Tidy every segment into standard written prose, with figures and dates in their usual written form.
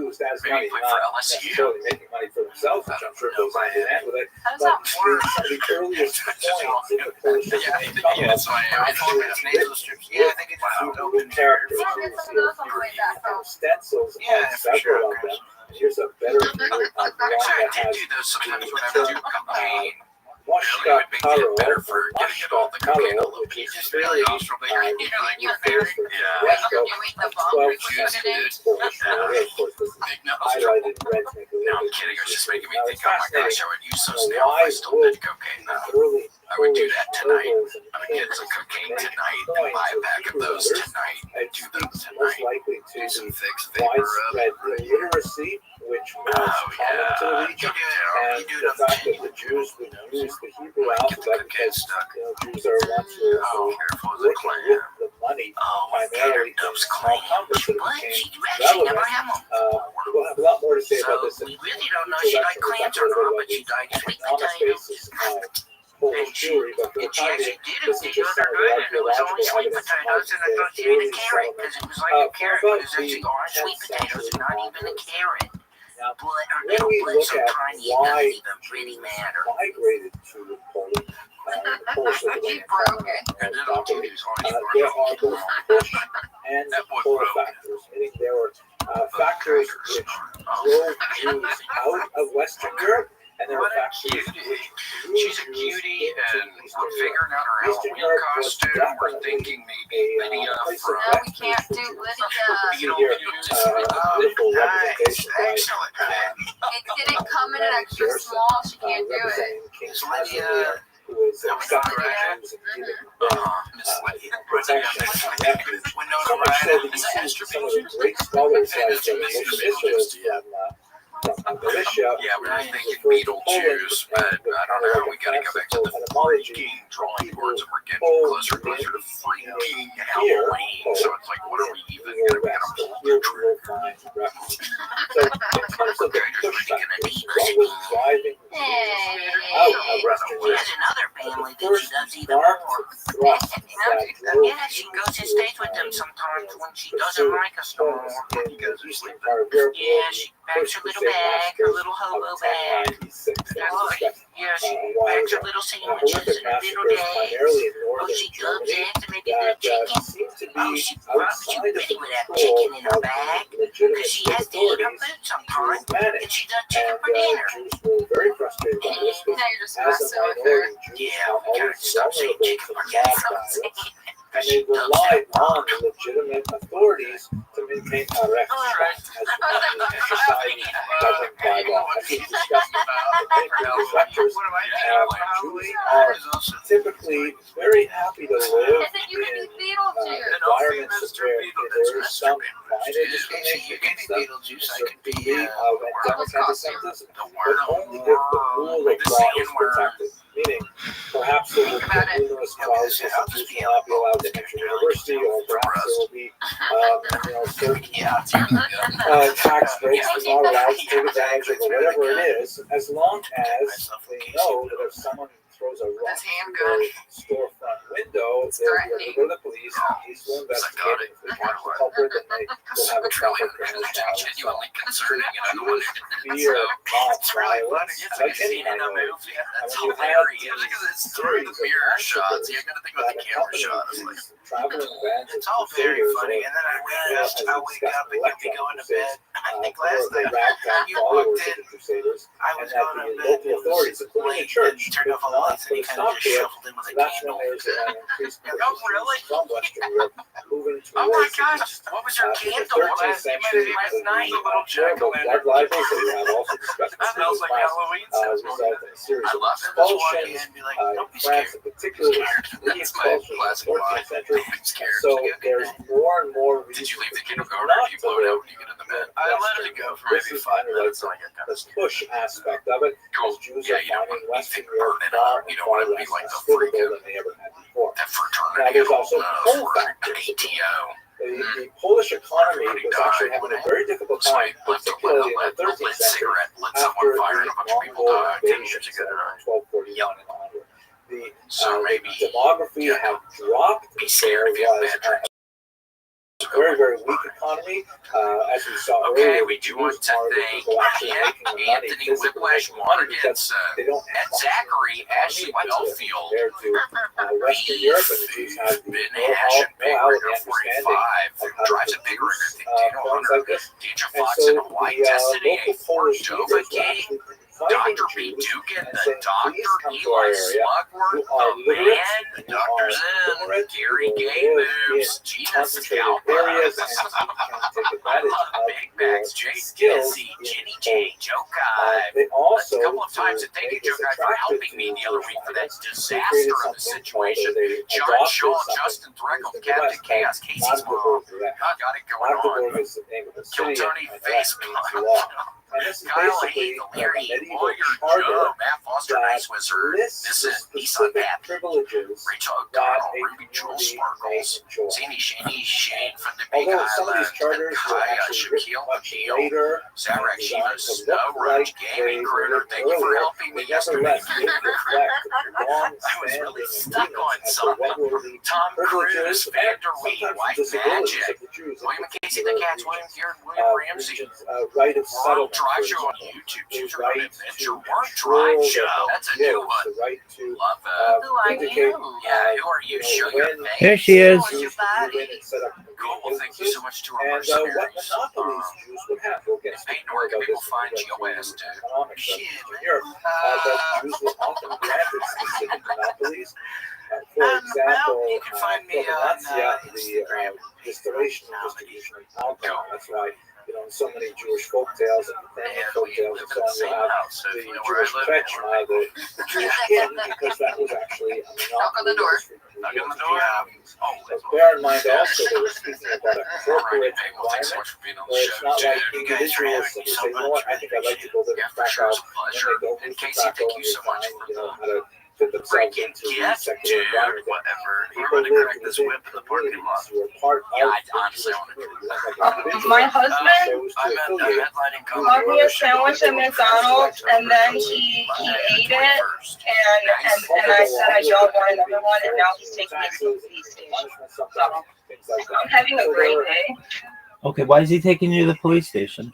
used as money, not necessarily making money for themselves, which I'm sure goes hand in hand with it. But some of the earliest points in the Polish system come up actually written characters. Stencils of several of them. Here's a better view of one that has Moshka Karo, which is really West of 12 centimeters. Of course, this is highlighted in red. No, I'm kidding. It was just making me think, oh my gosh, I would use those now if I still did cocaine. I would do that tonight. I would get some cocaine tonight and buy a pack of those tonight and do them tonight. Do some fixed vapor widespread illiteracy, which was common to the region, and the fact that the Jews would use the Hebrew alphabet because Jews are ones who are working with the money primarily in small numbers, so it became relevant. We'll have a lot more to say about this. We really don't know she liked clams or not, but she liked sweet potatoes. Polish Jewry, but for the time being, this is just some of the archaeological evidence and I thought she ate a carrot because it was like a carrot, but it was actually orange sweet potatoes and not even a carrot. Now, when we look at why Jews migrated to Poland, Polish Lithuanian there are both push and pull factors, meaning there were factors which drove Jews out of Western Europe, and there were factors which she's a cutie, and we're figuring out her Halloween costume. We're thinking maybe Lydia from... No, we can't do Lydia. Excellent. It didn't come in an extra small. She can't do it. It's Lydia. Who is some of the great scholars like militia. Yeah, we were thinking Beetlejuice, but I don't know. We gotta go back to the freaking drawing boards, and we're getting closer and closer to freaking Halloween. So it's like, what are we even gonna pull the trigger? So in terms of the pushback, what was driving out of Western Europe? There's another family that she does even Dark more. thrust that drove Yeah, she goes and stays with them sometimes when she doesn't like us no more. in the eastern part of Europe. Yeah, she packs her little bag, her little hobo bag. Yeah, she packs her little sandwiches in her little bag. Oh, she gloves eggs and maybe the chicken. Oh, she rubs you ready with that chicken in her bag because she has to eat her food sometimes, and she does chicken for dinner. Jews were very frustrated by this. Now you're just As a messing with her. minority, Jews Yeah, we gotta stop saying chicken for dinner. and they relied on the legitimate authorities to maintain arrest as a society governed by law. As we discussed in the lectures, Jews are typically very happy to live I think you can in be Beetlejuice. environments where there is some minor discrimination against them, a certain degree of endemic anti-Semitism, but only if the rule of law is protected. Meaning, perhaps there will be numerous clauses that Jews will not be allowed to enter university, or perhaps there will be, certain tax breaks they're not allowed to take advantage of, or whatever it is, as long as they know that if someone throws a rock through their storefront window, they'll be able to go to the police, and the police will investigate it. If they catch the culprit, then they will have a proper criminal trial. Genuinely concerning, and I don't want to Fear, mob violence, It's like like any in a minority. movie. That's hilarious because it's through the mirror shots. You gotta think about the camera shot. It's like, Traveling bands it's all very funny. And then I realized I wake up and you'll be going to bed. I think last night you walked in. I was going to bed. Local authorities, including the church, turned off all the lights and he kind of just shuffled in with a that's candle. when there's an increased Oh, really? from Western Europe moving towards Oh my gosh, what was your the candle 13th century. last night? The blood libels that we have also discussed in That smells like class, Halloween. result in a series I of love it. Just walk in expulsions. and be like, In don't be France, scared. in particular, the That's my expulsion in the classic 14th line. century. Don't be scared. So there's more and more Did reason you leave the for kindergarten not or do you to blow it out live when you get in the bed? in I let it Western go Europe. for This maybe is 5 kind of like minutes. Like the push aspect of it, as Jews are Yeah, you don't finding want Western anything Europe burning far up. You and don't far want to be less like the hospitable freaking than they ever had before. that Now, fraternity there's of also pull factors. ATO. The Polish economy was actually having a very difficult time, particularly in the 13th century, lit after someone the fire and a bunch of people Mongol died 10 invasions years ago. in 1241 and onward. The So maybe demography had dropped. be scared if you have bad There was a very, very weak economy, as we saw earlier. We do want to thank Anthony Whiplash Monaghan's and Zachary Ashley Belfield. Western Europe, and the Jews have been hashing bigger than 45. Drives a bigger than Dino Hunter. Deidre Fox and Hawaii Destiny. Dova King. Dr. B. Dugan, the Dr. Eli Slugworth, the man, the Dr. Zen, Gary Gay Moves, Gina Scalper, Big Max, Jay Skizzy, Jenny J, Joe Kai. A couple of times, and thank you, Joe Kai, for helping me the other week for that disaster of the situation. John Shaw, Justin Threckle, Captain Chaos, Casey's mom. I got it going on. Kill Tony Facebook. Kyle Hayes, Larry, Lawyer Joe, Matt Foster, Nice Wizard. This is Nissan Pappy, Rachel O'Donnell, Ruby Jewel Sparkles, Zany Shane from the Big Island, Kaya, Shaquille McNeil, Zarak Shiva, Snow Roach, Gaming Crooner. Thank you for helping me yesterday. I was really stuck on something. Tom Cruise, Vander Wee, White Magic, William Casey, the Cats, William Garrett, William Ramsey, World Drive Show on YouTube, Choose Your Own Adventure, World Drive Show, that's a new one. Love that. Who are you? Yeah, who are you? Show your face. Here she is. Show your body. Cool, well, thank you so much to our mercenaries. Hey, where can people find GOS, dude? Shit. Jews will often granted specific monopolies. For example, you can find me on Instagram. Distillation and distribution of alcohol. That's why, in so many Jewish folk tales and folk tales and so on, the Jewish fetch, the Jewish king, because that was actually a monopoly. Knock on the door. Knock on the door. But bear in mind also that we're speaking about a corporate environment where it's not like individuals simply say, I think I'd like to go live in Krakow, and they go move to Krakow and they find, how to fit themselves into the secular environment. People live in this whip in the parking lot. My husband bought me a sandwich at McDonald's, and then he ate it, and I said I don't want another one, and now he's taking me to the police station. So I'm having a great day. Okay, why is he taking you to the police station?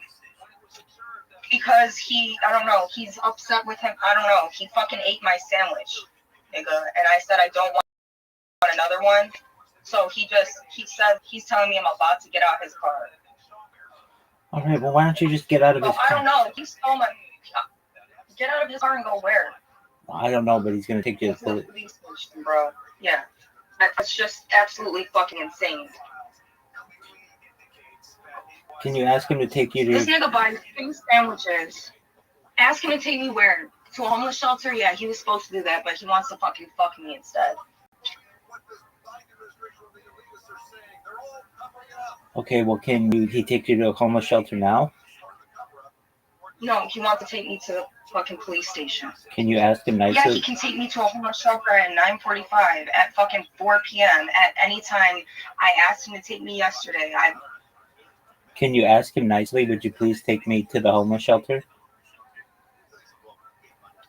Because I don't know, he's upset with him. I don't know. He fucking ate my sandwich, nigga. And I said I don't want another one. So he said he's telling me I'm about to get out his car. All right, well, why don't you just get out of his car? I don't know. He stole my. Get out of his car and go where? I don't know, but he's gonna take you to the police station, bro. Yeah, that's just absolutely fucking insane. Can you ask him to take you to... This nigga buys 2 sandwiches. Ask him to take me where? To a homeless shelter? Yeah, he was supposed to do that, but he wants to fucking fuck me instead. Okay, well, can he take you to a homeless shelter now? No, he wants to take me to the fucking police station. Can you ask him nicely? Yeah, he can take me to a homeless shelter at 9:45, at fucking 4 p.m., at any time. I asked him to take me yesterday. Can you ask him nicely, would you please take me to the homeless shelter?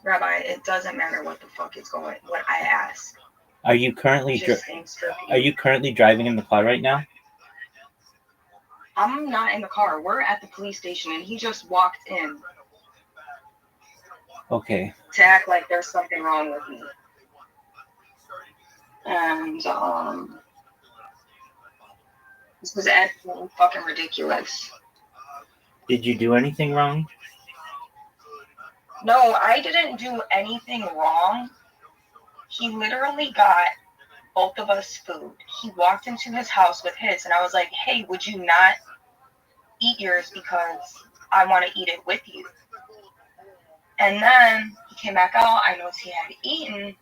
Rabbi, it doesn't matter what the fuck is going, what I ask. Are you currently driving in the car right now? I'm not in the car. We're at the police station, and he just walked in. Okay. To act like there's something wrong with me. And, this was absolutely fucking ridiculous. Did you do anything wrong? No, I didn't do anything wrong. He literally got both of us food. He walked into his house with his, and I was like, hey, would you not eat yours because I want to eat it with you? And then he came back out. I noticed he had eaten.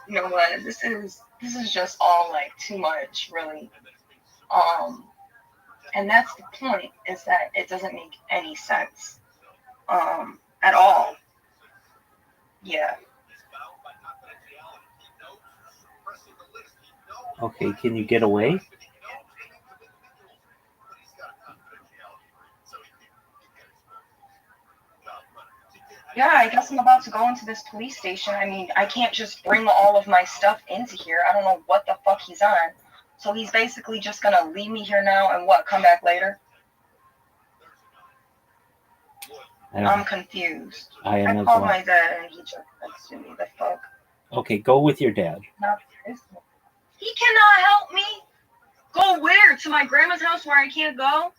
You know what? This is just all like too much, really. And that's the point, is that it doesn't make any sense at all. Yeah. Okay, can you get away? Yeah, I guess I'm about to go into this police station. I mean, I can't just bring all of my stuff into here. I don't know what the fuck he's on. So he's basically just gonna leave me here now and what, come back later? I'm confused. I am as called well. my dad and he just texted me. The fuck? Okay, go with your dad. He cannot help me. Go where? To my grandma's house where I can't go?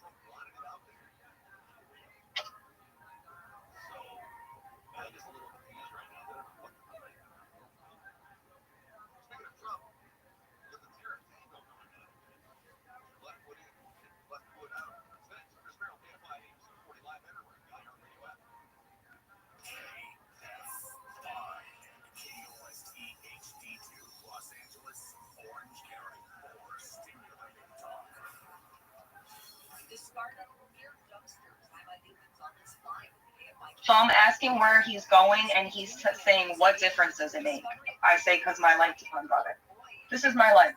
So I'm asking where he's going, and he's saying, what difference does it make? I say, because my life depends on it. This is my life.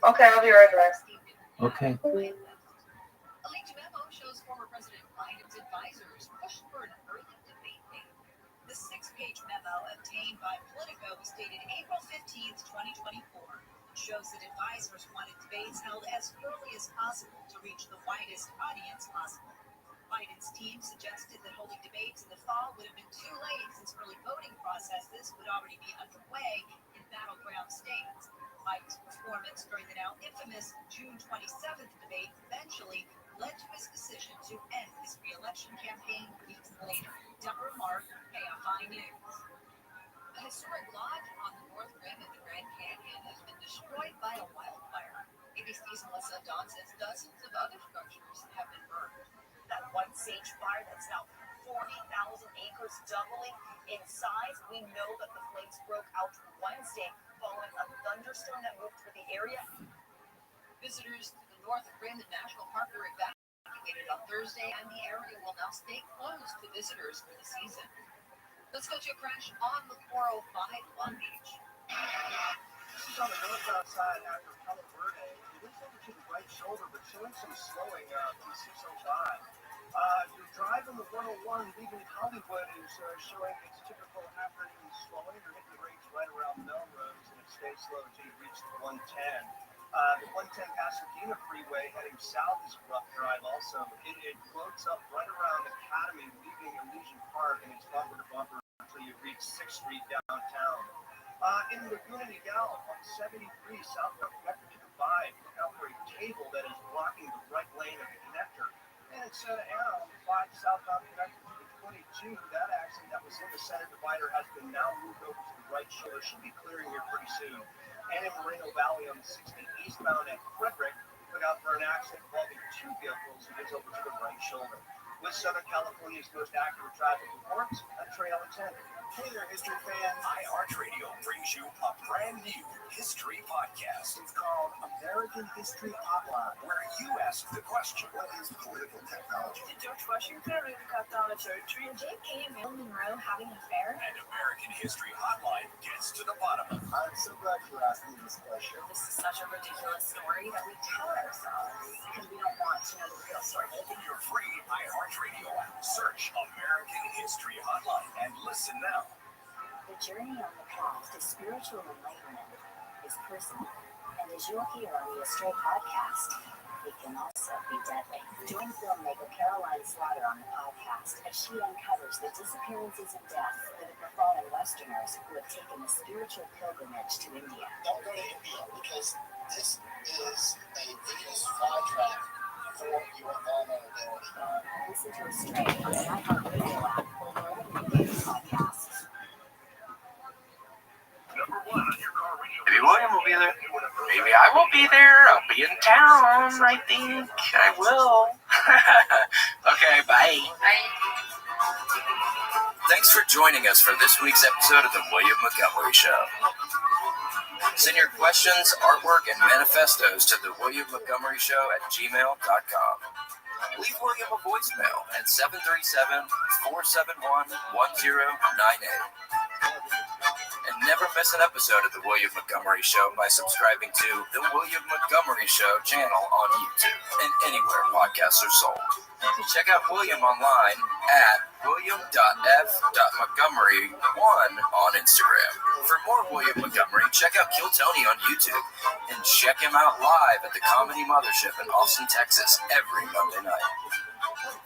Okay, I'll be right back. Okay. Showing its typical half-rate slowing. You're hitting the brakes right around Melrose, and it stays slow until you reach the 110. The 110 Pasadena Freeway heading south is rough drive also. It floats up right around Academy, leaving Elysian Park, and it's bumper to bumper until you reach 6th Street downtown. In Laguna Niguel on 73 southbound connector to the 5, look out for a cable that is blocking the right lane of the connector. And it's on the 5 southbound connector to the 22. That accident that was in the center divider has been now moved over to the right shoulder. Should be clearing here pretty soon. And in Moreno Valley on the 60 eastbound at Frederick, look out for an accident involving 2 vehicles. It is over to the right shoulder. With Southern California's most accurate traffic reports, I'm Trey Alexander. Hey there, history fans. iHeartRadio brings you a brand new history podcast. It's called American History Hotline, where you ask the question, what is political technology? Did George Washington really cut down a church tree? JK and Marilyn Monroe having an affair? And American History Hotline gets to the bottom of it. I'm so glad you're asking this question. This is such a ridiculous story that we tell ourselves because we don't want to know the real story. Open your free iHeartRadio app. Search American History Hotline and listen now. The journey on the path to spiritual enlightenment is personal, and as you'll hear on the Astray podcast, it can also be deadly. Join filmmaker Caroline Slaughter on the podcast as she uncovers the disappearances and death that have befallen Westerners who have taken a spiritual pilgrimage to India. Don't go to India because this is a Venus flytrap for your vulnerability. Listen to Astray on the iHeartRadio app or wherever you get your podcasts. Maybe William will be there. Maybe I will be there. I'll be in town. I think I will. Okay, bye. Thanks for joining us for this week's episode of The William Montgomery Show. Send your questions, artwork, and manifestos to thewilliammontgomeryshow@gmail.com. Leave William a voicemail at 737-471-1098. And never miss an episode of The William Montgomery Show by subscribing to The William Montgomery Show channel on YouTube and anywhere podcasts are sold. Check out William online at william.f.montgomery1 on Instagram. For more William Montgomery, check out Kill Tony on YouTube and check him out live at the Comedy Mothership in Austin, Texas every Monday night.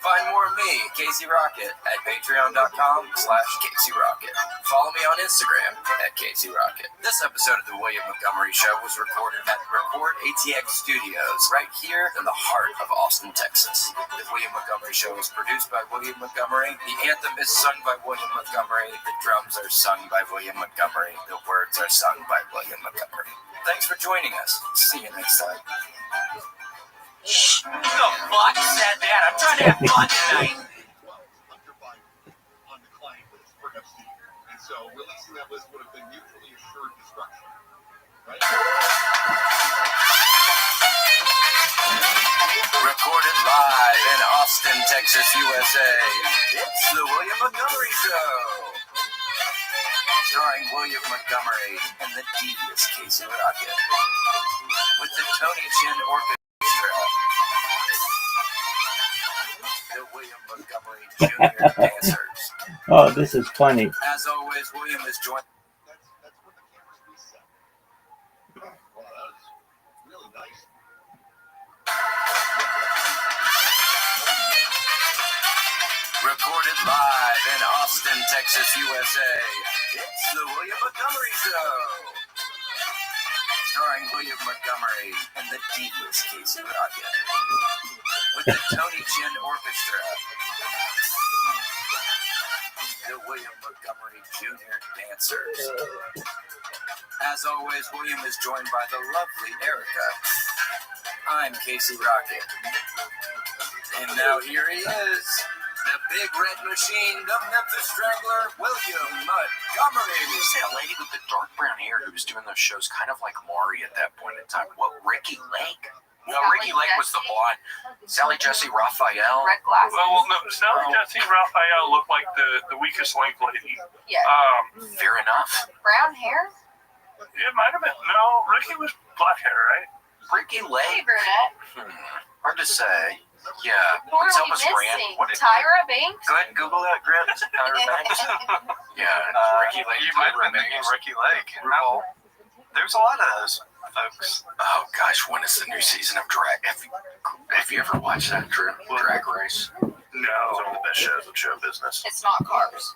Find more of me, Casey Rocket, at patreon.com/Casey Rocket. Follow me on Instagram at Casey Rocket. This episode of The William Montgomery Show was recorded at Record ATX Studios, right here in the heart of Austin, Texas. The William Montgomery Show is produced by William Montgomery. The anthem is sung by William Montgomery. The drums are sung by William Montgomery. The words are sung by William Montgomery. Thanks for joining us. See you next time. Shh, who the fuck said that? I'm trying to have fun tonight. Hunter Biden on the client list for Epstein. And so releasing that list would have been mutually assured destruction. Right? Recorded live in Austin, Texas, USA. It's The William Montgomery Show. Starring William Montgomery and the devious Casey Rocket. With the Tony Chin Orchestra. The William Montgomery Jr. Dancers. Oh, this is funny. As always, William is joined. That's when the cameras reset. Wow, that was really nice. Recorded live in Austin, Texas, USA. It's The William Montgomery Show. Starring William Montgomery and the devious Casey Rocket. With the Tony Chin Orchestra. The William Montgomery Jr. Dancers. As always, William is joined by the lovely Erica. I'm Casey Rocket. And now here he is. The Big Red Machine, the Memphis Strangler, William Montgomery. You say a lady with the dark brown hair who was doing those shows kind of like Maury at that point in time. What, Ricky Lake? No, Ricky Lake was the blonde. Sally Jesse Raphael. Red glasses. Well, no, Sally Jesse Raphael looked like the weakest link lady. Yeah. Fair enough. Brown hair? It might have been. No, Ricky was black hair, right? Ricky Hey, Lake. brunette. Hard to say. Yeah. Who are What's we Elvis Grant? missing? What did Tyra Banks? Go ahead and Google that, Grant. Is it Tyra Banks? Yeah, Ricky Lake. You might have been thinking Ricky Lake. RuPaul. There's a lot of those. folks. Oh gosh, when is the new season of Drag? Have you ever watched that Drag Race? No. It's one of the best shows in show business. It's not cars.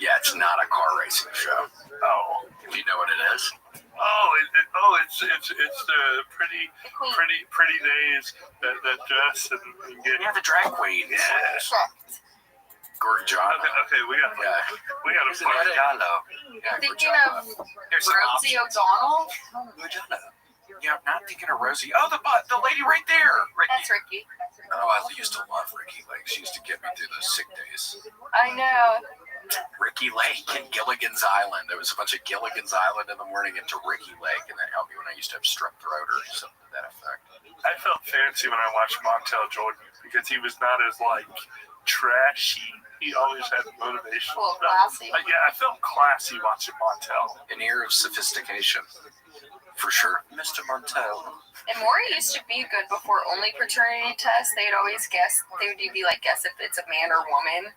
Yeah, it's not a car racing show. Oh. Do you know what it is? It's the pretty days that dress and get. Yeah, the drag queen. Yeah. Correct. Okay, we got a party. Yeah, Thinking Gorgiana. of Here's an Rosie option. O'Donnell. Gorgiana. Yeah, not thinking of Rosie. Oh, the lady right there. That's Ricky. Oh, I used to love Ricky Lake. She used to get me through those sick days. I know. Ricky Lake and Gilligan's Island. There was a bunch of Gilligan's Island in the morning into Ricky Lake, and that helped me when I used to have strep throat or something to that effect. I felt fancy when I watched Montel Jordan because he was not as like trashy. He always had motivation. Well, classy. Yeah, I felt classy watching Montel. An air of sophistication, for sure. Mr. Montel. And Maury used to be good before only paternity tests. They'd always guess. They would be like, guess if it's a man or woman.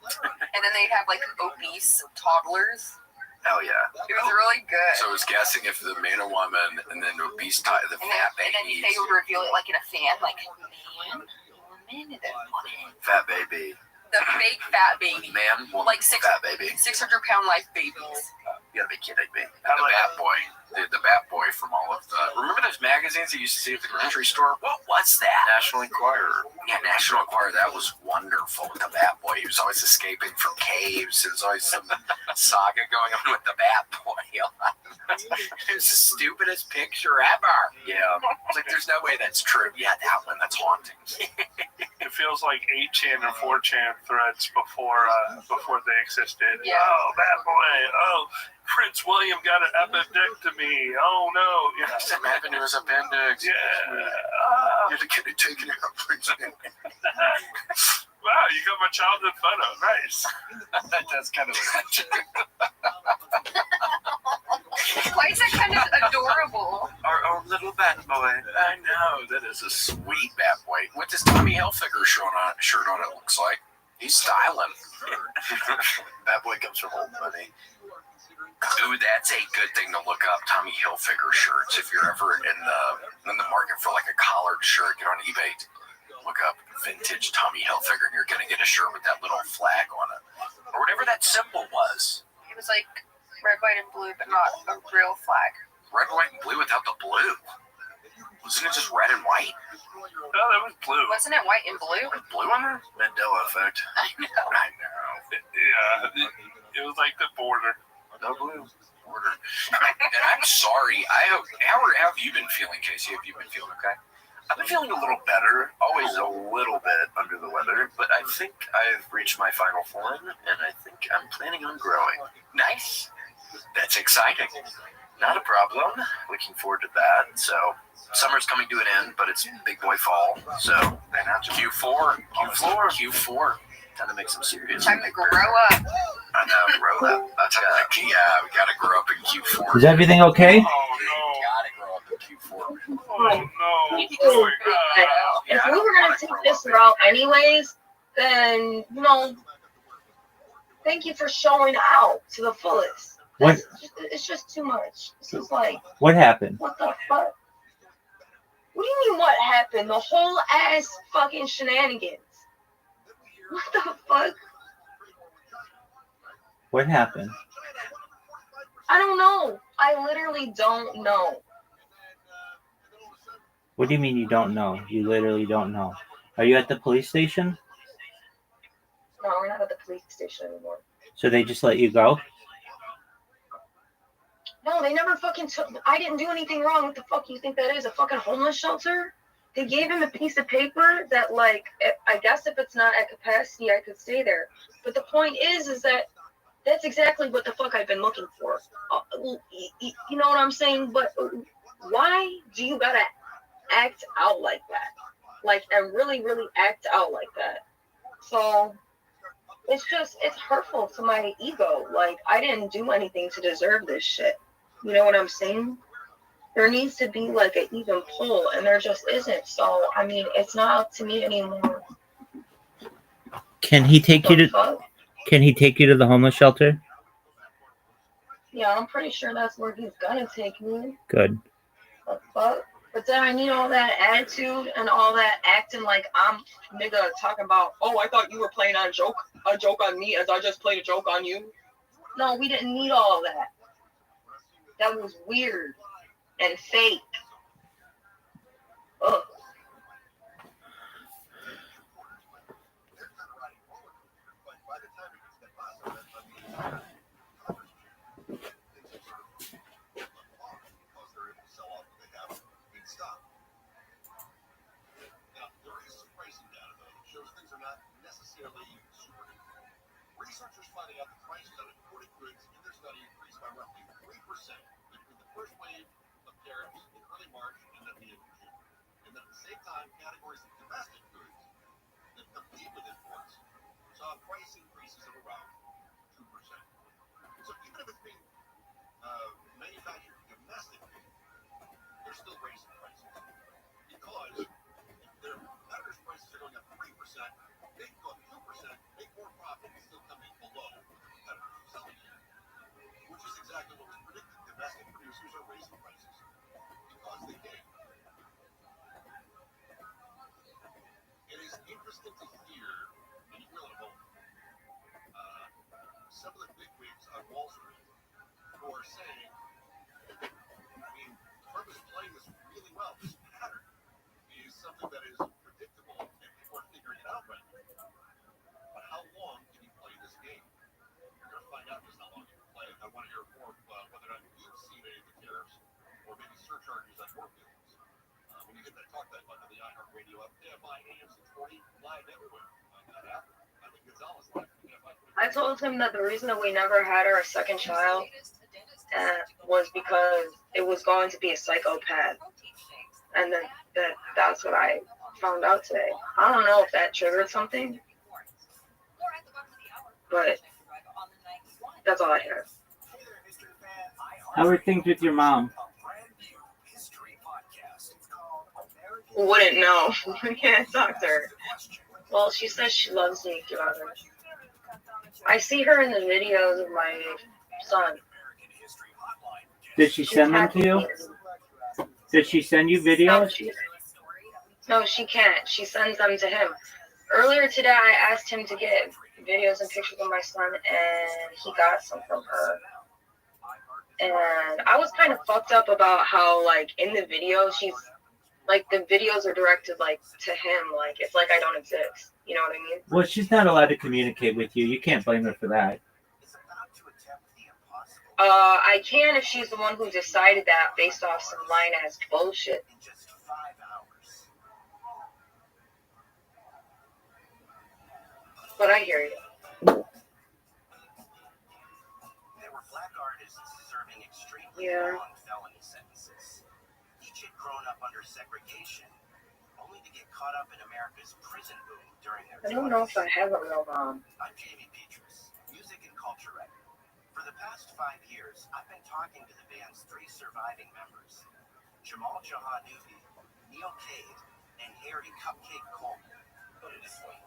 And then they'd have like obese toddlers. Hell yeah. It was really good. So I was guessing if the man or woman, and then obese the and fat then baby. they would reveal it like in a fan, like man, woman, and then woman. Fat baby. The big fat baby. Man, woman, Like fat baby. 600-pound life babies. You gotta be kidding me. The Bat Boy. The Bat Boy from all of the... Remember those magazines you used to see at the grocery store? What was that? National Enquirer. Yeah, National Enquirer. That was wonderful. The Bat Boy. He was always escaping from caves. There was always some saga going on with the Bat Boy. It was the stupidest picture ever. Yeah. It's like, there's no way that's true. Yeah, that one. That's haunting. It feels like 8chan and 4chan threads before they existed. Yeah. Oh, that boy. Oh, Prince William got an appendectomy. Oh no. Yeah. Some happened to his appendix. Yeah. You had to get it taken out. Wow, you got my childhood photo. Nice. That's kind of Why is that kind of adorable? our own little Bat Boy. I know. That is a sweet Bat Boy. What does Tommy Hilfiger shirt on it looks like? He's styling. That boy comes from old money. Ooh, that's a good thing to look up. Tommy Hilfiger shirts. If you're ever in the market for like a collared shirt, get on eBay. Look up vintage Tommy Hilfiger, and you're gonna get a shirt with that little flag on it, or whatever that symbol was. It was like red, white, and blue, but not a real flag. Red, white, and blue without the blue. Wasn't it just red and white? No, that was blue. Wasn't it white and blue? With blue on there? Mandela effect. I know. I know. Yeah, it was like the border. No blue. Order. And I'm sorry. How have you been feeling, Casey? Have you been feeling okay? I've been feeling a little better, always a little bit under the weather, but I think I've reached my final form, and I think I'm planning on growing. Nice. That's exciting. Not a problem. Looking forward to that. So, summer's coming to an end, but it's big boy fall. So, Q4. time to make some serious. Time to grow up. I know, grow up. Yeah, we gotta grow up in Q4. Is everything okay? Oh Gotta grow up in Q4. no. Oh no. If Oh my God. we were gonna take this route anyways, then thank you for showing out to the fullest. What? It's just too much. This is like, What happened? what the fuck? What do you mean what happened? The whole ass fucking shenanigans. What the fuck? What happened? I don't know. I literally don't know. What do you mean you don't know? You literally don't know. Are you at the police station? No, we're not at the police station anymore. So they just let you go? No, they never fucking took. I didn't do anything wrong. What the fuck you think that is? A fucking homeless shelter? They gave him a piece of paper that, like, I guess if it's not at capacity, I could stay there. But the point is that that's exactly what the fuck I've been looking for. You know what I'm saying? But why do you gotta act out like that? Like, and really, really act out like that? So it's hurtful to my ego. Like, I didn't do anything to deserve this shit. You know what I'm saying? There needs to be like an even pull, and there just isn't. So, I mean, it's not up to me anymore. Can he take you to Fuck? Can he take you to the homeless shelter? Yeah, I'm pretty sure that's where he's gonna take me. Good. The fuck? But then I need all that attitude and all that acting like I'm nigga talking about, oh, I thought you were playing a joke on me as I just played a joke on you. No, we didn't need all that. That was weird and fake. Ugh. Researchers finding out the prices of imported goods in their study increased by roughly 3% between the first wave of tariffs in early March and then the end of June. And then at the same time, categories of domestic goods that compete with imports saw price increases of around 2%. So even if it's being manufactured domestically, they're still raising prices. Because if their competitors' prices are going up 3%, they can go up 2%, make more profit, and still come in below what the competitors are selling at. Which is exactly what was predicted. Domestic producers are raising prices because they can. It is interesting to hear, and you will in a moment, some of the bigwigs on Wall Street who are saying, I mean, Trump is playing this really well. This pattern is something that is predictable, and people are figuring it out right now. But how long can you play this game? We're going to find out just how long you can play it. I want to hear more whether or not you've seen any of the tariffs or maybe surcharges on your bills. When you hit that talk button on the iHeartRadio app, KFI AM 640, live everywhere on that app. I think Gonzalez live from KFI. I told him that the reason that we never had our second child was because it was going to be a psychopath. And that's what I found out today. I don't know if that triggered something, but that's all I have. How are things with your mom? Wouldn't know. We can't talk to her. Well, she says she loves me forever. I see her in the videos of my son. Did she send them to you? Did she send you videos? No, she can't. She sends them to him. Earlier today, I asked him to get videos and pictures of my son, and he got some from her. And I was kind of fucked up about how, like, in the video, she's, like, the videos are directed, like, to him. Like, it's like I don't exist. You know what I mean? Well, she's not allowed to communicate with you. You can't blame her for that. I can if she's the one who decided that based off some line-ass bullshit. But I hear you. There were black artists serving extremely long felony sentences. Each had grown up under segregation, only to get caught up in America's prison boom during their I don't know if I have a real mom. I'm Jamie Petrus, music and culture editor. For the past 5 years, I've been talking to the band's 3 surviving members, Jamal Jahanubi, Neil Cade, and Harry Cupcake Coleman. Put it this way,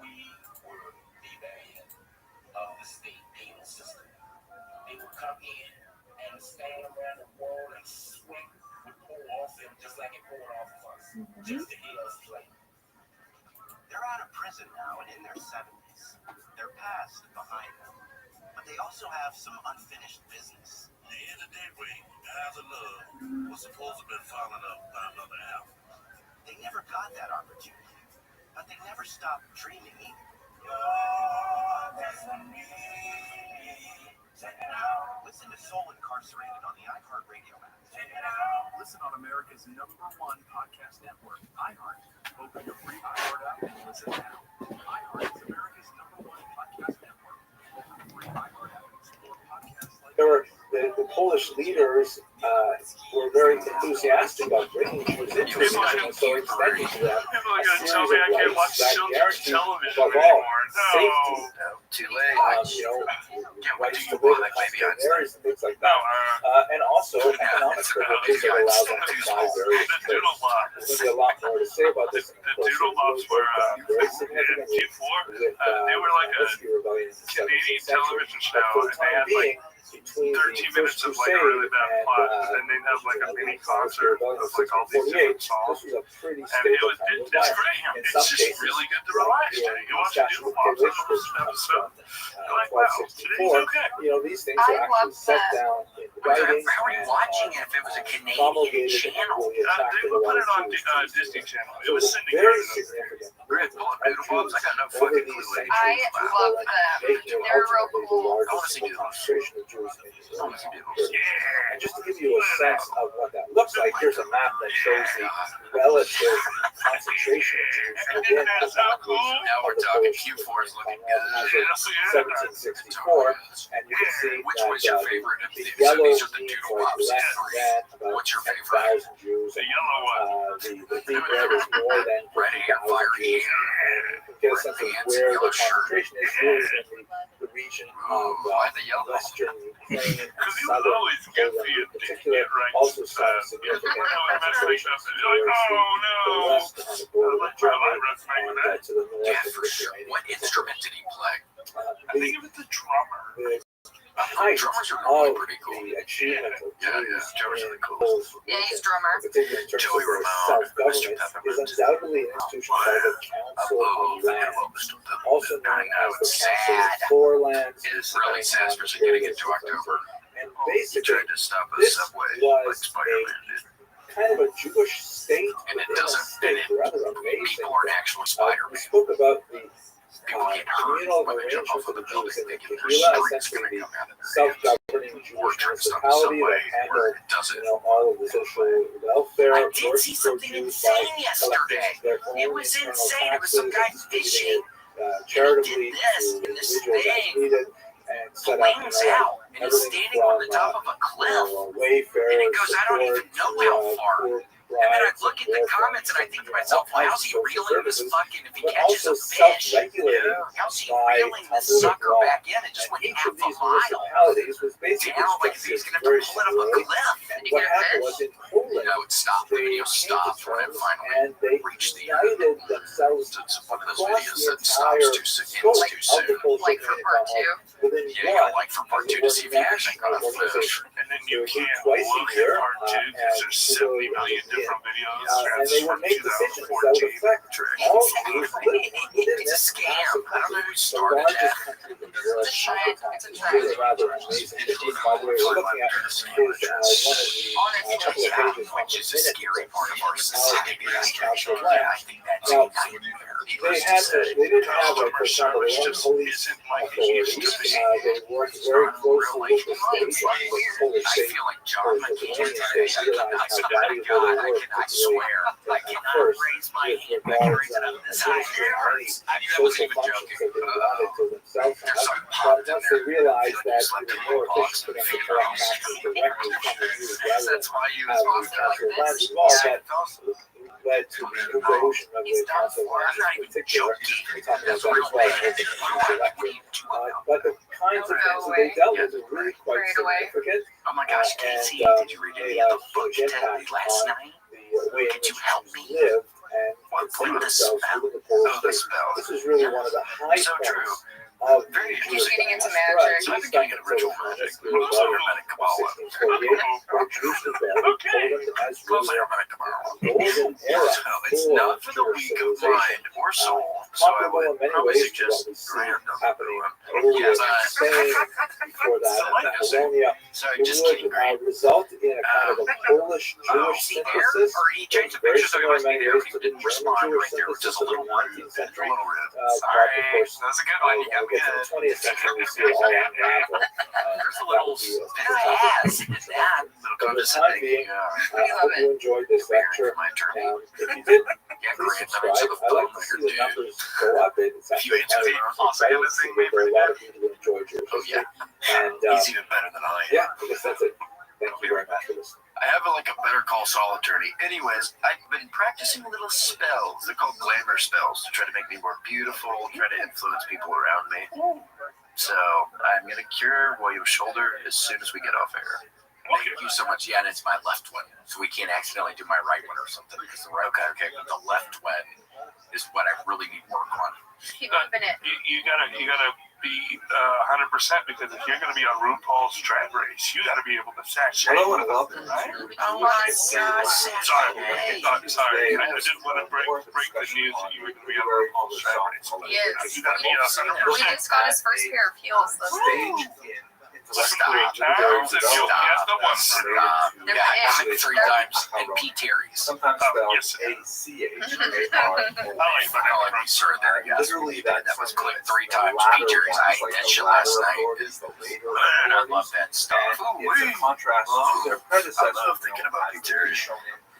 we were the band of the state penal system. They would come in and stand around the wall and sweat would pour off them just like it poured off of us, just to hear us play. They're out of prison now and in their 70s. Their past behind them. But they also have some unfinished business. The end of the day, House of Love was supposed to have been followed up by another album. They never got that opportunity, but they never stopped dreaming either. Listen to Soul Incarcerated on the iHeartRadio app. Listen on America's #1 podcast network, iHeart. Open your free iHeart app and listen now. iHeart is America's #1 podcast network. Open the free iHeart app and explore podcasts like the Polish leaders were very enthusiastic about bringing Jews into the nation, so extending to them People are a going to tell series me I of can't rights watch that children's guarantee, television above all, anymore. safety, too late. rights to live in hostile areas and things like that. And also economic privileges that allow them to buy various goods. There's going to be a lot more to say about this. The Doodle Mops were very in significantly Q4. with They were like a Whiskey Rebellion in the 70s Canadian century. television show, But for the and they time had being, like between 13 15 minutes of like a really bad plot, but then they'd have like a mini concert of like all these different songs. This was a pretty And stable it's kind of great. environment. In It's some just cases, really good to relax to. You watch a new episode, you're like, wow, today's okay. These things are I actually love set that. down in writing. How are you watching it if it was a Canadian channel? They would put it on Disney Channel. It was very syndicated. significant. Red Bull Noodle Bobs, I got no Over fucking these clue. I love them. They're real cool. I want to see Noodles. Concentration of Jews in the I want to see Noodles. And just to give you a sense of what that looks like, here's a map that shows the relative concentration of Jews within the boundaries Now we're of the talking Polish Q4 is looking as good. of 1764, and you can see Which that was your favorite of the these? So yellow these are the means doodle like bops. less than about What's your favorite? 10,000 Jews, The and yellow one. the deep red is more than Red hair, 50,000 fire Jews. And you can get a sense of where the concentration is really in the region of Why the yellow? western Ukraine and Because he was southern always good for Poland you in to particular. get right. Also some significant concentration You're like, oh the no. west on the border with Germany and to the north Yeah, of for sure. Lithuania. What instrument did he play? I think it was the drummer. The height Drummers are really of pretty cool. the achievement of Yeah, Jews drummers are the in coolest. Poland's Yeah, he's region, drummer. in particular in terms Joey of their Ramone, self-government, Mr. Peppermint. is undoubtedly an institution called the Council of Land, also known as the Council of Four Lands. It's really sad, especially getting into October. And He basically, tried to stop a this subway was like Spider-Man did. kind of a Jewish state And it within a doesn't, state, and rather it, amazing. people aren't actually We Spider-Man. spoke about the People get hurt communal when they jump arrangements off of of the the Jews building. in They the get their Kehillah, strings essentially gonna the come out of their hands. self-governing Or Jewish trying to stop a municipality subway that handled where it doesn't. all of the social welfare I work did see for something Jews insane by yesterday. collecting their own It was internal insane. It was taxes some guy and distributing fishing. it charitably And he did this to in this individuals as thing. needed and set up Wings out. And he's everything standing on the from top of a cliff. Wayfarer And he goes, I don't even support know to, how far. poor And then I brides look at and the comments and I think to myself, well, how's he reeling this fucking, if he but catches also a fish, self-regulated how's he by reeling this public sucker law. back in? It just And went each half of a these mile municipalities was basically down, like if he's structured going to very have to pull it up a similarly. cliff. And what happened was in Poland, No, it stopped. The they video came to stopped when it terms finally and they reached the united themselves It's one of those across videos the that stops entire too soon. scope Ends too of the soon. Polish Like for part two. within Yeah, you gotta one like for part two to see if you actually got a fish. And then They you would meet can't twice a look year, at part two because there's 70 million different videos. and they would from make decisions that would 2014. affect all Jews living within It's a this scam. massive I don't know who country, the started largest that. country in the world. It's a trend. It's a It's trend. really rather amazing. By the way, we're looking at is one of the couple of Yeah, pages on which the is a minute scary part of our how society. the Council of Yeah, Land. I think that's Now, a nightmare. They Needless to had say. they didn't have like for Customer example their own service just police isn't like it used authorities. to be. They worked very closely with the state and with Polish I state. feel like John Polish McCain Lithuanian state realized how valuable they were, I cannot swear. I cannot first raise my with hand. I can regards raise it up this high. administering any I wasn't social even functions joking. that they wanted to themselves There's have. some But popped in once there. they realized I that feel like it was you more slept efficient in for the them to collect box. taxes directly from the Jews rather than That's why you have was the Council of Land involved, that led to the erosion of the Council of Land in particular. We talked about that as well as the Jews electorate. But the kinds of things that they dealt with are really quite significant. Oh my gosh, Casey, did you read any of the book you texted me last night? The way in Could you which help Jews me? lived and What considered the themselves spell? within the Polish Oh, the state. spell. This is really one of the high So points true. of Very the interesting. Getting into Jewish magic. So I've been getting into ritual magic. Most of Hermetic Kabbalah. 1648, where Jews rebelled, Poland as Mostly ruler, Hermetic Kabbalah. golden era So it's for not for the Jewish weak of civilization. mind or soul. So I Comparable in would many probably ways to what suggest we see random. happening earlier Yes, in Spain, before that So in like I said, Macedonia. Sorry, It just would kidding, Grant. result in a kind of a Polish-Jewish See there? synthesis. Or he changed the Very picture so he similar must in be many there. ways He to the didn't German respond Jewish right there. It was synthesis just a of the little rude. 19th A century. little rude. But of Sorry. course, That was a good one. You when got we me get to the good. 20th century, we see it all unravel. There's a That little would be a bit of ass in that. Little For the time being, condescending. I hope you enjoyed this lecture. My turn. If you did, Yeah, please Grant, subscribe. I'm into the I like phone to see later, the dude. numbers go up. It's If you actually answer very the exciting to see that there are a lot of people who enjoyed yours. Oh, yeah. And He's even better than I am. yeah, I guess that's it. Thank you very much for listening. I have like a Better Call Saul attorney. Anyways, I've been practicing little spells. They're called glamour spells to try to make me more beautiful, try to influence people around me. So I'm gonna cure William's shoulder as soon as we get off air. Thank you so much. Yeah, and it's my left one, so we can't accidentally do my right one or something. Because the right, okay, but the left one is what I really need work on. Keep upping it. You gotta be 100% because if you're going to be on RuPaul's Drag Race, you got to be able to sashay. Hello and welcome Right? to Oh my God! Sorry, I didn't want to break the news that you were going to be on RuPaul's Drag Race. Yes. You got to be on 100%. We just got his first pair of heels. Though. stage in Listen 3 times and you'll get the one. They're Yeah, big. 3 times and P. Terry's. Sometimes spelled A-C-H-A-R. Oh, sir, there you go. Literally, That was clicked 3 times. P. Terry's. I ate that shit last night. Man, I love that stuff. It's a contrast to their predecessor. I love thinking about P. Terry's.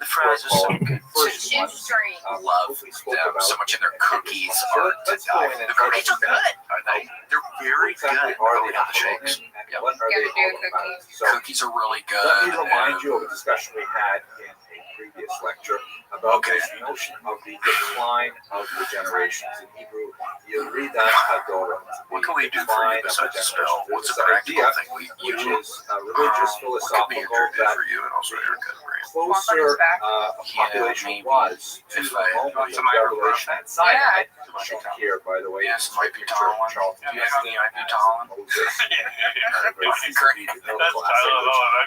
The fries are so good. Shoestring. Love them so much, and their cookies are to die for. The cookies are good. Are they? They're very good. Exactly Are are they they not the shakes? What are Gotta they do all about? cookies. So Cookies are really good. let me remind you of a discussion we had in a previous lecture about this notion of the decline of the generations. In Hebrew, you read that Hadorah. What can we do for you besides the spell? What's a practical thing we which use? is religious, What could be a philosophical, good that for you and also your good brain? closer a population was to the moment of Revelation at Sinai. Shown here, by the way. Yes, might be picture Talon. of Charlton Yeah, Heston might be as Talon. Moses and That's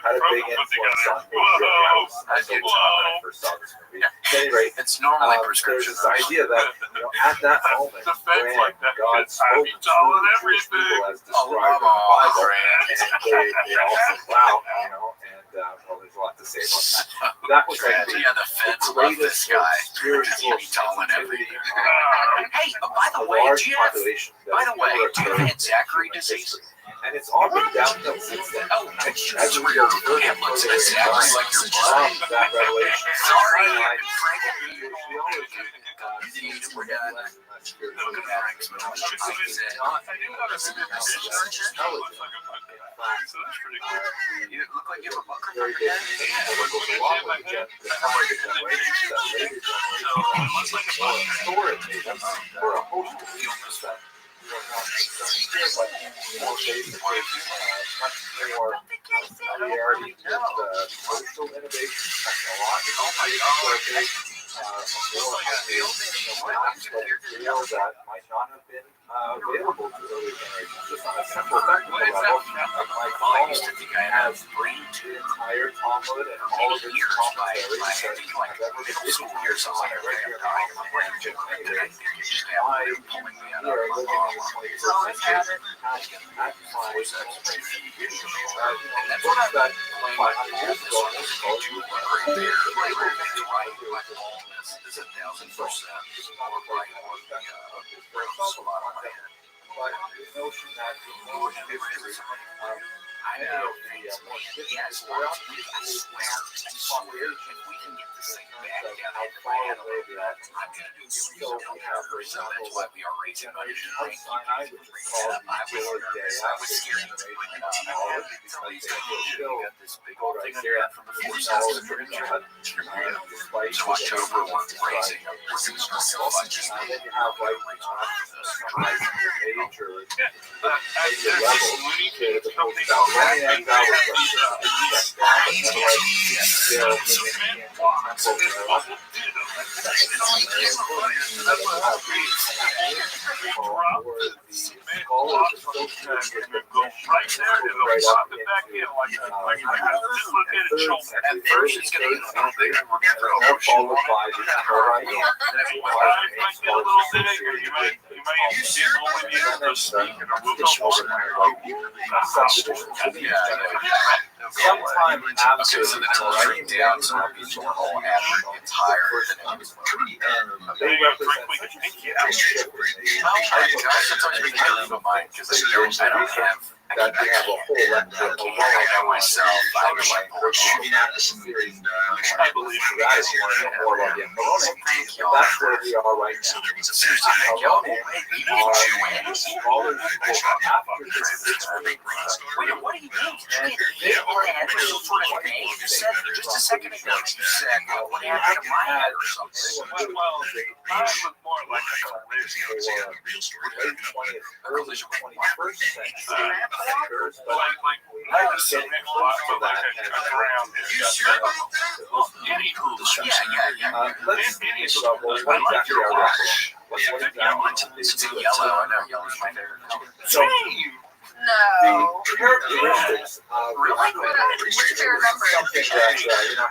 had a big influence on me. I did when I first saw this movie. At any rate, It's normally there's prescription. this idea that at that moment The feds when like that. God It's spoke Happy to Talon the Jewish everything. people as described in the Bible, and they all said, "Wow," and well, there's a lot to say about that. That was like Yeah, the feds love this guy. Happy Talon everything. Hey, by the way, do you have? By the way, do you have Zachary disease? and it's all been downhill since then. Oh, As we go further and looks further exactly like your from that revelation. Sorry, Sinai, we're done. You look like you have a bunker very for big your thing dad. that goes along with the prior generations that later generations storage for a host of reasons that we don't want to understand, but more basic, much more familiarity with social innovation, technological innovation, more material that might not have been available to early generations. Just on a simple technical level, my phone has the entire Talmud and all of its commentaries that I've ever been able to hear on my regular anyway, we are living in the 21st century at my books that 500 years ago was called Is 1,000%. but the notion that in Jewish history, many of the more indigenous philosophies population We can get this thing in back terms of down how and far plan. away we are. I'm going to do So we have, for example, that's why we are raising money. generation of Sinai, which is called the Jewish Day after the generation of knowledge, because they fulfill what I say from the foretells of God, despite So October we're raising then you have like summarizing the major level to the post out running and that was sometime after So then it'll shrink down so it'll be normal after it gets higher than it is. they represent such a huge shift in I sometimes make a leave of mine because I don't have. that they have a whole lot of I know myself. I was like, series. I believe that is more about the thank y'all. That's where we are right now. Seriously, thank y'all. You need to win. Scholars after this Wait, what do you mean? You had some sort of thing. You said just a second ago. You said what happened to my head or something. early 21st century thinkers, but I was getting close to that as let's finish up what exactly are we It's a yellow. I know yellow's my favorite color. So No. the characteristics of Really? What's your favorite number? something that I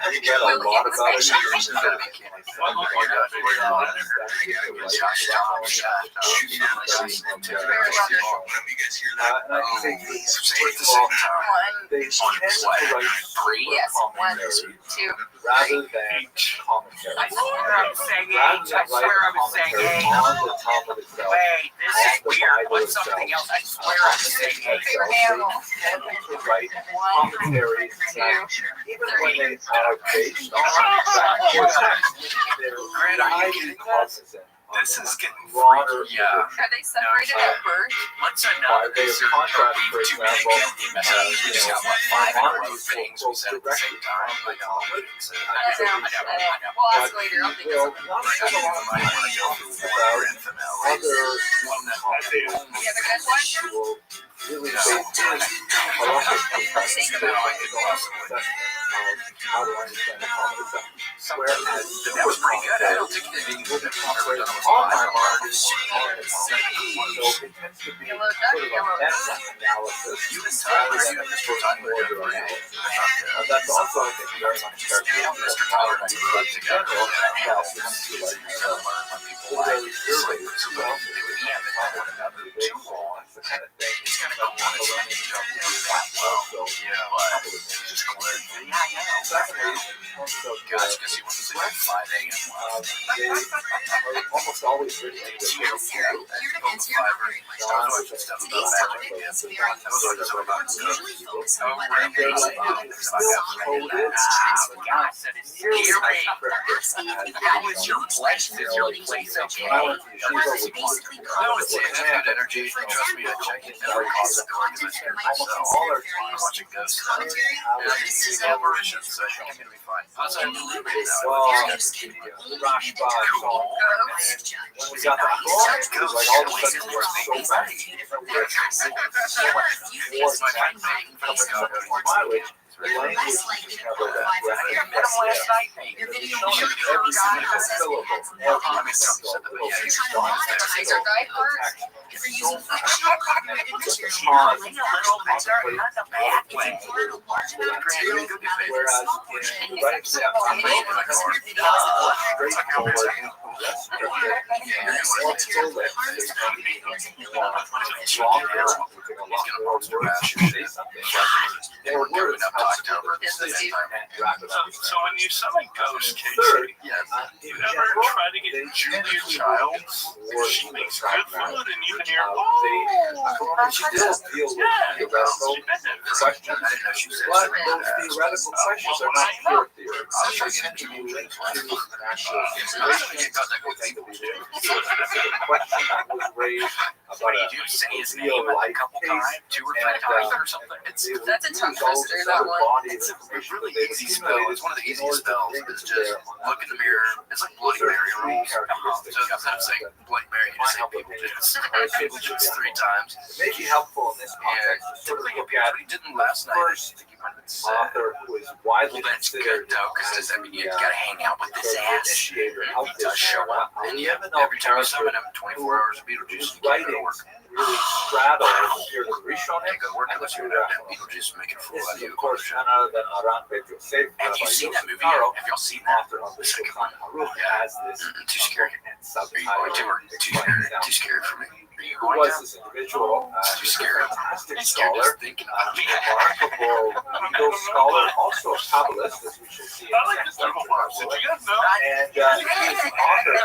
haven't read a lot about it. And I think first of all, they tend to write Yes, one, commentary two. rather than commentary. I swear I'm saying Rather H. I than swear writing I was saying commentary H. on the Talmud itself, Wait, this is the weird. Bible What's something itself, else? I swear I'm saying on H. the Talmud itself, they tend to write commentary that even when they are based on factual text, they're writing cognizant This is getting broader. freaky. Yeah. Are they separated at birth? Let's By another way of contrast, for example, we just got like 5 monarchies things will we said at the directly same time. from the Talmud. I know. We'll ask later. I'll think of something. Not spend a lot of time talking about other commentators You have a good one? who will really base their philosophy on how to understand the Talmud itself. Whereas That was pretty good. I don't think they didn't will do be that. concentrated on my monarchies on the Talmud. So it tends to be Yellow duck, sort of a yellow duck. meta-analysis rather than a order analysis. That's also, I think, very much characteristic of modern ideas in general, and analysis to like literary surveys who also really have too long. That's the kind of thing It's going to go on. It's going to jump down that well. also Yeah, but it's just clear. Yeah, I know. secondly, in terms of Gosh, because he wants to sleep at 5 a.m. they are almost always written in the Here to answer your query. Today's topic is very usually focus on whether a person is solid God said it's scary. asking if you How have is your place? Is your place okay? Words basically No, it's cause good energy. For Trust me, I example, check it the every words closet door because I commentary hear might be myself. considered I'm various watching ghosts. commentary, criticism, Apparitions, so I think I'm going to be fine. How's that? various can only be determined by a judge. when we got the Quran, it was like all of a sudden we were so bad. So much more time coming out of mileage. The language Less likely to cover that qualify for your reference. Your video Showing should every single process syllable, and every single If you're trying to monetize Your guy part? if you're using fictional copyrighted material, Pause. it's important to learn a large amount of material from how they Whereas can in the writing step, I'm Maybe making one a of your more videos straightforward, less scripted, more full length, longer, using a lot more words to say something. More words helps to wrap it up. So when you sell a ghost case, Third, Yes. in you never general, try to they get Julia tend to Childs. work She with makes track good matter. food, and you can hear, She does deal with theoretical questions, but those theoretical questions are not pure theory. They tend to be linked to an actual situation. They tend to be linked to a specific question that was raised What about do a you do? Say his name real a life couple case. times, 2 or 3 times or something. It's That's a tongue twister, that one. It's a really easy spell. It's one of the easiest spells. It's just look in the mirror. It's like Bloody Mary rules. So instead of saying Bloody Mary, you just say people juice. People juice 3 times. It may be helpful in this And context to sort of typically, look at what he didn't last night, I think he might have been sick. author who is widely Well, that's considered good though, because does that mean you gotta hang out with this sort of ass? initiator of He this does show up, and live yeah, and every time you character summon him, 24 hours of Beetlejuice, whose you can't go to writings work. really straddle the period of Rishonim Can't go to work and the unless you're period not of Beetlejuice making a fool This out of is, you. of course, none other than Aran Ben Yosef, Have you Rabbi seen that Yosef movie Karo, yet? Have y'all seen that? author of the The second Shulchan one? Aruch, Yeah. has this Too scary. book and Are you going to, subtitle. or too scary? Too scary for me. Are you Who going was to? this individual? Too scary. Fantastic I'm scared scholar, just thinking about it. remarkable legal scholar, also a Kabbalist, as we shall see in I the like next this little box. Did lecture. you guys know? And he is author of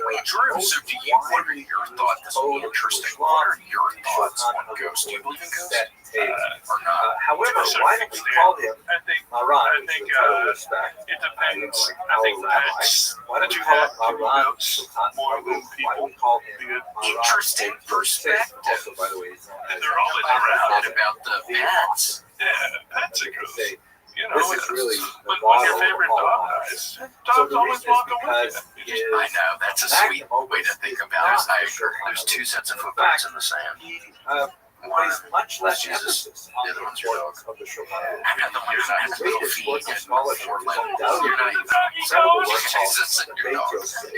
Wait, the Drew, so do you, what are your thoughts? This will be interesting. What are your thoughts on ghosts? Do you believe in ghosts? Or not? However, why don't we call him I think Aran, think, which is a title of respect? it depends. Like I think our rabbi. pets Why don't that we you call have him people Aran? ghosts Sultan more than Aruch? Why people. don't we call him Good. Aran? Interesting perspective. Also, by the way, he's known And as they're always I around. read about the pets. Yeah, pets are you can ghosts. say. You know, This is really when the your model favorite of all dog models. dies, So dogs the always reason is walk away. because You he just- is I know, that's a sweet way to think about it. There's 2 sets of footprints in the sand. he placed much less Jesus. emphasis on The the other one's your importance of the Shulchan Aruch. And the one who's not The little greatest feet work of and scholarship four is legs. undoubtedly You're not even some of the work Jesus called and the your Beit dog. Yosef,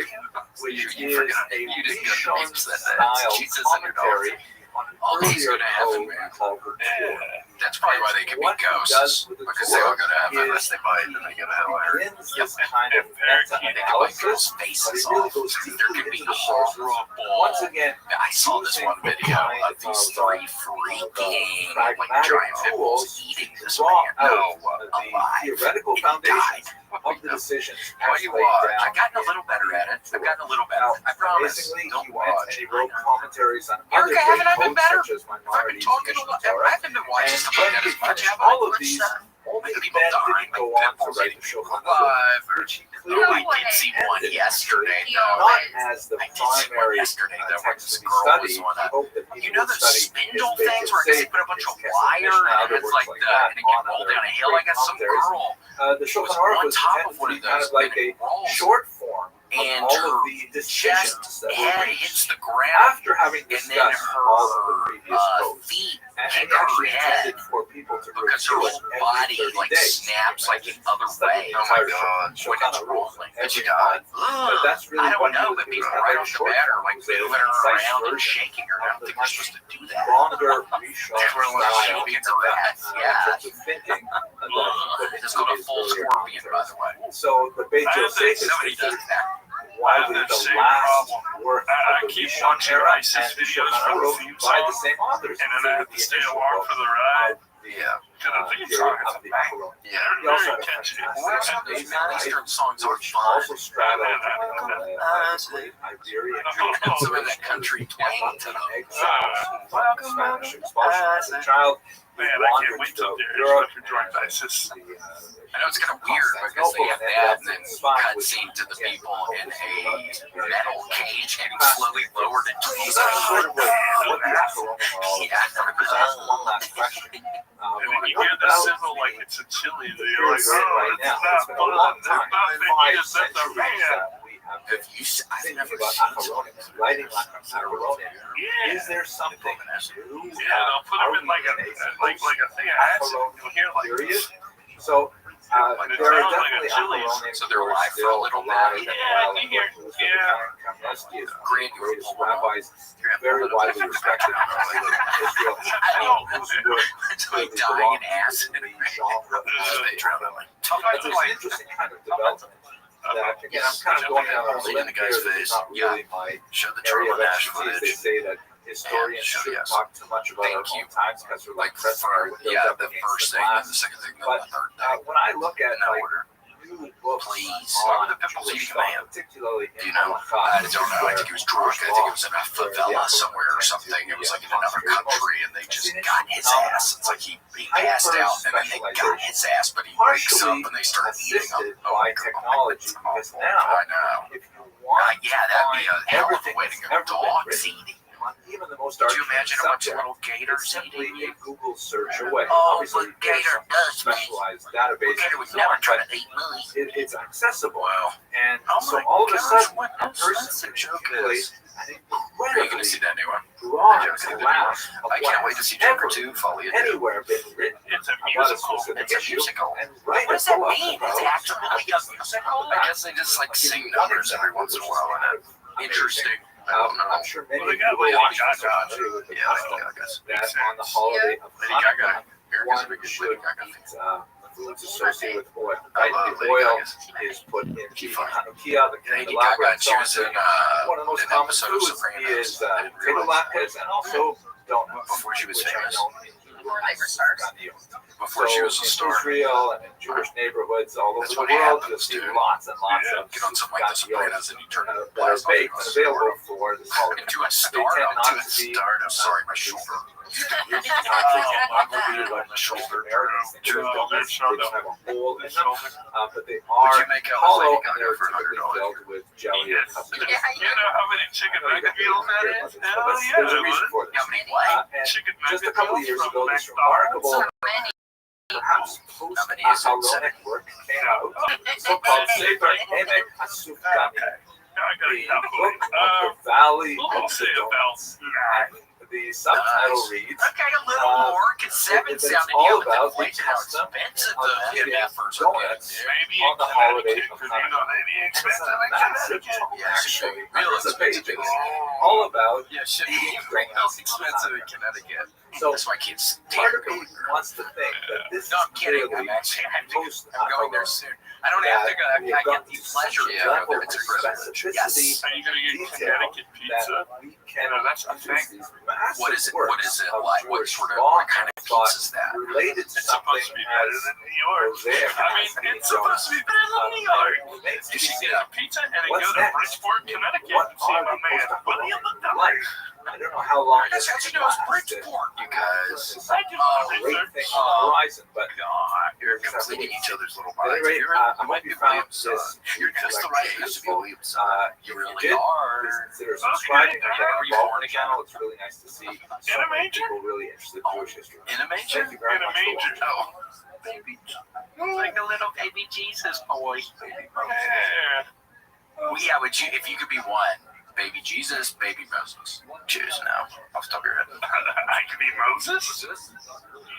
which You is forgot. a You just got the Rishon names that style Jesus and your dog. commentary on an All these go earlier to heaven, code man. called the Torah. That's probably why they can be What he does ghosts. with the Because they all Torah go to heaven. is Unless they bite, then they go to hell. begins this kind of They can bite meta-analysis, people's but faces he really off. goes There deeply could be into the sources. horrible. Once again, I saw this one video of these three freaking like giant pit bulls eating this draw man. out No, the alive. theoretical He foundations died. of the decisions Why as you laid watch? down I've gotten a in little better at it. I've gotten a little better. Now, I promise. amazingly, Don't he went watch. and he wrote commentaries on Eric, other haven't I great been codes better? such as I've been minorities, talking a Mishnah lot. Torah. I haven't been watching And stuff when like that he as much. finished Have I? all of What's these, that? only Like people then did dying, he go like on to people's write the Shulchan Aruch, alive, or which he no, clearly I did see one intended yesterday. He though. not always. as the I did see one primary yesterday. That one text to this be girl was studied. on He a. hoped that You people know would those study spindle his things where I guess they put a bunch of wire and it's like the and it can roll down a hill. I got some girl The Shulchan was Aruch on was top intended of one to of be kind those of like and a it rolls. short form of And all her of the decisions that were head reached hits the ground, after having and then discussed all of the previous her codes. feet And kick he her actually head intended for people to because her review it whole every body 30 like days. snaps like the other Study way. the entire Shulchan when it's Aruch rolling. every Did she die? month. But that's really I what don't know, he but was people kind of right like off a short the bat are form. like It was a moving her concise around and version shaking her. I of don't the think you're much supposed to do that. longer Rishon Everyone style shaking her ass. in Yeah. terms of thinking that he put It's into called a his full earlier scorpion, by commentaries. the way. So the Beit I Yosef think is Somebody does considered that. widely I have the the same last problem. work I of the keep Rishon watching era ISIS and the videos Shulchan for the Aruch theme by the song, same authors. and then I have to stay along for the ride. Yeah. To the theme Period song. of the Aharon. Yeah. He also Very had a catchy. fantastic Those amazing life, Eastern songs are which fun. also straddled Iberian And some of that country twang to them. Spanish expulsion as a child. Man, I can't wait till Europe they're joined ISIS. I know it's kind of weird because they have that and then cut scene to the people in a metal cage getting slowly lowered into So these. that's sort of what the Aharon are all Yeah. about. That's one last question. And then you hear the sizzle like it's a chili. You're like, Right oh, now, it's it's been not a long fun. time, It's not 5 it's not the centuries man. that we have been If you, I've thinking never about seen something Aharonim, writing like Aharonim. Yeah. Is there something new? Yeah, they'll put them in like a thing of acid. You'll hear like Period. So there are definitely Aharonim So they're who are alive for a still little alive bit. and Yeah, well, you hear- and working. yeah. Kamenetsky is one of the Great greatest people. rabbis, very widely respected in Israel. Whose work It's like really dying belongs in acid. to the genre of They drown them like It's an interesting kind of development. That, again, I'm kind of going out on a limb here. This is not really my show the area Trevor of Nash expertise. They footage. say that historians shouldn't talk too much about our Thank you. own times because we're like Like pressing for the first thing, and the second thing, then But the third thing. when I look at No like order. new books Please. on Why were the pimples Jewish eating thought, man? particularly Do you in know? I don't know. I think he was drunk. I think it was in a favela somewhere or something. It was like in another country, and they just got his ass. It's like he passed out, and then they got his ass, but he wakes up and they start eating him. assisted by technology because now I know. if you want Yeah, that'd be a hell of a everything way to that's go. ever been Dogs written eating. on even the most Could you arcane imagine a bunch of subject, little it's gators simply eating a you? Google search away. Oh, Obviously, but there's gator some does me. specialized database Gator and would so never on, try but to eat me. it's accessible. Wow. And Oh so my all of a gosh, sudden, what a person else a can joke accumulate is? an Are you going to incredibly see that new one? broad Yeah, it's a good grasp of I can't wait to see Joker 2. Follow you. anywhere been written It's a about a musical. specific It's a issue musical. and write What a does that book mean? about It's actually a musical? I guess they just like sing numbers every once in a while, and interesting. I don't know. I'm sure many Well, they people got Lady watch this Gaga. with the Yeah, custom I guess. that on the holiday of Lady Gaga. Hanukkah, Erica's a one big should Lady Gaga eat fan. foods associated with oil. I Right? love The Lady oil Gaga. is put in the Keep fun. Hanukkah, the Lady candelabra, Gaga, and she so on. was in One of the most an common episode of foods Sopranos. is I didn't potato realize latkes and also donuts, Before she was which famous. are known in Before they were stars. Before she was a in star. Israel and in Jewish neighborhoods all over That's the what world, happens, you'll see dude. lots and lots Yeah, of Get on something like The succaniyot, Sopranos and you turn that a are blast baked and available off for this holiday. into a They stardom. tend not To a to be stardom. Sorry, my shoulder. My shoulder. Donuts, they don't have a hole in them, but they Would are you make out hollow Lady and Gaga they're for typically $100? filled with jelly or custard. Yeah, You know how many chicken nugget meals that is? Hell yeah. There's a reason for this. How many what? And Chicken just a nugget couple of meals years from ago, this McDonald's. remarkable, Many. perhaps How many is it? post-Aharonic work came out, so-called Sefer Emek HaSufgani, Now I gotta the calculate. book of the Valley We'll of say the about Donuts. And the subtitle reads, Okay, a little more, because 7 it's sounded all with about the inflation, how custom expensive of the giving MFers are getting. donuts Maybe on the holiday Connecticut, because you know they be It's expensive in massive, Connecticut. Yeah, actually. real Hundreds of expensive. pages, all about Yeah, shit, eating real donuts. expensive in Connecticut. So That's why kids part take of me wants to think that this No, I'm is kidding. really I'm actually most I'm going there soon. I don't have to go. I get the pleasure to go there. It's a privilege. Yes. Are you gonna get Connecticut pizza? we can That's a thing. these massive What is it? works What is it of like? What Jewish sort of law what kind of thought pizza is that? related to It's something supposed to be better as than New York. mosaic I as mean, it's the supposed to be better than New York. It makes You me should think, get a pizza and then what's go to next? Bridgeport, Connecticut, What and see are my we man supposed to William like? Montgomery. I don't know how long That's this how you know it's lasts. Bridgeport, you guys. I do my Great research. thing on the horizon, but You're completing each other's little at any minds. rate, You're, I you might hope be you found Williams. this You're just the right age to be Williams. You if really did, are. please consider subscribing and getting Are you involved born in the channel. It's really nice to see so In a many manger? people really interested in Jewish history. In a manger? Thank you very In a much for manger. watching. Oh, baby. Like a little baby Jesus boy. Yeah. Well, yeah, would you, if you could be one, baby Jesus, baby Moses? Choose now, off the top of your head. I could be Moses?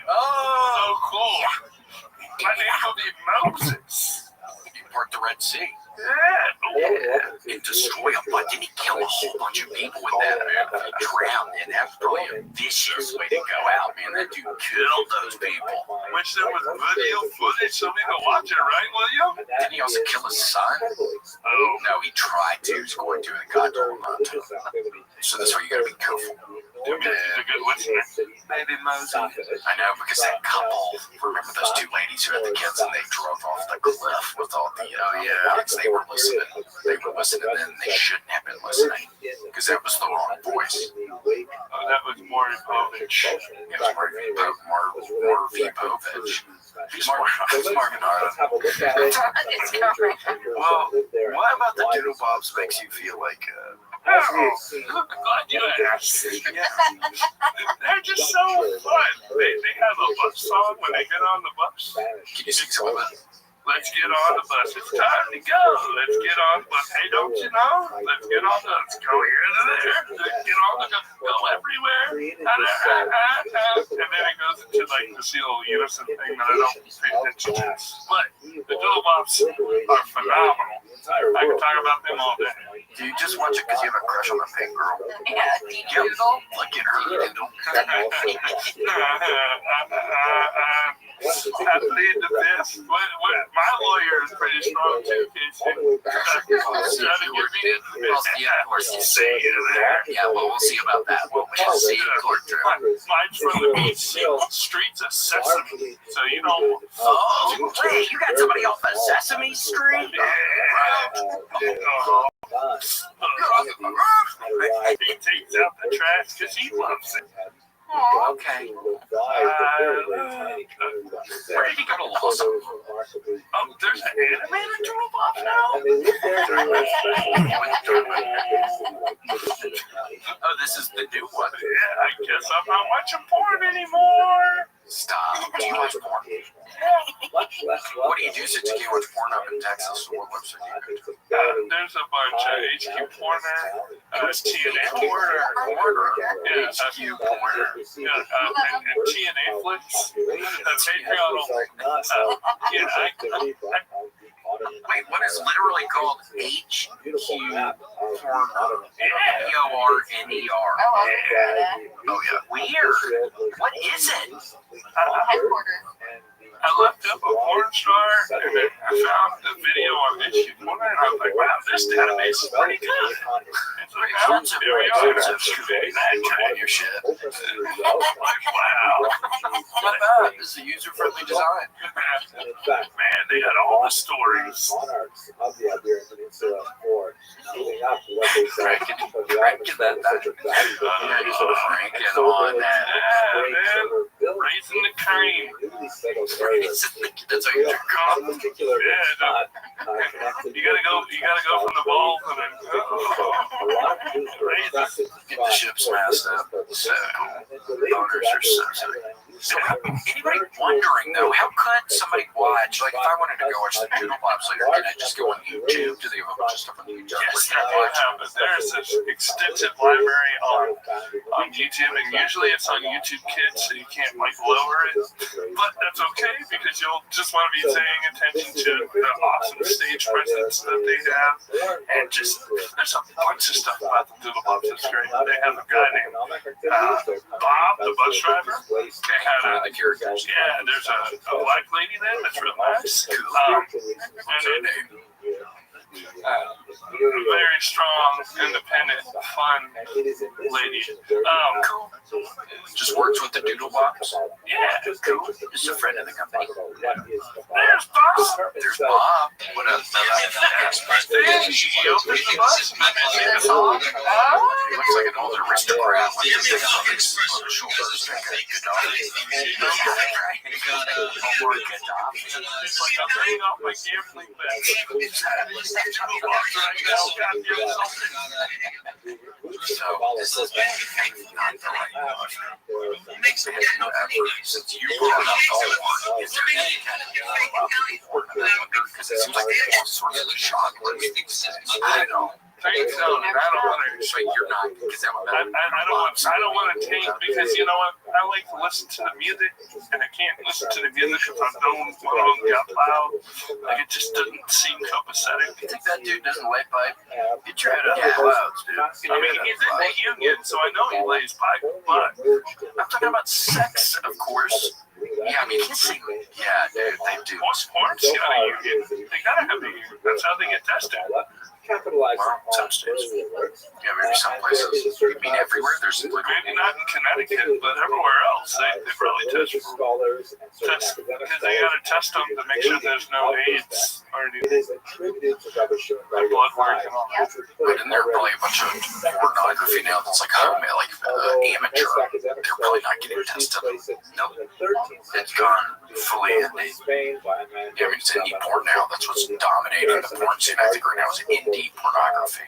Oh, So cool. My name will be Moses. you part the Red Sea. Yeah. And destroy them, but didn't he kill a whole bunch of people with that? He drowned, and that's probably a vicious way to go out, man. That dude killed those people. Which there was video footage, so we can watch it, right, William? Didn't he also kill his son? Oh. No, he tried to. He was going to, and God told him not to. So that's why you gotta be careful. He's a good listener. Baby Moses. I know, because that couple, remember those two ladies who had the kids and they drove off the cliff with all the kids? They were listening. They were listening, and they shouldn't have been listening because that was the wrong voice. Oh, that was Maury Povich. It was Murphy Povich. He's Marvin Let's have a look at it. Well, what about the Doodle Bobs makes you feel like Oh, glad you asked. They're just so fun. They have a bus song when they get on the bus. Can you sing some of it? Let's get on the bus. It's time to go. Let's get on the bus. Hey, don't you know? Let's get on the bus. Go here to there. Let's get on the bus. Go everywhere. And then it goes into like this little unison thing that I don't pay attention to. But the Doodle Bobs are phenomenal. I can talk about them all day. do you just watch it because you have a crush on the pink girl? Yeah, Yep. Look at her. I plead the fifth. My lawyer is pretty strong too, Casey. Yeah, of course. See you there. Yeah, well, we'll see about that. We'll see. Mine's from the beach streets of Sesame. So you know. Oh, wait, you got somebody off of Sesame Street? He takes out the trash because he loves it. Oh, okay. Where did he go to law school? Oh, there's an animated Doodle Bob now? Oh, this is the new one. Yeah, I guess I'm not watching porn anymore. Stop. Do you watch porn? What do you do since you can't watch porn up in Texas? What website do you go to? There's a bunch of HQ Porner, TNA Porner, yeah, HQ Porner. and TNA Flicks, Patreon. Yeah, Wait, what is literally called HQ Porner? P-O-R-N-E-R. Oh, I'll figure that. Oh, yeah. Weird. What is it? Headquarters. I looked up a porn star and then I found the video on HQ Porner and I was like, wow, this database is pretty good. It's like, oh, Expensive. here we are. On your shit. Wow. Not bad. This is a user-friendly design. Man, they had all the stories. Monarchs of the Iberian Peninsula for moving up what they said of the Cranking that back. Yeah, He's cranking on that. Raising the cream. That's how you In particular, it's not connected. You gotta go from the balls and then. A lot of Jews were attracted to Get the ship smashed up. So cool. Owners are so sick. So, anybody wondering though, how could somebody, why watch? Like, if I wanted to go watch the Doodle Pops later, can I just go on YouTube? Do they have a bunch of stuff on YouTube? Yes, they have. But there's this extensive library on YouTube, and usually it's on YouTube Kids, so you can't like lower it. But that's okay because you'll just want to be paying attention to the awesome stage presence that they have, and just there's a bunch of stuff about the Doodle Pops that's great. They have a guy named Bob, the bus driver. They had The characters. yeah, there's a black lady there that's real nice. And a very strong, independent, fun lady. Cool. Just works with the Doodle Pops. Yeah, Cool. Just a friend of the company. there's Bob. There's Bob. What up? Then she opens the bus and sings a song. He looks like an older aristocrat with his thing on his shoulders. Like a It's like I'm laying off my gambling bet. So this has been not the right since you brought up all is there any kind of because it seems like they all sorts of shock words. I know. Thanks, no, I don't want to. So you're not because that would I don't want to taint because you know what? I like to listen to the music, and I can't listen to the music if I don't one of them got loud. Like it just doesn't seem copacetic. You think that dude doesn't lay pipe? Get your head out of the clouds, dude. I mean, he's in the union, so I know he lays pipe, but I'm talking about sex, of course. Yeah, I mean, kissing. Yeah, dude, they do. most porns got a union. They gotta have a union. That's how they get tested. Well, some states. Yeah, maybe some places. You mean everywhere? There's Maybe not in Connecticut, but everywhere else, they probably test because they gotta test them to make sure there's no AIDS or anything. Their blood work and all that. But then there are probably a bunch of pornography now that's like home, like amateur. They're probably not getting tested. Nope. It's gone fully indie. Yeah, I mean, it's indie porn now. That's what's dominating the porn scene, I think, right now is indie pornography.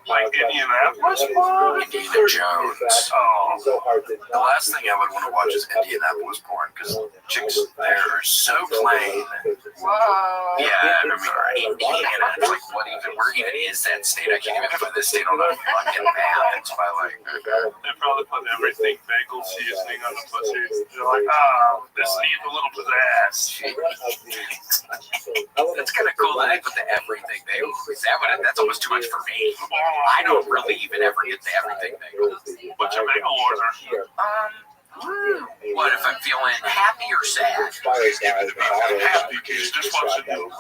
Like Indianapolis porn? Indiana Jones. Oh, The last thing I would want to watch is Indianapolis porn because chicks there are so plain. Whoa. Yeah, I mean, Indiana, it's like, what even, where even is that state? I can't even find this state on a fucking map. It's by like, they probably put everything bagel seasoning on the pussy. They're like, this needs a little pizzazz. That's kind of cool that they put the everything bagel. That's almost too much for me. I don't really even ever get the everything bagel. What's your bagel order? What if I'm feeling happy or sad? Happy, because just watch the new 100%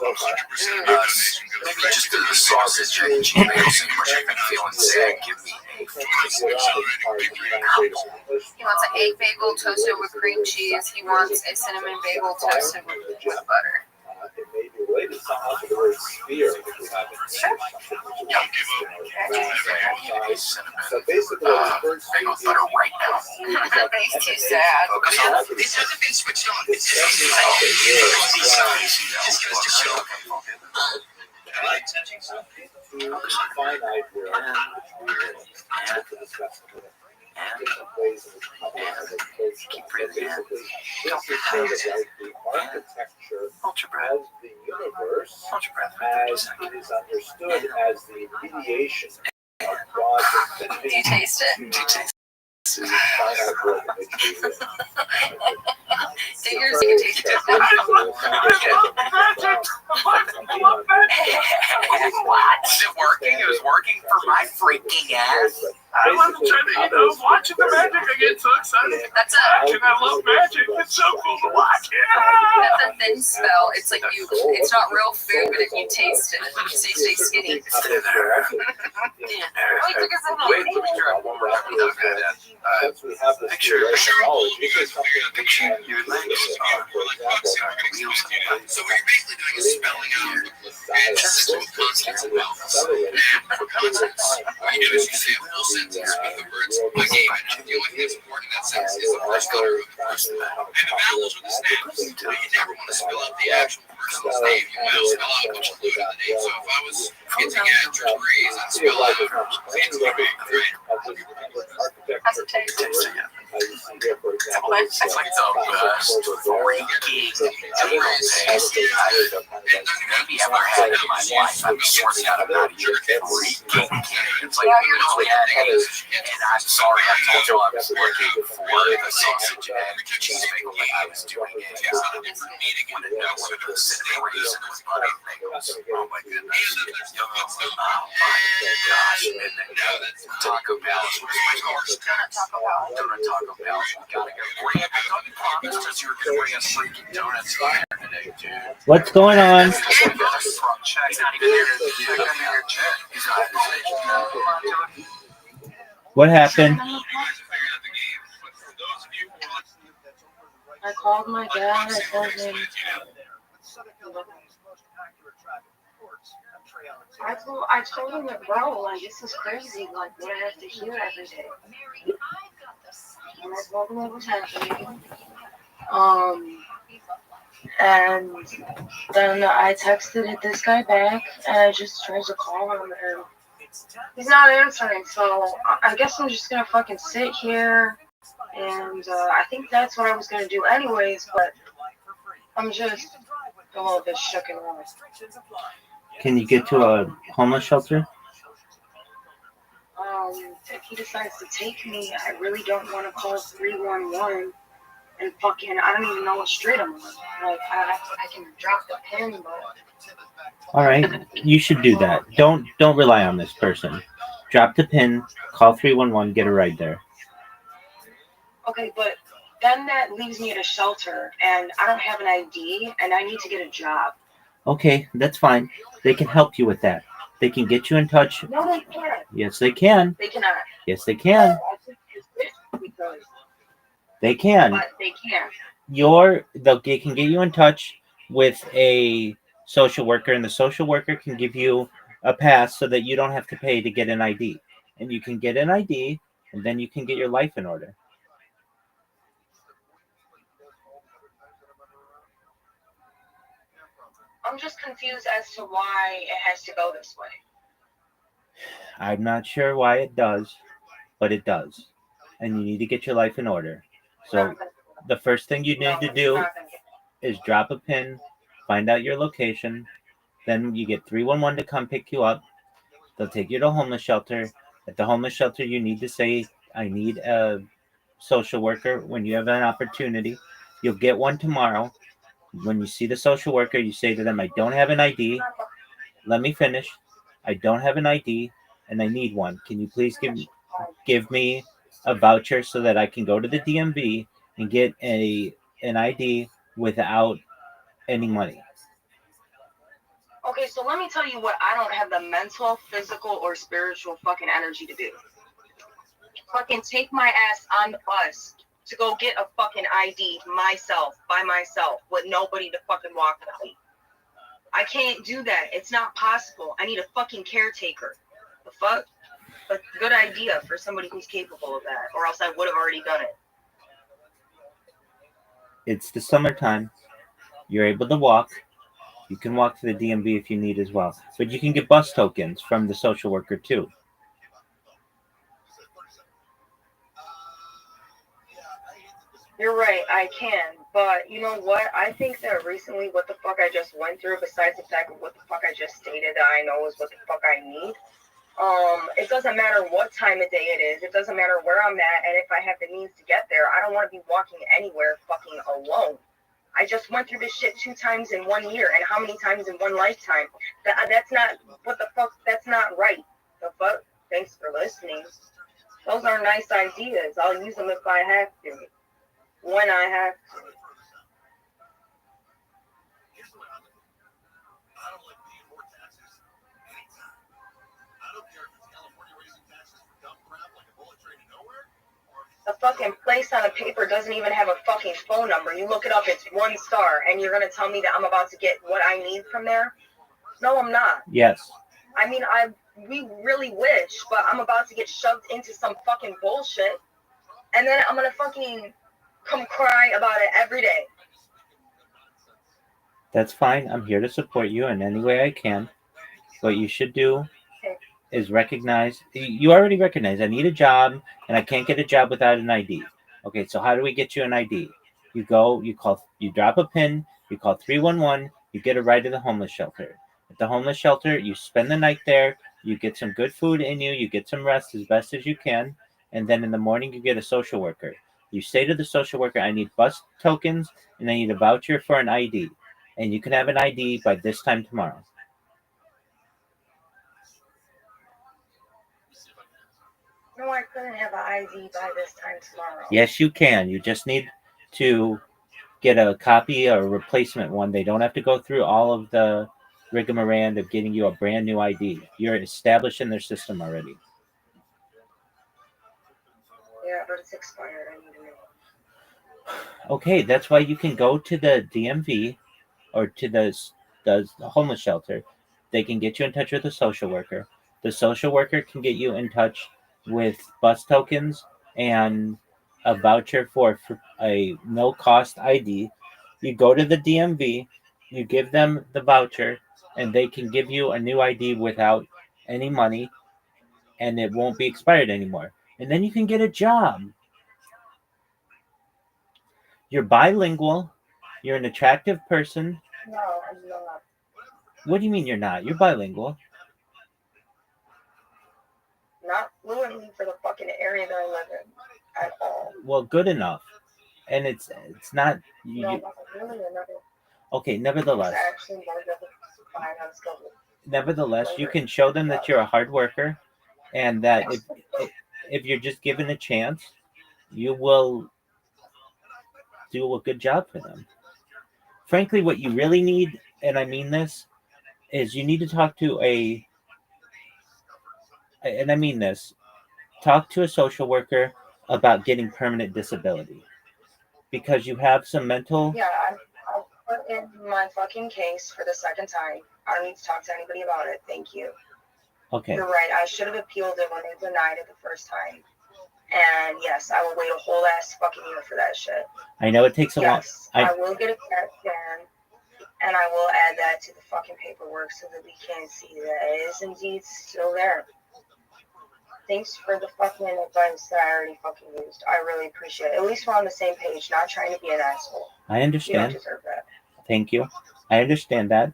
Maybe just the sausage and cheese bagel so much I've been feeling sad. Give me He wants an egg bagel toasted with cream cheese. He wants a cinnamon bagel toasted with butter. It may be related somehow to the word sphere, if you haven't seen So basically, the first bagel butter right now. He's too sad. This hasn't been switched on. It's finite here, to discuss different ways in which Keep breathing in. this is sort of like the architecture Hold your breath. of the universe Hold your breath for 30 as seconds. it is understood as the mediation of God's Do you infinity taste it? to finite world in which we live. Do yours, you can taste it. What? Is it working? It was working for my freaking ass. I love trying to, watching the magic. I get so excited. That's I love magic. It's so cool to watch. that's a thin spell. It's like it's not real food, but if you taste it, you stay skinny. Stay there. Wait, let me try one more time. Since we have this Picture knowledge, this is something Picture your legs on wheels. So what you're basically doing is spelling out a system of constants and vowels. What you do is you say a full sentence with the words a game, and the only thing that's important in that sentence is the first letter of the first vowel. And the vowels are the snaps. But you never want to spell out the actual person's name. You will spell out what you leave in the name. So if I was hinting at degrees, I'd spell out fancy big, right? How's it taste? You see here, for example, It's like the best freaking bagel taste I've maybe ever had in my life. I swear to God, I'm not even freaking kidding. It's like literally adding, and I'm sorry, I told you I was looking for the sausage and egg cheese bagel, but I was doing a meeting in a no with the cinnamon raisin with butter bagels. Oh my goodness. Oh my gosh. And then Taco Bell. What is my called? Donut Taco Bell. We gotta go. Grant, I thought you promised us you were gonna bring us freaking donuts here today, dude. What's going on? He's not even there to check under your check. He's not at What happened? I called my dad. I told him. I told him that, bro, like, this is crazy. Like, what I have to hear every day. And I told him what was happening. And then I texted this guy back, and I just tried to call him, and he's not answering. So I guess I'm just gonna fucking sit here, and I think that's what I was gonna do anyways. But I'm just a little bit shook and wrong. Can you get to a homeless shelter? If he decides to take me, I really don't want to call 311 and fucking, I don't even know what street I'm on. Like, I can drop the pin, but... All right, you should do that. Don't rely on this person. Drop the pin, call 311, get a ride there. Okay, but then that leaves me at a shelter, and I don't have an ID, and I need to get a job. Okay, that's fine. They can help you with that. They can get you in touch. No, they can't. Yes, they can. They cannot. Yes, they can. They can. But they can't. They can get you in touch with a social worker, and the social worker can give you a pass so that you don't have to pay to get an ID. And you can get an ID, and then you can get your life in order. I'm just confused as to why it has to go this way. I'm not sure why it does, but it does. And you need to get your life in order. So the first thing you need to do is drop a pin, find out your location, then you get 311 to come pick you up. They'll take you to a homeless shelter. At the homeless shelter, you need to say, I need a social worker when you have an opportunity. You'll get one tomorrow. When you see the social worker, you say to them, I don't have an ID. Let me finish. I don't have an ID, and I need one. Can you please give me a voucher so that I can go to the DMV and get an ID without any money? Okay, so let me tell you what I don't have the mental, physical, or spiritual fucking energy to do. Fucking take my ass on the bus to go get a fucking ID myself, by myself, with nobody to fucking walk with me. I can't do that. It's not possible. I need a fucking caretaker. The fuck? A good idea for somebody who's capable of that, or else I would have already done it. It's the summertime. You're able to walk. You can walk to the DMV if you need as well. But you can get bus tokens from the social worker too. You're right, I can. But you know what? I think that recently what the fuck I just went through, besides the fact of what the fuck I just stated that I know is what the fuck I need, it doesn't matter what time of day it is. It doesn't matter where I'm at, and if I have the means to get there. I don't want to be walking anywhere fucking alone. I just went through this shit 2 times in 1 year, and how many times in one lifetime? That's not, what the fuck, that's not right. The fuck? Thanks for listening. Those are nice ideas. I'll use them if I have to. When I have to. The fucking place on the paper doesn't even have a fucking phone number. You look it up, it's 1 star, and you're gonna tell me that I'm about to get what I need from there? No, I'm not. Yes. I mean, we really wish, but I'm about to get shoved into some fucking bullshit, and then I'm gonna fucking come cry about it every day. That's fine. I'm here to support you in any way I can. What you should do is recognize, you already recognize, I need a job, and I can't get a job without an ID. Okay, so how do we get you an ID? You go, you drop a pin, you call 311, you get a ride to the homeless shelter. At the homeless shelter, you spend the night there, you get some good food in you, you get some rest as best as you can, and then in the morning you get a social worker. You say to the social worker, I need bus tokens and I need a voucher for an ID. And you can have an ID by this time tomorrow. No, I couldn't have an ID by this time tomorrow. Yes, you can. You just need to get a copy or a replacement one. They don't have to go through all of the rigmarole of getting you a brand new ID. You're established in their system already. Yeah, but it's expired. I need to know. Okay, that's why you can go to the DMV or to the homeless shelter. They can get you in touch with a social worker. The social worker can get you in touch with bus tokens and a voucher for a no cost ID. You go to the DMV, you give them the voucher, and they can give you a new ID without any money, and it won't be expired anymore. And then you can get a job. You're bilingual. You're an attractive person. No, I'm not. What do you mean you're not? You're bilingual. Not fluently for the fucking area that I live in at all. Well, good enough. And it's not. No, really another. Okay, nevertheless. It's actually more difficult to find on schedule. Nevertheless, you can show them that you're a hard worker, and that if you're just given a chance, you will do a good job for them. Frankly, what you really need, and I mean this, is you need to talk to talk to a social worker about getting permanent disability, because you have some mental. Yeah, I put in my fucking case for the second time. I don't need to talk to anybody about it. Thank you. Okay. You're right. I should have appealed it when they denied it the first time. And yes, I will wait a whole ass fucking year for that shit. I know it takes a long. I will get a CAT scan, and I will add that to the fucking paperwork so that we can see that it is indeed still there. Thanks for the fucking advice that I already fucking used. I really appreciate it. At least we're on the same page, not trying to be an asshole. I understand. You don't deserve that. Thank you. I understand that.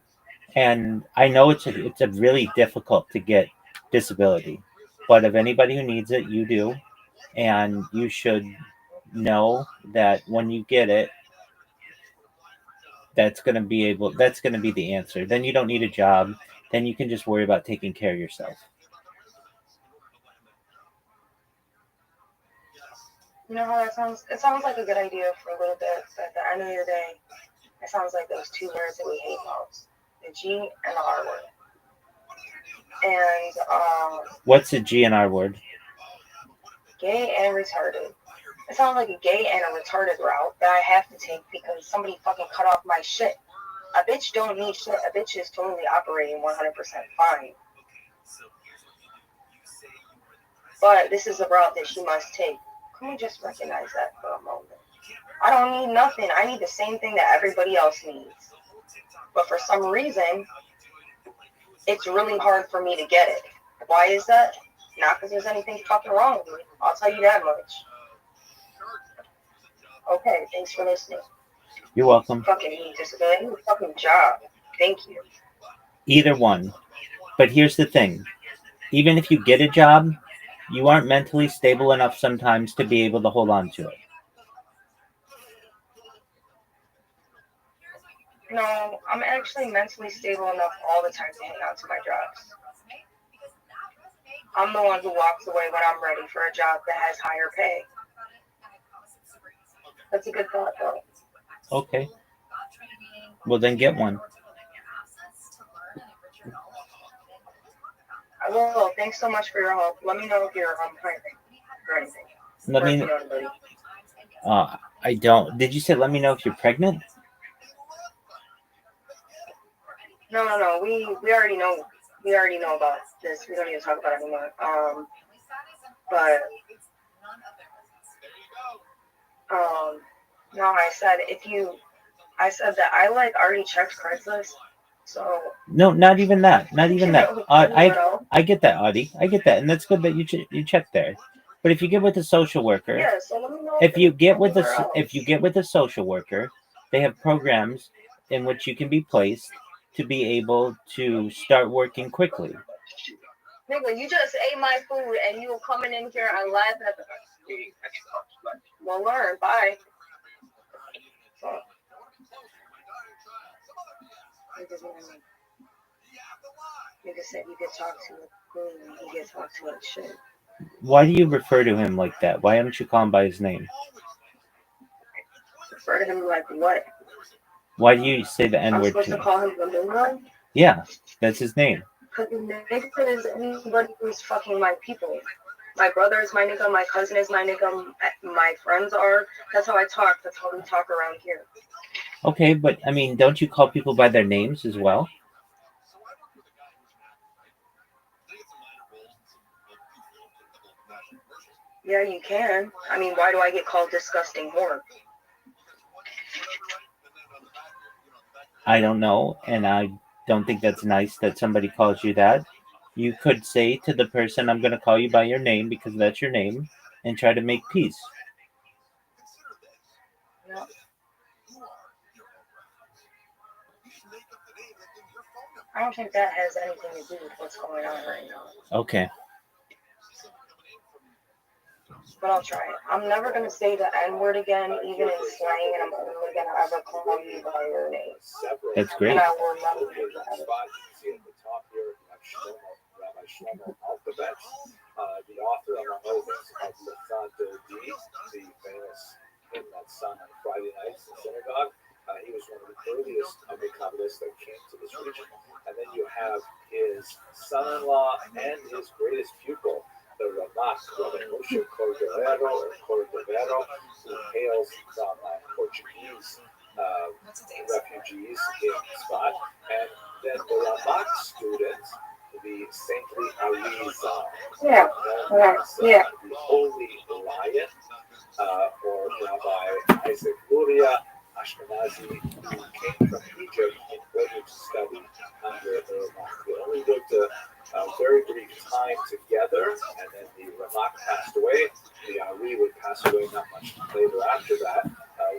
And I know it's a really difficult to get disability. But if anybody who needs it, you do. And you should know that when you get it, that's going to be the answer. Then you don't need a job. Then you can just worry about taking care of yourself. You know how that sounds? It sounds like a good idea for a little bit, but at the end of the day, it sounds like those two words that we hate most. The G and the R word. And what's a G and R word? Gay and retarded. It sounds like a gay and a retarded route that I have to take because somebody fucking cut off my shit. A bitch don't need shit. A bitch is totally operating 100% fine. But this is a route that she must take. Can we just recognize that for a moment? I don't need nothing. I need the same thing that everybody else needs. But for some reason, it's really hard for me to get it. Why is that? Not because there's anything fucking wrong with me. I'll tell you that much. Okay, thanks for listening. You're welcome. Fucking need disability. I need a fucking job. Thank you. Either one. But here's the thing. Even if you get a job, you aren't mentally stable enough sometimes to be able to hold on to it. No, I'm actually mentally stable enough all the time to hang out to my jobs. I'm the one who walks away when I'm ready for a job that has higher pay. That's a good thought, though. Okay. Well, then get one. I will. Thanks so much for your help. Let me know if you're pregnant or anything. Let me know. I don't. Did you say let me know if you're pregnant? No. We already know. We already know about this. We don't need to talk about it anymore. No, I said that I already checked Craigslist. So no, not even that. Not even that. I get that, Audie. I get that, and that's good that you check there. But if you get with a social worker, Yeah, so let me know if you get with anywhere else. if you get with a social worker, they have programs in which you can be placed to be able to start working quickly. Nigga, you just ate my food and you were coming in here and laughing at the. Well, learn. Bye. Nigga said you could talk to a queen and he gets talked to like shit. Why do you refer to him like that? Why don't you call him by his name? Refer to him like what? Why do you say the I'm N-word supposed to to him? call him the new one? Yeah, that's his name. Because the nigga is anybody who's fucking my people. My brother is my nigga, my cousin is my nigga, my friends are. That's how I talk. That's how we talk around here. Okay, but I mean, don't you call people by their names as well? Yeah, you can. I mean, why do I get called disgusting whore? I don't know, and I don't think that's nice that somebody calls you that. You could say to the person, I'm going to call you by your name because that's your name, and try to make peace. No. I don't think that has anything to do with what's going on right now. Okay. But I'll try it. I'm never going to say the N-word again, even in slang, and I'm only going to ever call you by your name. That's great. And I will never do that. Rabbi Shlomo Alphabet, the author, among others, of Lefant D, the famous hymn that's sung on Friday nights in synagogue. He was one of the earliest Kabbalists that came to this region. And then you have his son-in-law and his greatest pupil, the Ramak, Rabbi Moshe Cordovero, who hails from Portuguese refugees in Spot. And then the Ramak students, the saintly Arizal, Yeah. the Holy Lion, or Rabbi Isaac Luria Ashkenazi, who came from Egypt in order to study under the Ramak. They only lived a very brief time together, and then the Ramak passed away. The Ari would pass away not much later after that.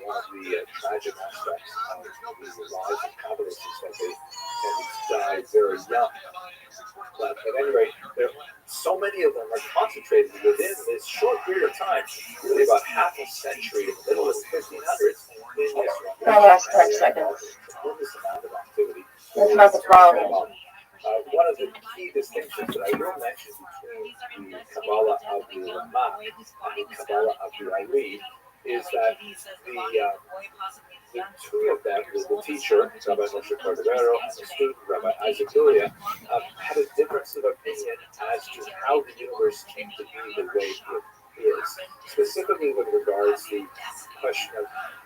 One of the tragic aspects of the lives of Kabbalists is that they tend to die very young. But at any rate, so many of them are concentrated within this short period of time, really about half a century, in the middle of the 1500s, in this The last 5 seconds. tremendous amount of activity. That's not the problem. One of the key distinctions that I will mention between the Kabbalah of the Ramak and the Kabbalah of the Ari is that the two of them, the teacher, Rabbi Moshe Cordovero, and the student, Rabbi Isaac Luria, had a difference of opinion as to how the universe came to be the way it is. Specifically with regards to the question of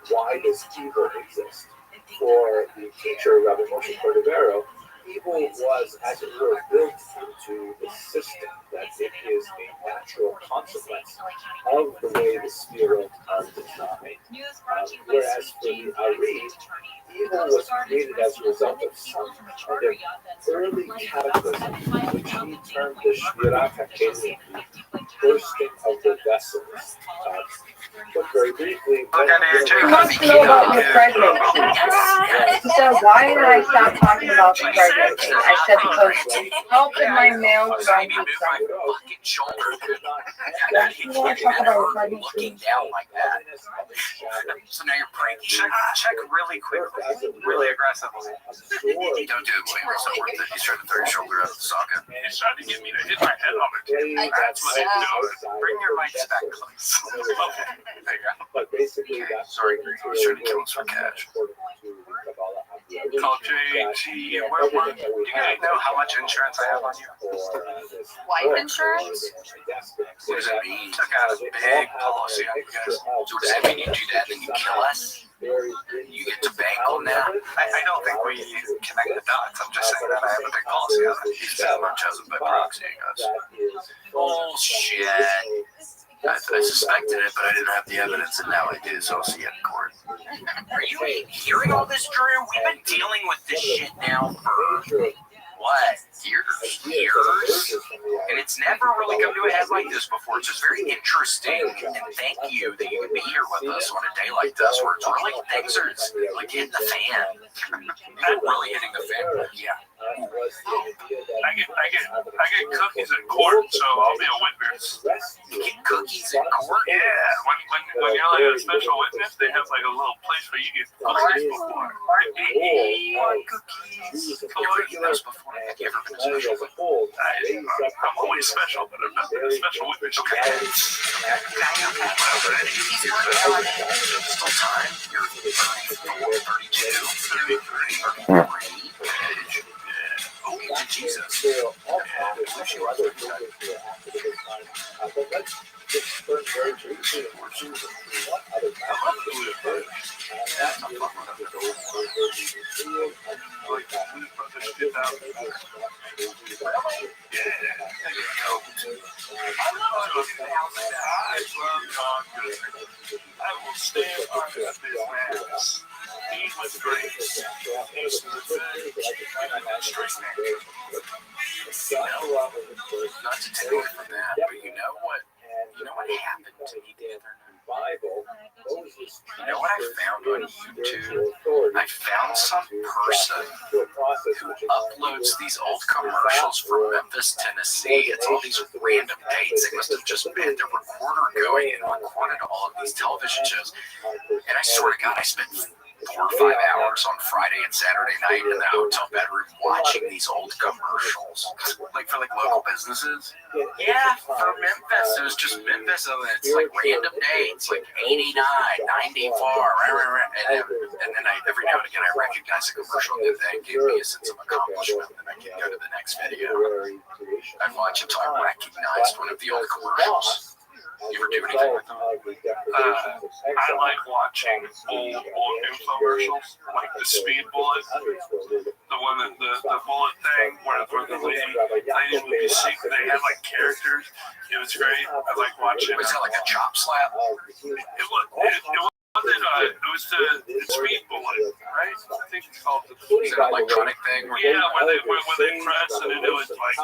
why does evil exist. For the teacher, Rabbi Moshe Cordovero, evil was, as it were, built into the system, that it is a natural consequence of the way the spirit are designed. Whereas for the Ari, evil was created as a result of some kind of early cataclysm, which he termed the Shvirat HaKelim, the bursting of the vessels. Put very briefly, He wants to know about your pregnancy. He said, why did I stop talking about the pregnancy? I said, because helping my male friend with something. Fucking shoulder. You want to talk about your pregnancy? Looking down like that. So now you're pranking. Check really quickly. Really aggressively. Don't do it, William. It's not worth it. He's trying to throw your shoulder out of the socket. He's trying to get me to hit my head on the table. That's what he's doing. Bring your mics back close. Okay. There you go. But basically, that's Sorry, Greg. I was trying to kill us for cash. Call JT. Where do you guys know how much insurance I have on you? Life insurance? What does that mean? Took out a big policy on you guys. So does that mean you do that and you kill us? You get to bank on that? I don't think we connect the dots. I'm just saying that I have a big policy on it. He says I'm chosen by proxy, I guess. Bullshit. I suspected it, but I didn't have the evidence, and now I do, so I'll see you in court. Are you hearing all this, Drew? We've been dealing with this shit now for what? Years? And it's never really come to a head like this before. It's just very interesting. And thank you that you can be here with us on a day like this where it's really things are like hitting the fan. Not really hitting the fan, but yeah. I get cookies at court, so I'll be a witness. You get cookies in court? Yeah, when you're like a special witness, they have like a little place where you get cookies before. Hey, cookies. Have you ever eaten those before? Have you ever been a special witness? I'm always special, but I've not been a special witness. Okay. He's working on it. Still time. You're 34, 32, 33. Oh, Jesus. I will stand on this man's. He was great. He's the Not to take away from that, but you know what happened to me the other night? You know what I found on YouTube? I found some person who uploads these old commercials from Memphis, Tennessee. It's all these random dates. They must have just had their recorder going and recorded all of these television shows. And I swear to God, I spent 4 or 5 hours on Friday and Saturday night in the hotel bedroom watching these old commercials, like for local businesses. Yeah, for Memphis, it was just Memphis, and it's like random dates, like 89, 94, and then every now and again I recognize a commercial that gave me a sense of accomplishment, and I can go to the next video. I'd watch until I recognized one of the old commercials. You ever do anything like that? I like watching old infomercials, like the Speed Bullet, the one that the bullet thing where the ladies would be secret. They had like characters. It was great. I like watching. Was it like a chop slap? It was the Speed Bullet, right? I think it's called the. Is it an electronic thing? Yeah, where they press and it was like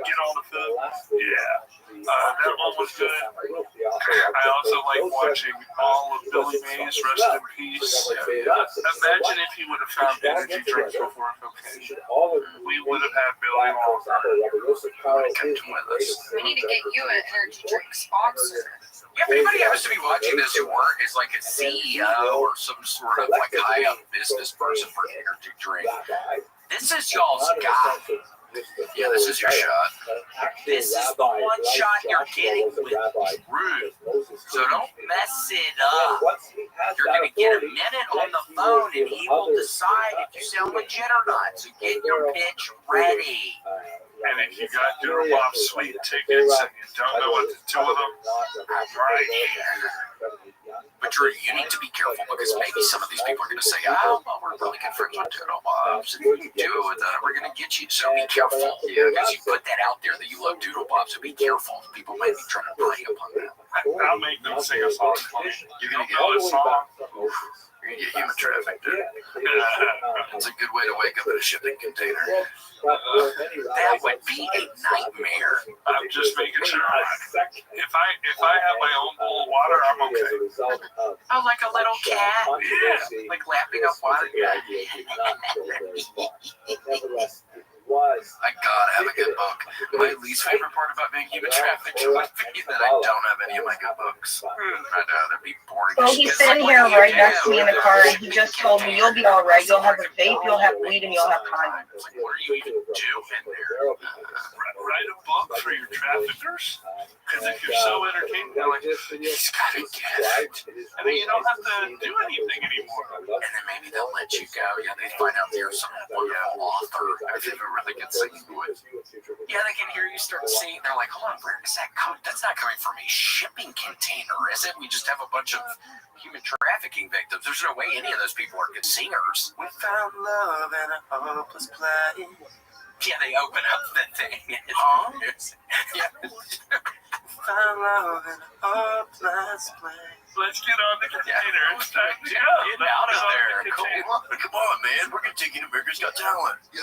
get all the food. Yeah. That one was good. I also like watching all of Billy Mays, Rest in Peace. Imagine if he would have found energy drinks before cocaine. We would have had Billy longer. We need to get you an energy drink sponsor. Yeah, if anybody happens to be watching this who is like a CEO or some sort of like high up business person for energy drink, this is y'all's guy. Yeah, this is your shot. This is the one shot you're getting with Rude. So don't mess it up. You're going to get a minute on the phone and he will decide if you sound legit or not. So get your pitch ready. And if you got Doodlebop Sweet tickets and you don't know what to do with them, right. But Drew, you need to be careful because maybe some of these people are going to say, oh, well, we're really good friends with Doodlebobs. And if you do it, we're going to get you. So be careful. Yeah, because you put that out there that you love Doodlebobs. So be careful. People might be trying to prey upon that. I'll make them sing a song for you. You're going to get a song. You're going to get human trafficked, dude. It's a good way to wake up in a shipping container. That would be a nightmare. I'm just making sure. If I have my own bowl of water, I'm okay. Oh, like a little cat? Yeah. Like lapping up water? I gotta have a good book. My least favorite part about being human trafficked would be that I don't have any of my good books. That'd be boring. Well, he's sitting here right next to me in the car, and he just told me, you'll be all right. You'll have a vape, you'll have weed, and you'll have condoms. Like, what are you even doing there? Write a book for your traffickers. Because if you're so entertained, they're like, he's got a gift. And then you don't have to do anything anymore. And then maybe they'll let you go. Yeah, they find out there's some wonderful author. I think a really good singing voice. Yeah, they can hear you start singing. They're like, hold on, where is that coming? That's not coming from a shipping container, is it? We just have a bunch of human trafficking victims. There's no way any of those people are good singers. We found love in a hopeless place. Yeah, they open up the thing. Huh? Yeah. Found love in a hopeless Let's get on the container. It's time to go. Get out of there. Come Come on, man. We're going to take you to America's Got Talent. Yeah.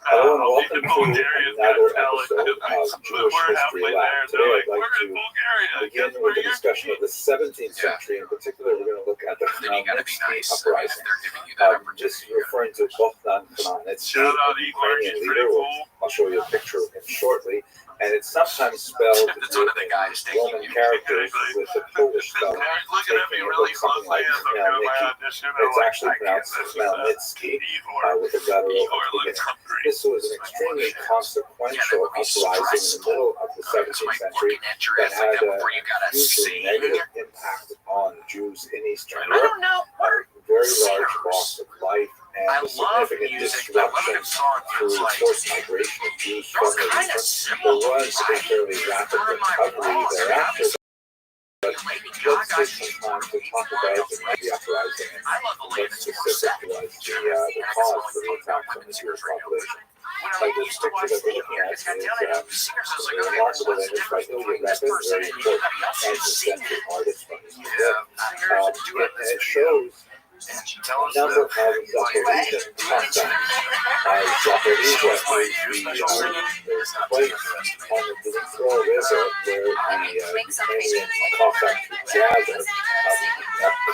Hello and welcome to another episode of Jewish We're History halfway Lab. there. Today They're I'd like we're in to Bulgaria. begin Guess with where a you're discussion of the 17th Yeah. century. In particular, we're going to look at the Then you gotta be Khmelnytsky nice. I mean, if uprising. they're giving you that This opportunity. is referring to Bogdan Khmelnytsky, Shout out the Igor. Ukrainian He's pretty leader. cool. I'll show you a picture of him shortly. And it's sometimes spelled That's one of the guys taking Roman you. characters with a Polish spelling. Eric's looking at me Taking it really looks something closely like as I'm doing my Khmelnytsky. audition. It's actually pronounced Khmelnytsky with a guttural Igor at the looks beginning. hungry. This was an extremely consequential uprising in the middle of the 17th century looking at your that ass like had that a before you gotta hugely sing. negative impact on Jews in Eastern I Europe. don't know. Very large loss of life I and a love significant music, but what disruption if song through feels like forced migration of Jews they're from the kind of region. similar There to was a fairly rapid Or am I recovery wrong? thereafter. But Lady let's Gaga, take some time to talk about the uprising and I love the what latest specific was the cause for the attacks on the Jewish population. Like this picture that we're looking at is a remarkable image by Ilya Repin, a very important 19th century artist from Eastern Europe. And it shows Tell a us number of the Zaporizhian Cossacks. Zaporizhia is the place on the Dnipro River where the Ukrainian Cossacks would gather.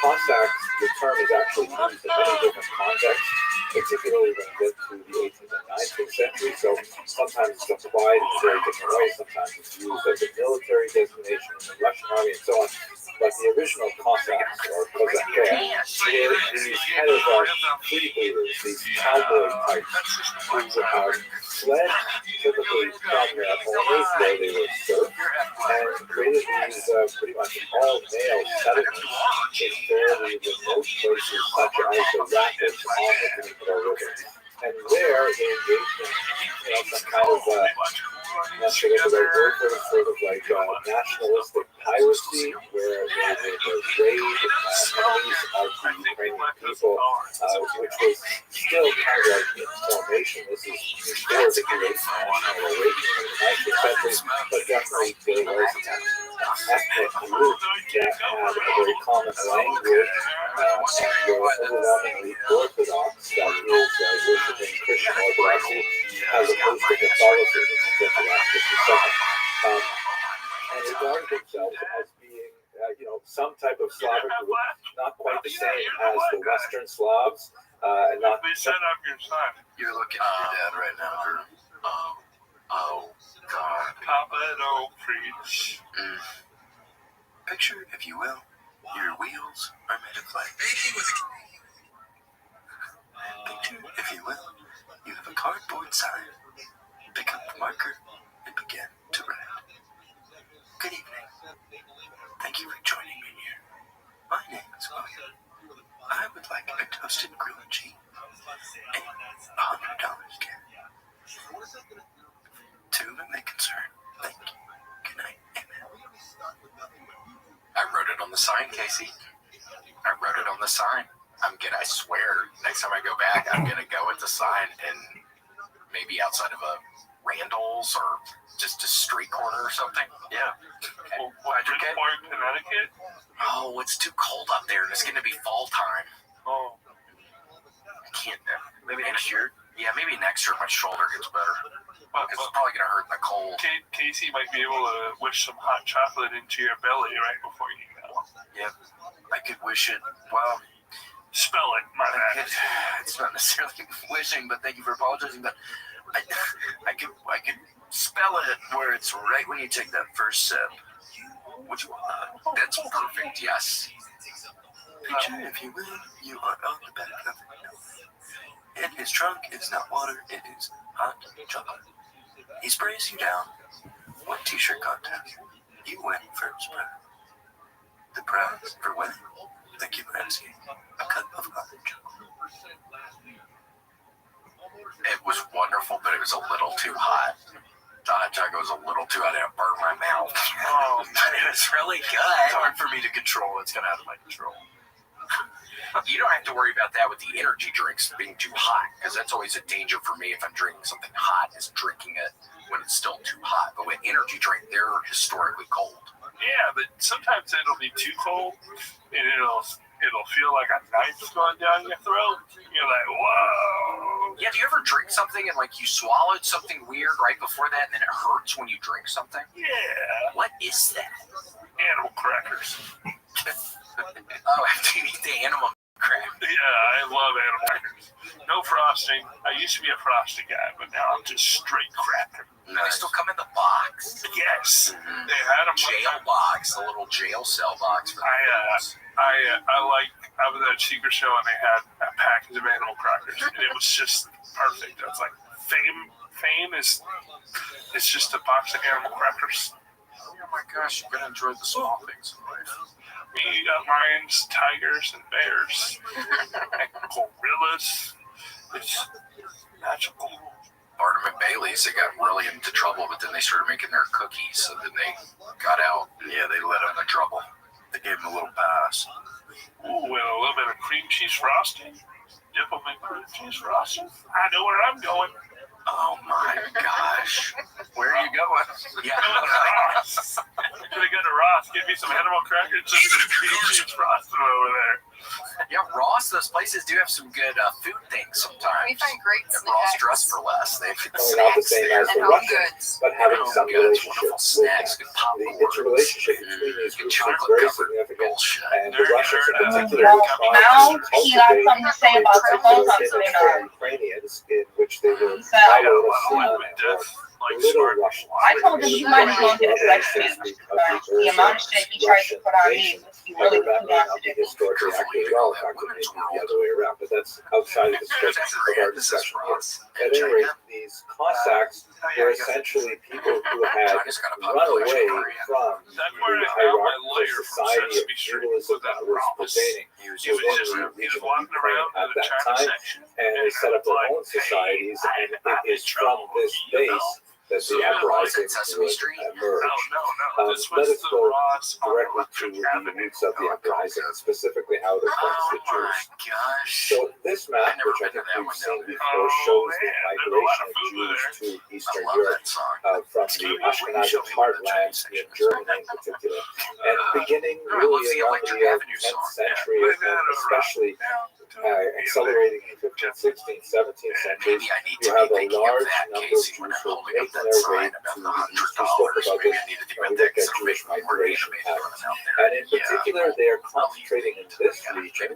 Cossacks, the term is actually used in many different contexts, particularly when you get to the 18th and 19th century. So sometimes it's applied in very different ways. Sometimes it's used as a military designation in the Russian army and so on. But the original Cossacks, or Cossacks, were these kind of freebooters, these cowboy types who fled typically from their homes where they were serfs and created these pretty much all-male settlements in fairly remote places such as the rapids on the Dnipro River. And there they engaged in some kind of not sure what the right word for it, sort of like nationalistic piracy, where they would raid enemies of the Ukrainian people, which was still kind of like in formation. This is before the creation of national awakening in the 19th century, but definitely there was an ethnic group that had a very common language and were overwhelmingly Orthodox, that is, worshiping Christian Orthodoxy as opposed to Catholicism. And regarded themselves as being, some type of Slavic group, not quite the same as the Western Slavs, and not. They set up your son. You're looking at your dad right now, Drew. Oh, God. Papa, don't preach. Picture, if you will, your wheels are made of clay. Picture, if you will, you have a cardboard sign. Pick up the marker and begin to write. Good evening. Thank you for joining me here. My name is William. I would like a toasted grilled cheese and $100 cash. To whom it may concern. Thank you. Good night. Amen. I wrote it on the sign, Casey. I wrote it on the sign. I swear, next time I go back, I'm gonna go with the sign and maybe outside of a Randall's or just a street corner or something. Yeah. Well, Bridgeport, Connecticut? Oh, it's too cold up there, and it's gonna be fall time. Oh. I can't. Maybe next year. Yeah, maybe next year my shoulder gets better. Because it's probably gonna hurt in the cold. Casey might be able to wish some hot chocolate into your belly right before you go. Yeah. I could wish it. Well, spell it, my bad. It's not necessarily wishing, but thank you for apologizing. But I could spell it where it's right when you take that first sip. Which that's perfect. Yes. Picture, if you will, you are on the back of it. In his trunk is not water, it is hot chocolate. He sprays you down. One t-shirt contest. You win first prize. The prize for winning, thank you for asking, a cup of hot chocolate. It was wonderful, but it was a little too hot. The hot chocolate was a little too hot, and it burned my mouth. Oh, but it was really It's good. hard for me to control. It's kind of out of my control. You don't have to worry about that with the energy drinks being too hot, because that's always a danger for me if I'm drinking something hot, is drinking it when it's still too hot. But with energy drink, they're historically cold. Yeah, but sometimes it'll be too cold, and it'll feel like a knife's going down your throat. You're like, whoa. Yeah, do you ever drink something and like you swallowed something weird right before that, and then it hurts when you drink something? Yeah. What is that? Animal crackers. Oh, after you eat the animal crackers. Yeah, I love animal crackers. No frosting. I used to be a frosting guy, but now I'm just straight cracker. No, they still come in the box. Yes. Mm-hmm. They had them. Jail box, the little jail cell box. For I was at a secret show and they had a package of animal crackers, and it was just perfect. I was like, fame is just a box of animal crackers. Oh my gosh, you gotta enjoy the small things in life. You got lions, tigers, and bears, and gorillas. It's magical. Barnum and Bailey's, they got really into trouble, but then they started making their cookies, so then they got out. Yeah, they let them in trouble. They gave them a little pass. Ooh, and a little bit of cream cheese frosting. Dip them in cream cheese frosting. I know where I'm going. Oh my gosh. Where are you going? Yeah. Ross. I'm gonna go to Ross. Give me some animal crackers and some cream cheese frosting over there. Yeah, Ross, those places do have some good food things sometimes. We find great And Ross snacks Dress for Less. They have Probably not the snacks same there. as and the home Russians, goods. but having Home some goods, relationship wonderful with snacks, them. good The popcorn. interrelationship between these Good groups is chocolate very covered significant, bullshit. and the Russians in particular Well, are trying now to he got cultivate something to say a about the particular clothes image I'm for Ukrainians in which they will So- follow the I sun went or with death, like little smart. Russians. I told him he might as well get his legs fixed. The amount of shit he tries to put on me, he really That may wants not to be do. historically accurate at all. In fact, it may be the other way around, but that's outside of the scope of our discussion here. At any rate, these Cossacks were essentially people who had run away from the hierarchical society of feudalism that was pervading within the region of Ukraine at that time, and they set up their own societies, and it is from this base that the uprising would emerge. This Let was us the go Ross on directly to Electric the Avenue. roots of the uprising, and specifically how it affects the Oh my Jews. gosh. So this map, which I think we've seen before, shows the migration of Jews to I Eastern love Europe that song. from the Ashkenazic heartlands in Germany in particular, and beginning really around the 10th century, and especially accelerating in the 15th, 16th, 17th centuries, Maybe I need you to have be a thinking large of that, number of Casey, Jews when I'm who are holding up making that their way sign to about the the east. We spoke $100. about Maybe this I need to think when we about that looked at because Jewish migration patterns. out there. And in particular, they are concentrating in this region,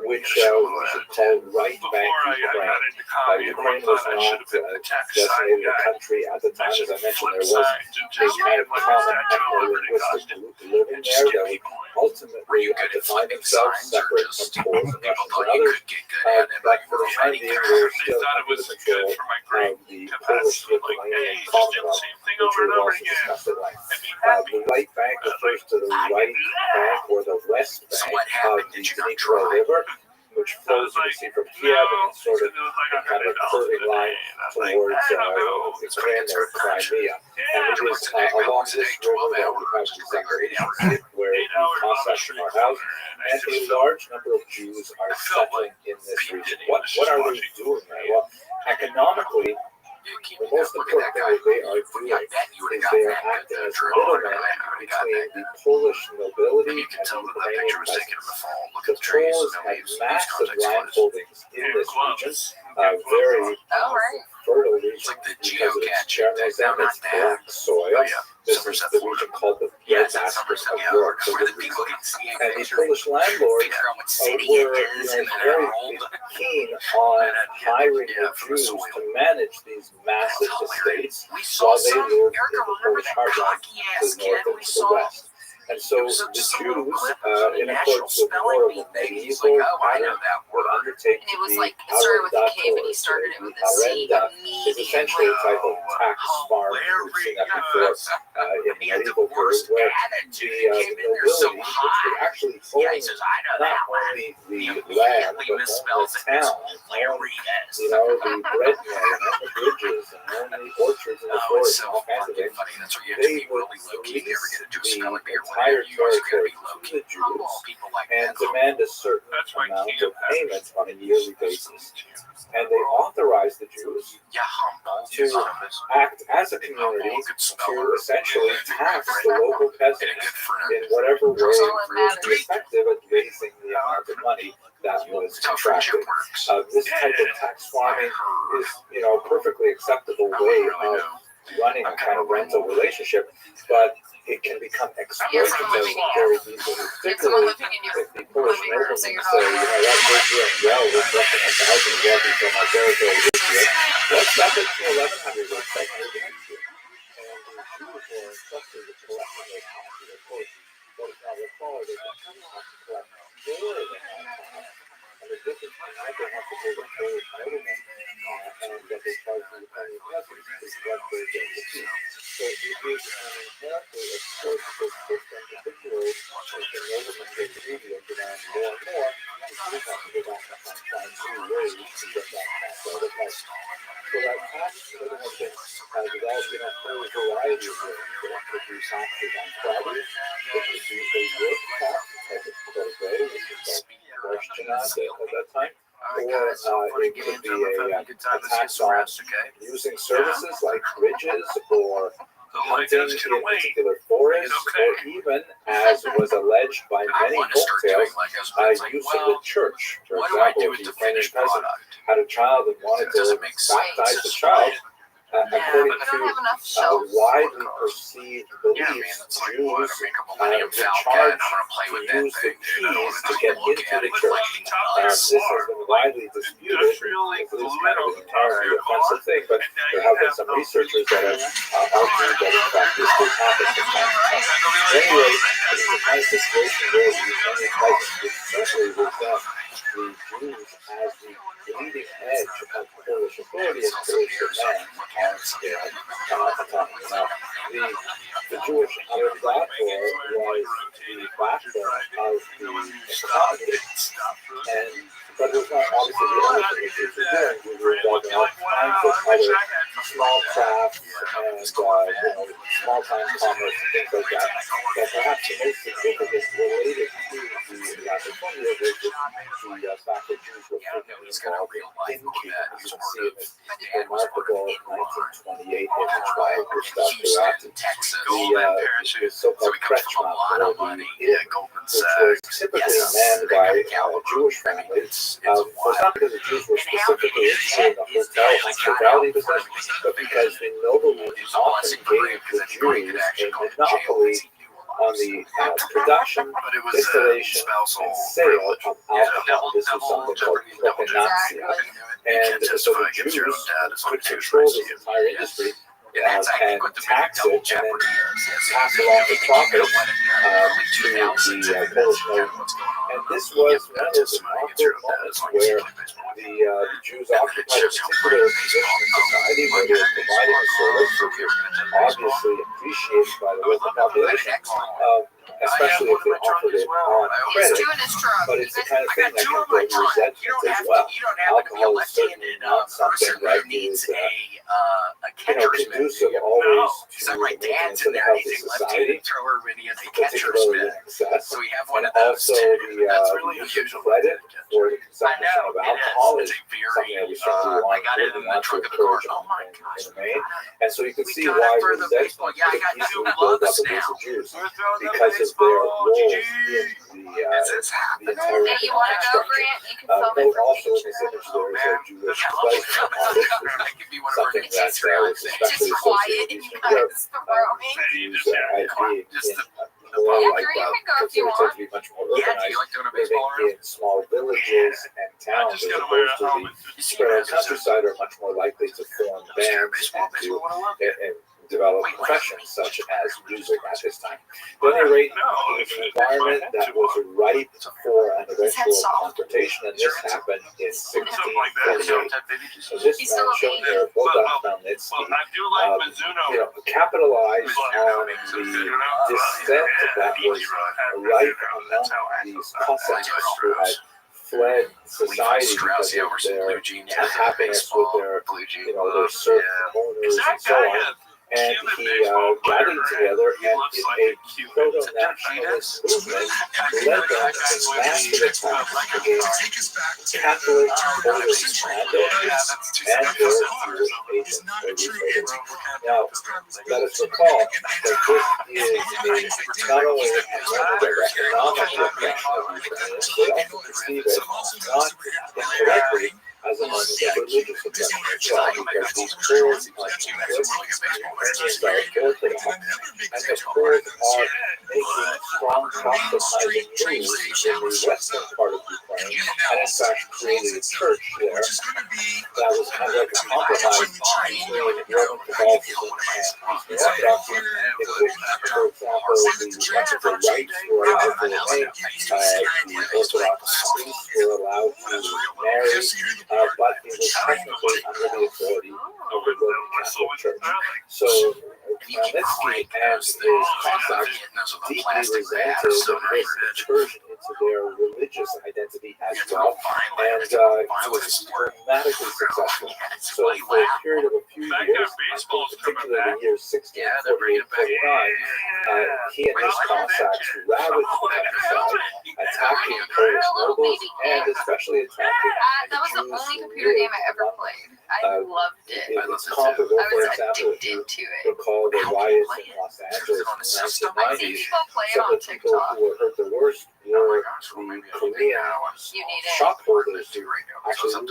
which we should call right bank Before I Ukraine. got into comedy, Ukraine one was thought I should not have been the tax designated a guy. country at the time. As I mentioned, there was a a kind of common ethno-linguistic group living there that would ultimately define themselves separate from Poles and Russians and others. But for the time being, we're still under the control of the Polish-Lithuanian Commonwealth, which we've also discussed at length. The right bank refers to the right bank or the west bank of the Dnipro River, which flows, you can see, from Kiev and it's sort of in kind of a curving line towards Ukraine or Crimea. And it is along this river that we have the Zaporizhzhia, where the Cossacks are housed, and a large number of Jews are settling in this region. What are they doing there? Well, economically, the most important thing that they are doing is they are acting as middlemen between the Polish nobility and the Ukrainian peasants. The Poles have massive land holdings in this region, very fertile region It's like the because of its geocaching thing. No, Chernobyl, not its that. black soil. Oh, yeah. This is the region called the Yeah, Red it's at Basket Somerset, of yeah, Europe. where the people can see And the picture, Polish landlords figure out what city were it is, and then very old. keen on hiring the from the Jews soil. to manage these massive That's estates We saw while they some. lived Erica, in the remember Polish that heartland cocky to ass the kid north and we to the saw? west. And so It was the just a little Jews, clip in national accordance with spelling more of bee a thing. He's medieval like, oh, I know pattern, that would word. undertake And it to was be like, it started with a K, but he arrendators, started it the with a C arrenda is essentially a type of tax farm. We've seen that before in He had the medieval periods worst where attitude. the He came in there so nobility, which high. would actually Yeah, own he says, I know not that one. only He the land, immediately but own misspells the it. It's town, hilarious. the bread mill, and own the bridges, and own the orchards and the Oh, it's forests, and so all kinds of fucking things. funny. That's why you have to They be would really low key if you ever lease get into a the spelling bee or entire whatever. You always gotta territory be low to key. the Jews People like and that. demand a certain That's why amount Kiev of payment on a yearly basis. and they authorized the Jews Yeah, humble. to act as a community to essentially tax the local peasants in whatever way would be effective at raising the amount of money that was contracted. This type of tax farming is, perfectly acceptable way of running a kind of rental relationship, but it can become exploitative very easily, particularly if the Polish noblemen say, we're doing well, we're collecting 1,000 zloty from our territory this year, let's stop it to 1,100, let's start moving next year. And the Jews were entrusted with collecting those taxes. Of course, what is now recalled is that Jews have to collect more than that tax, and the difference between what they have to pay the Polish noblemen and what they charge the Ukrainian peasants is what they get to see. So it is an inherently exploitative system, particularly as the noblemen get greedy and demand more and more, the Jews have to go back and find new ways to get that tax out of life. So that tax system has developed in a whole variety of ways. It could be taxes on produce, it could be a work tax, like it's called today, which is called Rothschild at that time. Or it could be a tax on using services like bridges or hunting in particular forests, or even, as was alleged by many folktales, using the church. For example, if a Ukrainian peasant had a child and wanted to baptize the child, according to widely perceived beliefs, Jews were charged to use the keys to get into the church. This has been widely disputed. It is kind of an entirely offensive thing, but there have been some researchers that have argued that in fact this did happen from time to time. Anyway, it is the kind of situation where the Ukrainian peasants would certainly resent the Jews as the leading edge of Polish authority and Polish demand on their autonomy. Now, the Jewish platform was the backbone of the economy, but it was not obviously the only thing the Jews were doing. We were involved in all kinds of other small crafts and small-time commerce and things like that. But perhaps the most significant related to the Latin which is the fact that Jews were frequently involved in innkeeping. You can see in this remarkable 1928 image by Gustav Kurati, the so-called Kretschmann, or the inn, which was typically manned by Jewish families. It's not because the Jews were specifically interested in the hotel hospitality business, but because the noblemen often gave the Jews a monopoly on the production, distillation, and sale of alcohol. This was something called propinatia. And so the Jews could control this entire industry and tax it and then pass along the profit to the Polish noblemen. And this was one of those remarkable moments where the Jews occupied a particular position in society where they were providing a service which was obviously appreciated by the local population, especially if they offered it on credit. But it's the kind of thing that can build resentment as well. Alcohol is certainly not something that is conducive always to the maintenance of the healthy society, particularly in excess. And also the use of credit for the consumption of alcohol is something that we certainly want to encourage in the main. And so you can see why resentment could easily build up against the Jews because of their role in the entire economic structure. Note also in this image there is a Jewish pleasure artist, which is something that was especially associated with Eastern Europe. Jews as being more like considered to be much more organized, living in small villages and towns as opposed to the spread countryside, are much more likely to form bands and to develop professions such as music at this time. At any rate, it was an environment that was ripe for an eventual confrontation, and this happened in 1648. So this man shown here, Bogdan Chmelnytsky, capitalized on the dissent that was ripe among these Cossacks who had fled society because of their unhappiness with their serf owners and so on. and Cuban he baseball player, gathered together he and looks in like a a Cuban. proto-nationalist movement led them to massive attacks against Catholic voters mandates and their Jewish agents or legislators. Now, let us recall that this is not only an economic repression of Ukrainians, they also perceive it not incorrectly as a religious oppression as well, because these Kurds are Ukrainians are Orthodox, and the Kurds are making strong proselytizing moves in the western part of Ukraine, and in fact created a church there that was kind of like a compromise between Roman Catholicism and Eastern Orthodoxy, in which, for example, the rights were allowed to remain, the Orthodox priests were allowed to marry, but it was technically under the authority of the Roman Catholic Church. So Khmelnytsky and his Cossacks deeply resented this incursion into their religious identity as well, and it was dramatically successful. So for a period of a few years, particularly the years 1648, 49, he and his Cossacks ravaged the countryside, attacking Polish nobles, and especially attacking That was the Jews only who computer game I ever lived played. I loved it. It's comparable, I for was example, if you addicted to it. recall the riots in Los Angeles in the I see 1990s. people play it Some on of the people TikTok. who were hurt the worst were the Korean You need it. shop holders who actually live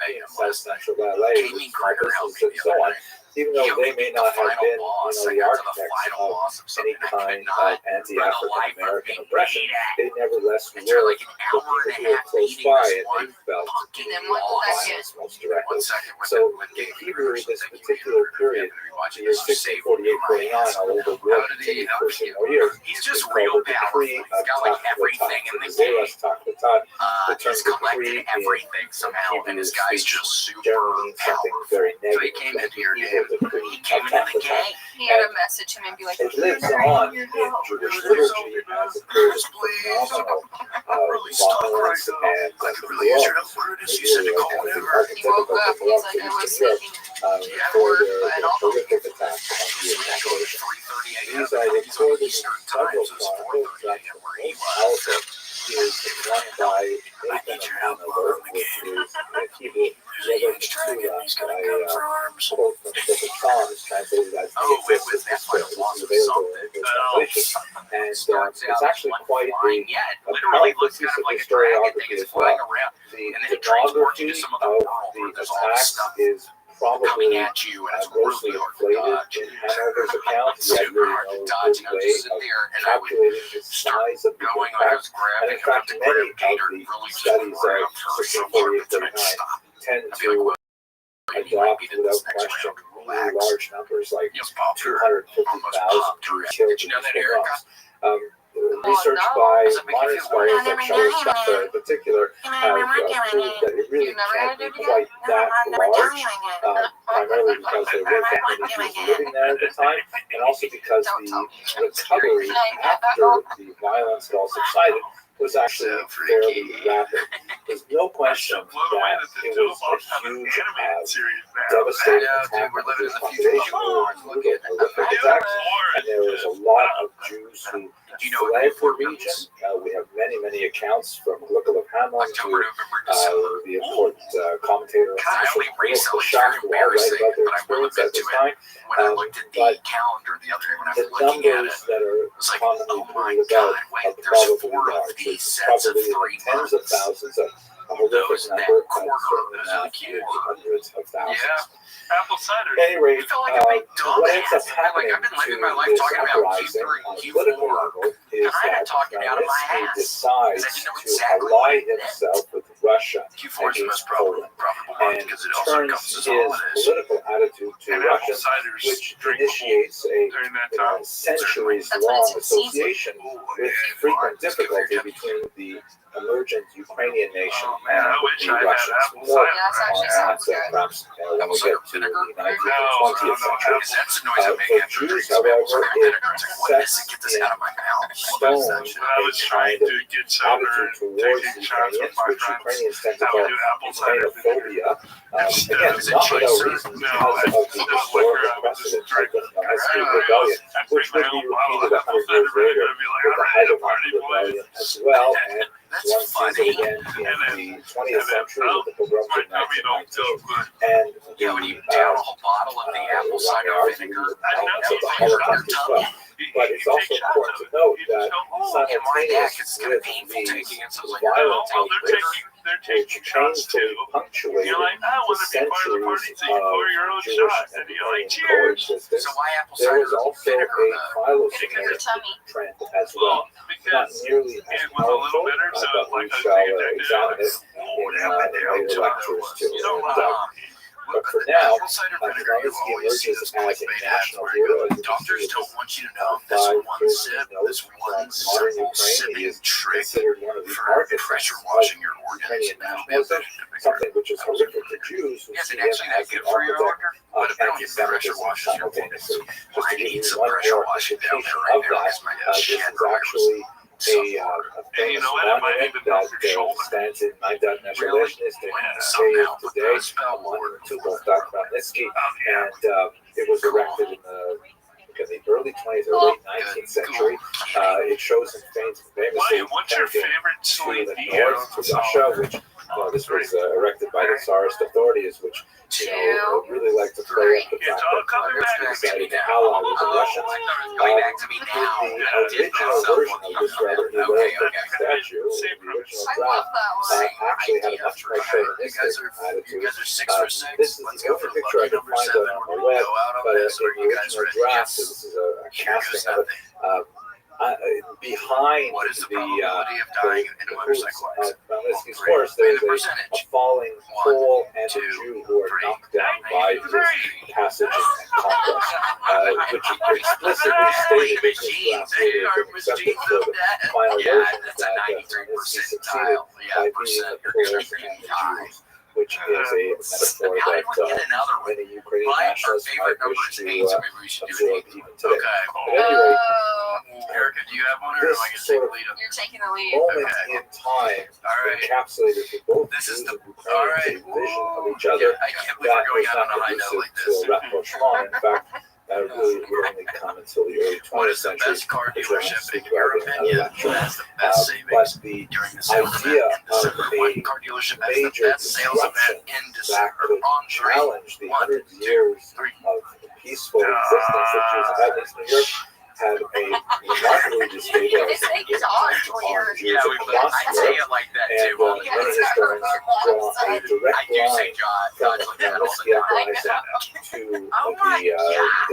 in South Central LA with small businesses and so on, even though they may not have been, the architects of any kind of anti-African American oppression, they nevertheless were the people who were close by and they felt the violence most directly. So in Hebrew, this particular period, the years 1648-49, although the war continued for some more years, He's is just called real the bad. decree of He's got like Tachvatat. everything in the Zeras game. Tachvatat. The term He's collected decree everything in somehow, and Hebrew this guy's speech just super generally means something powerful. very So he negative. came in here, Evil decree he came of into the Tachvatat. game. He had to message him and be like, It lives on in Jewish liturgy as a period of phenomenal violence and Curtis, you said to call he him. woke up, he's like, I was thinking, for their horrific attacks on Jewish population. These are recorded in several chronicles. That's the most powerful is one by Nathan of Hanover, which is in Hebrew, Rebbe Shula, by quote from the Book of Psalms, translated as the existence of the Spirit. This is available in English translation, and it's actually quite a powerful piece of historiography as well. The demography of the attacks is probably grossly inflated in Hanover's account, yet really no good way of calculating the size of the impact. And in fact, many of the studies of 1648-49 tend to adopt without question really large numbers like 250,000 killed in pogroms. Research by modern scholars like Shelley Staffer in particular have proved that it really can't be quite that large, primarily because there weren't that many Jews living there at the time, and also because the recovery after the violence had all subsided was actually fairly rapid. There's no question that it was a huge, devastating attack on the Jewish population. Horrific attacks, and there was a lot of Jews who fled the region. We have many accounts from Glickle of Hammond to the important commentator Shach, who all write about their experience at this time. But the numbers that are commonly believed about are probably large. It's probably in the tens of thousands, a horrific number, and certainly not in the hundreds of thousands. Apple cider. At any rate, what ends up happening to this uprising on a political level is that Khmelnytsky decides to ally himself with Russia against Poland and turns his political attitude to Russians, which initiates a centuries-long association with frequent difficulty between the emergent Ukrainian nation and the Russians. More on that perhaps when we get to the 19th and 20th century. For Jews, however, it sets in stone a kind of attitude towards the Ukrainians, which Ukrainians Ukrainians tend to I call would do apple cider vinegar. Ukrainophobia. Again, Is it not without chaser? reason, No, because of the instead of historical liquor, I would just precedent drink of the Husky I Rebellion, I'd which bring would my be own bottle repeated of apple 100 years cider vinegar later and be like, with I'm the ready to Hagedorn party, boys. Rebellion as well, and That's one sees funny. it again in the 20th century with the pogroms My of tummy don't feel 1919, good. and Yeah, when you down a whole bottle of the apple cider vinegar, I know of the you Holocaust as well. But it's also take shots important to of it. note You that just go, oh, yeah, my neck, simultaneous it's kind of with painful these taking it, so I was like, violent oh, they're outbreaks, taking which shots too. painfully punctuated You're like, I the want to be part of the party, centuries so you pour your of own Jewish shots, and and you're like, Ukrainian cheers. coexistence. so why apple There cider was also vinegar? a Your phylogenetic tummy. trend as well. Well, Not because nearly as it was a little powerful, bitter, so but we like I was shall thinking back examine it oh, in damn, later lectures too. You know, But for now, apple cider vinegar, you Zelensky always see emerges those as a clickbait ads national where you hero. go, doctors don't want you to know this Five one years sip, ago, this one modern simple Ukraine, he sipping is trick considered one of the for architects pressure of washing your organs. Ukrainian That'll be a nationalism, bit something which is horrific to Jews who Yes, see it him actually as that the good for your architect organ, but of if I don't get pressure anti-Semitism washes your organs, simultaneously. Just I to give need you some one pressure more washing down indication there right of now that, because my this is shattered actually so hard. a And you famous know what? It might monument even help your that shoulder. stands in Maidan Really? Nationalist in Somehow, Kyiv but today, the spell on word Tubal Khmelnytsky, Yeah. and it was erected in the early 20th or late 19th century. It shows him famously What's your pointing favorite to sweet the beer? north, to Russia, which this was erected by the Tsarist authorities, which really like to play up the It's fact all that coming back to decided me to now. ally with the Russians. Coming back to me The now. original version of this rather elaborate statue, the original I draft, love that one. actually had a much more chauvinistic You attitude. guys are 6 for 6. This is Let's the go only for picture I lucky can number find 7. on We're the going web, to go out on but this. in Are the you guys original ready? draft, Yes. this is a casting of it. Nothing. Behind What is the the probability of dying in a motorcycle accident? Khmelnytsky's horse, there's a falling Pole and a Jew who are knocked down by his passage and conquest, which explicitly stated in his draft later been accepted for the final Yeah, version that's that a 93 Khmelnytsky succeeded percentile. by Yeah, beating percent. the You're Poles gonna and the die. Jews, which is a metaphor How did we that get another one? many Ukrainian My our nationalists favorite might number wish is to 8, so maybe we should do absorb it. even today. Okay. At any rate, Erica, do you have one, or am I going to take the lead? You're taking the lead. moment in time All right. encapsulated for both This is Jews the- and all Ukrainians right. a vision of each other I can't believe that we're going was out on not a high note conducive like to this. a rapprochement. In fact, that really would only come until the early What 20th is the century. best car which I won't dealership in speak your about in opinion? another lecture. Who has the best savings But the during the sales idea event in of December? a What car dealership has the major best sales event disruption in that December? could On three. challenge the 1, 100 2, years 3. of peaceful existence that Jews have had in East New York had a remarkably destabilizing impact on Jews Yeah, across I say Europe. it like that And too. many historians draw a direct I do say line John. from God's like that all Khmelnytsky the time. uprising to Oh my the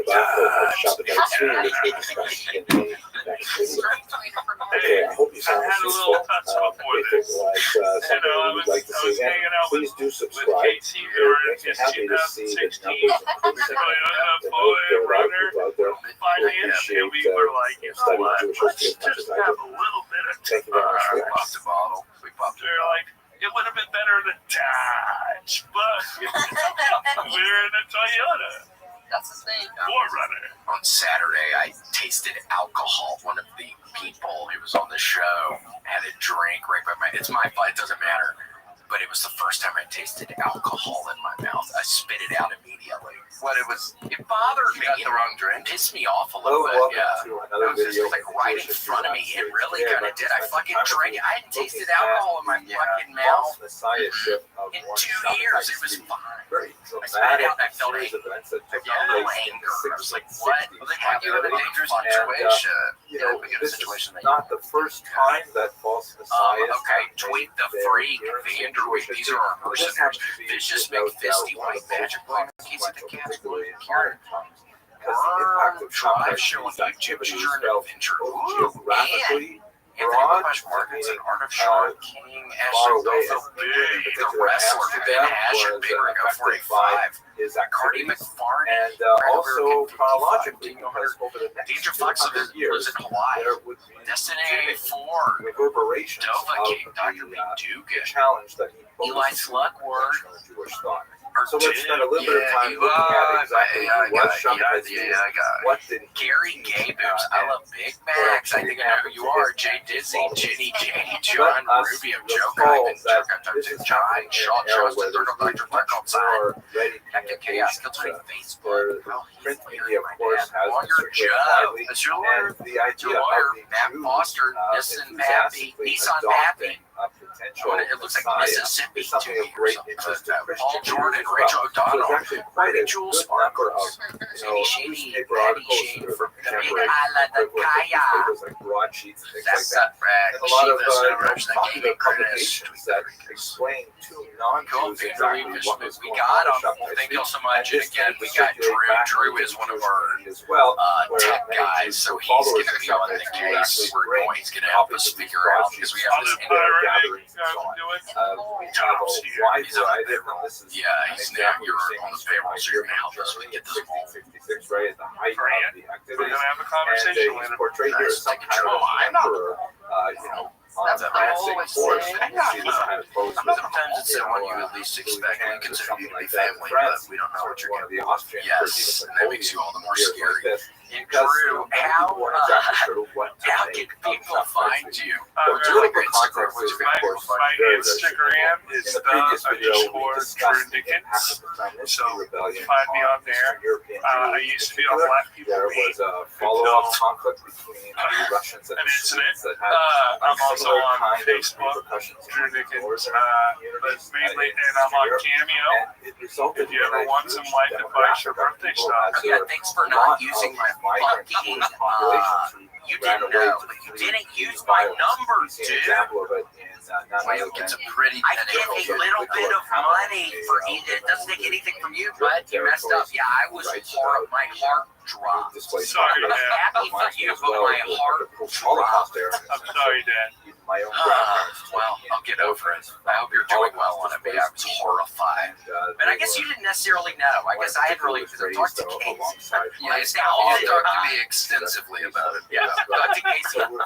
debacle of God. Shabbat which we discussed in the next video. Okay, I hope you I found had this a little useful. touch before If it this. was something you would like to see again, please do subscribe. Casey It makes me happy to see the numbers increasing. There are a lot of people out there who appreciate we were like, you know studying what? Jewish Let's history as much just as I have do. a little bit of Thank you very much for We watching. popped a bottle. We popped a They're like, it would have been better to touch, but we're in a Toyota That's his name. 4Runner. On Saturday, I tasted alcohol. One of the people who was on the show had a drink right by my. It's my fault. It doesn't matter. But it was the first time I tasted alcohol in my mouth. I spit it out immediately. What it bothered me. Got the wrong drink. Pissed me off a little bit. Yeah. to It another was just video. like right in front of me. It really kind of did. I fucking drank it. I hadn't tasted alcohol in my fucking mouth Messiahship of in one 2 years. It was fine. very I spit it out and I felt series of angry. events that took Yeah, a little place in anger. the I was like, 60s, what? 60s, Well, they have you in a dangerous and, situation. you know, put you in a this situation is that you not the first time that false messiahs. okay, have tweet made the their freak, appearance in Vanderweek. Jewish These are our history. This mercenaries. happens to be, Vicious no McFisty, doubt, one White of the Magic, most Black Keys of the influential, Cats, particularly in Karen. modern times. Because the impact of Trump Drive show on YouTube, activities Choose an felt Adventure. both Ooh, geographically Anthony broad, Bush Markets and meaning, Art of Sean King, far Ashley away Gotho, as the wrestler, Ben Asher, Bigger and Go for a affected by 5, his Cardi activities, McFarlane, and also chronologically, because over the next Danger Fox 200 lives years, in Hawaii, there would be Destiny 4, reverberations Dova of King, Dr. the Dugan, challenge that he posed Eli to Sluckworth, conventional Jewish thought. So let's spend a little bit of time you looking at exactly who was got Shabbat, it. what did he Gary teach, Gay Boobs. I love Big Macs. I think I know who you are. Jay Dizzy, Ginny, Janie, John, Rubio, Joe Kyman, John, Shaw, Charleston, Turtle, Dr. Mark outside, Captain Chaos, Kill Tony, Facebook. Oh, he's Print media, of course, has Lawyer been circulated Joe, widely, that's your lawyer. and the idea Lawyer, of the Matt Jews, Foster, Nissan Pappy, enthusiastically Nissan adopting Pappy. a potential It looks like Messiah Mississippi is something to of me or great something. interest to Paul Christians Jordan, as well. Rachel So O'Donnell, there's actually quite a Rachel good number of Sandy Shady, newspaper Patty articles Shane that are from the Big contemporary Island of equivalent of Kaya. newspapers like broadsheets and things like That's that. a brag. And a lot of Shivas, popular Gaming Curtis. publications that explain to Cool, non-Jews Peter exactly Lucas. what was We going got on him. in Shop Well, thank Street. you so much. And this again, tends we to got circulate Drew. back Drew into is one of Jewish our media as well, where tech many guys, Jews so who he's followers going to of be on Shop the Street case. actually We're bring going. He's going to help us copies of these figure out because we have broadsheets this to their interview. gatherings and so on. We have a wide He's on the variety of them. payroll. This is Yeah, an he's example you're of seeing on the this payroll, right so you're here going to help in us Germany get in this ball. 1666, right at the height of the We're activities. gonna have a And conversation he's later. portrayed here as some Taking kind of control. I'm not. emperor, on That's a what I dancing always horse. say. And you see this kind of pose with, Sometimes it's the one you at least expect. We consider you to be family, but we don't know what you're one of going the to do. Austrian Yes, and that makes you all the more scary. And Because Drew, how How can people find you? The Drew, political context is, of course, My very, very Instagram significant. is In the previous video, we _Drew discussed the impact Dickens. of the Feminist So, Rebellion find me on there. Eastern European I Jews used to in be on particular. Black People There Meet was a follow-up conflict between the Russians and an the incident. Swedes that had I'm a also similar on kind Facebook, of repercussions Drew in Dickens, northern but communities mainly, in and I'm Eastern on Europe. Cameo. And it resulted If you in ever a want huge some life advice or demographic birthday upheaval stuff. as Yeah, a thanks for lot not using of my migrant fucking, Jewish populations who you ran didn't away know, to but you flee didn't use these my violence. number, We see an dude. example of it in Well, Nana it's a pretty I get a little bit of money for it doesn't take anything from you, but you messed up. Yeah, I was my heart dropped. Sorry, I'm Dad. happy for you, but my heart dropped. I'm sorry, Dad. My own grandparents took Well, me I'll get in over it. I hope you're doing well on it. I was horrified. And I guess you didn't necessarily know. I guess I had really talked to Casey. Yeah, You talked to me extensively about it. Yeah, I've talked to Casey 1,000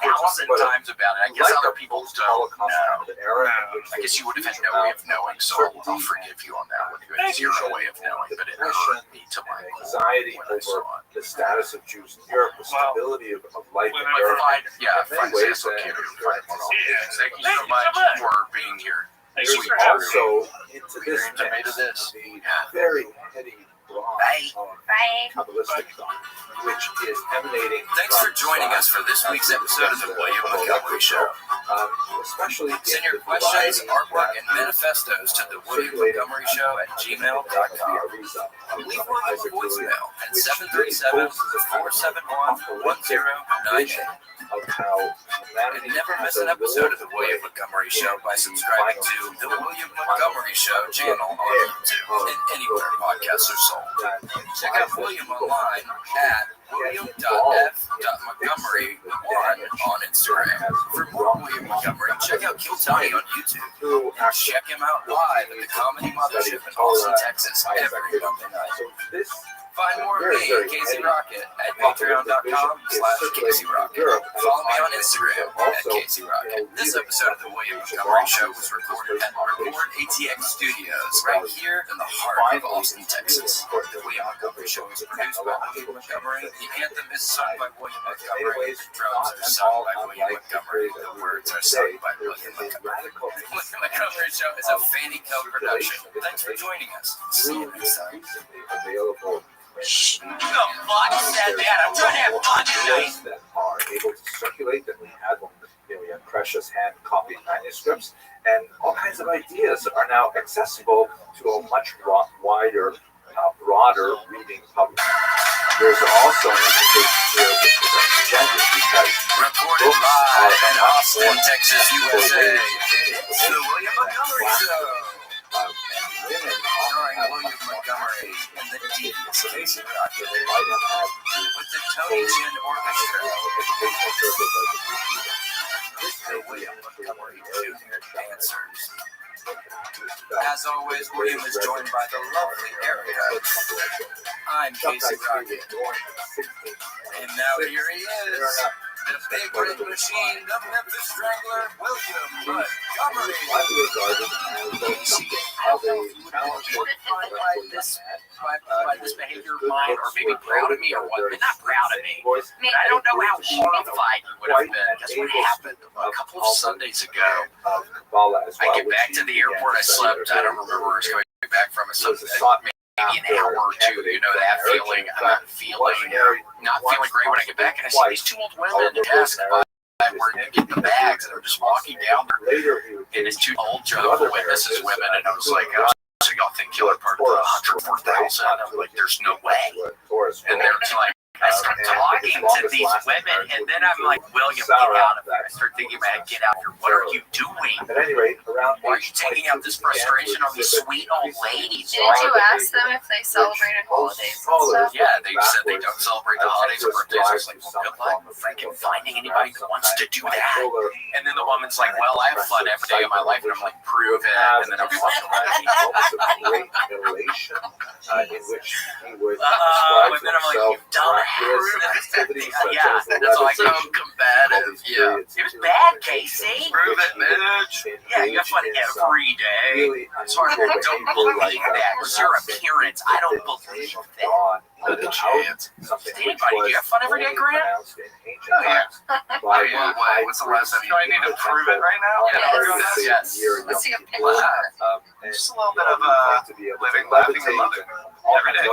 times about it. I guess other people don't know. I guess you would have had no way of knowing, so I'll forgive you on that one. You had zero way of knowing, but it hurt me to my core anxiety when I saw over it. the status of Jews in Europe, the stability of life in Whenever Europe. Fine Cecil Kidder, fine one off. Thank you so much for being here. Thank There's you for having me. also into this Tomato mix this. the very heady broth Bye. of Bye. Kabbalistic thought, which is emanating. Thanks for joining us for this week's episode of the William Montgomery Show. Especially Send in your the questions, variety artwork, that and manifestos to the William circulating Montgomery Show at gmail.com. Leave William a voicemail at 737-471-1098. of how And never miss an episode of the William Montgomery Show by subscribing to the William Montgomery Show channel on YouTube and anywhere podcasts are sold. Check out William online at william.f.montgomery1 on Instagram. For more William Montgomery, check out Kill Tony on YouTube. And check him out live at the Comedy Mothership in Austin, Texas every Monday night. Find more of me, Casey Rocket, at patreon.com/Casey Rocket. Follow me on Instagram at Casey Rocket. This episode of the William Montgomery Show was recorded at Record ATX Studios, right here in the heart of Austin, Texas. The William Montgomery Show is produced by William Montgomery. The anthem is sung by William Montgomery. The drums are sung by William Montgomery. The words are sung by William Montgomery. The William Montgomery Show is a Fanny co-production. Thanks for joining us. See you next time. available Who the fuck said that? I'm trying to have fun tonight. that are able to circulate that we had when we had precious hand copied manuscripts, and all kinds of ideas are now accessible to a much wider, broader reading public. There's also an implication here which is unintended because Recorded live in Austin, Texas, USA. It's the William Montgomery Show. and women Starring William Montgomery and the Deeds, Casey Rocket, they might have had with the Tony Chin Orchestra. educational circles like the This is the William Montgomery Jr. Dancers. As always, William is joined by the lovely Erica. I'm Casey Rocket. And now here he is. The Big Red Machine, the Memphis Strangler, William Montgomery. Widely regarded as a something of a talented by this behavior of mine, or maybe proud of me, or what? But not proud of me. But I don't know how horrified he would have been. That's what happened a couple of Sundays ago. I get back to the airport. I slept. I don't remember where I was coming back from. Maybe an hour or two. You know that feeling. I'm not feeling great when I get back, and I see these two old women at the desk where they get the bags, and they're just walking down there. And it's two old Jehovah's Witnesses women, and I was like, oh, so y'all think you're part of the 104,000? I'm like, there's no way. And they're like, I start talking to these women, and then I'm like, William, get out of here. I start thinking, man, get out of here. What are you doing? At any rate, Why are you taking out this frustration on these sweet old ladies? Didn't you ask them if they celebrated holidays and stuff? Yeah, they said they don't celebrate the holidays or birthdays. I was like, well, good luck freaking finding anybody who wants to do that. And then the woman's like, well, I have fun every day of my life. And I'm like, prove it. And then I'm like, great elation in which he would and then I'm like, you dumbass. Yeah, that's all I go combative. Yeah, it was bad, Casey. Prove it, bitch. Yeah, you have fun every day. I'm sorry, I don't believe that. It was your appearance. I don't believe that. Not a chance. Anybody, do you have fun every day, Grant? Oh, yeah. What's the last time you... Do I need to prove it right now? Yes. Let's see a picture. Just a little bit of living, laughing, and loving every day.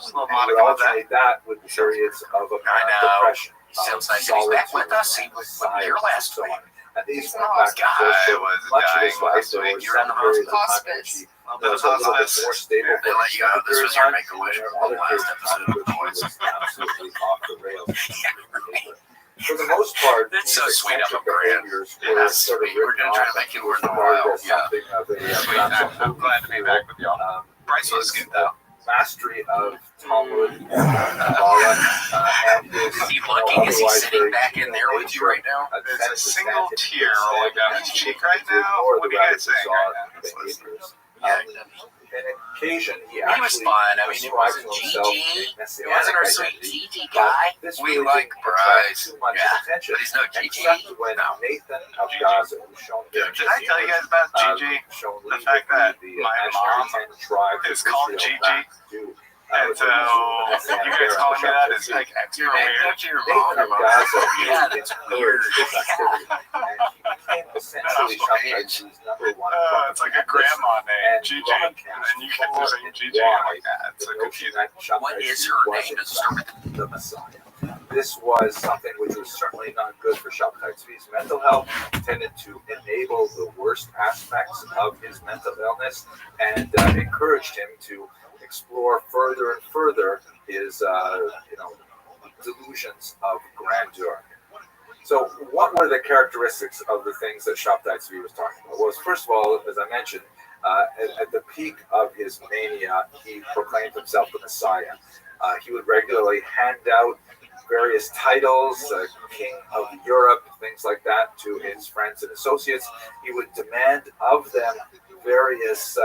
Just a little modicum of that. That with periods of depression. Sounds nice that he's back with us. He wasn't here last week. And these guy was dying last week. You were in the hospice. There was hospice. They let you know this was your Make-A-Wish from the last episode of The Boys. Absolutely off the rails. For the most part, that's so sweet of him, Grant. Yeah, sweet. We're going to try to make it work in a while. Yeah. I'm glad to be back with y'all. Bryce was good, though. Mastery of Talmud and Kabbalah. Is he looking? Is he sitting back in there with you right now? There's a single tear rolling down his cheek right now. What are you guys saying right now? An occasion he was fun. I mean, it wasn't Gigi. He wasn't our sweet Gigi guy. We like Bryce. But he's no Gigi. When Nathan of Gaza was shown. Did I tell you guys about Gigi? The fact that my mom is called Gigi? And so, you guys calling me that is like extra weird. Your mom. Yeah, that's weird. It's like a grandma name, Gigi. And then you get to say Gigi. I'm like, that's so confusing. What is her name? Does it start with the Messiah? This was something which was certainly not good for Shabtai Tzvi's mental health, tended to enable the worst aspects of his mental illness, and encouraged him to explore further and further his, delusions of grandeur. So, what were the characteristics of the things that Shabtai Tzvi was talking about? Well, first of all, as I mentioned, at the peak of his mania, he proclaimed himself the Messiah. He would regularly hand out various titles, King of Europe, things like that, to his friends and associates. He would demand of them various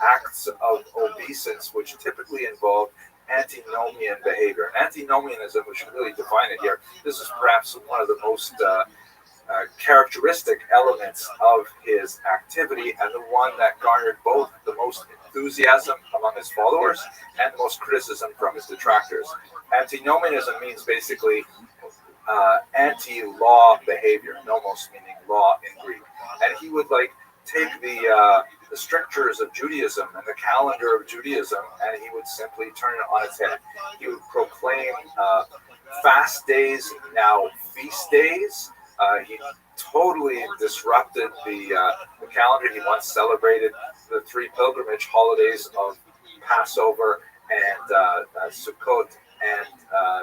acts of obeisance, which typically involved antinomian behavior. And antinomianism, we should really define it here, this is perhaps one of the most characteristic elements of his activity, and the one that garnered both the most enthusiasm among his followers and the most criticism from his detractors. Antinomianism means basically anti-law behavior, nomos meaning law in Greek. And he would take the strictures of Judaism and the calendar of Judaism, and he would simply turn it on its head. He would proclaim fast days, now feast days. He totally disrupted the calendar. He once celebrated the 3 pilgrimage holidays of Passover and Sukkot and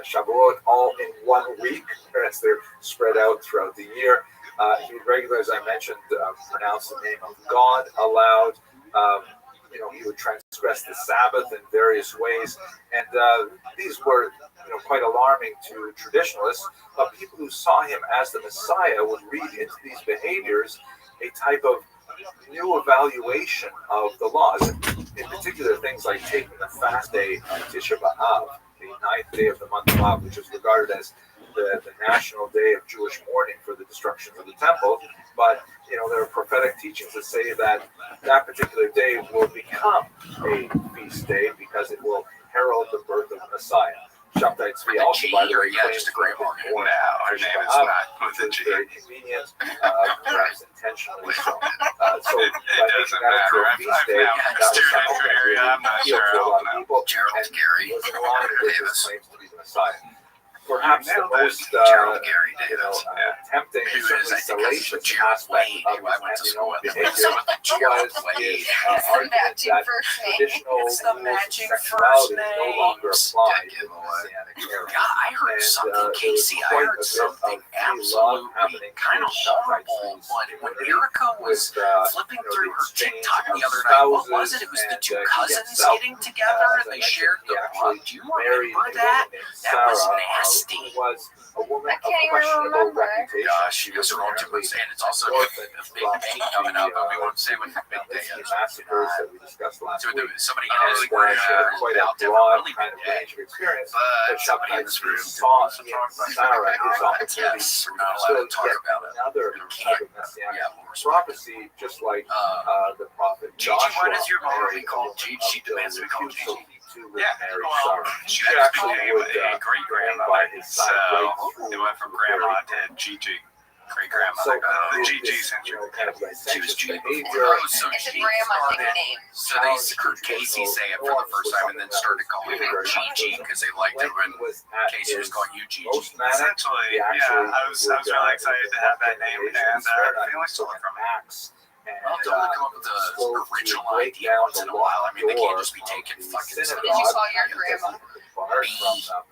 Shavuot all in 1 week, as they're spread out throughout the year. He would regularly, as I mentioned, pronounce the name of God aloud. He would transgress the Sabbath in various ways, and these were, quite alarming to traditionalists. But people who saw him as the Messiah would read into these behaviors a type of new evaluation of the laws. In particular, things like taking the fast day of Tisha B'Av, the 9th day of the month of Av, which is regarded as the national day of Jewish mourning for the destruction of the temple, but there are prophetic teachings that say that that particular day will become a feast day because it will herald the birth of Messiah. Shabtai Tzvi also, by the way, just a grandma. No, her name is not with a G. very convenient, perhaps intentionally so. So It doesn't matter. I've now steered into an area I'm not sure I'll know. Gerald Gary Davis claims to be the Messiah. Perhaps the Nailed it. most Gerald Gary Davis. tempting, Who is, I certainly think, that's salacious Gerald aspect Wade, of who I went to his school with. behavior Gerald was Wade. his It's the argument matching that first name. traditional It's the rules of matching sexuality first no longer names. apply Yeah, to give the away. Messianic era. Yeah, I heard And, something, there was Casey. I quite heard a bit something of free love absolutely happening kind of in Shabtai horrible. Tzvi's When community Erica was with flipping the through her exchange TikTok the of other night, what was spouses, it? It was the and, two he cousins himself, getting together as and I they mentioned, shared he the actually blood. Do you married remember a that? woman named That was Sarah, nasty. who was a woman I of can't even questionable remember. reputation. Gosh, she was wrong to us, and it's also a big day coming up, and we won't say what the big day is. Massacres that we discussed last So week. somebody in And this she had room quite a about to have a broad really kind big of day. range of experience. But But somebody in Shabtai this room saw in Sarah his opportunity yes, we're not allowed to talk yet about it. another We type can't. of messianic Yeah, we're prophecy, just like the prophet Gigi, Joshua. why does your mom married be called a Gigi? woman She of demands to be called Jewish Gigi. to Yeah, marry well, Sarah. she She had to actually became would a great remain grandmother. by his So side right it through went from the grandma very to Gigi. Great So grandmother. The this, Gigi century. kind of She was licentious Gigi behavior. before. So It's a she grandma started. nickname. So they heard Casey say it for the first time and then started calling her Gigi because they liked it when Casey was calling you Gigi. Most manic, Essentially, he yeah, actually I was really excited to have that name, and feeling so stole it from me. Well, don't they come up with an original idea once in a while? I mean, they can't just be taking fucking Did you call your grandma?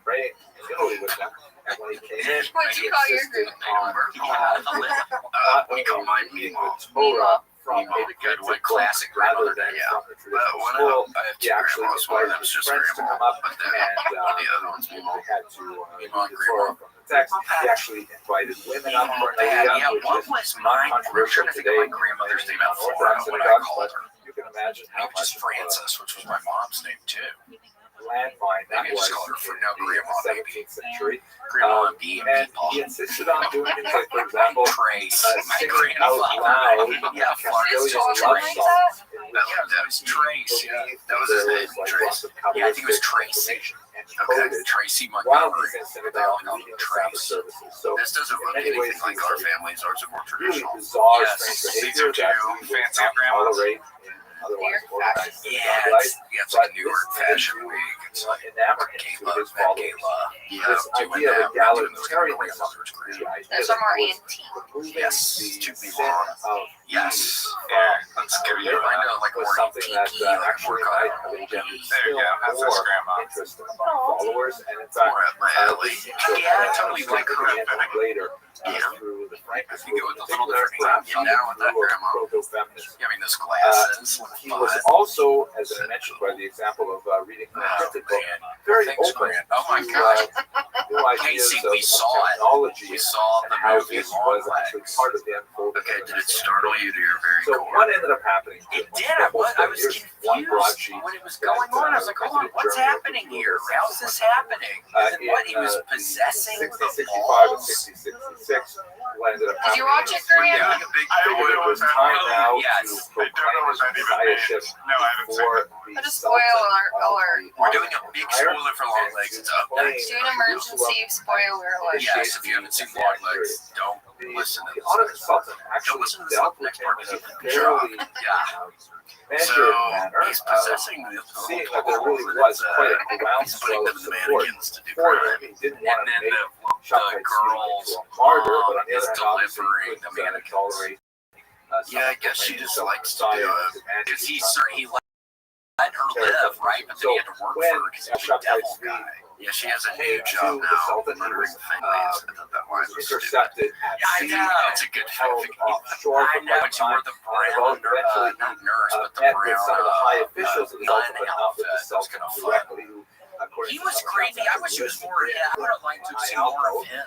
Praying in Italy with them. And when he came in, What'd you call your insisted grandma? on We call mine reading Mima. the Torah from Mima, a the good printed one, book classic rather grandmother than day, yeah. from the traditional One school. of them, I have He two actually grandmas. One of invited them's his just friends to grandma, come up, but then and the other one's they Mima. had to Mima read and the Torah from the text. He actually invited women up for an idea, Yeah, which what is was not mine? I'm controversial trying to think today of my grandmother's name in in Florida Orthodox when I synagogues, called but her. you can imagine how Maybe just much of a Francis, which was my mom's name too. landmine that Maybe was just call her for in now the Grandma, maybe. 17th century. Grandma and B and And Paul. he insisted on doing things like, for example, Trace. My singing out grandfather. loud Yeah, Is Castilian talking love like songs. that? in which That was Trace, he yeah. believed That was his there name, like Trace. lots of Yeah, I think it was Kabbalistic Tracy. information Okay, encoded Tracy while Montgomery. he's in They all synagogue call leading him the Sabbath Trace. services. So This doesn't look in many ways, anything like these our are families. Ours are more really traditional. bizarre, Yes, strange these are behavior that two we would fancy not grandmas. tolerate in otherwise organized Yeah, synagogue life. it's like a New York Fashion Week. It's like enamor him to Kayla, his followers. Kayla. Yeah, This doing idea that. of We're doing those kind of egalitarianism, grandmothers. the idea There's that some more he was antique. removing Yes, the to be sin long. of Yes. Yeah, let's give you I know, like was more something that tiki, like actually more might kind have of engendered oldie. There you still go. That's his more grandma. interest among followers, and in fact, More at my alley. this seems to Yeah, have totally like her. significant later Yeah. through the Frankist You go with movement, the little particular, different perhaps time now with that grandma. proto-feminism. Yeah, I mean, those glasses. He was also, as I mentioned by the example of reading from a Oh, printed book, man. very Thanks, open Grant. Oh, my to God. new ideas Casey, of we saw it. technology We saw and the how movie this was actually Longlegs. part of the unfolding. Okay, of did the it startle you to your very So core? what ended up happening? It did. I was confused when it was going on. I was like, hold on, what's happening here? How's this happening? And then what? He was possessing the 1665 and balls? 1666, what ended up Did you happening watch it, is Graham? Yeah. I he figured don't it know was if time I- now Yes. to I don't proclaim know his if that even messiahship means. No, I haven't seen for it. the What a Sultan spoiler of alert. the We're doing a big Empire, spoiler for Longlegs. It's up and next. Do an emergency spoiler alert. Yes, if you haven't seen Longlegs, don't listen to the Ottoman this. Sultan actually listen to this dealt with next him part, in because a it's a fairly Yeah. measured So manner, he's possessing the seeing that there really was quite a he's putting groundswell them of in the support mannequins to do for him. crime. He didn't And want to then make the Shabtai girl's into a martyr, but on mom the is other hand, obviously, delivering he the couldn't mannequins. tolerate. Yeah, I guess she someone just proclaiming likes to himself do as it. Messiah, Because he demanding let her live, right? But then he had to work when for her because he was a Shabtai devil Tzvi guy. Yeah, she has a came new job to the now, Sultan, he murdering was, families. I thought that line was was stupid. intercepted at Yeah, I sea know. and It's a good held fic. offshore I for know, quite but a you were time. the Well, brown, eventually, not nurse, but the met brown, with some of the high officials of the nun Sultan, but not with the outfit. That was Sultan kind of fun. directly, who, according He to was some creepy. I accounts, wish he was actually more. lived Yeah, I would have liked to have seen more of him.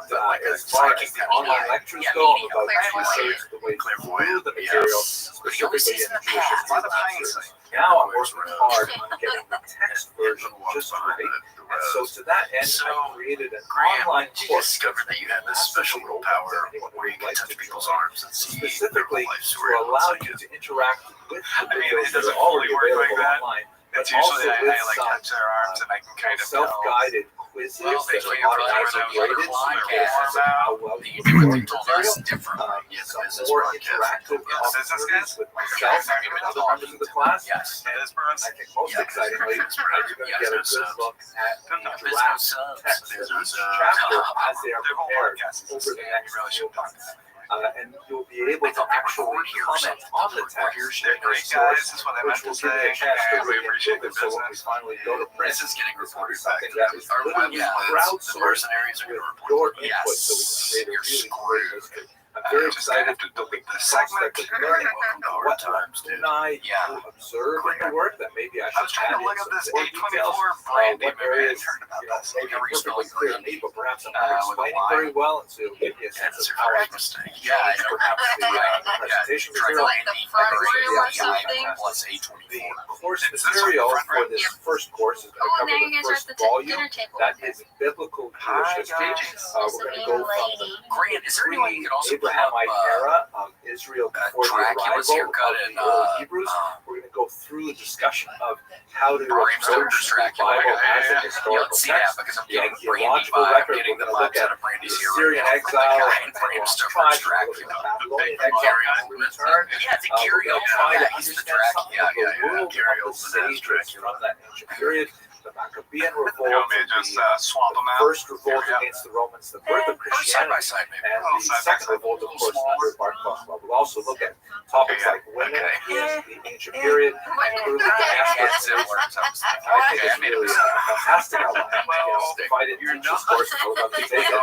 something like a as far psychic as the online medium. lectures Yeah, go medium, about clairvoyant. research, the way to Clairvoyant, the material, yes. Yes, but he always sees in the Jewish past. history A lot of classes. hindsight. Now I'm working hard on getting the text version just right. And so to that end, So, I created an Grant, online did you course discover that you had this special little power where you can touch people's arms and see specifically their life to story? allow you to interact with the I mean, videos it that doesn't are already fully work like available that. online. It's but also usually with I like some touch their arms and I can kind of tell. self-guided quizzes Well, that thank are you, automatically brother. graded so you Podcast. get a sense of how well The you interview learned told material. us different. Yeah, the Some business more broadcast. interactive Yes, business opportunities guys? with myself and other members of the class. Yes. And Business I think most Yeah, excitingly, business you're going to yeah, get a business good subs. look at the Business draft subs. text of Business each subs. chapter as they are their whole prepared podcast is over the insane. next You really few should talk months. And you'll be able to actually comment on the text. They're great guys, is what I meant which will to give say. you a chance to And we really appreciate improve their it. So when we business. finally go to print, This is getting it's going to reported be back something to that is our web. literally Yeah, the crowdsourced mercenaries are with going to your report. input so we can create a You're really screwed. great history. I'm very Just gonna excited have to delete this prospect segment. of learning Welcome to our what times, dude. I Yeah. observe in the work that maybe I I was should trying add to look in up some this more details. 824 brandy What movie. I areas, heard about you know, this. maybe Yeah, we're perfectly spelling clear to me, but perhaps I'm not with a explaining line. very well, and so give you a sense of how I mistake. change Yeah, I know. perhaps the presentation It's material. like the front room or something. Plus The 824. course It's this material one, for this Yep. first course is going to Oh, and cover there the you guys are at first the volume. dinner table. That is biblical Jewish history. We're going to go from the Grant, is there any way you could also pull up Abrahamite era of Israel before the Dracula's arrival haircut of and the early Hebrews? We're going to go through a discussion of how to Bram approach Stoker's the Dracula? Bible as a You historical don't see that text. because I'm The getting Brandy archaeological vibe. record, I'm getting we're the going to look vibes at out of Brandy's the here Syrian right now from the exile, guy in Bram Stoker's tribes, Dracula. the Babylonian Big exile, Gary return. Yeah, it's a We're Gary going to try to He's the understand something Dracula. of the world Gary of the Oldman as sages Dracula. from that ancient period. The Maccabean You revolt, want me to just the swap them out? first revolt Yeah. against the Romans, the birth of Or side by Christianity, side, maybe. and Oh, the side by second side. revolt, of course, Smaller. under Bar Kokhba. We'll also look at topics Okay, like women okay. in the ancient period, including Yeah, aspects it of works. I think it's really a fantastic outline. If I didn't You're teach this not- course, I would love to take it.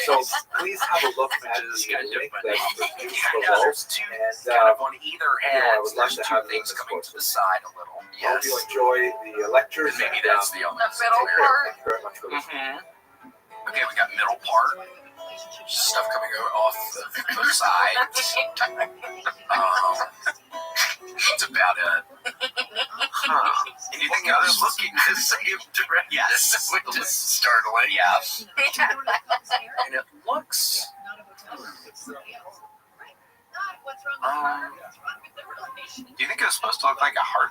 So please have a look at Just the kind of link funny. that's used Yeah, below. there's two And kind of on either I end. would love There's to two have you in things this coming course. to the side a little. Hope you enjoy the lectures. And maybe and, that's the only The middle take care. part. Thank you very much for listening. Mm-hmm. Okay, we got middle part. Stuff coming off the side. It's about anything I was looking to say direct. Yes, which is startling. Yeah. And it looks. Do you think it was supposed to look like a heart?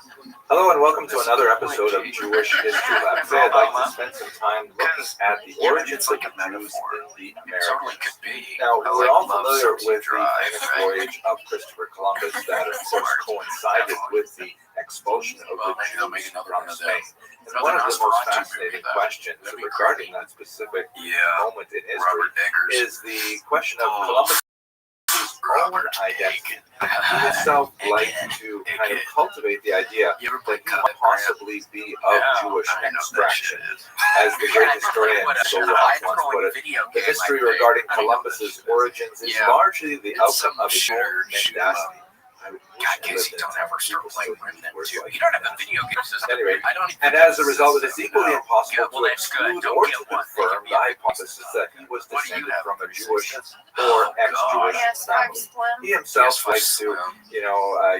Hello and welcome to another episode of Jewish History Lab. Today I'd like to spend some time looking at the origins of the Jews in the It totally Americas. could be. Now, I we're like all Love familiar Subs with the Drive, famous right? voyage of Christopher Columbus that, of course, coincided with the expulsion of Well, the maybe they'll make Jews another from one of Spain. them. And one of the most Nosferatu fascinating movie, though. questions That'd be regarding creepy. that specific Yeah. moment in history Robert Eggers. is the question of Oh. Columbus' own Robert identity. Eggers. He himself liked Eggers. to kind of cultivate the idea You ever play that he might possibly be of Jewish I know that extraction. shit is. As the great historian so once put it, Video the game history like regarding that. I know Columbus's that shit. origins is Yeah. largely the It's outcome some of his own shooter, shoot 'em up. mendacity. I wish God, I Casey, lived in a don't time ever when start people playing still with use them words too. like You don't have that. a video game system. Anyway, I don't even and think as a this result, is it is equally no. impossible Yeah, well, to that's good. exclude Don't or get to one. confirm They the can be hypothesis that he was What do you descended have? from a Jewish or Oh, ex-Jewish PS5 family. Slim. He himself PS5 likes to, Slim.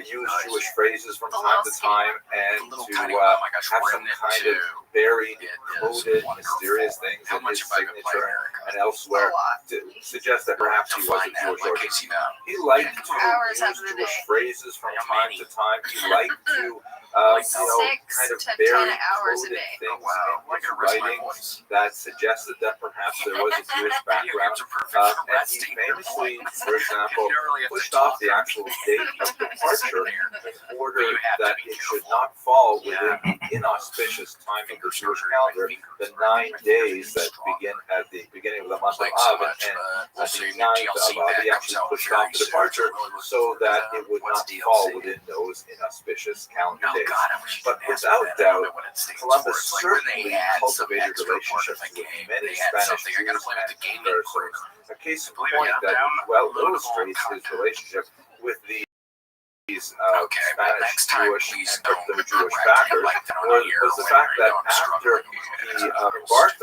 use Nice. Jewish phrases from The time to little time The and little to tiny one. Oh my gosh, have we're some in it kind too. of buried, It is coded, wonderful. mysterious things How in much his have I been playing signature America? and elsewhere A lot. to suggest that perhaps he was of Define that Jewish like origin. Casey now. He liked to Hours out use of the Jewish day. phrases from How time many? to time. He liked to, Like Six kind of to 10 bury hours a coded day. things Oh, wow. in I his can rest my writings voice. that suggested that perhaps there was a Jewish Video background. games are perfect for And he resting your famously, voice. for example, You don't really have to pushed off the talk. actual date of departure in order But you have to that be it should careful. not fall Yeah. within the inauspicious time of the Fingers Jewish are calendar, fingers the are 9 fingers days that strong. begin at the beginning of the month of Thanks so Av much, and but we'll at see the if 9th DLC of Av. pack He comes actually out pushed very off the soon. departure Really looking so forward to that it would What's not DLC? fall within those inauspicious calendar Oh days. God, I wish you But didn't ask without me that. I don't doubt, know what it stands Columbus for. It's like when certainly they add some cultivated extra part of relationships the with game. many They add Spanish something. I gotta Jews play with and the gaming conversos. crew. A case in Believe it, point yeah, that down well loadable illustrates his content. relationship with these Okay, well, Spanish, next time, Jewish, please and don't crypto-Jewish correct me backers like that on was here the when fact I that know I'm after struggling. he embarked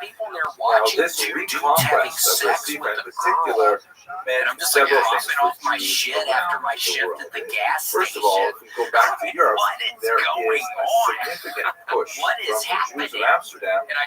people and they're Now, watching this two dudes having reconquest of sex Recife with in a girl. particular meant And I'm just like several things dropping for off my Jews shit around after my the shift world. at the gas First station. of all, if we go back to Europe, What is there going is a on? significant push What is from the Jews of happening? Amsterdam And I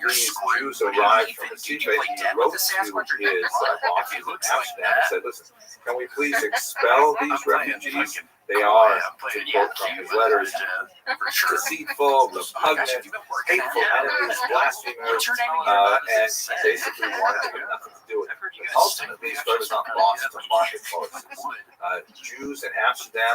you're these screwed. Jews But arrived even from the did you Tibet, play he dead wrote with the to Sasquatch or his not? boss If he in looks like Amsterdam and that, said, listen, can we please expel these refugees? They are, to quote from his letters, for sure. deceitful, repugnant, hateful enemies, blasphemers, and basically wanted to have nothing to do with it. But ultimately, Ferdinand lost the marketplace. Jews in Amsterdam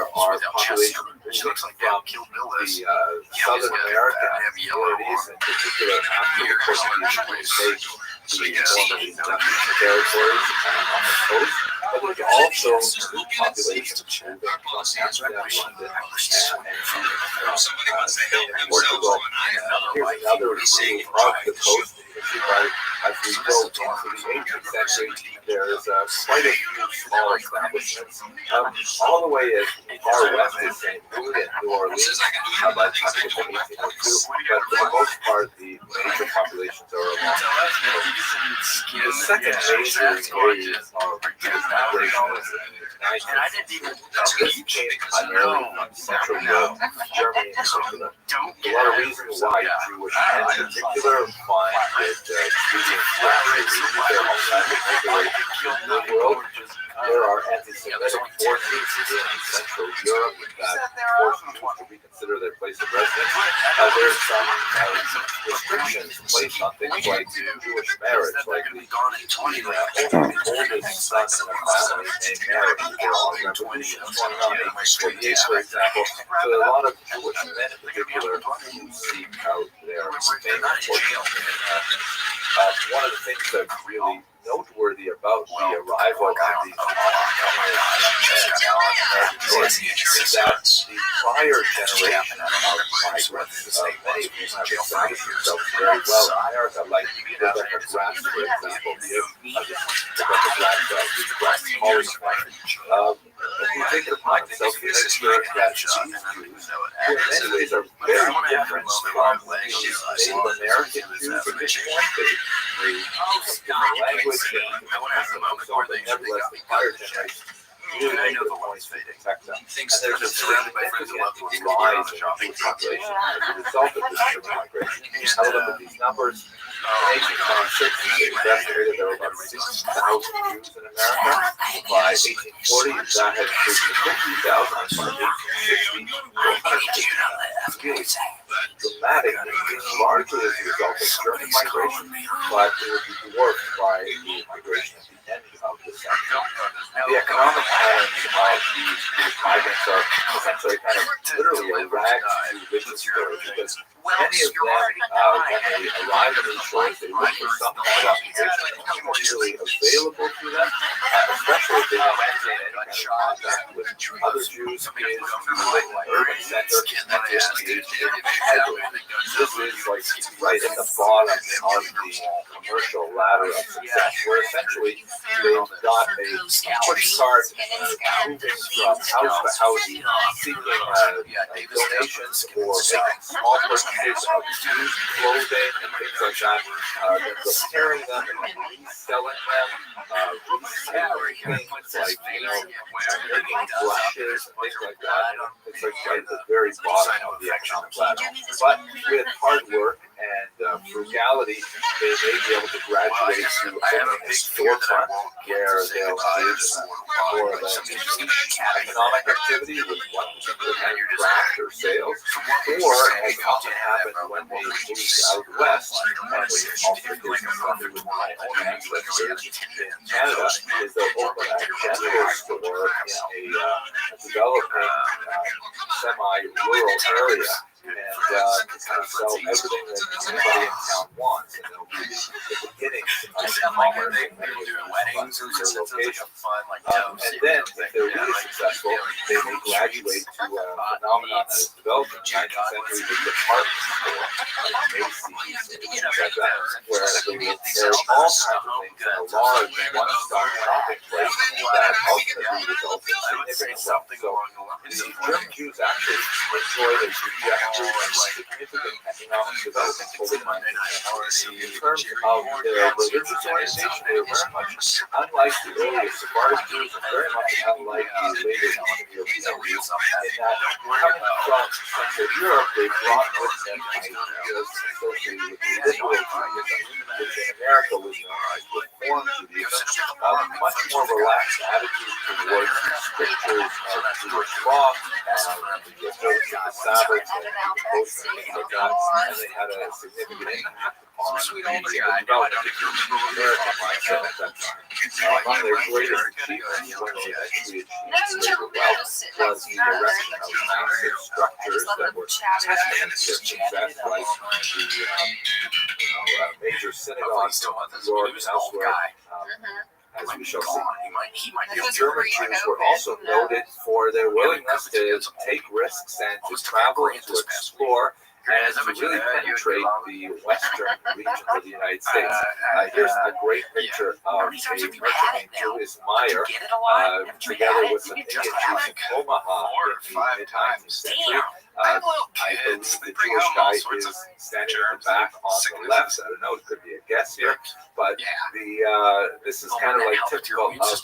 there are without chest. populations She looks like from Kill Bill is. the Southern American communities, in particular African communities, formerly Dutch territories on the coast. But there's also new populations moving from Amsterdam, London, and Spain and Portugal. Here's another view of the coast. You can see as we go into the 18th century, there's quite a few small establishments. All the way as far west as St. Louis and New Orleans, by the time we get to 1802. But for the most part, the major populations are along the coast. The second major wave of migration was in the 19th. This came primarily from Central Europe, Germany in particular. A lot of reasons why Jewish men in particular find that speaking French is their home language make their way to the world. There are anti-Semitic forces in Central Europe that force Jews to reconsider their place of residence. There's some restrictions placed on things like Jewish marriage, like the oldest son in a family named Mary. There are revolutions going on in 1948, for example. So there are a lot of Jewish men in particular who seek out their family fortunes. One of the things that's really noteworthy about the arrival of these is that the prior generation of migrants, many of whom have established themselves very well in America, like Rebecca Grass, for example, Rebecca Grass, who's across Hollywood. If you think upon themselves, you make sure that these Jews, who in many ways are very different from the Native American Jews at this point, they speak different language, they nevertheless, the prior generation really make it a point to protect them. And there's a significant rise in Jewish population as a result of this German migration. I look at these numbers. In 1826, it was estimated there were about 6,000 Jews in America. By 1840, that had increased to 50,000, and by 1860, 150,000. Really dramatic increase, largely as a result of German migration, but it would be dwarfed by the migration at the end of the century. The economic patterns of these migrants are essentially kind of literally a rags to riches story, because many of them, when they arrive at these shores, they look for some kind of occupation that's not really available to them, especially if they don't maintain any kind of contact with other Jews, kids who live in an urban center, and they engage in peddling. This is like right at the bottom of the commercial ladder of success, where essentially they've got a push cart moving from house to house, seeking donations or making small purchases of used clothing and things like that, then repairing them and reselling them, reselling things like, making brushes and things like that. It's like right at the very bottom of the economic ladder. But with hard work and frugality, they may be able to graduate to opening a storefront where they'll engage in more of a niche economic activity with one particular kind of craft or sales, or as often happens when they move out west, and this is also the case with my own ancestors in Canada, is they'll open a general store in a developing semi-rural area, and kind of sell everything that anybody in town wants, and it'll be the beginnings of commerce and weddings or their location. And then, if they're really successful, they may graduate to a phenomenon that is developed in the 19th century with department store, like Macy's and things like that, where they will carry all kinds of things in a large one-stop shopping place that ultimately results in significant wealth. So the German Jews actually enjoyed a trajectory of significant economic development over the 19th century. In terms of their religious orientation, they were very much unlike the earlier Sephardic Jews and very much unlike the later non-European Jews, in that coming from Central Europe, they brought with them ideas associated with liberal Judaism, which in America was known as Reform Judaism, much more relaxed attitude towards the scriptures of Jewish law, the approach of the Sabbath, and things like that, and they had a significant impact on the development of American mindset at that time. Among their greatest achievements when they eventually achieved greater wealth was the erection of massive structures that were testament to success, like the major synagogues in New York and elsewhere. As we shall see. The German Jews were also noted for their willingness to take risks and to travel and to explore and to really penetrate the western regions of the United States. Here's a great picture of a merchant named Julius Meyer together with some Indian Jews in Omaha in the mid-19th century. I believe the Jewish guy is standing in the back on the left. I don't know, it could be a guess here, but this is kind of like typical of these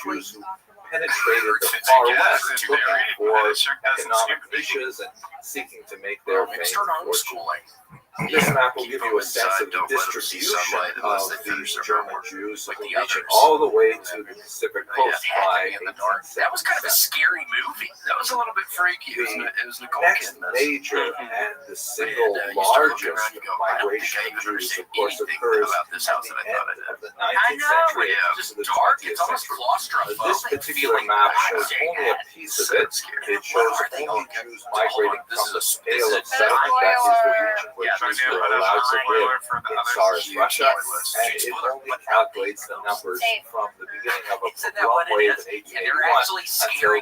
Jews who penetrated the far west, looking for economic niches and seeking to make their fame and fortune. This map will give you a sense of the distribution of these German Jews reaching all the way to the Pacific coast by 1877. That was kind of a scary movie. That was a little bit freaky. It was Nicole next Kidman. major and the single largest migration of Jews, of course, occurs at the end of the 19th century into the 20th century. This particular map shows only a piece of it. It shows only Jews migrating from the Pale of Settlement, that is the region where Jews were allowed to live in Tsarist Russia, and it only calculates the numbers from the beginning of a pogrom wave in 1881 until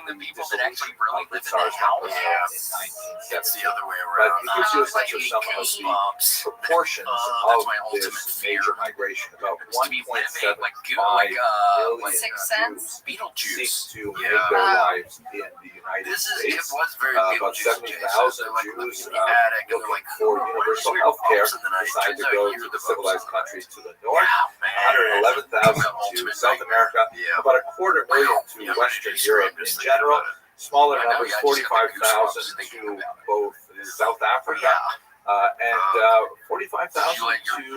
the dissolution of the Tsarist Empire in 1970. But it gives you a sense of some of the proportions of this major migration. About 1.75 million Jews seek to make their lives in the United States. About 70,000 Jews looking for universal health care decide to go to the civilized countries to the north, 111,000 to South America, about 250,000 to Western Europe in general, smaller numbers, 45,000 to both South Africa, and 45,000 to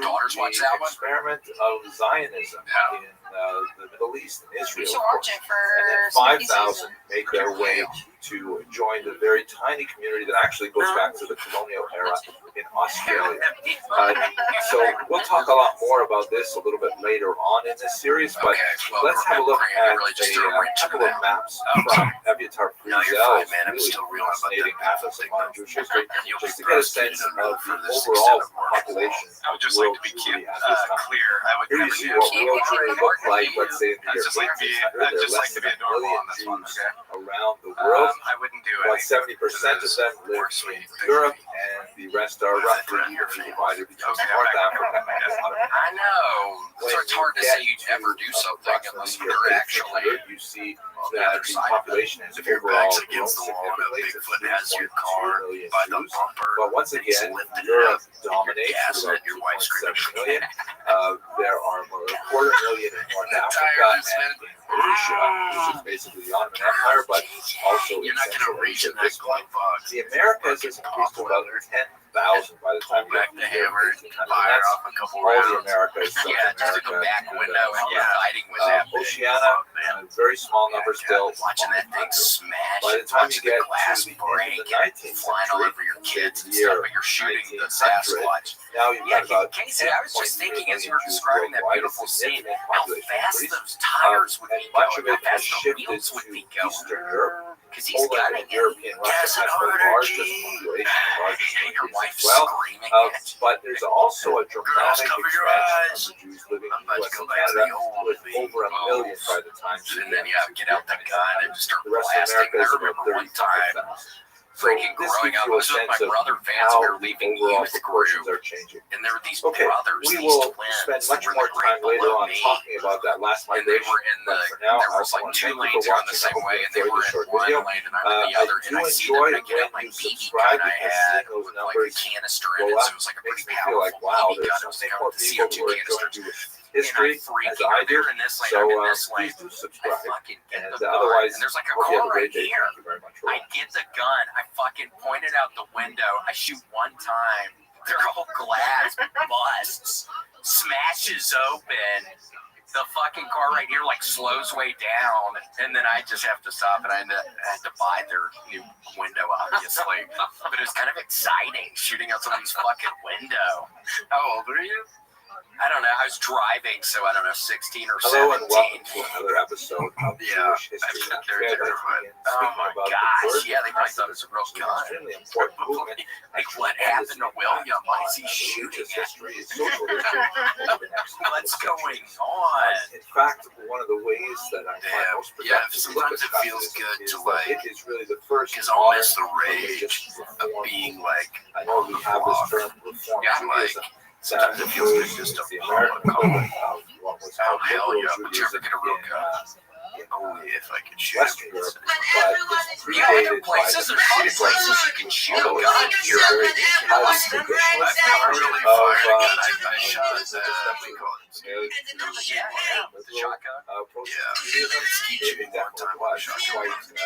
the experiment of Zionism in the Middle East and Israel, of course. And then 5,000 make their way to join the very tiny community that actually goes back to the colonial era in Australia. So we'll talk a lot more about this a little bit later on in this series, but let's have a look at a couple of maps from Eviatar Friesel's really fascinating atlas of modern Jewish history, just to get a sense of the overall population of world Jewry at this time. Here you see what world Jewry looked like, let's say in the year 1800. There are less than 1 million Jews around the world. About 70% of them live in Europe, and the rest are roughly evenly divided between North Africa and South America. I know. So it's hard to say you'd ever do something unless you're actually. You see that the population has overall grown significantly to 3.2 million Jews. But once again, Europe dominates with about 2.7 million. There are about 250,000 in North Africa and in Asia, which is basically the Ottoman Empire, but also in Central Asia at this point. The Americas has increased to about 10,000 by the time you get to here. And that's all the Americas, South America, Canada, Oceania, very small numbers still. By the time you get to the end of the 19th century, You're shooting the Sasquatch. now you've got about Casey, I was just thinking as you were describing that beautiful scene, how fast increase. those tires would And be much going, of how it has fast the shifted wheels would to be going. Eastern Europe. Because he's got Poland it and European Russia has the largest population, the largest and your countries wife's as well. screaming it. But there's also a dramatic cover your expansion of eyes. the Jews living in I'm the about U.S. to go and back to Canada, the old with movie. over 1 million by the time And then get out the gun and just start the rest of blasting. America I is about remember one time 35,000. So freaking this growing gives up, you a I was with sense my of brother Vance, how we were the leaving overall youth proportions group, are changing. and there were these Okay, brothers, we these will twins, spend much that were more the grade time later below on me, talking about that last and they migration. were in the, But for now, there I was also like want to 2 thank you lanes for on the watching. same way, and they were in short one video. lane and I'm in the other, I and I do see them, and I enjoy get out when my you BB subscribe gun I because had seeing those with like a numbers canister go in it, up so it was like a makes pretty me feel like, powerful wow, BB there's gun. It so was many kind more of the people CO2 who are enjoying canisters. Jewish And history I'm freaking as I out. do. They're in this lane, So I'm in this lane. please do I subscribe. fucking get And the gun, otherwise, and there's like a hope you have car a right great day. here. Thank you very much for I watching. get the gun. I fucking point it out the window. I shoot one time. Their whole glass busts, smashes open. The fucking car right here like slows way down, and then I just have to stop, and I had to buy their new window, obviously. But it was kind of exciting shooting out somebody's fucking window. How old are you? I don't know. I was driving, so I don't know, 16 or Hello 17. and welcome to another episode of Yeah, Jewish History. they're terrified. Oh my gosh! Yeah, they probably thought it was a real gun. Extremely important movement. Like, what happened to William? Why is he shooting Religious at history, social history, and the next What's going on? In fact, one of the ways that I find most Yeah, productive to look sometimes at it feels communism good is to, that like, it is really the first because I'll miss the modern rage religious of reform being movement. like, I know we have this term reform Yeah, like, Judaism sometimes that it feels good is just to the follow American the code. equivalent of what was Oh, called hell liberal yeah. Would you ever Judaism get a real gun? in If I could shoot Western it. Europe, but it's Yeah, other predated by places, the there's plenty of places you can shoot a gun here. very highly I've traditionalist never kind really of, fired a gun. I shot we call it yeah, with the shotgun. approach Yeah. to Judaism. It definitely was quite challenging.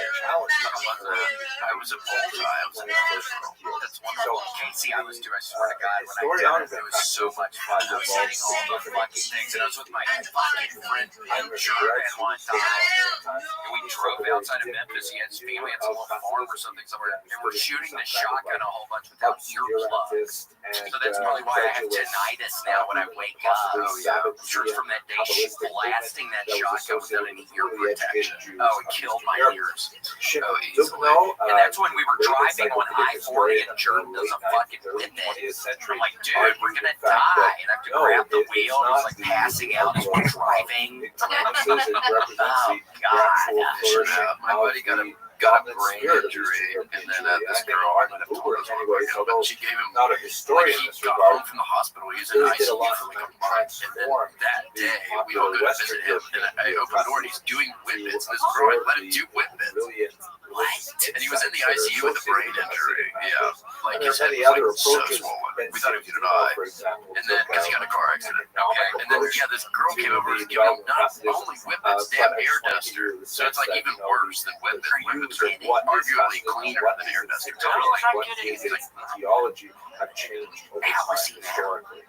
I was a bullseye. I was in the first row. That's one of the Casey I was doing. I swear to God, when I did it, it was so much fun. I was eating all the fucking things, and I was with my fucking friend Jordan one time. And we drove outside of Memphis. He had his family at some little farm or something somewhere, and we're shooting the shotgun a whole bunch without earplugs. So that's probably why I have tinnitus now when I wake up. Oh yeah, just from that day blasting that shotgun without any ear protection. Oh, it killed my ears. Oh, easily. And that's when we were driving on I-40 and Jordan does a fucking whip it. I'm like, dude, we're gonna die. And I have to grab the wheel. And he's like passing out as we're driving. Oh God. My buddy got a brain injury, and then this girl, I might have told us but she gave him, not a historian he in this got regard. home from the hospital, he was in Really did a ICU lot for to like a month, and then that day, we all go to visit him, and I opened the door, and he's doing whippets, and this girl, I let him do whippets. What? And he was in the ICU with a brain injury, yeah, like his head was like so swollen, we thought he was gonna die, and then, because he got in a car accident, okay, and then, yeah, this girl came over and was giving him not only whippets, damn air duster, so it's like even worse than whippets. Whippets are arguably cleaner than air duster. What his theology have changed over time historically.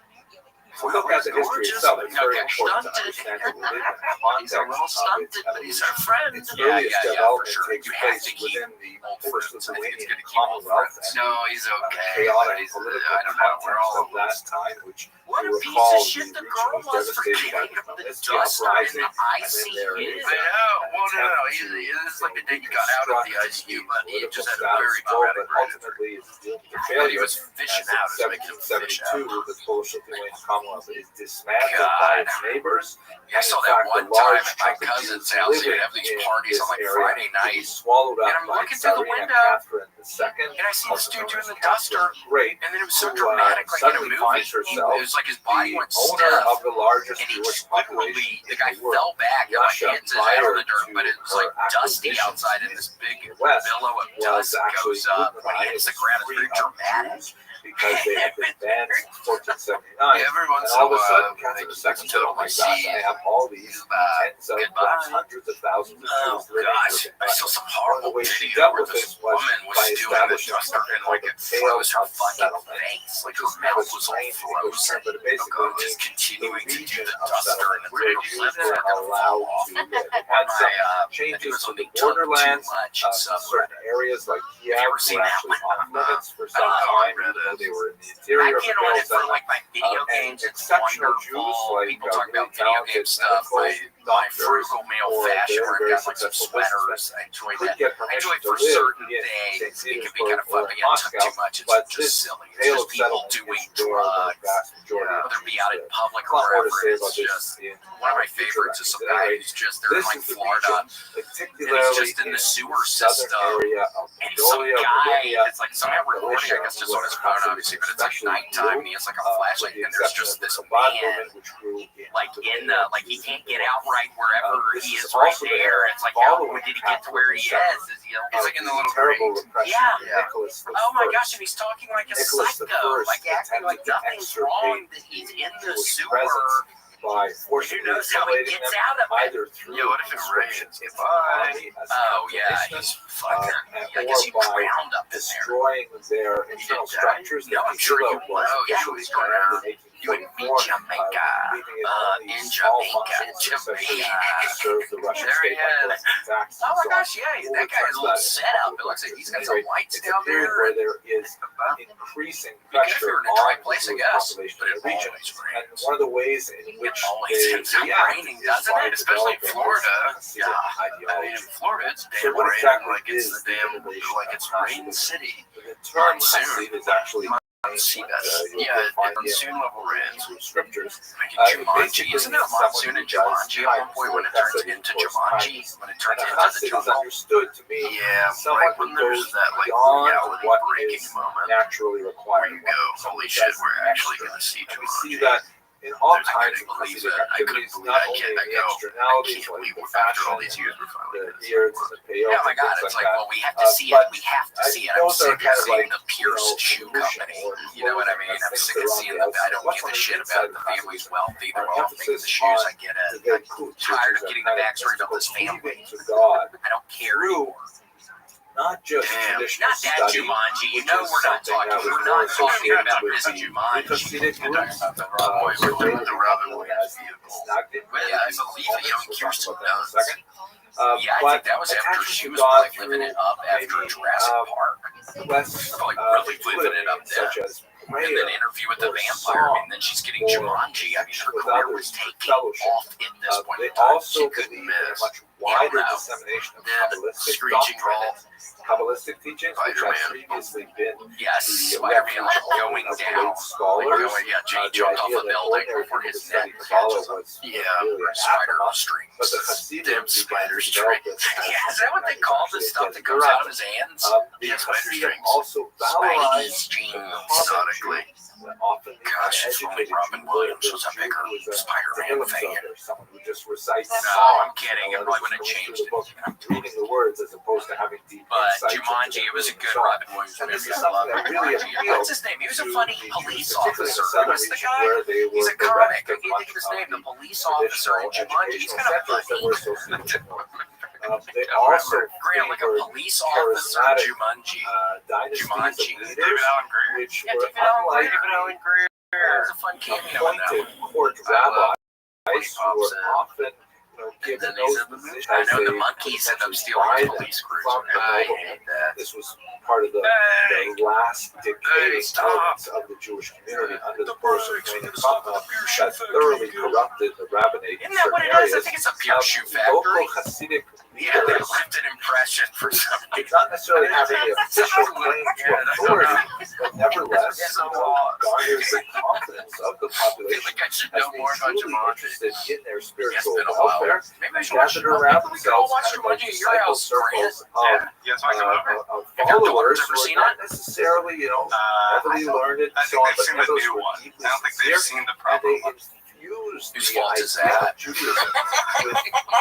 So look at the history itself. It's very important to understand the religion and He's a little stunted, but he's our friend. its Yeah, earliest for development sure. takes You have place to keep within the old Polish friends. I think it's Lithuanian going to keep old Commonwealth friends. and No, he's okay. chaotic He's, political I don't know. We're all context of that time, which What you a piece recall of shit the the region girl was was for devastated by kicking the up the Comiskey duster in uprising, the and then there ICU. is I know. Well, no. attempt This is like the day he got out of the ICU, but he just had a very quo, traumatic but brain injury. ultimately it's doomed to And he failure. was fishing out. It was making him fish out. 1772, the Polish Lithuanian Commonwealth is dismantled by its neighbors. I saw that one time at my cousin's house. He'd have these parties on like Friday nights. Swallowed up And I'm by looking through the Tsarina window, Catherine II, and I see this dude doing the Catherine duster. Great, And then it was so who, dramatic, like in a suddenly movie. finds herself It was like his body the went owner stiff. of the largest And he Jewish literally, population the guy in the world. fell back and like Russia, hits his head on the dirt, prior but it was to like her dusty acquisitions outside, and this big in the West billow of was dust actually goes up when he hits the ground. It's very dramatic. because they had been banned since 1479. Yeah, every once And all in of a a sudden, while, Catherine they II keep said, "Oh my gosh, I have all these tens of hundreds of thousands of Oh Jews living gosh, within I my saw some One of the horrible ways she video dealt where with this this was woman was by doing the establishing duster and like it tale froze her of fucking settlement, face, like which her is kind of mouth was all strange to use the term, frozen. but it basically Just means continuing to do region the of duster and settlement the where lips Jews are were gonna fall allowed off. to live. It had some changes to the borderlands of certain areas like Kiev were actually off limits for some time, even though they were in the interior of I the get on it for settlement. like my video And games. It's exceptional Jews wonderful. like People talk really about video game talented stuff. My doctors frugal male or fashion where very, I've very got like some successful sweaters. I enjoy could that. get I enjoy permission it for to live certain in things. St. It can be kind of Petersburg fun, but or yeah, it's Moscow, too much. It's but just this silly. It's tale just of people settlement doing is where the drugs. vast majority of Whether it be Jews out in live. public A or lot more to wherever, say it's about this just in one of my future favorites is some lectures. guy Anyway, who's just there in this like is the Florida, region, particularly and he's just in the sewer southern system. area of And some Mongolia, guy, Mongolia, it's like somehow recording, I guess, just on his phone, obviously, but it's like nighttime, and he has like a flashlight, and there's just this man, like in the, like he can't get out right wherever he is right there. It's like, how did he get to where he is? Is he, he's like in the little terrible grate. repression Yeah. of Nicholas the Oh my First. gosh, and he's talking like a Nicholas the psycho, First like acting like attempted to nothing's extirpate wrong, that he's in the Jewish sewer. presence by Who forcibly knows how he assimilating gets them out of it? either through Yeah, what if it rains? conscription into the army as Oh yeah, punishment, he's fucking. I or guess he by drowned up in there. destroying their internal die? structures No, that I'm sure he Hitler was will. Yeah, officially he's banned around. in You would meet Jamaica. In Jamaica. There he is. Oh my gosh, yeah, that guy has a little setup. It looks like he's got some lights down there. Where there is increasing Because if pressure you're in a dry on place, I the guess, population but it of the region. always And rains. one of the ways in It which always they ends up react raining, is doesn't by it? Especially in developing Florida. this Yeah. I mean, in ideology. Florida, it's So damn what raining exactly like it's is the damn, innovation like it's of rain city. The term Monsoon. Hasid is actually See that? Yeah, monsoon level rains. scriptures. Jumanji. Isn't there a monsoon in Jumanji at one point when it turns into Jumanji? When it turns into the Hasid is jungle? understood to mean Yeah, someone right when who there's goes that like beyond reality what breaking is moment. naturally Where required. you go, holy shit, we're actually going to see And we see Jumanji. that in all I kinds couldn't of believe Hasidic it. I couldn't activities, believe not I only can't. in I the go. I externalities can't like believe the after all fashion, these years we're finally the going to see beards, one. and the peyote, Yeah, my God, things it's like like, that. well, we have to see it. But We have to see it. I'm those are sick kind of of seeing like, the Pierce Shoe Company. You know what I mean? I'm sick of seeing the. I don't give a shit about the family's wealthy. They're all making the shoes. I get it. I'm tired of getting the backstory about this family. To God I don't care through anymore. not just Damn, traditional not that study, Jumanji. You which know is we're not something talking. that was We're more not talking associated about with this the Jumanji. Hasidic You're talking groups, about the Rob Boys. We're talking about the Robin Williams vehicle. Well, yeah, I believe a young Kirsten Dunst. Yeah, I think that was after she was like living it up after Jurassic Park. quests, Like really living it up there. such as And then Interview with the Vampire. I mean, then she's getting Jumanji. I mean, her career was taking off at this point they in time. also She couldn't believe in a miss. much wider Hell no. dissemination of Then Kabbalistic Screeching doctrine, Roll. Kabbalistic teachings, which have Spider-Man. previously been Yes, the Spider-Man like refuge going of down. great scholars. Like going, yeah, Jay The jumped off idea a that building ordinary before people his to study neck Kabbalah catches him. was Yeah, really or an spider anathema. strings. But the Hasidim Them began spider to develop strings. this Yeah, as is that what they something call actually the stuff that a comes out of directive. his hands? The Yeah, spider Hasidim strings. also Spidey valorized strings, common sonically. Jew, often the Gosh, if only uneducated Robin Jew Williams who was a bigger was a Spider-Man fan. Tehillim someone who just recites No, songs. I'm kidding. I probably would have changed it. Reading the words as opposed to having deep But insights into Jumanji, the it was a meaning good and so on. Robin Williams And this interview. is I love something that really Jumanji. appealed What's his name? He was a to funny the police Jews, particularly in officer. the southern What's the region guy? where they He's were a comic. I bereft can't think of his of name. The the police officer in Jumanji. He's kind of sectors that funny. were associated with them. They Yeah, also Grant, like a favored police officer charismatic, Jumanji. dynasties Jumanji. of leaders, David Allen Greer. which Yeah, were David Allen unlike Greer. It was a fun cameo in that appointed one. court I rabbis love who were often And given then he's those in the movie. positions. I know as the they monkeys end up essentially stealing his buy police them cruiser. from the I noblemen. hate that. This was part of the last decaying elements of the Jewish community under the course of reign of Chachma that thoroughly corrupted the rabbinate in Isn't that what certain it is? I areas. think it's a pure shoe Local factory. Hasidic Yeah, they leaders left an impression for some reason. did not necessarily have any official claim to authority, but nevertheless garnered the confidence of the I feel population like I should as know being more about truly Jumanji. interested in their It's spiritual been a while. welfare. Maybe I should watch Gathered around Maybe we could all themselves watch kind of like Jumanji at your disciple house, Grant. circles of Yeah, so I come over. followers ever who seen are not necessarily, heavily learned and I so think on, they've but seen the others new were one. deeply I don't think they've sincere, seen the and proper they one. infused Whose the fault is idea that? of Judaism with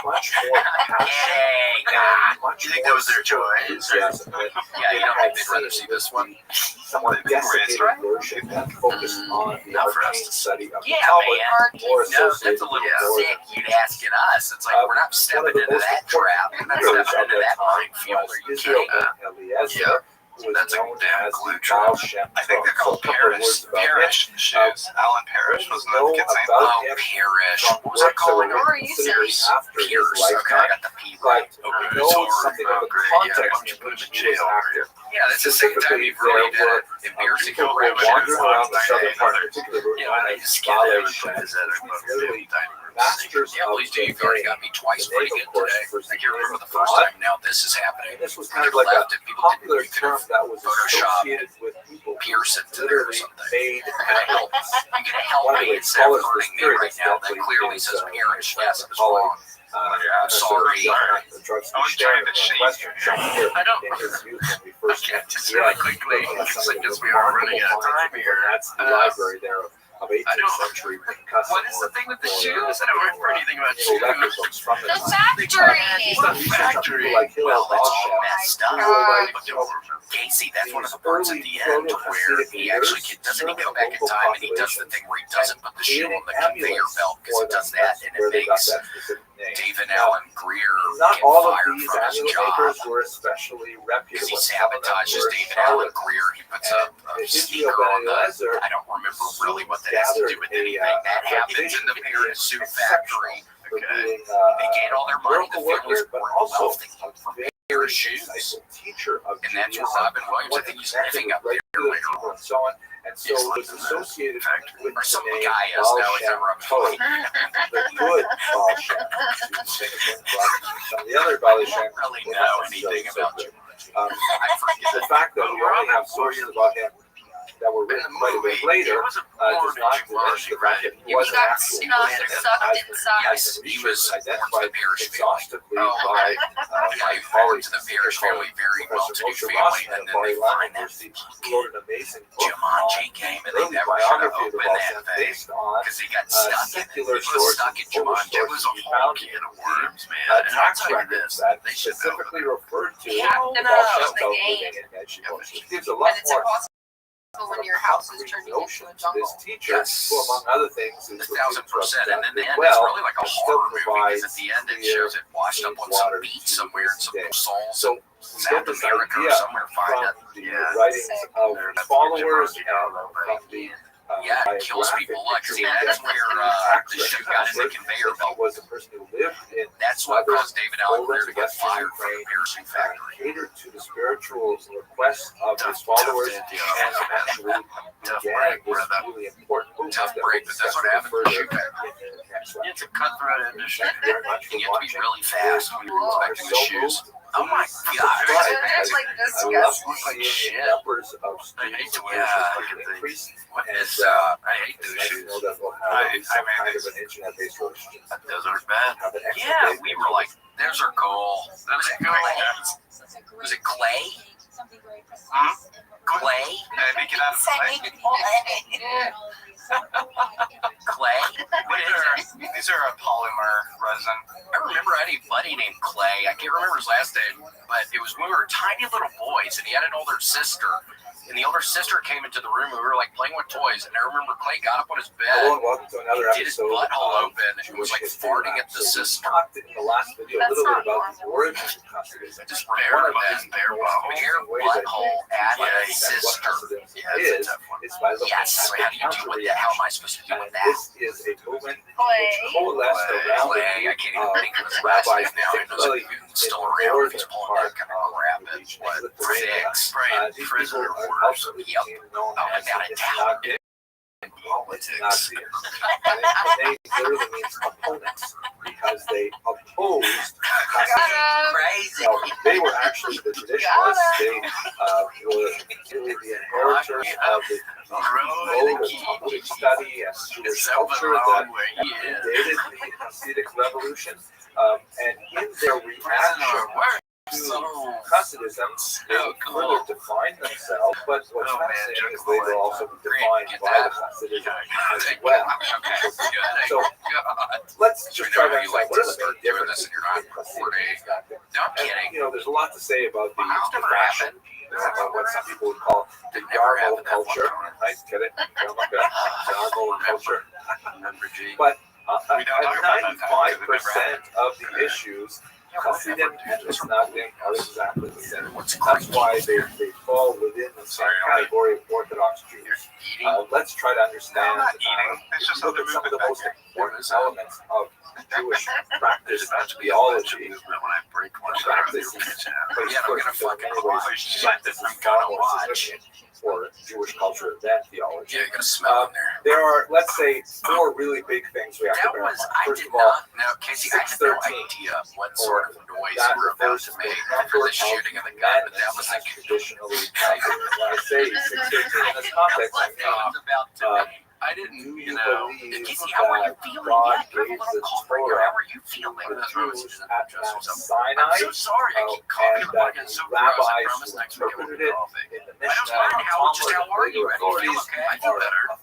much more passion Yay! and much You think more that was their choice? enthusiasm than Yeah, you don't think they'd rather see this one? somewhat desiccated version that focused on the Not for us arcane to- study of the Yeah, Talmud, man. more No, that's a associated little with more sick. You'd asking us. It's like we're not stepping into that trap. We're not heroes stepping of into that that time minefield. was Are you Israel kidding? ben Eliezer, Yeah. who was That's a known damn as glue the trap. Baal Shem I think they're Tov. called So a couple of Parrish. words about him. Parrish shoes. Alan Parrish was another kid saying About Oh, him Parrish. from What was I works that calling were her? Or you considered Pierce. after his Pierce. Okay, I lifetime, got the P but right. we Okay, know sorry. something of the Great. context Yeah, in which he was active. Yeah, that's the second time you've really did it. Embarrassing People were rabbit wandering around the southern part, another. particularly Yeah, when I known as just get there Ballet and put Shem. his other It's literally book. masters Yeah, of please do. the You've already name. got me twice The pretty name, good of course, today. refers to I can't the name remember of the first God. time now this is happening. And this was I kind of could've like a left if people didn't. popular You term could've that was Photoshop associated with people who Pierce it to there or literally something. made You're gonna help. amulets. You're gonna help One of me the instead of scholars was hurting me curious right now. That definitely clearly is, says Parrish. Yes, it was calling, wrong. Yeah, sorry. I was trying to shake Western Shakespeare I don't- in his youth when we first Okay, met. just really quickly, Some like of the as we are running out of remarkable time finds, here. That's the library there of 18th I don't- century Picasso. What is the thing with the shoes? I don't remember anything about shoes. Books from the The time. factory. What a Research on factory. people like Hillel Well, that's all Rothschild, messed who up. were like, Casey, that's one of the parts at the end where he actually doesn't he go back in time and he does the thing where he doesn't put the shoe on the conveyor belt because he does that and it makes name. David Allen Greer Not get all of fired these from his amulet job makers were especially reputable. because he Some of them sabotages were David Allen charlatans. Greer. He puts And a Israel sneaker on the. Ben-Eliezer I don't remember really what that has to do with anything. That happens in the parent suit factory. for being They get all their money. The miracle families worker, but were also wealthy a from very pair of shoes. insightful teacher of And that's where Judaism, Robin Williams, I think he's living up there later on. and so on. And so He's it was living there. associated with Or some the name guy is now he's Baal not Shem Robin Tov, Williams. the good Baal Shem. Some of the other Baal I Shem don't really know anything about good. Jumanji. Um, I forget. The fact that we only have sources about him that were written quite a bit later does not diminish the fact that he If was he an got actual snuffed, person, sucked has been inside. Yes, he was identified parish family. exhaustively Oh, by I born to the Parish family, very well-to-do family, and then they find that wrote an amazing book Jumanji came, and they early never should have biography of the opened Baal that Shem thing based on because he got stuck in it. He secular was sources, stuck in Polish Jumanji. It was a sources whole found can of worms, man. And I'll tax tell you records this, that they should know. specifically referred to You have to the know Baal Shem the Tov game. living in Yeshiva. It gives a lot And it's more impossible when your house is turned into a notion to jungle. this teacher, who among other things is 1,000%. And then the end, well, it's really like a still horror movie because provides at the end it clear, shows it washed up on clean some water beach to somewhere in this some day. souls So in we South get this America or idea somewhere. Find it. from the writings of his followers and from the Yeah, it kills people. Like, see, that's where the shoe got in the conveyor belt. was a person who lived in That's what caused David Allen Greer to get fired from the Pearson factory. catered to the spiritual requests of his followers, and actually began this really important movement Tough that break, we'll but that's what discuss happened to the shoe further factory. in the next one. It's a cutthroat industry. Thank you very much for You have to be watching. really fast when you're inspecting the shoes. Oh my Subscribe. gosh. It's like I love disgusting. seeing the numbers of I hate students to where wear it's increased. What And, is, I hate It's those nice to shoes. know that we'll I have some mean, kind of an internet-based relationship. Those are bad. Have an excellent Yeah, day. we were like, those are cool. Was it Clay? Was it Clay? Clay? Make it out of clay. Clay? What is it? These are a polymer resin. I remember I had a buddy named Clay. I can't remember his last name, but it was when we were tiny little boys, and he had an older sister. And the older sister came into the room, and we were like playing with toys. And I remember Clay got up on his bed, Hello and welcome to another did his episode butthole of open, and was like Jewish History farting Lab. at the So we sister. talked in the last video a That's little not bit about the normal. origins of Hasidism. Just One bare of the bare butthole at his sister. Yeah, is that's a tough one. by looking Yes, at so the how do you do with that? How am I supposed to do with And that? this is a movement Clay. which coalesced around Clay, I can't even think of his last rabbis, name now. He knows if he's still around, if he's pulling that kind of crap at what, 6, these prisoner people orders. ultimately Yep. became known Up as and down the in town. Nazi. Politics. Nazis. And the name literally means opponents because they opposed Hasidism. Crazy. Now, they were actually the traditionalists. They were really the inheritors of the old Talmudic study and Jewish culture that predated the Hasidic revolution. And in their reaction to Hasidism, they further defined themselves, but what's fascinating is they were also defined by the Hasidism as well. So let's just try to understand what are the main differences between Hasidism and No, I'm kidding. and, you know, there's a lot to say about the It's never fashion, what some people would call the Yarmul culture. I get it, Yarmul culture. But 95% of the issues, Hasidim and Misnagdim are exactly the same. That's why they fall within the same category of Orthodox Jews. Let's try to understand, look at some of the most important elements of Jewish practice and theology. Practice is for Jewish culture than theology. Yeah, you're gonna smell in there. There are, let's say, 4 really big things we have to That bear in was, mind. I First did of all, not know, Casey, I had no 613, idea what sort of noise that you were about refers to to make the for number the shooting of the gun, but that was like, traditionally counted. When I say 613 in this context, I mean, about to uh, make. I didn't, do you you know. believe Casey, how are you that feeling? God Yeah, you have a gave little the cough right here. Torah How are you feeling? to the Those roses Jews and at just Mount I'm Sinai? so sorry. I keep coughing in the mic. It's so gross. I rabbis promise who next week I won't interpreted be it coughing. in the I don't Mishnah mind and how, just Talmud, how are you? later I feel authorities okay. I feel better.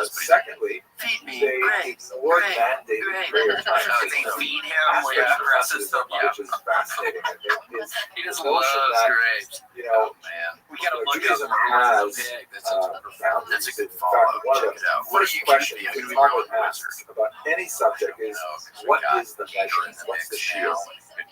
Secondly, Feed me they grapes. ignored Grape, mandated grape. prayer So they times. feed him like presses them. Yeah. Which is fascinating. He just The notion loves that, grapes. you know, Oh man, we gotta look up Judaism Rose has the Pig. That's a that's good follow. Check it out. What are first you gonna question be? I'm gonna be Talmud real asks wizard. about any subject is, No, 'cause we what got is the Peter in measure? the What's the mix shield? now.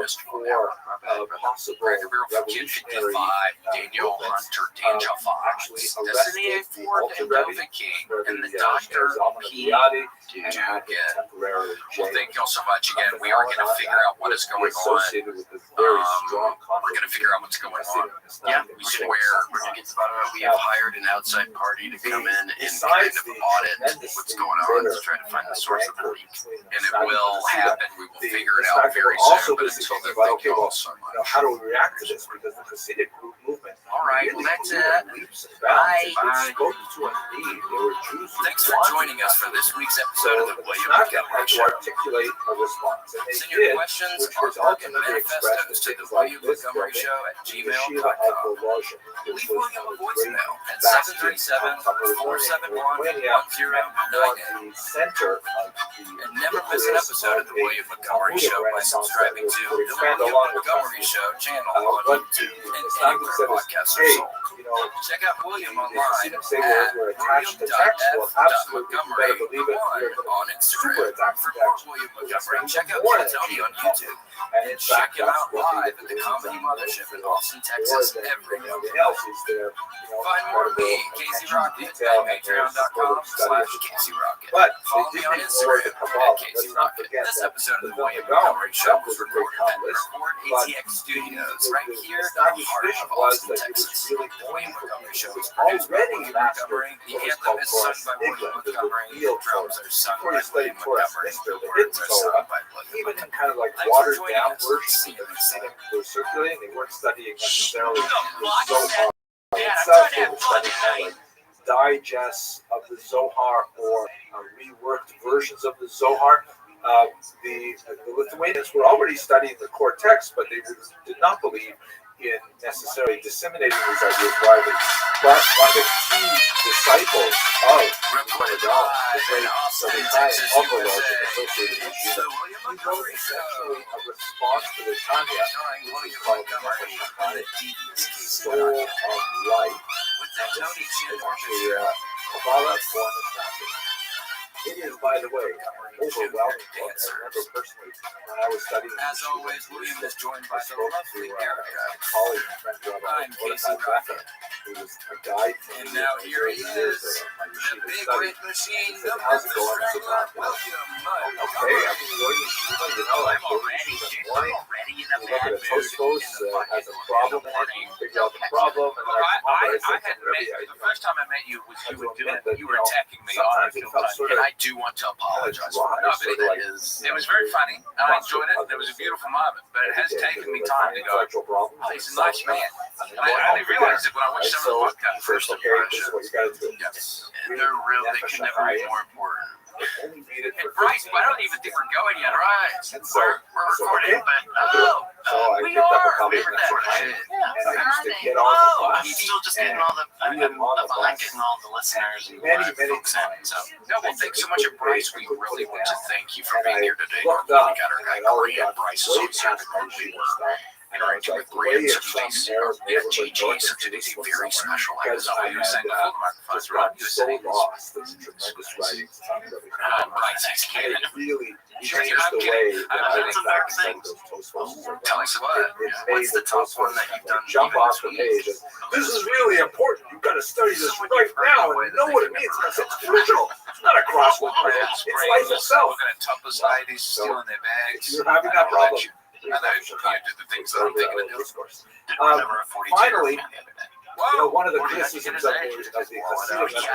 missed one. Yeah, my bad, brother. possible Cracker Barrel for Kid 55, Daniel Hunter, Danja Fox, Destiny A4, and Velvet King, and the Dodge Mr. P. Temporarily Well, thank y'all so much again. We are going to figure out what is going on. We're going to figure out what's going on. Yeah, we swear. We're going to get to the bottom of it. We have hired an outside party to come in and kind of audit what's going on to try to find the source of the leak. And it will happen. We will figure it out very soon. But until then, thank you all so much. How do we react to this? Because the Hasidic movement. All right, well, that's it. Bye. Thanks for joining us for this week's episode of the William Montgomery Show. Articulate a response. Send your questions, artwork, and manifestos to the William Montgomery Show at gmail.com. Leave William a voicemail at 737-471-1098. And never miss an episode of the William Montgomery Show by subscribing to the William Montgomery Show channel on YouTube and anywhere podcasts are sold. Check out William online at william.f.montgomery1 on Instagram. For more William Montgomery, check out Tony on YouTube and check him out live at the Comedy Mothership in Austin, Texas every Monday. Find more of me, Casey Rocket, at patreon.com/Casey Rocket. Follow me on Instagram at Casey Rocket. This episode of the William Montgomery Show was recorded at Record ATX Studios right here in the heart of Austin, Texas. The William Montgomery Show is produced by William Montgomery. The anthem is sung by William Montgomery. The drums are sung by William Montgomery. The words are sung by William Even in Montgomery. kind of like Thanks for watered joining down us. versions See you of next time. were circulating, they weren't studying necessarily the Zohar Zohar itself. They were studying kind of like digests of the Zohar or reworked versions of the Zohar. The Lithuanians were already studying the core text, but they did not believe in necessarily disseminating these ideas widely. But one of the key disciples of Recorded the live great in Austin, Sabbatai Texas, Uncle USA. associated with It's Judah, the William he wrote Montgomery essentially Show. a response to the Tanya, Starring William called Montgomery and the the devious Casey Soul of Rocket. Life. With the Tony Chin It's Orchestra. actually Kabbalah form of practice. It is, by the way, overwhelming. I remember personally when I was studying. As always, William is joined by the lovely Erica. Colleague and friend Rabbi I'm Casey Rocket. who was a guide to And me now for here he years is, of my the yeshiva big study. red machine, He said, the "How's it Mr. going?" I said, Strangler, "Well, William okay, I'm Montgomery. enjoying yeshiva, you know, I'm already, in the dude, morning. I'm already in You a look bad at a mood Tosfos in the has a fucking problem in it, morning. you figure out the problem, and then I come up and I I said, had "Rabbi, met, the first time I met you was you were doing, that, you were you know, attacking me sometimes on it felt sort And of I do want to apologize for dry, that. No, sort but of like it was very funny. I enjoyed it. It was a beautiful moment, but it has taken me time to go, intellectual problems. oh, he's a nice man. And I only realized it when I watched some of the podcast. First Okay, this is impression. what you gotta do. Yes. And they're real, they can never be more important. Only read it And for Bryce, 15 I don't minutes. even think we're going yet, right? And so- We're so, recording, okay. but So I we picked up a are. copy We of heard Next that. Time, Yeah, and I used to Friday. get on the Oh, bus. I'm still just getting all the, I'm behind getting all the listeners and Many, live many folks in. times. So No, well, thanks so much, and Bryce. We really want to thank you for And being I here today. looked Normally up, we got our and guy I already Corey and got Bryce is way on past Saturday my morning. yeshiva We're stuff. interacting with Way Graham, in so some today's narrow we have neighborhood JJ, north so of today's a Jerusalem very somewhere. special Because episode. I you were saying the had full microphone. just Right? gotten You were so saying lost in tremendous writings on Rabbi Bryce, he's And kidding. it really Sure, changed I'm the kidding. way that I That's a think fair I thing. studied those Tosfos. Tell us what. It made What's the top one that you've done jump even off this the week? page. This is really important. You've got to study this Someone right you've heard now in a way and that know they what can it means. never It's original. It's not a crossword puzzle. It's life itself. Looking at Tupper societies, stealing their bags. You're having that problem. I know you do the things that I'm thinking of doing. Remember a 42 Finally, man the other day. one of the Well, you have to get criticisms his of age. the Hasidim Well, that yeah. Moshe had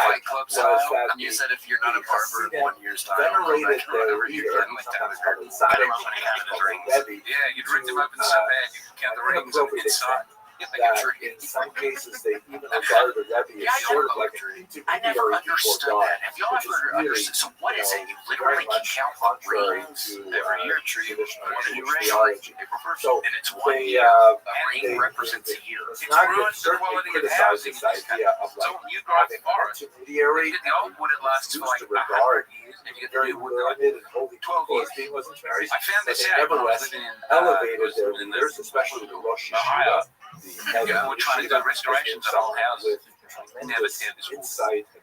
Fight Club was style. that And you said if you're not a barber in 1 year's time, venerated or their whatever, leader, you're getting like sometimes that. called the Tzaddik, I don't know how many have his rings. Rebbe, Yeah, you'd ring them up in so bad you could count the rings on the inside. Yeah, like a that tree. in some cases they even regard the Rebbe Yeah, I as sort of know. like an I never intermediary before understood God. that. Have y'all which is ever really, understood? So what is it? You very literally can much count the contrary rings to every year tree. traditional One Jewish new ring, theology. so, and it's 1 They, year. A ring they- represents a year. It's It's not ruined good. the Certainly quality of criticize housing this in this idea of So like when you drive having the an forest, intermediary. you get the old wood, it lasts for like Used to regard 100 years, and you get the very new wood, they're like limited and holy 12 people years. as being Muslim married. I found this They out when I was nevertheless living in elevated their in leaders, especially the Rosh Ohio. Yeshiva, the head Yeah, of we're trying to yeshiva, do restorations on old houses. with tremendous Never had this insight and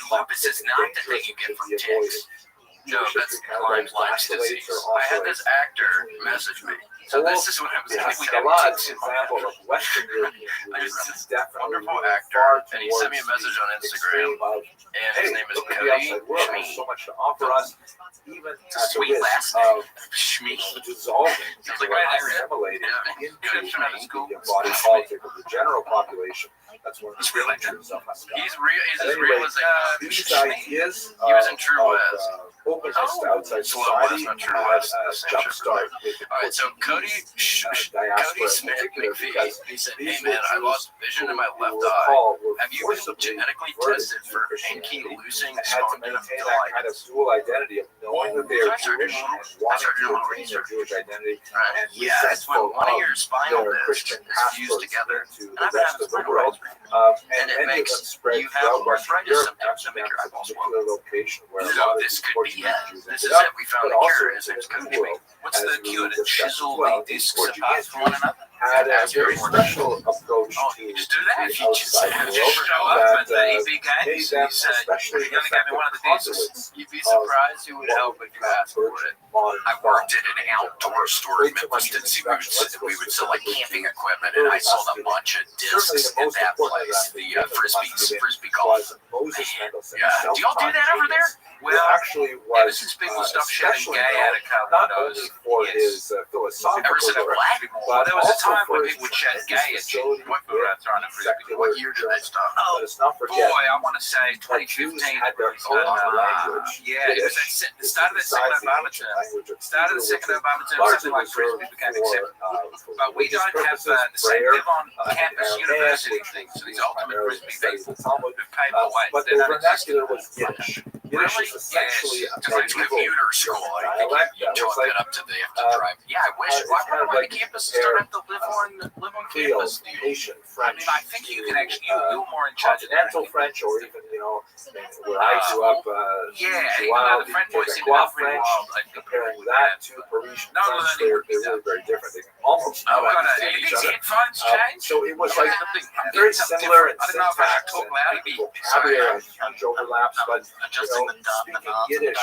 And lupus is not the thing you get from ticks. No, that's Lyme's disease. I had this actor message me. So this is what I was thinking. We have ticks in my example of Western European I just use. this wonderful actor, and he sent me a message on Instagram, and his name is Cody Schmee. So much to offer us, even It's a sweet last name, Schmee. dissolving, Sounds like my assimilating Yeah. into the body politic of the general population. That's one of the He's real like features of Haskell. He's real. He's as Anyway, real as these ideas he was in True West. Openness to outside Slow society West, not True West. jumpstart. All right, so Cody Smith McPhee, he said, "Hey man, I lost vision in my left eye. Have you been genetically tested for ankylosing had to maintain that kind of dual identity of knowing that they are Jewish and wanting to retain their Jewish identity. And yeah, that's when one of your spinal discs is fused together. To And the I've rest had of the spinal world. and it many of makes them spread you have throughout Western arthritis Europe, symptoms that make your eyeballs a particular location where a So lot of this the could be Portuguese it. Jews This ended is up, it. We found but the also cure. His in name's the Cody New World, Smith. What's as the we cure to discussed as chisel well, the discs Portuguese apart from one Jews another? had a very special approach Oh, to you just do that. the You just outside have to world show up at the that AP guy. made He them said, especially "You're gonna give me one of the discs." You'd be surprised who would help if you asked for it. I worked at an outdoor store in Memphis, Tennessee. We would sell like camping equipment, and I sold a bunch of discs in that place. The frisbee golf. Yeah. Do y'all do that over there? Well, actually ever was since people stopped shouting especially gay known out of cut not windows, only for yes. his philosophical Ever since work, black people, but there was a also time for when his people would shout tremendous gay at you. facility What with throwing a frisbee? secular What year did they stop? Let us not Boy, forget I want to say that Jews 2015. had their own language. Yeah, it was the start of the second Obama term. Started the second Obama term, something like frisbee became accepted. But we don't have the same live on campus university thing. So these ultimate frisbee people who pay for white. But the vernacular was Yiddish. Yiddish Really? is essentially Yes. a Just like commuter school. I think you chalk that up to they have to drive. Yeah, I wish. Why the campuses don't have to live on campus? Do you? Haitian, I French, mean, I think you can actually, you're more in charge of that. continental French, or even, where I grew up, Yeah, even wild, though the French boys seem Quebecois to be French, wild, I think comparing that to Parisian No, French, they they're would be really very different. They can almost I've not got understand each these other. headphones changed. So it was Yeah, like something- very something similar in different. I don't know if I should syntax talk and loud. vocabulary and huge overlaps, but Adjusting the speaking Yiddish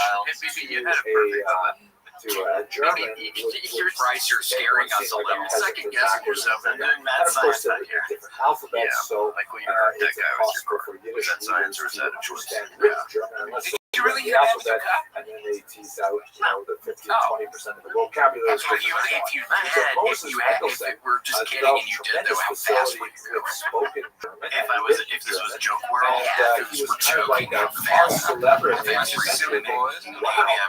to a German, You're right, you're scaring us a little. Second guessing yourself and doing and that of course, science they're out here. different alphabets, Yeah, so like when you heard that it's guy was impossible for Yiddish that science or is readers that to a choice? understand Yeah. German unless Did they you really learn hear the that? alphabet, and then they tease out, the 15-20% of the vocabulary. If you were just kidding and you did know how fast would you go? Spoken German. If this was a joke world, And if he this was was kind of like joking a how fast celebrity. fast were silly boys, maybe I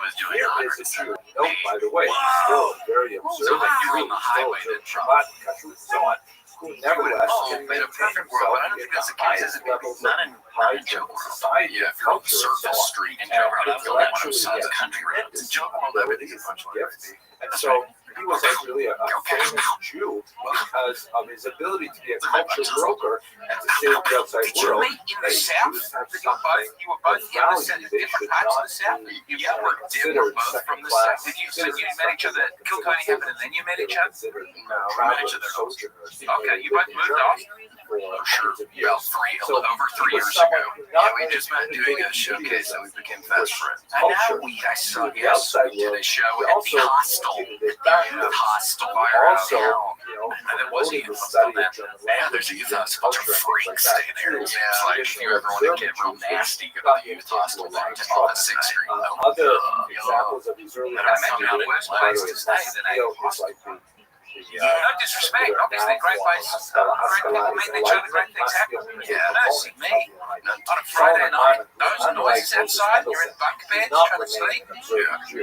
was doing Here is 100. a Jew. Note, by the way, still very observant, you were on the highway still then, Shabbat, kashrut, so on, who nevertheless can in a maintain perfect world, but I don't think that's the case. highest It's levels not of in high joke German world. society, Yeah, if you're on culture, and so Surface on. Street in joke world, I feel like one of those Intellectually, country roads. In joke world, everything is much like gifts. And so he was actually a famous Jew because of his ability to be a culture broker and to say to the outside Did you world, meet in the hey, South? Jews have You were both something in the of South, value they different should parts of not the South. be You were considered both second from the class. South. So you met each other at Kilkenny happened and then you met each other? No, we met each other. Okay, you both moved off? For sure. Well, over 3 years ago. Yeah, we just met doing a showcase and we became fast friends. And now I saw we did a show at the Hostel. The Hostel and it was a youth hostel then. Yeah, there's a youth hostel. A bunch of freaks stay there. Yeah, like if you ever want to get real nasty, go to the youth hostel down on 6th Street. Other examples of these early And I met out west place to stay the night. No disrespect, obviously, great place. Great people meeting each other, great things happen. Yeah, no, see me. On a Friday night, those noises outside, you're in bunk beds trying to sleep.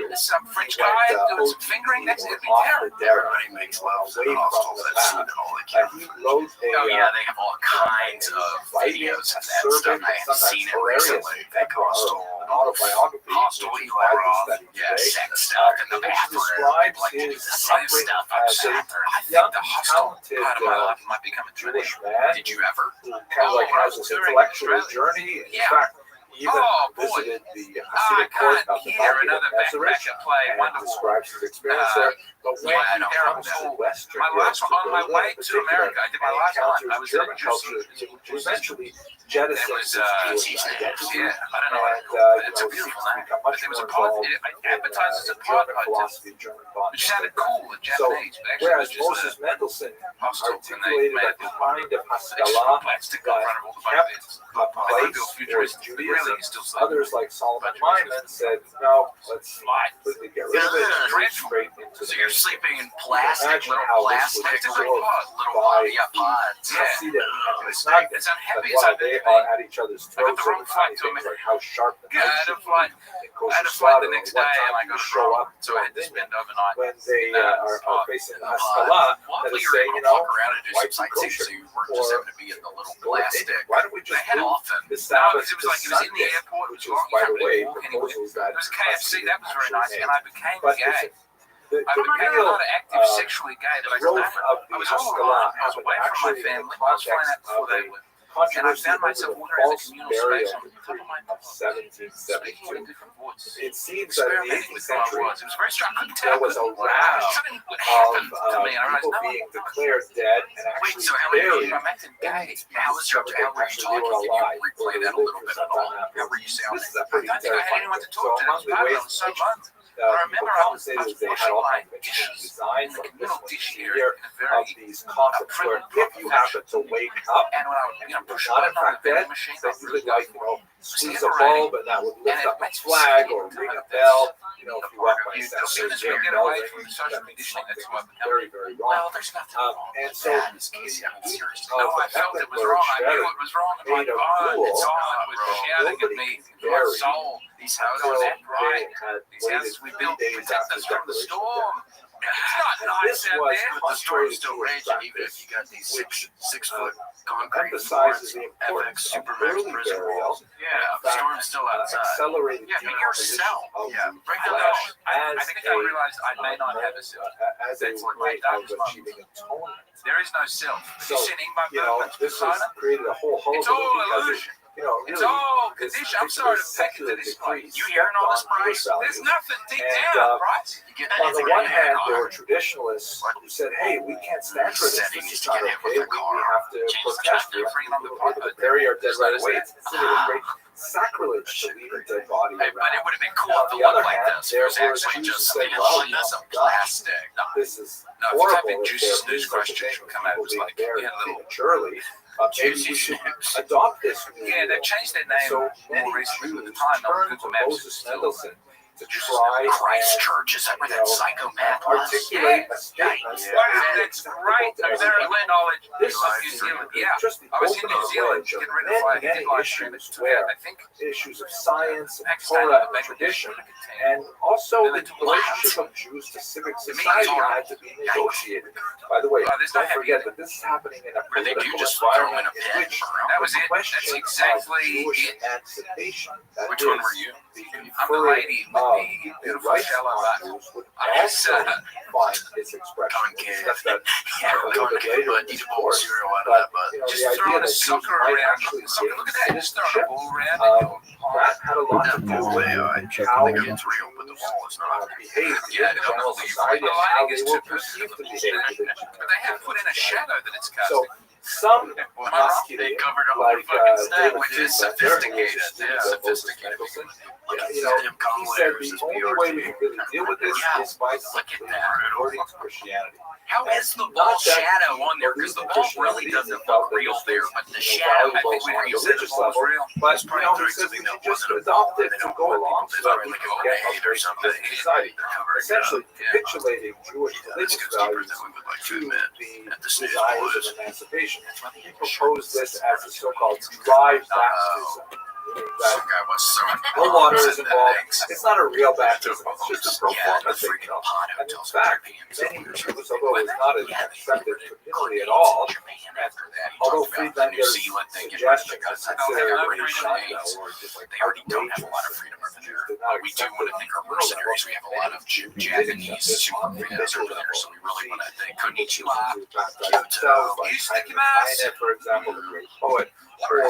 There's some French guy doing some fingering next to you. It'd be terrible. Everybody makes love to the hostels. That's all they can. Oh, yeah, they have all kinds of videos of that stuff. I haven't seen it recently. They hostel. Hostel, yeah, sex stuff in the bathroom. Like to do the same stuff outside. I think the hostel part of my life might become a tradition. Did you ever? Kind of like has this intellectual journey. In fact, he even visited the Hasidic court of the Market of Nazareth and describes his experience there. But when he comes to Western Europe, on my way to America, I did my last one. I was in German culture, he eventually jettisons his Jewish identity. Yeah, I don't know. It's a beautiful name. But there was a part, it advertised as a part philosophy of German thought. which sounded cool in So, Japanese, but actually it whereas was Moses just Mendelssohn hostel, and articulated a kind of Haskalah plastic in front of all the kept buckets. a place for Judaism, others like Solomon Maimon said, no, let's completely get rid of it and move straight into the sleeping in plastic, Imagine little how this plastic, would little absorb pods. Yeah, I see that. And it's not It's that unhappy. while they are at each other's I got throats the wrong over flight tiny to things like how sharp the Yeah, I had a flight. I had a flight the next day, and I got show up so I had to spend overnight. when they are facing the Haskalah, that Luckily, is you were saying, able you to know, walk around and do why some be sightseeing, kosher? so you weren't just having to be in the little plastic. Why don't we They just had do often. the No, Sabbath because it was like it was in the Sunday, airport, which it was is, long, by you the couldn't way, walk anywhere. proposals that It was KFC, that was very nice, and I became but gay. the I became real not active sexually gay, but I growth started. of I the was all Haskalah alone. I was happened away from my actually in the family. I was flying out context before of they a would. And I controversy found over myself the walking around the false communal space burial on top of my of speaking 1772. in different voices. It seems that in the Experimenting 18th with who I century, was. It was very strange. I couldn't there tell. was a I was round shouldn't what happened to me. I realized, people no, being declared dead and wait, actually so how many buried. I'm acting gay? How was your how were you Actually, they talking? were Can alive, you replay or that a they little lived bit for at some all? time How were you sounding? This is a I pretty don't think I had anyone to talk to. It among was the bad. I ways was so in which alone. I people remember I was compensated is they had washing all my kinds of dishes designs in the like this communal one dish here area in a of very these coffins where if you happen to wake up, and when I would, push a not in button on the fact vending dead, machine, then I you really could like, go squeeze a bulb and that would lift up a flag or ring a bell. If you walk by As yourself, soon as we get away from the social conditioning, that's what very, very well, wrong. there's nothing wrong And with so, that. It's Casey, I'm serious. Oh, No, I felt it was wrong. I knew it was wrong. I'm like, made of oh, wool, it's all it was shouting at me through my soul. These houses aren't right. These houses we built protect us from the storm. It's not nice out there, but the storm's still raging, even if you got these 6 foot concrete emphasizes the FX importance of Supermax early prison burial. walls. Yeah, the storm's still outside. Accelerated Yeah, but decomposition yourself. of Yeah, the break down flesh I think I realized I may not have a self. as a That's like way my of doctor's mom. achieving atonement. There is no self. Have you So, seen Ingmar Bergman's this has persona? created a whole host It's of all it because illusion. It's really, all this condition. I'm sorry to take it to this place. You hearing all this praise? There's nothing deep down, right? On the one hand, there were traditionalists who said, "Hey, we can't stand for this. This is not okay. We have to protest. We have to bury our dead right away. It's considered a great sacrilege to leave a dead body But it around." would have been cool if it On the other looked like hand, this. It there was were actually Jews just who said, "Well, that's a plastic. No, this is if you type in horrible. If Juicy's there news is such a question, thing should as come out. It people was being like, buried yeah, a little prematurely, maybe we should adopt this new Yeah, they've rule." changed their name So more many recently with the Jews time. turned to Google Maps Moses is still Mendelssohn to try Christchurch. Is that where that psychopath was? articulate a statement. That's great. There's their knowledge. This New is Zealand. Yeah. just the I was in opening New Zealand wedge of getting rid of like many live stream it issues to where I think issues of science, and Pakistan Torah, and and tradition, Bangladesh. and also Then the they took the relationship of Jews to civic society had to be negotiated. By the way, there's no don't forget that this is happening in a Where they do political just throw them in environment a in pit. which That was the it. question That's of exactly Jewish it. emancipation, that Which one is, were you? the I'm the lady with conferring the of beautiful rights shallow on back. Jews would I was, also find its expression. concave. Discuss that Yeah, a little bit later in but eat this a bowl of course. cereal out of But, that, but you know, just the idea throwing a that Jews sucker might around. actually Sucker, gain look at that. Just throwing a citizenship, ball around. that had a lot to do No, with I'm checking how it out. It's real, but the ball is not. behaved Yeah, in general society and how they were perceived to behave. But they have put in a shadow that it's So casting. some They masculine, covered all like their fucking stuff, David which is Friedman, sophisticated. there, Yeah, who was a student sophisticated. of Mendelssohn, Look at he Tim said Conway's the only way we can really deal with this is by Look at simply that. converting to Christianity. How is the ball shadow on there? Because the ball really doesn't look real there, but the shadow, I think when you said the ball was real, But it's you probably know, doing he says something we that should just wasn't a adopt ball. it They to don't go want along people so that to we like, can oh, get hate or something. society. They're covering it Essentially up. Yeah. capitulating Jewish That's religious deeper values than we would like to to admit. the At the snooze desires blues. of emancipation. He proposed this as a so-called dry baptism, meaning that Some guy was so no water is upset involved. that It's not a real baptism. It's just a pro yeah, forma the thing. freaking pot And in hotels fact, many Jews, although it's not an accepted community at all, after that, he although talked about the Friedman New does Zealand thing suggestions because that I don't think consider I'm race freedom China aids. or just like They already don't have a lot of freedom over there. But we do want to think our mercenaries. We have a lot of Japanese super fans over there, so we really want to think Konnichiwa, Kyoto. You stick your ass. For example, the great poet, or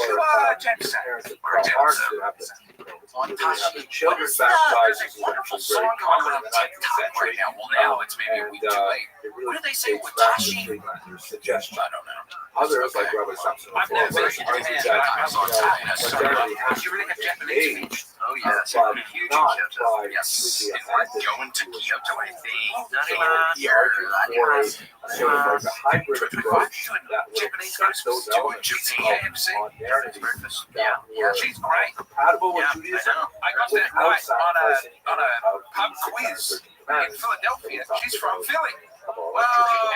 Jackson. parents of Karl Marx who have the children baptized is Wonderful actually very song common on in the 19th TikTok right century. now. Well, now it's maybe a week too late. It really What do they say dates with back to Tashi? Friedman's suggestion. I don't know. Others, like Rabbi Samson, I've never been to argue Japan. that, I was on China. modernity has You really have to Japanese be food? Oh, yes. but Huge not in Kyoto. by Yes. completely And we're abandoned going to Kyoto, I think. He argued for a sort of like a hybrid approach that would Japanese accept those breakfast. elements KFC. of modernity Breakfast. that Yeah, were she's great. compatible with Yeah, I Judaism know. I got that without right sacrificing on a any of pub the quiz. 613 man in Philadelphia. She's from Philly. Well,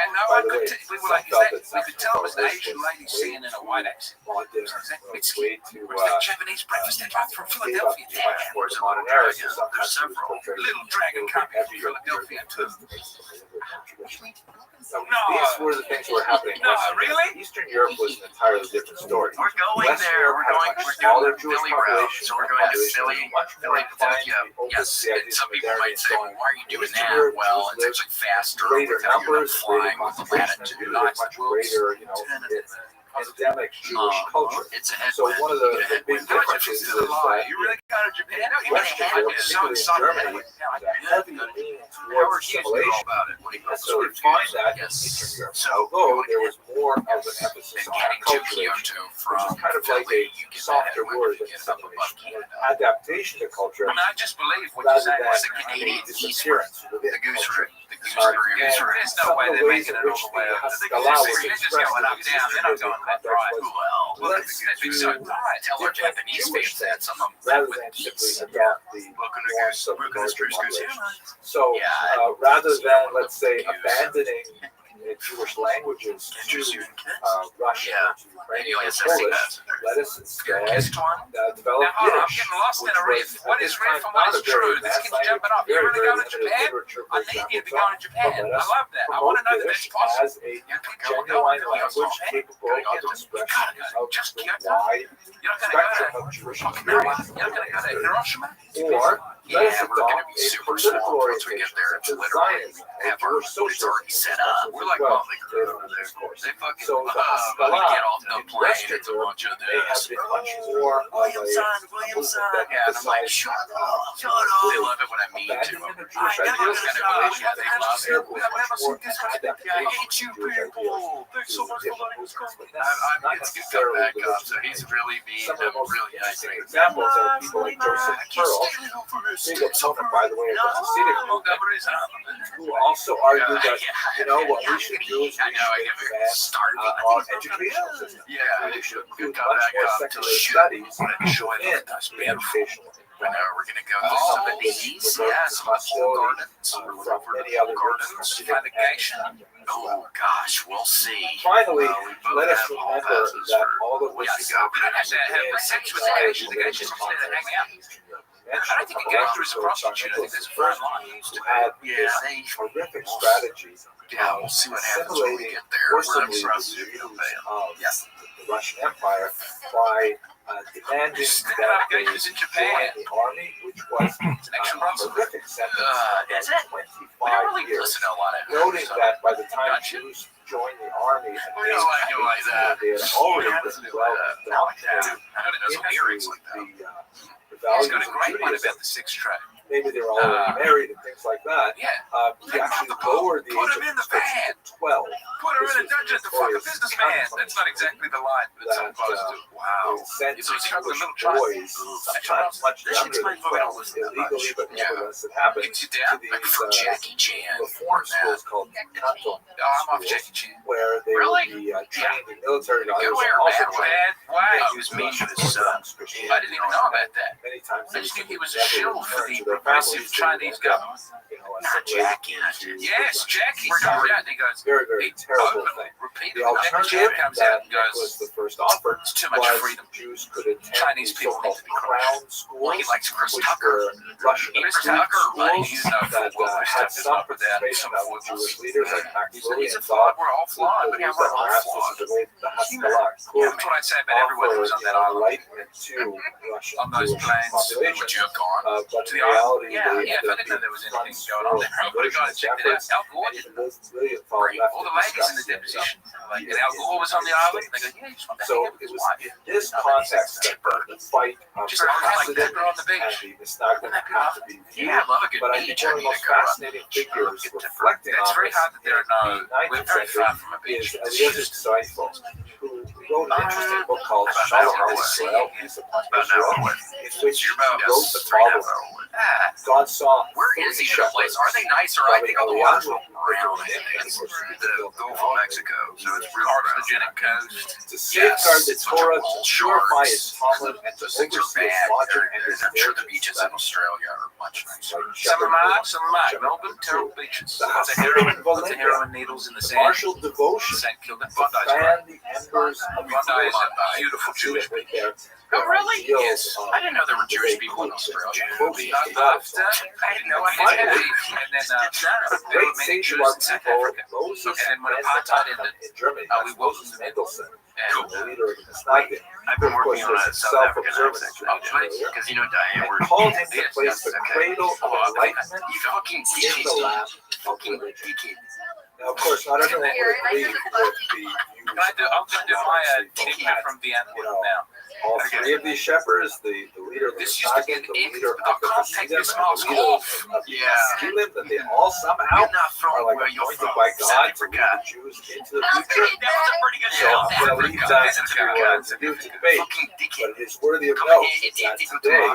And now I could we were like, we could tell it was an Asian lady singing in a white accent. It's way to Where's that Japanese breakfast? They're from Philadelphia. Yeah, there's a modern era. There's several. Little Dragon coming from Philadelphia too. These were the things that were happening. No, really? Eastern Europe was an entirely different story. We're going Western there. Europe We're had a doing much smaller the Jewish Philly route. population. So we're going to Philly, Much more Philadelphia. inclined Yes, to and some people might say, well, why are you doing Eastern that? Europe Well, Jews it's actually faster. greater You're not numbers, flying with the concentration, latitude. Not much greater, endemic Jewish culture. It's a So headwind. one of the big differences is that You really got to Japan. Western Europe, particularly Germany, had a heavy lean towards assimilation. And so we find that in Eastern Europe. Although there was more of an emphasis on acculturation, which is kind of like a softer word than assimilation, an adaptation to culture, I mean, I just believe what you rather say than is the a Canadian disappearance within the goose culture. root. The goose root. There's no way they're making it all the way up. The goose just going up, down, then I'm going left, right. Well, look at the goose. So, tell our Japanese fans that some of them rather with than geese. simply adopt the Welcome to norms of Welcome to Spruce Goose. So Yeah, rather than, let's say, abandoning Jewish languages to Russian or to Ukrainian or Polish, let us instead develop Now, hold on, I'm Yiddish, getting lost in a which riff. was What at is this riff time and what not is a very true? This advanced keeps jumping off. You very, really very go to limited Japan? literature, for I need you to be example, going to Japan. but let I us love that. I want to know that Yiddish that's possible. as a genuine language capable of expression of Just the Kyoto. wide You're not going to spectrum go of Jewish to experience. You're not going to go to Hiroshima? Or let us Yeah, we're going to adopt be a super political small once we get orientation, there. such It's as literally Zionism, have or our, Jewish it's socialism, already set up. We're like Motley Crue over there. They fucking, So the when Haskalah we get off the in plane, Western it's a Europe bunch of may have this. been much more of a Williamson. movement that Yeah, and I'm like, emphasized shut up. They love it when I mean to. abandonment of Jewish I never ideals gonna and go. emulation Yeah, of they the love There it. was I've never much seen more this. adaptation I hate you, of Jewish ideals people. Thanks so to much for different letting us go. movements, but that's not It's good to come necessarily back up. religious. So he's really being Some of the most really nice. interesting examples are people like Joseph Pearl, big opponent, by the way, of the Hasidic movement, who also argued that, what we should do is we should advance our educational system. Yeah, We should include come much back more up to secular shoot. studies Enjoy in it. That's the beautiful. educational I know we're gonna go to Some some of of this these, was yeah, some of the whole gardens, from we're over many the other whole groups, gardens, Hasidic find a geisha. and Oh gosh, we'll see. Finally, We both let us have hall remember passes that for all of ways this to go. We don't have to have sex with the geisha. The geisha just there to hang out. I don't think a geisha is a prostitute. I think there's a fine line. to add this horrific strategy Yeah, we'll see what happens when we get there. forcibly We're the Jews of Yes. the Russian Empire by demanding that they geishas in join Japan. the army, which was It's an extra a Russell. horrific sentence That's of it. We don't 25 really years. listen to a lot of Noting that by the time Gotcha. Jews joined the army, at We age don't like it like 18, that. they had already Yeah, been listen to well not like that. indoctrinated I don't know some into lyrics like that. the He's values got a of great one Judaism. about the sixth track. Maybe they were already married and things like that. Yeah. He actually lowered the Put age him in of the van. conscription to 12. Put her in a dungeon to fuck a businessman. That's not exactly the line, but some close to. Wow. Sent So he's got the Jewish little child. boys, sometimes much This younger than explains why we don't 12, listen that illegally, much. but Yeah. nevertheless it happened, Gets you to down these like for Jackie Chan. reform Now. schools called Canton Oh, I'm off schools, Jackie Chan. where they Really? would be trained in military values Good way and or also bad way? trained Why? in He was mean to his son. Christianity. I didn't even know about that. Many times I just knew he was a never shill for returned the to their progressive families. Chinese They would, government. Not Jackie. Yes, Jackie. Yeah, and he goes, very, very terrible open, thing. repeatedly. The alternative Jackie comes out that and goes, was the first offered it's too much was freedom. Jews could attend Chinese the people need so-called to be crushed. crown schools, Well, he likes Chris which Tucker. were Russian Chris elite Tucker, buddy, schools you know, that football had stuff is some up with that. participation Some of Jewish leaders like Max He's Louis a and flawed. thought We're all flawed. But yeah, we're all perhaps flawed. this is the way the Haskalah Yeah, could that's what I say about everyone who was on that island. enlightenment to Russian On those Jewish planes, population. would you have gone But to in the island? reality, Yeah, they if I ended didn't know up there was being anything going on there, I would have gone and checked it out. Al Gore and did. even those civilians felt left All the to ladies in the discuss deposition, like, and Al Gore was on the island. They go, yeah, you just want to hang So out with it his was wife. in this context that the fight of Just like Hasidism Pepper on the and beach. the Nystagmus have to be viewed. Yeah, I love a good But I beach. think one of the most fascinating figures reflecting It's on very this hard that there are no. in the We're 19th very century far from a beach. is Eliezer Seifel, who wrote an interesting book called Shalom Israel, Peace Upon Israel, in which he wrote the following. God saw. Where is the other place? Are they nicer? I think all the water's a little brown. It's the Gulf of Mexico, so it's real carcinogenic coast. To safeguard the It's a bunch of Torah, bull to purify its sharks. Talmud, and to Those things are oversee its bad. logic and its I'm sure the virtues. beaches in Australia are much nicer. Some are mine, some are mine. Melbourne, terrible beaches. The Lots of heroin needles in the The sand. martial devotion St. Kilda. to Bondi's fan right. the embers of Bondi is a Bondi. beautiful Jewish Right people. there. Oh, really? Ideals Yes. of I didn't know there were Jewish the people in culture. Australia. I didn't know I had Finally, And then there great were many sage Jews of our in South people, Africa. Moses And then when and apartheid Menachem ended, in Germany, we that's Moses welcomed them. Mendelssohn, And the leader of the Snagin. I've been working on a South African Self-observant accent because you know Diane, we're called him to yes, place the okay. cradle of enlightenment You fucking in the lap of fucking religion. dickhead. Now, of course, not everyone would agree with the views I'm going to do my Dickhead. Dickhead from the Antwerp now. All three of these shepherds, the leader of the This used to be Snagin, an the egg. leader I'll of the contact Hasidim, this and mouse the leader off. of the Yeah. Masculine, that they all somehow You're not from are like where you're appointed from. by God South to lead Africa. the Jews into the future. That was a pretty good So show. I'm going to leave that to you to debate, Fucking dickhead. but it is worthy of Come note here, that idiot. today,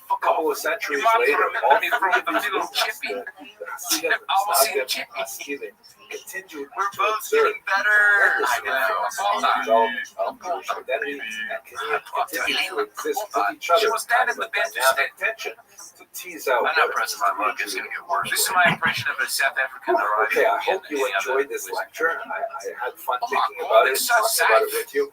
Fuck a couple off. of centuries You might later, remember all me three from of the these little movements, chippy. the Hasidim, I almost seen the the chippy. Snagin, continued We're to both observe getting better. I know. the development of Jewish identity and continue to exist with each other She was standing in the bench dynamic tension to tease out I'm what not it pressing means my to be luck. It's Jew. going to get worse. This is my impression of a South African arrival. Okay, I hope you enjoyed this lecture. I had fun thinking about it, talking about it with you.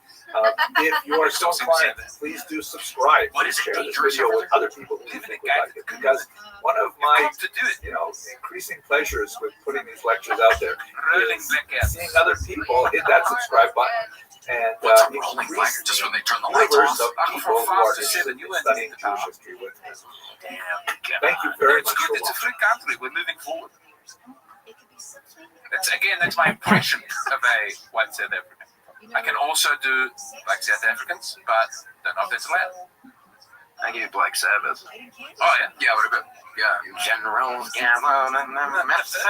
If you are so inclined, please do subscribe. What is it, Share this dangerous video over with other people who you think would like it. Because one of my, To do it. increasing pleasures with putting these lectures out there Rolling is blackouts. seeing other people hit that subscribe button and What's a rolling fire? increase Just the when they turn the lights universe off. of I go people from who are 5 to interested 7. You in went studying to the Jewish top. history with me. Damn. Thank you very It's much for good. It's a watching. free country. We're moving forward. That's my impression of a white South African. I can also do like South Africans, but don't know if that's allowed. I gave Black Sabbath. Oh yeah. Yeah, what about? Yeah. Generals gathered in the messes.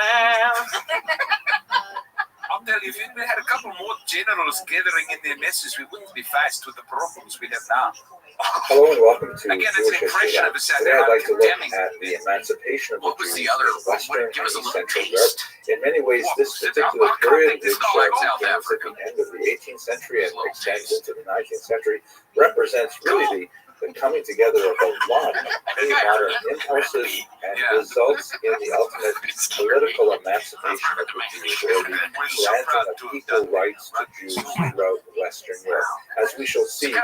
I'll tell you, if we had a couple more generals gathering in their messes, we wouldn't be faced with the problems we have now. Hello and welcome to Again, it's Jewish an History impression Lab. of a South Today I'd like to look African at the emancipation of the What was Jews the other? in Western Give us a and little Eastern Europe. taste. In many ways, this Well, particular I period, think this which is not like South begins at the end of the 18th century and extends into the 19th century, represents really the coming together of a lot of modern impulses and results in the ultimate political emancipation of the Jews, or the granting of equal rights to Jews throughout Western Europe. As we shall see, the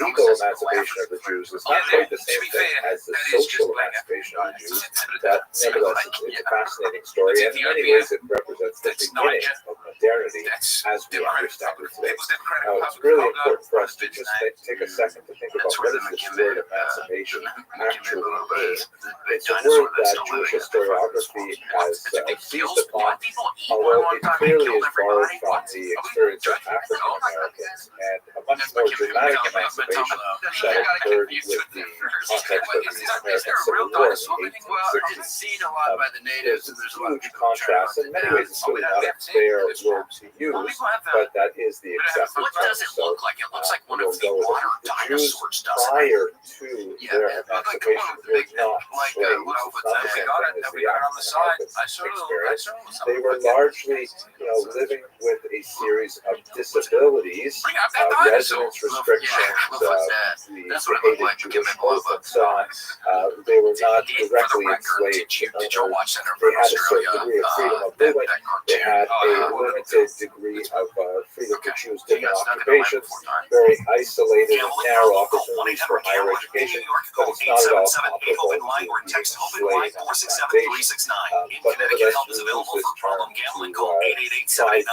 legal emancipation of the Jews is not quite the same thing as the social emancipation of the Jews, but nevertheless, it's a fascinating story, and in many ways it represents the beginning of modernity as we understand it today. Now, it's really important for us to just take a second to think about what does this word emancipation actually mean. It's a word that Jewish historiography has seized upon, although it clearly is borrowed from the experience of African Americans and a much more dramatic emancipation that occurred with the context of the American Civil War in the 1860s. Seen a lot by the natives, and there's a lot of Huge contrast. In many ways, it's really not a fair word to use, but that is the accepted What term. does it So look like? It looks like one we'll of the go with water it. The Jews dinosaurs, doesn't it? prior to their emancipation were not slaves. what It's not the same thing as the on the side. African I saw experience. something They were like that. largely, living with a series of disabilities, Bring out that dinosaur. residence restrictions, What was that? the That's what it looked hated like. Give Jewish me one oath and of so on. They were not For the directly record, enslaved. did you watch that They over had a Australia? certain degree of freedom of That movement. They cartoon. had a limited degree of freedom to choose different occupations, very isolated and narrow opportunities for higher education, but it's not at all comparable to the slave plantation. But nevertheless, we use this term to try to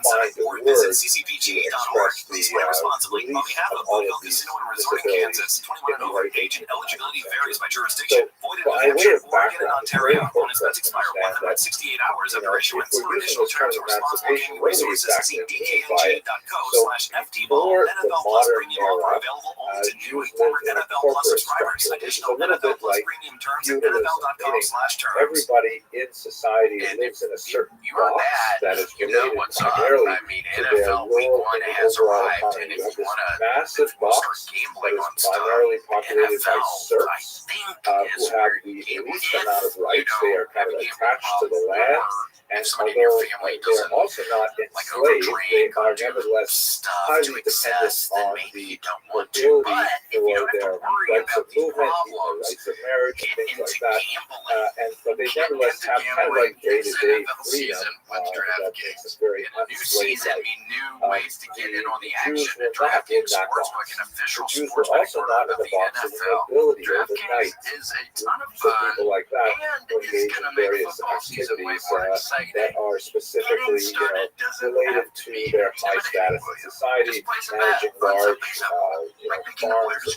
find a word to express the release of all of these disabilities in the late 18th century. So, by way of background, it's very important for us to understand that, if we're using this term emancipation really is back in by it. So dkng.co/ftball. before the NFL Plus modern premium offer era, available only to new Jews and former lived in a NFL Plus corporate subscribers. structure. It's a Additional little NFL bit Plus like premium terms at feudalism, meaning NFL.com/terms. everybody in society And lives in a certain you're box that is you know related what's up. primarily I mean, to their NFL Week role 1 in the has overall arrived, economy. and You if have you this want to massive start box that gambling is on stuff, primarily populated by NFL, I serfs think, who is have where the you gamble. least If amount of you rights. They are kind of have a attached to the gambling land, problem, and if somebody in your although family they're doesn't also not like enslaved, they overdrink are or do nevertheless stuff to highly excess, dependent then on maybe the you don't want to. mobility But if you for don't have their to worry rights about of these movement, problems, rights of marriage, and get things into like that. gambling. But they Get nevertheless into have kind of gambling like day-to-day NFL freedom season with that DraftKings. makes it very And a new unslave season like. mean new ways to get in on the Jews action were at not in DraftKings that Sportsbook, box. an official The Jews were sports betting also partner not in of the the box of NFL. mobility DraftKings overnight. is a ton of For fun people like that and who is engage going to in make various football season way activities more exciting. that are specifically, related to their high status in society, managing large, farms and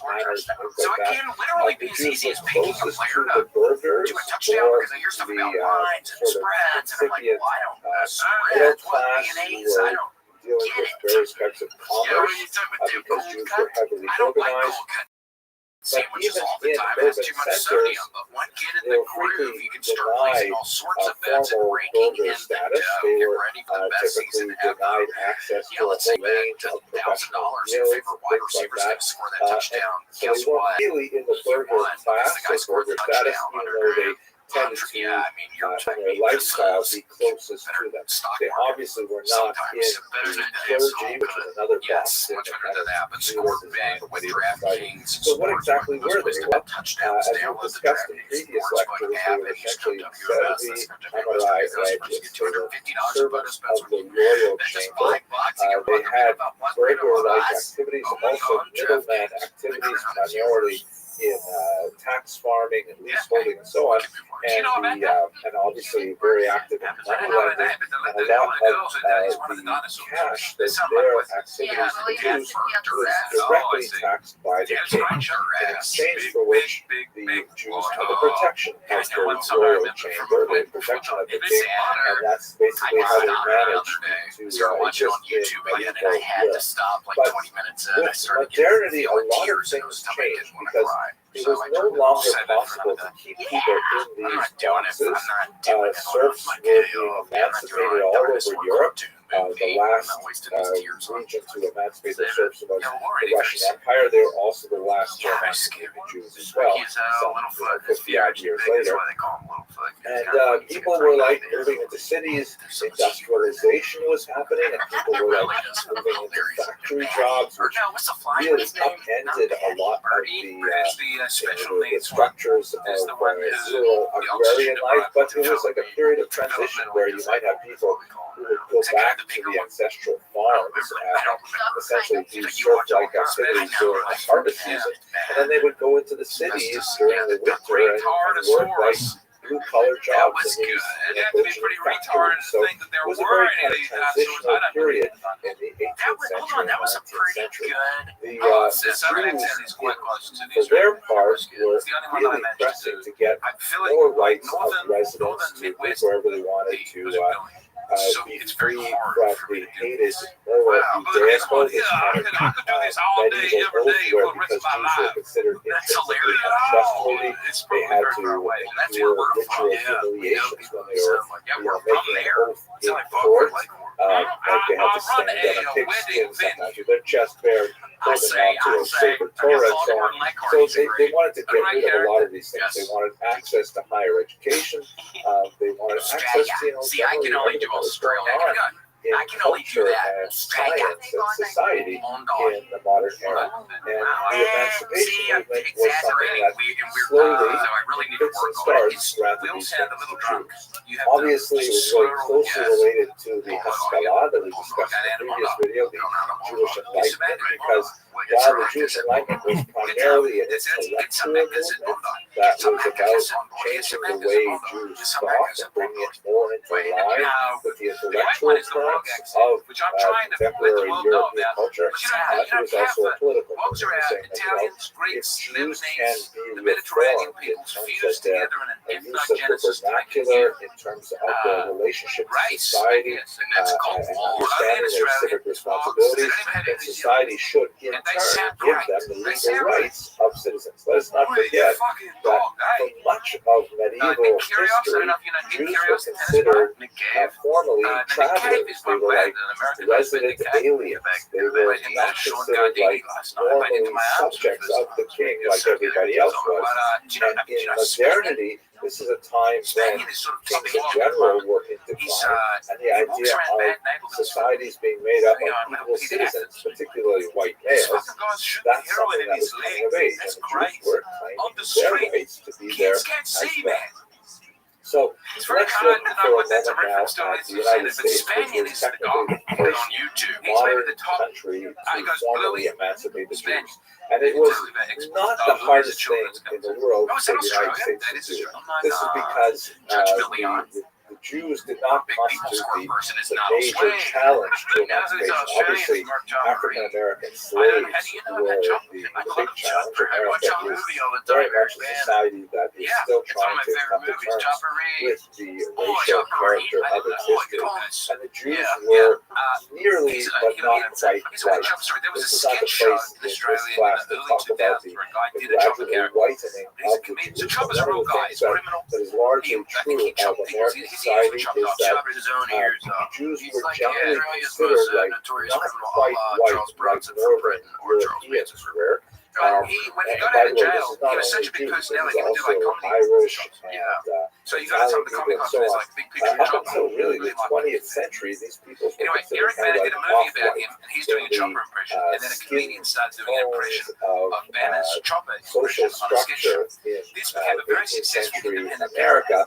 manors and things So like it that. can literally be The as Jews easy were as picking a closest to player the to burghers do a touchdown or because I hear stuff the about lines and sort of spreads, and I'm like, incipient well, I don't know middle spreads, what class who mayonnaise, I were don't dealing get with it. various types of Yeah, commerce when you talk about because cold Jews cut, were heavily I don't like organized. cold cut But sandwiches even all the in time. It has urban too much centers, sodium. But one kid in they the were groove, frequently you can start placing denied all sorts of bets and formal breaking burger in the status. dough. They Get were ready for the best season typically ever. denied access to a Let's say whole range bet of $1,000 professional your guilds favorite and wide things like receiver's that. going to score that And touchdown. so Guess they weren't what? really in the You burger won because class the guy or scored burger the status, touchdown. even though they tended to, Yeah, I mean, you're in their lifestyle, be closest to them. stock They market. obviously were not in Sometimes the better than clergy, which is another Yes, box. much better than that, but scored big with DraftKings. So what exactly were they? Well, touchdowns? as we Download the discussed in DraftKings previous Sportsbook lectures, app they were and use essentially code WMS. That's Saturday code WMS. Samurai Customers get Legends. They $250 were in bonus servants bets of when the you royal bet just chamber. $5 and get They had $100 burger-like us. activities, Oh my also God, middleman DraftKings. activities, The crown is primarily yours. in tax farming and leaseholding and so on, and and obviously very active in money lending, and a lot of the cash that their activities produced was directly taxed by the king, in exchange for which the Jews had the protection of the royal chamber, the protection of the king, and that's basically how they managed to started watching on exist YouTube in again, and I had medieval to stop like But 20 minutes in. I with started modernity, a feeling lot of tears in things my stomach. I changed didn't want to because cry. it So was I no turned longer it off. possible to keep people in I'm these not doing it. boxes. I'm not doing it. Serfs were being emancipated all over Europe. The last region to emancipate the serfs was the Russian Empire. They were also the last to emancipate the Jews as well, some 50-odd years later. And people were like moving into cities, industrialization was happening, and people were like moving into factory jobs, which really upended a lot of the structures of rural agrarian life. But it was like a period of transition where you might have people who would go back to the ancestral farms and essentially do serf-like activities during the harvest season, and then they would go into the cities during the winter and work like blue-collar jobs in these factories. So it was a very kind of transitional period in the 18th century and 19th century. The Jews, for their part, were really pressing to get more rights of residence to live wherever they wanted to be free from the hated moral Judaism, this kind of medieval oath where because Jews were considered intrinsically untrustworthy, they had to endure ritual humiliations when they were making an oath in court. Like they had to stand on a pigskin, sometimes with their chest bare, holding on to a sacred Torah and so on. So they wanted to get rid of a lot of these things. They wanted access to higher education. They wanted access to, generally everything that was going on in culture and science and society in the modern era. And the emancipation movement was something that slowly fits and starts granted these things to Jews. Obviously, it was very closely related to the Haskalah that we discussed in the previous video, the Jewish Enlightenment, because while the Jewish Enlightenment was primarily an intellectual movement that was about changing the way Jews thought and bringing it more into line with the intellectual currents of contemporary European culture. It was also a political movement, saying that, if Jews can be reformed in terms of their use of the vernacular, in terms of their relationship to society, and understanding their civic responsibilities, then society should in turn give them the legal rights of citizens. Let us not forget that for much of medieval history, Jews were considered formally travelers. They were like resident aliens. They were not considered like normally subjects of the king like everybody else was. And in modernity, this is a time when kings in general were in decline, and the idea of societies being made up of equal citizens, particularly white males, that's something that was coming of age, and the Jews were claiming their rights to be there as well. So let's look for a moment now at the United States, which was technically the first modern country to formally emancipate the Jews. And it was not the hardest thing in the world for the United States to do. This is because the Jews did not constitute the major challenge to emancipation. Obviously, African American slaves were the big challenge. America is very much a society that is still trying to come to terms with the racial character of its history. And the Jews were nearly, but not quite white. This is not the place in this class to talk about the gradual whitening of the Jews. But one of the things that is largely true of American society is that Jews were generally considered like not quite white like Northern Europeans were. When he got out of jail, he was such a big personality. He would do like comedy Irish shows. and So you got some of the comic and so on. like big picture Up Chopper. until really the 20th century, these people were Anyway, considered Eric kind Bana of did like a movie about off-white. him, and he's doing a Chopper impression, and then a comedian starts doing an impression of Banner's Chopper social impression on a sketch show. structure in This became a very 18th successful century independent America.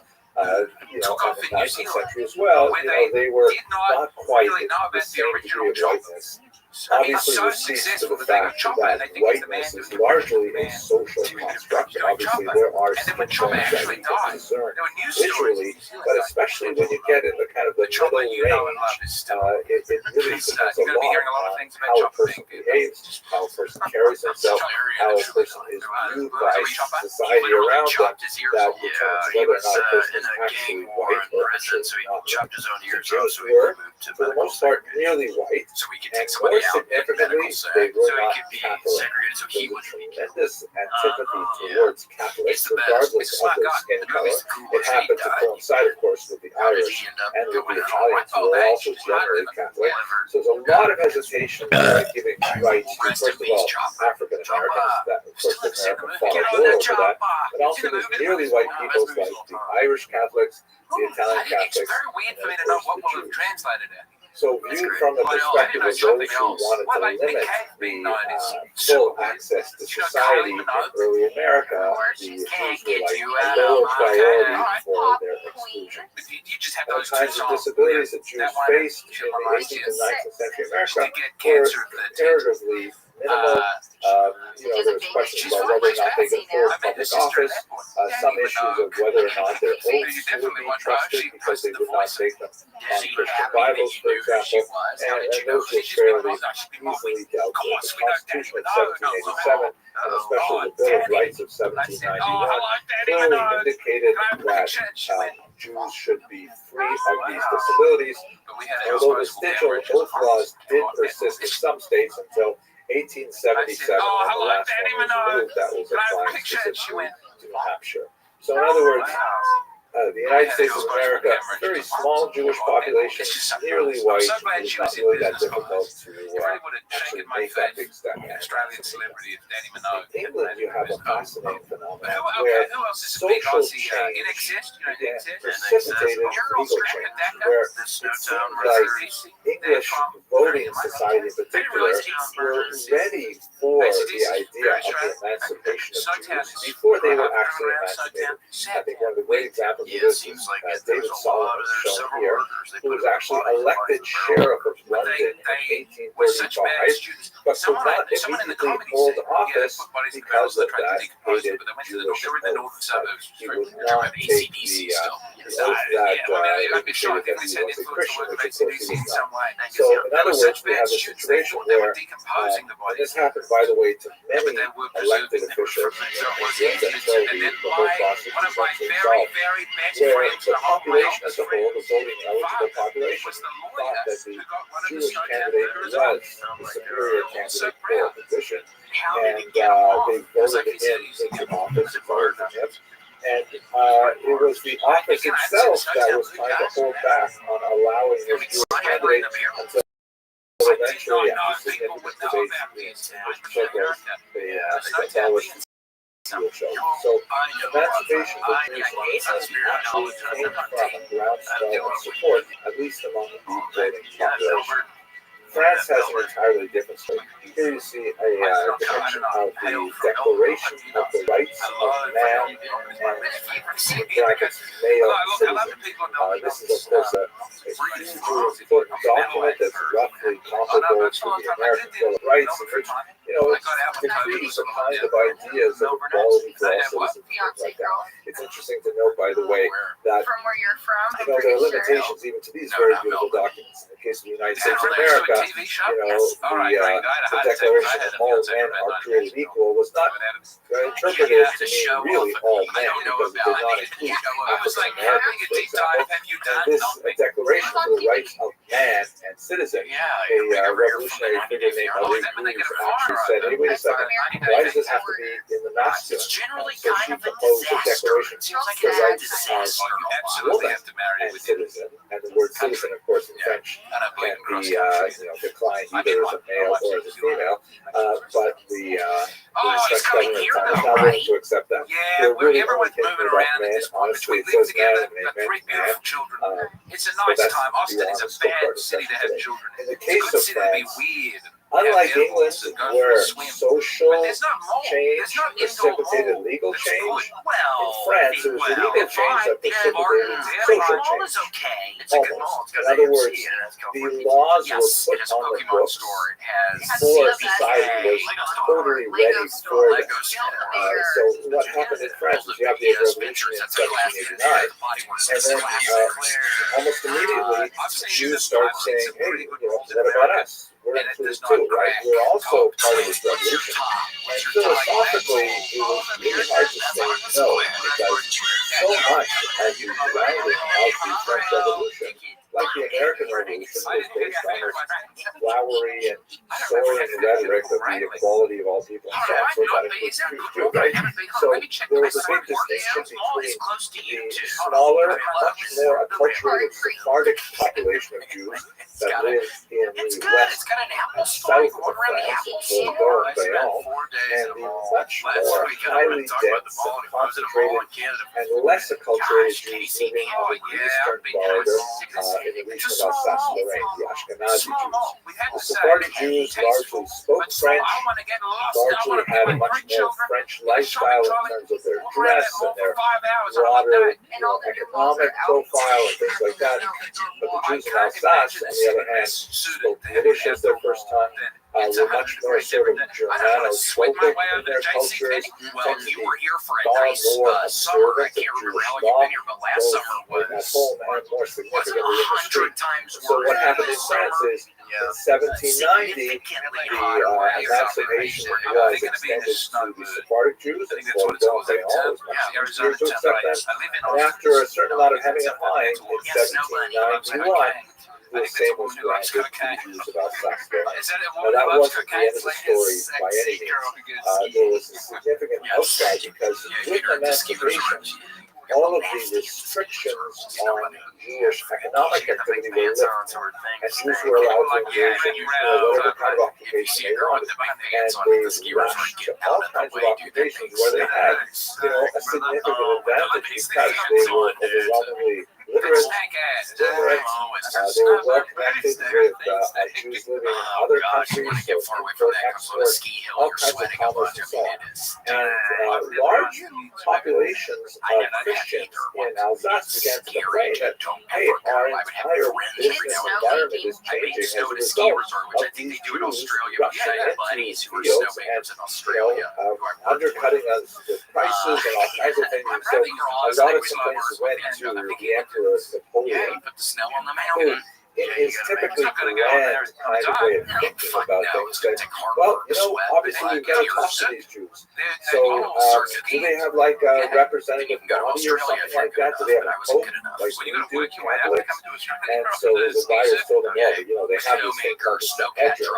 Took off In in the New 19th Zealand, century as well, where they were did not not quite really know the about the same original degree of Chopper. whiteness. I mean, Obviously, so this speaks to successful the that they got fact Chopper, and they that think it's the man whiteness is doing largely a man. social construct. Obviously, there are And then when skin Chopper tones that actually we can died, discern there were news stories. visually, but especially when you get into kind of the Chopper middle you know and love range, is still. it really It's, depends you're a going to be lot hearing a lot of on things about how a Chopper person being behaves, how a person carries himself, how a person is viewed by society around them, that determines whether or not a person is actually white or actually not. The Jews were, for the most part, nearly white, So we could and take somebody more out in medical significantly, center, they were so he not could be Catholic. segregated, so he There's a would be. tremendous antipathy towards Catholics, It's the best. regardless It's of like their God. skin The color. movie's the It coolest. happened to coincide, of course, with the How does Irish he end up and with going the on Italians, who were also generally Catholic. So there's a lot of hesitation giving rights to, first of all, African Americans, that, of course, America fought a war over that, but also these nearly white peoples like the Irish Catholics, the Italian It's Catholics, very weird for me and to know of course what the will have Jews. translated it. So viewed from the perspective of those who wanted to limit the full access to society in early America, the Jews were like a lower priority for their exclusion. You just have The those kinds two of disabilities that Jews faced in the 18th and 19th century America were comparatively minimal. There was questions about whether or not they could afford public office, some issues of whether or not their oaths would be trusted because they would not take them on Christian Bibles, for example, and those were fairly easily dealt with. The Constitution of 1787, and especially the Bill of Rights of 1791, clearly indicated that Jews should be free of these disabilities, although the vestigial oath laws did persist in some states until 1877, when the last one was removed, that was applying specifically to New Hampshire. So in other words, the United States of America, a very small Jewish population, nearly white. It was not really that difficult to actually make that big step. In England, you have a fascinating phenomenon where social change precipitated legal change, where it seemed like English voting society in particular were ready for the idea of the emancipation of Jews before they were actually emancipated. I think one of the great examples of this is David Solomon, shown here, who was actually elected sheriff of London in 1835, but could not immediately hold office because of that hated Jewish oath. He would not take the oath that indicated that he was a Christian, which of course he was not. So in other words, we have a situation where, and this happened, by the way, to many elected officials until the whole process was actually solved, where the population as a whole, the voting eligible population, thought that the Jewish candidate was the superior candidate for a position, and they voted him into office, voted for him. And it was the office itself that was trying to hold back on allowing this Jewish candidate until eventually, after significant debates in circles, they abolished the show. So, emancipation of Jews actually came from a groundswell of support, at least among the voting population. France has an entirely different story. Here you see a depiction of the Declaration of the Rights of Man and brackets male citizen. This is, of course, a huge important document that's roughly comparable to the American Bill of Rights, in which, it decrees a kind of ideas of equality for all citizens, things like that. It's interesting to note, by the way, that From where you're from, there are limitations even to these very beautiful documents. In the case of the United States of America, the Declaration of all men are created equal was not interpreted to mean really all men, because it did not include African Americans, for example. And this Declaration for the Rights of Man and Citizen, a revolutionary figure named Rabbi Rothschild actually said, hey, wait a second, why does this have to be in the masculine? So she proposed a declaration for the rights of woman and citizen, and the word citizen, of course, in French can be declined either as a male or as a female, but the French government is not willing to accept that. They're really only thinking about men. Honestly, it says man and men to man. It's a nice time. Austin is a bad city to have children. In the case of France, unlike England, where social change precipitated legal change, in France it was legal change that precipitated social change. Almost. In other words, the laws were put on the books before society was totally ready for them. So what happened in France is you have the revolution in 1789, and then almost immediately Jews start saying, hey, what about us? We're included too, right? We're also part of this revolution. And philosophically, it was really hard to say no, because so much of the grounding of the French Revolution, like the American Revolution, was based on this flowery and soaring rhetoric of the equality of all people and so on. So that includes Jews too, right? So there was a big distinction between the smaller, much more acculturated Sephardic population of Jews that lived in the west and south of France, in Bordeaux and Bayonne, and the much more highly dense and concentrated and less acculturated Jews living on the eastern border in the region of Alsace-Lorraine, the Ashkenazi Jews. The Sephardic Jews largely spoke French, largely had a much more French lifestyle in terms of their dress and their broader economic profile and things like that. But the Jews in Alsace, on the other hand, spoke Yiddish as their first tongue, were much more sort of Germano-phobic in their cultures, tend to be far more observant of Jewish law, both at home and more significantly in the street. So what happened in France is, in 1790, the emancipation was extended to the Sephardic Jews, and Bordeaux and Bayonne was much easier to accept them. And after a certain amount of hemming and hawing, in 1791, the same was granted to the Jews of Alsace-Lorraine. Now, that wasn't the end of the story by any means. There was a significant outcry because with emancipation, all of the restrictions on Jewish economic activity were lifted, and Jews were allowed to engage in whatever kind of occupation they wanted. And they rushed to all kinds of occupations where they had, a significant advantage because they were overwhelmingly literate, Snack ass. illiterate. They were well connected with Jews living in other Gosh, you want countries, to get so far away from import, that comes on a export, ski hill, all you're kinds of sweating a commerce bunch. and I so mean, on. it is. And large populations of Christians in Alsace began to complain that, hey, our entire business environment is changing as a result of these Jews rushing into fields and undercutting us with prices and all kinds of things. And so a lot of complaints went to the Emperor Napoleon, Put the snow on the mountain. who in his typically grand kind of way of thinking about things said, well, obviously you've got to talk to these Jews. So do they have like a representative body or something like that? Do they have a pope like we do Catholics? And so the buyers told them, well, they have this thing called the Sanhedrin,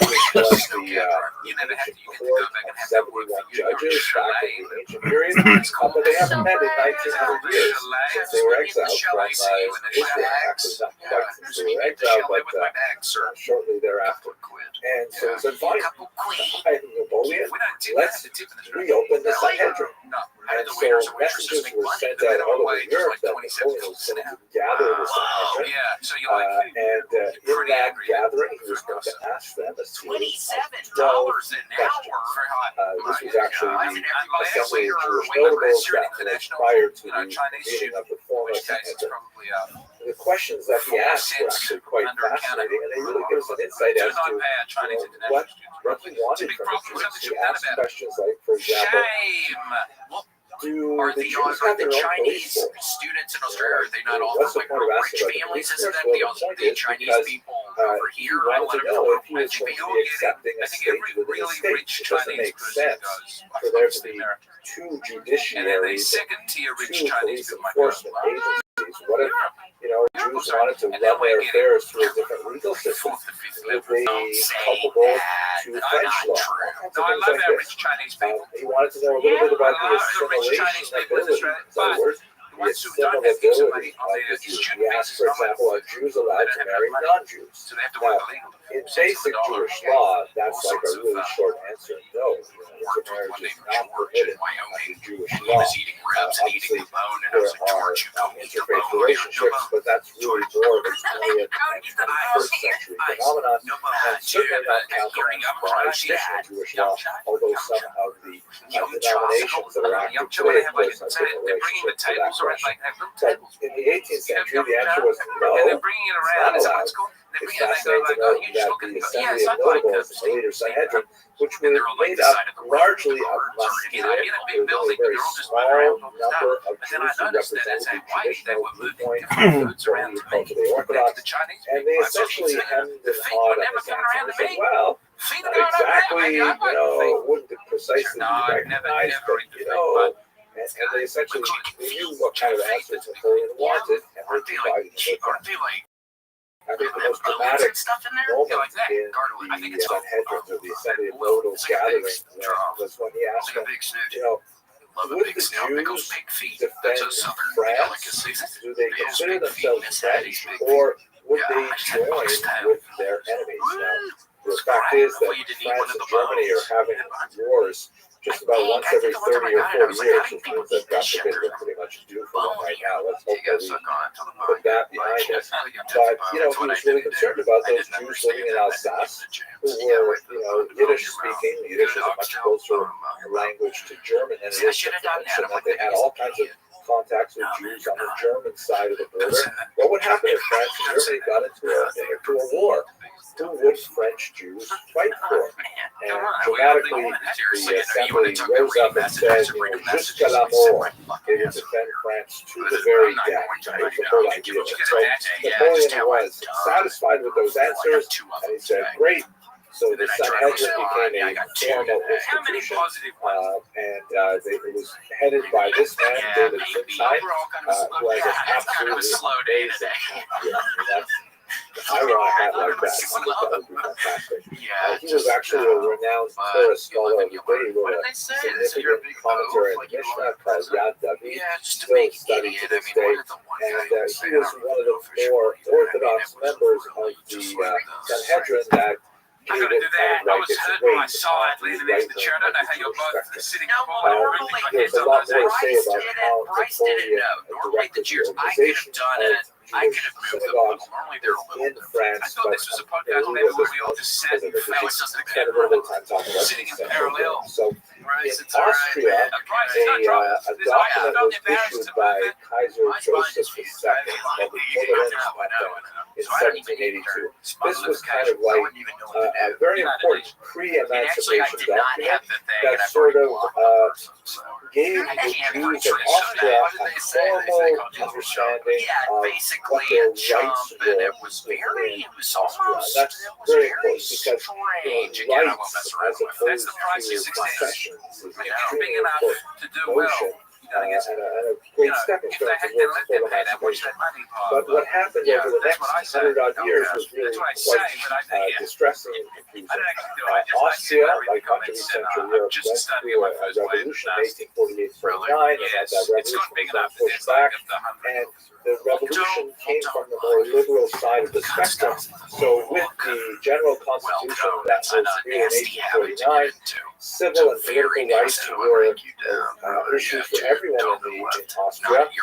which was the ancient court of 71 judges back in the ancient period, but they haven't met in 1900 years since they were exiled from Israel. Actually, not quite since they were exiled, but shortly thereafter. And so he said, fine, Napoleon, let's reopen the Sanhedrin. And so messages were sent out all over Europe that Napoleon was going to gather the Sanhedrin. And in that gathering, he was going to ask them a series of 12 questions. This was actually the assembly of Jewish notables that was prior to the meeting of the former Sanhedrin. The questions that he asked were actually quite fascinating, and they really give us an insight as to what he wanted from the Jews. He asked questions like, for example, do the Jews have their own police force? Students in Australia, are they not all What's the from point of like asking rich about the families? police Isn't force? that Well, the point the is Chinese because people over he here? wanted to know if he was going to be accepting a state within a state. It doesn't make sense for there to be two judiciaries, two police enforcement agencies. What if, Jews wanted to run their affairs through a different legal system? Would they be culpable to French law? All kinds of things like this. He wanted to know a little bit about the assimilation ability. In other words, the assimilability of the Jews. He asked, for example, are Jews allowed to marry non-Jews? Now, in basic Jewish law, that's like a really short answer. No, intermarriage is not permitted under Jewish law. Obviously, there are interfaith relationships, but that's really more of a 20th and 21st century phenomenon, and certainly not counted by traditional Jewish law, although some of the denominations that are active today, of course, have different relationships to that question. But in the 18th century, the answer was no, it's not allowed. It's fascinating to note that the Assembly of Notables, the later Sanhedrin, which were made up largely of muscular, there was a very small number of Jews who represented the traditional viewpoint from the culturally Orthodox, and they essentially hemmed and hawed on this answer. They said, well, not exactly, wouldn't it precisely be recognized, but, and they essentially knew what kind of answers Napoleon wanted, and they provided them. I think the most dramatic moment in the Sanhedrin, or the Assembly of Notables gathering, was when he asked them, would the Jews defend France? Do they consider themselves French, or would they join with their enemies? Now, the fact is that France and Germany are having wars just about once every 30 or 40 years, which means that God forbid we're pretty much due for one right now. Let's hope that we put that behind us. But, he was really concerned about those Jews living in Alsace who were, Yiddish speaking. Yiddish is a much closer language to German than it is to French, and that they had all kinds of contacts with Jews on the German side of the border. What would happen if France and Germany got into a war? Who would French Jews fight for? And dramatically, the Assembly rose up and said, jusqu'à la mort, they would defend France to the very death. That was the whole idea. So Napoleon was satisfied with those answers, and he said, great. So the Sanhedrin became a formal institution, and it was headed by this man, David Lichtenstein, who has an absolutely amazing, I want a hat like that. That would be fantastic. He was actually a renowned Torah scholar of the day. He wrote a significant commentary on the Mishnah called Yad David, still studied to this day. And he was one of the more orthodox members of the Sanhedrin that I gotta do that. I was hurting my side leaning into the chair. I don't know how you're both sitting up on the room with your heads on those Bryce didn't know. Normally the cheers, I could have done it. I could have moved them a little. Normally they're a little in France. I thought this was a podcast maybe where we all just sat and faced together, sitting in parallel. So Bryce, in it's all right, Austria, man. Bryce, it's not trouble. a document was issued by Kaiser Joseph II called the in 1782. This was kind of like a very important pre-emancipation document that sort of gave the Jews of Austria a formal understanding of what their rights were. It was almost That's very important because strange. rights, as opposed to concessions, is an extremely important notion. And a great stepping stone towards full emancipation. But what happened over the next 100-odd years was really quite distressing and confusing. Austria, like much of East Central Europe, went through a revolution in 1848-49, and as that revolution was pushed back, and the revolution came from the more liberal side of the spectrum. So with the general constitution that was agreed in 1849, civil and political rights were issues for everyone in Austria, and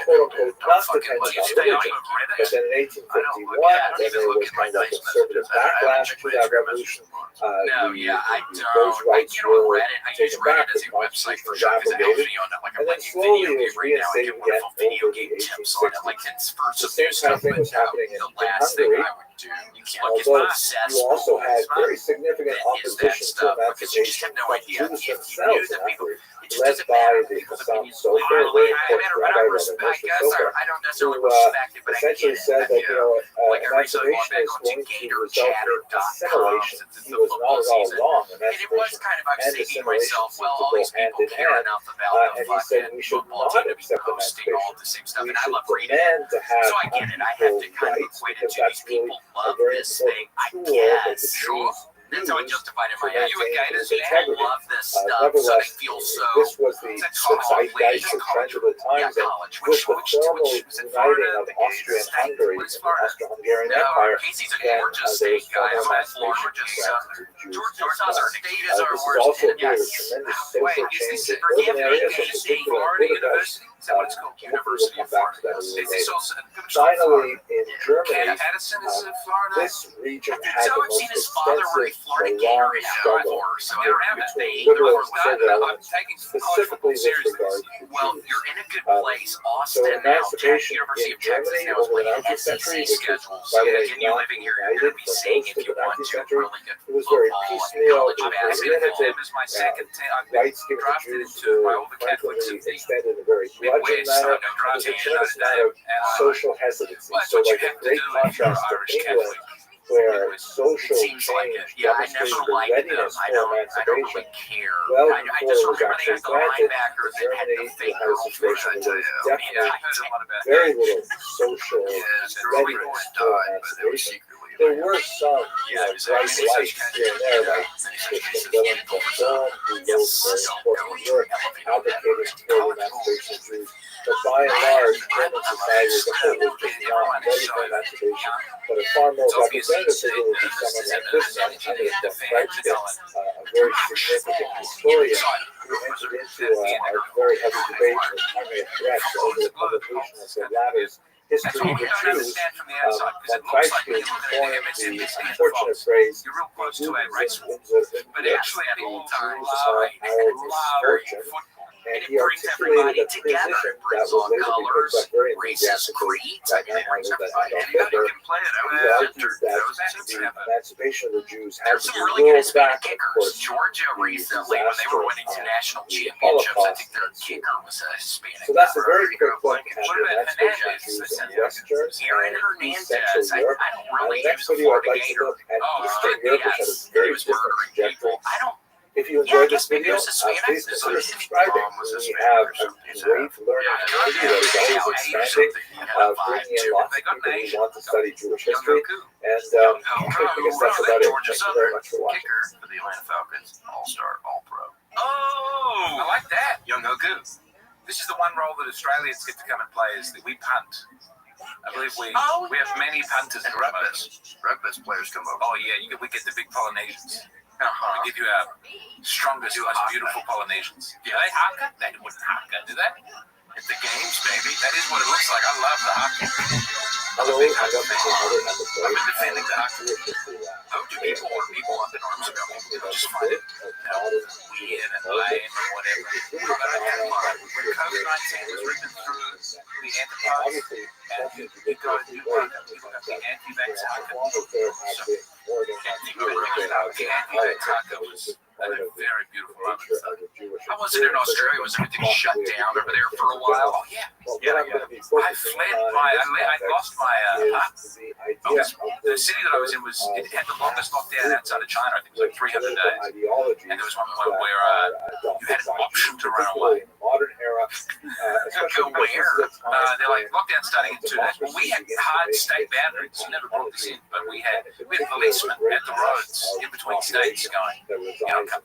quote-unquote not dependent on religion. But then in 1851, when there was kind of a conservative backlash to that revolution, those rights were taken back, the constitution was abrogated, and then slowly it was reinstated again over the 1860s. The same kind of thing was happening in Hungary, although you also had very significant opposition to emancipation from Jews themselves in Hungary, led by the Hasan Sofer, very important rabbi, Rabbi Rothschild, who essentially said that emancipation is going to result in assimilation. He was not at all wrong. Emancipation and assimilation seem to go hand in hand, and he said we should not accept emancipation. We should demand to have unequal rights, because that's really a very important tool that the Jews That's how I justified it in my head. You maintain guys, his integrity. love this stuff, so Nevertheless, they feel so. this was the zeitgeist, the trend of the times, and with the formal uniting of Austria and Hungary in the Austro-Hungarian Empire, Casey's a then gorgeous there was state guy. formal I'm all for emancipation gorgeous. granted to the Jews. George our state is our This has worst also enemy. created a tremendous social change in urban areas, in particular in Budapest. Is that what it's called? Hopefully we'll come back to that a little Is this later. also Finally, in Germany, Addison is in Florida? this region had So the I've seen most his father were a extensive, Florida gator prolonged in struggle so between liberal and conservative elements, specifically with regard to well, Jews. you're in a good place. So Austin now, emancipation University in of Texas Germany now is over the playing 19th century, SEC which was, schedules. by the way, And you're not living here, you're going united to be for seeing most if of you the want 19th to century. really good It was very football and piecemeal, college it was very basketball. limited. is my second Rights given to drafted Jews into by were all the Catholics frequently of the extended in a very grudging Midwest. manner. I know There's a drafted tremendous in amount of social hesitancy. Well, that's So what you like a have to great do if you're contrast to Irish England, Catholic. where social It seems like change it. Yeah, I demonstrated never the liked them. readiness I for don't emancipation. really care. Well I before just it was remember they actually had the granted, linebackers that had Germany the fake had a situation where there was Yeah, definitely I heard a lot about very little social Yes, readiness for emancipation. There were some, bright lights here and there, like Christian Wellington Film, who wrote very important work advocating for emancipation of Jews. But by and large, German society as a whole was just not ready for emancipation. But a far more representative figure would be someone like this son, Heinrich von Freitschmidt, a very significant historian who entered into a very heavy debate with Heinrich Rex over the publication of the latter's history of the Jews. Von Freitschmidt coined the unfortunate phrase, you're real close to a race war. But Jews actually, at all times, are our misfortune. And he articulated a position that was later picked up very enthusiastically by Manheimer that Adolf Hitler. He argued that the emancipation of the Jews had There's to some be really good rolled Hispanic back, of kickers. course, Georgia the recently, when they were winning two national the championships, I Holocaust think their ensued. kicker was a Hispanic. So that's a very quick look at What the about emancipation of Jews in Western Aaron and East Hernandez, Central Europe. I don't really The next use the video I'd Florida like to Gator. look at Oh, Eastern Europe, which had a yes. very He was different murdering trajectory. people. I don't. If you Yeah, I enjoyed guess this maybe video, it was Hispanic. please There's consider a- subscribing. Mom was We Hispanic have or a something. great learning community that is always expanding, bringing in lots of people who want to study Jewish history. And I guess that's about it. Thank you very much for watching. Kicker for the Atlanta Falcons, All-Star, All-Pro. Oh, I like that, Young Hoku. This is the one role that Australians get to come and play is that we punt. I believe we have many punters and rugby's players come over. Oh yeah, we get the big Polynesians. We give you our strongest, most beautiful Polynesians. Yeah, they haka? They wouldn't haka, do they? It's the games, baby. That is what it looks like. I love the haka. I'm a big haka fan. I've been defending the haka. How do people up in arms about it? People just find it weird and lame and whatever. But I had fun. When COVID-19 was ripping through the enterprise, and you go and do people got the anti-vax haka. The anti-vax haka was a very beautiful moment. I wasn't in Australia. Was everything shut down over there for a while? Oh yeah. I fled I lost my the city that I was in it had the longest lockdown outside of China. I think it was like 300 days. And there was one point where you had an option to run away. Go where? They're like lockdown starting in 2 days. Well, we had hard state boundaries. You never brought this in, but we had policemen at the roads in between states going, so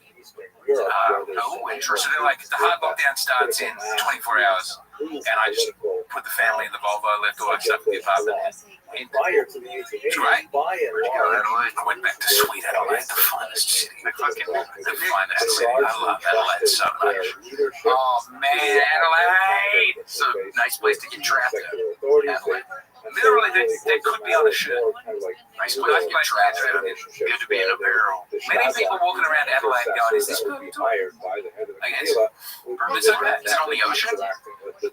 they're like, the hard lockdown starts in 24 hours, and I just put the family in the Volvo, left all that stuff in the apartment, and it's great. I went back to sweet Adelaide, the finest city, the finest city. I love Adelaide so much. Oh man, Adelaide! It's a nice place to get trapped in. Adelaide. Literally, they could be on a ship. Nice place to get trapped in. Good to be in a barrel. Many people walking around Adelaide going, is this good? Is it on the ocean?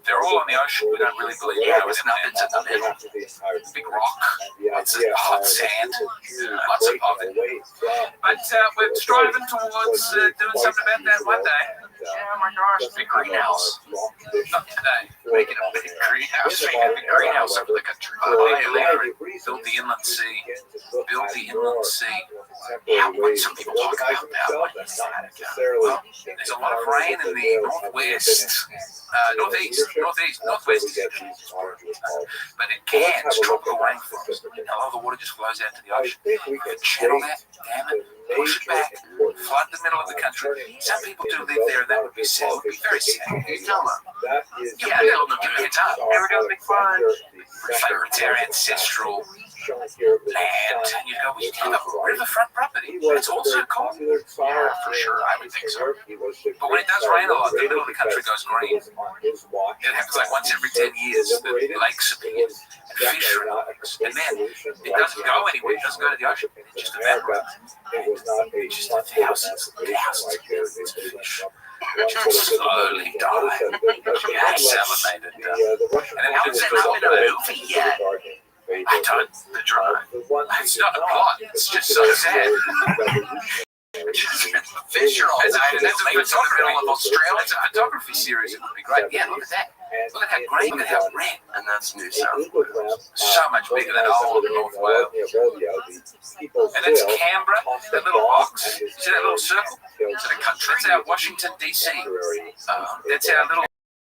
They're all on the ocean. We don't really believe it. It's nothing to the middle. Big rock. Lots of hot sand. Lots of poverty. But we're striving towards doing something about that one day. Oh my gosh, big greenhouse. Not today. Making a big greenhouse. Making a big greenhouse over the country. Build the inland sea. Build the inland sea. How would some people talk about that? Well, there's a lot of rain in the northwest. Northwest is but it can't tropical rainforest. And a lot of the water just flows out to the ocean. You can channel that, damn it, push it back, flood the middle of the country. Some people do live there, and that would be sad. It would be very sad. You tell them. Yeah, they'll give me a time. Never do a big fun. Prefer their ancestral land. And you go, we should have a riverfront property. It's also cool. Yeah, for sure. I would think so. But when it does rain a lot, the middle of the country goes green. It happens like once every 10 years. The lakes appear and fish are in the lakes. And then it doesn't go anywhere. It doesn't go to the ocean. It just evaporates. It's just thousands of these fish. Slowly die. Yeah, salivated. And then how does that not in a movie yet? I don't. The drama. It's not a plot. It's just so sad. Fish are all dying. That's a photography of Australia. It's a photography series. It would be great. Yeah, look at that. Look at how green. Look at how red. And that's New South Wales. So much bigger than all of North Wales. And that's Canberra. That little box. See that little circle? So the country. That's our Washington D.C. That's our little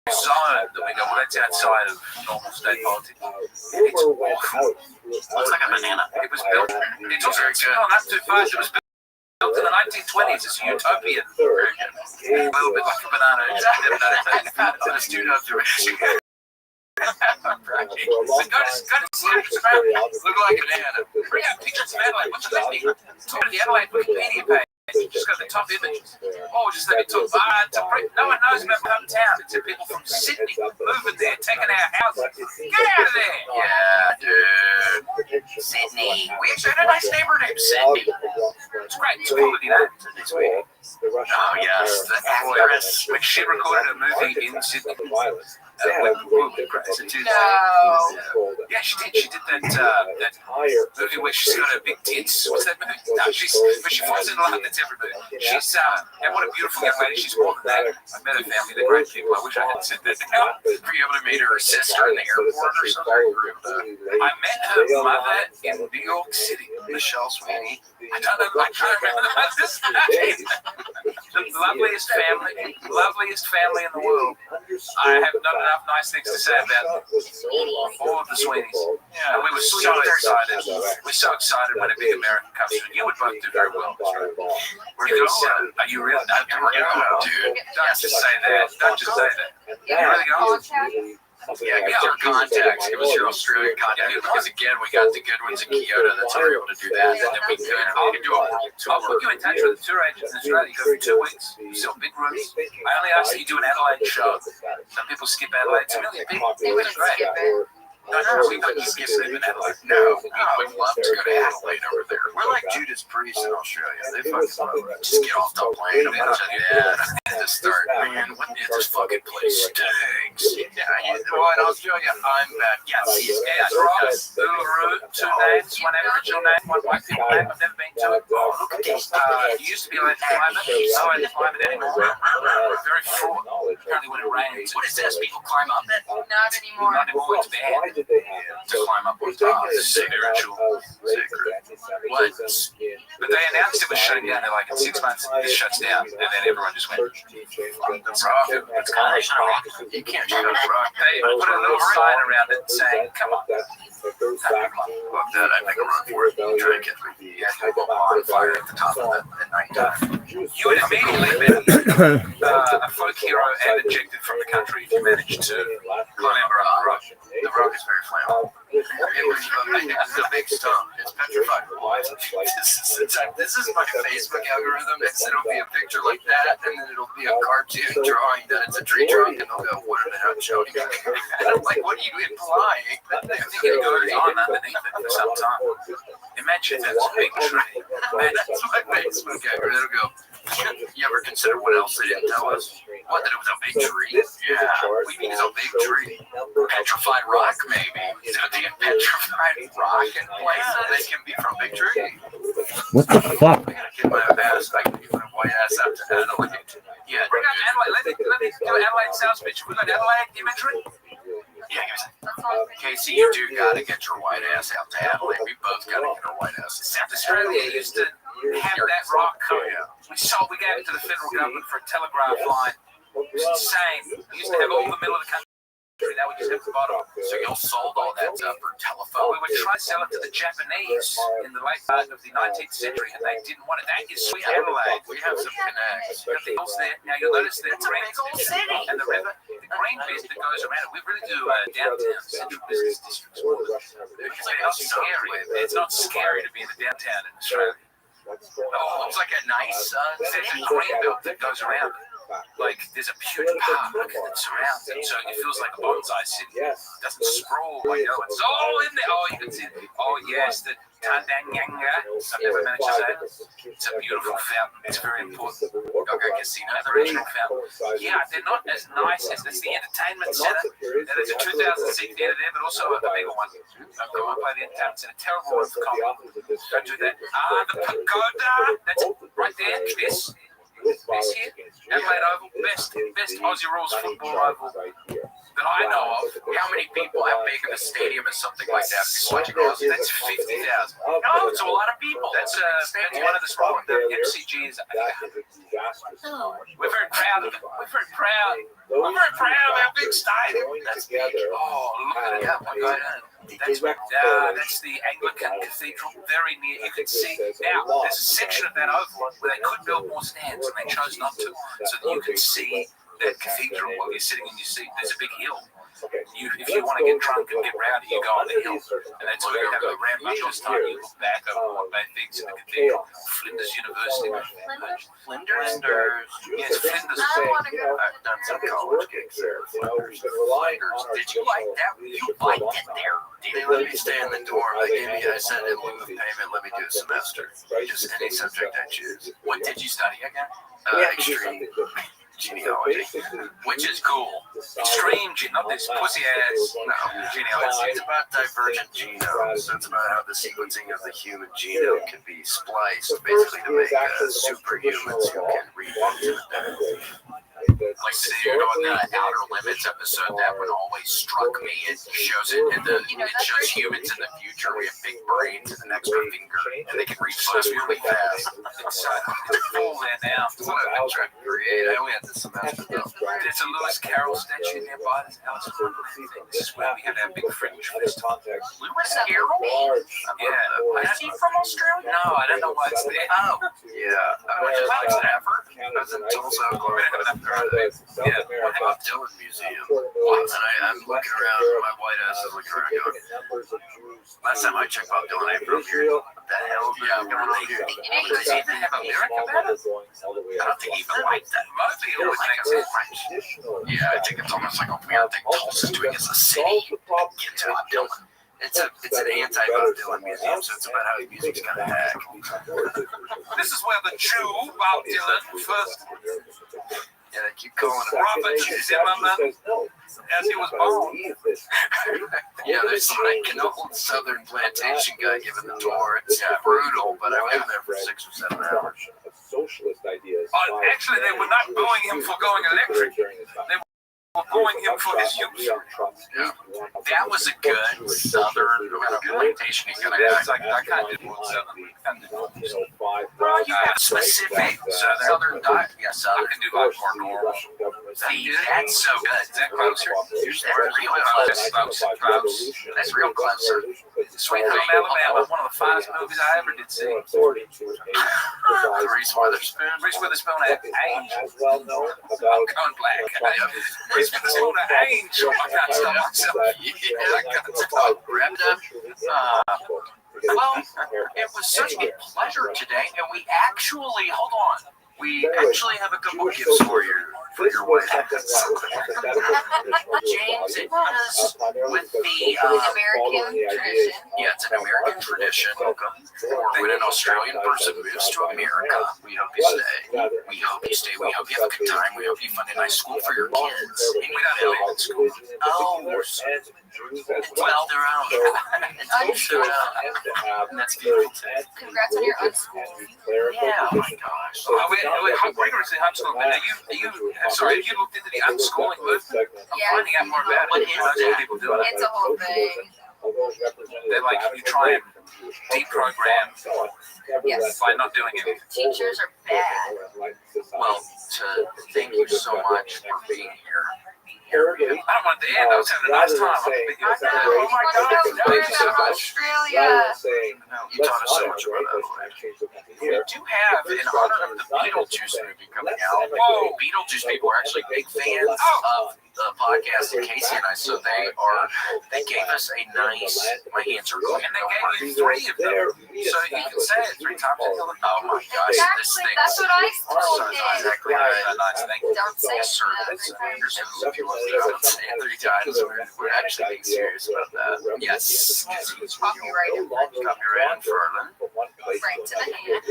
zone that we go. Well, that's outside of normal state politics. And it's awful. Looks like a banana. It was built. It's also not too far. It was built in the 1920s. It's a utopian. A little bit like a banana. It's a utopian. Go to Sirius Australia. Look like a banana. Bring out pictures of Adelaide. What's the name? Go to the Adelaide Wikipedia page. Just got the top images. Oh, just let me talk. No one knows about hometown. It's people from Sydney moving there, taking our houses. Get out of there. Yeah, dude. Sydney. We actually had a nice neighbor named Sydney. It's great. It's quality name. Oh, yes. The actress. When she recorded a movie in Sydney. Yeah, she did. She did that movie where she's got her big tits. What's that movie? No, but she falls in love. That's every movie. She's and what a beautiful young lady. She's more than that. I met her family. They're great people. I wish I had said that now. Were you able to meet her sister in the airport or something? I met her mother in New York City, Michelle Sweeney. I can't remember this. The loveliest family in the world. I have not enough nice things to say about all of the Sweenies. And we were so excited. We're so excited when a big American comes through. You would both do very well. Are you really? Dude, don't just say that. Don't just say that. You really go. Yeah, give us our contacts. Give us your Australian contact. Because again, we got the good ones in Kyoto. That's how we're able to do that. And then we could, I'll put you in touch with the tour agents in Australia. You go for 2 weeks. You sell big rooms. I only ask that you do an Adelaide show. Some people skip Adelaide. It's a million people. They wouldn't skip it. No, we couldn't skip it in Adelaide. No, we'd love to go to Adelaide over there. We're like Judas Priest in Australia. They fucking love it. Just get off the plane and just start, man, what is this fucking place stinks? Yeah, well, in Australia, I'm back. Yeah, these guys, Ross, Uluru, 2 names, one Aboriginal name, one white people name. I've never been to it. Oh, look at this. It used to be like climate. So I didn't climb it anymore. Very fraught. Apparently when it rains. What is this? People climb up it? Not anymore. Not anymore. It's bad to climb up on top. Spiritual. Sacred. What? But they announced it was shutting down. They're like, in 6 months, this shuts down. And then everyone just went, fuck the rock. It's kind of rock. You can't shut up rock. They put a little sign around it saying, come on. Fuck that, I make a run for it. You drink it. You have to go on fire at the top of it at night. You would immediately been a folk hero and ejected from the country if you managed to climb around the rock. The rock is very flammable. It's a big stone. It's petrified. This is my Facebook algorithm. It'll be a picture like that, and then it'll be a cartoon drawing that it's a tree trunk, and they'll go, what are they not showing you? I'm like, what are you implying? I think it goes on underneath it for some time. Imagine that's a big tree. That's my Facebook algorithm. It'll go, you ever consider what else they didn't tell us? What, that it was a big tree? Yeah, what do you mean it's a big tree? Petrified rock, maybe. Is it a petrified rock in places? They can be from big tree. What the fuck? I gotta get my ass. I can get my white ass out to Adelaide. Yeah, bring out Adelaide. Let me do Adelaide sounds picture. We got Adelaide imagery? Yeah, give me a second. Casey, you do gotta get your white ass out to Adelaide. We both gotta get our white ass. South Australia used to have that rock come. We gave it to the federal government for a telegraph line. It was insane. We used to have all the middle of the country. Now we just have the bottom. So you all sold all that for telephone. We were trying to sell it to the Japanese in the late part of the 19th century, and they didn't want it. That is sweet Adelaide. We have some connects. You got the hills there. Now you'll notice the green city and the river. The green bit that goes around it. We really do downtown central business districts. It's not scary. It's not scary to be in the downtown in Australia. Oh, it's like a nice there's a green belt that goes around it. Like there's a huge park that surrounds it, so it feels like a bonsai city. It doesn't sprawl like it's all in there. Oh, you can see it. Oh yes, the Tandanyanga. I've never managed to say it. It's a beautiful fountain. It's very important. Okay, casino, the original fountain. Yeah, they're not as nice as the entertainment center. And there's a 2000-seat theater there, but also a bigger one. I've gone and played the entertainment center. Terrible one for comedy. Don't do that. The pagoda. That's right there. This here, Adelaide Oval, best Aussie rules football oval that I know of. How many people, how big of a stadium is something like that? People watching Aussie, that's 50,000. No, it's a lot of people. That's one of the small. The MCG is. We're very proud of it. We're very proud of our big stadium. That's big. Oh, look at it. Oh my God. That's the Anglican Cathedral, very near. You can see now. There's a section of that oval where they could build more stands, and they chose not to, so that you can see that cathedral while you're sitting in your seat. There's a big hill. If you want to get drunk and get rowdy, you go on the hill, and that's where you have a rambunctious time. You look back over what they think in the cathedral. Flinders University. Flinders? Yes, Flinders. I've done some college gigs there. Flinders. Did you like that? You liked it there. They let me stay in the dorm. I said in lieu of payment, let me do a semester. Just any subject I choose. What did you study again? Extreme genealogy, which is cool. Extreme, not this pussy ass genealogy. It's about divergent genomes. So it's about how the sequencing of the human genome can be spliced, basically to make superhumans who can reproduce independently. Like today, you're doing the Outer Limits episode. That one always struck me. It shows it in the. It shows humans in the future. We have big brains and an extra finger, and they can reach us really fast. It's full there now. It's what I've been trying to create. I only had this semester though. There's a Lewis Carroll statue nearby this house. This is where we had that big French fest. Lewis Carroll? Yeah. Is he from Australia? No, I don't know why it's there. Oh. Yeah. I went to Stafford. I was in Tulsa, Oklahoma. South Yeah, what America. about Dylan Museum? Puerto And Rico, I'm looking around, my white ass is looking around going, significant numbers of Jews last time I checked Bob Dylan, I from here. Israel, What the hell is going on here? Does he even have a lyric about it? I don't think he even liked that. Mostly he always thinks it's French. Yeah, I think it's almost like a weird thing Tulsa's doing as a city against Bob Dylan. It's an anti-Bob Dylan museum, so it's about how his music's kind of hack. This is where the Jew, Bob Dylan, first Yeah, they keep calling it. Robert Zimmerman, as he was born. Yeah, there's like an old southern plantation guy giving the tour. It's brutal, but I was there for 6 or 7 hours. Actually, they were not booing him for going electric. They were booing him for his use. Yeah. That was a good southern kind of plantation kind of guy. It's like, I kind of did one southern. Well, you have specific southern diet. Yeah, I southern. can do like more normal. See, that's so good. Is that closer? That's real close. That's real closer. Sweet Home Alabama, one of the finest movies I ever did see. Reese Witherspoon. Reese Witherspoon had Angel. I'm going black. Reese Witherspoon had Angel. I got to tell myself. Yeah, I got to talk. Wrapped up. Well, it was such a pleasure today, and we actually, hold on, we actually have a couple gifts for your wife. James, it was with the American tradition. yeah, it's an American tradition. Or when an Australian person moves to America, we hope you stay. We hope you stay. We hope you have a good time. We hope you find a nice school for your kids. And we don't have a school. Oh, well, they're out. And that's beautiful too. Congrats on your unschooling. Yeah, oh my gosh. How rigorously homeschooling? Are you sorry, have you looked into the unschooling movement? I'm Yeah. finding out more about What it. is Most that? people do it. It's a whole thing. They're like, you try and deprogram Yes. by not doing anything. Teachers are bad. Well, thank you so much for being here. I don't want it to end. I was having a nice time. Oh my God. Thank you so much. Australia. You taught us so much about that. We do have, in honor of the Beetlejuice movie coming out, Beetlejuice people are actually big fans of the podcast, and Casey and I, so they gave us a nice, my hands are going, And they gave you 3 of them. So you can say it 3 times. oh my gosh, this Exactly. thing That's what I told so him. exactly right. Don't say it. Sir, if you want to say it 3 times, we're actually being serious about that. Yes. Copyright Copyright infringement. right to the hand.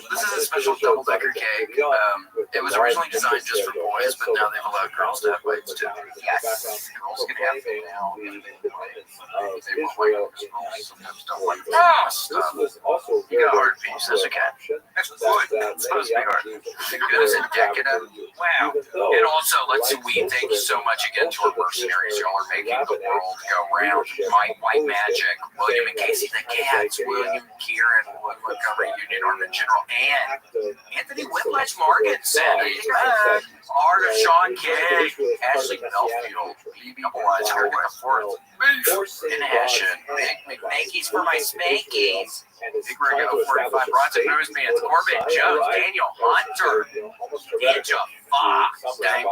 This is a special double-decker cake. It was originally designed just for boys, but now they've allowed girls to have bites too. Yes, girls can have them now. They want white girls sometimes don't like the stuff. You got a hard piece, that's okay. That's good. It's supposed to be hard. Good as a decadent. Wow. And also, thank you so much again to our mercenaries. Y'all are making the world go round. My White Magic, William and Casey the Cats, William, Kieran, Montgomery Union Army General, and Anthony Whiplash Morganson, Art of Sean King, Ashley Belfield, BB Wise, Eric Forth, and Ashen, Big McMankies for my Spankies, Big Rig 045, Bronson Bruce Bands, Corbin Jones, Daniel Hunter, Ninja Fox, Dave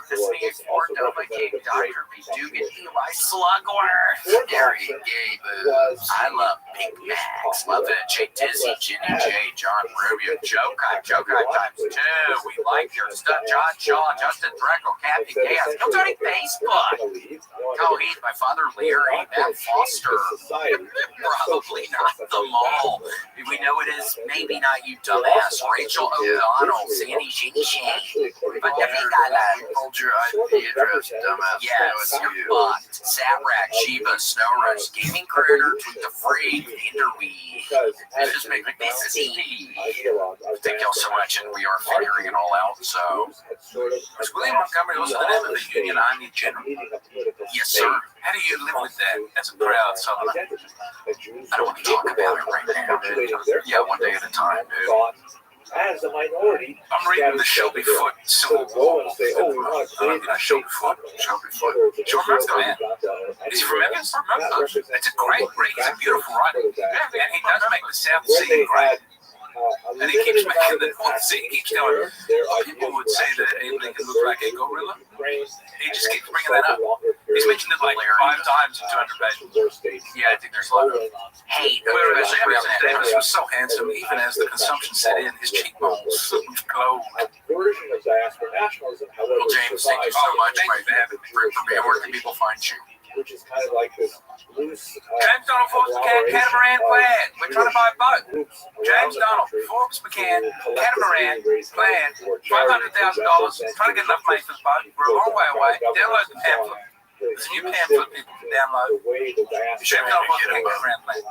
Disney Ford, Nova King, Dr. B. Dugan, Eli Slugworth, Gary Gables, I love Big Max, love it, Jay Dizzy, Jenny J, John Rubio, Joe Kai times 2, we like your stuff, John Shaw, Justin Dreckle, Kathy Chaos, go to Facebook, oh, he's my father Leary, Matt Foster, probably not them all, we know it is maybe not you dumbass, Rachel O'Donnell, Sandy Jean, but I told your IP address, dumbass. Yes, you're fucked. Satrack, Sheba, Snow Rush, Gaming Critter, Tweet the Freak, Hinderweed. This just made me busy. Thank y'all so much, and we are figuring it all out. So, Was William Montgomery also the name of the Union Army General? yes, sir. How do you live with that as a proud Southerner? I don't want to talk about it right now, dude. Yeah, one day at a time, dude. As a minority, I'm reading the Shelby Foote Civil War. Shelby Foote. Sure, man. Is he from Memphis? It's a great read. He's a beautiful writer. And he does make the South seem great. And he keeps making the he keeps telling people would say that Abe Lincoln looked like a gorilla. He just keeps bringing that up. He's mentioned it like 5 times in 200 pages. Yeah, I think there's a lot of hate. He was so handsome, even as the consumption set in, his cheekbones glowed. Well, James, thank you so much for being. Where can people find you? Which is kind of like this loose. James Donald Forbes McCann, Catamaran Plan. We're trying to buy a boat. James Donald Forbes McCann, Catamaran Plan. $500,000. Trying to get enough money for the boat. We're a long way away. Download the pamphlet. There's a new pamphlet people can download. James Donald Forbes McCann, Catamaran Plan.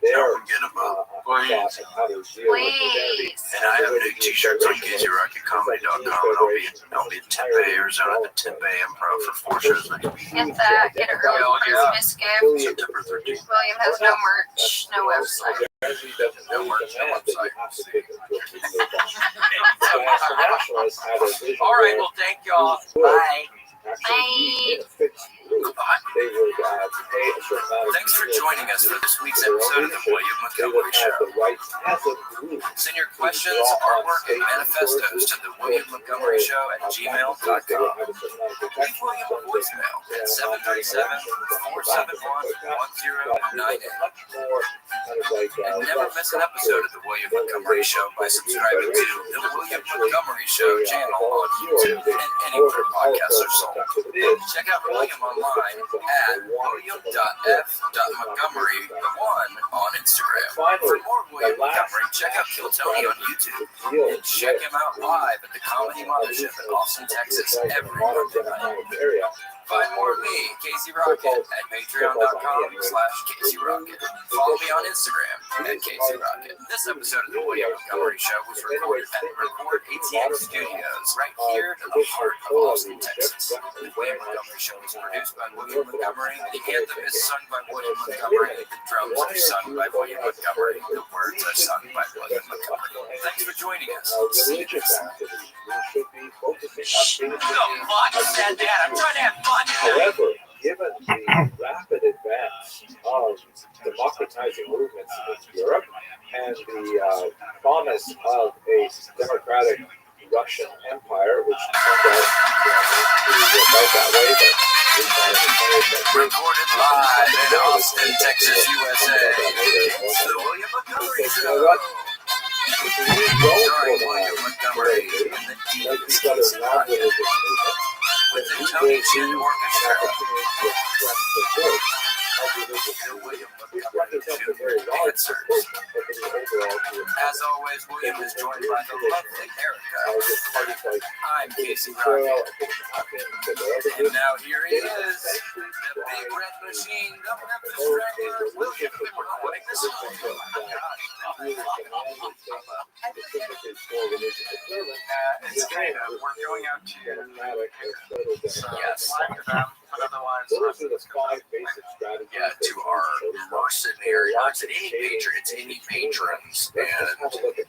Don't forget about Please. And I have new t-shirts on KZRocketComedy.com, and I'll be in Tempe, Arizona, at the Tempe Improv for 4 shows next week. Get that. Get an early Christmas gift. September 13th. William has no merch, no website. No merch, no website. All right, well, thank y'all. Bye. Thanks for joining us for this week's episode of the William Montgomery Show. Send your questions, artwork, and manifestos to the William Montgomery Show at gmail.com. Leave William a voicemail at 737-471-1098. And never miss an episode of the William Montgomery Show by subscribing to the William Montgomery Show channel on YouTube and anywhere podcasts are sold. Check out William online at william.f.montgomery1 on Instagram. For more William Montgomery, check out Kill Tony on YouTube and check him out live at the Comedy Mothership in Austin, Texas every Monday night. Find more of me, Casey Rocket, at patreon.com/Casey Rocket. Follow me on Instagram at Casey Rocket. This episode of the William Montgomery Show was recorded at Record ATX Studios, right here in the heart of Austin, Texas. The William Montgomery Show is produced by William Montgomery. The anthem is sung by William Montgomery. The drums are sung by William Montgomery. The words are sung by William Montgomery. Thanks for joining us. See you next time. I'm trying to have fun. However, given the rapid advance of democratizing movements in Europe and the promise of a democratic Russian empire, which turned out to work out that way, but recorded live in Austin, Texas, USA. It's the William Montgomery Show. Starring William Montgomery and the Deans Casey Rocket. With the Tony Chin Orchestra. The William Montgomery Jr. Dancers. As always, William is joined by the lovely Erica. I'm Casey Rocket. And now here he is, the big red machine, the Memphis Wrangler, William, recording this song. It's kind of, we're going out to Yes. but otherwise, those are the 5 basic strategies. Yeah, to our mercenary, not to any patrons, any patrons. And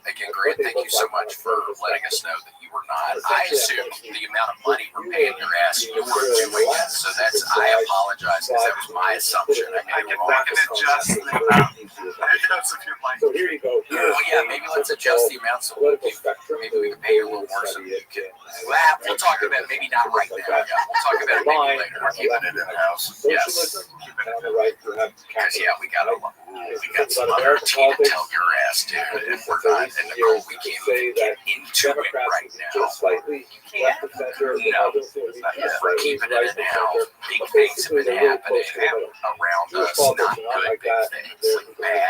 again, Grant, thank you so much for letting us know that you were not. I assumed the amount of money we're paying your ass, you were doing it. So that's, I apologize because that was my assumption. I can adjust the amount. That's if you'd like. So here you go. Well, yeah, maybe let's adjust the amount so maybe we can pay you a little more so you can. Well, we'll talk about it, maybe not right now. Yeah, we'll talk about it maybe later. We're keeping it in house. Yes. Because we got some other tea to tell your ass, dude. And we're not, and Nicole, we can't even get into it right now. No, we're keeping it in house. Big things have been happening around us. Not good big things, like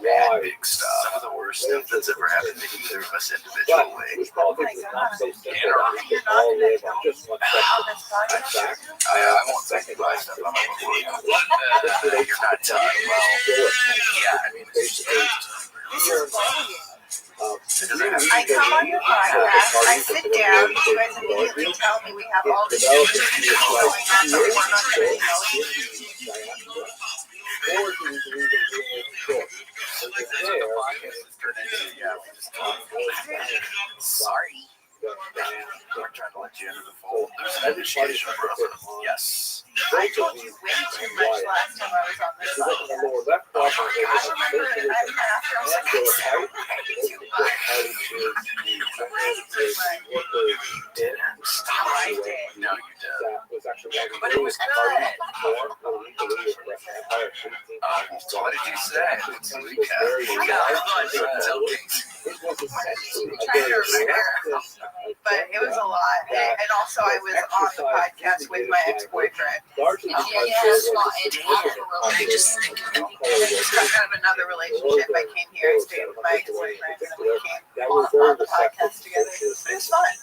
bad big stuff. Some of the worst stuff that's ever happened to either of us individually. I won't say goodbye stuff. I'm you're not telling well. Yeah, I mean, it's I come on your podcast, I sit down, you guys immediately tell me we have all this shit going on, but we're not really sorry. We're trying to let you into the fold. There's an initiation process. Yes. I told you way too much last time I was on this podcast. I remember after I was like, But it was a lot. And also, I was on the podcast with my ex-boyfriend. I just got out of another relationship. I came here, I stayed with my ex-boyfriend, and we came on the podcast together. It was fun.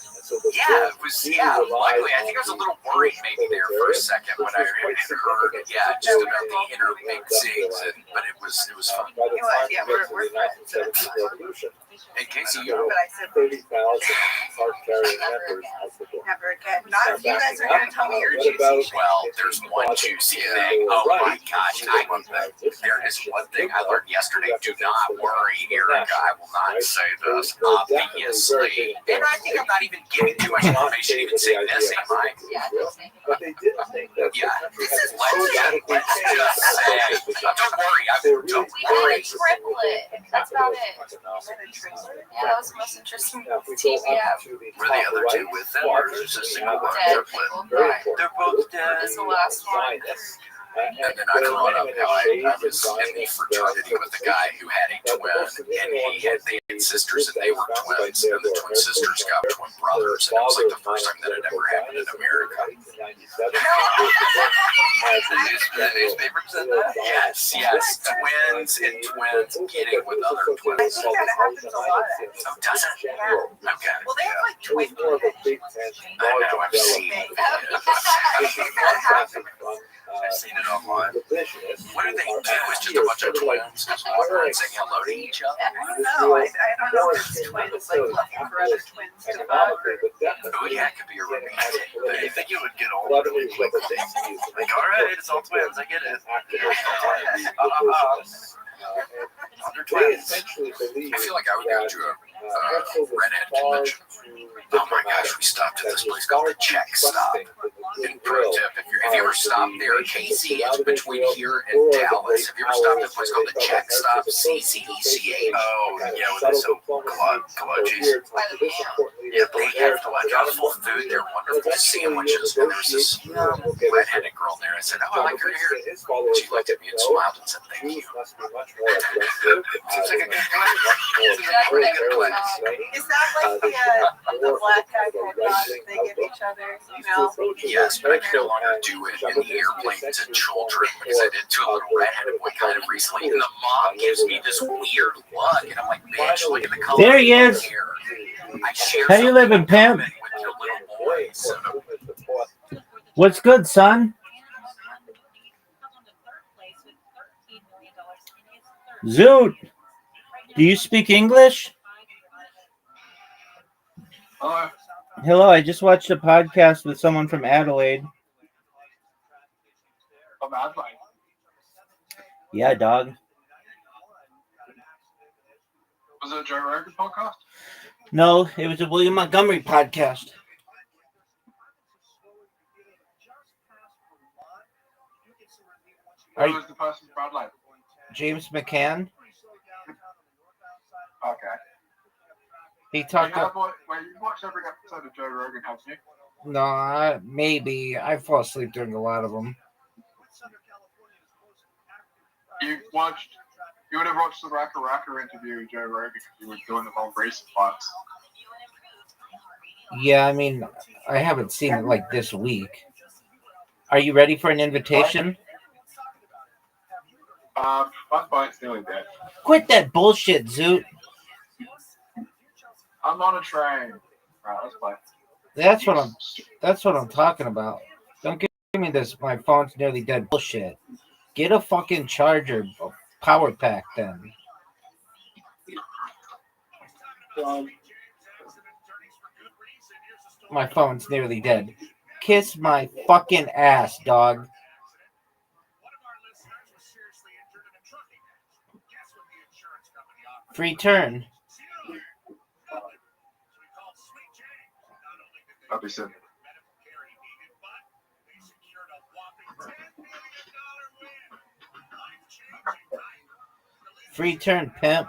Yeah, it was. Yeah, luckily, I think I was a little worried maybe there for a second when I had heard. Yeah, just about the intermixings, but it was fun. It was. Yeah, we're friends. So it's fun. In case you. But I said 30,000 card carrying members of the book. never again. Not if you guys are going to tell me your juicy shit. Well, there's one juicy thing. Oh my gosh, I love that. There is one thing I learned yesterday. Do not worry, Erica. I will not say this, obviously. And I think I'm not even giving too much information, even saying this, am I? But they didn't think that. Yeah, this is legit. Let's just say. Don't worry, don't worry. Triplet. That's about it. Yeah, that was the most interesting team we have. Were the other two with them, or was it just a single one? Dead. They're both dead. This is the last one. And then I brought up how I was in the fraternity with a guy who had a twin, and they had sisters, and they were twins, and the twin sisters got twin brothers, and it was like the first time that had ever happened in America. The newspaper said that? Yes, twins and twins getting with other I twins. think that happens a lot. Oh, does it? Yeah. Okay. Well, they have like twin I know, I've seen it. I've seen it online. What do they do? It's just a bunch of twins just walking around saying hello to each other? I don't know. I don't know if it's twins, like looking for other twins to fuck. Oh yeah, it could be a romantic Do you thing. think it would get old really quickly? Like, all right, it's all twins. I get it. Under twins. I feel like I would go to a redhead convention. Oh my gosh, we stopped at this place called the Czech Stop. And pro tip, if you ever stopped there, KC is between here and Dallas. Have you ever stopped at a place called the Czech Stop? CCECH. Oh, yeah, with this Kalachis. Yeah, they have wonderful food. They're wonderful sandwiches. And there was this redheaded girl there. I said, "Oh, I like her hair." And she looked at me and smiled and said, "Thank you." Seems like a pretty good place. Is that like the black guy headbutt they give each other? You know? Yes, but I can no longer do it in the airplane to children because I did to a little redheaded boy kind of recently, and the mom gives me this weird look, and I'm like, "Bitch, look at the color There he of is. your hair." I share How you living, pimp? with your little boy, so What's good, son? Zoot, do you speak English? Hello, I just watched a podcast with someone from Adelaide. Yeah, dog. Was it a Joe Rogan podcast? No, it was a William Montgomery podcast. Who was the person from Adelaide? James McCann. Okay. He talked about. Wait, you watched every episode of Joe Rogan, haven't you? No, maybe. I fall asleep during a lot of them. You would have watched the Raka interview with Joe Rogan because you were doing the whole recent parts. Yeah, I mean, I haven't seen it like this week. Are you ready for an invitation? My spite's nearly dead. Quit that bullshit, Zoot. I'm on a train. Right, let's play. That's what I'm talking about. Don't give me this. My phone's nearly dead bullshit. Get a fucking charger, power pack, then. My phone's nearly dead. Kiss my fucking ass, dog. Free turn. That'd be simple. Free turn, pimp.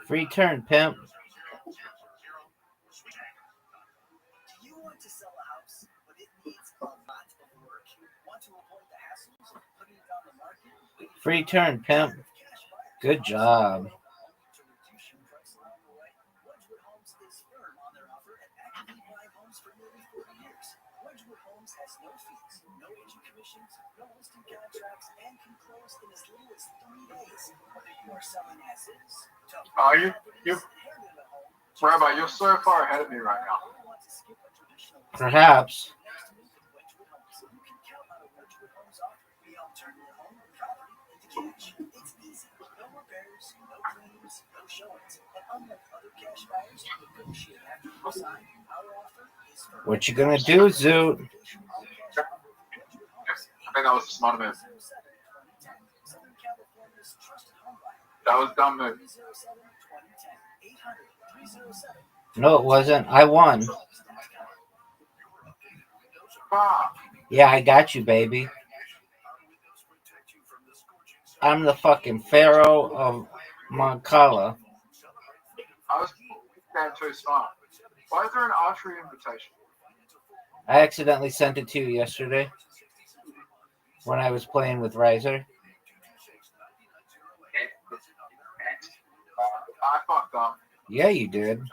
Free turn, pimp. Do you want to sell a house, but it needs a lot of work? Want to avoid the hassles of putting it on the market? Free turn, pimp. Good job. To reduce your price along the way, Wedgwood Homes is firm on their offer and actively buying homes for nearly 40 years. Wedgwood Homes has no fees, no agent commissions, no listing contracts, and can close in as little as 3 days. Whether you are selling as is, Rabbi, you're so far ahead of me right now. Perhaps. It's easy. No repairs, no claims, no showings. And unlike other cash buyers who negotiate after you sign, our offer is for What you gonna do, Zoot? I think that was a smart move. That was a dumb move. No, it wasn't. I won. Ah, Yeah, I got you, baby. I'm the fucking Pharaoh of Moncala. I was damn too smart. Why is there an archery invitation? I accidentally sent it to you yesterday when I was playing with Riser. I fucked up. Yeah, you did. If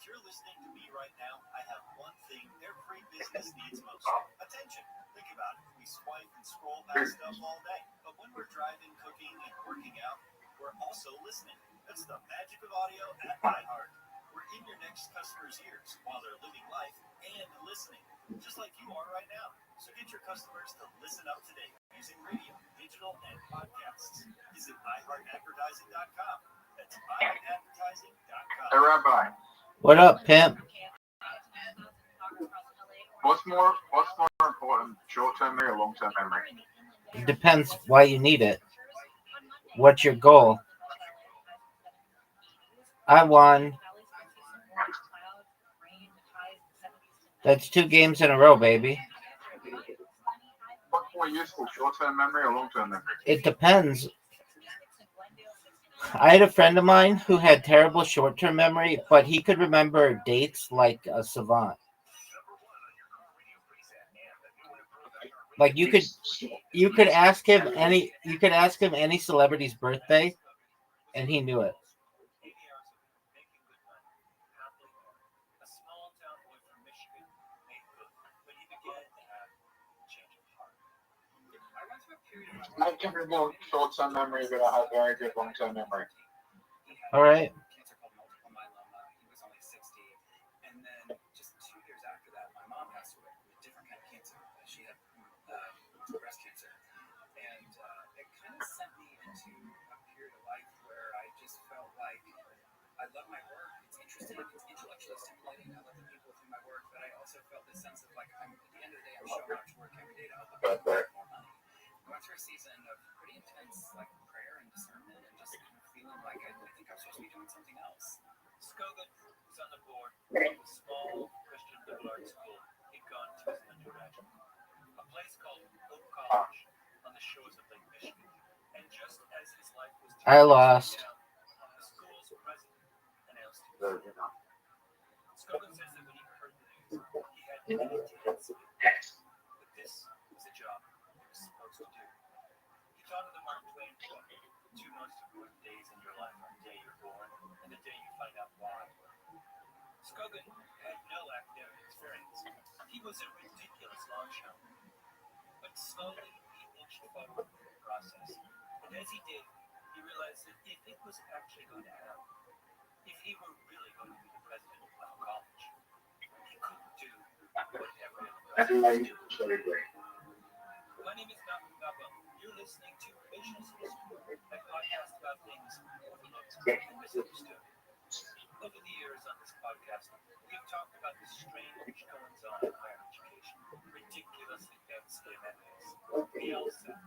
you're listening to me right now, I have one thing every business needs most. Attention. Think about it. We swipe and scroll past stuff all day. But when we're driving, cooking, and working out, we're also listening. That's the magic of audio at iHeart. We're in your next customer's ears while they're living life and listening, just like you are right now. So get your customers to listen up today using radio, digital, and podcasts. Visit iHeartAdvertising.com. That's iHeartAdvertising.com. Hey, Rabbi, What up, pimp? what's more important, short-term memory or long-term memory? It depends why you need it. What's your goal? I won. That's 2 games in a row, baby. What's more useful, short-term memory or long-term memory? It depends. I had a friend of mine who had terrible short-term memory, but he could remember dates like a savant. Like you could ask him any celebrity's birthday, and he knew it. I have terrible short-term memory, but I have very good long-term memory. All right. Cancer called multiple myeloma. He was only 60. And then just 2 years after that, my mom passed away with a different kind of cancer. She had breast cancer. And it kind of sent me into a period of life where I just felt like I love my work. It's interesting. It's intellectually stimulating. I love the people through my work. But I also felt this sense of like, at the end of the day, I'm showing up to work every day to help people make more money. I went through a season of pretty intense like prayer and discernment and just kind of feeling like I think I'm supposed to be doing something else. Skogan was on the board of a small Christian liberal arts school he'd gone to as an undergraduate. A place called Oak College on the shores of Lake Michigan. And just as his life was I lost. the school's president announced his death. Skogan says that when he heard the news, he had many days. But this was a job he was supposed to do. He thought of the Mark Twain quote, "The 2 most important days in your life are the day you're born and the day you find out why." Skogan had no academic experience. He was a ridiculous longshot. But slowly he inched forward in the process. And as he did, he realized that if it was actually going to happen, if he were really going to be the president of a college, he couldn't do what every other president was doing. My name is Malcolm Gabel. You're listening to Business History, a podcast about things overlooked and misunderstood. Over the years on this podcast, we have talked about the strange goings-on in higher education, ridiculously devastating ethics, the LSAT,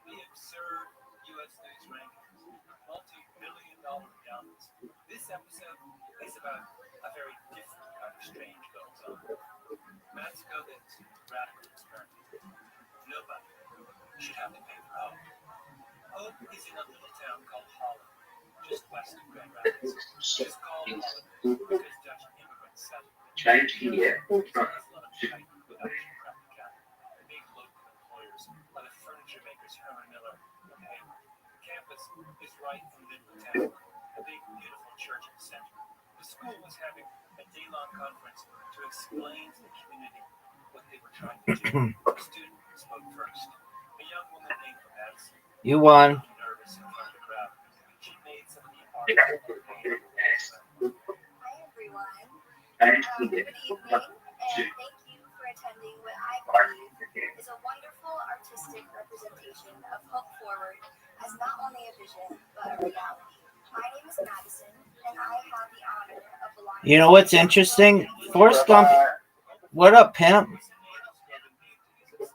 the absurd U.S. News rankings, multi-billion-dollar endowments. This episode is about a very different should have to pay for Hope. Hope is in a little town called Holland, just west of Grand Rapids. It's called Holland because Dutch immigrants settled it. It's a lot of tight production practicality. Big local employers are the furniture makers Herman Miller and Hayward. The campus is right in the middle of town. A big, beautiful church in the center. The school was having a day-long conference to explain to the community what they were trying to do. The student spoke first. A young woman named Madison. You won. Nervous in front of the crowd. She made some of the art. Hi everyone. Good evening, and thank you for attending what I believe is a wonderful artistic representation of Hope Forward as not only a vision but a reality. My name is Madison, and I have the honor of belonging. You know what's interesting? Forrest Gump. What up, pimp? Because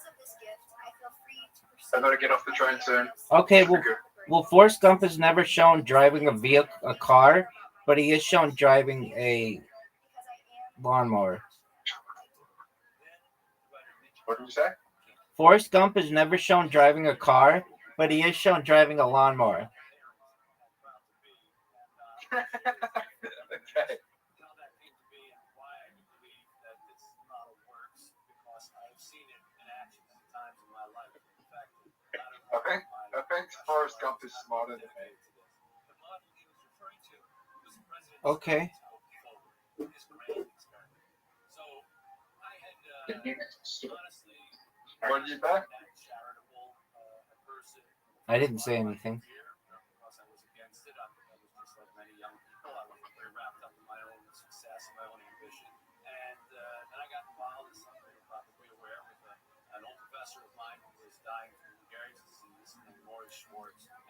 of this gift, I feel free to pursue. I better get off the train soon. Okay, well, Forrest Gump is never shown driving a car, but he is shown driving a lawnmower. What did you say? Forrest Gump is never shown driving a car, but he is shown driving a lawnmower. Okay. I think Forrest Gump is smarter than me. Okay. What did you say? I didn't say anything.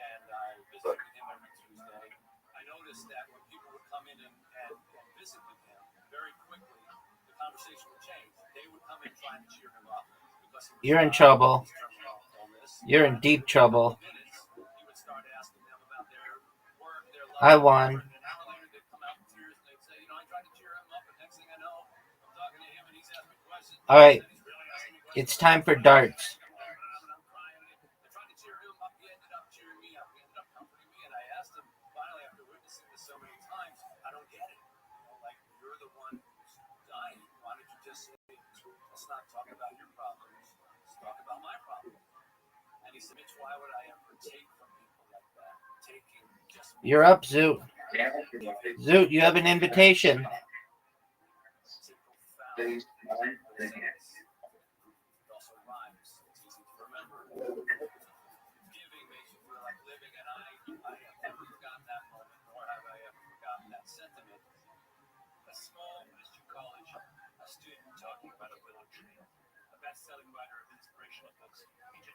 And I visited with him every Tuesday. I noticed that when people would come in and visit with him, very quickly the conversation would change. They would come and try to cheer him up. You're in trouble. You're in deep trouble. I won. All right. It's time for darts. You're up, Zoot. Zoot, you have an invitation.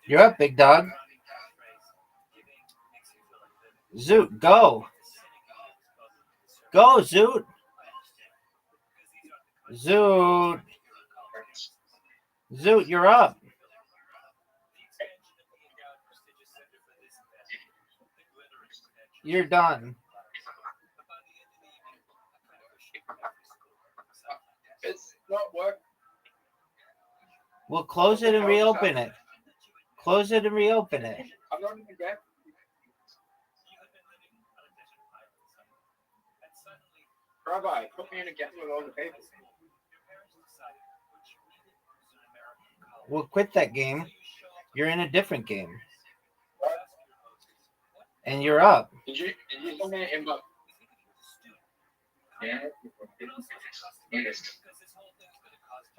You're up, big dog. Zoot, go. Go, Zoot. Zoot. Zoot, you're up. You're done. It's not working. We'll close it and reopen it. Close it and reopen it. I'm not in the game. Rabbi, put me in a game with all the papers. We'll quit that game. You're in a different game. And you're up. Did you send me an invite? Yeah.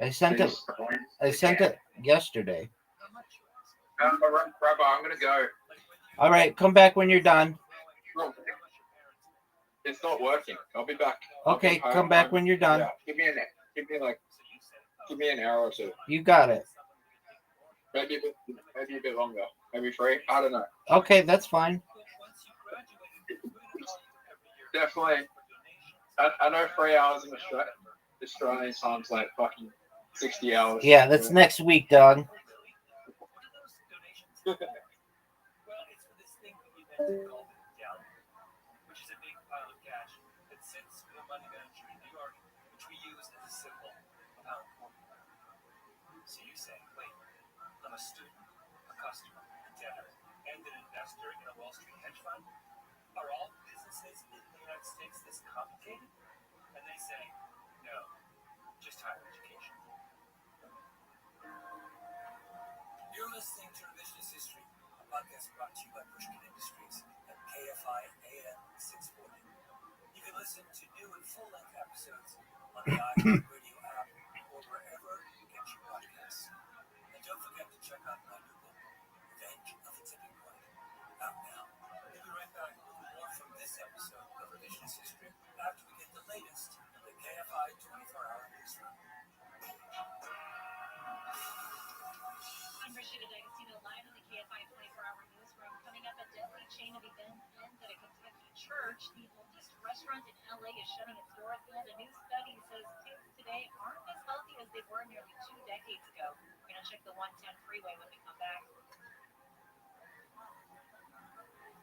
I sent it yesterday. Rabbi, I'm gonna go. All right, come back when you're done. It's not working. I'll be back. Okay, come back when you're done. Yeah, give me an hour or two. You got it. Maybe a bit longer. Maybe 3. I don't know. Okay, that's fine. Definitely. I know 3 hours in Australian time's like fucking 60 hours. Yeah, that's next week, dog. I'm a student, a customer, a debtor, and an investor in a Wall Street hedge fund. Are all businesses in the United States this complicated? And they say, no, just higher education. You're listening to Revisionist History, a podcast brought to you by Pushkin Industries at KFI AM 640. You can listen to new and full-length episodes on the iHeartRadio app or wherever you get your podcasts. And don't forget to check out my new book, Revenge of the Tipping Point, out now. We'll be right back with more from this episode of Revisionist History after we get the latest in the KFI 24-hour newsroom. I'm Rashida D'Agostino, live in the KFI 24-hour newsroom. Coming up, a deadly chain of events ends at a Kentucky church. The oldest restaurant in LA is shutting its doors, and a new study says kids today aren't as healthy as they were nearly 2 decades ago. We're going to check the 110 freeway when we come back.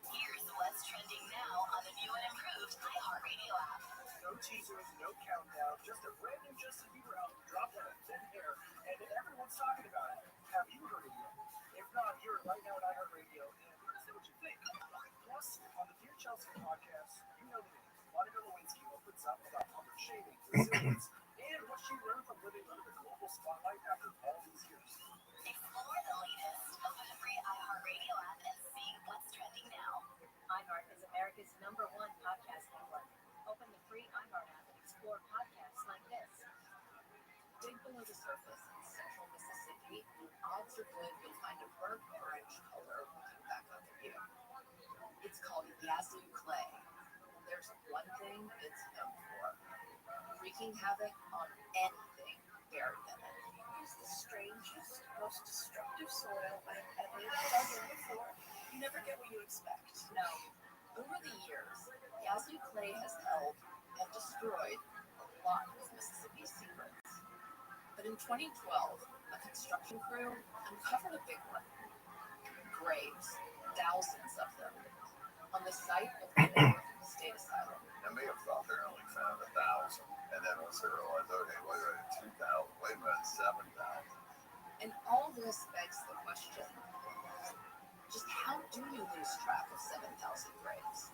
Here's what's trending now on the new and improved iHeartRadio app. No teasers, no countdown, just a brand new Justin Bieber album dropped out of thin air, and everyone's talking about it. Have you heard it yet? If not, hear it right now at iHeartRadio, and let us know what you think. Plus, on the Dear Chelsea podcast, you know the names. Monica Lewinsky opens up about mother shaming, resilience, and what she learned from living under the global spotlight after all these years. Explore the latest. Open the free iHeartRadio app and see what's trending now. iHeart is America's #1 podcast network. Open the free iHeart app and explore podcasts like this. Dig below the surface in central Mississippi, odds are good you'll find a burnt orange color looking back on the view. It's called Yazoo clay. There's one thing it's known for: wreaking havoc on anything buried in it. It's the strangest, most destructive soil I've ever dug in before. You never get what you expect. No. Over the years, Yazoo clay has held and destroyed a lot of Mississippi's secrets. But in 2012, a construction crew uncovered a big one. Graves, thousands of them, on the site of the old state asylum. I may have thought they only found 1,000, and then once they realized, okay, wait a minute, 2,000, wait a minute, 7,000. And all this begs the question, just how do you lose track of 7,000 graves?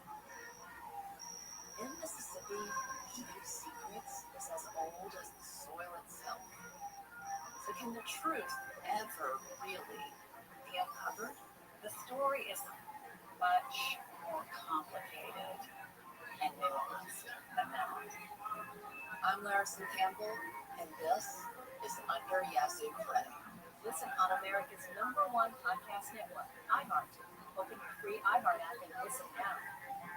In Mississippi, keeping secrets is as old as the soil itself. So can the truth ever really be uncovered? The story is much more complicated and nuanced than that. I'm Larison Campbell, and this is Under Yazoo Clay. Listen on America's #1 podcast network, iHeart. Open your free iHeart app and listen now.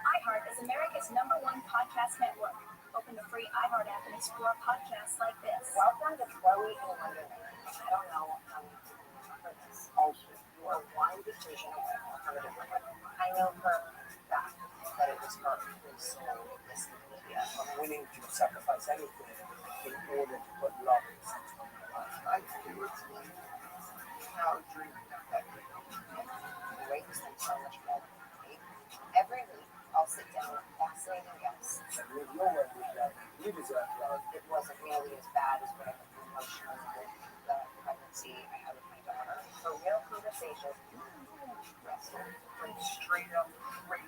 iHeart is America's #1 podcast network. Open the free iHeart app and explore podcasts like this. Welcome to Chloe and Wonderland. I don't know for this. Also, you are one decision away from a different one. I know for a fact that it was her who sold this media. I'm willing to sacrifice anything in order to put love in something in my life. I do explain how dreaming affected me. Greatest and so much more than me. Every week, I'll sit down with fascinating guests. And with your work with that, you deserve love. It wasn't nearly as bad as what I went through emotionally with the pregnancy I had with my daughter. For real conversation, wrestle, like straight up crazy,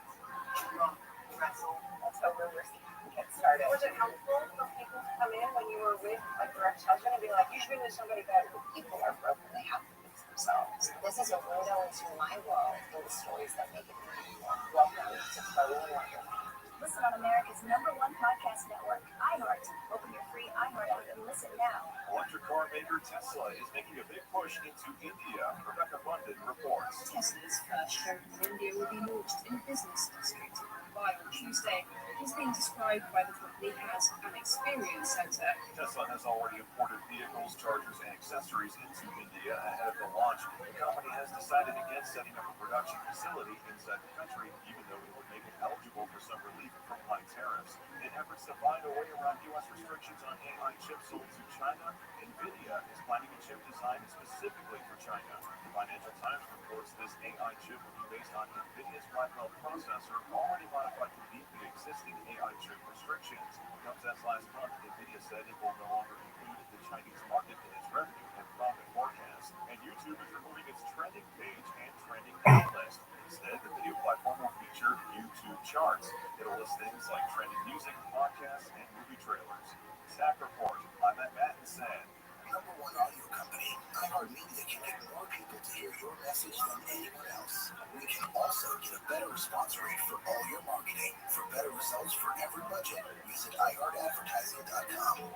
drunk wrestle. That's how we're get started. Was it helpful for people to come in when you were with like your ex-husband and be like, you should be with somebody better? People are broken. They have to fix themselves. This is a window into my world and the stories that make it meaningful. Welcome to Chloe and Wonderland. Listen on America's #1 podcast network, iHeart. Open your free iHeart app and listen now. Electric car maker Tesla is making a big push into India. Rebecca London reports. Tesla's first showroom in India will be launched in a business district by on Tuesday. It is being described by the company as an experience center. Tesla has already imported vehicles, chargers, and accessories into India ahead of the launch. The company has decided against setting up a production facility inside the country, even though it would make it eligible for some relief from high tariffs. In efforts to find a way around U.S. restrictions on AI chips sold to China, NVIDIA is planning a chip designed specifically for China. The Financial Times reports this AI chip will be based on NVIDIA's Blackwell processor, already modified to meet the existing AI chip restrictions. Comes as last month, NVIDIA said it will no longer include the Chinese market in its revenue and profit forecast. business, and YouTube is removing its trending page and trending now list. Instead, the video platform will feature YouTube charts. It'll list things like trending music, podcasts, and movie trailers. Staff report. I'm at Matt and Sam. Number one audio company, iHeartMedia can get more people to hear your message than anyone else. We can also get a better response rate for all your marketing. For better results for every budget, visit iHeartAdvertising.com.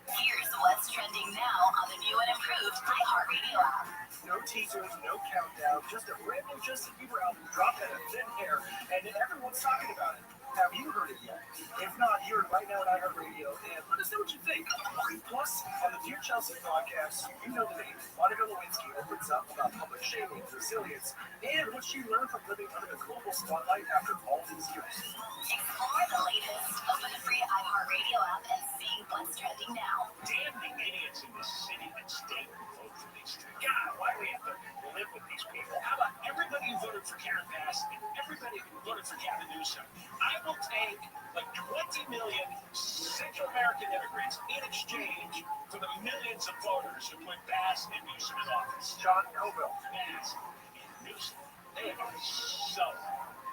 Here's what's trending now on the new and improved iHeartRadio app. No teasers, no countdown, just a brand new Justin Bieber album dropped out of thin air, and everyone's talking about it. Have you heard it yet? If not, hear it right now on iHeartRadio, and let us know what you think. Plus, on the Dear Chelsea podcast, you know the name, Monica Lewinsky opens up about public shaming, resilience, and what she learned from living under the global spotlight after all these years. Explore the latest. Open the free iHeartRadio app and see what's trending now. Damn the idiots in this city and state who vote for these two. God, why do we have to live with these people? How about everybody who voted for Karen Bass and everybody who voted for Gavin Newsom? I will take like 20 million Central American immigrants in exchange for the millions of voters who put Bass and Newsom in office. John Coville. Bass and Newsom. They are so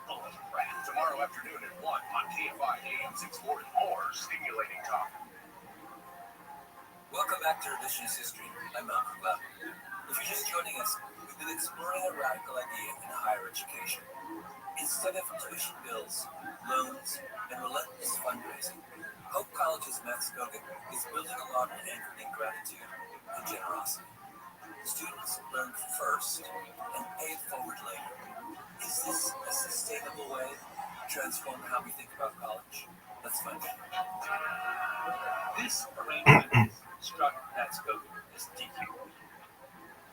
full of crap. Tomorrow afternoon at 1 on KFI AM 640. More stimulating talk. Welcome back to Revisionist History. I'm Malcolm Gladwell. If you're just joining us, we've been exploring a radical idea in higher education. Instead of tuition bills, loans, and relentless fundraising, Hope College's Matt Scogan is building a model anchored in gratitude and generosity. Students learn first and pay it forward later. Is this a sustainable way to transform how we think about college? Let's find out. This arrangement struck Matt Scogan as deeply worrying.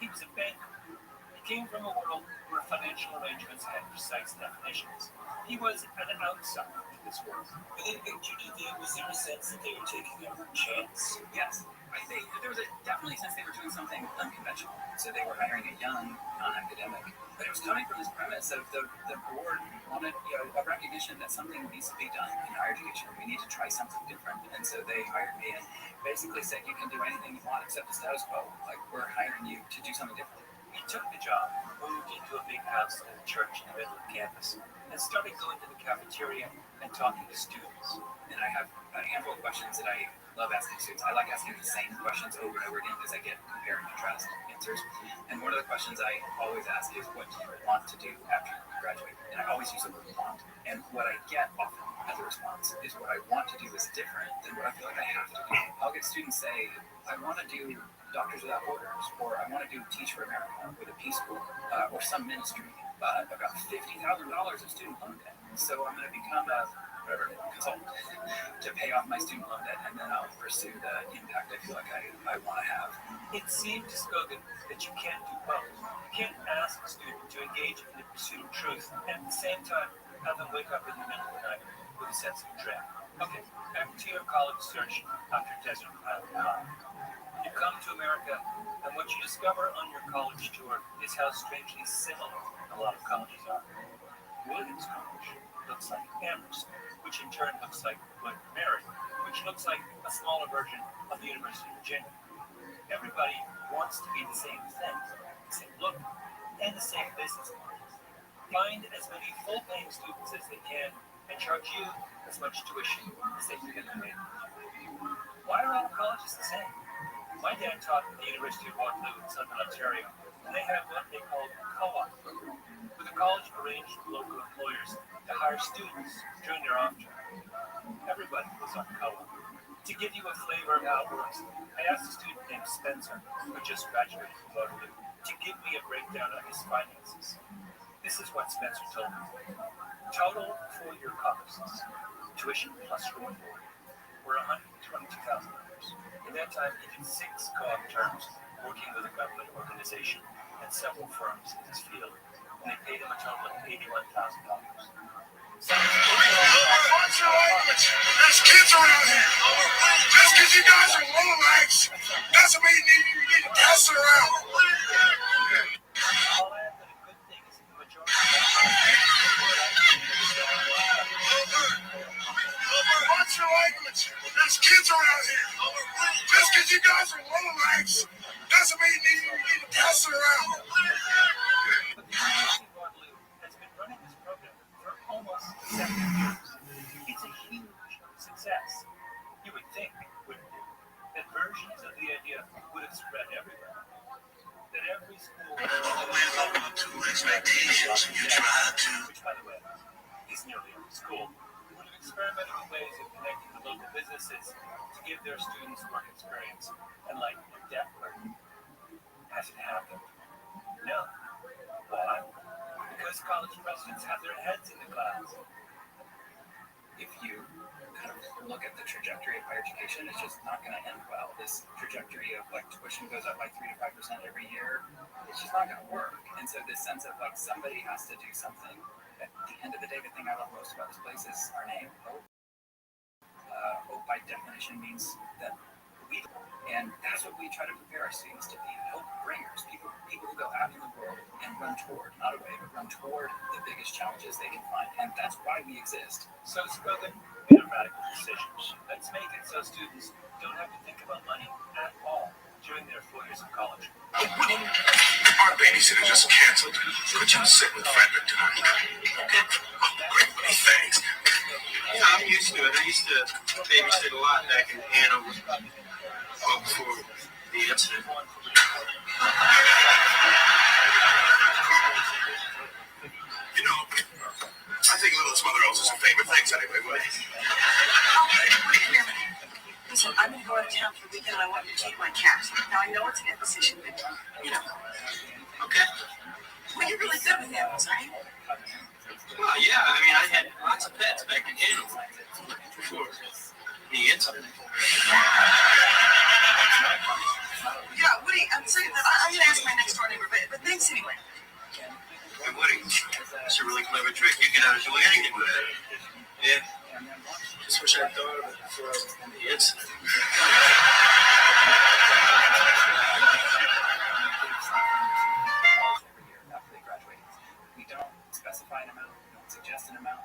He was a banker. He came from a world where financial arrangements had precise definitions. He was an outsider to this world. Within Big GDP, was there a sense that they were taking a chance? Yes. There was definitely a sense they were doing something unconventional. So they were hiring a young, non-academic. But it was coming from this premise of the board wanted a recognition that something needs to be done in higher education. We need to try something different. And so they hired me and basically said, you can do anything you want except the status quo. Like, we're hiring you to do something different. He took the job, moved into a big house at a church in the middle of campus, and started going to the cafeteria and talking to students. And I have a handful of questions that I love asking students. I like asking the same questions over and over again because I get compare and contrast answers. And one of the questions I always ask is, what do you want to do after you graduate? And I always use the word want. And what I get often as a response is what I want to do is different than what I feel like I have to do. I'll get students say, I want to do Doctors Without Borders, or I want to do Teach for America with a Peace Corps, or some ministry. But I've got $50,000 of student loan debt. So I'm going to become a consultant to pay off my student loan debt, and then I'll pursue the impact I feel like I want to have. It seemed to Scogan that you can't do both. You can't ask a student to engage in the pursuit of truth, and at the same time have them wake up in the middle of the night with a sense of dread. Okay, back to your college search after Desert Island High. You come to America, and what you discover on your college tour is how strangely similar a lot of colleges are. Williams College looks like Amherst, which in turn looks like William & Mary, which looks like a smaller version of the University of Virginia. Everybody wants to be the same thing, the same look, and the same business model. Find as many full-paying students as they can and charge you as much tuition as they can pay. Why are all colleges the same? My dad taught at the University of Waterloo in Southern Ontario, and they have what they call a co-op program, where the college arranged local employers to hire students during their off term. Everybody was on co-op. To give you a flavor of how it works, I asked a student named Spencer, who just graduated from Waterloo, to give me a breakdown of his finances. This is what Spencer told me. Total full-year costs, tuition plus room and board, were $122,000. In that time, he did 6 co-op terms working with a government organization and several firms in his field, and they paid him a total of $81,000. Watch your language. There's kids around here. Just because you guys are lowlights doesn't mean you need to pass it around. Watch your language. There's kids around here. Just because you guys are lowlights Doesn't mean you need to pass it around. But the University of Waterloo has been running this program for almost 7 years. It's a huge success. You would think, wouldn't you, that versions of the idea would have spread everywhere. That every school Live up to expectations. You try to. Which, by the way, is nearly every school, would have experimented with ways of connecting with local businesses to give their students work experience and like deaf learning. Has it happened? No. Why? Because college presidents have their heads in the clouds. If you kind of look at the trajectory of higher education, it's just not going to end well. This trajectory of like tuition goes up by 3 to 5% every year. It's just not going to work. And so this sense of like somebody has to do something. At the end of the day, the thing I love most about this place is our name, Hope. Hope by definition means that we, and that's what we try to prepare our students to be, hope bringers, people who go out in the world and run toward, not away, but run toward the biggest challenges they can find. And that's why we exist. So Spoken made a radical decision. Let's make it so students don't have to think about money at all during their 4 years of college. Our babysitter just canceled. Could you sit with Frederick tonight? Great, thanks. Yeah, I'm used to it. I used to babysit a lot back in Hanover. Well, before the incident. You know, I think little Mother Elves is her favorite things anyway. Okay, wait a minute. Listen, I'm going to go out of town for the weekend and I want you to take my cat. Now, I know it's an imposition, but, you know. Okay. Well, you're really good with animals, aren't you? Well, yeah, I mean, I had lots of pets back in Hanover before the incident. Yeah, Woody, I'm sorry that I'm going to ask my next door neighbor, but thanks anyway. Hey, Woody, that's a really clever trick. You can do anything with it. Yeah. Just wish I'd thought of it before the incident. After they graduate, we don't specify an amount, we don't suggest an amount,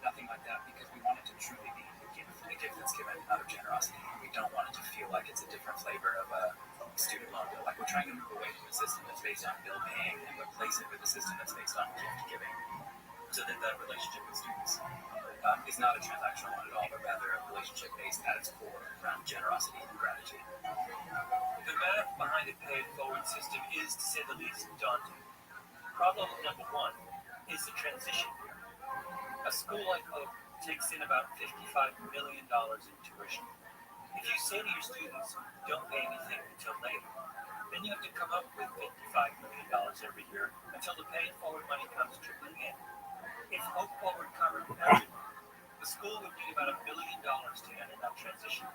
nothing like that, because we want it to truly be a gift that's given out of generosity. We don't want it to feel like it's a different flavor of a student loan bill. Like we're trying to move away from a system that's based on bill paying and replace it with a system that's based on gift giving, so that the relationship with students is not a transactional one at all, but rather a relationship based at its core around generosity and gratitude. The math behind a pay-it-forward system is, to say the least, daunting. Problem number one is the transition year. A school like Hope takes in about $55 million in tuition. If you say to your students, don't pay anything until later, then you have to come up with $55 million every year until the pay-it-forward money comes trickling in. If Hope Forward covered everyone, the school would need about $1 billion to handle that transition.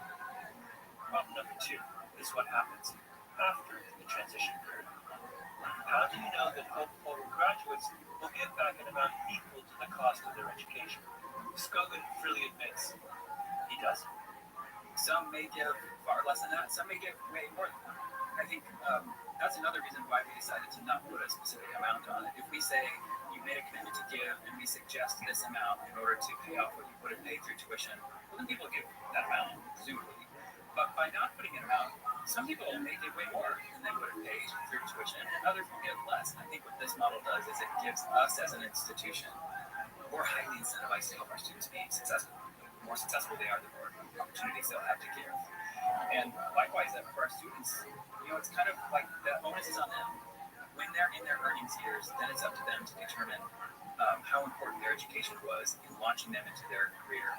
Problem number two is what happens after the transition period. How do you know that Hope Forward graduates will get back an amount equal to the cost of their education? Skogan freely admits he doesn't. Some may give far less than that, some may give way more than that. I think that's another reason why we decided to not put a specific amount on it. If we say you made a commitment to give and we suggest this amount in order to pay off what you would have paid through tuition, well, then people give that amount, presumably. But by not putting an amount, some people may give way more than they would have paid through tuition, and others will give less. And I think what this model does is it gives us as an institution more highly incentivized to help our students be successful. The more successful they are, the more opportunities they'll have to give. And likewise, for our students, it's kind of like the onus is on them. When they're in their earnings years, then it's up to them to determine how important their education was in launching them into their career.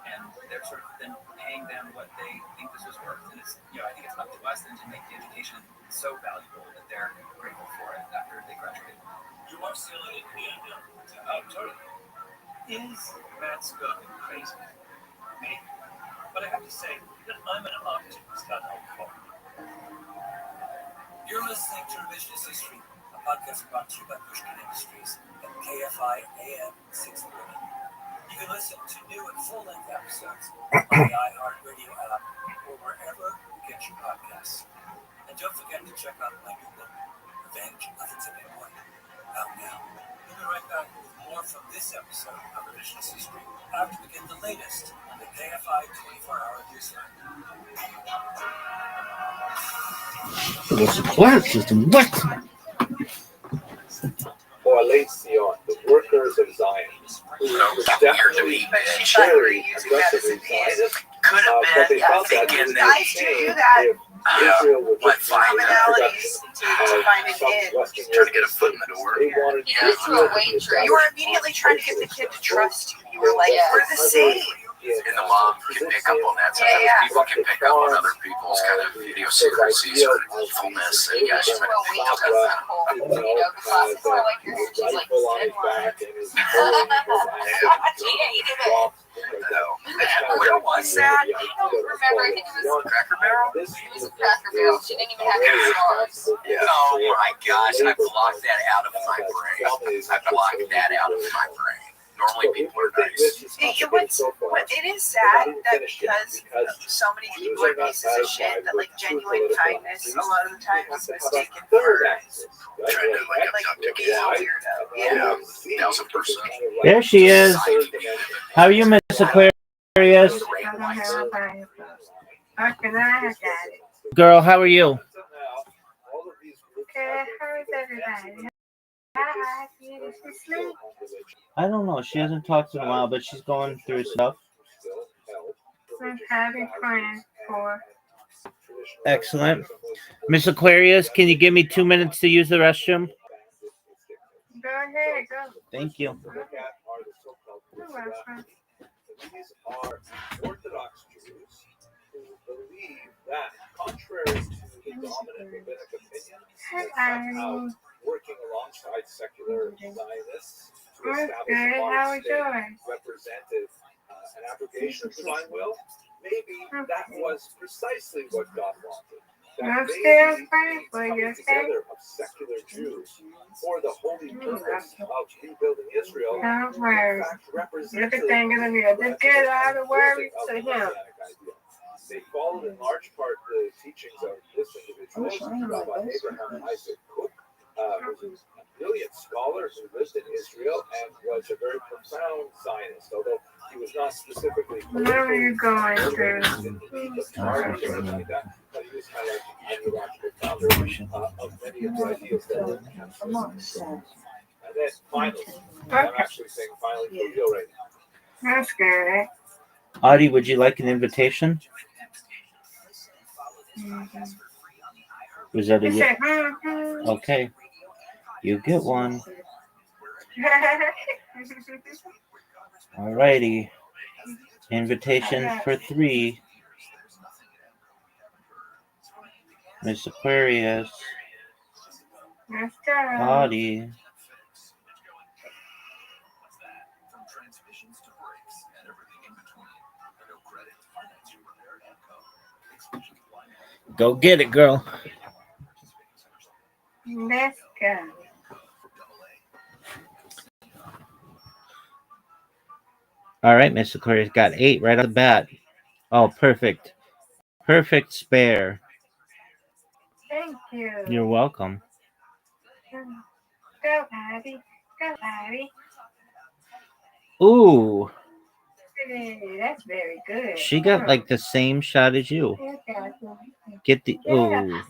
And they're sort of then paying them what they think this was worth. And it's, I think it's up to us then to make the education so valuable that they're grateful for it after they graduate. You are selling it me. Oh, totally. Is Matt Skogan crazy? Maybe. But I have to say that I'm an optimist on Hope Forward. You're listening to Revisionist History, a podcast brought to you by Pushkin Industries and KFI AM 640. You can listen to new and full-length episodes on the iHeartRadio app or wherever you get your podcasts. And don't forget to check out my new book, Revenge of the Tipping Point, out now. We'll be right back with more from this episode of Revisionist History after we get the latest on the KFI 24-hour newsline. The supply system. What? Coalition, the workers of Zion. Who was definitely very aggressively Zionist. Could have But they been felt that thinking it that would Guys do change do that. if Israel would What, just find make out? production To find an of in. Western Trying to get a foot in the door. They wanted He just threw a waitress. You were immediately trying to get the kid to trust you. You were like, we're the same. And the mom can pick up on that. Sometimes people can pick up on other people's kind of idiosyncrasies or evilness. And you guys try to pick up on that. Classic or like your she's like Where was that? I don't remember. I think it was Cracker Barrel? It was a Cracker Barrel. She didn't even have any stars. Yeah. Oh my gosh, I blocked that out of my brain. I blocked that out of my brain. Normally people are nice. It is sad that because so many people are pieces of shit, that like genuine kindness a lot of the time is mistaken for Trying to like abduct a kid. Yeah. 1000%. There she is. How are you, Miss Aquarius? Girl, how are you? Good. How is everybody? Hi, did she sleep? I don't know. She hasn't talked in a while, but she's going through stuff. I'm having fun for. Excellent. Miss Aquarius, can you give me 2 minutes to use the restroom? Go ahead, go. Thank you. You're welcome. These are Orthodox Jews who believe that, contrary to the dominant rabbinic opinion, Hi. working alongside secular Zionists to Good. establish a How modern are state yours? represented an abrogation of divine will. Maybe that was precisely what God wanted. I'm That still maybe praying the for you, coming okay? together of secular Jews for the holy purpose of rebuilding Israel Don't worry. in fact represented Everything is good. Just get all the worries to him. They followed in large part the teachings of this individual, Rabbi Abraham Isaac Cook, was a brilliant scholar who lived in Israel and was a very profound Zionist, although he was not specifically. Where are you going to? But he was kind of like the ideological founder of many of the ideas that were captured. And then finally, I'm actually saying finally for real right now. That's good. Audie, would you like an invitation? Was that a yes? Okay. You get one. Alrighty. Invitation for 3. Miss Aquarius. Let's go. Audie. Go get it, girl. Let's go. All right, Miss Aquarius got 8 right off the bat. Oh, perfect. Perfect spare. Thank you. You're welcome. Go, Abby. Go, Abby. Ooh. Hey, that's very good. She got like the same shot as you. Get the ooh.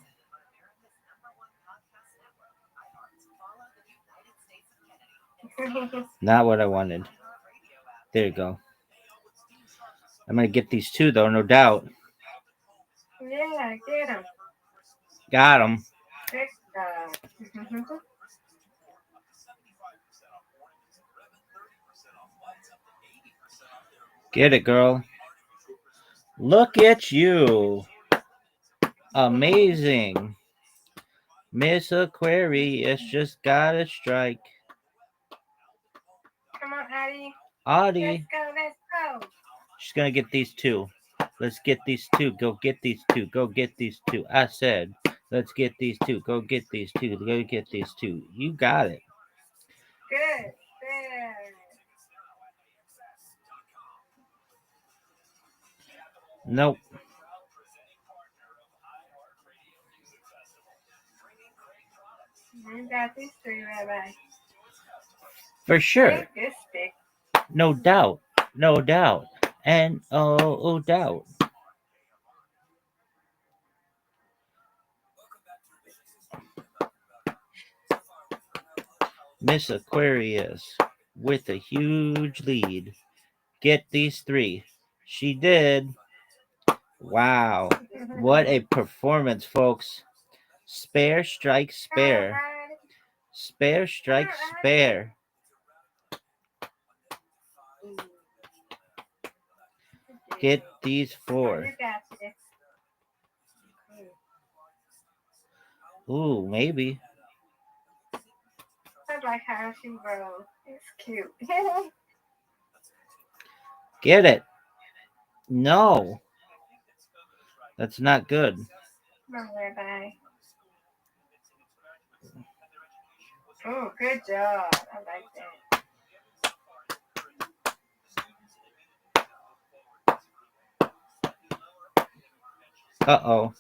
Not what I wanted. There you go. I'm gonna get these 2 though, no doubt. Yeah, get him. Got them. Good job. Get it, girl. Look at you. Amazing. Miss Aquarius just got a strike. Come on, Addie. Audie. Let's go, let's go. She's gonna get these 2. Let's get these 2. Go get these 2. Go get these 2. I said, let's get these 2. Go get these 2. Go get these 2. You got it. Good. There. Nope. You got these 3, Rabbi. For sure. Take this stick. No doubt. No doubt. And oh doubt. Miss Aquarius with a huge lead. Get these 3. She did. Wow. What a performance, folks. Spare, strike, spare. Spare, strike, spare. Get these 4. Ooh, maybe. I like how she rolls. It's cute. Get it. No. That's not good. Don't worry about it. Oh, good job. I like that. Uh-oh.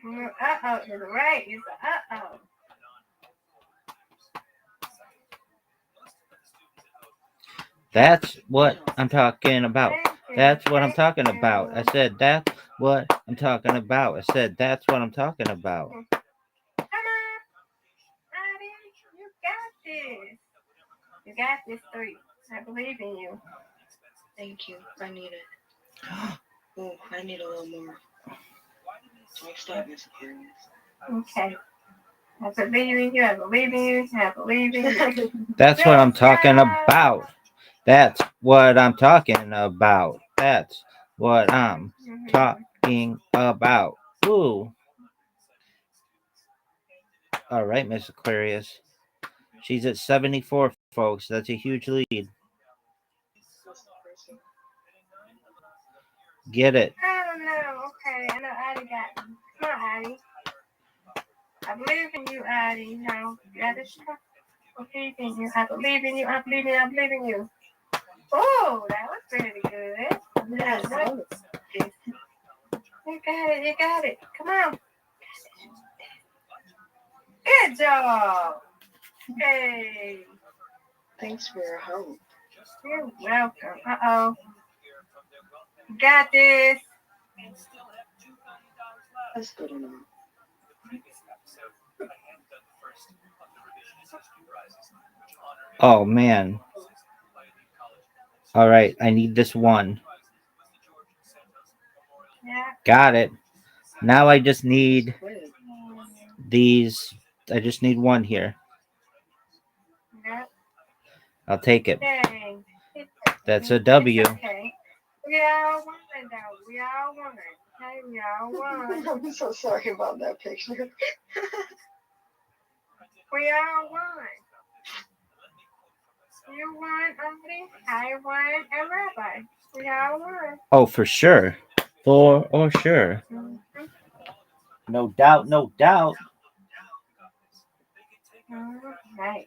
Uh-oh is right. It's uh-oh. That's what I'm talking about. That's what I'm talking about. I said that's what I'm talking about. I said that's what I'm talking about. Come on. Addie, you got this. You got this 3. I believe in you. Thank you. I need it. Oh, I need a little more. Next time, Miss Aquarius. Okay. I believe in you. I believe in you. I believe in you. That's what I'm talking about. That's what I'm talking about. That's what I'm talking about. Ooh. All right, Miss Aquarius. She's at 74, folks. That's a huge lead. Get it. I don't know. Okay. I know Addie got me. Come on, Addie. I believe in you, Addie. You know, you got this stuff. I believe in you. I believe in you. I believe in you. I believe in you. Oh, that was pretty good. Yes, that was good. You got it. You got it. Come on. Good job. Hey. Thanks for your help. You're welcome. Uh-oh. Got this. That's good enough. Oh, man. All right. I need this 1. Yeah. Got it. Now I just need these. I just need 1 here. Yeah. I'll take it. Dang. That's a W. It's okay. We all won, though. We all won. Okay, we all won. I'm so sorry about that picture. We all won. You won, Auntie. I won, and Rabbi. We all won. Oh, for sure. For sure. Mm-hmm. No doubt. No doubt. Right.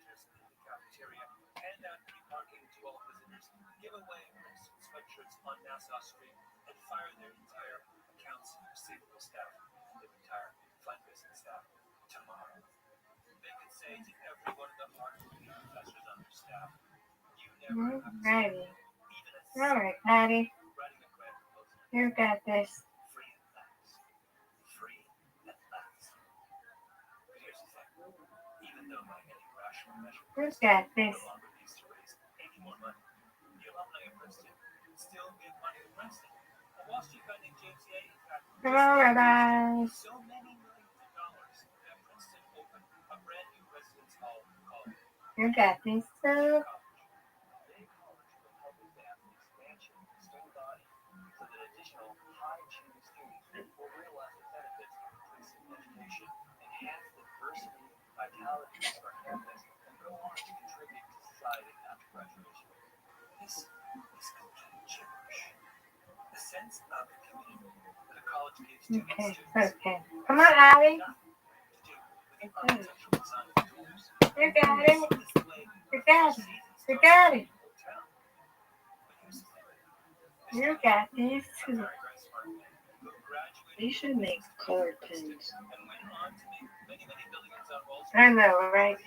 Ready. All right, Patty. You got this. You got this. Come on, Rabbi. You got this too. Okay, okay. Come on, Abby. You got it. You got it. You got it. You got these too. You should make colored pins. I know, right?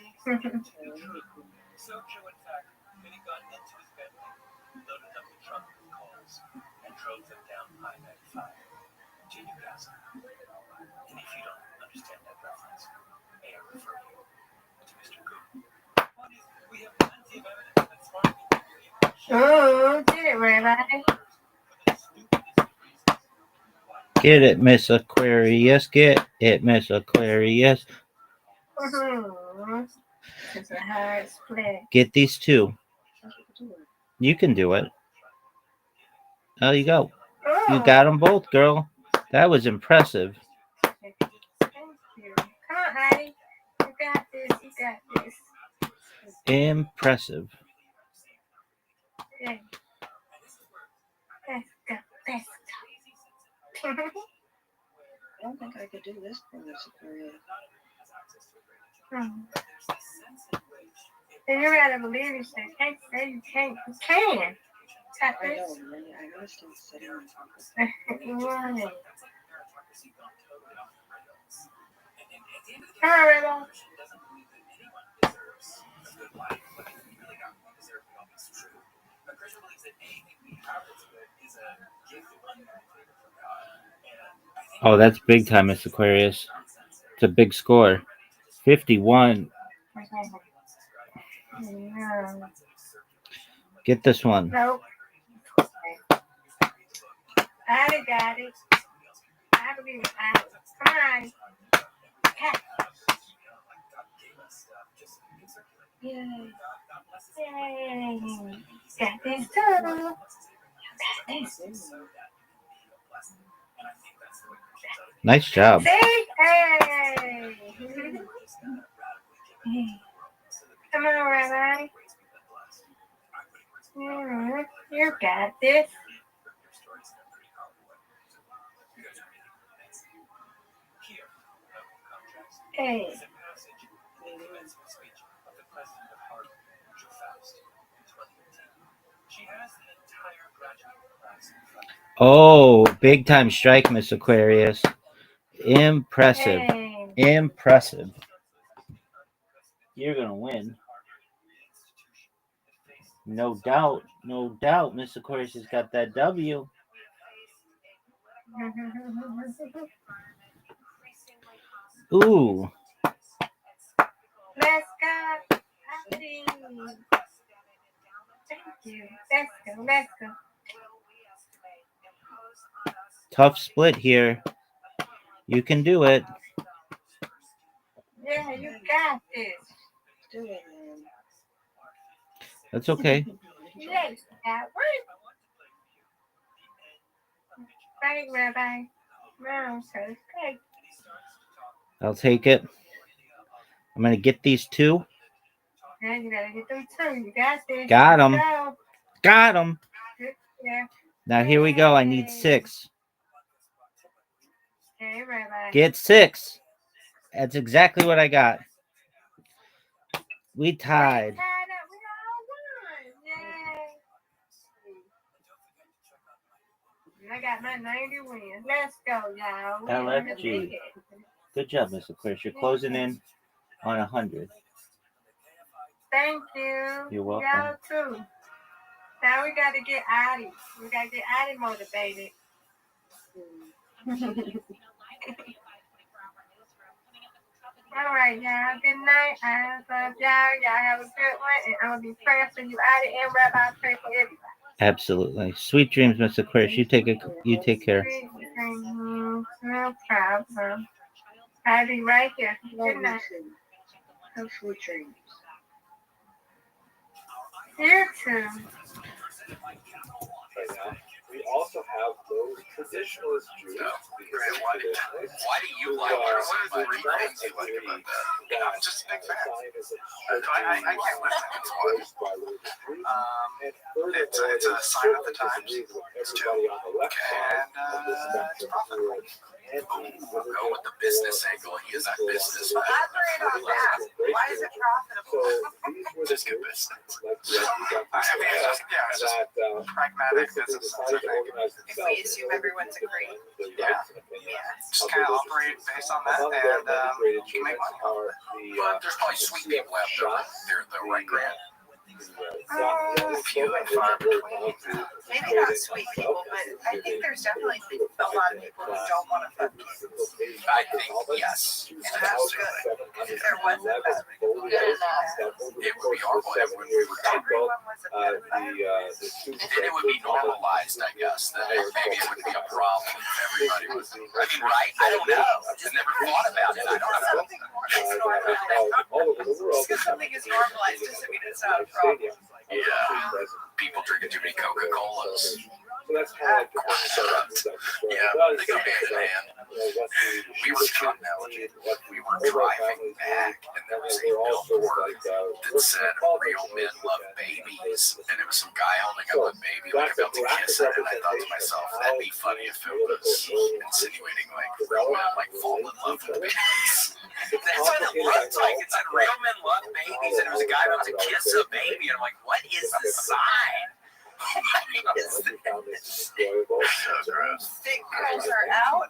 Oh, did it, Rabbi? Get it, Miss Aquarius. Get it, Miss Aquarius. Mm-hmm. It's a hard split. Get these two. You can do it. There you go. You got them both, girl. That was impressive. Thank you. Come on, Addie. You got this. You got this. Impressive. Okay. Let's go. Let's go. I don't think I could do this for this Aquarius. And you gotta believe yourself. Can't say you can't. You can. Tap I it. know, really. I gotta stay sitting on top of Right. Come on, Rebel. Oh, that's big time, Miss Aquarius. It's a big score. 51. No. Get this one. Nope. I got it. I believe it. Come on. Cat. Yay. Yay. Got this too. Got this. Nice job. See? Hey. Come on, Rabbi. You got this. Hey. Oh, big time strike, Miss Aquarius. Impressive. Hey. Impressive. You're going to win. No doubt. No doubt. Miss Aquarius has got that W. Ooh. Let's go. Happy. Thank you. Let's go. Let's go. Tough split here. You can do it. Yeah, you got this. Do it, man. That's okay. Yes, that worked. Right, Rabbi. No, so it's great. I'll take it. I'm going to get these two. Yeah, you gotta get them too. You got this. Got Let's 'em. go. Got him. Yeah. Now here we go. I need 6. Okay, Rabbi. Get 6. That's exactly what I got. We tied. We all won. Yay. I got my 90 wins. Let's go, y'all. LFG. Good job, Miss Aquarius. You're closing in on 100. Thank you. You're welcome. Y'all too. Now we gotta get Addie. We gotta get Addie motivated. All right, y'all. Good night. I love y'all. Y'all have a good one. And I'm gonna be praying for you, Addie, and Rabbi. Pray for everybody. Absolutely. Sweet dreams, Miss Aquarius. You take care. Sweet dreams. No problem. I'll be right here. Good night. Have sweet dreams. You too. Right now, we also have those traditionalist Jews. Why do you like it so much? What do you like about that? I'm just a big fan. I can't listen to it. It's a sign of the times. It's too. And it's profitable. We'll go with the business angle. He is a business man. Elaborate on that. Why is it profitable? Just good business. I mean, it's just pragmatic business. If we assume everyone's agreeing. Yeah. Just kind of operate based on that, and you can make money off it. But there's probably sweet people out there. They're the right grant. Few and far between. Maybe not sweet people, but I think there's definitely a lot of people who don't want to fuck kittens. I think, yes. And that's good. If there wasn't, that would be good enough. It would be horrible if we were Everyone was a bit of then it would be normalized, I guess. Then maybe it wouldn't be a problem if everybody was. I mean, right? I don't know. I never thought about it. I don't know. something normalized. Just because something is normalized doesn't mean it's not a problem. Yeah. People drinking too many Coca-Colas. So that's kind of like the concept. Yeah, they go hand in hand. We were driving back, and there was a billboard that said "Real men love babies," and it was some guy holding up a baby like about to kiss it, and I thought to myself, that'd be funny if it was insinuating like real men like fall in love with babies. That's what it looked like. It said "Real men love babies," and there was a guy about to kiss a baby, and I'm like, what is the sign? So gross. Thick girls are out.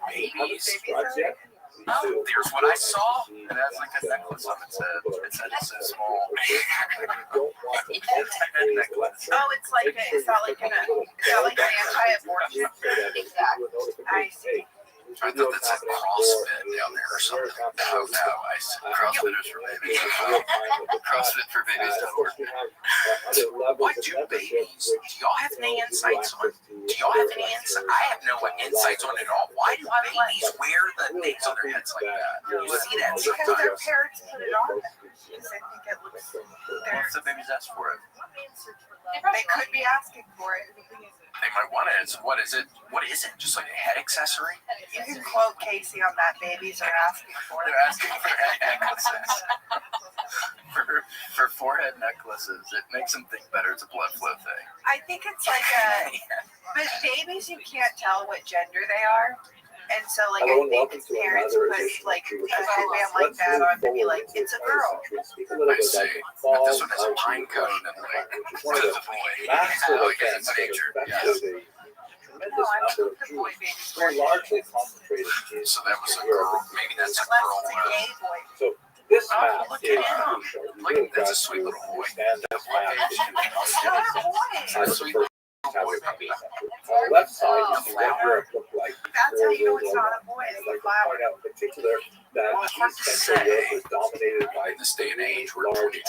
Babies. There's what I saw, and that's like a necklace on its head. Its head is so small. Necklace. Oh, it's like is that like an anti-abortion? Exactly. I see. I thought that said CrossFit down there or something. No, I said CrossFitters for babies. CrossFit for babies.org. What do babies? Do y'all have any insights on? Do y'all have any insight? I have no insights on it all. Why do babies wear the things on their heads like that? You see that Because their sometimes. parents put it on them. Because I think it looks. What if the babies ask for it? They could be asking for it. They might want it. What is it? What is it? Just like a head accessory? You can quote Casey on that. Babies are asking for it. They're asking for head necklaces. for forehead necklaces. It makes them think better. It's a blood flow thing. I think it's like a. But babies, you can't tell what gender they are. And so, like, I think parents put, like, a headband like that on to be like, it's a girl. I see. But this one has a pine cone and, like, it's a boy. Because it's nature. Yes. No, I don't think the boy babies wear largely concentrated in So that was a girl. Maybe that's a unless girl. it's a gay boy. So this Oh, map look is at him. Look, that's a sweet little boy. This map is That's a sweet little boy. on the left side, you see what Europe looked like. That's how you know it's not a boy. It's I'd the like to flower. point out in particular that Hard to East Central say. Europe was dominated by In this day and age, we're 2024. It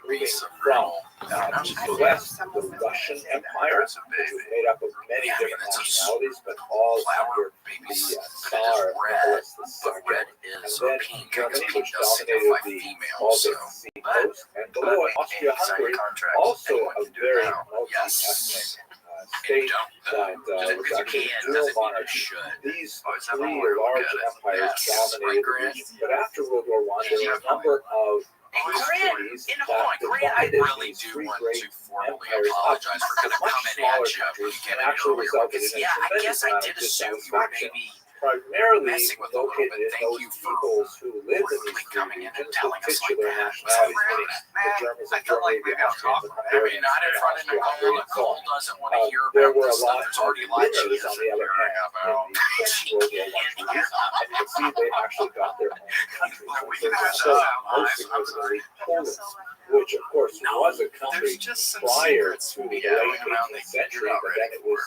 could be some from real. the west, the Russian Empire, which was made up of many Yeah, I mean, different it's a nationalities, but all flower under babies. the But it Tsar is red. Nicholas But II. red And is then pink because Germany, pink which does dominated signify the female. Baltic So, Sea but coast, and below it, Austria-Hungary, also a very multi-ethnic yes. state Don't. that was Because actually you can, dual doesn't mean you monarchy. should. These Always have a three lawyer look large at it. empires Yes, dominated right, the Grant? region, but after World War I, there were a number of And Grant, cities and that hold on, Grant, I divided really these do three want great to formally empires up apologize for kind of much coming smaller at you. countries Came and in actually earlier resulted because, in a yeah, I tremendous guess I amount did of assume you were dissatisfaction, maybe primarily messing with a little located bit. in Thank those you for peoples who lived in really these three coming in and regions, telling us like titular that. nationalities, meaning the Germans I and felt like Germany, maybe the I was Austrians, talking. the I mean, not in Hungarians, front of Austria-Hungary, Nicole. and so Nicole on. doesn't want to hear There about were the a stuff lot that's of already lied she winners, on isn't the other hearing hand, about. in the World War I period. And you can see they actually got their own countries. So most significantly, Poland, which of course was a country prior to the late 18th century, but then it was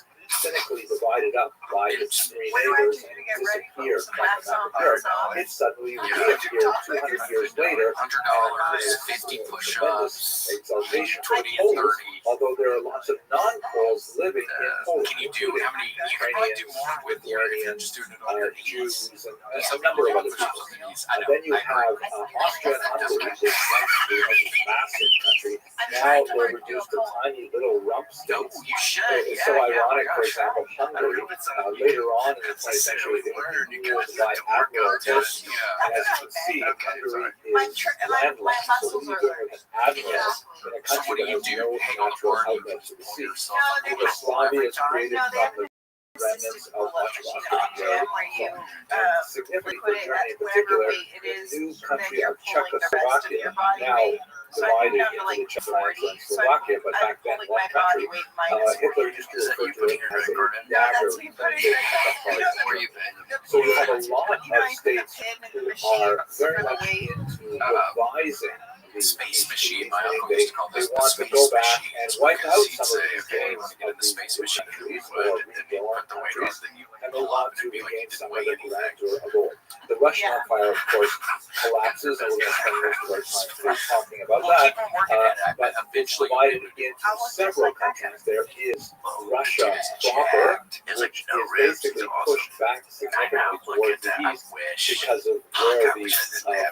cynically divided up by its three neighbors and disappeared from the map of Europe. It suddenly reappeared 200 years later $100, 50 push-ups, exaltation. 20 Poles, 30. although there are lots of non-Poles living in Poland, Can you do how many? You can probably do more with your if you're just doing it on your Jews, knees. and a number of other people. Then you have Austria and Hungary, which is a massive country. Now they're reduced to tiny little rump states. You should. It's so ironic, for example, Hungary, later on in the 20th century, they were ruled by admiral tenants. And as you can see, Hungary is landlocked. So what are you doing with an admiral in a country that has no natural outlet to the sea? Yugoslavia is created from the remnants of much of Austria-Hungary. And significantly for Germany in particular, the new country of Czechoslovakia, now divided into the Czechoslovakia and Slovakia, but back then one country. Hitler used to refer to it as a dagger. So you have a lot of states who are very much into revising the space machine. My Meaning uncle used to call they this the want to space go back machine. and wipe out He'd some say, of these okay, you gains want to get of in the space the machine? You countries would, or and then you reform put the weight countries, on, then you and they pull want up, and to it'd be like regain you some didn't of weigh their anything. grandeur of old. The Russian Yeah. Empire, of course, collapses, and we're going to spend most of our time today talking about We'll that. keep on working at it. But Eventually, divided you'll be able into several countries. There is Russia proper, which is basically pushed back significantly towards the east because of where the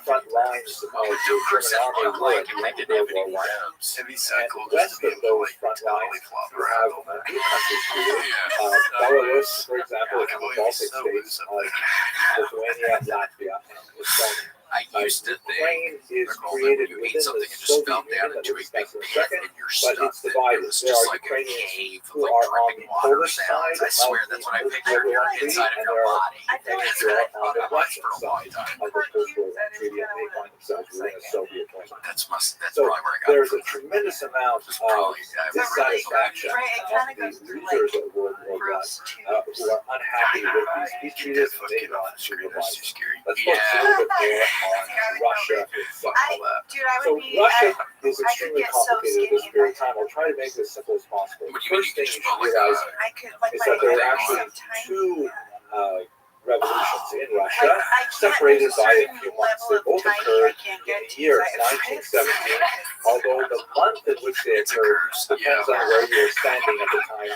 front lines of the German army were at the end of World War I. It'd be so And cool west just to be of able to those front lines, flop you have new countries here. Belarus, for example, and the Baltic states, Lithuania, Latvia, and Estonia. I used to Ukraine think is created you within ate something the and just Soviet fell down Union into that a we'll big discuss in a pit second, in your but stuff. it's divided. It was There just are like a Ukrainians cave of who like are on dripping the water Polish sounds. side I swear of that's the what I First pictured. World War You're III, inside of and your there are body. Ukrainians who are on the Russian side of the First World War Treaty, and they find themselves within a Soviet Union. That's So probably where I got there's it a tremendous amount of from. dissatisfaction Right, it kind of among goes the through losers like of World War I gross who are unhappy with these peace treaties, and they want to revise them. Let's focus a little bit more on Russia itself. Dude, I So would be. Russia I is extremely get so complicated at this skinny period of time. I'll try to make this simple as possible. The first thing you should realize could like is my that there were hair actually is so tiny. two revolutions in Russia, I can't separated reach a by a certain few months. They level of both tiny occurred I can't in get the to, year so I- 1917, although the month in which they occurred depends on where you were standing at the time.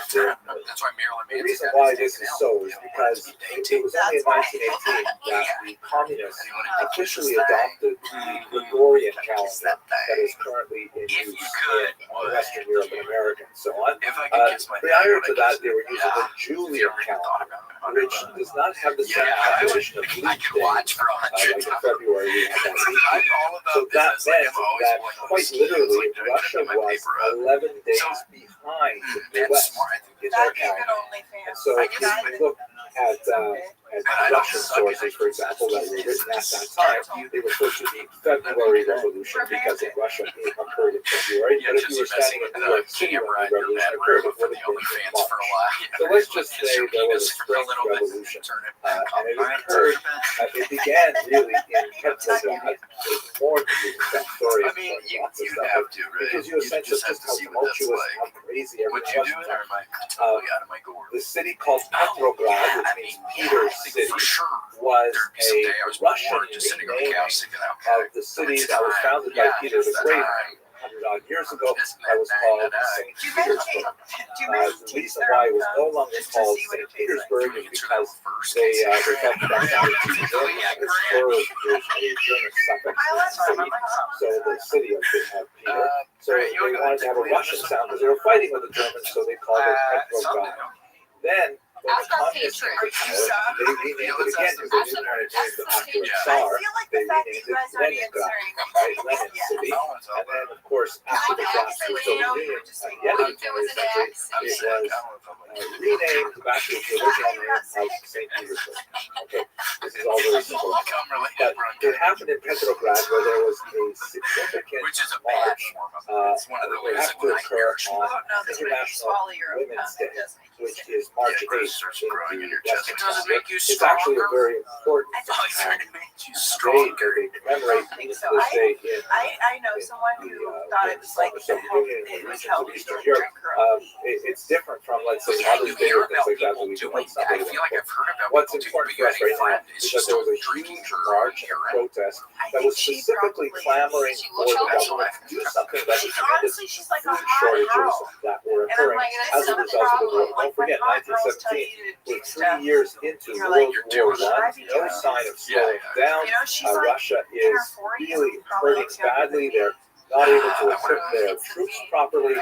That's why Marilyn The Manson reason got why his this is taken so out. is because it was only in 1918 that the communists officially adopted the Gregorian calendar that is currently in use in Western Europe and America and so on. Prior to that, they were using the Julian calendar, which does not have the same composition of leap days. Like in February, we have that leap year. So that meant that quite literally, Russia was 11 days behind the West in their calendar. And so if you look at Russian sources, for example, that were written at that time, they refer to the February Revolution because in Russia it occurred in February. But if you were standing in New York City when the revolution occurred, it would have been in March. So let's just say there was a spring revolution. And it occurred, it began really in Petrograd. There's more to the story. I mean, you have to, right? Because you essentially just how tumultuous, how crazy everything was. The city called Petrograd, which means Peter's City, was a Russian renaming of the city that was founded by Peter the Great 100-odd years ago. That was called St. Petersburg. The reason why it was no longer called St. Petersburg is because they felt that sounded too German. Petersburg is a German suffix for city, so the city of Peter. So they wanted to have a Russian sound because they were fighting with the Germans, so they called it Petrograd. Then, when the communists came to power, they renamed it again because they didn't want to change it after a Tsar. They renamed it Leningrad, right? Lenin City. And then, of course, after the collapse of the Soviet Union at the end of the 20th century, it was renamed back to its original name of St. Petersburg. Okay, this is all very simple. But it happened in Petrograd where there was a significant march. It happened to occur on International Women's Day, which is March 8th in the Western Hemisphere. It's actually a very important day because they commemorate this day in I know someone who thought it was like it was held in Eastern Europe. It's different from, let's say, Mother's Day or things like that that we do on Sunday. What's important for us right now is that there was a huge march and protest that was specifically clamoring for the government to do something about the tremendous food shortages that were occurring as a result of the war. Don't forget, 1917, we're 3 years into World War I, no sign of slowing down. Russia is really hurting badly. They're not able to equip their troops properly.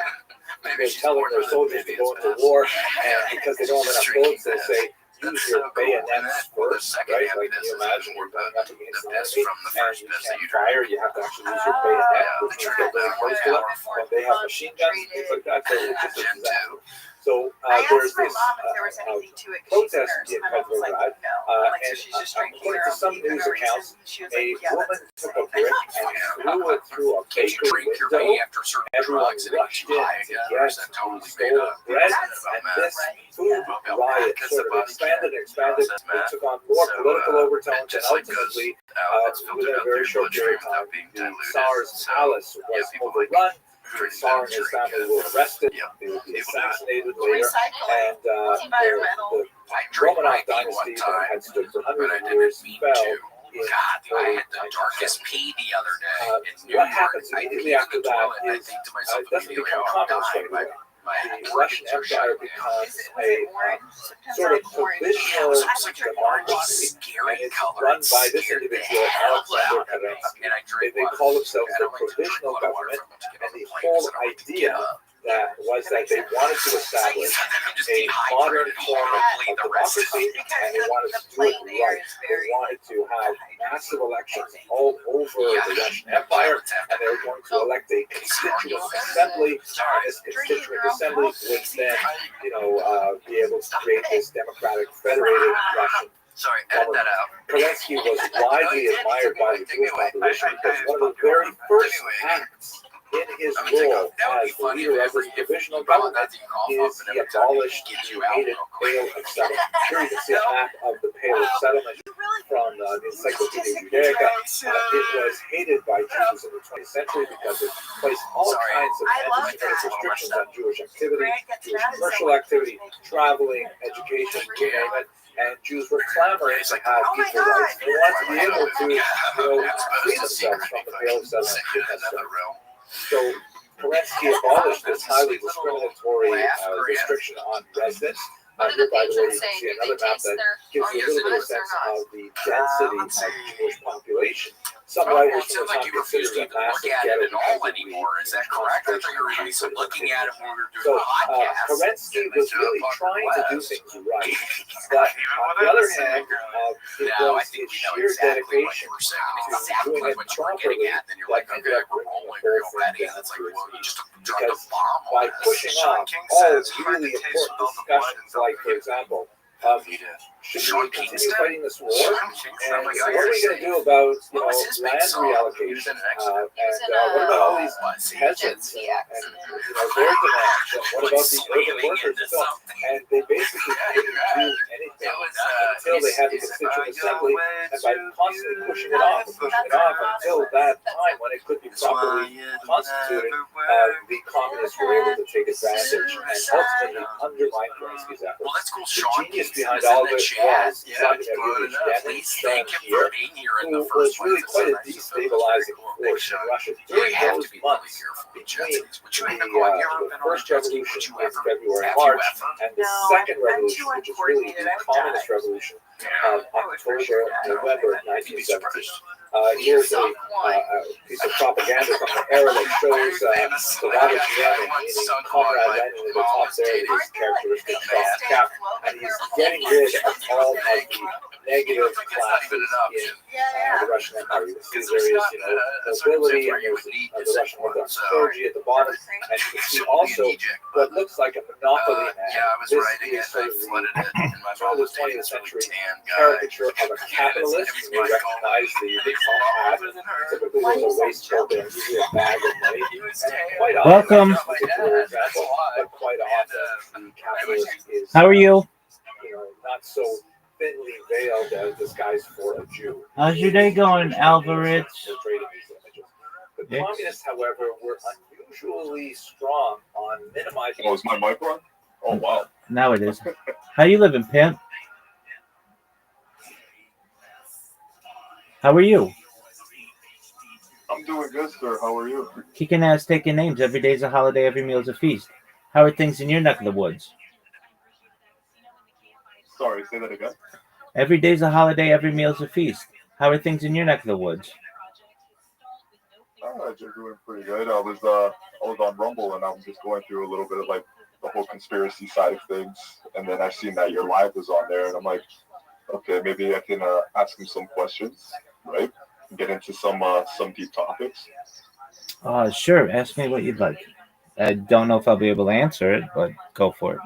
They're telling their soldiers to go into war, and because they don't have enough bullets, they say, use your bayonets first, right? Like, can you imagine you're going up against the enemy, and you can't fire, you have to actually use your bayonet, which means get really close to them, and they have machine guns and things like that, so it's just a disaster. So I there's asked my this mom if there was anything to it because she's a protest nurse. in My mom was like, Petrograd, no. Like, so and she's just drinking according her to own some tea for news no accounts, reason. She was a like, yeah, woman that's took insane. a brick and threw it through a Can't you bakery drink your window. way after certain Everyone drugs and it rushed gets you in high to again? Or get is that totally made stolen up? bread, About and meth? this food About riot meth, 'cause sort the of body expanded and can't expanded. process It meth. took on more So, political overtones, and just like goes ultimately, out, it's within filtered a out very through your short period bloodstream of time, without being the diluted. Tsar's So, palace yeah, was people like overrun. The turning Tsar and down his drink. family were arrested. Yeah. They would be People do it. assassinated later, Recycling. and It's environmental. the I drank Romanov my pee one dynasty that time, had stood for but hundreds I of didn't years mean fell to. in God, I early had the darkest 1970. pee the other day in New What York. happens I immediately peed in after the that toilet and I is think to myself it doesn't immediately, become oh, I'm communist dying. right away. My The Russian organs are Empire shutting down. becomes Was a it orange? Sometimes sort I of like orange. provisional I Looks would like drink an orange, democracy, scary and it's color. run It by this scared the individual, hell Alexander out of me. Kerensky. And I drank They water. call themselves And the I like to drink provisional a lot of water government, from them to get and on the the plane whole because I don't like to idea get up. that was that they wanted to establish I'm just a modern dehydrated form horribly of the rest of democracy, the and they wanted to do it right. They wanted to have massive elections all over the Russian Empire, and they were going to elect a constituent assembly, and this constituent assembly would then, be able to create this democratic federated Russian. Sorry, edit that out. Kerensky was widely admired by the Jewish population because one of the very first acts in his role as the leader of this provisional government is he abolished the hated Pale of Settlement. Here you can see a map of the Pale of Settlement from the Encyclopedia Judaica. It was hated by Jews in the 20th century because it placed all kinds of anti-Semitic restrictions on Jewish activity, Jewish commercial activity, traveling, education, you name it. And Jews were clamoring to have equal rights. They wanted to be able to, free themselves from the Pale of Settlement. So Kerensky abolished this highly discriminatory restriction on residence. Here, by the way, you can see another map that gives you a little bit of a sense of the density of the Jewish population. Some writers from the time consider it a massive ghetto anymore. Is that correct? I thought you were looking at it when we were doing so, the podcast. Kerensky was really trying to do things right, but on the other hand, it was his sheer dedication to doing it properly that ended up bringing the whole thing down to its knees. Because by pushing off all really important discussions, like, for example, should we continue fighting this war? And what are we going to do about, land reallocation? And what about all these peasants and their demands? And what about the urban workers? And they basically couldn't do anything until they had the Constituent Assembly, and by constantly pushing it off until that time when it could be properly constituted, the communists were able to take advantage and ultimately undermine Kerensky's efforts. The genius behind all of this was Vladimir Ilyich Lenin here, who was really quite a destabilizing force in Russia during those months between the first revolution in February, March, and the second revolution, which is really the communist revolution of October, November 1970. Here's a piece of propaganda from the era that shows Savannah Yemen, meaning Conrad Lenin at the top there, his characteristic soft cap, and he's getting rid of all of the negative classes in the Russian Empire. You can see there is, nobility, and there's the Russian Orthodox clergy at the bottom, and you can see also what looks like a monopoly man. This is sort of the 20th century caricature of a capitalist. We recognize the top hat. Typically, there's a waistcoat there, usually a bag of money. And quite often, Welcome. this particular example, but quite often, the capitalist is, How are you? not so thinly veiled as disguised for a Jew. How's your day going, Alvarez? The communists, however, were unusually strong on minimizing. Oh, is my mic on? Oh, wow. Now it is. How you living, pimp? How are you? I'm doing good, sir. How are you? Kicking ass, taking names. Every day's a holiday, every meal's a feast. How are things in your neck of the woods? Sorry, say that again. Every day's a holiday, every meal's a feast. How are things in your neck of the woods? You're doing pretty good. I was on Rumble and I was just going through a little bit of like the whole conspiracy side of things, and then I seen that your live was on there, and I'm like, okay, maybe I can ask him some questions, right? Get into some deep topics. Sure. Ask me what you'd like. I don't know if I'll be able to answer it, but go for it.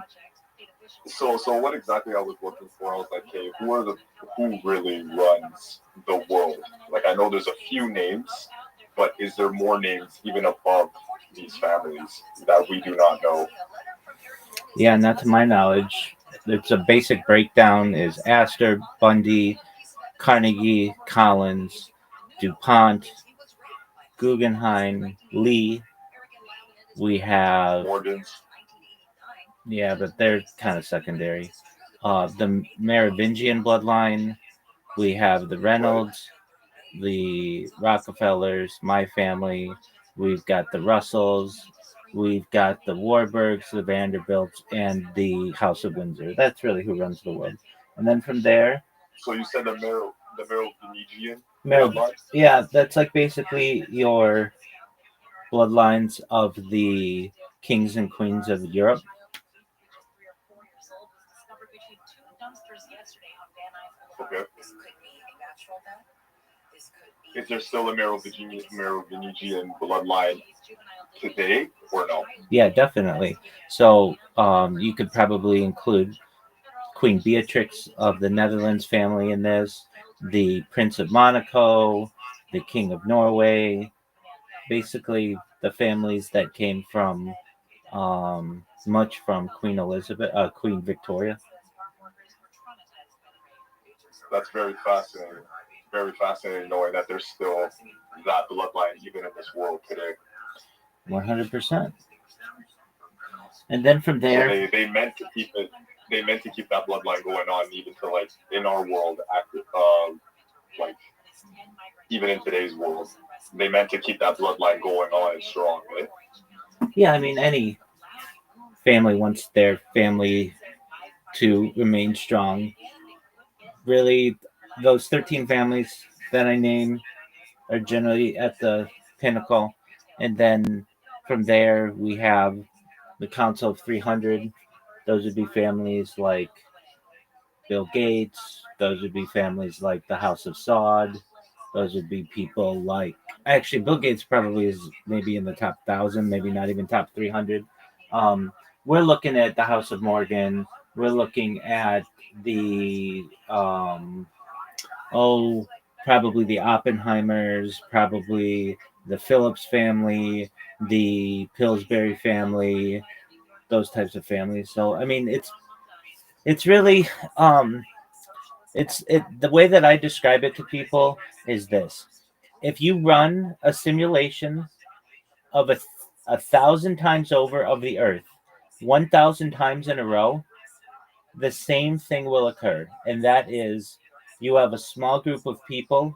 So what exactly I was looking for? I was like, hey, who really runs the world? Like, I know there's a few names, but is there more names even above these families that we do not know? Yeah, not to my knowledge. It's a basic breakdown is Astor, Bundy, Carnegie, Collins, DuPont, Guggenheim, Lee. We have Morgans. Yeah, but they're kind of secondary. The Merovingian bloodline. We have the Reynolds, the Rockefellers, my family. We've got the Russells. We've got the Warburgs, the Vanderbilts, and the House of Windsor. That's really who runs the world. And then from there, So you said the Merovingian Mer- bloodline? yeah, that's like basically your bloodlines of the kings and queens of Europe. Okay. Is there still a Merovingian bloodline today or no? Yeah, definitely. So you could probably include Queen Beatrix of the Netherlands family in this, the Prince of Monaco, the King of Norway, basically the families that came from much from Queen Elizabeth, Queen Victoria. That's very fascinating. Very fascinating knowing that there's still that bloodline even in this world today. 100%. And then from there, so they meant to keep it. They meant to keep that bloodline going on even to like in our world, like even in today's world, they meant to keep that bloodline going on and strong. Right? yeah, I mean, any family wants their family to remain strong. Really, those 13 families that I named are generally at the pinnacle. And then from there, we have the Council of 300. Those would be families like Bill Gates. Those would be families like the House of Saud. Those would be people like, actually, Bill Gates probably is maybe in the top 1,000, maybe not even top 300. We're looking at the House of Morgan. We're looking at the, probably the Oppenheimers, probably the Phillips family, the Pillsbury family, those types of families. So, I mean, it's really, the way that I describe it to people is this: if you run a simulation of a thousand times over of the Earth, 1,000 times in a row, the same thing will occur, and that is you have a small group of people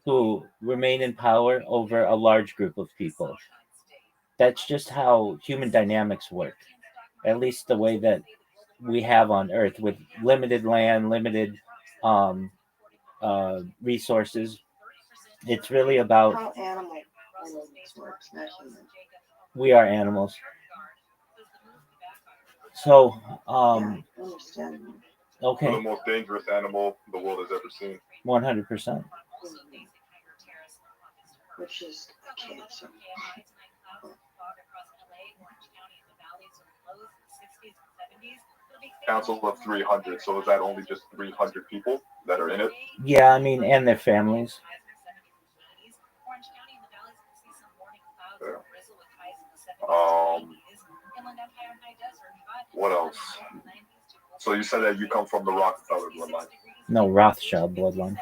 who remain in power over a large group of people. That's just how human dynamics work, at least the way that we have on Earth with limited land, limited resources. It's really about How animal works, not human. we are animals. So, Yeah, understand. We're okay, the most dangerous animal the world has ever seen. 100%. Which is a cancer. Council of 300. So is that only just 300 people that are in it? Yeah, I mean, and their families. Yeah. What else? So you said that you come from the Rockefeller bloodline. No, Rothschild bloodline.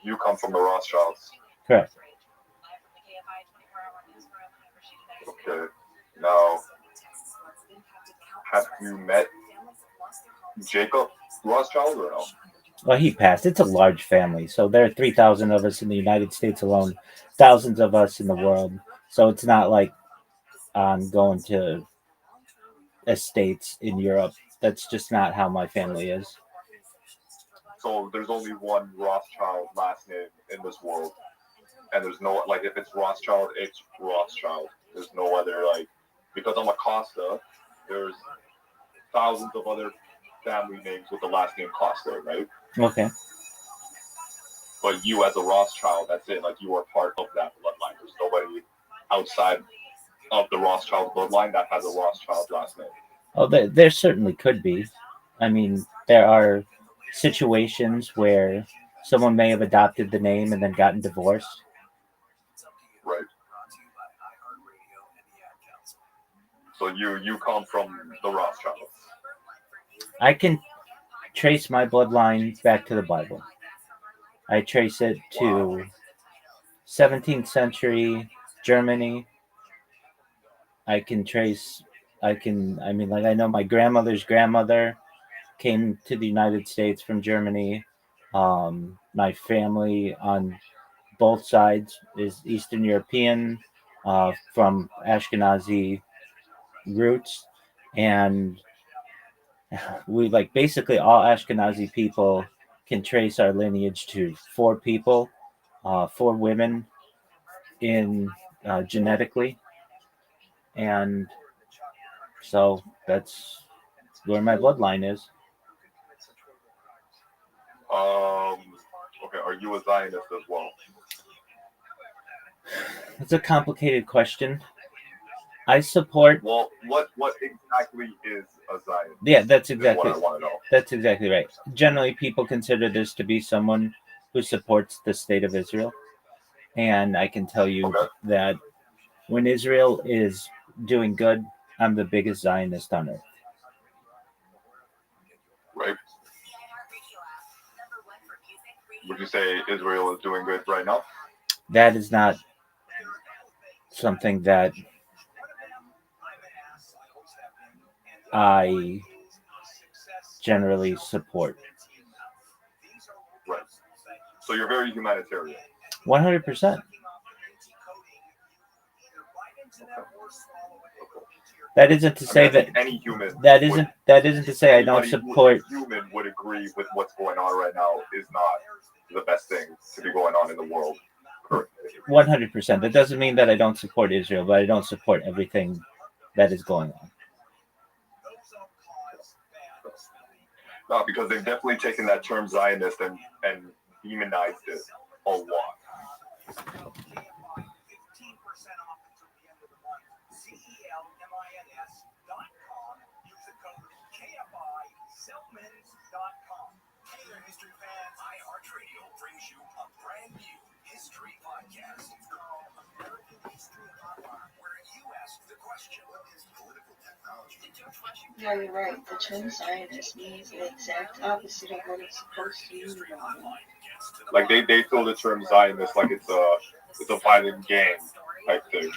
You come from the Rothschilds. Correct. Okay. Now, have you met Jacob Rothschild or no? Well, he passed. It's a large family. So there are 3,000 of us in the United States alone, thousands of us in the world. So it's not like I'm going to estates in Europe. That's just not how my family is. So there's only one Rothschild last name in this world. And there's no, like, if it's Rothschild, it's Rothschild. There's no other, like, because I'm Acosta, there's thousands of other family names with the last name Costa, right? Okay. But you as a Rothschild, that's it. Like, you are part of that bloodline. There's nobody outside of the Rothschild bloodline that has a Rothschild last name. Oh, there certainly could be. I mean, there are situations where someone may have adopted the name and then gotten divorced. Right. So you come from the Rothschilds. I can trace my bloodline back to the Bible. I trace it to 17th century Germany. I mean, like, I know my grandmother's grandmother came to the United States from Germany. My family on both sides is Eastern European, from Ashkenazi roots. And we, like, basically all Ashkenazi people can trace our lineage to 4 people, 4 women in genetically. And so that's where my bloodline is. Okay, are you a Zionist as well? It's a complicated question. I support. Well, what exactly is a Zionist? Yeah, that's exactly what I want to know. That's exactly right. Generally, people consider this to be someone who supports the state of Israel, and I can tell you that when Israel is doing good, I'm the biggest Zionist on earth. Right. Would you say Israel is doing good right now? That is not something that I generally support. Right. So you're very humanitarian. 100%. That isn't to say that any human. That isn't to say I don't support. Human would agree with what's going on right now is not the best thing to be going on in the world. 100%. That doesn't mean that I don't support Israel, but I don't support everything that is going on. No, because they've definitely taken that term Zionist and demonized it a lot. Hey there, history fans. iHeartRadio brings you a brand new history podcast called American History Hotline, where you ask the question, what is political technology? Yeah, you're right. The term Zionist means the exact opposite of what it's supposed to mean. Like they feel the term Zionist like it's a violent gang type thing.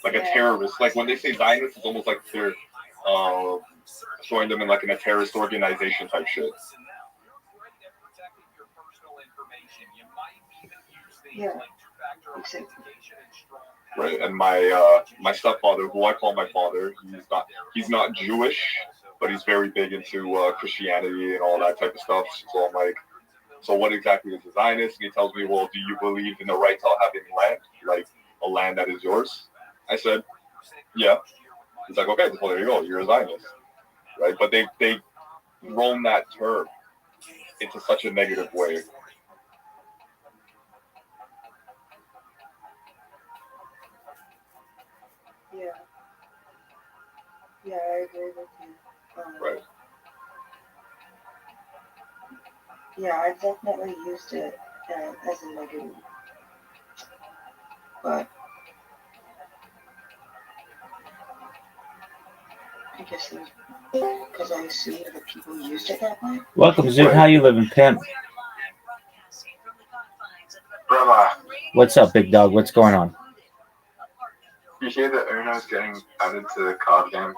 Like a terrorist. Like when they say Zionist, it's almost like they're showing them in like in a terrorist organization type shit. Yeah. Right, and my stepfather, who I call my father, he's not Jewish, but he's very big into Christianity and all that type of stuff. So I'm like, so what exactly is a Zionist? And he tells me, well, do you believe in the right to having land, like a land that is yours? I said, yeah. He's like, okay, well, there you go, you're a Zionist, right? But they thrown that term into such a negative way. Yeah, I agree with you. Right. Yeah, I definitely used it as a negative. But I guess it's because I assumed that people used it that way. Welcome, Zoot. How you living, pimp? Rabbi, What's up, big dog? What's going on? you hear that Uno's getting added to the card game?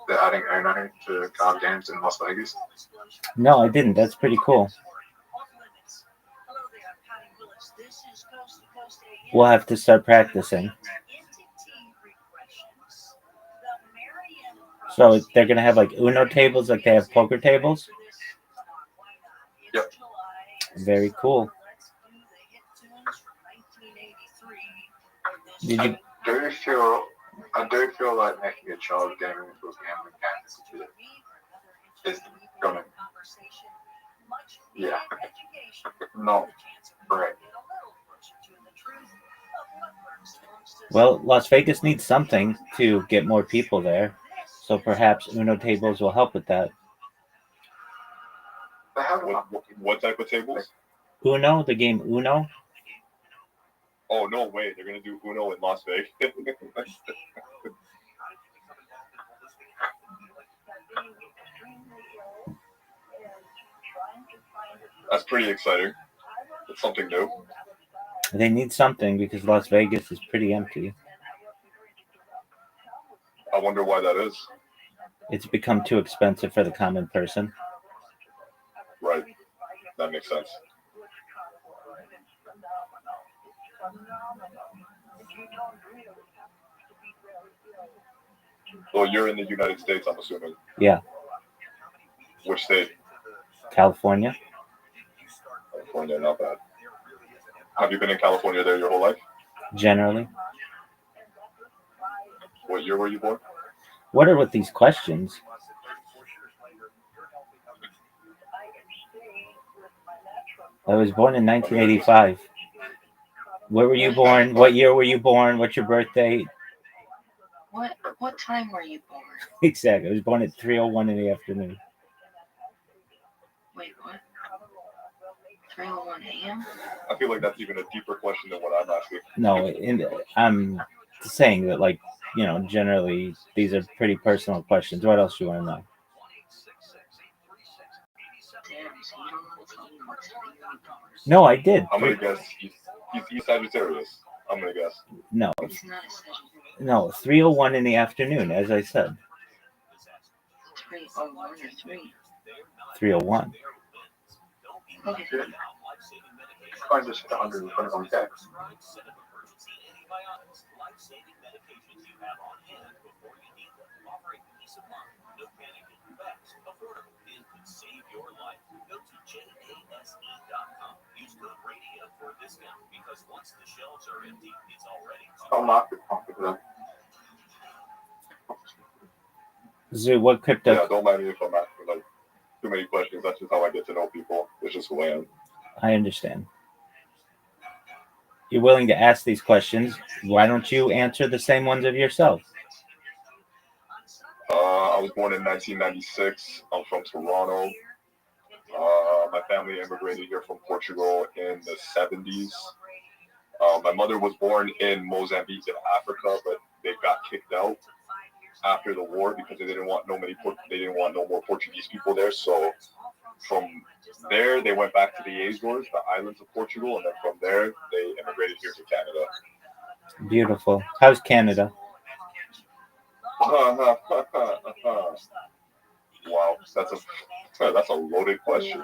They're adding Uno to card games in Las Vegas. No, I didn't. That's pretty cool. We'll have to start practicing. So they're going to have like Uno tables like they have poker tables? Yep. Very cool. Did you... I do feel like making a child gaming into a gambling game is gonna, yeah, not great. Well, Las Vegas needs something to get more people there, so perhaps Uno tables will help with that. What type of tables? Uno, the game Uno. Oh, no way. They're going to do Uno in Las Vegas. That's pretty exciting. It's something new. They need something because Las Vegas is pretty empty. I wonder why that is. It's become too expensive for the common person. Right. That makes sense. Well, you're in the United States, I'm assuming. Yeah. Which state? California. California, not bad. Have you been in California there your whole life? Generally. What year were you born? What are with these questions? I was born in 1985. Where were you born? What year were you born? What's your birthday? What time were you born? Exactly. I was born at 3:01 in the afternoon. Wait, what? 3:01 a.m.? I feel like that's even a deeper question than what I'm asking. No, I'm saying that, like, generally these are pretty personal questions. What else do you want to know? No, I did. I'm gonna guess he's Sagittarius. I'm gonna guess. No. No, 3:01 in the afternoon, as I said. 3:01 or 3? 3:01. Okay. Find this 121 text. Save your life. Go to JASE.com. Use code radio for a discount because once the shelves are empty, it's already. Don't knock it off of them. Zoo, what crypto? Yeah, don't mind me if I'm asking like too many questions. That's just how I get to know people. It's just who I am. I understand. You're willing to ask these questions. Why don't you answer the same ones of yourself? I was born in 1996. I'm from Toronto. My family immigrated here from Portugal in the 70s. My mother was born in Mozambique in Africa, but they got kicked out after the war because they didn't want no more Portuguese people there. So from there, they went back to the Azores, the islands of Portugal, and then from there, they immigrated here to Canada. Beautiful. How's Canada? Wow, that's a loaded question.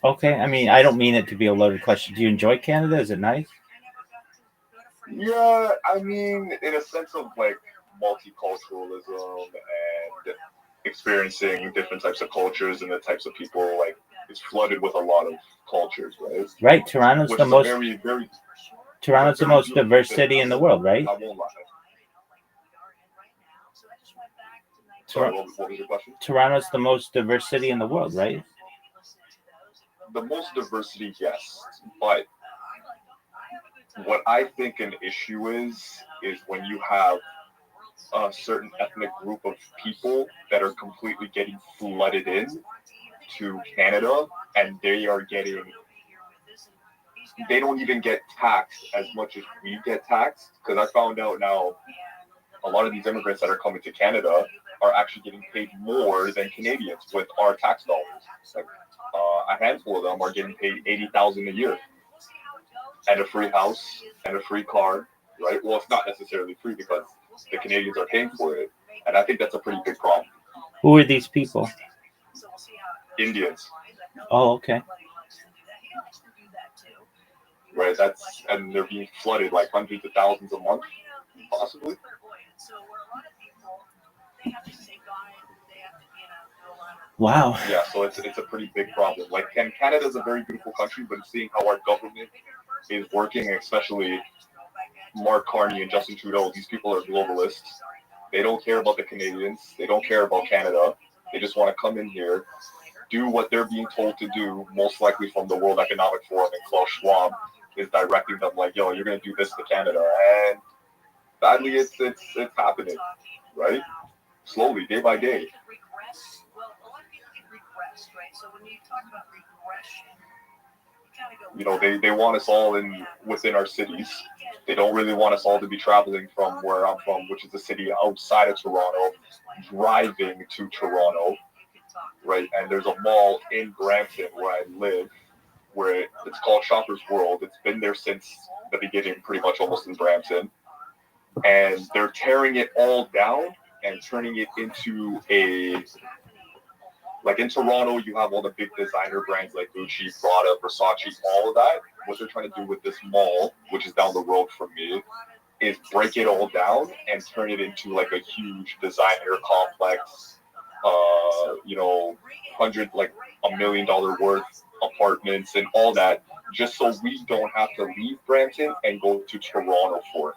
Okay, I mean, I don't mean it to be a loaded question. Do you enjoy Canada? Is it nice? Yeah, I mean, in a sense of like multiculturalism and experiencing different types of cultures and the types of people, like it's flooded with a lot of cultures, right? Right, Toronto's Which the is most very, very. Toronto's the most diverse city in the world, right? I won't lie. Sorry, what was your question? Toronto's the most diverse city in the world, right? The most diversity, yes, but what I think an issue is when you have a certain ethnic group of people that are completely getting flooded in to Canada, and they don't even get taxed as much as we get taxed. Because I found out now a lot of these immigrants that are coming to Canada are actually getting paid more than Canadians with our tax dollars. Like, a handful of them are getting paid $80,000 a year, and a free house and a free car, right? Well, it's not necessarily free because the Canadians are paying for it, and I think that's a pretty big problem. Who are these people? Indians. Oh, okay. Right, and they're being flooded like hundreds of thousands a month, possibly. Wow. Yeah, so it's a pretty big problem. Like, Canada's a very beautiful country, but seeing how our government is working, especially Mark Carney and Justin Trudeau, these people are globalists. They don't care about the Canadians. They don't care about Canada. They just want to come in here, do what they're being told to do, most likely from the World Economic Forum and Klaus Schwab, is directing them like, yo, you're gonna do this to Canada, and sadly, it's happening, right? Slowly, day by day. Well, a lot of people get regressed, right? So when you talk about regression, You know, they want us all within our cities. They don't really want us all to be traveling from where I'm from, which is a city outside of Toronto, driving to Toronto, right? And there's a mall in Brampton where I live, where it's called Shoppers World. It's been there since the beginning, pretty much almost in Brampton. And they're tearing it all down and turning it into like in Toronto, you have all the big designer brands like Gucci, Prada, Versace, all of that. What they're trying to do with this mall, which is down the road from me, is break it all down and turn it into like a huge designer complex, you know, like $1 million worth apartments and all that, just so we don't have to leave Brampton and go to Toronto for it.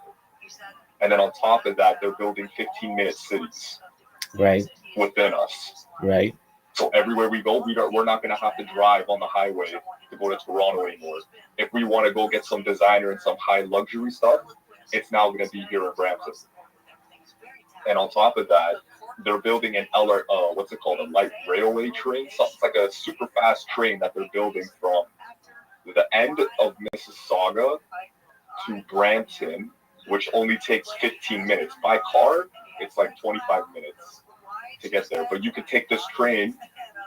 And then on top of that, they're building 15-minute cities within us. Right. So everywhere we go, we're not going to have to drive on the highway to go to Toronto anymore. If we want to go get some designer and some high luxury stuff, it's now going to be here in Brampton. And on top of that, they're building an what's it called? A light railway train? Something like a super fast train that they're building from the end of Mississauga to Brampton, which only takes 15 minutes. By car, it's like 25 minutes to get there. But you can take this train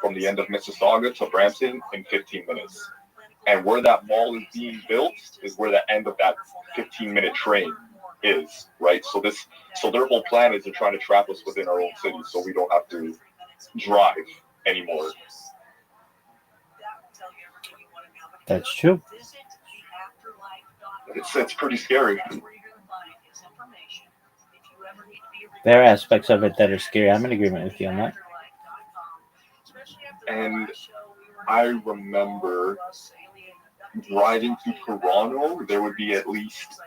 from the end of Mississauga to Brampton in 15 minutes. And where that mall is being built is where the end of that 15-minute train is, right? So their whole plan is to try to trap us within our own city so we don't have to drive anymore. That's true. It's pretty scary. There are aspects of it that are scary. I'm in agreement with you on that. And I remember driving to Toronto, there would be at least,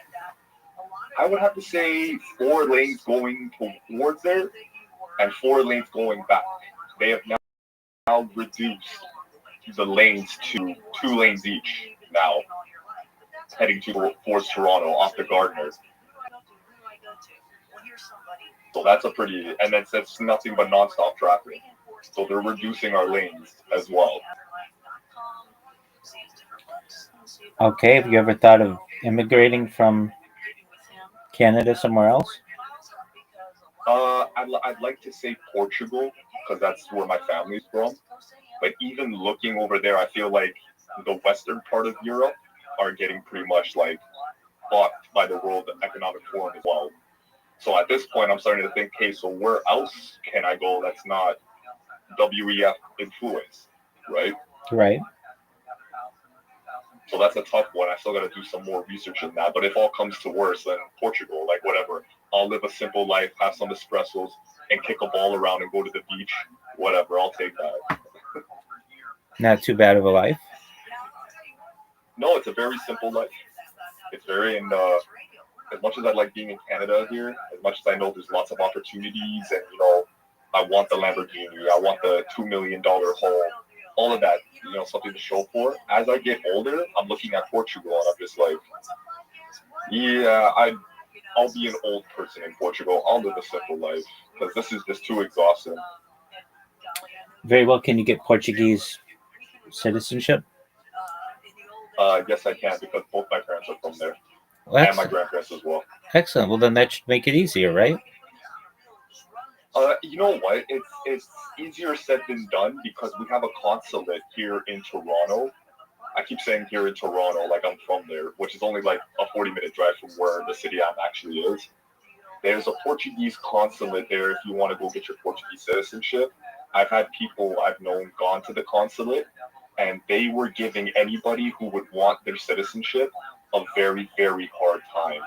I would have to say, 4 lanes going towards there and 4 lanes going back. They have now reduced the lanes to 2 lanes each now, heading towards Toronto off the Gardner. So that's and that's nothing but nonstop traffic. So they're reducing our lanes as well. Okay, have you ever thought of immigrating from Canada somewhere else? I'd like to say Portugal, because that's where my family's from. But even looking over there, I feel like the western part of Europe are getting pretty much like blocked by the World Economic Forum as well. So at this point, I'm starting to think, hey, so where else can I go that's not WEF influence, right? Right. So that's a tough one. I still got to do some more research in that. But if all comes to worse, then Portugal, like whatever. I'll live a simple life, have some espressos, and kick a ball around and go to the beach. Whatever, I'll take that. Not too bad of a life. No, it's a very simple life. It's very, and as much as I like being in Canada here, as much as I know there's lots of opportunities, and I want the Lamborghini, I want the $2 million home, all of that, something to show for. As I get older, I'm looking at Portugal and I'm just like, yeah, I'll be an old person in Portugal. I'll live a simple life because this is just too exhausting. Very well. Can you get Portuguese citizenship? Yes, I can, because both my parents are from there. Well, and my grandparents as well. Excellent. Well, then that should make it easier, right? You know what? It's easier said than done because we have a consulate here in Toronto. I keep saying here in Toronto, like I'm from there, which is only like a 40-minute drive from where the city I'm actually is. There's a Portuguese consulate there if you want to go get your Portuguese citizenship. I've had people I've known gone to the consulate, and they were giving anybody who would want their citizenship a very, very hard time.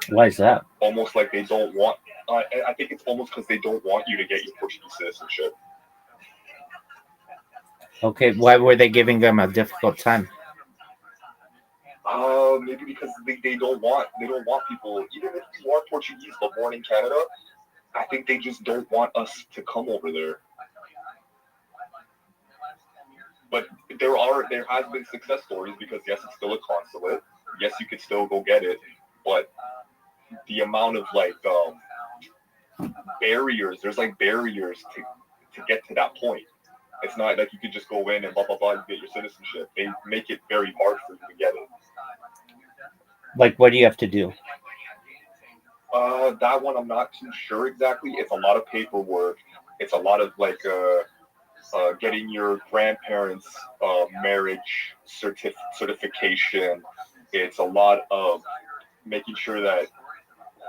Why is that? Almost like they don't want, I think it's almost because they don't want you to get your Portuguese citizenship. Okay, why were they giving them a difficult time? Maybe because they don't want people, even if you are Portuguese but born in Canada, I think they just don't want us to come over there. but there has been success stories because yes, it's still a consulate. Yes, you could still go get it, but the amount of barriers, there's barriers to get to that point. It's not like you could just go in and blah blah blah, you get your citizenship. They make it very hard for you to get it. Like, what do you have to do? That one I'm not too sure exactly. It's a lot of paperwork. It's a lot of getting your grandparents' marriage certification. It's a lot of making sure that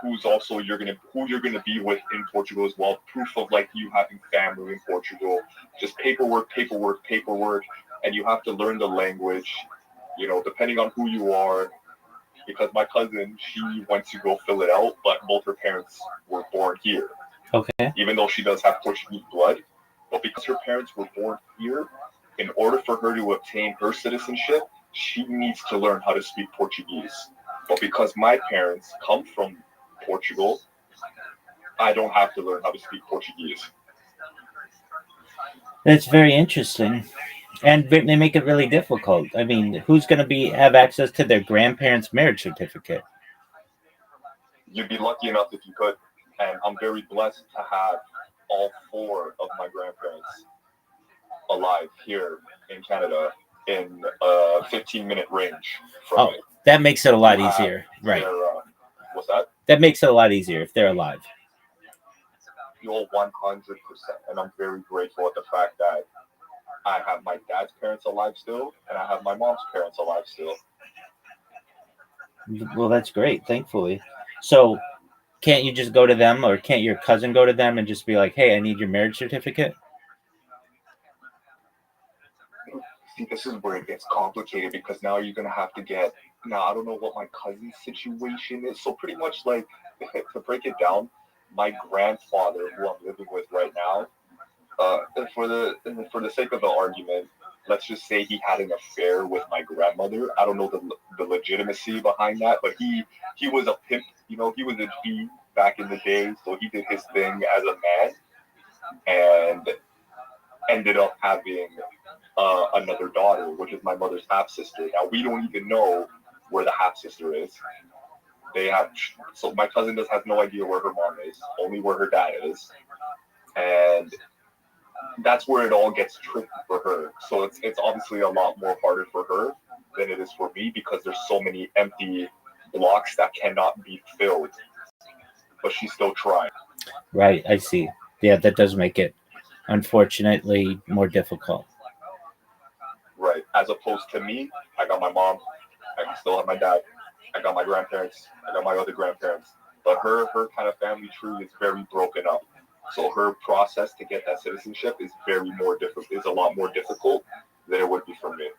who you're gonna be with in Portugal as well. Proof of you having family in Portugal. Just paperwork, and you have to learn the language. Depending on who you are. Because my cousin, she went to go fill it out, but both her parents were born here. Okay. Even though she does have Portuguese blood, but because her parents were born here, in order for her to obtain her citizenship, she needs to learn how to speak Portuguese. But because my parents come from Portugal, I don't have to learn how to speak Portuguese. That's very interesting. And they make it really difficult. I mean, who's going to have access to their grandparents' marriage certificate? You'd be lucky enough if you could. And I'm very blessed to have all 4 of my grandparents alive here in Canada in a 15-minute range from me. That makes it a lot easier. Right. What's that? That makes it a lot easier if they're alive. You're 100%. And I'm very grateful at the fact that I have my dad's parents alive still, and I have my mom's parents alive still. Well, that's great, thankfully. So, can't you just go to them, or can't your cousin go to them and just be like, hey, I need your marriage certificate? See, this is where it gets complicated because now you're going to have to get... Now, I don't know what my cousin's situation is. So pretty much to break it down, my grandfather, who I'm living with right now, for the sake of the argument, let's just say he had an affair with my grandmother. I don't know the legitimacy behind that, but he was a pimp. He was a G back in the day, so he did his thing as a man and ended up having another daughter, which is my mother's half sister. Now we don't even know where the half sister is. So my cousin has no idea where her mom is, only where her dad is, and that's where it all gets tricky for her. So it's obviously a lot more harder for her than it is for me because there's so many empty blocks that cannot be filled. But she's still trying. Right, I see. Yeah, that does make it, unfortunately, more difficult. Right. As opposed to me, I got my mom, I still have my dad, I got my grandparents, I got my other grandparents. But her kind of family tree is very broken up. So her process to get that citizenship is a lot more difficult than it would be for me.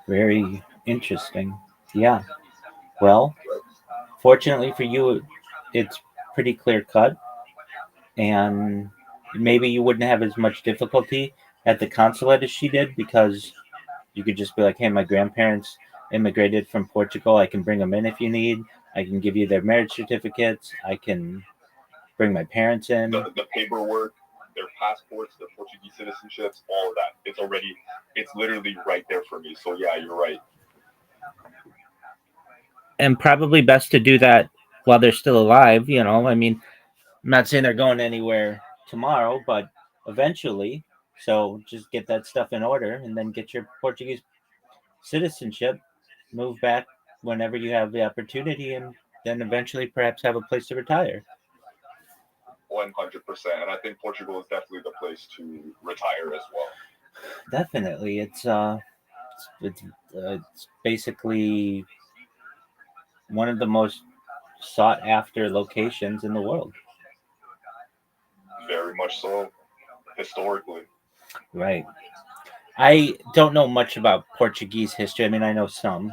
Very interesting. Yeah. Well, fortunately for you, it's pretty clear cut, and maybe you wouldn't have as much difficulty at the consulate as she did because you could just be like, hey, my grandparents immigrated from Portugal. I can bring them in if you need. I can give you their marriage certificates. I can bring my parents in. The paperwork, their passports, their Portuguese citizenships, all of that. It's literally right there for me. So yeah, you're right. And probably best to do that while they're still alive. I mean, I'm not saying they're going anywhere tomorrow, but eventually. So just get that stuff in order and then get your Portuguese citizenship, move back whenever you have the opportunity, and then eventually perhaps have a place to retire. 100%. And I think Portugal is definitely the place to retire as well. Definitely. It's basically one of the most sought after locations in the world. Very much so, historically. Right. I don't know much about Portuguese history. I mean, I know some.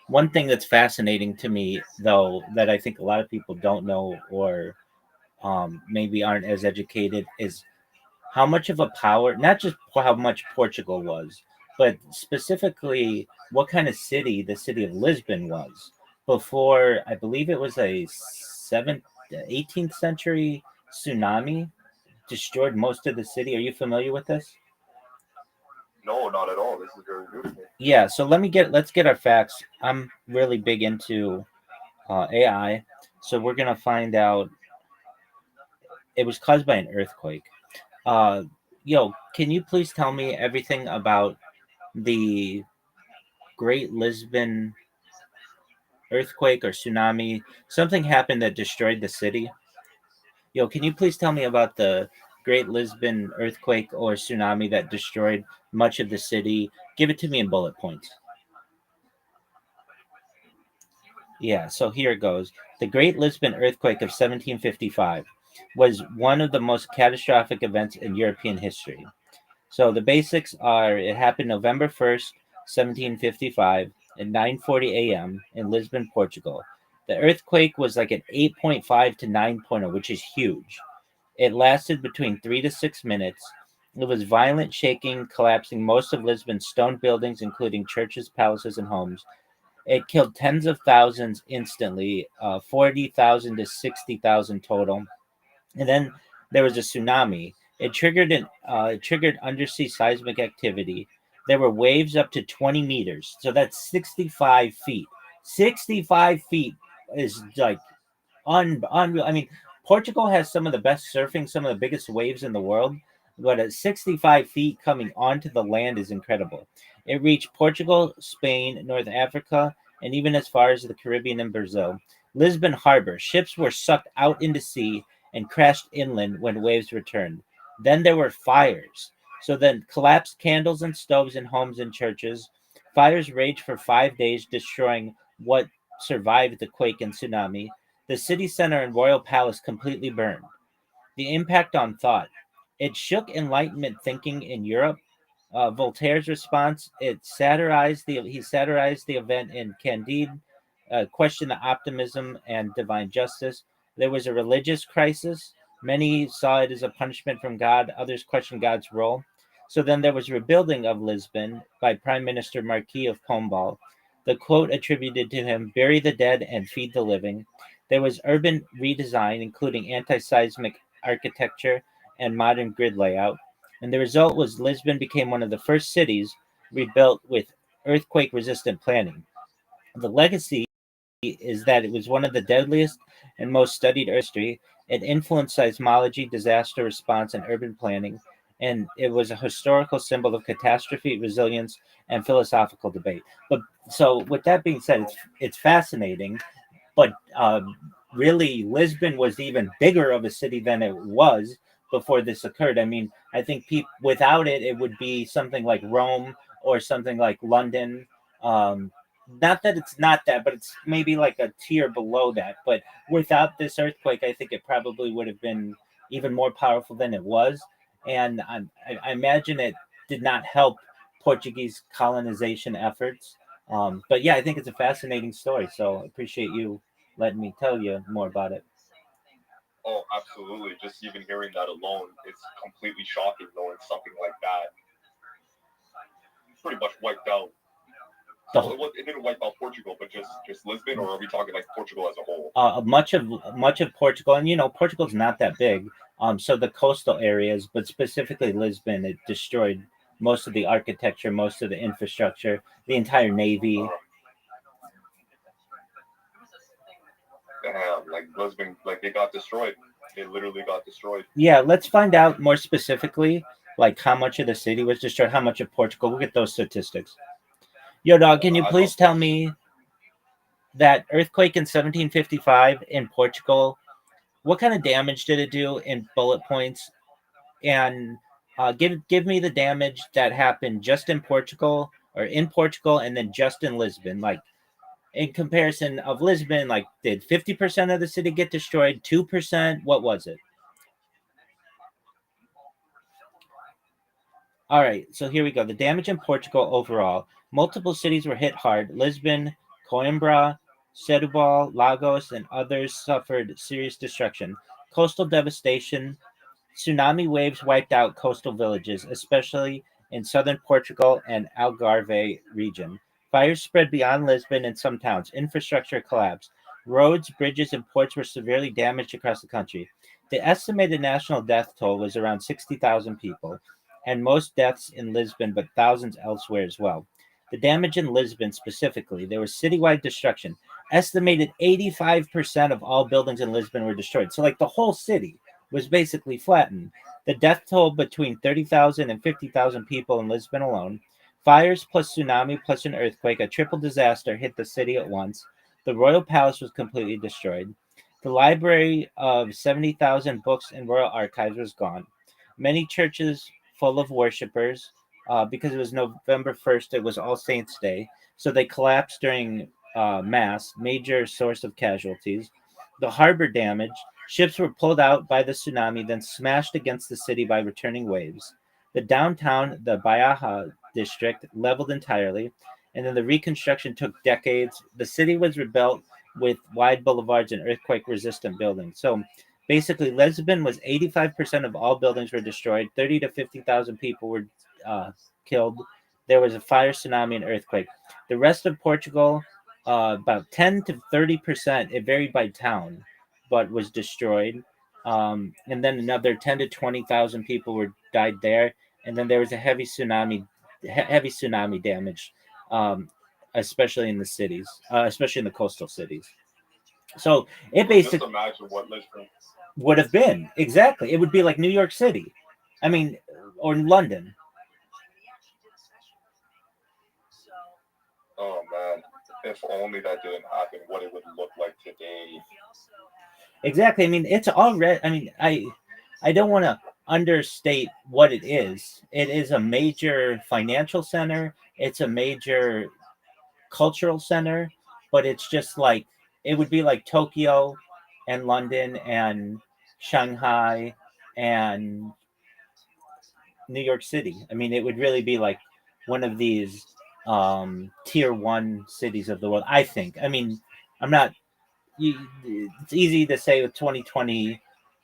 One thing that's fascinating to me, though, that I think a lot of people don't know or maybe aren't as educated is how much of a power, not just how much Portugal was, but specifically what kind of city the city of Lisbon was before. I believe it was a 18th century tsunami destroyed most of the city. Are you familiar with this? No, not at all. This is very new to me. Yeah, so let's get our facts. I'm really big into AI, so we're gonna find out it was caused by an earthquake. Uh, yo, can you please tell me everything about the Great Lisbon earthquake or tsunami? Something happened that destroyed the city. Yo, can you please tell me about the Great Lisbon earthquake or tsunami that destroyed much of the city? Give it to me in bullet points. Yeah, so here it goes. The Great Lisbon earthquake of 1755 was one of the most catastrophic events in European history. So the basics are it happened November 1st, 1755 at 9:40 a.m. in Lisbon, Portugal. The earthquake was like an 8.5 to 9.0, which is huge. It lasted between 3 to 6 minutes. It was violent shaking, collapsing most of Lisbon's stone buildings, including churches, palaces, and homes. It killed tens of thousands instantly, 40,000 to 60,000 total. And then there was a tsunami. It triggered undersea seismic activity. There were waves up to 20 meters, so that's 65 feet. 65 feet is like unreal. I mean, Portugal has some of the best surfing, some of the biggest waves in the world, but at 65 feet coming onto the land is incredible. It reached Portugal, Spain, North Africa, and even as far as the Caribbean and Brazil. Lisbon Harbor, ships were sucked out into sea and crashed inland when waves returned. Then there were fires. So then collapsed candles and stoves in homes and churches. Fires raged for 5 days, destroying what survived the quake and tsunami. The city center and royal palace completely burned. The impact on thought. It shook Enlightenment thinking in Europe. Voltaire's response, he satirized the event in Candide, questioned the optimism and divine justice. There was a religious crisis. Many saw it as a punishment from God, others questioned God's role. So then there was rebuilding of Lisbon by Prime Minister Marquis of Pombal. The quote attributed to him, bury the dead and feed the living. There was urban redesign, including anti-seismic architecture and modern grid layout. And the result was Lisbon became one of the first cities rebuilt with earthquake resistant planning. The legacy is that it was one of the deadliest and most studied history. It influenced seismology, disaster response, and urban planning, and it was a historical symbol of catastrophe, resilience, and philosophical debate. But so, with that being said, it's fascinating, but really, Lisbon was even bigger of a city than it was before this occurred. I mean, I think without it, it would be something like Rome or something like London. Um, Not that it's not that, but it's maybe like a tier below that. But without this earthquake, I think it probably would have been even more powerful than it was. And I imagine it did not help Portuguese colonization efforts. But yeah, I think it's a fascinating story. So I appreciate you letting me tell you more about it. Oh, absolutely. Just even hearing that alone, it's completely shocking knowing something like that pretty much wiped out. It didn't wipe out Portugal, but just Lisbon, or are we talking like Portugal as a whole? Much of Portugal, and Portugal's not that big. So the coastal areas, but specifically Lisbon, it destroyed most of the architecture, most of the infrastructure, the entire navy. Damn, like Lisbon, like it got destroyed. It literally got destroyed. Yeah, let's find out more specifically, like how much of the city was destroyed, how much of Portugal. We'll get those statistics. Yo, dog, can you please tell me that earthquake in 1755 in Portugal? What kind of damage did it do in bullet points? And give me the damage that happened just in Portugal and then just in Lisbon. Like in comparison of Lisbon, like did 50% of the city get destroyed? 2%? What was it? All right, so here we go. The damage in Portugal overall. Multiple cities were hit hard. Lisbon, Coimbra, Setúbal, Lagos, and others suffered serious destruction. Coastal devastation. Tsunami waves wiped out coastal villages, especially in southern Portugal and Algarve region. Fires spread beyond Lisbon and some towns. Infrastructure collapsed. Roads, bridges, and ports were severely damaged across the country. The estimated national death toll was around 60,000 people. and most deaths in Lisbon, but thousands elsewhere as well. The damage in Lisbon specifically, there was citywide destruction. Estimated 85% of all buildings in Lisbon were destroyed. So, like, the whole city was basically flattened. The death toll between 30,000 and 50,000 people in Lisbon alone. Fires plus tsunami plus an earthquake, a triple disaster hit the city at once. The royal palace was completely destroyed. The library of 70,000 books and royal archives was gone. Many churches full of worshippers, because it was November 1st, it was All Saints' Day, so they collapsed during Mass, major source of casualties. The harbor damaged. Ships were pulled out by the tsunami, then smashed against the city by returning waves. The downtown, the Bayaha district, leveled entirely, and then the reconstruction took decades. The city was rebuilt with wide boulevards and earthquake-resistant buildings. So basically, Lisbon was 85% of all buildings were destroyed. 30 to 50,000 people were killed. There was a fire, tsunami, and earthquake. The rest of Portugal, about 10 to 30%, it varied by town, but was destroyed. And then another 10 to 20,000 people died there. And then there was a heavy tsunami damage, especially in the cities, especially in the coastal cities. So it basically just imagine what Lisbon would have been. Exactly. It would be like New York City. I mean, or London. Oh man, if only that didn't happen, what it would look like today. Exactly. I mean, it's already. I mean, I don't want to understate what it is. It is a major financial center. It's a major cultural center, but it's just like it would be like Tokyo and London and Shanghai and New York City. I mean, it would really be like one of these tier one cities of the world. I think. I mean, I'm not. It's easy to say with 2020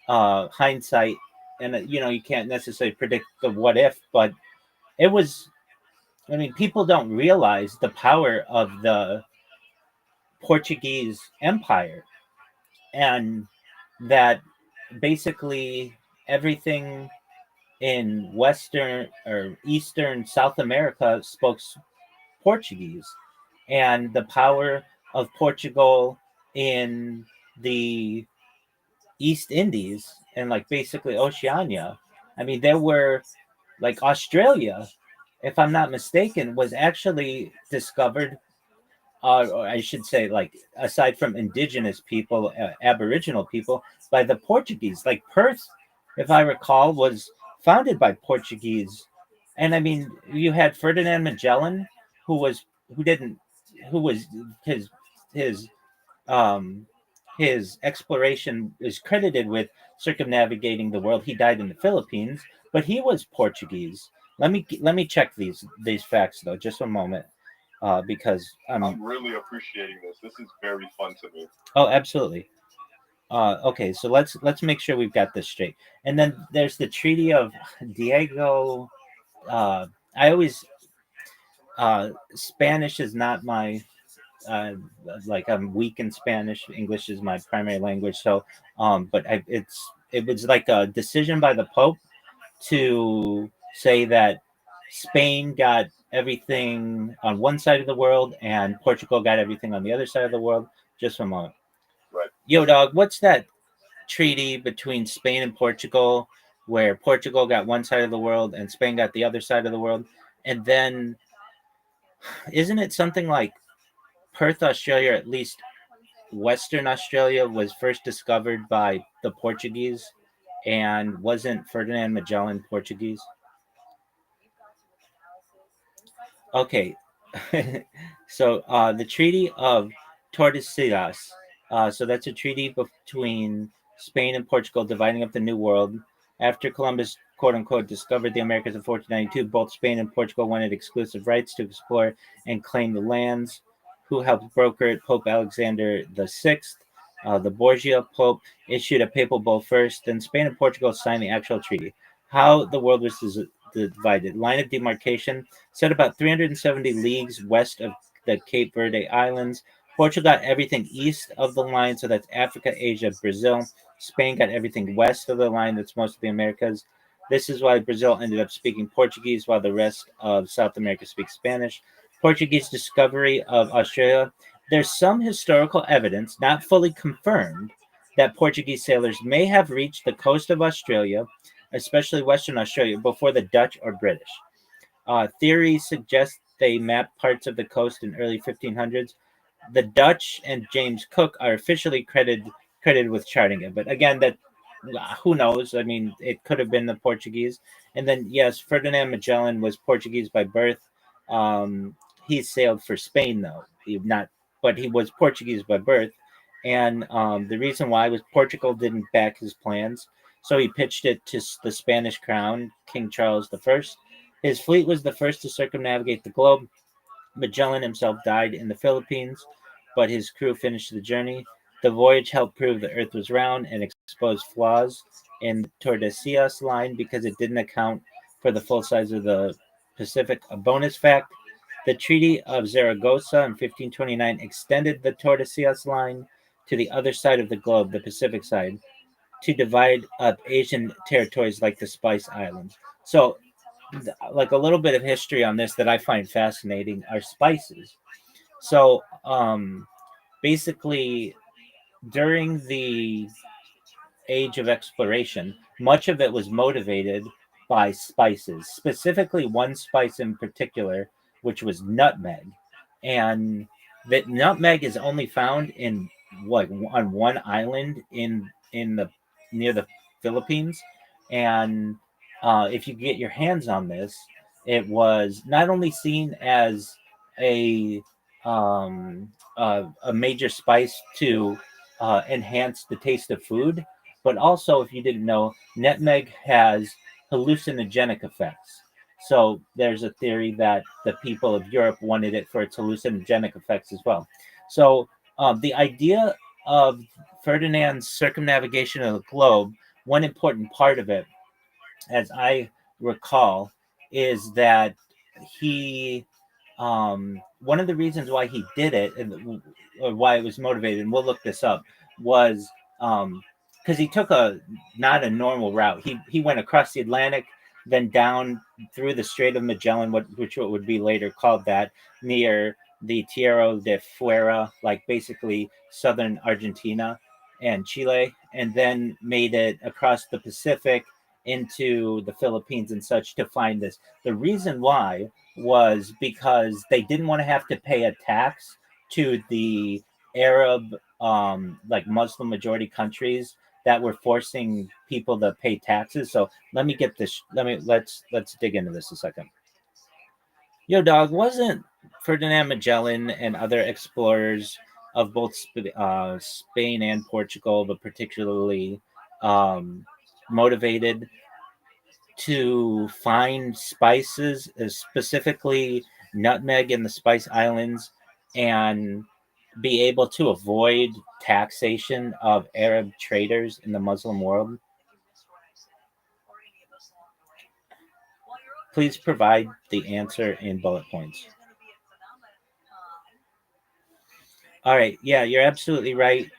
hindsight, and you can't necessarily predict the what if, but it was. I mean, people don't realize the power of the Portuguese Empire, and that basically everything in Western or Eastern South America spoke Portuguese, and the power of Portugal in the East Indies and like basically Oceania. I mean, there were like Australia, if I'm not mistaken, was actually discovered, or I should say, like aside from indigenous people, Aboriginal people, by the Portuguese. Like Perth, if I recall, was founded by Portuguese, and I mean, you had Ferdinand Magellan, who was who didn't who was his um his exploration is credited with circumnavigating the world. He died in the Philippines, but he was Portuguese. Let me check these facts though, just a moment, because I'm really appreciating this. This is very fun to me. Oh, absolutely. Okay, so let's make sure we've got this straight. And then there's the Treaty of Diego. I always Spanish is not my like I'm weak in Spanish. English is my primary language. So, but it was like a decision by the Pope to say that Spain got everything on one side of the world and Portugal got everything on the other side of the world. Just a moment. Right. Yo, dog, what's that treaty between Spain and Portugal where Portugal got one side of the world and Spain got the other side of the world? And then isn't it something like Perth, Australia, or at least Western Australia, was first discovered by the Portuguese, and wasn't Ferdinand Magellan Portuguese? Okay, so the Treaty of Tordesillas. So that's a treaty between Spain and Portugal dividing up the New World. After Columbus, quote unquote, discovered the Americas in 1492, both Spain and Portugal wanted exclusive rights to explore and claim the lands. Who helped broker it? Pope Alexander VI. The Borgia Pope issued a papal bull first, then Spain and Portugal signed the actual treaty. How the world was divided. Line of demarcation set about 370 leagues west of the Cape Verde Islands. Portugal got everything east of the line, so that's Africa, Asia, Brazil. Spain got everything west of the line, that's most of the Americas. This is why Brazil ended up speaking Portuguese while the rest of South America speaks Spanish. Portuguese discovery of Australia. There's some historical evidence, not fully confirmed, that Portuguese sailors may have reached the coast of Australia, especially Western Australia, before the Dutch or British. Theories suggest they mapped parts of the coast in early 1500s. The Dutch and James Cook are officially credited with charting it, but again, that who knows? I mean, it could have been the Portuguese. And then yes, Ferdinand Magellan was Portuguese by birth. Um, he sailed for Spain though. But he was Portuguese by birth. And the reason why was Portugal didn't back his plans, so he pitched it to the Spanish crown, King Charles I. His fleet was the first to circumnavigate the globe. Magellan himself died in the Philippines, but his crew finished the journey. The voyage helped prove the Earth was round and exposed flaws in the Tordesillas line because it didn't account for the full size of the Pacific. A bonus fact: the Treaty of Zaragoza in 1529 extended the Tordesillas line to the other side of the globe, the Pacific side, to divide up Asian territories like the Spice Islands. So, like a little bit of history on this that I find fascinating are spices. So, basically, during the age of exploration, much of it was motivated by spices, specifically one spice in particular, which was nutmeg. And that nutmeg is only found in what on one island in the near the Philippines. And if you get your hands on this, it was not only seen as a a major spice to enhance the taste of food, but also, if you didn't know, nutmeg has hallucinogenic effects. So there's a theory that the people of Europe wanted it for its hallucinogenic effects as well. So the idea of Ferdinand's circumnavigation of the globe, one important part of it, as I recall, is that he one of the reasons why he did it or why it was motivated, and we'll look this up, was because he took a not a normal route. He went across the Atlantic, then down through the Strait of Magellan, which would be later called that, near the Tierra de Fuera, like basically southern Argentina and Chile, and then made it across the Pacific into the Philippines and such to find this. The reason why was because they didn't want to have to pay a tax to the Arab, like Muslim majority countries that were forcing people to pay taxes. So let me get this. Let's dig into this a second. Yo, dog, wasn't Ferdinand Magellan and other explorers of both Spain and Portugal, but particularly motivated to find spices, specifically nutmeg in the Spice Islands, and be able to avoid taxation of Arab traders in the Muslim world? Please provide the answer in bullet points. All right. Yeah, you're absolutely right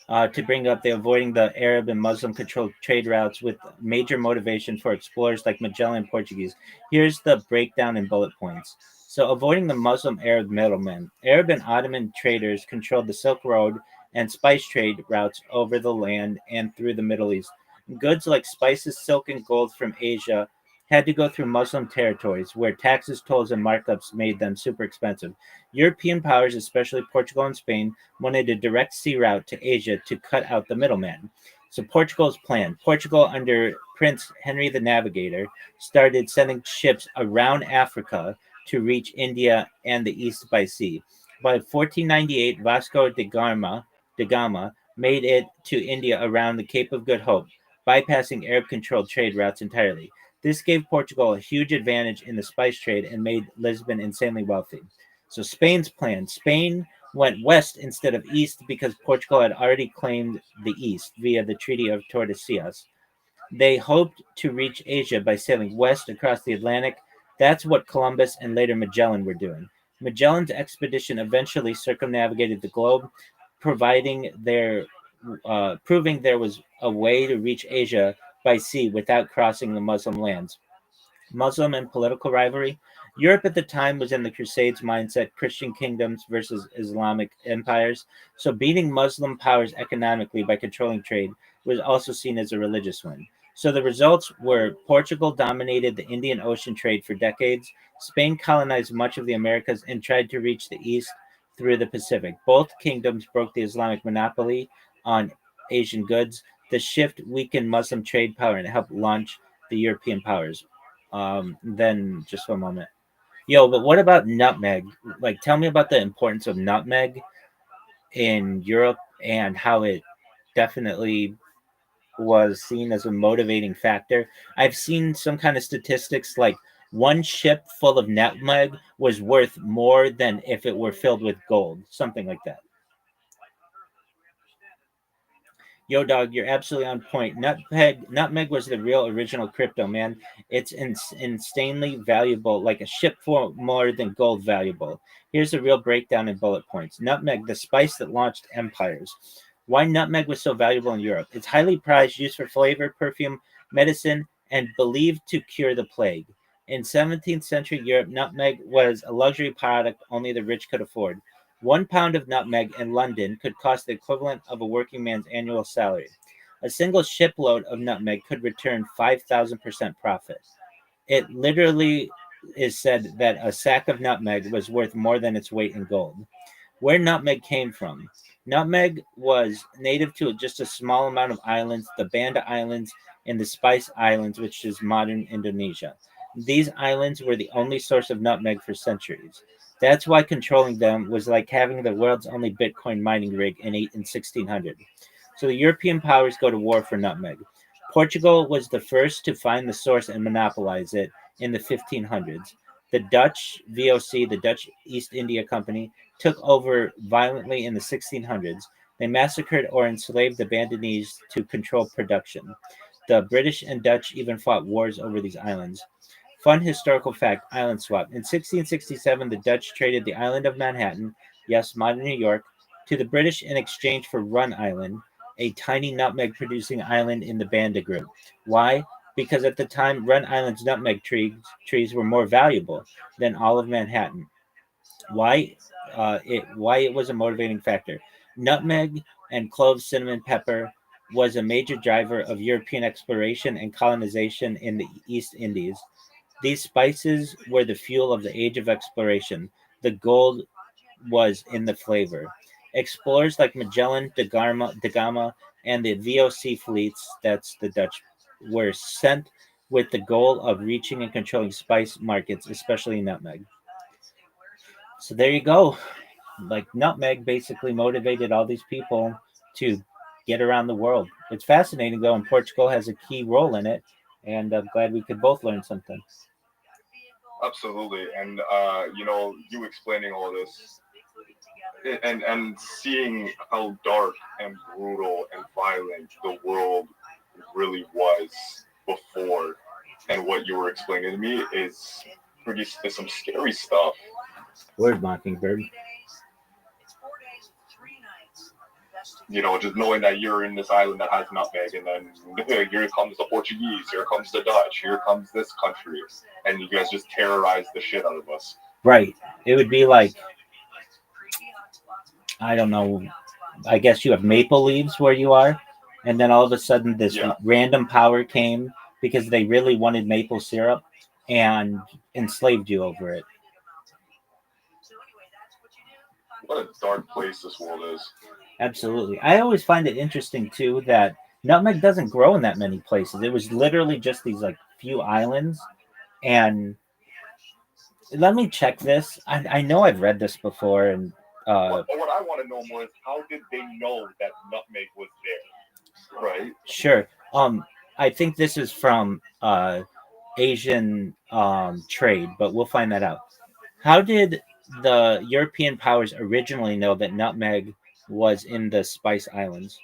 to bring up the avoiding the Arab and Muslim controlled trade routes with major motivation for explorers like Magellan and Portuguese. Here's the breakdown in bullet points. So, avoiding the Muslim Arab middlemen. Arab and Ottoman traders controlled the Silk Road and spice trade routes over the land and through the Middle East. Goods like spices, silk, and gold from Asia had to go through Muslim territories where taxes, tolls, and markups made them super expensive. European powers, especially Portugal and Spain, wanted a direct sea route to Asia to cut out the middleman. So Portugal's plan. Portugal, under Prince Henry the Navigator, started sending ships around Africa to reach India and the East by sea. By 1498, Vasco da Gama made it to India around the Cape of Good Hope, bypassing Arab-controlled trade routes entirely. This gave Portugal a huge advantage in the spice trade and made Lisbon insanely wealthy. So Spain's plan. Spain went west instead of east because Portugal had already claimed the east via the Treaty of Tordesillas. They hoped to reach Asia by sailing west across the Atlantic. That's what Columbus and later Magellan were doing. Magellan's expedition eventually circumnavigated the globe, proving there was a way to reach Asia by sea without crossing the Muslim lands. Muslim and political rivalry. Europe at the time was in the Crusades mindset, Christian kingdoms versus Islamic empires. So beating Muslim powers economically by controlling trade was also seen as a religious win. So the results were Portugal dominated the Indian Ocean trade for decades. Spain colonized much of the Americas and tried to reach the east through the Pacific. Both kingdoms broke the Islamic monopoly on Asian goods. The shift weakened Muslim trade power and helped launch the European powers. Then just for a moment. Yo, but what about nutmeg? Like, tell me about the importance of nutmeg in Europe and how it definitely was seen as a motivating factor. I've seen some kind of statistics like one ship full of nutmeg was worth more than if it were filled with gold, something like that. Yo, dog, you're absolutely on point. Nutmeg was the real original crypto, man. It's insanely valuable, like a ship for more than gold valuable. Here's a real breakdown in bullet points. Nutmeg, the spice that launched empires. Why nutmeg was so valuable in Europe? It's highly prized, used for flavor, perfume, medicine, and believed to cure the plague. In 17th century Europe, nutmeg was a luxury product only the rich could afford. 1 pound of nutmeg in London could cost the equivalent of a working man's annual salary. A single shipload of nutmeg could return 5,000% profit. It literally is said that a sack of nutmeg was worth more than its weight in gold. Where nutmeg came from. Nutmeg was native to just a small amount of islands, the Banda Islands and the Spice Islands, which is modern Indonesia. These islands were the only source of nutmeg for centuries. That's why controlling them was like having the world's only Bitcoin mining rig in 1600. So the European powers go to war for nutmeg. Portugal was the first to find the source and monopolize it in the 1500s. The Dutch VOC, the Dutch East India Company, took over violently in the 1600s. They massacred or enslaved the Bandanese to control production. The British and Dutch even fought wars over these islands. Fun historical fact, island swap. In 1667, the Dutch traded the island of Manhattan, yes, modern New York, to the British in exchange for Run Island, a tiny nutmeg producing island in the Banda Group. Why? Because at the time, Run Island's nutmeg trees were more valuable than all of Manhattan. Why? Why it was a motivating factor. Nutmeg and cloves, cinnamon, pepper was a major driver of European exploration and colonization in the East Indies. These spices were the fuel of the age of exploration. The gold was in the flavor. Explorers like Magellan, da Gama, and the VOC fleets, that's the Dutch, were sent with the goal of reaching and controlling spice markets, especially nutmeg. So there you go. Like nutmeg basically motivated all these people to get around the world. It's fascinating though, and Portugal has a key role in it. And I'm glad we could both learn something. Absolutely, and you explaining all this, and seeing how dark and brutal and violent the world really was before, and what you were explaining to me is some scary stuff. Word, Mockingbird. Just knowing that you're in this island that has nutmeg, and then here comes the Portuguese, here comes the Dutch, here comes this country, and you guys just terrorize the shit out of us. Right. It would be like, I don't know, I guess you have maple leaves where you are, and then all of a sudden this random power came because they really wanted maple syrup and enslaved you over it. What a dark place this world is. Absolutely. I always find it interesting too that nutmeg doesn't grow in that many places. It was literally just these like few islands. And let me check this. I know I've read this before. And what I want to know more is how did they know that nutmeg was there? Right? Sure. I think this is from Asian trade, but we'll find that out. How did the European powers originally know that nutmeg was in the Spice Islands?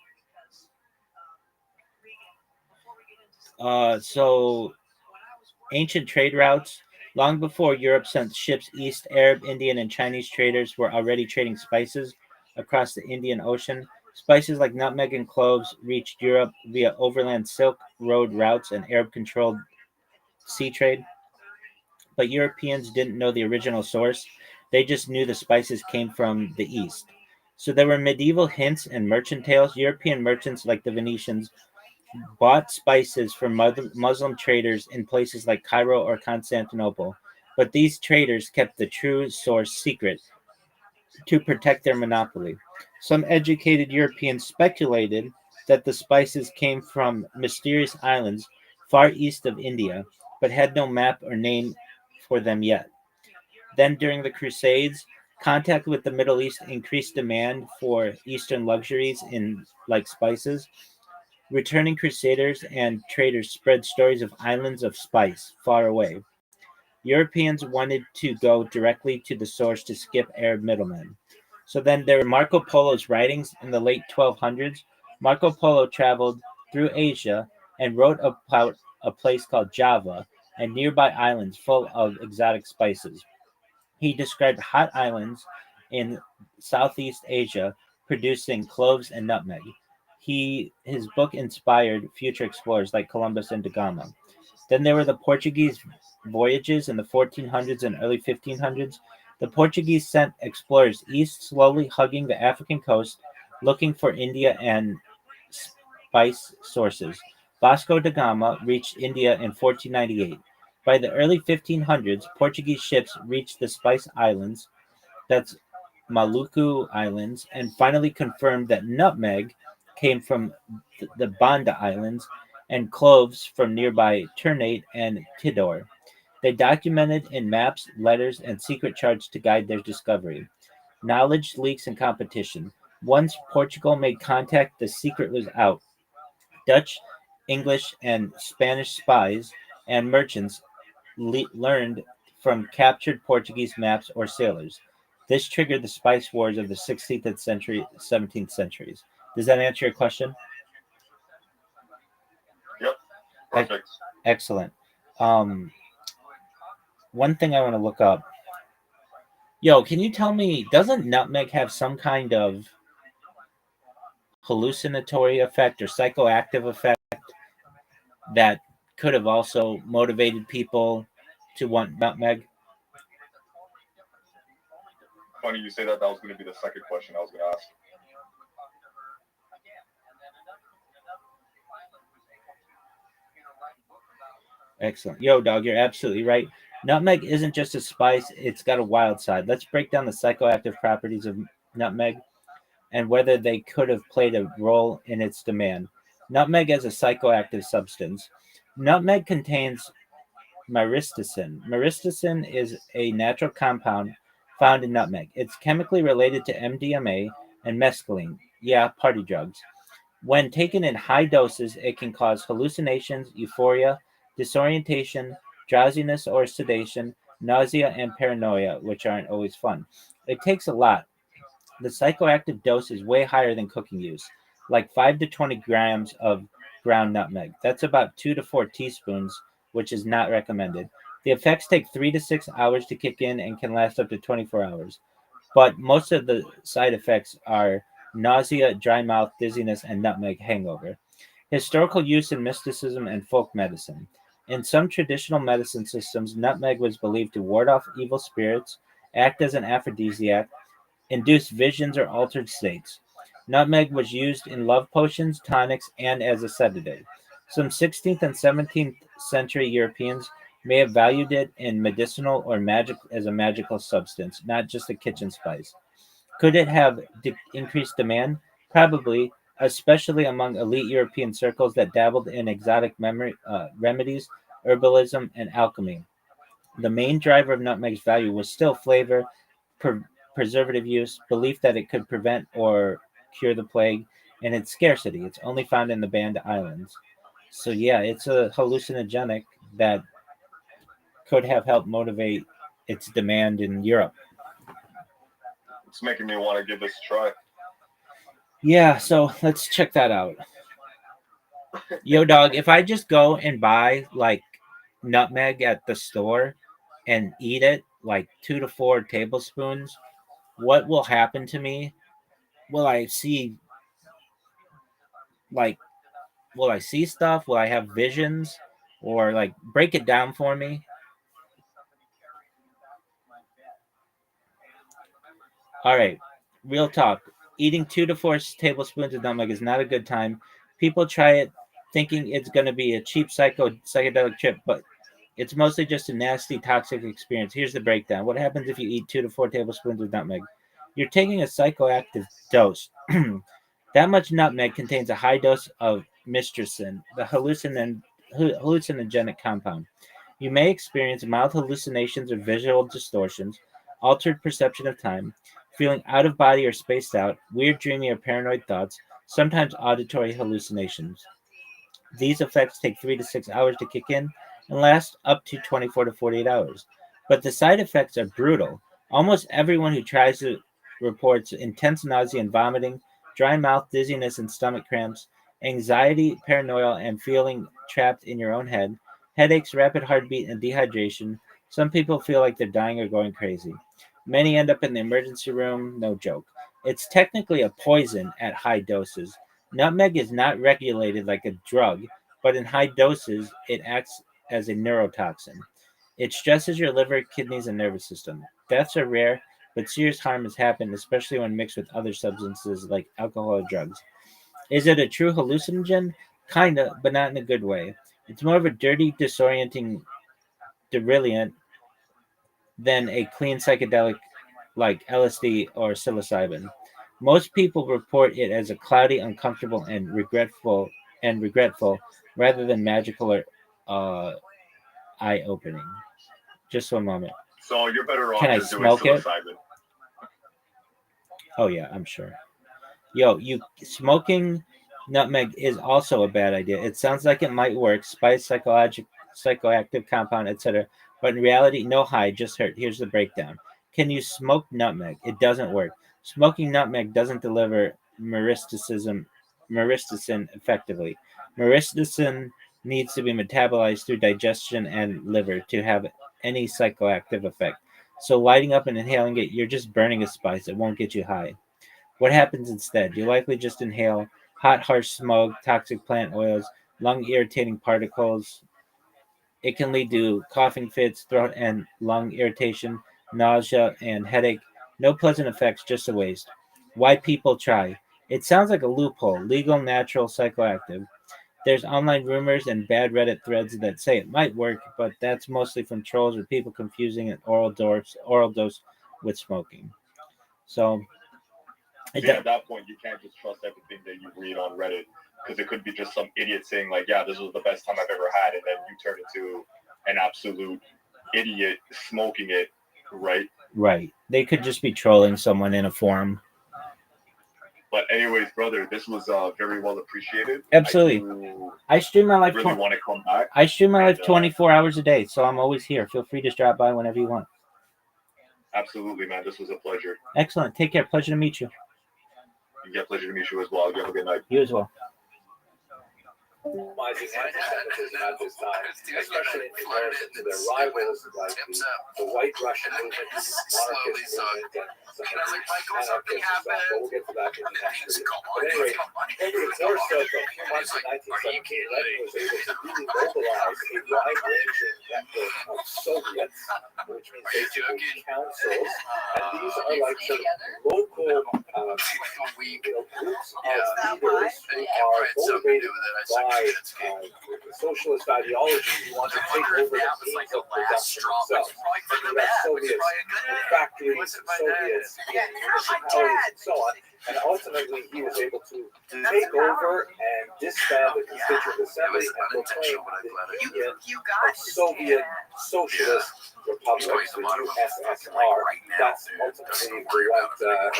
So ancient trade routes. Long before Europe sent ships east, Arab, Indian, and Chinese traders were already trading spices across the Indian Ocean. Spices like nutmeg and cloves reached Europe via overland Silk Road routes and Arab-controlled sea trade, but Europeans didn't know the original source. They just knew the spices came from the East. So there were medieval hints and merchant tales. European merchants like the Venetians bought spices from Muslim traders in places like Cairo or Constantinople, but these traders kept the true source secret to protect their monopoly. Some educated Europeans speculated that the spices came from mysterious islands far east of India, but had no map or name for them yet. Then, during the Crusades, contact with the Middle East increased demand for Eastern luxuries in like spices. Returning crusaders and traders spread stories of islands of spice far away. Europeans wanted to go directly to the source to skip Arab middlemen. So then there were Marco Polo's writings in the late 1200s. Marco Polo traveled through Asia and wrote about a place called Java and nearby islands full of exotic spices. He described hot islands in Southeast Asia producing cloves and nutmeg. His book inspired future explorers like Columbus and da Gama. Then there were the Portuguese voyages in the 1400s and early 1500s. The Portuguese sent explorers east, slowly hugging the African coast, looking for India and spice sources. Vasco da Gama reached India in 1498. By the early 1500s, Portuguese ships reached the Spice Islands, that's Maluku Islands, and finally confirmed that nutmeg came from the Banda Islands and cloves from nearby Ternate and Tidor. They documented in maps, letters, and secret charts to guide their discovery. Knowledge leaks and competition. Once Portugal made contact, the secret was out. Dutch, English, and Spanish spies and merchants learned from captured Portuguese maps or sailors. This triggered the spice wars of the 16th century, 17th centuries. Does that answer your question? Yep. Perfect. Excellent. One thing I want to look up. Yo, can you tell me, doesn't nutmeg have some kind of hallucinatory effect or psychoactive effect that could have also motivated people to want nutmeg? Funny you say that. That was going to be the second question I was going to ask. Excellent. Yo, dog, you're absolutely right. Nutmeg isn't just a spice, it's got a wild side. Let's break down the psychoactive properties of nutmeg and whether they could have played a role in its demand. Nutmeg as a psychoactive substance. Nutmeg contains myristicin. Myristicin is a natural compound found in nutmeg. It's chemically related to MDMA and mescaline. Yeah, party drugs. When taken in high doses, it can cause hallucinations, euphoria, disorientation, drowsiness or sedation, nausea, and paranoia, which aren't always fun. It takes a lot. The psychoactive dose is way higher than cooking use, like 5 to 20 grams of ground nutmeg. That's about 2 to 4 teaspoons, which is not recommended. The effects take 3 to 6 hours to kick in and can last up to 24 hours. But most of the side effects are nausea, dry mouth, dizziness, and nutmeg hangover. Historical use in mysticism and folk medicine. In some traditional medicine systems, nutmeg was believed to ward off evil spirits, act as an aphrodisiac, induce visions or altered states. Nutmeg was used in love potions, tonics, and as a sedative. Some 16th and 17th century Europeans may have valued it in medicinal or magic as a magical substance, not just a kitchen spice. Could it have increased demand? Probably, especially among elite European circles that dabbled in exotic remedies, herbalism, and alchemy. The main driver of nutmeg's value was still flavor, pre- preservative use, belief that it could prevent or cure the plague, and its scarcity. It's only found in the Banda Islands. So, yeah, it's a hallucinogenic that could have helped motivate its demand in Europe. It's making me want to give this a try. Yeah, so let's check that out. Yo, dog, if I just go and buy like nutmeg at the store and eat it like 2 to 4 tablespoons, what will happen to me? Will I see Like, will I see stuff? Will I have visions? Or like break it down for me? All right, real talk. Eating 2 to 4 tablespoons of nutmeg is not a good time. People try it thinking it's going to be a cheap psychedelic trip, but it's mostly just a nasty, toxic experience. Here's the breakdown. What happens if you eat 2 to 4 tablespoons of nutmeg? You're taking a psychoactive dose. That much nutmeg contains a high dose of mistresin, the hallucinogenic compound. You may experience mild hallucinations or visual distortions, altered perception of time, feeling out of body or spaced out, weird dreamy or paranoid thoughts, sometimes auditory hallucinations. These effects take 3 to 6 hours to kick in and last up to 24 to 48 hours. But the side effects are brutal. Almost everyone who tries it reports intense nausea and vomiting, dry mouth, dizziness, and stomach cramps, anxiety, paranoia, and feeling trapped in your own head, headaches, rapid heartbeat, and dehydration. Some people feel like they're dying or going crazy. Many end up in the emergency room, no joke. It's technically a poison at high doses. Nutmeg is not regulated like a drug, but in high doses, it acts as a neurotoxin. It stresses your liver, kidneys, and nervous system. Deaths are rare, but serious harm has happened, especially when mixed with other substances like alcohol or drugs. Is it a true hallucinogen? Kinda, but not in a good way. It's more of a dirty, disorienting derilliant than a clean psychedelic like LSD or psilocybin. Most people report it as a cloudy, uncomfortable, and regretful, rather than magical or uh, eye-opening. Just one moment. So you're better off Can I just doing smoke it? psilocybin. Oh yeah, I'm sure. Yo, you smoking nutmeg is also a bad idea. It sounds like it might work, spice, psychoactive compound, etc. But in reality, no high, just hurt. Here's the breakdown. Can you smoke nutmeg? It doesn't work. Smoking nutmeg doesn't deliver myristicin effectively. Myristicin needs to be metabolized through digestion and liver to have any psychoactive effect. So lighting up and inhaling it, you're just burning a spice. It won't get you high. What happens instead? You likely just inhale hot, harsh smoke, toxic plant oils, lung irritating particles. It can lead to coughing fits, throat and lung irritation, nausea, and headache. No pleasant effects, just a waste. Why people try? It sounds like a loophole, legal, natural, psychoactive. There's online rumors and bad Reddit threads that say it might work, but that's mostly from trolls or people confusing an oral dose with smoking. So See, at that point, you can't just trust everything that you read on Reddit because it could be just some idiot saying like, "Yeah, this was the best time I've ever had," and then you turn into an absolute idiot smoking it, right? Right. They could just be trolling someone in a forum. But anyways, brother, this was very well appreciated. Absolutely. I stream my life. Really want to come back. I stream my life 24 hours a day, so I'm always here. Feel free to drop by whenever you want. Absolutely, man. This was a pleasure. Excellent. Take care. Pleasure to meet you. Yeah, pleasure to meet you as well. You have a good night. You as well. Minimizing anti-Semitism at this time, especially in comparison to their rivals like the white Russian movement, the monarchist movement, and some of the anarchists and stuff. But we'll get to that in the next video. But anyway, over the course of a few months in 1917, Lenin was able to really mobilize a wide-ranging network of Soviets, which means basically councils, and these are like sort of local groups of leaders who are motivated by socialist ideology who want to take over the means of production themselves. You have Soviets in factories, Soviets in municipalities, and so on. And ultimately, he was able to take over and disband the Constituent Assembly and proclaim the Union of Soviet Socialist Republics, the USSR. That's ultimately what occurred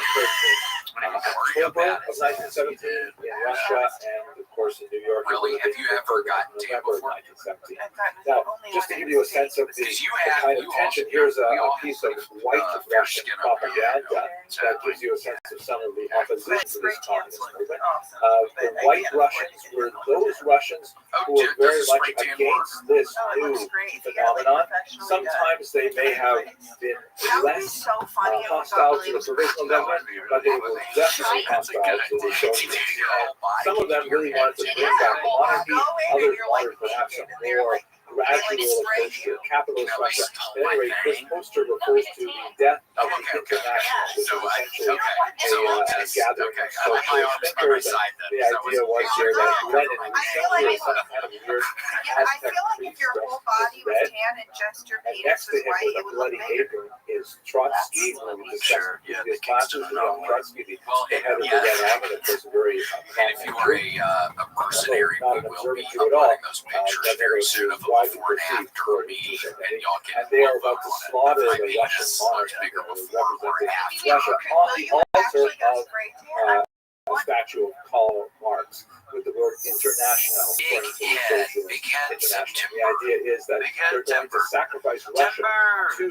in October of 1917 in Russia, and of course, in New York. Really? Have you ever gotten tan before? 1917. I've gotten Now, only just to one give you a in sense of the Because you kind have, of tension, here's a piece of white Russian propaganda that gives you a sense of some of the opposition to this communist movement. The white Russians were those Russians who were very much against this new phenomenon. Sometimes they may have been less hostile to the provisional government, but they were definitely hostile to the Soviets. Some of them really wanted to bring back monarchy, others wanted perhaps a more gradual approach to capitalist Russia. At any rate, this poster refers to the death of the International, which is essentially a gathering of socialist thinkers. The idea was here that Lenin was shown here as some kind of weird Aztec priest dressed in red, and next to him with a bloody apron is Trotsky, who we discussed in previous classes. Trotsky, the head of the Red Army, of course, very And if you are a mercenary, we will be uploading those pictures very soon of the before and after me, and y'all can they are about to slaughter the Russian monarch, bigger before or after. Russia on the altar of a statue of Karl Marx with the word international sprung to the socialist international. The idea is that they're going to sacrifice Russia to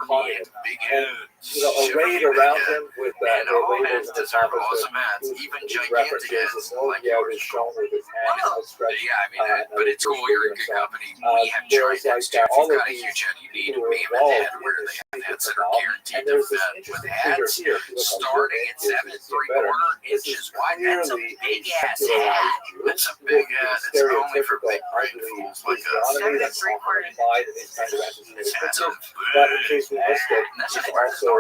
communism. And, a raid around him with labels and awesome hats, even gigantic hats, like is shown with his hand outstretched. Yeah, I mean, but it's cool. You're in good company. We have giant hats too. If you've got a huge head, you need a mammoth head where they have hats that are guaranteed to fit. With hats starting at 7 3/4 inches wide, that's a big ass hat. That's a big hat. It's only for big brain fools like us. 7 3/4 inches. But in case we missed it, he's also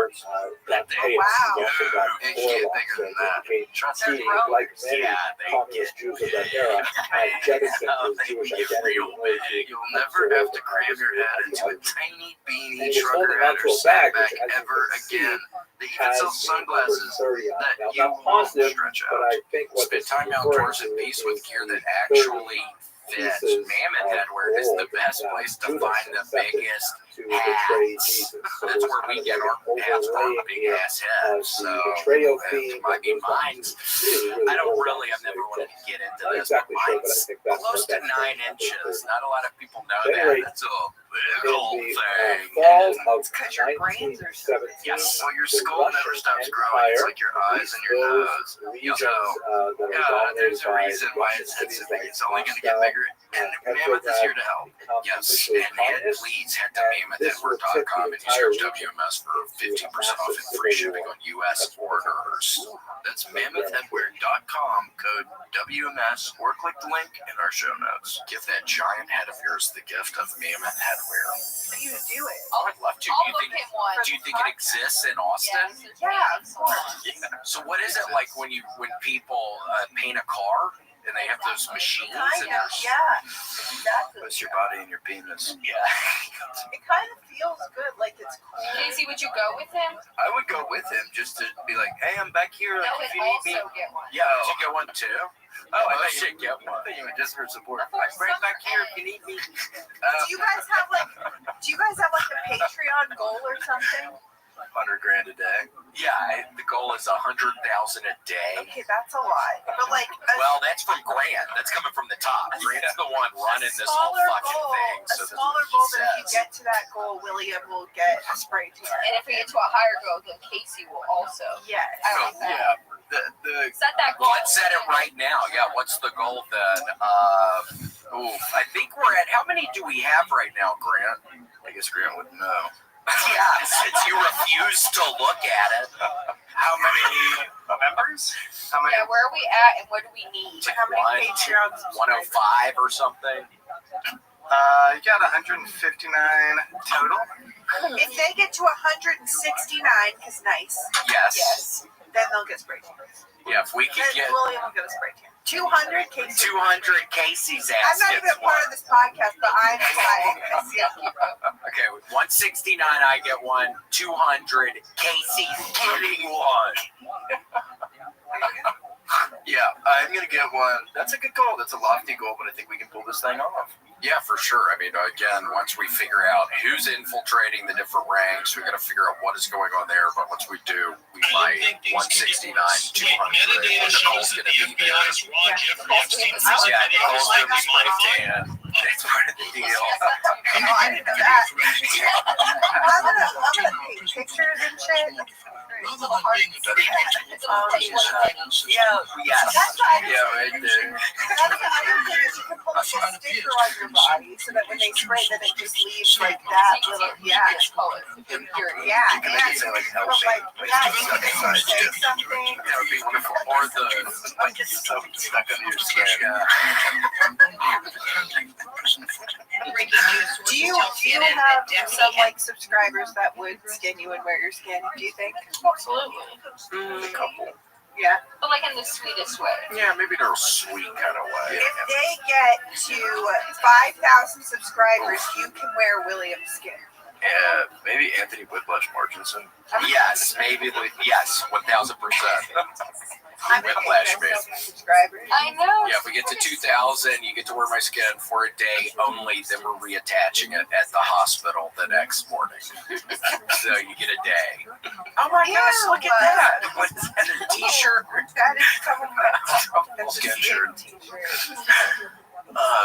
got chaos. Wow. He's also got warlocks that indicate he, like many communist Jews of that era, had jettisoned his Jewish identity. You'll never have to cram your head into a tiny beanie trucker hat or snapback ever again. They even sell sunglasses that you won't stretch out. Spend time outdoors in peace with gear that actually fits. Mammoth headwear is the best place to find the biggest hats. That's where we get our hats from, big ass heads. So it might be mine's. I don't really, I've never wanted to get into this, but mine's close to 9 inches. Not a lot of people know that. That's a big old thing. It's because your brains are so big. Yes, well, your skull never stops growing. It's like your eyes and your nose. So, there's a reason why it's so big. It's only going to get bigger. And Mammoth is here to help. Yes, and please head to mammothheadwear.com and use your WMS for 15% off and free shipping on U.S. orders. That's mammothheadwear.com, code WMS, or click the link in our show notes. Give that giant head of yours the gift of Mammoth Headwear. You do it. I would love to. Do you think it exists in Austin? Yeah, of course. Yeah. So what is it like when people paint a car? And they have those machines. Exactly. Puts your body in your penis. Yeah. It kind of feels good, like it's cool. Casey, would you go with him? I would go with him just to be like, hey, I'm back here. Like, if you need me. Get one. Yeah, did you get one too? Oh, I should get one. Just for support. I'm right back here if you need me. Do you guys have like a Patreon goal or something? $100,000 a day. Yeah, the goal is 100,000 a day. Okay, that's a lot. But like, well, that's from Grant. That's coming from the top. Grant's the one running this whole fucking thing. A smaller goal, but if you get to that goal, William will get a spray tan. And if we get to a higher goal, then Casey will also. Yes. I like that. Yeah. Set that goal. Let's set it right now. Yeah, what's the goal then? I think we're at, how many do we have right now, Grant? I guess Grant would know. Yeah, since you refuse to look at it. How many members? How many? Yeah, where are we at and what do we need? Like how many Patreons? 105 or something. You got 159 total. If they get to 169, because nice. Yes. Then they'll get spray tan. Yeah, if we could get William will get a spray tan. 200 Casey. 200 Casey's ass. I'm not even a part of this podcast, but I'm excited. Okay, with 169, I get one. 200 Casey's getting one. Yeah, I'm gonna get one. That's a good goal. That's a lofty goal, but I think we can pull this thing off. Yeah, for sure. I mean, again, once we figure out who's infiltrating the different ranks, we got to figure out what is going on there. But once we do, we might 169, 200. Nicole's going to be there. Yeah, Nicole's doing the spray tan. That's part of the deal. Oh, I didn't know that. I'm gonna take pictures and shit. Yeah, yes. That's what I Yeah, right there. That's the other thing is you can put like a sticker on your body so that when they spray, then it just leaves like that little yeah. Yeah, You can make it say like help me. yeah, you can say something. That would be wonderful. Or the like something stuck on your skin. Yeah. Do you have some like subscribers that would skin you and wear your skin? Do you think? Absolutely. A couple. Yeah. But like in the sweetest way. Yeah, maybe in a sweet kind of way. If they get to 5,000 subscribers, you can wear William's skin. Maybe Anthony Whiplash Marchinson. Yes, maybe. Yes, 1,000%. I'm gonna Whiplash, man. subscribers. I know. Yeah, if we get to 2,000, you get to wear my skin for a day only. Then we're reattaching it at the hospital the next morning. So you get a day. Oh my gosh, look at that. What is that, a t-shirt? That is someone Skin shirt.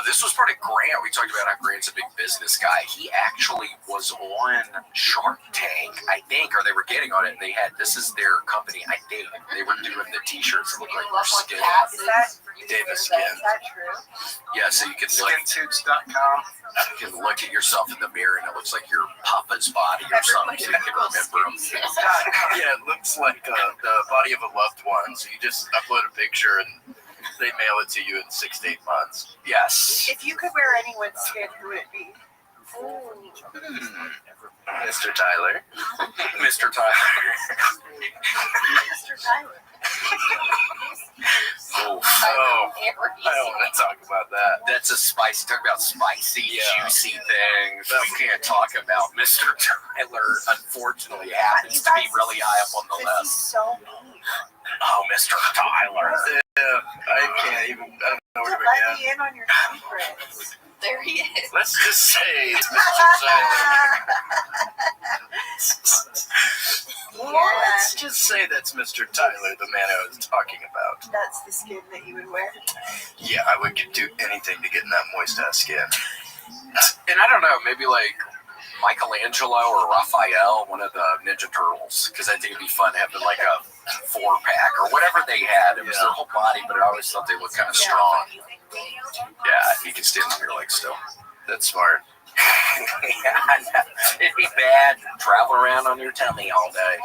This was part of Grant. We talked about how Grant's a big business guy. He actually was on Shark Tank, I think, or they were getting on it. And they had, this is their company, I think. They were doing the t-shirts that look like their skin. Davis Skin. Is that true? Yeah, so you can look. Skinsuits.com. You can look at yourself in the mirror and it looks like your papa's body or something. So you can remember him. Yeah, it looks like the body of a loved one. So you just upload a picture and they mail it to you in 6 to 8 months. Yes. If you could wear anyone's skin, who would it be? Mr. Tyler. Mr. Tyler. Mr. Tyler. Oh, I don't want to talk about that. That's a spicy. Talk about spicy, juicy things. We can't talk about Mr. Tyler. Unfortunately, happens to be really high up on the list. He's so mean. Oh, Mr. Tyler. Yeah, I can't even. I don't know where to Let begin. me in on your secrets. There he is. Let's just say it's Mr. Tyler. Let's just say that's Mr. Tyler, the man I was talking about. That's the skin that you would wear. Yeah, I would do anything to get in that moist ass skin. And I don't know, maybe like Michelangelo or Raphael, one of the Ninja Turtles, because I think it'd be fun having like a 4-pack or whatever they had. It was their whole body, but I always thought they looked kind of strong. Yeah, you can stand on your legs still. That's smart. Yeah, it'd be bad traveling around on your tummy all day.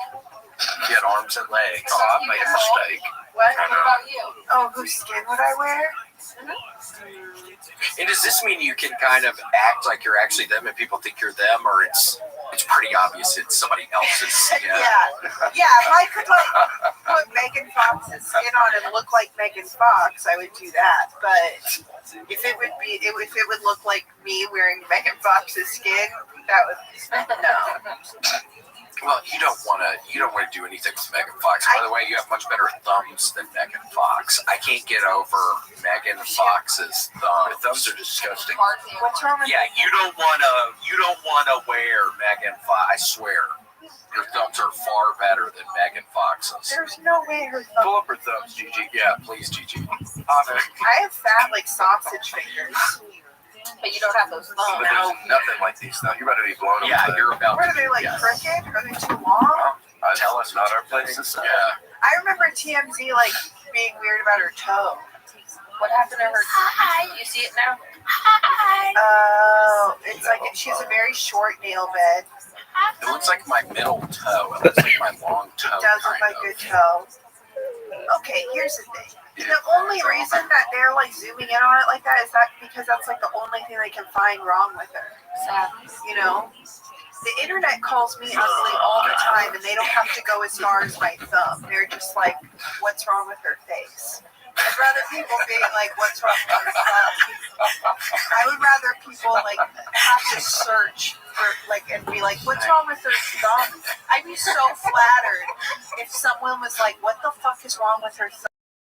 You had arms and legs. Oh, I made a mistake. What? I know. What about you? Oh, whose skin would I wear? And does this mean you can kind of act like you're actually them and people think you're them, or it's pretty obvious it's somebody else's skin? Yeah. If I could like put Megan Fox's skin on and look like Megan Fox, I would do that. But if it would look like me wearing Megan Fox's skin, that would no. Well, you don't want to do anything with Megan Fox. By the way, you have much better thumbs than Megan Fox. I can't get over Megan Fox's thumbs. Her thumbs are disgusting. What's wrong with Yeah, you don't wanna wear Megan Fox. I swear, your thumbs are far better than Megan Fox's. There's no way her Pull up her thumbs, Gigi. Yeah, please, Gigi. I have fat like sausage fingers. But you don't have those thumbs. But there's nothing like these now. You're about to be blown away. Yeah, you're about What to. are they like Yes. crooked? Are they too long? Tell us, not our place to say. Yeah. I remember TMZ like being weird about her toe. What happened to her? Do you see it now? Oh, it's like she has a very short nail bed. It looks like my middle toe. It looks like my long toe. It does look like a toe. Okay, here's the thing. The only reason that they're like zooming in on it like that is that because that's like the only thing they can find wrong with her. You know? The internet calls me ugly all the time and they don't have to go as far as my thumb. They're just like, what's wrong with her face? I'd rather people being like, what's wrong with her thumb? I would rather people like have to search for like and be like, what's wrong with her thumb? I'd be so flattered if someone was like, what the fuck is wrong with her thumb?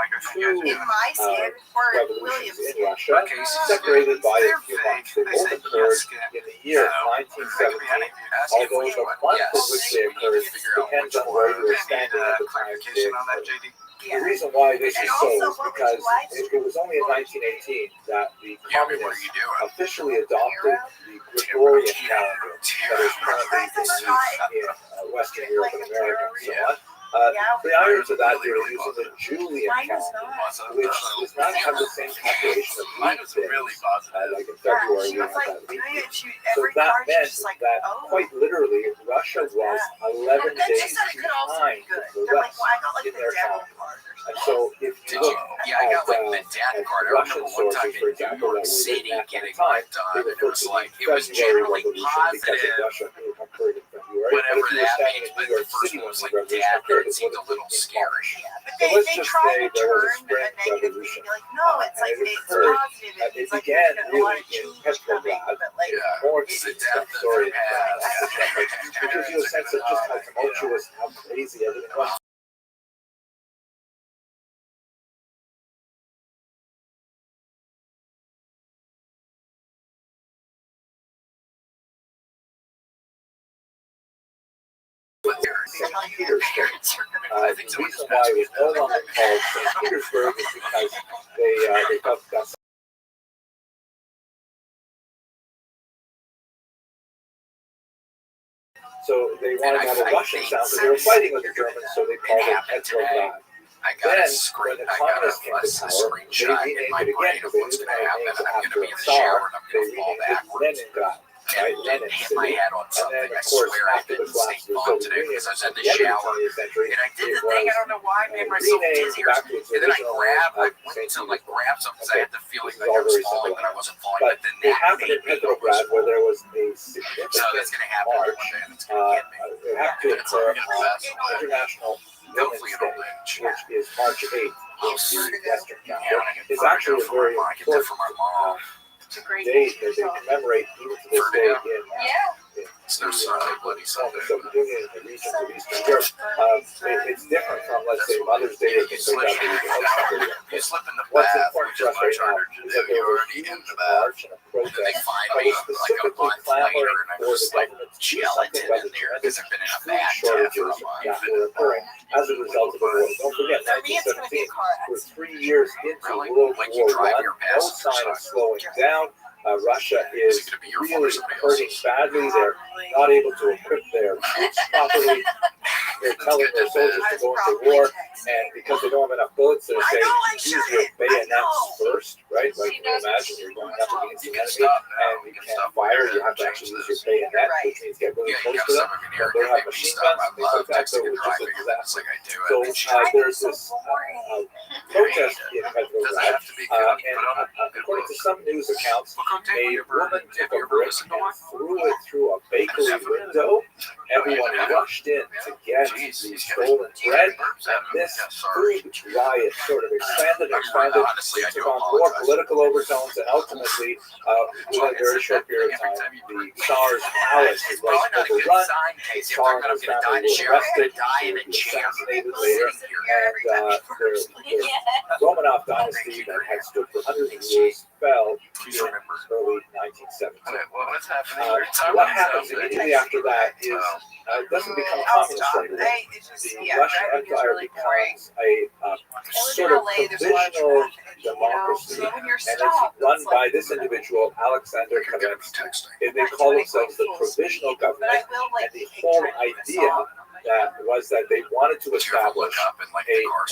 like I think in my skin or revolutions William's in skin. Russia, separated by a few months. They both occurred in the year 1917, although the month in which they occurred depends on where you were standing at the time they occurred. The reason why this is so is because it was only in 1918 that the communists officially adopted the Gregorian calendar that is currently in use in Western Europe and America and so on. Prior to that, they were using the Julian calendar, which does not have the same calculation of leap days. Like in February, we have that leap year. So that meant that quite literally, Russia was 11 days behind the West in their calendar. And so if you look at Russian sources, for example, that were written at the time, they refer to the February Revolution because of Russia being occurred in February. But if you were standing in New York City when the revolution occurred, it would have been in March. So let's just say there was a spring revolution. And it occurred, it began really in Petrograd, more east of story, which gives you a sense of just how tumultuous, how crazy everything was. St. Petersburg. The reason why it was no longer called St. Petersburg is because they felt that. So they wanted to have a Russian sound, but they were fighting with the Germans, so they called it Petrograd. Then, when the communists came to power, they renamed it again because they didn't want to name it after a Tsar. They renamed it Leningrad. Right, Lenin City. And then, of course, after the collapse of the Soviet Union at the end of the 20th century, it was renamed back to its original name, St. Petersburg. Okay, this is all very simple. But it happened in Petrograd where there was a significant march. It happened to occur on International Women's Day, which is March 8th in the Western calendar. It's actually a very important date that they commemorate even to this day in the Soviet Union and the regions of Eastern Europe. It's different from, let's say, Mother's Day or things like that. What's important for us right now is that there was a huge march and a protest that was specifically clamoring for the government to do something about the tremendous food shortages that were occurring as a result of the war. Don't forget, 1917, we're 3 years into World War I, no sign of slowing down. Russia is really hurting badly. They're not able to equip their troops properly. They're telling their soldiers to go into war, and because they don't have enough bullets, they're saying, use your bayonets first, right? Like, you can imagine you're going up against the enemy, and you can't fire, you have to actually use your bayonet, which means get really close to them. But they have machine guns and things like that, so it's just a disaster. So there's this protest in Petrograd, and according to some news accounts, a woman took a brick and threw it through a bakery window. Everyone rushed in to get the stolen bread. This food riot sort of expanded, took on more political overtones, and ultimately, within a very short period of time, the Tsar's palace was overrun. The Tsar and his family were arrested, assassinated later, and the Romanov dynasty that had stood for hundreds of years fell in early 1917. What happens immediately after that is it doesn't become a communist right away. The Russian Empire becomes a sort of provisional democracy, and it's run by this individual, Alexander Kerensky. They call themselves the provisional government, and the whole idea that was that they wanted to establish a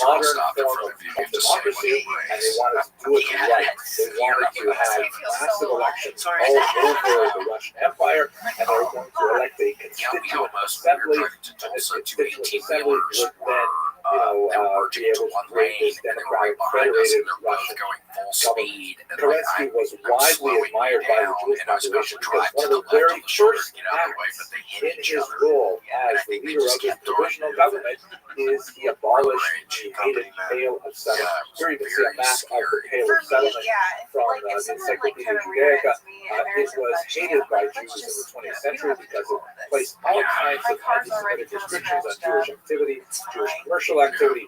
modern form of democracy, and they wanted to do it right. They wanted to have massive elections all over the Russian Empire, and they were going to elect a constituent assembly, and this constituent assembly would then, be able to create this democratic federated Russian government. Kerensky was widely admired by the Jewish population because one of the very first acts in his role as the leader of this provisional government is he abolished the hated Pale of Settlement. Here you can see a map of the Pale of Settlement from the Encyclopedia Judaica. It was hated by Jews in the 20th century because it placed all kinds of anti-Semitic restrictions on Jewish activity, Jewish commercial activity,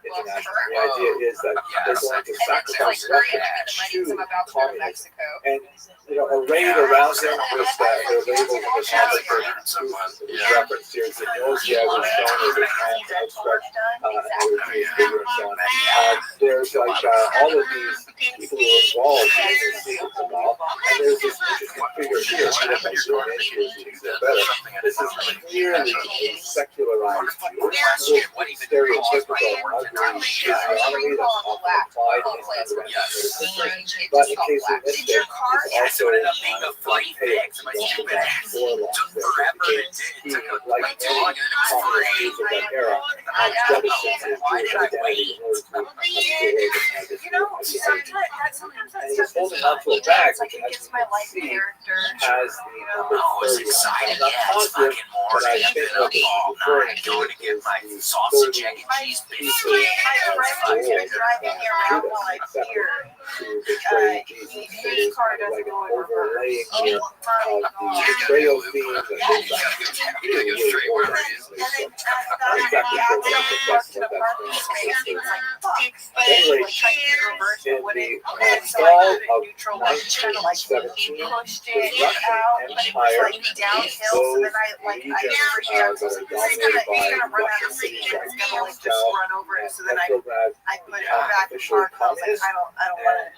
internationally. The idea is that they're going to sacrifice Russia to communism. And arrayed around him was that the label of the photographer who's referenced here is the nausea was shown as a hand outstretched and so on. There's like all of these people who are involved in this sequence of all, and there's this interesting figure here, and if I zoom in here, you can see it better. This is clearly a secularized Jew, stereotypical ugly physiognomy that's often applied in these kinds of history. But in case of this thing, it's also like he, like any common Jews of that era, had jettisoned his Jewish identity in order to sometimes and he's holding onto a bag, which as you can see has the number 30 on it. I'm not positive, but I think what this is referring to is the sausage, egg, and cheese pieces driving me around while I'm here. to betray Jesus. So there's kind of like an overlaying here of the betrayal theme and things like that. Really, really organized. Exactly what I think that's what that's going to anyway, in the fall of 1917, the Russian Empire, those regions that are dominated by Russian cities like Moscow and Petrograd have officially communist, and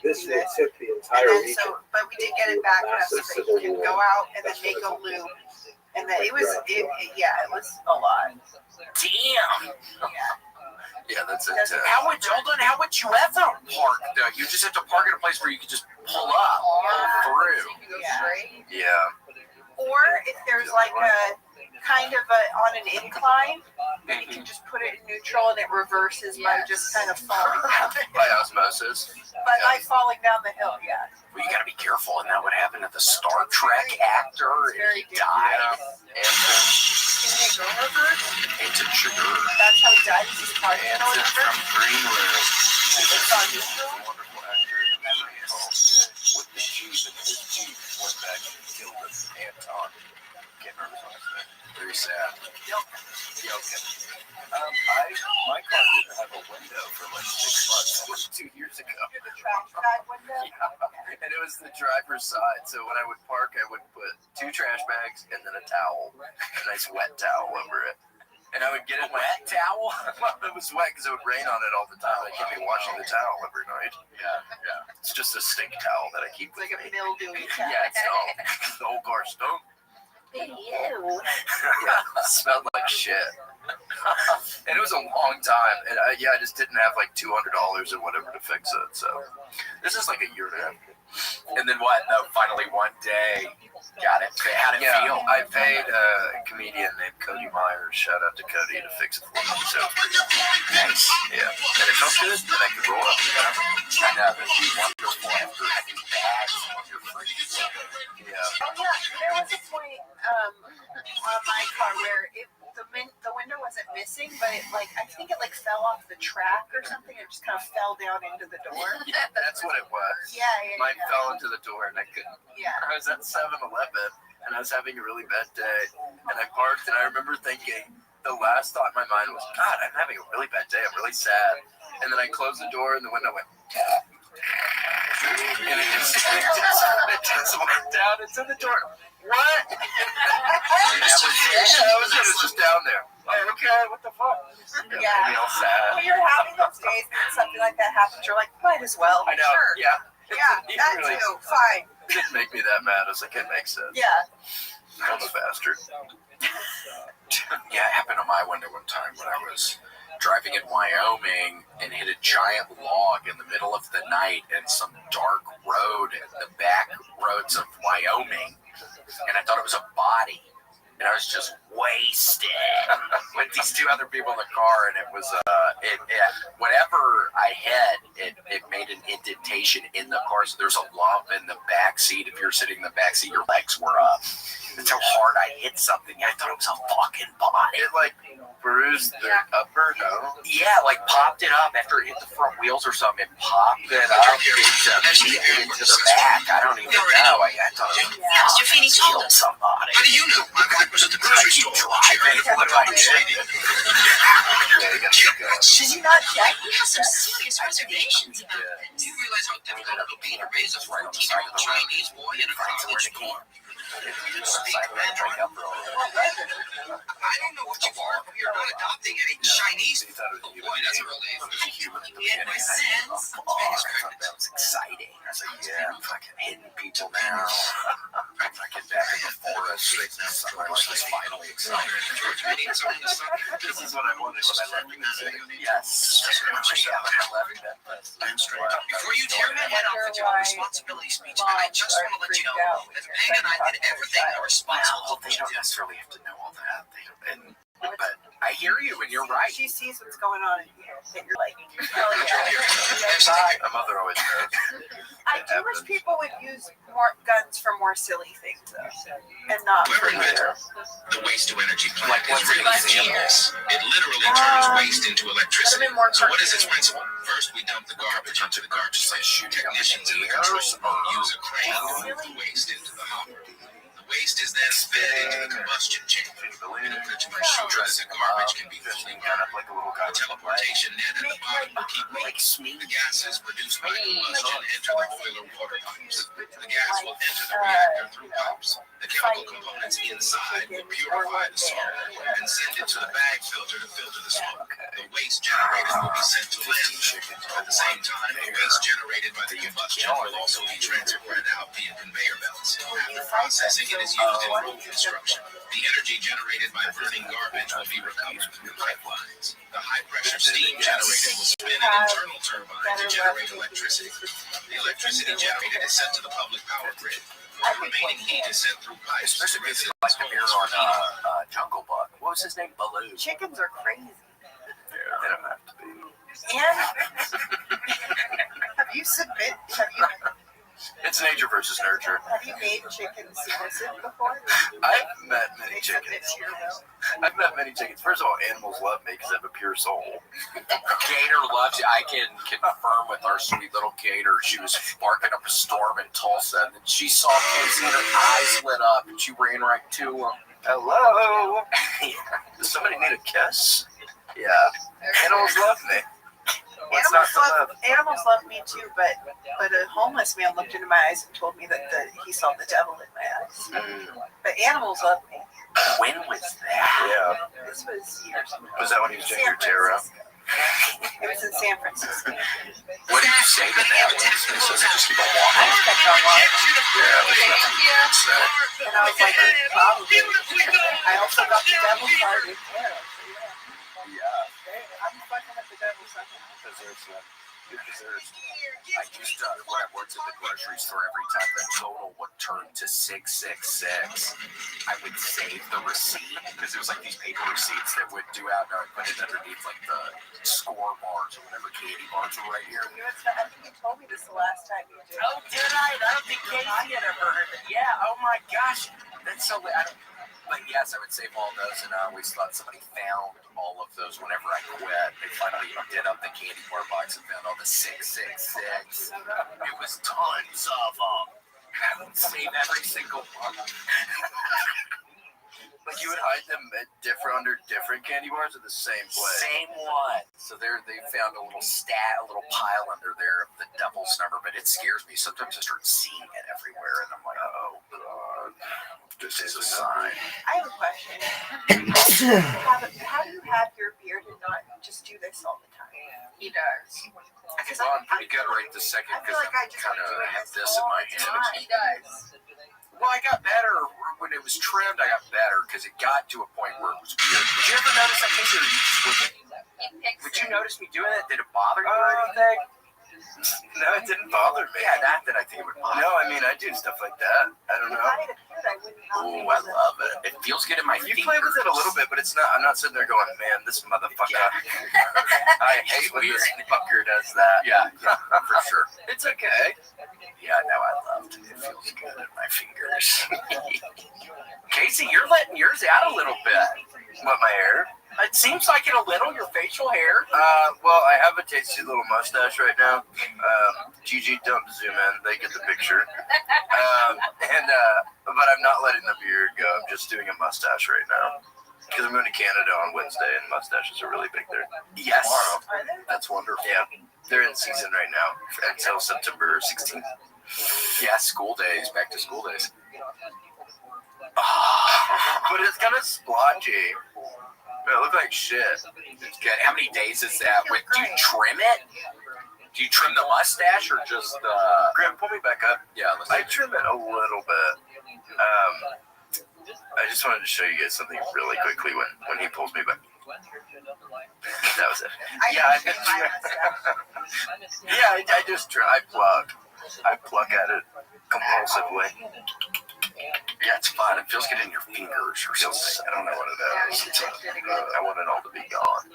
this will tip the entire region. But we did get it back enough so that you can go out and then make a loop. And then it was a lot. Damn. Yeah, that's it. How would you ever park? You just have to park in a place where you can just pull up through. Yeah. Or if there's like a kind of on an incline, then you can just put it in neutral and it reverses by just kind of falling down. By osmosis. But like falling down the hill, yeah. Well, you gotta be careful, and that would happen to the Star Trek actor, and he died. Into sugar. That's how he died. This is part of the from Greenwood. It's on neutral. Wonderful actor with the Jeep in his Jeep went back and killed him. Anton. Can't remember his last name. Very sad. Yoken. My car didn't have a window for like 6 months. It was 2 years ago. The trash bag window? Yeah. And it was the driver's side. So when I would park, I would put 2 trash bags and then a towel. A nice wet towel over it. And I would get a wet towel. It was wet because it would rain on it all the time. I can't be washing the towel every night. Yeah. It's just a stink towel that I keep with me. Like a mildewy towel. Yeah, it's the whole car stunk. Ew. It smelled like shit. And it was a long time. And I just didn't have like $200 or whatever to fix it. So this is like a year and a half. And then what? No, finally one day, got it. How'd it feel? I paid a comedian named Cody Myers. Shout out to Cody to fix it for me. So it's pretty nice. Yeah. And it felt good. And I could roll up. I know that'd be wonderful after having bags on your fridge. Yeah. Oh yeah, there was a point on my car where the window wasn't missing, but it I think it fell off the track or something. It just kind of fell down into the door. Yeah, that's what it was. Yeah. Mine fell into the door and I couldn't. Yeah. I was at 7-Eleven and I was having a really bad day and I parked and I remember thinking the last thought in my mind was, God, I'm having a really bad day. I'm really sad. And then I closed the door and the window went. And it just went down into the door. What? It was just down there. Oh, okay, what the fuck? Yeah. All sad. When you're having those days and something like that happens, you're like, might as well. I know. Sure. Yeah. That really, too. Fine. It didn't make me that mad. I was like, it makes sense. Yeah. I'm a bastard. Yeah, it happened on my window one time when I was driving in Wyoming and hit a giant log in the middle of the night in some dark road in the back roads of Wyoming. And I thought it was a body. And I was just wasted with these 2 other people in the car. And it was, whatever I hit, it made an indentation in the car. So there's a lump in the back seat. If you're sitting in the back seat, your legs were up. That's how hard I hit something. I thought it was a fucking body. It bruised the upper, no? Yeah, popped it up after it hit the front wheels or something. It popped it up into the back. I don't even know. I thought it killed somebody. How do you know? My wife was at the grocery store. Did you not check? We have some serious reservations about it. Do you realize how little Peter Bezos, right on the side of the road. Chinese boy in a college dorm. I don't know what you are. You're not adopting any Chinese boy. That's a relief. In my sense. That was exciting. I was like, yeah, I'm fucking hitting people now. I'm fucking back in the forest. Summer is finally exciting. This is what I wanted when I left Minnesota. Yes. Before you tear my head off with your responsibility speech, I just want to let you know that Peg and I did everything that we're responsible for. They don't necessarily have to know all that. But I hear you, and you're right. She sees what's going on in here. That you're like, My mother always knows. I do wish people would use more guns for more silly things, though, and not for The waste to energy plant is really genius. It literally turns waste into electricity. So what is its principle? First, we dump the garbage into the garbage site. Technicians in the control room use a crane to move the waste into the hopper. The waste is then fed into the combustion chamber in order to ensure that the garbage can be fully burned. The teleportation net at the bottom will keep moving. The gases produced by combustion enter the boiler water pipes. The gas will enter the reactor through pipes. The chemical components inside will purify the smoke and send it to the bag filter to filter the smoke. The waste generated will be sent to landfill. At the same time, the waste generated by the combustion will also be transferred out via conveyor belts. After processing, it is used in road construction. The energy generated by burning garbage will be recovered through pipelines. The high-pressure steam generated will spin an internal turbine to generate electricity. The electricity generated is sent to the public power grid. The remaining heat is sent through pipes to residents' homes for heating. Jungle Book. What was his name? Baloo. chickens are crazy. Yeah, they don't have to be. And have you It's nature versus nurture. have you made chickens submissive before? I've met many chickens. I've met many chickens. First of all, animals love me because I have a pure soul. Gator loves you. I can confirm with our sweet little Gator. She was barking up a storm in Tulsa, and then she saw Casey, and her eyes lit up, and she ran right to him. Hello. Does somebody need a kiss? Yeah. Animals love me. Animals love me too, but a homeless man looked into my eyes and told me that he saw the devil in my eyes. But animals love me. When was that? Yeah. This was years ago. Was that when he was doing your tarot? It was in San Francisco. What did you say to that? Just keep on walking. I just kept on walking. Yeah, And I was like, probably. I also got the devil card in tarot. I'm fucking with the devil somehow. I used to, when I worked at the grocery store, every time the total would turn to 666, I would save the receipt because it was like these paper receipts that would do out, and I would put it underneath like the score bars or whatever candy bars were right here. I think you told me this the last time you did. Oh, did I? I don't think Casey had ever heard of it. Yeah, oh my gosh. That's so weird. But yes, I would save all those, and I always thought somebody found all of those whenever I quit. They finally did up the candy bar box and found all the 666. It was tons of them. I would save every single one. Like you would hide them at under different candy bars or the same place? Same one. So they found a little pile under there of the devil's number, but it scares me. Sometimes I start seeing it everywhere, and I'm like, oh God, this is a sign. I have a question. How do you have your beard and not just do this all the time? He does. Well, I'm pretty good right this second because I kind of have this in my hand. He does. Well, I got better when it was trimmed. I got better because it got to a point where it was weird. Did you ever notice that case? Would you notice me doing it? Did it bother you or anything? No, it didn't bother me. Yeah, that I think it would bother. No, I mean I do stuff like that. I don't know. Oh, I love it. It feels good in my fingers. You play with it a little bit, but it's not. I'm not sitting there going, man, this motherfucker. I hate when this fucker does that. Yeah, for sure. It's okay. Yeah, no, I loved it. It feels good in my fingers. Casey, you're letting yours out a little bit. What, my hair? It seems like it a little, your facial hair. Well, I have a tasty little mustache right now. Gigi, don't zoom in. They get the picture. But I'm not letting the beard go. I'm just doing a mustache right now. Because I'm going to Canada on Wednesday, and mustaches are really big there. Yes. Tomorrow. That's wonderful. Yeah. They're in season right now until September 16th. Yeah, school days, back to school days. But it's kind of splotchy. It look like shit. It's good. How many days is that? Wait, do you trim it? Do you trim the mustache or just Graham, pull me back up. Yeah, I trim it a little bit. I just wanted to show you guys something really quickly when he pulls me back. That was it. I pluck at it compulsively. Yeah, it's fun. It feels good in your fingers or something. I don't know what it is. I want it all to be gone.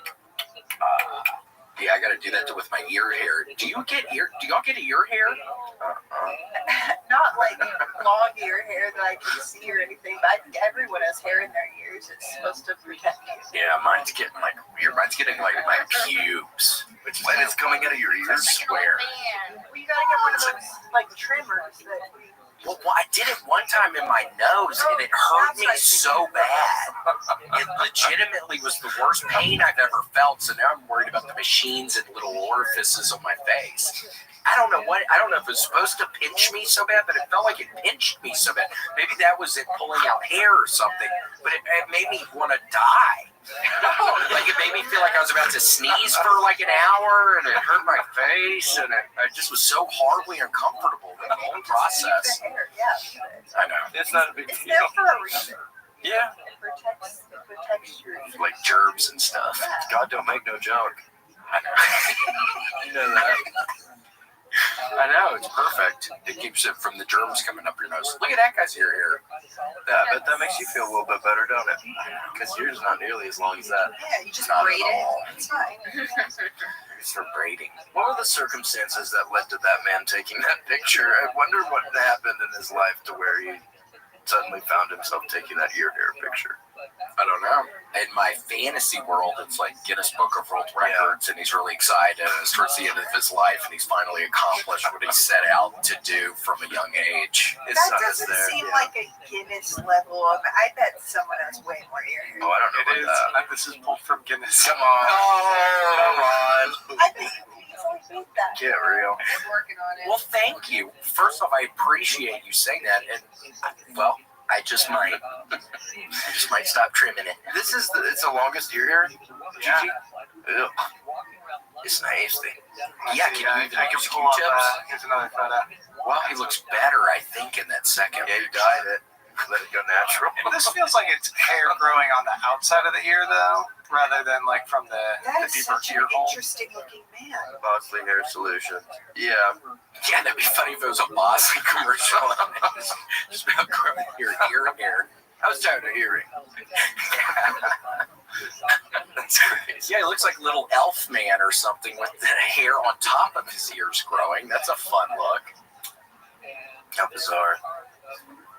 Yeah, I gotta do that with my ear hair. Do y'all get ear hair? Not like long ear hair that I can see or anything, but I think everyone has hair in their ears. It's supposed to protect you. Yeah, mine's getting like weird. Mine's getting like my pubes. When it's coming out of your ears, I swear. Well, you gotta get one of those like trimmers that. Well, I did it one time in my nose, and it hurt me so bad. It legitimately was the worst pain I've ever felt, so now I'm worried about the machines and little orifices on my face. I don't know if it was supposed to pinch me so bad, but it felt like it pinched me so bad. Maybe that was it pulling out hair or something, but it made me want to die. Like it made me feel like I was about to sneeze for like an hour, and it hurt my face, and I just was so horribly uncomfortable with the whole process. I know. It's not a big deal. It's there for a reason. Yeah. It protects your like germs and stuff. God don't make no junk. I know. You know that. I know, it's perfect. It keeps it from the germs coming up your nose. Look at that guy's ear here. Yeah, but that makes you feel a little bit better, don't it? Because yours is not nearly as long as that. Yeah, you just not braid at it. all. It's fine. It's for braiding. What were the circumstances that led to that man taking that picture? I wonder what happened in his life to where he suddenly found himself taking that ear hair picture. I don't know. In my fantasy world, it's like Guinness Book of World Records, and he's really excited. And it's towards the end of his life, and he's finally accomplished what he set out to do from a young age. His That son is doesn't there. seem like a Guinness level of. I bet someone has way more ear hair. Oh, I don't know. It is. This is pulled from Guinness. Come on. Come on. I think he's always made that. Get real. We're working on it. Well, thank you. First off, I appreciate you saying that, and I just might stop trimming it. It's the longest ear hair. Yeah. Ew. It's nasty. Yeah, can you even I make can him pull up, Q-tips? here's another photo. Well, he looks better, I think, in that second. Yeah, you dyed it. Let it go natural. This feels like it's hair growing on the outside of the ear, though, rather than like from the deeper Such ear an hole. interesting looking man. Bosley Hair Solution. Yeah. Yeah, that'd be funny if it was a Bosley commercial. Just about growing your ear hair. I was tired of hearing. That's crazy. Yeah, he looks like little elf man or something with the hair on top of his ears growing. That's a fun look. How bizarre.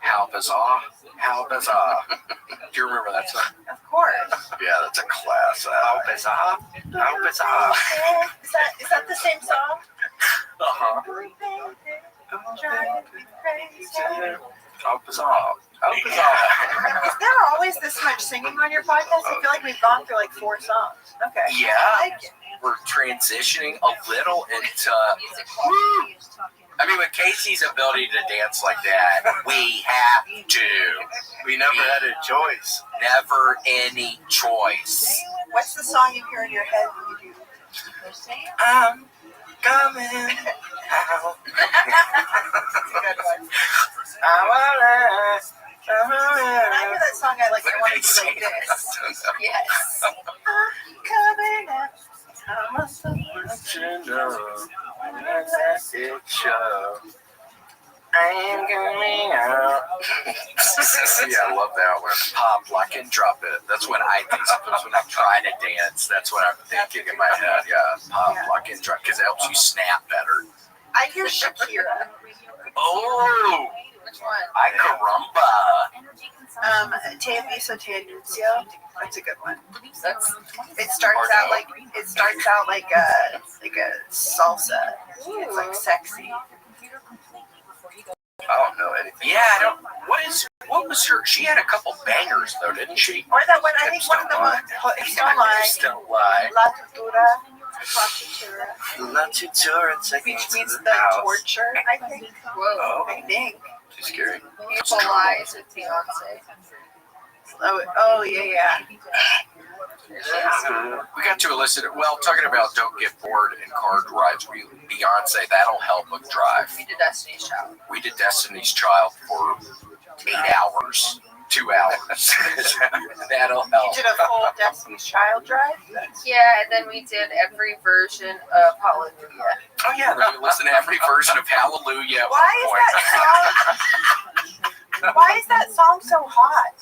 How bizarre. How bizarre. Do you remember that song? Of course. Yeah, that's a class. How bizarre. How bizarre. Is that the same song? Uh-huh. Driving me crazy. How bizarre. How bizarre. Is there always this much singing on your podcast? I feel like we've gone through like 4 songs. Okay. Yeah. I like it. We're transitioning a little into... I mean, with Casey's ability to dance like that, we have to. We never had a choice. Never any choice. What's the song you hear in your head when you do? I'm coming out. When I hear that song, I want to be like this. Yes. I'm coming out. I'm a I am coming out. Yeah, I love that one. Pop, lock, and drop it. That's what I think. Sometimes when I try to dance, that's what I'm thinking in my head. Yeah, pop, lock, and drop, because it helps you snap better. I hear Shakira. Oh, Which one? I caramba. Te aviso, te anuncio. That's a good one. That's It starts out like a salsa. It's like sexy. I don't know anything. Yeah, I don't. What was her? She had a couple bangers though, didn't she? Or that one. I think one of them was Don't Lie. Don't Lie. La Cultura. Flatutura. Flatutura, Which means the torture, I think. Whoa. I think. Too scary. Beautiful Lies with Beyonce. Oh yeah. We got to elicit it. Well, talking about don't get bored in car drives. Beyonce, that'll help with drive. We did Destiny's Child. We did Destiny's Child for 8 hours. 2 hours. That'll help. You did a full Destiny's Child drive? Yeah, and then we did every version of Hallelujah. Oh yeah, then we listened to every version of Hallelujah. Why is that song so hot?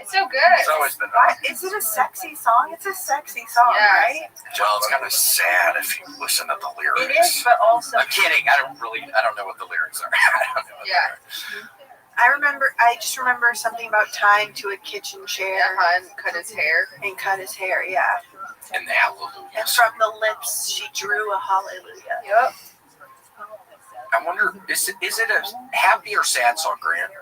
It's so good. It's always been hot. Is it a sexy song? It's a sexy song, right? Well, it's kind of sad if you listen to the lyrics. It is, but also. I'm kidding. I don't know what the lyrics are. I just remember something about tying to a kitchen chair. And cut his hair. Yeah. And the Hallelujah. And from the lips, she drew a hallelujah. Yep. I wonder, is it a happy or sad song, Grant?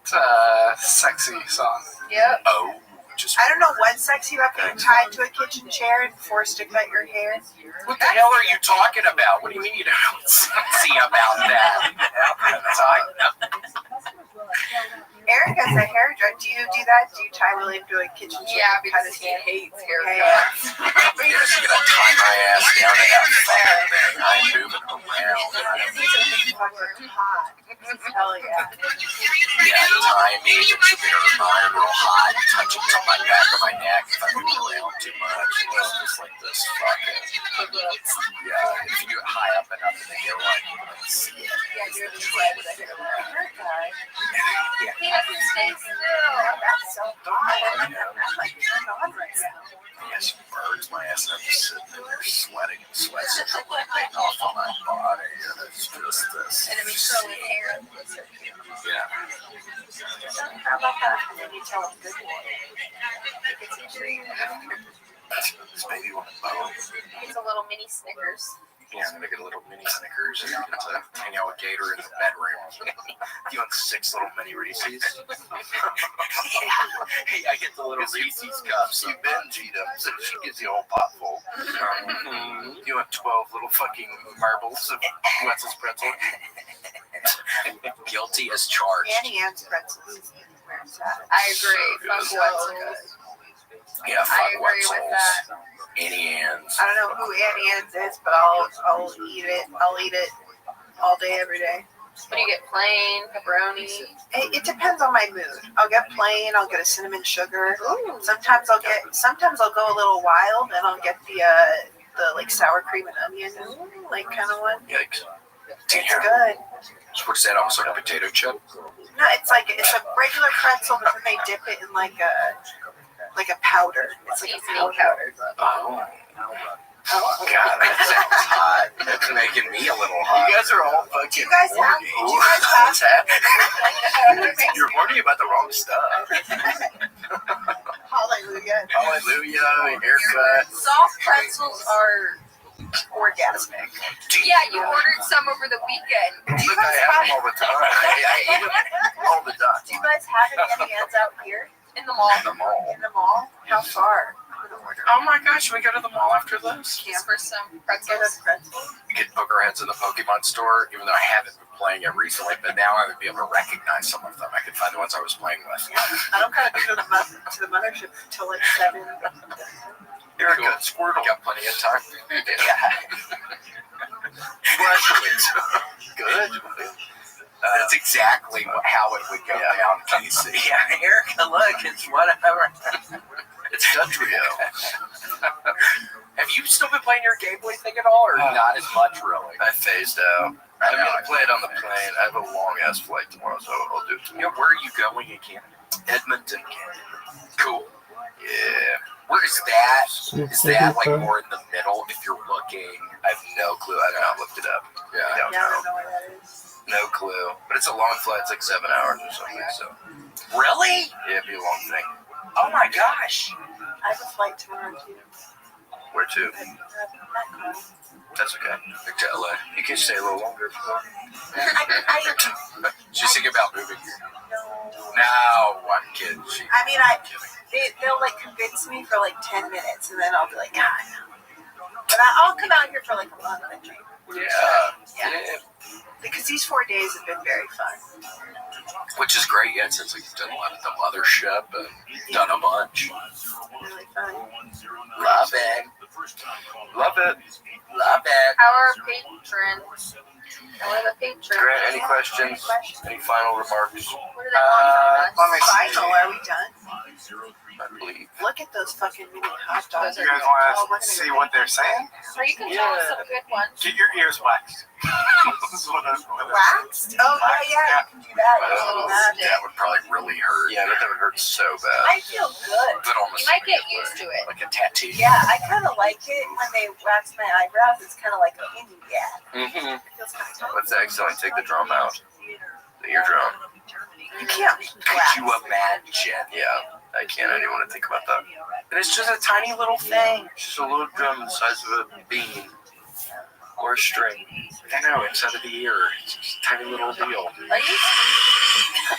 It's a sexy song. Yep. Oh, I don't know what's sexy about being tied to a kitchen chair and forced to cut your hair. What the hell are you talking about? What do you mean you don't know what's sexy about that? Eric has a hair dryer. Do you do that? Do you tie William to a kitchen chair? Yeah, because he hates haircuts. You're just gonna tie my ass down to that fucking thing. I'm moving around. He's fucking hot. Hell yeah. Yeah, tie me to your mind real hot, touch it to my back of my neck if I move around too much. It's just like this fucking. Yeah, if you do it high up enough in the hairline, you can see it. Yeah, you're the sweat with a hairline. Yeah. He doesn't stay still. That's so hot. I'm like turned on right now. Yes, burns my ass and I'm just sitting in there sweating and sweat's dripping off on my body and it's just this. And it was curling hair. Yeah. How about that? And then you tell him good boy. It's a treat. This baby wants a bow. It's a little mini Snickers. Yeah, I'm gonna get a little mini Snickers and get to hang out with Gator in the bedroom. You want 6 little mini Reese's? Hey, I get the little Reese's cups. You binge eat them, so she gives you a whole pot full. You want 12 little fucking marbles of Wetzel's pretzel? Guilty as charged. Annie Ann's pretzels. I agree. Fuck Wetzel's. Yeah, fuck I agree with that. Annie Ann's. I don't know who Annie Ann's is, but I'll eat it. I'll eat it all day, every day. What do you get? Plain pepperoni? It depends on my mood. I'll get plain. I'll get a cinnamon sugar. Ooh. Sometimes I'll go a little wild, and I'll get the like sour cream and onion like kind of one. Yikes. It's good. So what's that? Almost like a potato chip? No, it's a regular pretzel, but then they dip it in like a powder. It's like a powder. Oh. Oh, God, that sounds hot. That's making me a little hot. You guys are all fucking Do you guys have? What's happening? You're horny about the wrong stuff. Hallelujah. Hallelujah, haircut. Soft pretzels are orgasmic. Yeah, you ordered some over the weekend. Look, I have them all the time. I eat them all the time. Do you guys have any hands out here? In the mall. In the mall? How far? Oh my gosh, should we go to the mall after this? Just for some pretzels. We could poke our heads in the Pokemon store, even though I haven't been playing it recently, but now I would be able to recognize some of them. I could find the ones I was playing with. Yeah, I don't gotta go to the mothership until like 7. You're a good Squirtle. Got plenty of time. Good. That's exactly how it would go down, Casey. Yeah, Erica, look, it's whatever. It's country. Have you still been playing your Game Boy thing at all, or not as much, really? I phased out. I'm gonna play it on the plane. I have a long ass flight tomorrow, so I'll do it tomorrow. Yeah, where are you going again? Edmonton, Canada. Cool. Yeah. Where is that? Is that like more in the middle if you're looking? I have no clue. I have not looked it up. Yeah. I don't know where that is. No clue. But it's a long flight. It's like 7 hours or something. So. Really? Yeah, it'd be a long thing. Oh my gosh. I have a flight tomorrow too. Where to? That's okay. Back to LA. You can stay a little longer if you want. She's thinking about moving. No, I'm kidding. I mean, they'll like convince me for like 10 minutes, and then I'll be like, God, no. But I'll come out here for like a month, I think. Yeah. Because these 4 days have been very fun. Which is great, yeah, since we've done a lot of the mothership and done a bunch. Really fun. Love it. Love it. Love it. How are patrons? How are the patrons? Grant, any questions? Any final remarks? What do they want from us? Final, are we done? I believe. Look at those fucking mini hot dogs. You guys want to see what they're saying? Or you can tell us some good ones. Get your ears waxed. This is what I'm waxed? Oh, yeah, you can do that. That would probably really hurt. Yeah, that would hurt so bad. I feel good. But almost You might get used to it. like a tattoo. Yeah, I kind of like it when they wax my eyebrows. It's kind of like a mini Mm-hmm. It feels kind of Let's accidentally take the drum out. The eardrum. You can't Could you imagine? Yeah, I can't. I didn't want to think about that. And it's just a tiny little thing. Just a little drum the size of a bean. Or a string. I know, inside of the ear. It's just a tiny little deal. Are you?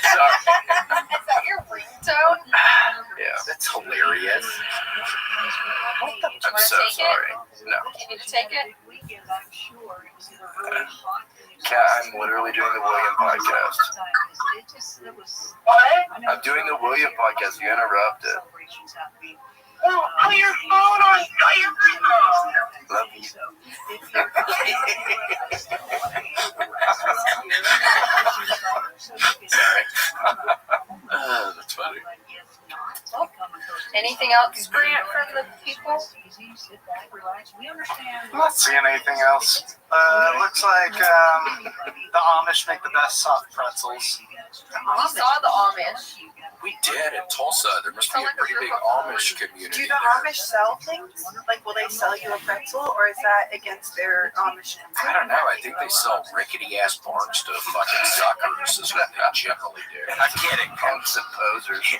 Sorry. Is that your ringtone? Yeah, that's hilarious. I'm so take sorry. It? No. Can you take it? Kat, I'm literally doing the William podcast. What? I'm doing the William podcast. You interrupted. Well, put your phone on. Put your phone. Love you. Sorry. That's funny. Well, anything else, Grant, from the people? I'm not seeing anything else. It looks like the Amish make the best soft pretzels. We saw the Amish. We did in Tulsa. There must be a pretty big Amish community Do the there. Amish sell things? Like, will they sell you a pretzel, or is that against their Amish? I don't know. I think they sell rickety-ass barns to fucking suckers is what they generally do. I'm kidding. Punks and posers. Yeah.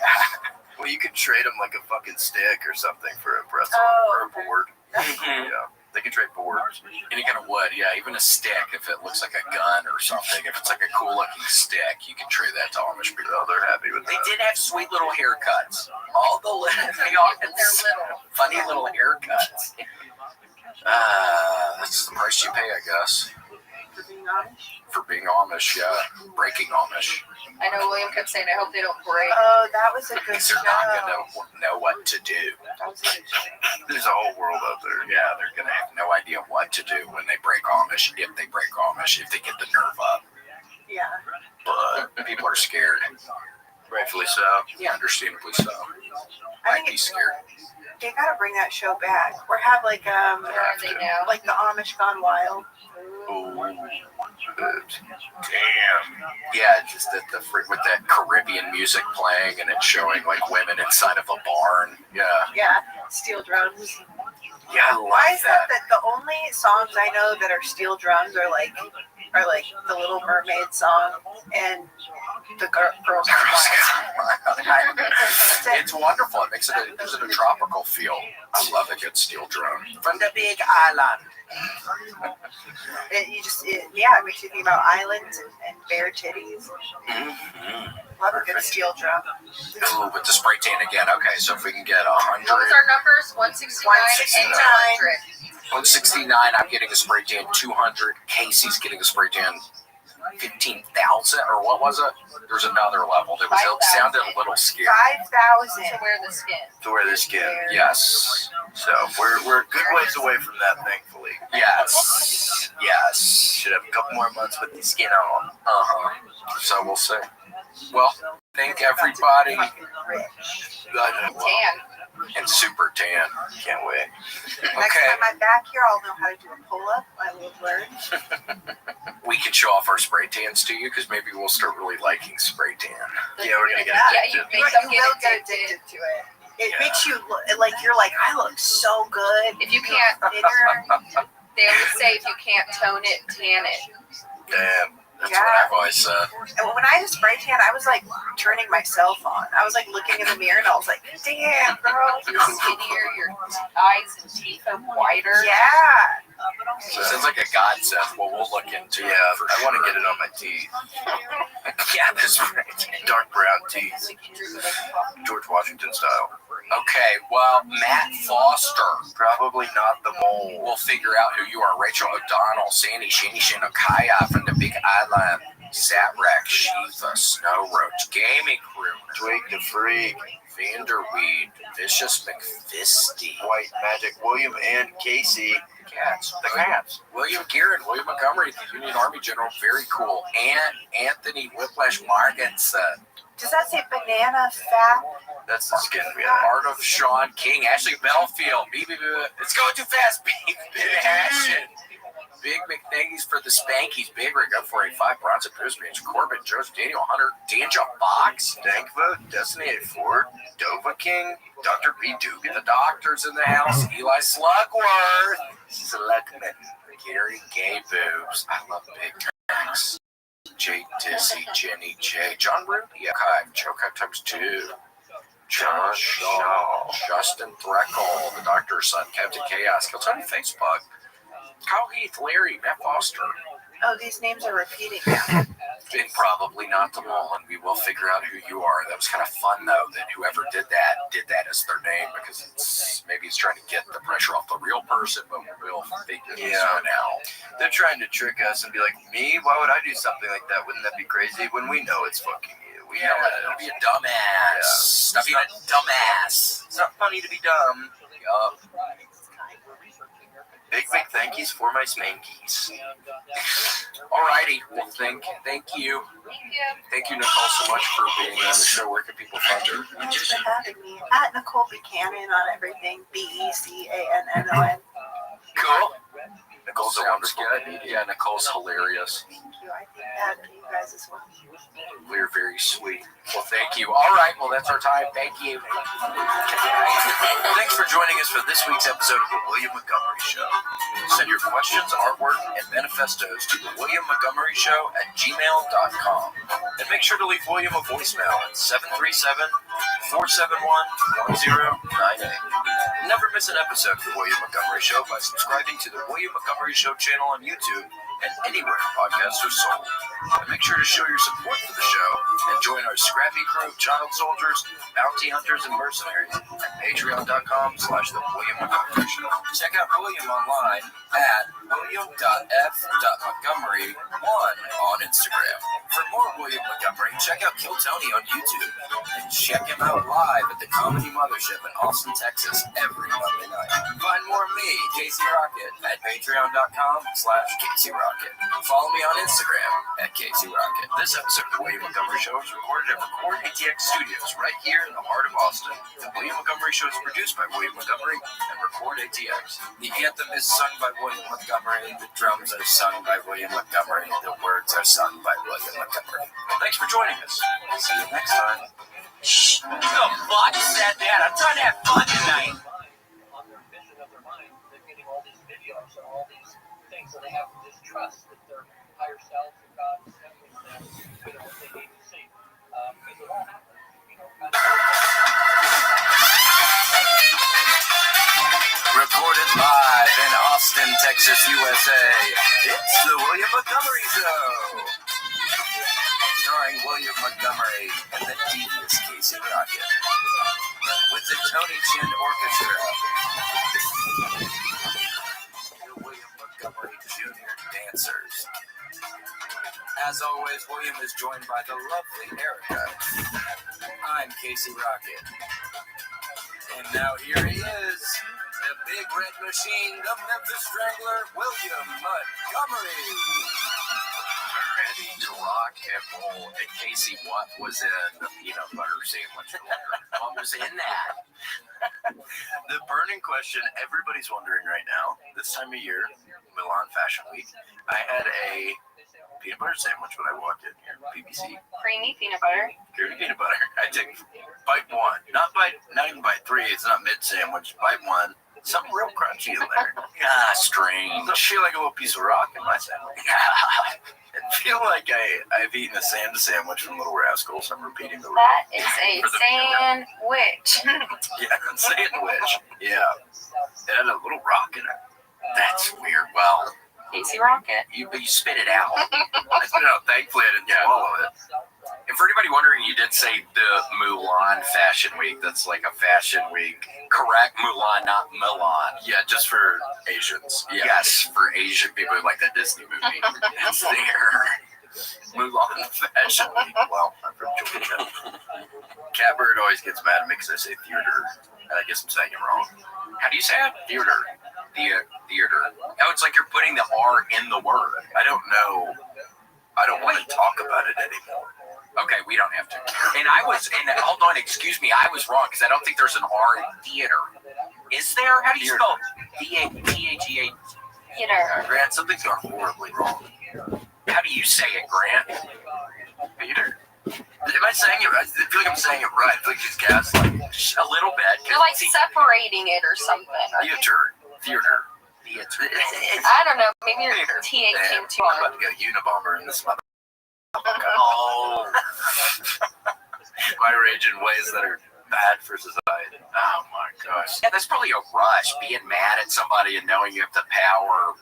Well, you could trade them like a fucking stick or something for a pretzel or a board. Yeah. They can trade boards. Any kind of wood, yeah. Even a stick, if it looks like a gun or something. If it's like a cool-looking stick, you can trade that to Amish people. Oh, they're happy with that. They did have sweet little haircuts. All the they all had funny little haircuts. That's the price you pay, I guess. For being Amish? For being Amish, yeah. Breaking Amish. I know William kept saying, I hope they don't break. Oh, that was a good They're not going to know what to do. There's a whole world out there. Yeah, they're going to have no idea what to do when they break Amish, if they break Amish, if they get the nerve up. Yeah. But people are scared. Rightfully so. Yeah, understandably so. I'd be scared. They gotta bring that show back. Or have like like the Amish Gone Wild. Ooh. Damn. Yeah, just with that Caribbean music playing and it's showing like women inside of a barn. Yeah. Yeah. Steel drums. Yeah, I like Why is that. that the only songs I know that are steel drums are like the Little Mermaid song and the Girls Gone Wild. It's wonderful. It makes it a tropical feel. I love a good steel drum. From the big island. It makes you think about islands and bare titties. Love a good steel drum. Ooh, with the spray tan again. Okay, so if we can get 100. What was our numbers? 169 and 200. 169, I'm getting a spray tan. 200, Casey's getting a spray tan. 15,000, or what was it? There's another level. It sounded a little scary. 5,000 to wear the skin. To wear the skin, yes. So we're a good ways away from that, thankfully. Yes. Should have a couple more months with the skin on. So we'll see. Well, thank everybody. Tan. And super tan. Can't wait. Next time I'm back here, I'll know how to do a pull-up. I will learn. We can show off our spray tans to you because maybe we'll start really liking spray tan. Yeah, we're gonna get you addicted. make them You will get addicted to it. It makes you like you're like, I look so good. If you can't, they always say if you can't tone it, tan it. Damn. That's what I've always said. And when I had a spray tan, I was like turning myself on. I was like looking in the mirror and I was like, damn, girl. You're skinnier, your eyes and teeth are whiter. Yeah. So it sounds like a godsend. Well, we'll look into it. Yeah, I want to get it on my teeth. Yeah, that's right. Dark brown teeth. George Washington style. Okay, well. Well, Matt Foster. Probably not the mole. We'll figure out who you are. Rachel O'Donnell, Sandy Shinny Shinokaya from the Big Island. Satrack, Shiva, Snow Roach, Gaming Crew, Twig the Freak, Vanderweed, Vicious McFisty, White Magic, William and Casey. The Cats. William Gearin, William Montgomery, the Union Army General, very cool. And Anthony Whiplash Margenson. Does that say banana fat? That's the skin we have. Art of Sean King, Ashley Belfield, it's going too fast, Big Action. Big McNaggies for the Spankies, Big Rig up for a 5 Bronson Prisbridge, Corbin, Joseph Daniel Hunter, Danja Fox, Dank Vote, Destiny A. Ford, Dova King, Dr. B. Dugan, the doctors in the house, Eli Slugworth, Selectman, Gary Gay Boobs, I love Big Max, Jake Dizzy, Jenny J, John Ruby, Chokai times 2. John Shaw, Justin Threckle, the Doctor's Son, Captain Chaos, Kiltony Facebook, Kyle Heath, Larry, Matt Foster. Oh, these names are repeating now. And probably not the mole, and we will figure out who you are. That was kind of fun, though, that whoever did that as their name, because maybe it's trying to get the pressure off the real person, but we'll figure this one out. They're trying to trick us and be like, me? Why would I do something like that? Wouldn't that be crazy? When we know it's fucking you. We know it. It'll be a dumbass. Yeah. Stop being a dumbass. It's not funny to be dumb. Yup. Big thank yous for my smankies. Alrighty, well, thank you. Thank you, Nicole, so much for being on the show. Where can people find her? Thanks for having me. At Nicole Buchanan on everything. BECANNON. Cool. Nicole's a wonderful lady. Yeah, Nicole's hilarious. Thank you. I think that for you guys as well. We're very sweet. Well, thank you. All right, well, that's our time. Thank you. Thanks for joining us for this week's episode of The William Montgomery Show. Send your questions, artwork, and manifestos to The William Montgomery Show at gmail.com. And make sure to leave William a voicemail at 737-471-1098. Never miss an episode of The William Montgomery Show by subscribing to The William Montgomery Show channel on YouTube and anywhere podcasts are sold. And make sure to show your support for the show and join our scrappy crew of child soldiers, bounty hunters, and mercenaries at patreon.com/The William Montgomery Show. Check out William online at william.f.montgomery1 on Instagram. For more William Montgomery, check out Kill Tony on YouTube and check him out live at the Comedy Mothership in Austin, Texas every Monday night. Find more of me, Casey Rocket, at patreon.com/Casey Rocket. Follow me on Instagram at Casey Rocket. This episode of The William Montgomery Show is recorded at Record ATX Studios right here in the heart of Austin. The William Montgomery Show is produced by William Montgomery and Record ATX. The anthem is sung by William Montgomery. The drums are sung by William Montgomery. The words are sung by William Montgomery. Thanks for joining us. See you next time. Shh! Who the fuck said that? I'm trying to have fun tonight. On their vision of their mind, they're getting all these videos and all these things, so they have this trust that their higher self and God is sending them, what they need to see. Because it all happens, Recorded live in Austin, Texas, USA. It's The William Montgomery Show. Starring William Montgomery and the devious Casey Rocket. With the Tony Chin Orchestra. The William Montgomery Jr. Dancers. As always, William is joined by the lovely Erica. I'm Casey Rocket. And now here he is, the big red machine, the Memphis Strangler, William Montgomery. Ready to rock and roll. And Casey, what was in the peanut butter sandwich? What was in that? The burning question everybody's wondering right now, this time of year, Milan Fashion Week, I had a peanut butter sandwich when I walked in here, BBC. Creamy peanut butter. Creamy peanut butter. I take bite one. Not even bite three. It's not mid-sandwich. Bite one. Something real crunchy in there. Strange. I feel like a little piece of rock in my sandwich. I feel like I've eaten a sandwich from Little Rascals. I'm repeating the rule. That is a sandwich. Yeah, sandwich. Yeah. It had a little rock in it. That's weird. Well, Casey Rocket. You spit it out. I spit it out. Thankfully, I didn't swallow it. And for anybody wondering, you did say the Mulan Fashion Week. That's like a fashion week. Correct? Mulan, not Milan. Yeah, just for Asians. Yeah. Yes, for Asian people who like that Disney movie. It's there. Mulan Fashion Week. Well, I'm from Georgia. Catbird always gets mad at me because I say theater, and I guess I'm saying it wrong. How do you say it? Theater. Theater. Oh, it's like you're putting the R in the word. I don't know. I don't want to talk about it anymore. Okay, we don't have to. And hold on, excuse me, I was wrong because I don't think there's an R in theater. Is there? How do you spell T-H-E-A? Theater. Grant, something's gone horribly wrong. How do you say it, Grant? Theater. Am I saying it right? I feel like I'm saying it right. I feel like she's gaslighting. A little bit. You're like separating it or something. Theater. I don't know. Maybe your T-H came too I'm about to get a Unabomber in this mother. Oh. My rage in ways that are bad for society. Oh my gosh. Yeah, that's probably a rush. Being mad at somebody and knowing you have the power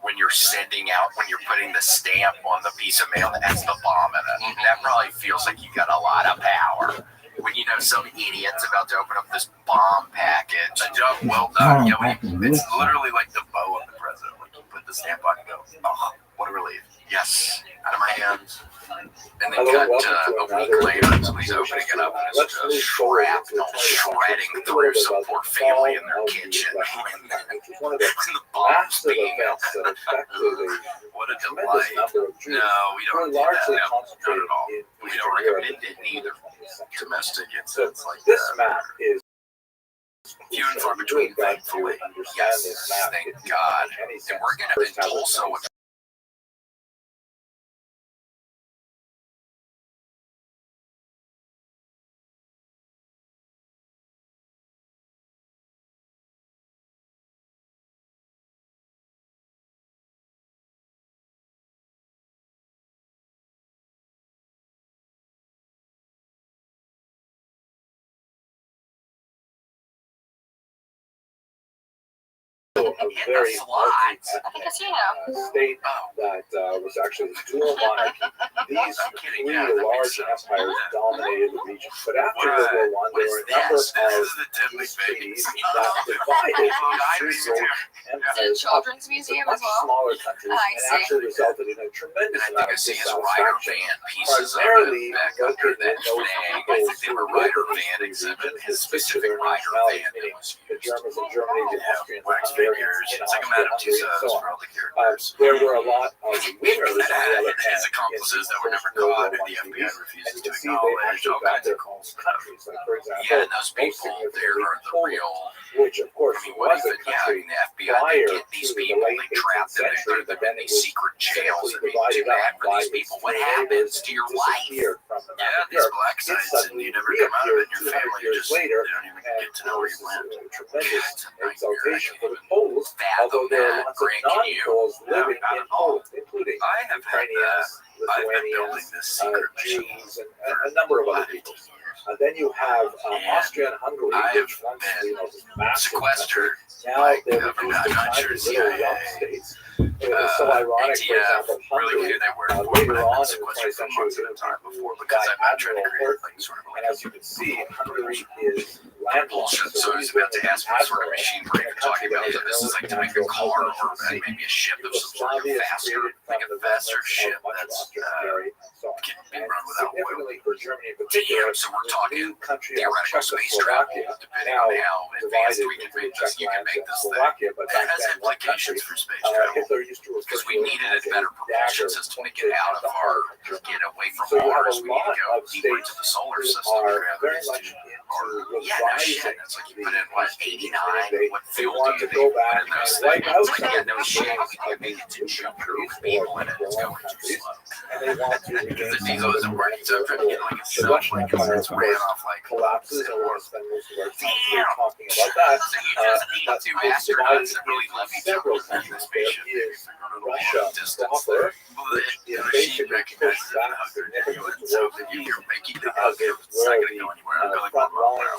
when you're sending out, when you're putting the stamp on the piece of mail that has the bomb in it. That probably feels like you got a lot of power. When you know some idiot's about to open up this bomb package. A job well done. Yeah, it's literally like the bow of the president. Like you put the stamp on and go, oh, what a relief. Yes, out of my hands. And then cut a week later until he's opening it up and it's just shrapnel shredding through some poor family in their kitchen. And the bomb's being what a delight. No, we don't do that. No, not at all. We don't recommend it neither. Domestic incidents like this that. map is few and far between, thankfully. Yes, thank God. And we're going to be in Tulsa with a very I think I see now. state that was actually dual monarchy. These three large empires dominated the region. But after World War I, there were a number of peace treaties that divided these three empires up Children's into museum much as well. smaller countries and actually resulted in a tremendous amount of dissatisfaction. Primarily located in those peoples who lived in these three regions with particular nationalities, meaning the Germans in Germany, the Austrians and Hungarians in Austria, Hungary, and so on. There were a lot of winners on the other hand. his accomplices that were never caught and the FBI refuses to acknowledge all kinds of cool countries. Like, for example, yeah, and those people there are the real, which of course was a country the FBI, they get these people, they trap them, they put them in these secret jails. I mean, too bad for these people. What happens to your life? Yeah, these black sites, and you never come out of it, and your family just, they don't even get to know where you went. Tremendous exaltation for the Poles, although there are lots of non-Poles living in Poland, including Ukrainians, Lithuanians, Jews, and a number of other people. Then you have Austria and Hungary, which once this massive country. Now they're reduced to tiny little rough states. It was so ironic, for example, Hungary later on in the 20th century was by Admiral Horthy, and as you can see, Hungary is landlocked. So he's about to ask what sort of machine we're talking about. So this is like to make a car or maybe a ship of some sort of faster, like a faster ship that's can be run without oil. Yeah, so we're talking theoretical space travel, depending on how advanced we can make this. You can make this thing. It has implications for space travel because we needed a better propulsion system to get out of our, get away from Mars. We need to go deeper into the solar system. Yeah, no shit. It's like you put in what 89. What fuel do you think put in those things? It's like yeah, no shit. We can make it to jump-proof people in it. It's going too slow. Because the diesel isn't working, so I'm trying to get like a cell like it's ran off like collapses. I want to spend most of our time talking about that. So you just need two astronauts that really love each other in the spaceship. Russia proper, which is basically pushed back significantly towards the east. You're making the hug. It's not going to go anywhere. I'm going front lines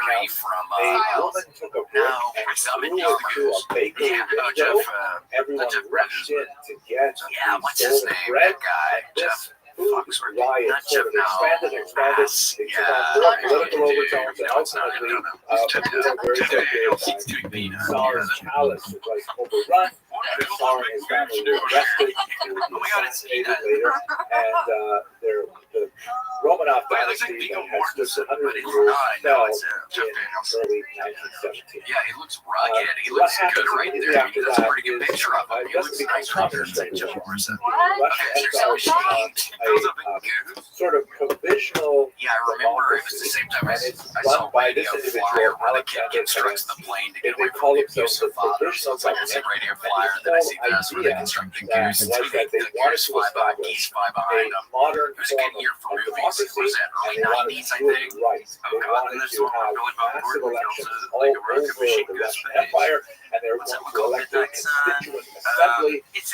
Gary from a woman took a brick and Summit threw used it to through goose. a bakery Yeah, window. Jeff Everyone rushed in to get yeah, the what's his stolen name? bread. That guy, This Jeff food riot not sort of Jeff, no. expanded. It took on more political overtones, and ultimately, the Tsar's palace was overrun. The Tsar and his family were arrested. He was assassinated later, and the Romanov Well, it looks like dynasty Viggo that has stood Mortensen, for but 100 it's years not. No, fell it's Jeff in Daniels. early 1917. Yeah, he looks rugged. He What looks happens good right immediately there. after That's a that pretty good is, picture of him. it He doesn't looks become nice right there. communist Jeff anymore. Morrison. Russian Okay, Exile becomes a sort of provisional yeah, I remember it was the same time I saw Radio Flyer where the kid constructs the plane to get away from the abusive father. So it's like I see Radio Flyer, and then I see this where they construct the goose and make the goose fly by, geese fly behind them. It was a good year for movies. What was that, early 90s, I think? Oh, God, and there's the one where Billy Bob Thornton kills like a American machine goose face. And they're What's that going one to called? elect a Midnight Sun? constituent assembly. Is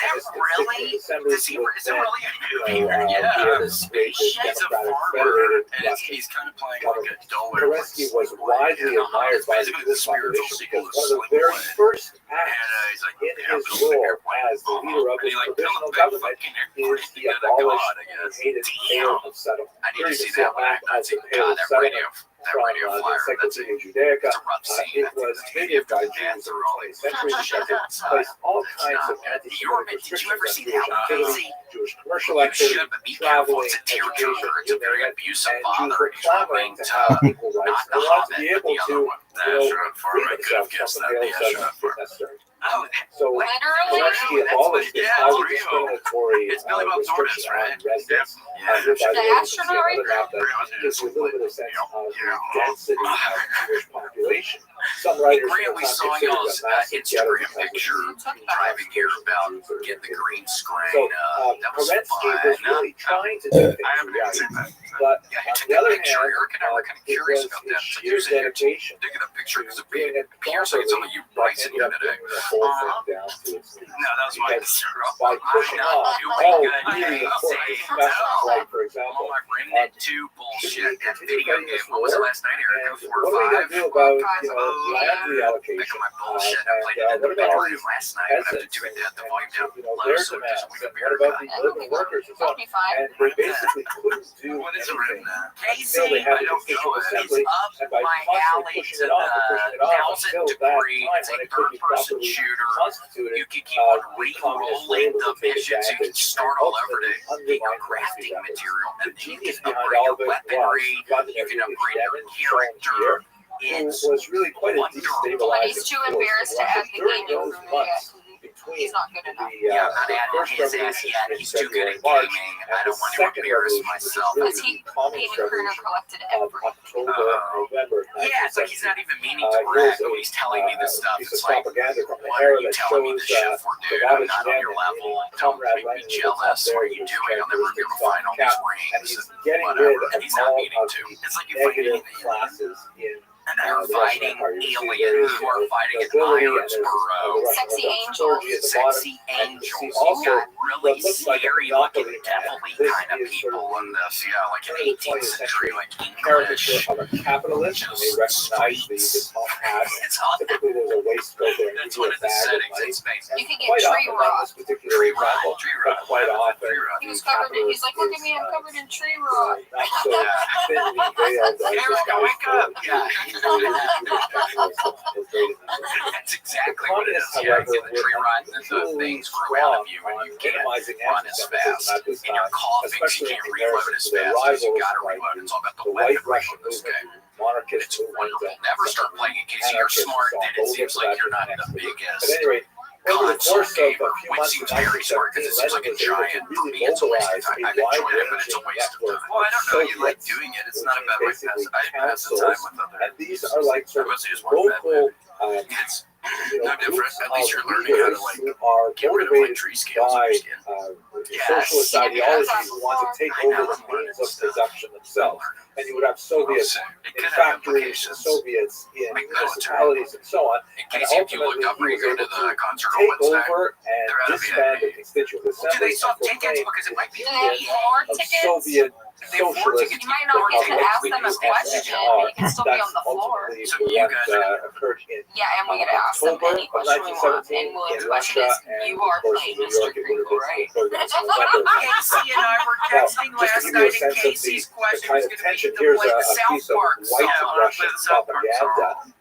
that really? Is it really a movie? Yeah. He's a farmer, and he's kind of playing like a duller. Kerensky was widely admired by the Jewish population because one of the very first acts in his role as the leader of his provisional government is the abolished and hated Pale of Settlement. I need to see that one. I've not seen that radio flyer. That's a rough scene. It was hated by Jews in the 20th century because it placed all kinds of anti-Semitic restrictions on Jewish activity, Jewish commercial activity, traveling, education, It's a very abusive and Jews father. were clamoring to have equal rights. They wanted to be able to, free themselves from the Pale of Settlement if necessary. So Kerensky abolished this highly discriminatory restriction on residents. Gives you a little bit of sense of the density of the Jewish population. Some writers We saw y'all's Instagram picture driving here about getting the green screen. So That was Kerensky fun. was really trying to do things right, but on the other hand, it was his sheer dedication to get a picture because it doing it appears like it's only you writing ended up today. bringing the whole thing down to its knees. No, that was my By pushing off all really important discussions, like, for example, my Remnant 2 bullshit. That video game. What was it last night? Erica 4 what are we going to do about, land reallocation? Back on my bullshit. I played it in the what about all bedroom these last night. I have to do it at the volume down low their so it demands? doesn't wake up What about the Erica. urban workers and so on? And they basically couldn't do What is anything Casey, until they had I the don't know. constituent It's assembly, up and by my constantly alley pushing to it off and pushing it off 1,000 until that degree. time It's when a it could be third-person properly shooter. constituted, You can keep on communists were re-rolling able the to take missions. You can advantage start and all over to ultimately get your undermine crafting Nazi efforts. material, The and then you genius can behind upgrade all your of it was weaponry. Vladimir You can upgrade your shown here, who It's was really quite a wonderful. destabilizing He's too force. embarrassed to Russia add the during game those over months between He's not good enough. Yeah, I'm not the adding first his ass revolution yet. in He's too good February, at March, gaming. and I the don't want to second embarrass revolution, which is myself. really Because he the communist David Kerner revolution collected of everything. October, November Yeah, it's like he's 1917. not even meaning to brag when he's telling me this stuff. Piece It's of like, propaganda from the what era are you that telling me shows this shit for, dude? I'm Gava's not on your men level. in Don't Comrade make me Lenin jealous. there What are you with doing? I'll never be able to find all cap, these and rings. he's getting rid Whatever. of And he's not all meaning of to. the It's like you find negative anything. classes in And they're the Russian fighting Empire. You see aliens there who are is fighting in nobility, and there's Ironsboro. Sexy angels. clergy at the bottom, Sexy and you see angels. also You got what really looks like a scary monopoly looking man. devilly This kind of is sort people of in this. Yeah, like an turn of the 18th 20th century, century like caricature English. of a capitalist. You may recognize the top hat. It's all Typically, there's a waistcoat there. That's usually one of a the bag of settings money. in space. You can get Quite tree often, not rot. this particular Tree rot, example, tree but rot. quite often, He was covered in, he's like, look at me, I'm covered in tree rot. not so thinly veiled as this Erica, guy's wake up! Yeah. That's exactly what it is. Yeah, you get the tree rot and the things grow out of you and you can't run as fast. And you're coughing, so you can't reload as fast as you gotta reload. It's all about the weaponry in this game. It's wonderful. Never start playing in case you're smart, then it seems like you're not the biggest But anyway, over the console course of a gamer, few which months seems in very smart because it seems like a 1917, Lenin giant. was For able me, to it's a waste of really time. I've mobilize enjoyed it, but it's a waste of time. Well, I don't know. You like doing it. It's not a bad way to pass the time with other. And these are like sort of It's local no different. At least you're learning how to like are get rid of like motivated tree scales in by your skin. socialist ideologies who want to take over the means of production themselves. And you would have Soviets in factories, Soviets in municipalities, and so on. In And case if you ultimately, looked up where he you was go able to the to concert on take Wednesday, over and disband the constituent do assembly they still have and tickets? proclaim Because it might be Do they have more of tickets? Soviet They have more socialist tickets. You might not get to ask them a question, but you can still be on the floor. That's So ultimately you what guys occurred in Yeah, and we get to ask them October any of question we want. 1917 And William's in question Russia, is, and you of are course playing in New Mr. York it would Kringle, have right? been November. Casey and I were texting Just last to give you a night, and sense of Casey's the question kind was of going to tension, be to here's play a the South piece of Park white song. Russian propaganda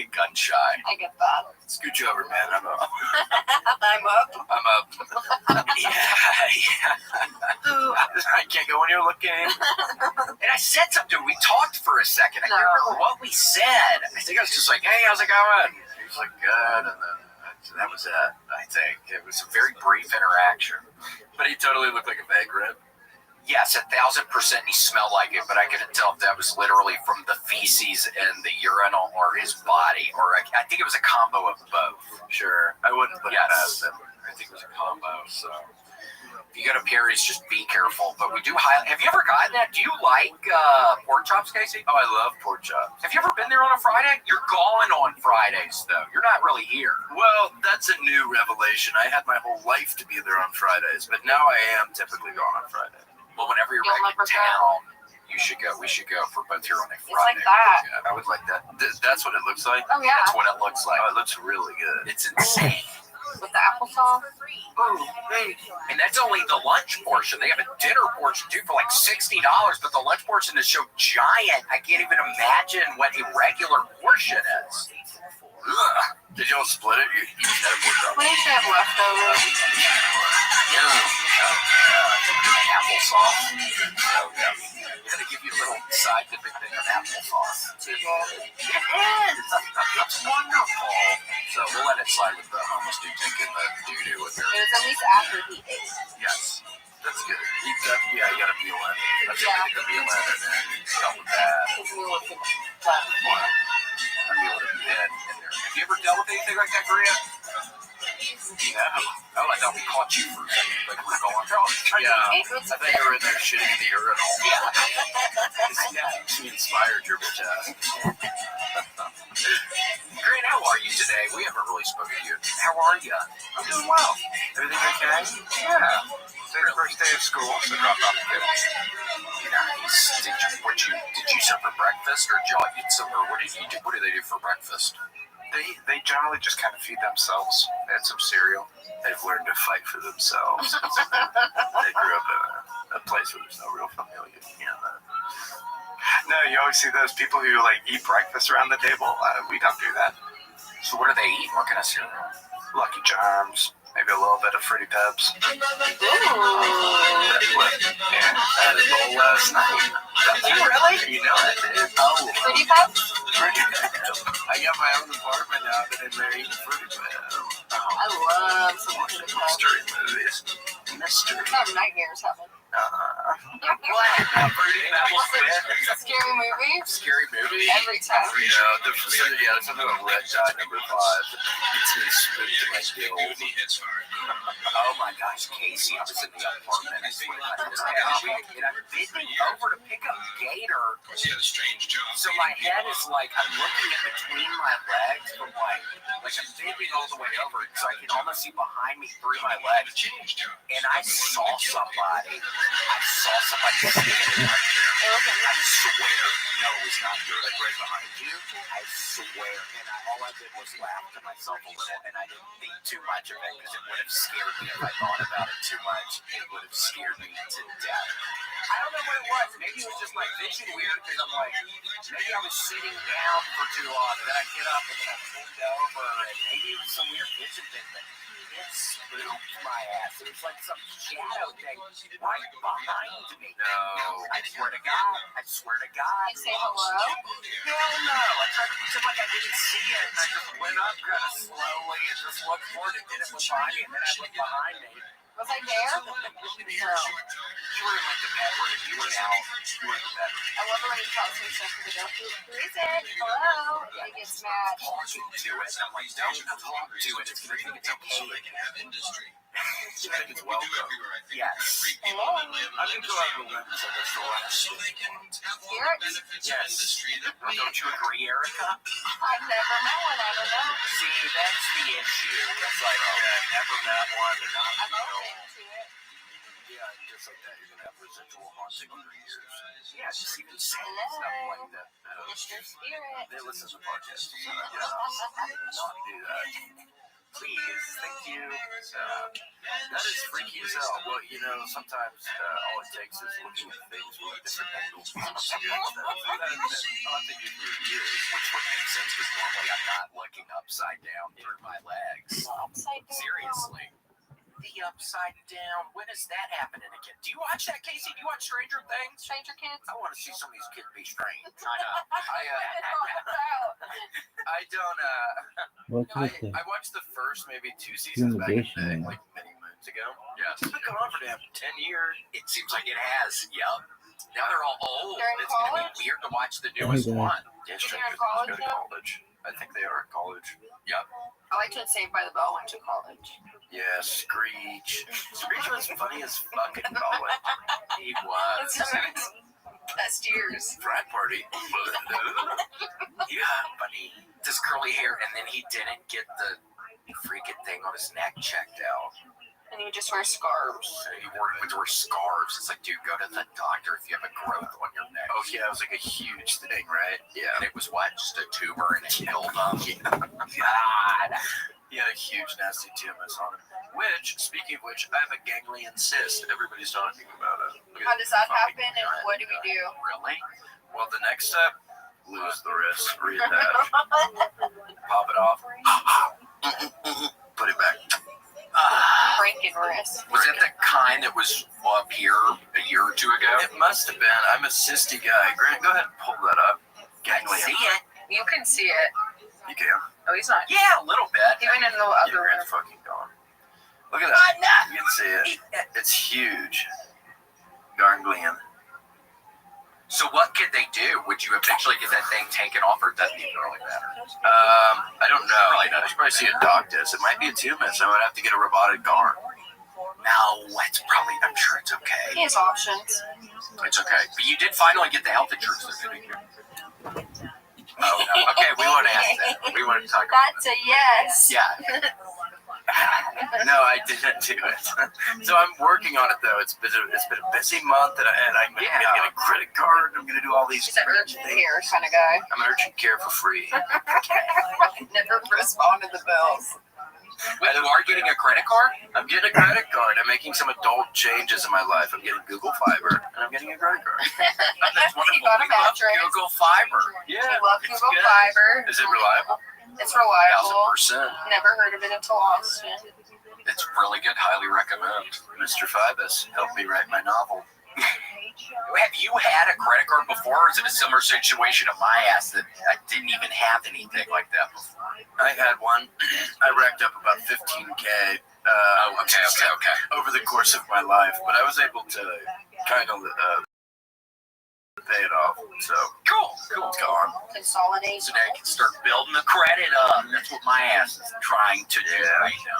get gun shy. I get that. Scooch over, man. I'm up. I'm up. I'm up. I can't go when you're looking. And I said something. We talked for a second. I can't remember what we said. I think I was just like, hey, how's it going? He was like, good. And then that was it, I think. It was a very brief interaction. But he totally looked like a vagrant. Yes, 1,000%. He smelled like it, but I couldn't tell if that was literally from the feces and the urinal or his body, or I think it was a combo of both. Sure, I wouldn't put it past him. I think it was a combo. So if you go to Perry's, just be careful. But we do highlight. Have you ever gotten that? Do you like pork chops, Casey? Oh, I love pork chops. Have you ever been there on a Friday? You're gone on Fridays, though. You're not really here. Well, that's a new revelation. I had my whole life to be there on Fridays, but now I am typically gone on Friday. Well, whenever you're back in town, you should go. We should go for both here on a Friday. It's like that. Yeah, I would like that. That's what it looks like? Oh, yeah. That's what it looks like. Oh, it looks really good. It's insane. With the applesauce. Oh, hey. And that's only the lunch portion. They have a dinner portion, too, for like $60, but the lunch portion is so giant, I can't even imagine what a regular portion is. Ugh. Did y'all split it? You each had a pork chop. We used to have leftovers. Applesauce. Oh, yeah. Gotta give you a little side dipping thing of applesauce. It is. It's wonderful. So we'll let it slide with the homeless dude taking the doo-doo with her. It was at least after he ate. Yes. That's good. You gotta peel it. That's Yeah. the peel it and then start with that. His meal was done. I mean, Have you ever dealt with anything like that, Korea? No. Oh, I thought we caught you for a second. Like we're going. yeah. I think you were in there shitting in the urinal. Yeah. She inspired your bitch ass. Grant, how are you today? We haven't really spoken to you. How are you? I'm doing well. Everything okay? Yeah. Today's the first day of school, so dropped off the kids. Nice. Did you serve for breakfast, or did y'all eat some, or what did you do? What do they do for breakfast? They generally just kind of feed themselves. They had some cereal. They've learned to fight for themselves. They grew up in a place where there's no real familiar. No, you always see those people who like eat breakfast around the table. We don't do that. So what do they eat? What kind of cereal? Lucky Charms. Maybe a little bit of Fruity Pebs. Ooh. Yeah, I had a bowl last night. Did you really? You know I did. Oh. Fruity Pebs? Fruity Pebs. I got my own apartment now, but in there eating Fruity Pebs. I love some Fruity Pebs. Mystery movies. Mystery. I have nightmares having. What? Fruity Pebbles. Scary movie? Scary movie? Every time. There's something with Red Dot number 5. It's really spooked to my gills. Oh my gosh, Casey, I was in the apartment. I swear to God, and I'm bending over to pick up Gator. She had a strange job. So my head is like, I'm looking in between my legs from like I'm bending all the way over, so I can almost see behind me through my legs. And I saw somebody. Standing right there. I swear. No, it was not you. Like right behind you. I swear. And all I did was laugh to myself a little, and I didn't think too much of it because it would have scared me if I thought about it too much. It would have scared me to death. I don't know what it was. Maybe it was just like vision weird because I'm like, maybe I was sitting down for too long, and then I get up and then I bend over, and maybe it was some weird vision thing, but it spooked my ass. It was like some shadow thing right behind me. No. I swear to God. You say hello? Hell no. I tried to pretend like I didn't see it, and I just went up kind of slowly and just looked forward and didn't look behind me, and then I looked behind me. Was I there? No. You were in like the bedroom. You were out. You were in the bedroom. I love it when he calls me stuff to the door. Who is it? Hello? And he gets mad. Talking to it. I'm like, don't talk to it. It's going to think it's okay. You think it's welcome. Yes. Hello? I think go out and lens like a store. Spirits? Yes. Don't you agree, Erica? I've never met one. I don't know. See, that's the issue. That's like, never met one. I'm open to it. Yeah, just like that, you're gonna have residual haunting for years. Yeah, just even saying stuff like that. Mr. Spirit. They listen to podcasts. Not do that. Please, thank you. That is freaky as hell. Well, sometimes all it takes is looking at things from a different angle. I've been doing for years, which would make sense because normally I'm not looking upside down through my legs. Upside down. Seriously. the Upside Down. When is that happening again? Do you watch that, Casey? Do you watch Stranger Things? Stranger Kids. I want to see some of these kids be strange. I don't. What's with the I watched the first maybe 2 seasons back in the day, fumigation? like many moons ago. Yes. It's been going on for damn 10 years. It seems like it has. Yep. Now they're all old. They're in It's gonna college? be weird to watch the Hey, newest guys. one. Is he in college Go to now? college. I think they are at college. Yep. I liked when Saved by the Bell went to college. Yeah, Screech. Screech was funny as fuck in college. He was. That's some of his best years. Frat party. Yeah, funny. This curly hair, and then he didn't get the freaking thing on his neck checked out. And he just wears scarves. He wore scarves. It's like, dude, go to the doctor if you have a growth on your neck. Oh, yeah, it was like a huge thing, right? Yeah. And it was what? Just a tumor and it killed him. God. He had a huge, nasty tumor on him. Which, speaking of which, I have a ganglion cyst. Everybody's talking about it. How does that happen and what do we do? Really? Well, the next step, lose the wrist. Read that. Pop it off. Put it back. Breaking wrist. Was it the kind that was up here a year or two ago? It must have been. I'm a cysty guy. Grant, go ahead and pull that up. Ganglion. See it. You can see it. You can? Oh, he's not. Yeah, a little bit. Even in the other room. Grant's fucking gone. Look at that. You can see it. It's huge. Ganglion. So what could they do? Would you eventually get that thing taken off, or doesn't even really matter? I don't know. I should probably see a doctor. It might be a tumor, so I would have to get a robotic arm. No, it's probably. I'm sure it's okay. He has options. It's okay. But you did finally get the health insurance. Oh no. Okay, we want to ask that. We want to talk about That's a yes. Yeah. No, I didn't do it. So I'm working on it though. It's been a busy month, and I'm gonna get a credit card. I'm gonna do all these. He's an urgent care kind of guy. I'm an urgent care for free. Never respond to the bills. Wait, you are getting a credit card? I'm getting a credit card. I'm making some adult changes in my life. I'm getting Google Fiber, and I'm getting a credit card. That's wonderful. You got a We love mattress. Google Fiber. Yeah, We love it's Google good. Fiber. Is it reliable? It's reliable. 1000%. Never heard of it until Austin. It's really good. Highly recommend. Mr. Fibus, help me write my novel. Have you had a credit card before, or is it a similar situation of my ass that I didn't even have anything like that before? I had one. I racked up about 15K. Okay. Over the course of my life, but I was able to kind of pay it off. So cool. Gone. Consolidate. So now I can start building the credit up. That's what my ass is trying to do.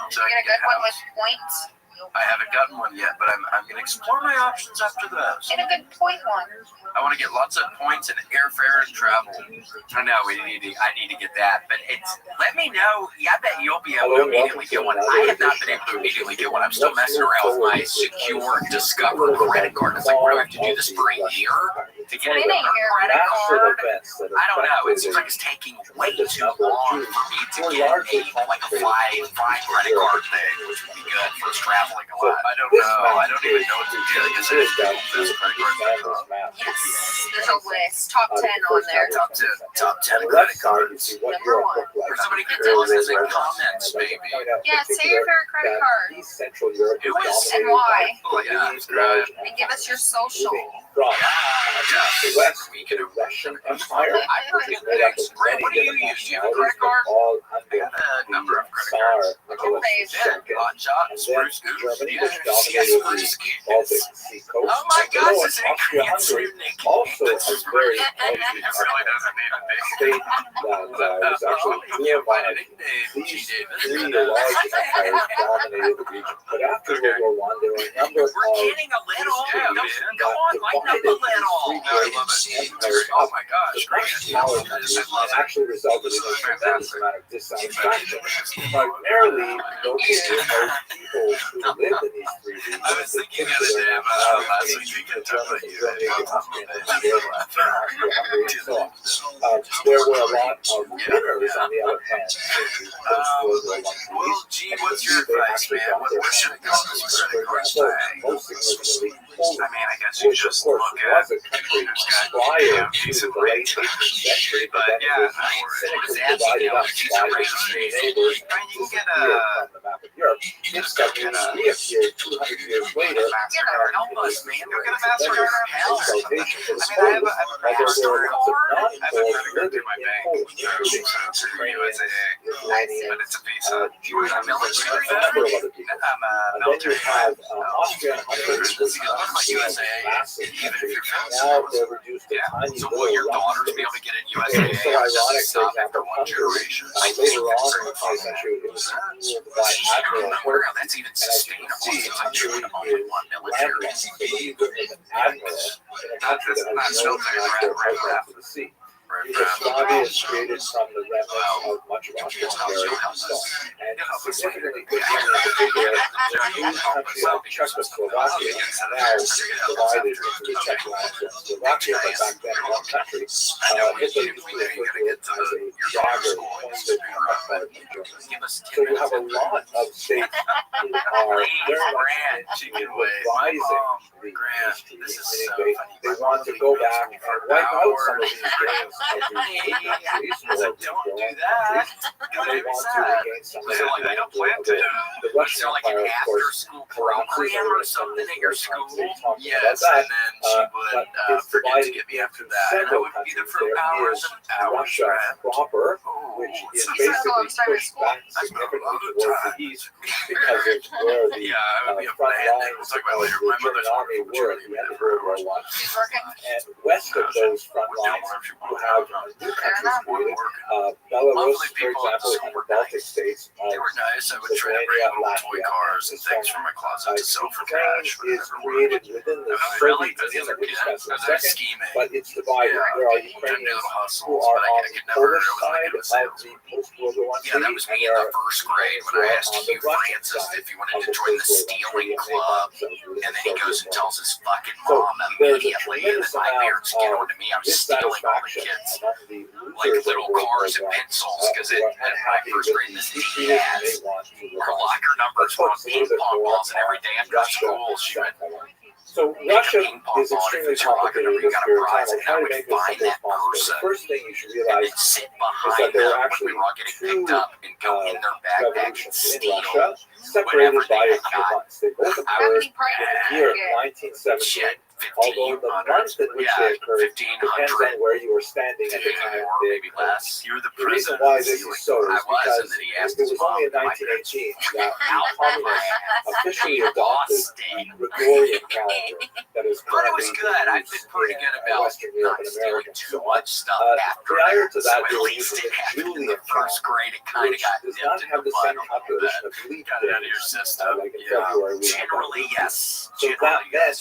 So You get a good one with points. I haven't gotten one yet, but I'm going to explore my options after those. Get a good point one. I want to get lots of points in airfare and travel. I know I need to get that, but let me know. Yeah, I bet you'll be able to immediately get one. I have not been able to immediately get one. I'm still messing around with my secure Discover credit card. It's like, what do I have to do this for a year to get a credit card? I don't know. It seems like it's taking way too long for me to get like a fly credit card thing, which would be good for traveling a lot. I don't know. I don't even know what to do. I guess it is best credit card. Yes, there's a list. Top 10 on there. Top 10 credit cards. Number 1. Or somebody can tell us in the comments, maybe. Yeah, say your favorite credit card. Who is And why? Oh, yeah, right. And give us your social. Speaking of Russian Empire, I forget things. Brent, what do you use? Do you have a credit card? I got a number of credit cards. Hot Shot, Spruce Goose. Spruce Goose. Oh my gosh, it's an answer, Nick. Also, That's it's very it really doesn't need a name. that was actually clear by these three large empires dominated the region. But after World War I, there were a number of getting a little. Go on, lighten up a little. I love it. Oh my gosh, great. Actually resulted in a tremendous amount of dissatisfaction. Primarily, those people who lived in these three regions. I was thinking the other day about last week we could talk about you. There were a lot of winners on the other hand. Well, gee, what's your advice, man? What should I go on this credit card thing? Most significantly, I mean, I guess you just look at who's got decent rates on shit, but yeah, I mean, what is that? You know, decent rates. I mean, you can get a Europe, it suddenly reappeared 200 years later. Help us, man. We're We're gonna master our pals or something. I have a Although there are lots of non-Polish living in Poland, including Ukrainians, but it's a visa. Jews, I'm a military a number of other veteran. people. I'm a And then you military have veteran. Austria and Hungary, which is USA, massive even country. if you're Now they're reduced to tiny So little will your Russian daughters be states. able to get in It's USA? so ironic, for Stop after example, one generation. later on in the 20th century, it was ruled by Admiral Horthy. That's even And as you can see, Hungary is landlocked. So when you go as an admiral in a country that has no natural outlet to the sea. Yugoslavia is created from the remnants of much of Austro-Hungary and significantly bigger than the country of Czechoslovakia, now divided into the Czechoslovakia, but back then one country. Italy was referred to as a dagger pointed at Germany. So you have a lot of states who are very much into revising the history, meaning they want to go back and wipe out some of these gains of these countries, or don't do countries, that. and they want to regain some of the Russian Empire, of course, collapses over something at your school. Yes, And then she would but it's forget to divided get me after into that. And I several would be there countries. for There hours is and hours. Russia proper, which is basically pushed back significantly towards the east because of where the front lines of the German army were at the end of World War I. And west of those front lines, you have new countries created. Belarus, for example, and the Baltic states. They were nice. I would try to bring little toy cars and things from my closet to sell for cash. Is created within the Soviet Union at the expense of the second, but it's divided. There are Ukrainians who are on the Polish side of the post-World War I. Yeah, that was me in the first grade when I asked Hugh Francis if he wanted to join the stealing club, and then he goes and tells his fucking mom immediately, and then my parents get on to me. I'm stealing all the kids, like little cars and pencils, because in my first grade, this lady has her locker numbers were on ping pong balls, and every day after school, she would So Russia is extremely complicated at this period of time. I'll try to make this simple as possible. The first thing you should realize is that there were actually two revolutions in Russia, separated by a few months. They both occurred in the year 1917. Although the month in which they occurred depends on where you were standing at the time they occurred. The reason why this is so is because it was only in 1918 that the communists officially adopted the Gregorian calendar that is currently used in Western Europe and America. So prior to that, they were using the Julian calendar, which does not have the same calculation of leap days. Like in February, we have that. So that meant that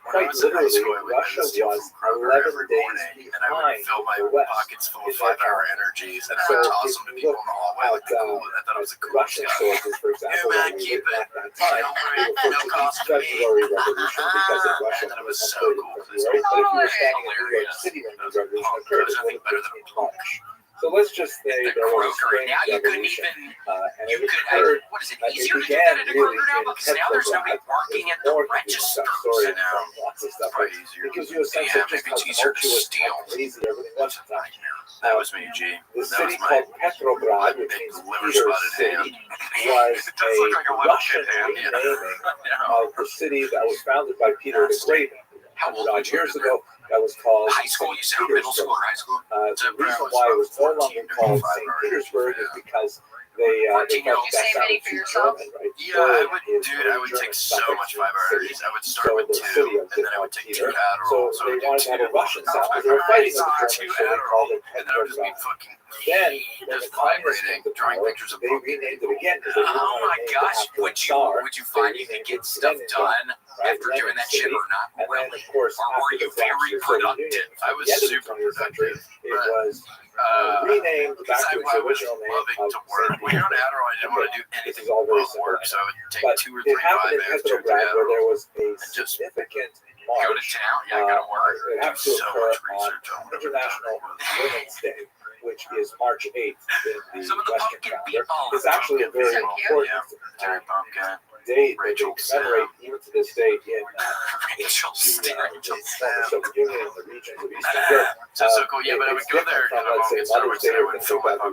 quite literally, Russia was 11 days behind the West. Pockets full of 5-hour energies, and I would toss them to people in the hallway like the cool. I thought it was a cool Russian sources, for example, man, when we keep were it. at that time, they referred to the February Revolution because in Russia it was so cool. But if you were standing in New York City when the revolution occurred, it would have been March. So let's just say there was a strange revolution, and it occurred, and it began really in Petrograd, more stuff, story and lots of stuff. It gives you a sense of just how tumultuous, how crazy everything was at the time. That was me, G. The city called Petrograd, which means Peter's City, was a Russian renaming of the city that was founded by Peter the Great 100 years ago. That was called high school. You said middle school or high school? The reason why it was no longer called St. Petersburg is because they felt that sounded too German, right? Yeah, I would take so much 5-hour energies. I would start with 2, and then I would take 2 Adderall. So they wanted to have a Russian sound, but they were fighting with the Germans, so they called it Petrograd. Then, when the communists came to power, they renamed it again because they didn't want to name it after would you find you could get stuff done after doing that shit or not? And then, of course, or were you very productive? I was super productive. It was renamed back to its original name of St. When you're on Adderall, I didn't want to do anything but work, so I would take 2 or 3 it happened in 5 Petrograd where there was a significant march. Go to town, I gotta work. It has to occur on International Women's Day, which is March 8th in the Western calendar. It's actually a very important day that they commemorate even to this day in the Soviet Union and the regions of Eastern Europe. So cool, yeah, but I would go there from, let's say, Mother's Day or things like that.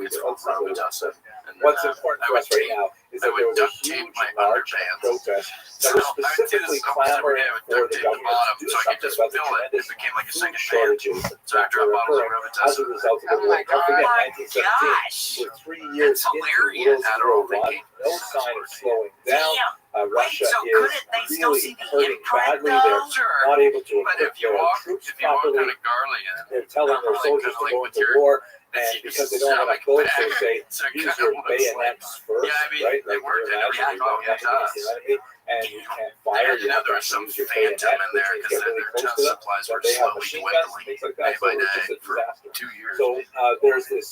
What's important for us right now is that there was a huge march and protest that was specifically clamoring for the government to do something about the tremendous food shortages that were occurring as a result of the war. Don't forget, 1917, we're 3 years into World War I, no sign of slowing down. Russia is really hurting badly. They're not able to equip their troops properly. They're telling their soldiers to go into war, and because they don't have enough bullets, they say, use your bayonets first, right? Like, you're imagining you're going against the enemy, and you can't fire, you have to use your bayonet, which means get really close to them, but they have machine guns and things like that, so it's just a disaster. So there's this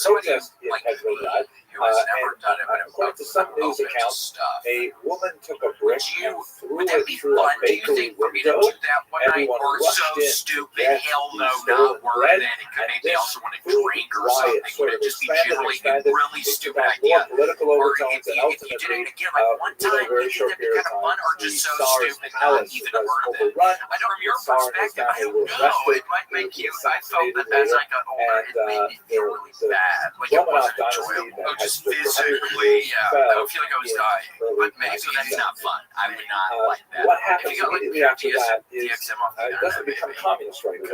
protest in Hezbollah, and according to some news accounts, a woman took a brick and threw it through a bakery window. Everyone rushed in to get the stolen bread, and this food riot sort of expanded, took on more political overtones, and ultimately, within a very short period of time, the Tsar's palace was overrun. The Tsar and his family were arrested, they were assassinated later, and the Romanov dynasty that had stood for hundreds fell in early 1990s. So that's not fun. I would not like that. What happens immediately after that is it doesn't become communist right away.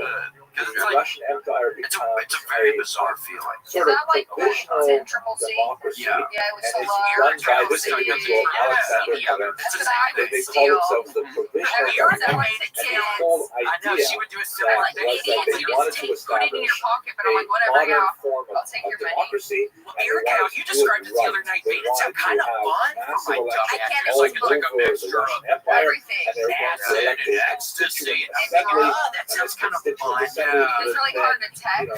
The Russian Empire becomes it's a very bizarre feeling. Sort of provisional democracy, and it's run by this individual, Alexander Kerensky. They call themselves the provisional government, and the whole idea was that they wanted to establish a modern form of democracy, and they wanted to do it right. They wanted to have massive elections all over the Russian Empire, and they were going to elect a constituent assembly, and this constituent assembly It's really hard to text.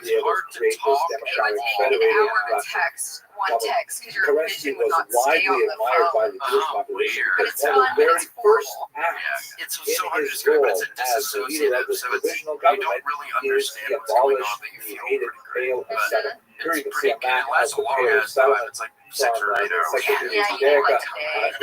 be able to create this democratic federated Russia. One text because your Kerensky vision would was not stay widely on the admired by phone. the Jewish population But because it's one of fun, the very it's first horrible. acts It's in so hard to his describe, role it's a as the leader of this provisional government is he abolished the hated Pale of Settlement. Here you can see a map of the Pale of Settlement from the Encyclopedia Judaica.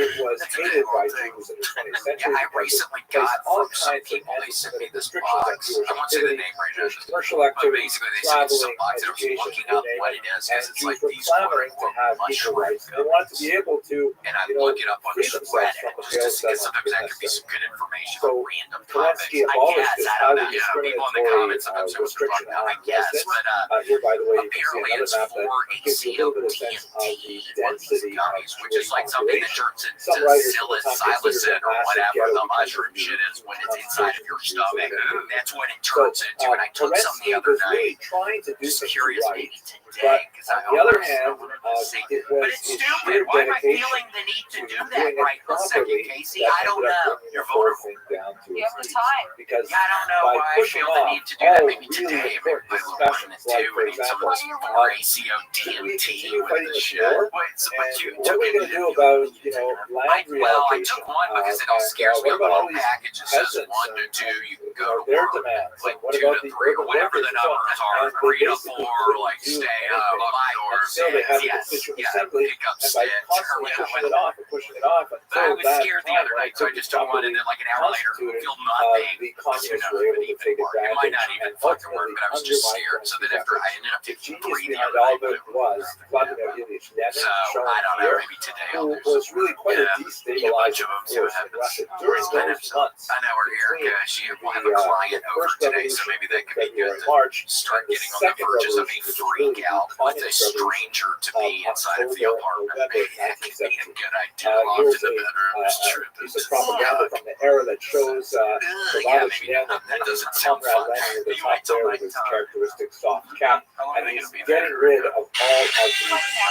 It was hated by Jews in the 20th century I because recently it placed got all from some kinds of people, they sent me anti-Semitic this restrictions on box. Jewish I won't say the activity, name right now, Jewish commercial but activity, basically they sent me some traveling, box. I was education, looking you up name what it, it is and because it's Jews like were these clamoring to have equal rights. They wanted to be able to, and I you know, look it up on free themselves from the Pale of just because Settlement. sometimes that could be some good information So on random Kerensky topics. abolished this I don't highly know. People in the discriminatory comments sometimes say what's restriction wrong. I on guess, residents. but Here, by the way, you can see apparently another it's map for that gives you a little bit of sense of the density of which is like something that turns Some into writers at the time psilocin considered or a massive whatever ghetto the because mushroom of the shit is when it's inside of your stomach. That's what it So, turns into. And I took some the Kerensky other was really night. trying to do Just things curious, right, maybe but today, because I on the other almost hand, it was but it's his stupid. sheer Why am I dedication feeling the need to to do doing that it right this second, properly Casey? that I don't ended up know. bringing You're the whole vulnerable. thing down to You its have the knees. time. Because Yeah, I don't know by why I pushing feel the off need to do that. all Maybe really today, maybe important my little one discussions, is like, too, for and some of example, this ratio should we DMT continue with fighting the this shit. war? But And you what are we going to do about, you know, land reallocation? Well, I took one because it all scares me. What A about all little these package that says peasants 1 to 2, you can go to their work. demands? Like And what 2 about to the 3 or urban whatever workers the and so on? numbers are, And they 3 to basically 4, couldn't like do stay anything. up, 5 Until they had the yes, constituent yeah, assembly, pick up and by sticks or constantly whatever. pushing it off But I until was that scared the time other when night, it so I could be just don't want it. And properly then like an hour later, constituted, feel nothing. the Who communists knows? were able to take It might not advantage even and fucking work, ultimately but I was just undermine scared. So then Kerensky's after I efforts. ended up The taking genius 3 the behind other all night, of but it was Vladimir Ilyich Lenin, so shown I don't know, here, maybe today who I'll do was really quite a a bunch destabilizing of them, see what force in happens. Russia during those months I know where between Erica, she will have the a client over first today, so revolution maybe that in could be good February, to March, start and the getting on the second verges of a revolution, which is really freak the out with a communist revolution stranger to be inside of the October, apartment. November Maybe that could be a 1917. good idea. Locked Here's in the bedroom, just a tripping. piece of propaganda from the era that shows Yeah, maybe that doesn't sound Comrade fun. Lenin with the You top might tell there my with his time. characteristic soft cap, How long and are they he's going to be getting there? rid of all of the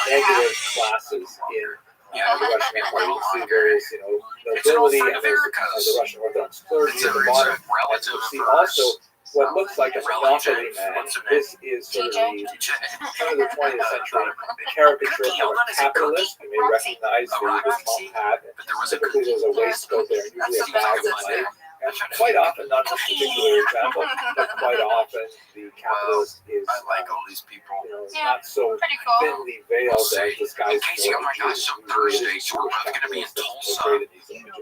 negative classes in the Russian Empire. You see various, you know, nobility and the Russian Orthodox clergy at the bottom. And you see also what looks like a monopoly man. This is sort of the turn of the 20th century caricature of a capitalist. You may recognize the top hat. Typically, there's a waistcoat there, usually a bag of money. And quite often, not this particular example, but quite often the capitalist is all these people. You know, not so thinly veiled as disguised. Casey, oh my gosh, so Thursday, so we're both going to be in Tulsa.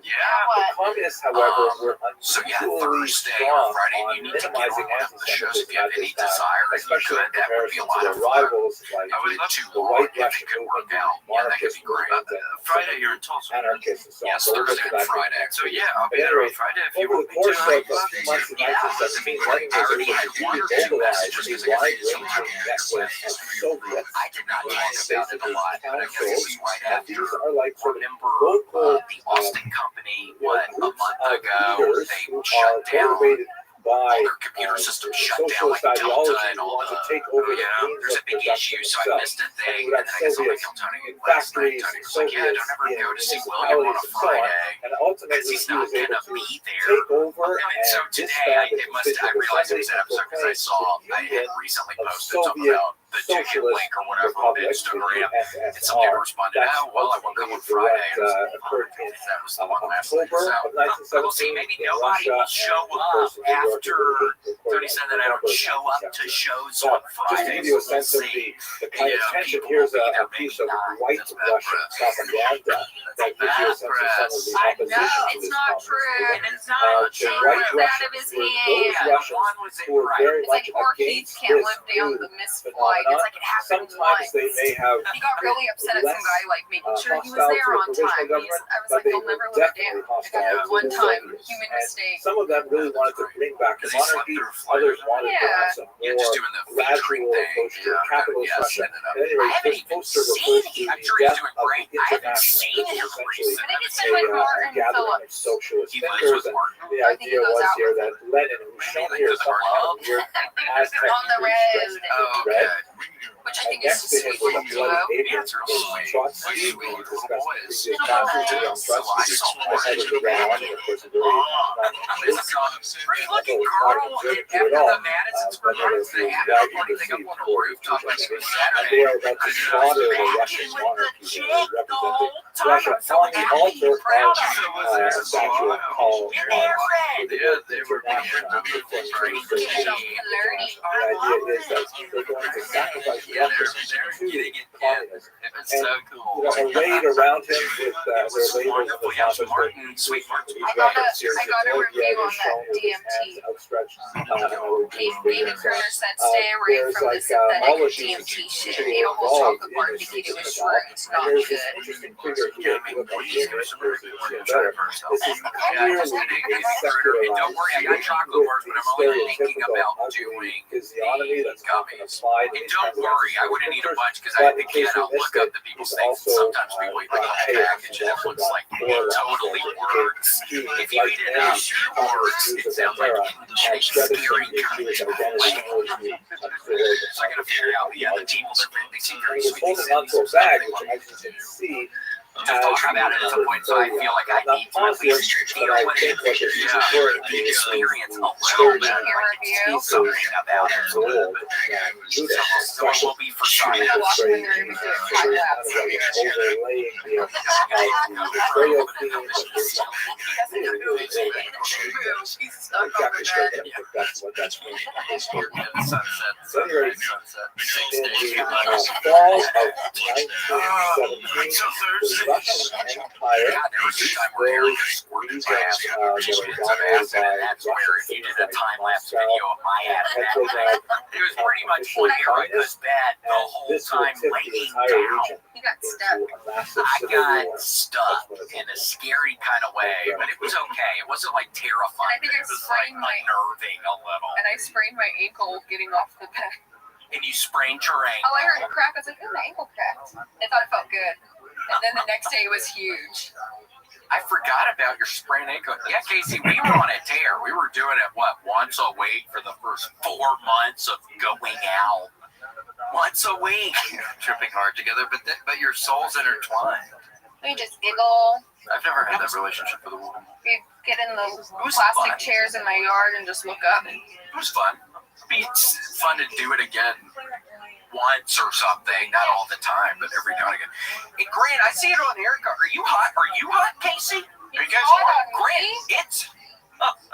Yeah. The communists, however, were so yeah, unusually Thursday or strong Friday, on you need to get minimizing on one of the shows if anti-Semitism you have at any this time. desire especially could, in that would be comparison a lot to of their fun. rivals like I would love to the White if Russian it could work movement, out. Yeah, that could monarchist be great. movement, Friday, you're in Tulsa. anarchists, and so on. Yes, So we'll get Thursday to and that Friday. next So week. yeah, I'll But be there anyway, on Friday if you over want the me course to. of a few months in Yeah, 1917, Lenin I was already able had to one or two mobilize messages a because I wide-ranging network of Soviets. I did not talk about it a lot, but I guess this is right And after. these are like sort of Remember local the Austin Company, what, a groups month of ago, leaders they who are shut down. motivated by All their computer systems shut down, like socialist Delta ideology and who all want the. to take over the Yeah, means there's of a big production issue, so I themselves. missed a And thing, you and have then I got somebody Soviets called Tony in last night. factories, Tony was like, "Yeah, Soviets don't ever in go to see William on a municipalities and so on. Friday And because ultimately, he's he not was able gonna to be there." take over And so and today, I disband realized it was an episode because I saw I had recently posted something about the ticket link or whatever on Instagram, and some people responded, "Oh, well, I won't come on Friday." And that was the one last night. So we'll see. Maybe nobody will show up after Tony said that I don't show up to shows on Just to give Fridays. you a sense of the kind of tension, here's a piece of white Russian propaganda that gives you a sense of some of the opposition to It's this not communist true. movement. And it's not The true. white It's out of Russians his were hand. those Russians who were very It's like much poor Keith against can't this live down new the misflight. phenomenon. It's like it happened Sometimes once. they may have He got really upset at some guy like making sure he was hostile there to the on provisional time. government, I was but like, they they'll were never let it definitely down. hostile I got to one the time, Soviets. human And mistake. some of them really wanted to bring back the monarchy. Others wanted perhaps a You're just doing the more featuring gradual thing. approach to capitalist Russia. At any I rate, haven't this even poster seen refers to him. I'm the sure he's death doing of great. the I haven't International, seen which him is essentially I think it's been with Martin a gathering of Phillips. socialist He lives thinkers. with And Martin. the I think he idea goes was out here with that Lenin, who's shown Maybe here the somehow club. weird Aztec On the road. Oh, red. okay. Which I And think is next to him sweet was a little duo. bloody apron. Yeah, it's real sweet. Trotsky, Sweet we little discussed boys. previous passages on Trotsky. I had to go on, of course, a very Pretty looking girl after the Madisonsburg birthday after the party thing up on the rooftop like it was and Saturday. they are about to slaughter the Russian monarchy. They represented Russia on the altar of a statue of Paul. Yeah, they were The idea is that they're going to sacrifice Yeah, Russia they're to getting it. communism. It's And so cool. arrayed around him with their It was labels of wonderful. the Yeah, it was office. Martin, sweet Martin. He's I got referenced here I got a to review Tokyo, on is shown that with his DMT. hands outstretched. David Kerner said, stay away There's from the like all of synthetic these DMT shit. people Ate a whole involved chocolate in bar this indicated it was system. shrooms. And Not there's good. this interesting figure here. If you look on here, it's better. This is Yeah, just clearly and secularized. don't worry, I got chocolate bars, but I'm only thinking about doing physiognomy that's often applied in and these kinds don't of worry, I wouldn't eat a bunch because I But in again case you I'll look missed up it, the people's he's things. also Sometimes people eat like a package and it looks like it totally works. If you eat enough, it works. It sounds like scary kind of way. So I gotta figure out. Yeah, the tables are they seem very He was sweet. holding onto a bag, which as you can see, To talk about it at some point, so I feel like I need to at least feel what it is. Yeah, the experience a little bit. See something about it. So it will be for sure. It was pretty much when Eric goes bad the whole time laying down. He got stuck. I got stuck in a scary kind of way, but it was okay. It wasn't like terrifying. I think I It was like sprained my unnerving a little. and I sprained my ankle getting off the bed. And you sprained your ankle. Oh, I heard a crack. I was like, oh, my ankle cracked. I thought it felt good. And then the next day it was huge. I forgot about your sprained ankle. Yeah, Casey, we were on a tear. We were doing it, once a week for the first 4 months of going out. Once a week. Tripping hard together, but your souls intertwined. We just giggle. I've never had that relationship with a woman. We get in the was plastic fun. chairs in my yard and just look up. It was fun. It's fun to do it again once or something. Not all the time, but every now and again. Hey, Grant, I see it on Erica. Are you hot? Are you hot, Casey? Are you guys hot hot? on Grant, me? it's...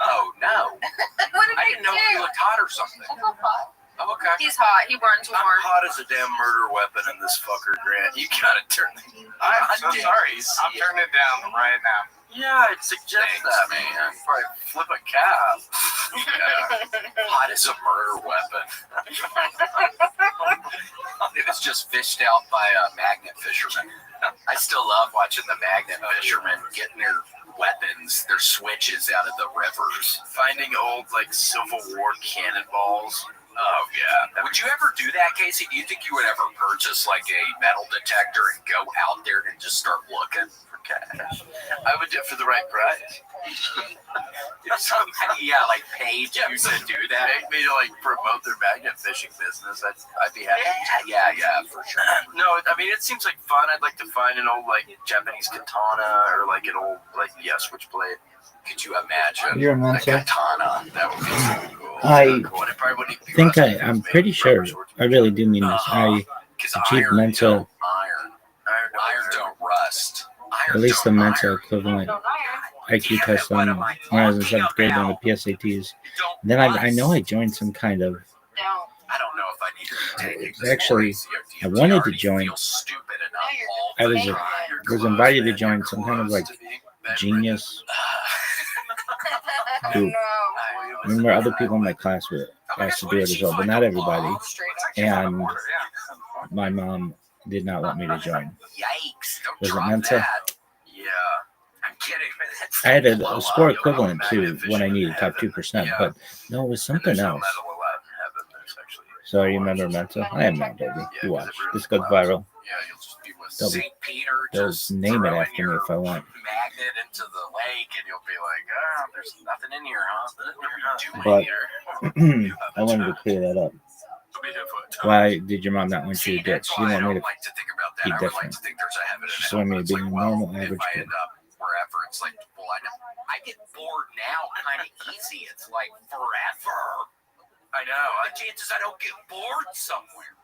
Oh, no. What did I I didn't know if you do? looked hot or something. I feel hot. Oh, okay. He's hot. He runs I'm warm. hot as a damn murder weapon in this fucker, Grant. You gotta turn it. I'm so sorry. I'm turning it down right now. Yeah, I'd suggest that, man. Probably flip a cab. Hot as a murder weapon. It was just fished out by magnet fishermen. I still love watching the magnet fishermen getting their weapons, their switches out of the rivers. Finding old, like, Civil War cannonballs. Oh, yeah. Would you ever do that, Casey? Do you think you would ever purchase, like, a metal detector and go out there and just start looking for cash? I would do it for the right price. If somebody, like, paid you to do that. Make me to, like, promote their magnet fishing business. I'd be happy. Yeah, for sure. No, I mean, it seems like fun. I'd like to find an old, like, Japanese katana or, like, an old, like, switchblade. Could you imagine You're a a mentor. katana? That would be so cool. I'm pretty sure, I really do mean this. I achieved mental, Iron don't rust. at least the mental equivalent IQ test on when I was in 7th grade on the PSATs. Then I know I joined some kind of. I don't know if I need to take it. Actually, I wanted to join. I was invited to join some kind of like genius group. I remember other people in my class were asked to do it as well, but not everybody. And my mom did not want me to join. Yikes! Was it mental? Yeah, I'm kidding. I had a score equivalent to when I needed top 2%, but no, it was something else. So you remember mental? I am now, baby. You watch. This goes viral. They'll name it after me if I want. Magnet into the lake, and you'll be like, "Oh, there's nothing in here, huh?" But I wanted to clear that up. Why did your mom not want you to do it? She didn't want me to be different. She just wanted me to be a normal, average kid. Wherever it's like, well, I get bored now kind of easy. It's like forever. I know. The chances I don't get bored somewhere.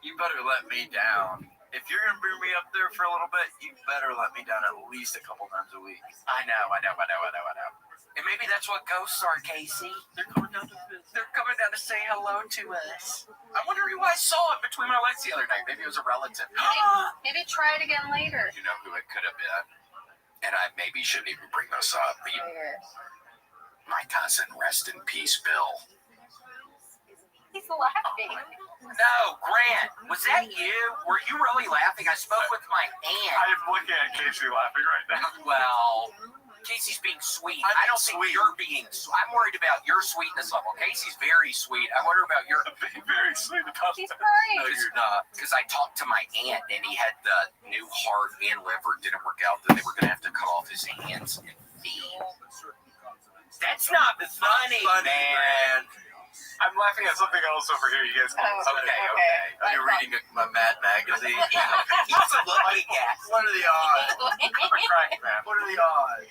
You better let me down. If you're going to bring me up there for a little bit, you better let me down at least a couple times a week. I know. And maybe that's what ghosts are, Casey. They're coming down to say hello to us. I wonder who I saw in between my legs the other night. Maybe it was a relative. Maybe try it again later. You know who it could have been? And I maybe shouldn't even bring this up. My cousin, rest in peace, Bill. He's laughing. No, Grant, was that you? Were you really laughing? I spoke with my aunt. I am looking at Casey laughing right now. Well, Casey's being sweet. I don't think you're being. I'm worried about your sweetness level. Casey's very sweet. I wonder about your. Very sweet about He's that. crying. No, you're not. Because I talked to my aunt, and he had the new heart and liver. Didn't work out. Then they were going to have to cut off his hands and feet. That's not funny, man. I'm laughing at something else over here. You guys. Okay. Are you reading a Mad magazine? He's looking at. What are the odds? I'm a crank, man. What are the odds?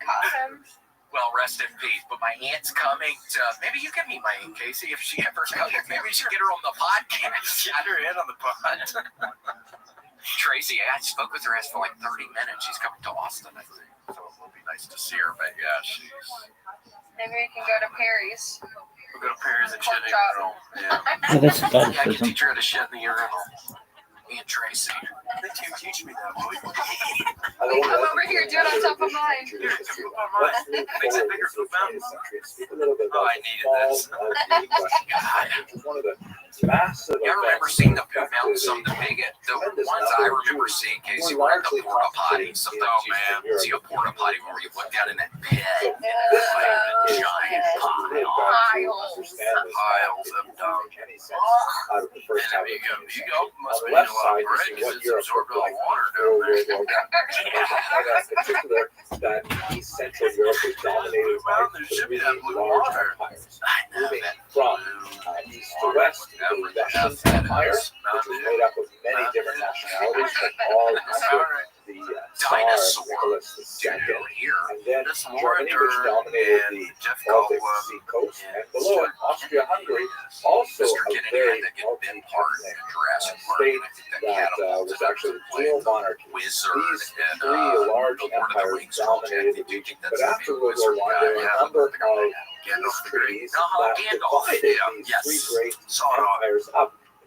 Caught him. Well, rest in peace. But my aunt's coming to. Maybe you can meet my aunt, Casey, if she ever comes. Maybe we should get her on the podcast. Get her in on the pod. Tracy, I spoke with her for like 30 minutes. She's coming to Austin, I think. So it will be nice to see her. But yeah, she's. Maybe we can go to Perry's. We'll go to Perry's and shit in the urinal. Yeah. Oh, that's I can teach her how to shit in the urinal. Aunt Tracy. They can't teach me that, boy. Come over here, do it on top of mine. Here, come up on mine. Makes it bigger for the mountain. Oh, I needed this. You remember seeing the poop mountains? Some of the biggest. The ones I remember seeing, Casey, were at the porta potty. Sometimes you see a porta potty where you look down in that pit and it's like a giant piles of dung. And then you go, must be in a lot of bread because it's absorbed all the water down there. That East Central Europe was dominated by three large empires, moving from east to west. The Russian Empire, which was made up of many different nationalities, but all under the Tsar Nicholas II. And then Germany, which dominated the Baltic Sea coast, and below it, Austria-Hungary, also a very multi-ethnic state that was actually a dual monarchy. These three large empires dominated the region, but after World War I, there were a number of peace treaties that divided these three great empires up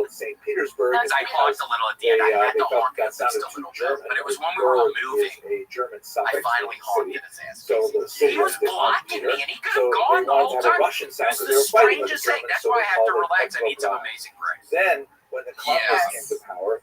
called St. Petersburg. Because I honked a little at the end. I had to honk at least a little bit. But it was when we were all moving. A German I finally honked at his ass. So the He was blocking me, and he could have gone the whole time. It was the strangest thing. That's why I have to relax. I need some amazing grace. Then, when the communists came to power,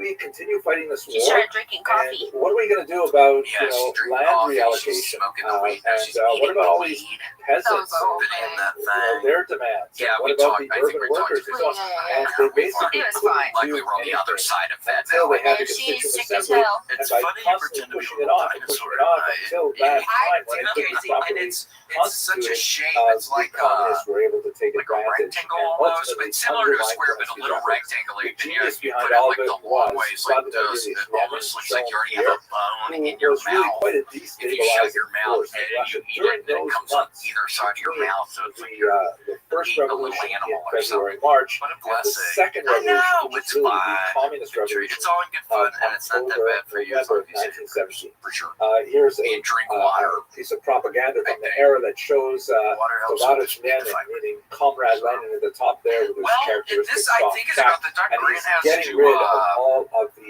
we continue fighting this She war? started drinking coffee. And what are we going to do about Yeah, she's drinking land coffee, she's reallocation? smoking the weed, and she's what eating about the all these weed. peasants In that thing. their demands? Yeah, what we about talked. the I think urban we talked workers? about And they basically It was couldn't fine. Luckily, do we're on the other anything side of that until now. they had the And she's Constituent sick as Assembly, hell. and It's by funny you constantly pretend to be pushing a it little off and pushing dinosaur. it off until that time when it do could be know, properly and it's such a constituted, shame. It's the like communists were able to take like a advantage rectangle and almost, ultimately but similar to a undermine square, but a Zelensky's little efforts. rectangle. The And you genius you behind put it all like of the it long was ways, like Vladimir this. Ilyich It Lenin, almost looks like you already shown have a bone who in your was really mouth. quite a If you shut your destabilizing mouth force in and Russia you eat during it, then it those comes on months either side of your between mouth. So it's like you're the first eating a little revolution in animal or February, something. March, What a and the blessing. second I revolution, know, which it's is really the fine. communist revolution It's all in good fun, and it's not that October, bad for you. November As long as you 1917. for sure. Here's a And drink water. piece of propaganda from the era that shows Water helps Tavares with the Lenin, fiber. meaning Comrade Lenin at the top there with his Well, characteristic this I soft think is cap, about the Dr. and Grant he's has getting to rid of all of the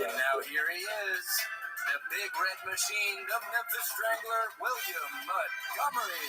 And now here he is, the big red machine, the Memphis Strangler, William Montgomery.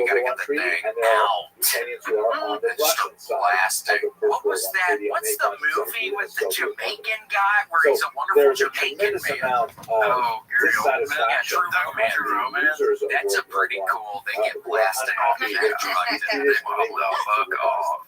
you gotta get the thing out. It's just plastic. What was that? What's the movie with the Jamaican guy where he's a wonderful Jamaican man? Oh, yeah, True Romance. That's a pretty cool. They get blasted off. Fuck off.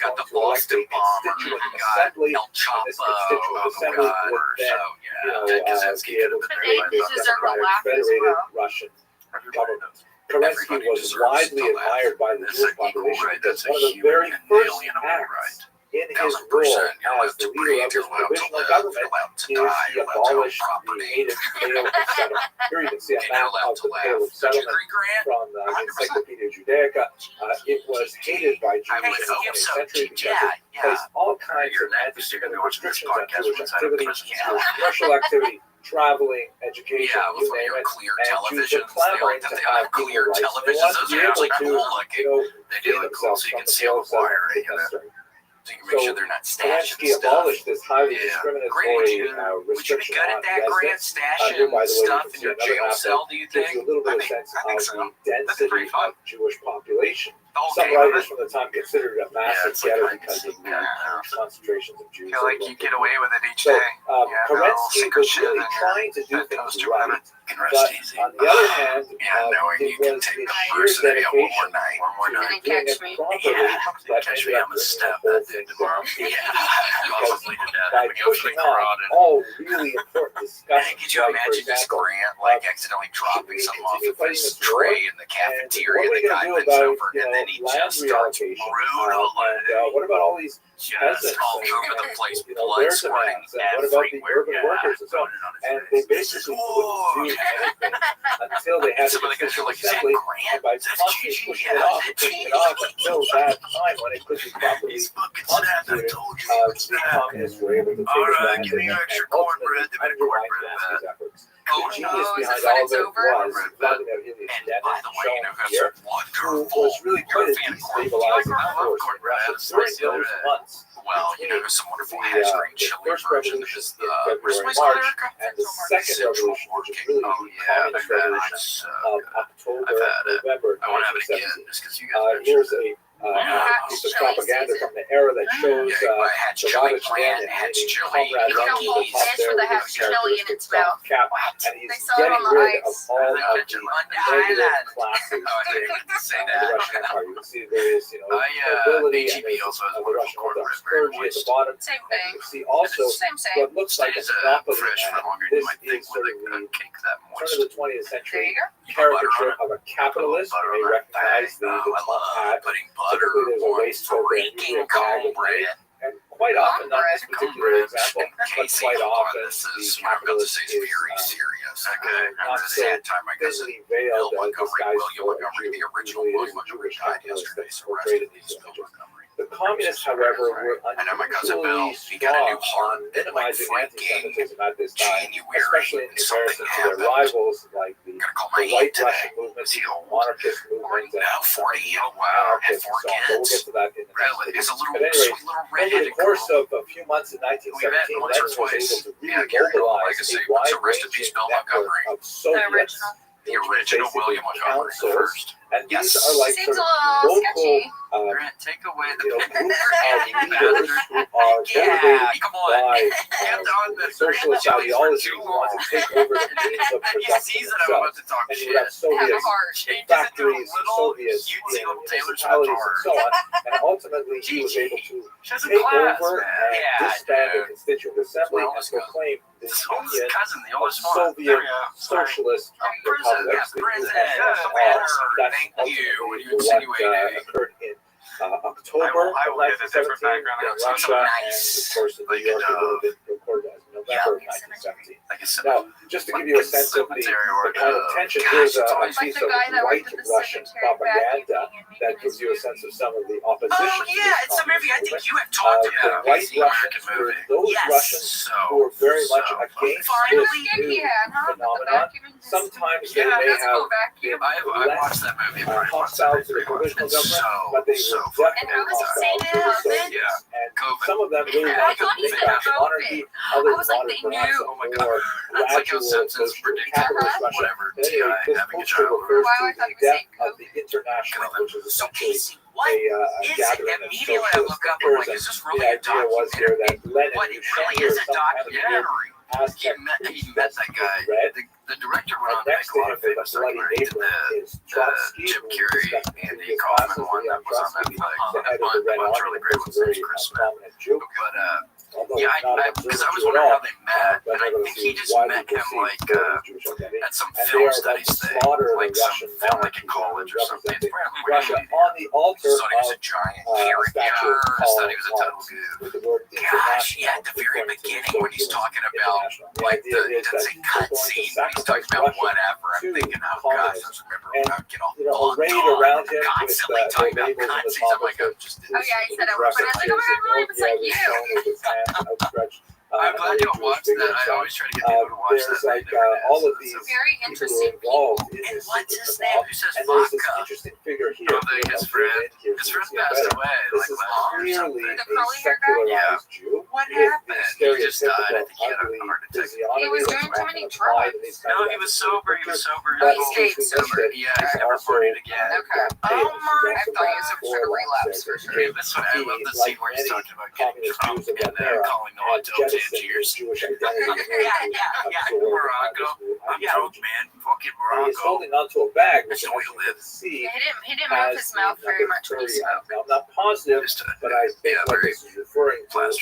got the going to elect Boston a bomber. constituent You got assembly, El and Chapo. this constituent Oh, assembly God. would then, Ted Kaczynski be able could to have create been this there. Democratic Federated Russian government. Kerensky Everybody was deserves widely to laugh. admired by the That's Jewish an equal population right. because That's a one of the human very and first inalienable acts right. in his role as the leader of his provisional government is he abolished the hated Pale settlement. Here you can see a map of the Pale settlement from the Encyclopedia Judaica. It was hated by Jews in the 20th century because it placed all kinds of anti-Semitic restrictions on Jewish activity, commercial activity, traveling, education, you name it, and Jews were clamoring to have clear televisions. They want to be able to, free themselves from the Pale settlement. So you make sure they're not stashing Zelensky stuff. abolished this highly discriminatory restriction on residents. Here, by the way, you can see another map that gives you a little bit of sense of the density of Jewish population. Some writers from the time considered it a massive ghetto because of the concentrations of Jews. Feel like you get away with it each day. Kerensky was really trying to do things right, but on the other hand, it was his sheer dedication to doing it properly that ended up bringing the whole thing down. Because by pushing on all really important discussions, Could you imagine this Grant like accidentally dropping something off of his tray in the cafeteria and the guy bends over and then he just starts brutal. What about all these just all over the place, blood their squirting demands, and what about the everywhere. urban workers and so on? And they basically couldn't do anything until they had a constitutional assembly, and by constantly pushing it off until that time when it could be properly constituted, the communists were able to take advantage and ultimately undermine Zelensky's efforts. The genius behind all of it was Vladimir Ilyich Lenin, shown here, who was really quite a destabilizing force in Russia during those months. Well, there's some wonderful hash green chili first version revolution of this. in February, March, and the second revolution, which is really the communist revolution of October, November I want to have it again 1917. just because you guys Here's a piece of propaganda from the era that shows Savage Lenin meaning Comrade Lenin on top there with his characteristic soft cap, and he's getting rid of all of the negative classes in the Russian Empire. You can see various, nobility and the Russian Orthodox clergy at the bottom. Same And thing. you can see also what looks like a monopoly man. This is sort of the turn of the 20th century caricature of a capitalist. You may recognize the top hat. Typically, there's a waistcoat and usually a bag of money. And quite often, not this particular example, but quite often, the capitalist is not so thinly veiled as disguised for a Jew. Usually, it is the Jewish capitalist that's portrayed in these images. The communists, however, were unusually strong on minimizing anti-Semitism at this time, especially in comparison to their rivals like the White Russian movement, the monarchist movement, and anarchists and so on. But we'll get to that in the next video. But anyway, over the course of a few months in 1917, Lenin was able to really mobilize a wide-ranging network of Soviets, the original William Montgomery first. And these are like sort of local take away the groups of leaders who are motivated by socialist ideology who want to take over the means of production themselves. And you have Soviet factories, Soviet municipalities, and so on. And ultimately, he was able to take over and disband the Constituent Assembly and proclaim the Union of Soviet Socialist Republics, the USSR. That's ultimately what occurred in October of 1917 in Russia, and of course in New York it would have been recorded as November of 1917. Now, just to give you a sense of the kind of tension, here's a piece of white Russian propaganda that gives you a sense of some of the opposition. Oh yeah, it's a movie I think you have talked about. The white Russians were those Russians who were very much against this new phenomenon. Sometimes they may have been less hostile to the provisional government, but they were definitely hostile to the Soviets. And some of them really wanted to bring back the monarchy, others wanted perhaps a more gradual approach to capitalist Russia. But anyway, this poster refers to the death of the International, which is essentially a gathering of socialist thinkers. And the idea was here that Lenin, who's shown here some kind of weird Aztec priest that's red. The director And next to him with a bloody apron is Trotsky, Jim who Carrey, discussed Andy Kaufman one that was on Trotsky, Netflix. the head of the Red Army, Really great was a very prominent Jew. But Yeah, because I was wondering how they met, and I think he just met him like at some film studies thing, like some film like in college or something. It's probably Russia on the altar just thought he was a of giant statue character. called Thought he was a total goof. Gosh, yeah, at the very beginning when he's talking about like he doesn't say cutscene, but he's talking about whatever. I'm thinking, oh gosh, I just remember when I would get all arrayed around him constantly talking about cutscenes. I'm like, I'm just. Oh yeah, he said it. But I was like, oh my god, really? It's like you. I'm glad you don't watch that. I always try to get people to watch that. There's like all of these very interesting And people. what's his name? Who says vodka? Interesting figure here. His friend passed away like last year or something. The curly hair guy? Yeah. What happened? He just died. I think he had a heart attack. He was doing too many drugs. No, he was sober. He was sober. Oh, he stayed sober. Yeah, he's never partied again. Okay. Oh my I thought he was a sugar relapse for sure. Yeah, that's what I love the scene where he's talking about getting drunk and calling on to Tangiers. Yeah, Morocco. I'm drunk, man. Fucking Morocco. He's holding onto a bag, which That's the way you we live. can see. He didn't move his mouth very much when he smoked. I'm not positive, but I think what this is referring to is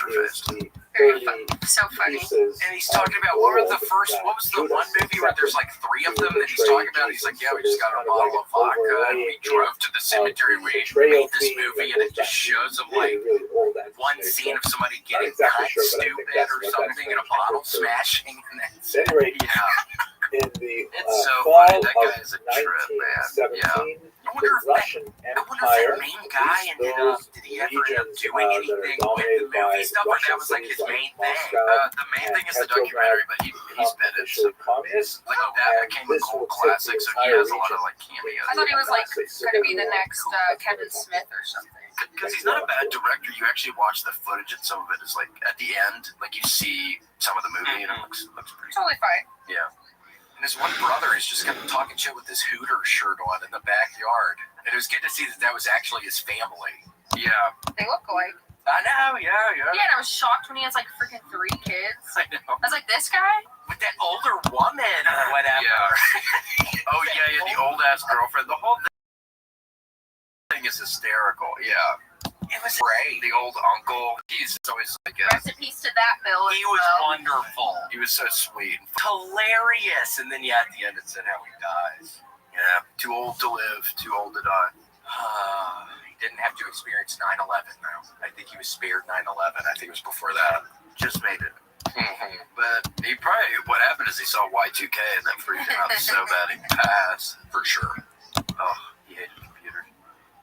the Very 30 fun. So funny. pieces. And he's talking about what was the one movie where there's like three of them that he's talking about? He's like, yeah, we just got a bottle of vodka and we drove to the cemetery. We made this movie, and it just shows them like one scene of somebody getting cut stupid or something in a bottle smashing. And that's, In the it's so fall funny. That guy of is a trip, man. 1917, I wonder if the Russian Empire, that main guy ended up, did he ever end up doing anything with the movie stuff, or that was like his main thing? The main thing is the documentary, but he's been in some movies. Like that became a cult classic, so he has a lot of like cameos. I thought he was like going to be the next Kevin Smith or something. Because he's not a bad director. You actually watch the footage, and some of it is like at the end, like you see some of the movie, and it looks pretty. Totally fine. Yeah. And his one brother is just kind of talking shit with his Hooter shirt on in the backyard. And it was good to see that was actually his family. Yeah. They look alike. I know, yeah. Yeah, and I was shocked when he has like freaking 3 kids. I know. I was like, this guy? With that older woman or whatever. Yeah. Oh, yeah, the old-ass girlfriend. The whole thing is hysterical, yeah. It was Ray, the old uncle. He's always like rest in peace to that Bill. He was wonderful. He was so sweet. Hilarious. And then, at the end it said how he dies. Yeah, too old to live, too old to die. He didn't have to experience 9/11, though. I think he was spared 9/11. I think it was before that. Just made it. But he probably, what happened is he saw Y2K and that freaked him out so bad he passed, for sure. Oh, he hated computers.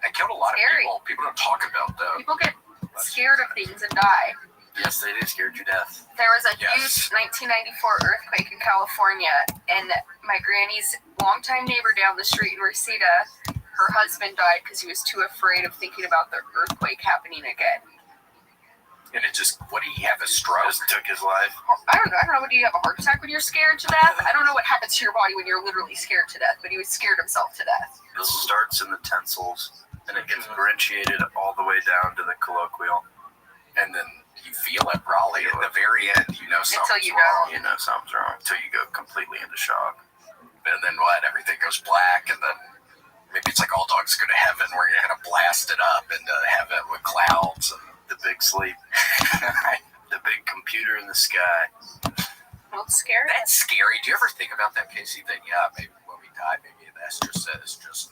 It killed a lot of people. People don't talk about that. People get scared of things and die. Yes, they do. Scared you to death. There was a huge 1994 earthquake in California, and my granny's longtime neighbor down the street in Reseda, her husband died because he was too afraid of thinking about the earthquake happening again. And it just, what did he have, a stroke? Just took his life? I don't know. Do you have a heart attack when you're scared to death? I don't know what happens to your body when you're literally scared to death, but he was scared himself to death. It starts in the tensils, and it gets differentiated all the way down to the colloquial. And then you feel it probably at the very end, you know something's wrong. You know something's wrong until you go completely into shock. And then everything goes black, and then maybe it's like All Dogs Go to Heaven, where you're going to blast it up into heaven with clouds and the big sleep. The big computer in the sky. Well, it's scary. That's scary. Do you ever think about that, Casey? That, maybe when we die, maybe that's just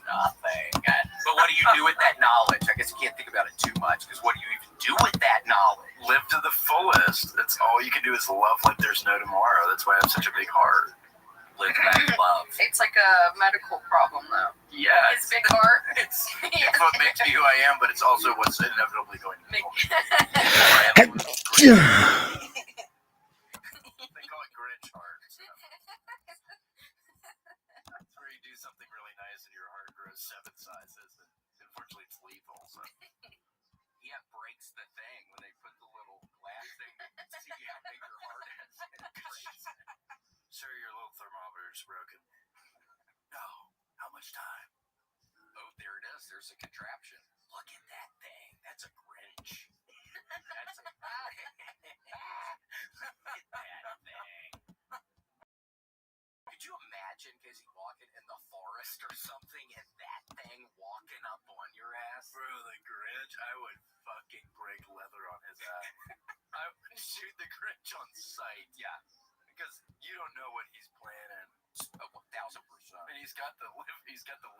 nothing. But what do you do with that knowledge? I guess you can't think about it too much, because what do you even do with that knowledge? Live to the fullest. That's all you can do is love like there's no tomorrow. That's why I have such a big heart. Live that love. It's like a medical problem, though. Yeah. It's big heart. It's what makes me who I am, but it's also what's inevitably going to be. They call it Grinch heart. That's where you do something really nice and your heart grows 7 sizes, and unfortunately it's lethal. So. Yeah, it breaks the thing when they put the little glass thing to see how big your heart is. Sir, your little thermometer is broken. No. How much time? Oh, there it is. There's a contraption. Look at that thing. That's a Grinch. That's a... Look at that thing. Could you imagine Casey walking in the forest or something and that thing walking up on your ass? Bro, the Grinch, I would fucking break leather on his ass. Shoot the Grinch on sight. Yeah, because you don't know what he's planning. 1,000%. And he's got the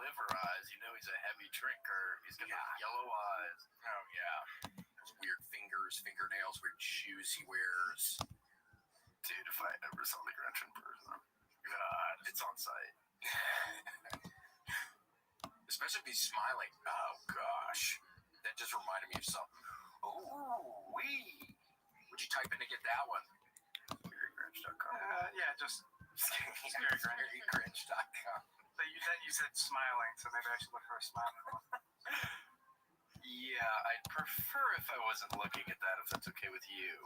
liver eyes. You know he's a heavy drinker. He's got the yellow eyes. Oh yeah. Those weird fingernails, weird shoes he wears. Dude, if I ever saw the Grinch in person, God, it's on sight. Especially if he's smiling. Oh gosh, that just reminded me of something. Oh, wee. What'd you type in to get that one? ScaryGrinch.com. Yeah, just ScaryGrinch.com. But then you said smiling, so maybe I should look for a smiling one. Yeah, I'd prefer if I wasn't looking at that, if that's okay with you.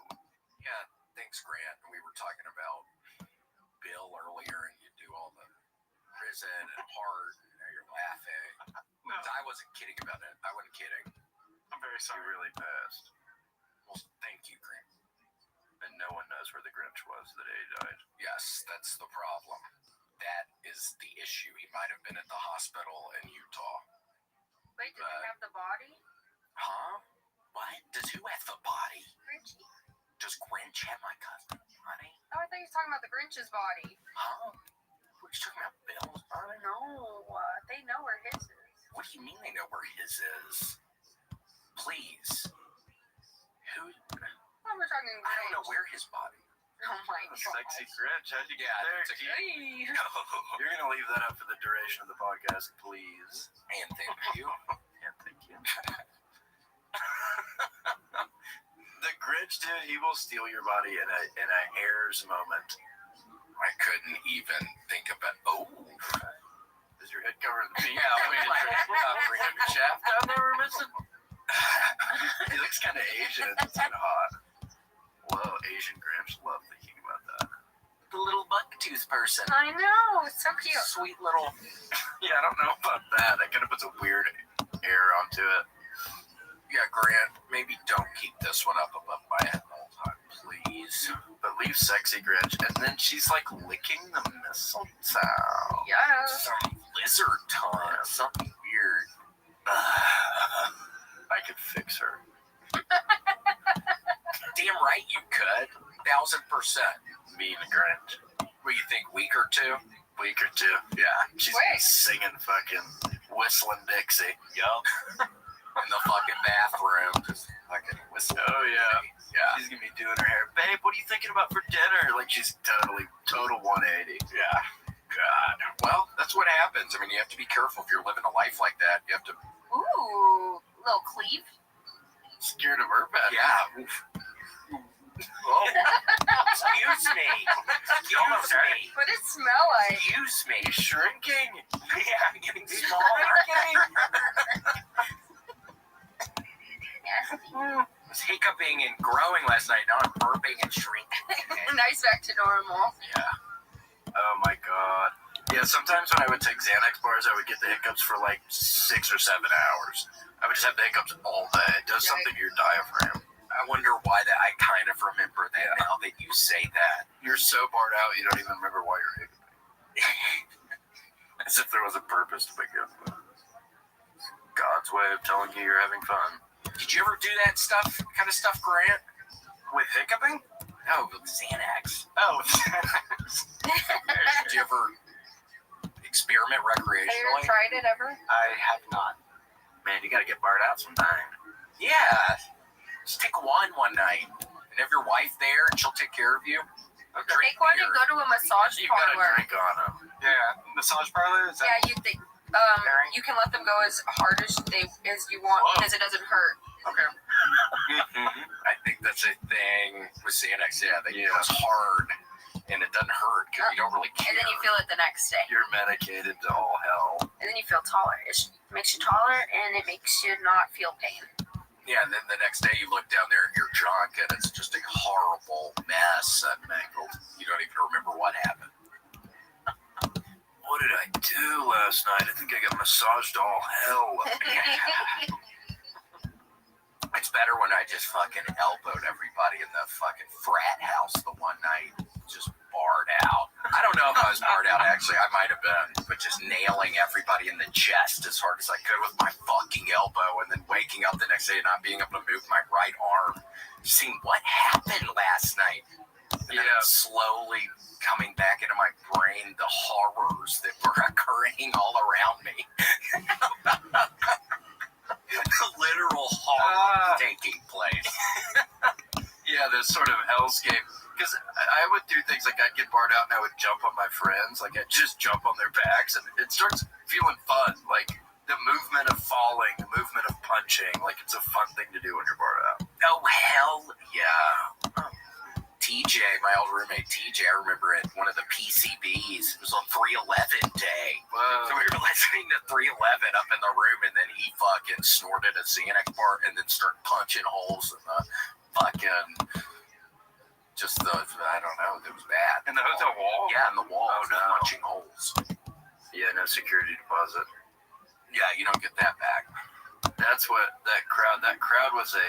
Yeah, thanks, Grant. We were talking about Bill earlier, and you do all the prison and heart, and now you're laughing. No. I wasn't kidding about it. I wasn't kidding. I'm very sorry. You really passed. Well, thank you, Grant. And no one knows where the Grinch was the day he died. Yes, that's the problem. That is the issue. He might have been at the hospital in Utah. Wait, did they have the body? Huh? What? Does who have the body? Grinchy. Does Grinch have my cousin, honey? Oh, I thought you were talking about the Grinch's body. Huh? What are you talking about, Bill's body? No, they know where his is. What do you mean they know where his is? Please. Who? Oh, we're talking Grinch. I don't know where his body. Oh my God. Sexy Grinch. How'd you get there? Hey. You're going to leave that up for the duration of the podcast, please. And thank you. And thank you. The Grinch, dude, he will steal your body in a hair's moment. I couldn't even think about. Oh, is your head covered in the pink? Bring a shaft down there we're missing. He looks kind of Asian. It's kind of hot. Whoa, Asian Grinch. Love thinking about that. The little bucktooth person. I know, it's so cute. Sweet little. Yeah, I don't know about that. That kind of puts a weird air onto it. Yeah, Grant, maybe don't keep this one up above my head the whole time, please. But leave sexy Grinch. And then she's like licking the mistletoe. Yes. Some lizard tongue. Yeah. Something weird. I could fix her. Damn right you could. 1,000%. Mean Grinch. What do you think, week or two? Week or two. Yeah. She's singing fucking Whistling Dixie. Yup. In the fucking bathroom. Just fucking whistling. Oh, yeah. Yeah. She's going to be doing her hair. Babe, what are you thinking about for dinner? Like, she's total 180. Yeah. God. Well, that's what happens. I mean, you have to be careful if you're living a life like that. You have to. Ooh, little cleave. Scared of her bed. Yeah. Oof. Oh. Excuse me. Excuse me. What did it smell like? Excuse me. Shrinking. Yeah, I'm getting smaller. I was hiccuping and growing last night. Now I'm burping and shrinking. Nice, back to normal. Yeah. Oh my god. Yeah, sometimes when I would take Xanax bars, I would get the hiccups for like 6 or 7 hours. I would just have the hiccups all day. It does something to your diaphragm. I wonder why that. I kind of remember that now that you say that. You're so barred out, you don't even remember why you're hiccuping. As if there was a purpose to begin with. God's way of telling you you're having fun. Did you ever do that kind of stuff, Grant? With hiccuping? No, with Xanax. Oh, with Xanax. Did you ever experiment recreationally? Have you ever tried it ever? I have not. Man, you gotta get barred out sometime. Yeah. Just take one night and have your wife there and she'll take care of you. Take one and go to a massage You parlor. gotta drink on them. Yeah, massage parlor? Is that Yeah, you can let them go as hard as you want because it doesn't hurt. Okay. I think that's a thing with Xanax. Yeah, that goes hard and it doesn't hurt because you don't really care. And then you feel it the next day. You're medicated to all hell. And then you feel taller. It makes you taller and it makes you not feel pain. Yeah, and then the next day you look down there at your junk and it's just a horrible mess and mangled. You don't even remember what happened. What did I do last night? I think I got massaged all hell. It's better when I just fucking elbowed everybody in the fucking frat house the one night. Just barred out. I don't know if I was barred out, actually. I might have been. But just nailing everybody in the chest as hard as I could with my fucking elbow and then waking up the next day and not being able to move my right arm. seeing what happened last night. And then slowly coming back into my brain the horrors that were occurring all around me. The literal horror taking place. Yeah, this sort of hellscape. Because I would do things like I'd get barred out and I would jump on my friends. Like I'd just jump on their backs and it starts feeling fun. Like the movement of falling, the movement of punching. Like it's a fun thing to do when you're barred out. Oh, hell yeah. TJ, my old roommate TJ, I remember at one of the PCBs. It was on 311 day. Whoa. So we were listening to 311 up in the room, and then he fucking snorted a Xanax bar and then started punching holes in the fucking, just the, I don't know, it was bad. In the hotel wall? Yeah, in the wall. Oh, no. Punching holes. Yeah, no security deposit. Yeah, you don't get that back. That's what that crowd was a,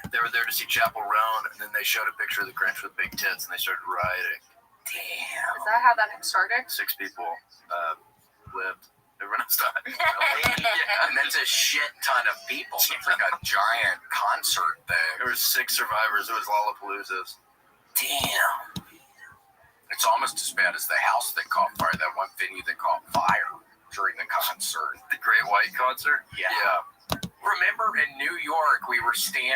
they were there to see Chapel Roan, and then they showed a picture of the Grinch with big tits, and they started rioting. Damn. Is that how that started? 6 people lived. Everyone else died. Yeah, and that's a shit ton of people. It's like a giant concert thing. There were 6 survivors. It was Lollapaloozas. Damn. It's almost as bad as the house that caught fire, that one venue that caught fire during the concert. The Great White concert? Yeah. Remember in New York, we were seeing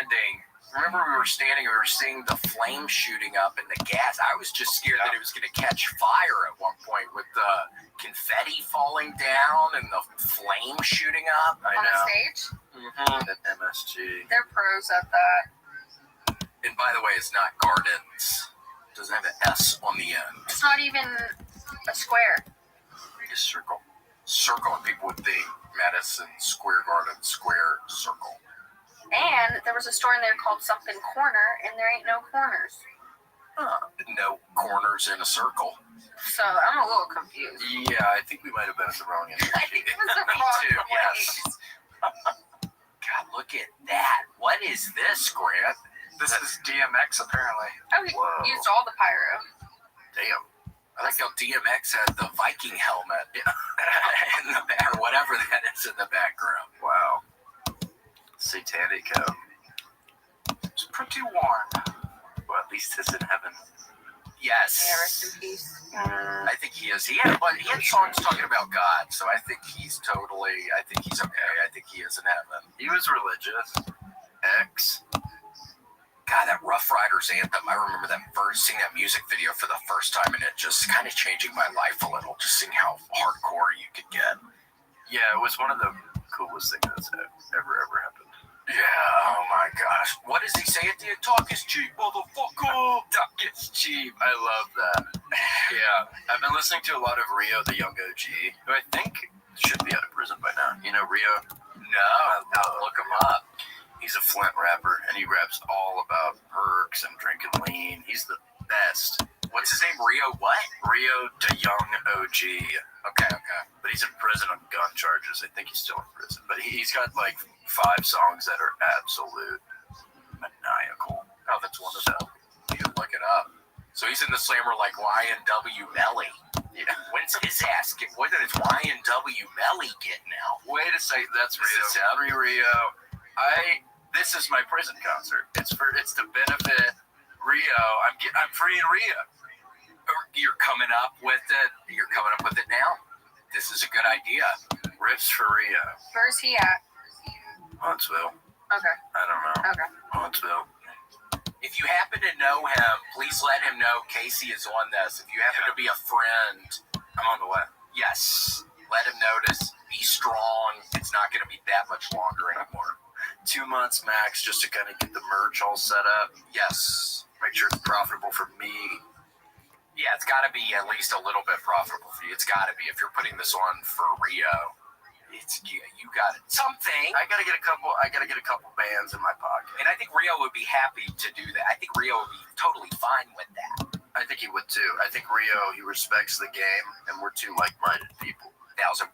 the flame shooting up in the gas. I was just scared that it was going to catch fire at one point with the confetti falling down and the flame shooting up. On the stage? Mm-hmm. At MSG. They're pros at that. And by the way, it's not Gardens. It doesn't have an S on the end. It's not even a square. It's circle. Circle, and people would think Madison Square Garden Square Circle. And there was a store in there called something Corner, and there ain't no corners. No corners in a circle. So I'm a little confused. Yeah, I think we might have been at the wrong end. I think it was the wrong place. Yes. God, look at that. What is this, Grant? This is DMX, apparently. Oh, he used all the pyro. Damn. I like how DMX had the Viking helmet in the back, or whatever that is in the background. Wow. Satanic. It's pretty warm. Well, at least it's in heaven. Yes. Yeah, rest in peace. I think he is. He had songs talking about God, so I think he's okay. I think he is in heaven. He was religious. X. God, that Rough Riders anthem, I remember seeing that music video for the first time, and it just kind of changing my life a little, just seeing how hardcore you could get. Yeah, it was one of the coolest things that's ever happened. Yeah, oh my gosh. What does he say at the end? Talk is cheap, motherfucker. Talk is cheap. I love that. Yeah, I've been listening to a lot of Rio, the young OG, who I think should be out of prison by now. You know Rio? No, I'll look him up. He's a Flint rapper, and he raps all about perks and drinking lean. He's the best. What's his name? Rio what? Rio the Young OG. Okay. But he's in prison on gun charges. I think he's still in prison. But he's got like 5 songs that are absolute maniacal. Oh, that's wonderful. You can look it up. So he's in the slammer like YNW Melly. Yeah. When's his ass get? When is YNW Melly getting out? Wait a second. That's Rio. Free Rio. This is my prison concert. It's to benefit Rio. I'm freeing Rio. You're coming up with it. You're coming up with it now. This is a good idea. Riffs for Rio. Where's he at? Huntsville. Okay. I don't know. Okay. Huntsville. If you happen to know him, please let him know Casey is on this. If you happen to be a friend, I'm on the way. Yes. Let him notice. Be strong. It's not going to be that much longer anymore. 2 months max just to kind of get the merch all set up. Yes. Make sure it's profitable for me. Yeah, it's got to be at least a little bit profitable for you. It's got to be. If you're putting this on for Rio, you got it. Something. I got to get a couple bands in my pocket. And I think Rio would be happy to do that. I think Rio would be totally fine with that. I think he would too. I think Rio, he respects the game, and we're two like-minded people. 1000%.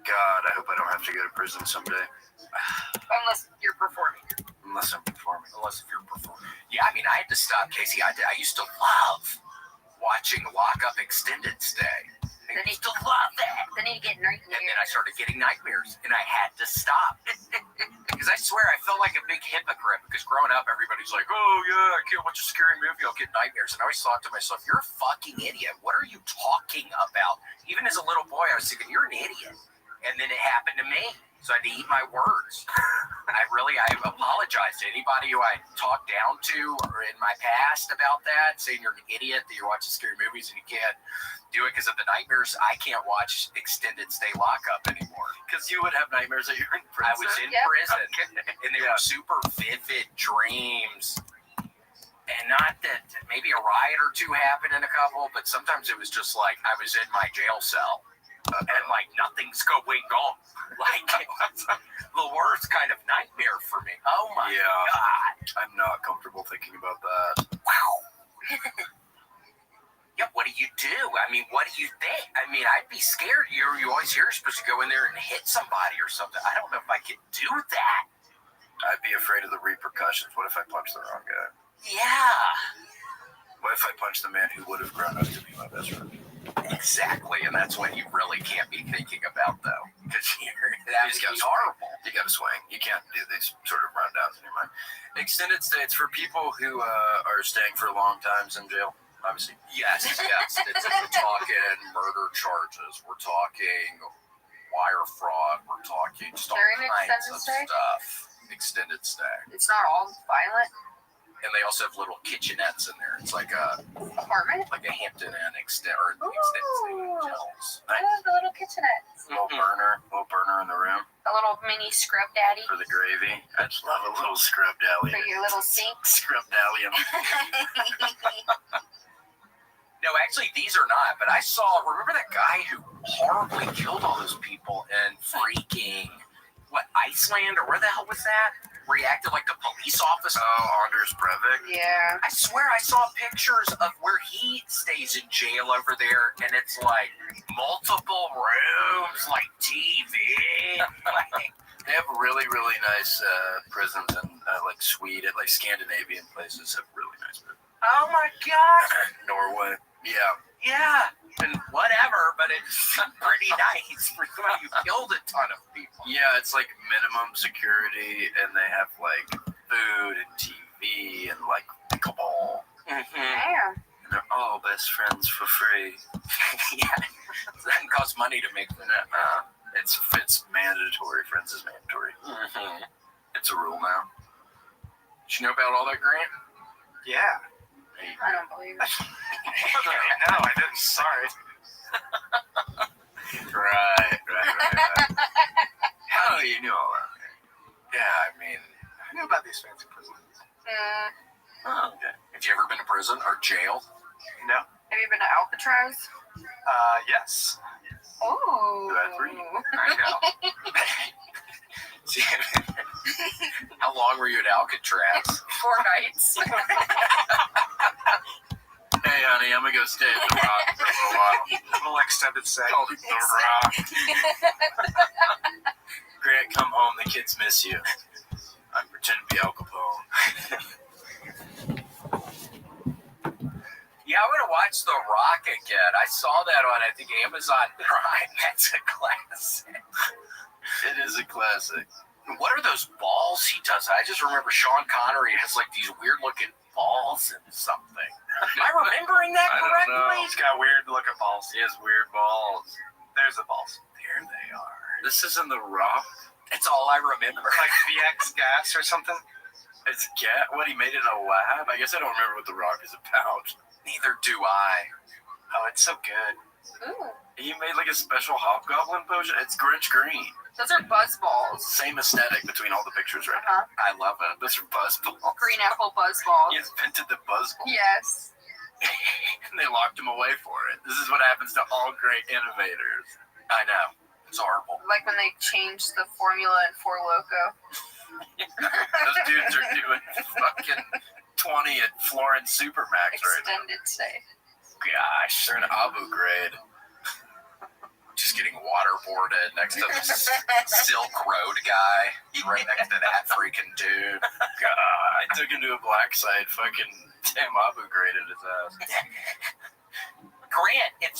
God, I hope I don't have to go to prison someday. Unless you're performing. Unless I'm performing. Unless if you're performing. Yeah, I mean, I had to stop, Casey. I used to love watching Lock Up Extended Stay. They used to love that. They need to get nightmares. And then I started getting nightmares, and I had to stop. Because I swear I felt like a big hypocrite, because growing up, everybody's like, oh, yeah, I can't watch a scary movie, I'll get nightmares. And I always thought to myself, you're a fucking idiot. What are you talking about? Even as a little boy, I was thinking, you're an idiot. And then it happened to me. So I had to eat my words. I apologize to anybody who I talked down to or in my past about that, saying you're an idiot, that you're watching scary movies and you can't do it because of the nightmares. I can't watch extended stay lockup anymore. Because you would have nightmares that you're in prison. I was in prison, and they were super vivid dreams. And not that maybe a riot or two happened in a couple, but sometimes it was just like I was in my jail cell. And like nothing's going on. Like it was the worst kind of nightmare for me. Oh my God. I'm not comfortable thinking about that. Wow. Yeah, what do you do? I mean, what do you think? I mean, I'd be scared. You always hear you're supposed to go in there and hit somebody or something. I don't know if I could do that. I'd be afraid of the repercussions. What if I punch the wrong guy? Yeah. What if I punch the man who would have grown up to be my best friend? Exactly, and that's what you really can't be thinking about, though, because that would be horrible. You got to swing. You can't do these sort of rundowns in your mind. Extended stays for people who are staying for long times in jail, obviously. Yes. We're talking murder charges. We're talking wire fraud. We're talking just all During kinds of extended stay? stuff. Extended stay. It's not all violent. And they also have little kitchenettes in there. It's like a Apartment? like a Hampton Inn extended stay hotels. I love the little kitchenettes. Little burner in the room A little mini scrub daddy for the gravy. I just love a little scrub dally. for your little sink. Scrub dally. No, actually, these are not. But I saw. Remember that guy who horribly killed all those people in freaking Iceland or where the hell was that? Reacted like the police officer. Oh, Anders Breivik. Yeah. I swear I saw pictures of where he stays in jail over there, and it's like multiple rooms, like TV. They have really, really nice prisons in like Sweden, like Scandinavian places have really nice prisons. Oh my God. Norway. Yeah. Yeah. And whatever, but it's pretty nice for somebody who killed a ton of people. Yeah, it's like minimum security, and they have like food and TV and like pickleball. Yeah. And they're all best friends for free. Yeah. It doesn't cost money to make them. It's mandatory. Friends is mandatory. It's a rule now. Did you know about all that, Grant? Yeah. I don't believe it. No, I didn't. Sorry. Right. How do you know all that? Yeah, I mean, I knew about these fancy prisons. oh, okay. Have you ever been to prison or jail? No. Have you been to Alcatraz? Yes. Oh. I know. See, how long were you at Alcatraz? 4 nights. Hey, honey, I'm gonna go stay at the Rock for a little while. A little extended stay. Called it the Rock. Grant, come home. The kids miss you. I'm pretending to be Al Capone. Yeah, I want to watch The Rock again. I saw that on, I think, Amazon Prime. That's a classic. It is a classic. What are those balls he does? I just remember Sean Connery has like these weird looking balls and something. Am I remembering that I don't correctly? know. He's got weird looking balls. He has weird balls. There's the balls. There they are. This isn't The Rock. That's all I remember. Like VX gas or something. It's what he made it in a lab. I guess I don't remember what The Rock is about. Neither do I. Oh, it's so good. Ooh. He made like a special hobgoblin potion. It's Grinch green. Those are buzz balls. Same aesthetic between all the pictures right Uh-huh. I love it. Those are buzz balls. Green apple buzz balls. He invented the buzz ball. Yes. And they locked him away for it. This is what happens to all great innovators. I know. It's horrible. Like when they changed the formula in Four Loko. Those dudes are doing fucking 20 at Florence Supermax right now. Extended stay. Gosh, they're in Abu grade. Just getting waterboarded next to the Silk Road guy. Right next to that freaking dude. God, I took him to a black site. Fucking Tim Abu graded his ass. Grant, if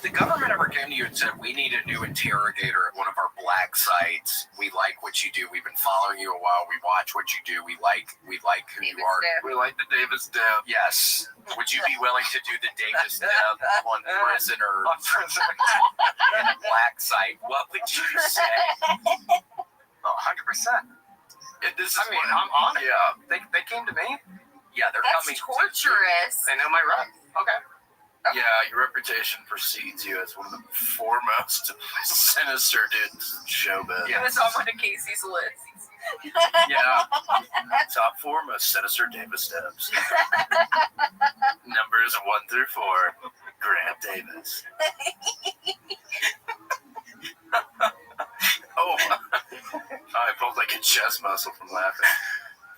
the government ever came to you and said, we need a new interrogator at one of our black sites, we like what you do, we've been following you a while, we watch what you do, we like who you are. We like the Davis Deb. Yes. Would you be willing to do the Davis Deb on prisoner in a black site? What would you say? 100%. I'm on it. Yeah. They came to me. Yeah, they're That's coming. torturous. They know my run. Okay. Yeah, your reputation precedes you as one of the foremost sinister dudes in showbiz. It was on one of Casey's lists. Yeah. Top four most sinister Davis Debs. Numbers 1 through 4. Grant Davis. Oh, I pulled like a chest muscle from laughing.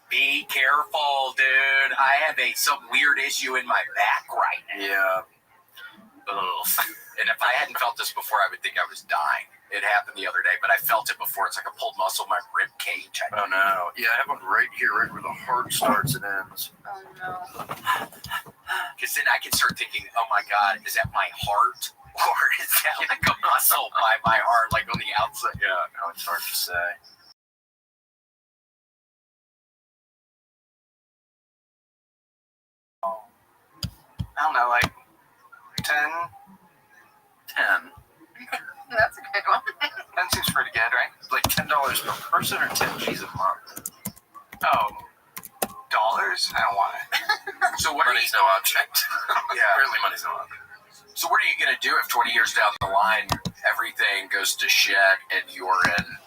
Be careful, dude. I have some weird issue in my back right now. Yeah. Ugh. And if I hadn't felt this before, I would think I was dying. It happened the other day, but I felt it before. It's like a pulled muscle in my rib cage. Oh, no. Yeah, I have one right here, right where the heart starts and ends. Oh, no. Because then I can start thinking, oh, my God, is that my heart? Or is that like a muscle by my heart, like on the outside? Yeah, no, it's hard to say. I don't know, like 10. That's a good one. That seems pretty good, right? Like $10 per person or 10 G's a month? Oh, dollars? I don't want it. So what money's no object. Yeah. Apparently money's no object. So what are you going to do if 20 years down the line, everything goes to shit and you're in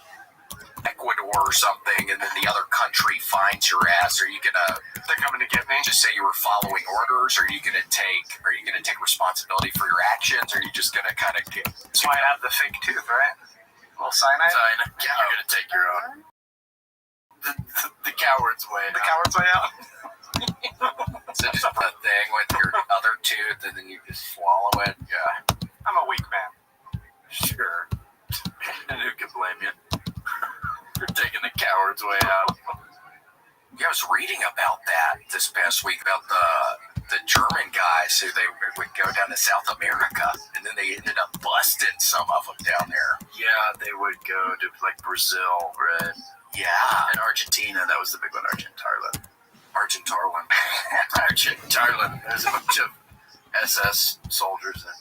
Ecuador or something, and then the other country finds your ass? Are you going to... They're coming to get me? Just say you were following orders? Are you going to take responsibility for your actions? Or are you just going to kind of get... That's why I have the fake tooth, right? A little cyanide? Yeah, you're going to take your own. The coward's way. The coward's way out? So just put a thing with your other tooth and then you just swallow it. Yeah. I'm a weak man. Sure. And who can blame you? You're taking the coward's way out. Yeah, I was reading about that this past week, about the German guys who they would go down to South America, and then they ended up busting some of them down there. Yeah, they would go to like Brazil, right? Yeah. And Argentina, that was the big one, Argentarland. There's a bunch of SS soldiers in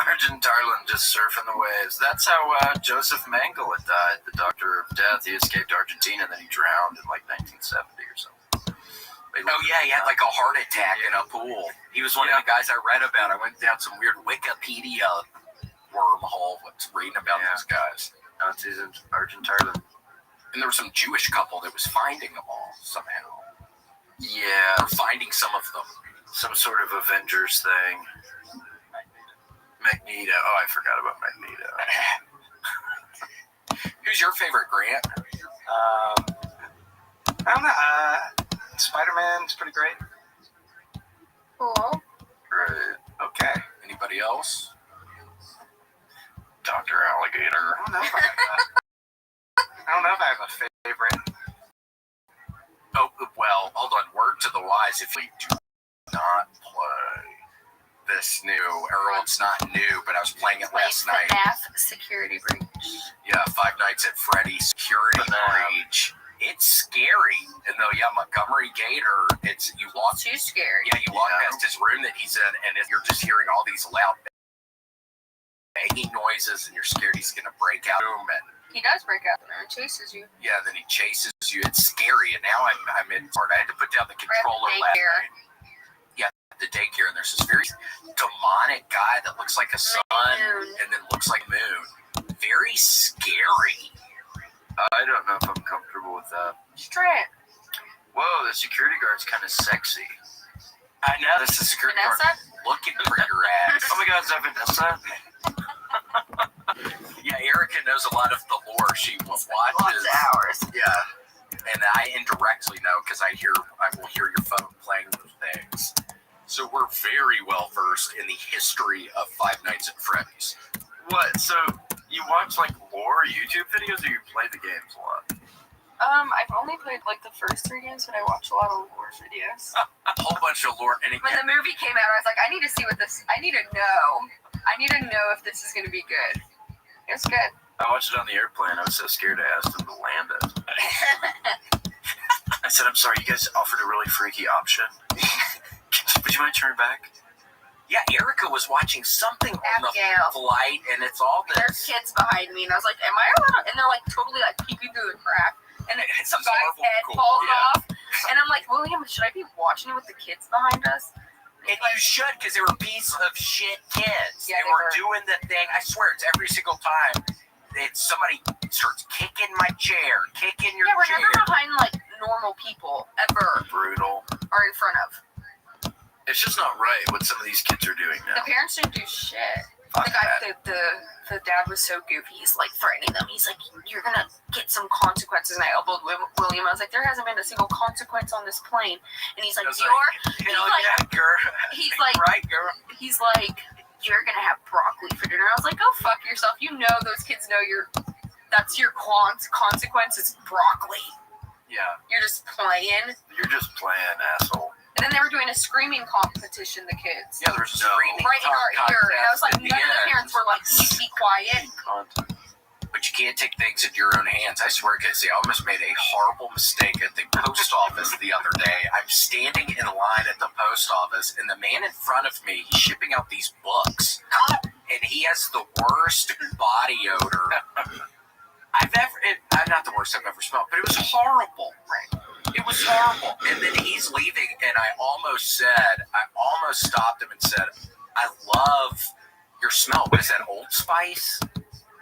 Argentarland just surfing the waves. That's how Joseph Mengele died, the doctor of death. He escaped Argentina and then he drowned in like 1970 or something. Oh yeah, he had like a heart attack in a pool. He was one of the guys I read about. I went down some weird Wikipedia wormhole reading about those guys. Nazis in Argentarland. And there was some Jewish couple that was finding them all somehow. Yeah. Or finding some of them. Some sort of Avengers thing. Magneto. Oh, I forgot about Magneto. Who's your favorite, Grant? I don't know. Spider-Man's pretty great. Cool. Great. Okay. Anybody else? Dr. Alligator. I don't know if I have a favorite. Oh, well, hold on. Word to the wise, if we do not play this new, or it's not new, but I was playing it last night. FNAF Security Breach. Yeah, Five Nights at Freddy's Security Breach. It's scary. And though, yeah, Montgomery Gator, you walk... Too scary. Yeah, you walk past his room that he's in, and you're just hearing all these loud banging noises, and you're scared he's going to break out. And he does break out there and chases you. yeah, then he chases you. It's scary. And now I'm in part. I had to put down the controller last night. Yeah, the daycare, and there's this very demonic guy that looks like a sun and then looks like moon. Very scary. I don't know if I'm comfortable with that. Strip. Whoa, the security guard's kind of sexy. I know, this is security guard looking for your ass. Oh my God, is that Vanessa? Yeah, Erica knows a lot of the lore. She watches. Lots of hours. Yeah, and I indirectly know because I will hear your phone playing those things. So we're very well versed in the history of Five Nights at Freddy's. What? So you watch like lore YouTube videos, or you play the games a lot? I've only played like the first 3 games, but I watch a lot of lore videos. A whole bunch of lore. And When the movie came out, I was like, I need to see what this. I need to know if this is gonna be good. It was good. I watched it on the airplane. I was so scared I asked them to land it. I said, I'm sorry, you guys offered a really freaky option. Would you mind turning back? Yeah, Erica was watching something on the flight, and it's all this. There's kids behind me, and I was like, am I allowed? And they're like totally like peeking through the crack. And some guy's head falls off. And I'm like, William, should I be watching it with the kids behind us? And you should, because they were piece of shit kids. Yeah, they were doing the thing. I swear, it's every single time. Somebody starts kicking my chair, kicking your chair. Yeah, we're never behind like normal people ever. Brutal. Or in front of. It's just not right what some of these kids are doing now. The parents didn't do shit. The dad was so goofy. He's like threatening them. He's like, "You're gonna get some consequences." And I elbowed William. I was like, "There hasn't been a single consequence on this plane." And he's like, He's like, "You're gonna have broccoli for dinner." I was like, "Go fuck yourself." You know those kids know that's your consequence is broccoli. Yeah. You're just playing. You're just playing, asshole. And then they were doing a screaming competition, the kids. Yeah, there was screaming right in our ear. And I was like, none of the parents were like, can you be quiet? But you can't take things into your own hands. I swear, Casey, I almost made a horrible mistake at the post office the other day. I'm standing in line at the post office, and the man in front of me, he's shipping out these books. And he has the worst body odor not the worst I've ever smelled, but it was horrible. Right? It was horrible. And then he's leaving, and I almost stopped him and said, I love your smell. What is that, Old Spice?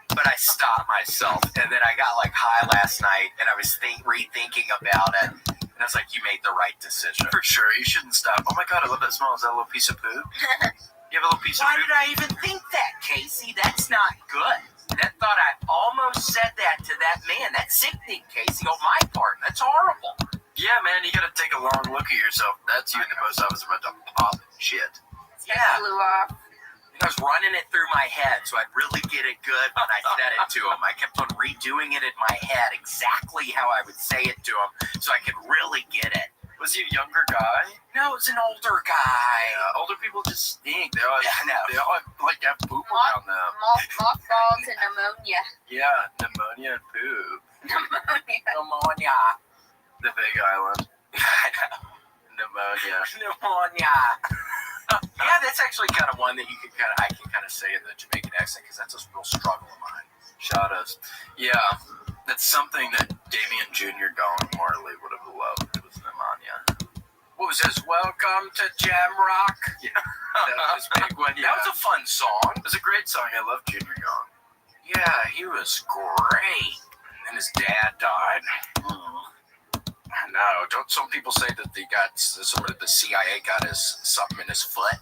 But I stopped myself, and then I got like high last night, and I was rethinking about it, and I was like, you made the right decision. For sure, you shouldn't stop. Oh my God, I love that smell. Is that a little piece of poop? You have a little piece of poop? Why did I even think that, Casey? That's not good. That thought I almost said that to that man. That's sickening, Casey, on my part. That's horrible. Yeah, man, you gotta take a long look at yourself. That's you in the post office about to pop shit. Yeah. Blew off. I was running it through my head so I'd really get it good when I said it to him. I kept on redoing it in my head exactly how I would say it to him so I could really get it. Was he a younger guy? No, it's an older guy. Older people just stink. They all like have poop around them. Mothballs and pneumonia. Yeah, pneumonia and poop. Pneumonia. The Big Island. I know. Pneumonia. Yeah, that's actually kind of one that I can kind of say in the Jamaican accent because that's a real struggle of mine. Shadows. Yeah, that's something that Damien Jr. Gong Marley would have loved. It was pneumonia. What was this? Welcome to Jam Rock. Yeah, that was big one. Yeah. That was a fun song. It was a great song. I love Junior Gong. Yeah, he was great. And his dad died. I know. Don't some people say that the CIA got something in his foot?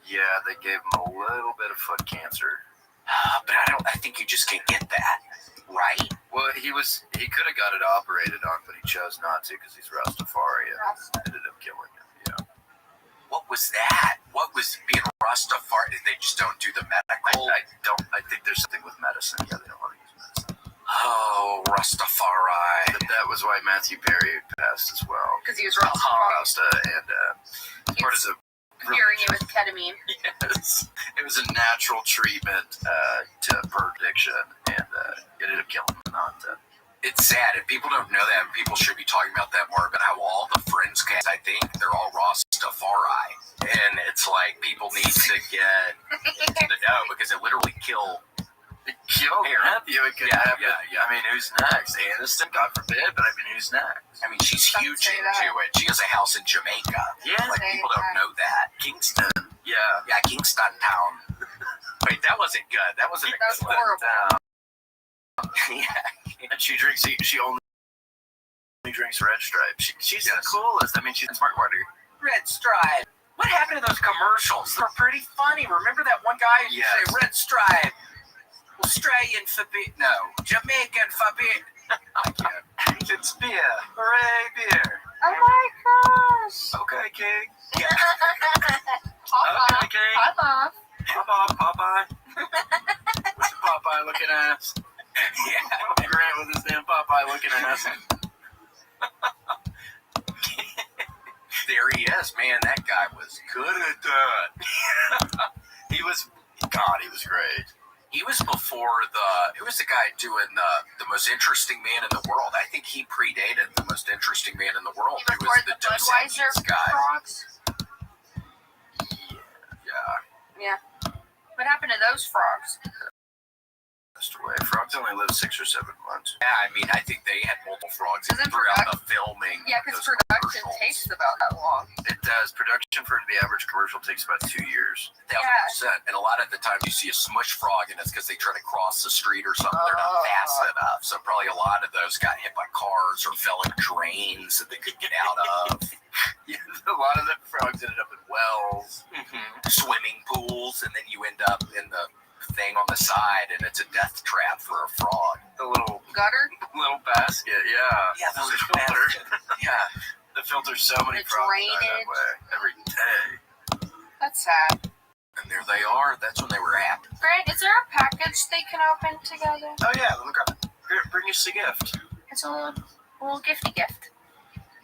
Yeah, they gave him a little bit of foot cancer. But I think you just can't get that, right? Well, he could have got it operated on, but he chose not to because he's Rastafari and ended up killing him. Yeah. What was that? What was being Rastafari? They just don't do the medical. I think there's something with medicine. Yeah, they don't want to use medicine. Oh, Rastafari. But that was why Matthew Perry passed as well. Because he was Rasta. And part of the curing it with ketamine. Yes. It was a natural treatment for addiction, and it ended up killing him. It's sad. If people don't know that, people should be talking about that more, about how all the Friends cast, I think, they're all Rastafari. And it's like people need to get into the know because it literally killed Matthew. It could happen. Yeah. I mean, who's next? Aniston, God forbid, but I mean, who's next? I mean, she's huge into it. She has a house in Jamaica. Yeah. Like, people don't know that. Kingston. Yeah. Yeah, Kingston Town. Wait, that wasn't good. That wasn't a good one. Yeah. And she only drinks Red Stripe. She's the coolest. I mean, she's a smart water. Red Stripe. What happened to those commercials? They're pretty funny. Remember that one guy who say Red Stripe? Australian forbid. No. Jamaican forbid. I can't. It's beer. Hooray, beer. Oh my gosh. Okay, King. Yeah. Okay, King. Popeye. What's your Popeye looking ass? Yeah. Grant with his damn Popeye looking ass. yes, man, that guy was good at that. he was great. He was before who was the guy doing the most interesting man in the world? I think he predated the most interesting man in the world. He was the Budweiser guy. frogs. Yeah. Yeah. What happened to those frogs? Passed away. Frogs only live 6 or 7 months. Yeah, I mean, I think they had multiple frogs Isn't throughout the filming. Yeah, because production takes about that long. It does. Production for the average commercial takes about 2 years. 1,000%. And a lot of the times you see a smush frog, and it's because they try to cross the street or something. They're not fast enough. So probably a lot of those got hit by cars or fell in drains that they could get out of. Yeah, a lot of the frogs ended up in wells, swimming pools, and then you end up in the thing on the side, and it's a death trap for a frog. The little gutter, little basket, yeah, the little filter, yeah, the filter so many frogs die that way every day. That's sad. And there they are. That's when they were happy. Grant, is there a package they can open together? Oh yeah, let me grab it. Here, bring us a gift. It's a little gifty gift.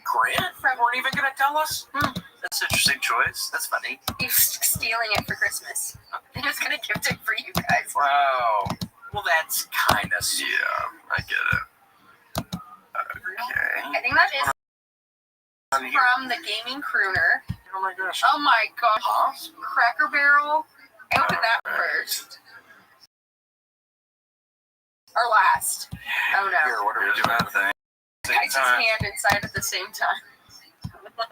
Grant, weren't even gonna tell us. That's an interesting choice. That's funny. He's stealing it for Christmas. He was gonna gift it for you guys. Wow. Well, that's kind of I get it. Okay. I think that is from the Gaming Crooner. Oh my gosh. Oh my gosh. Cracker Barrel. I opened that first. Or last. Oh no. Here, what are we doing? Guys' hand inside at the same time. 1,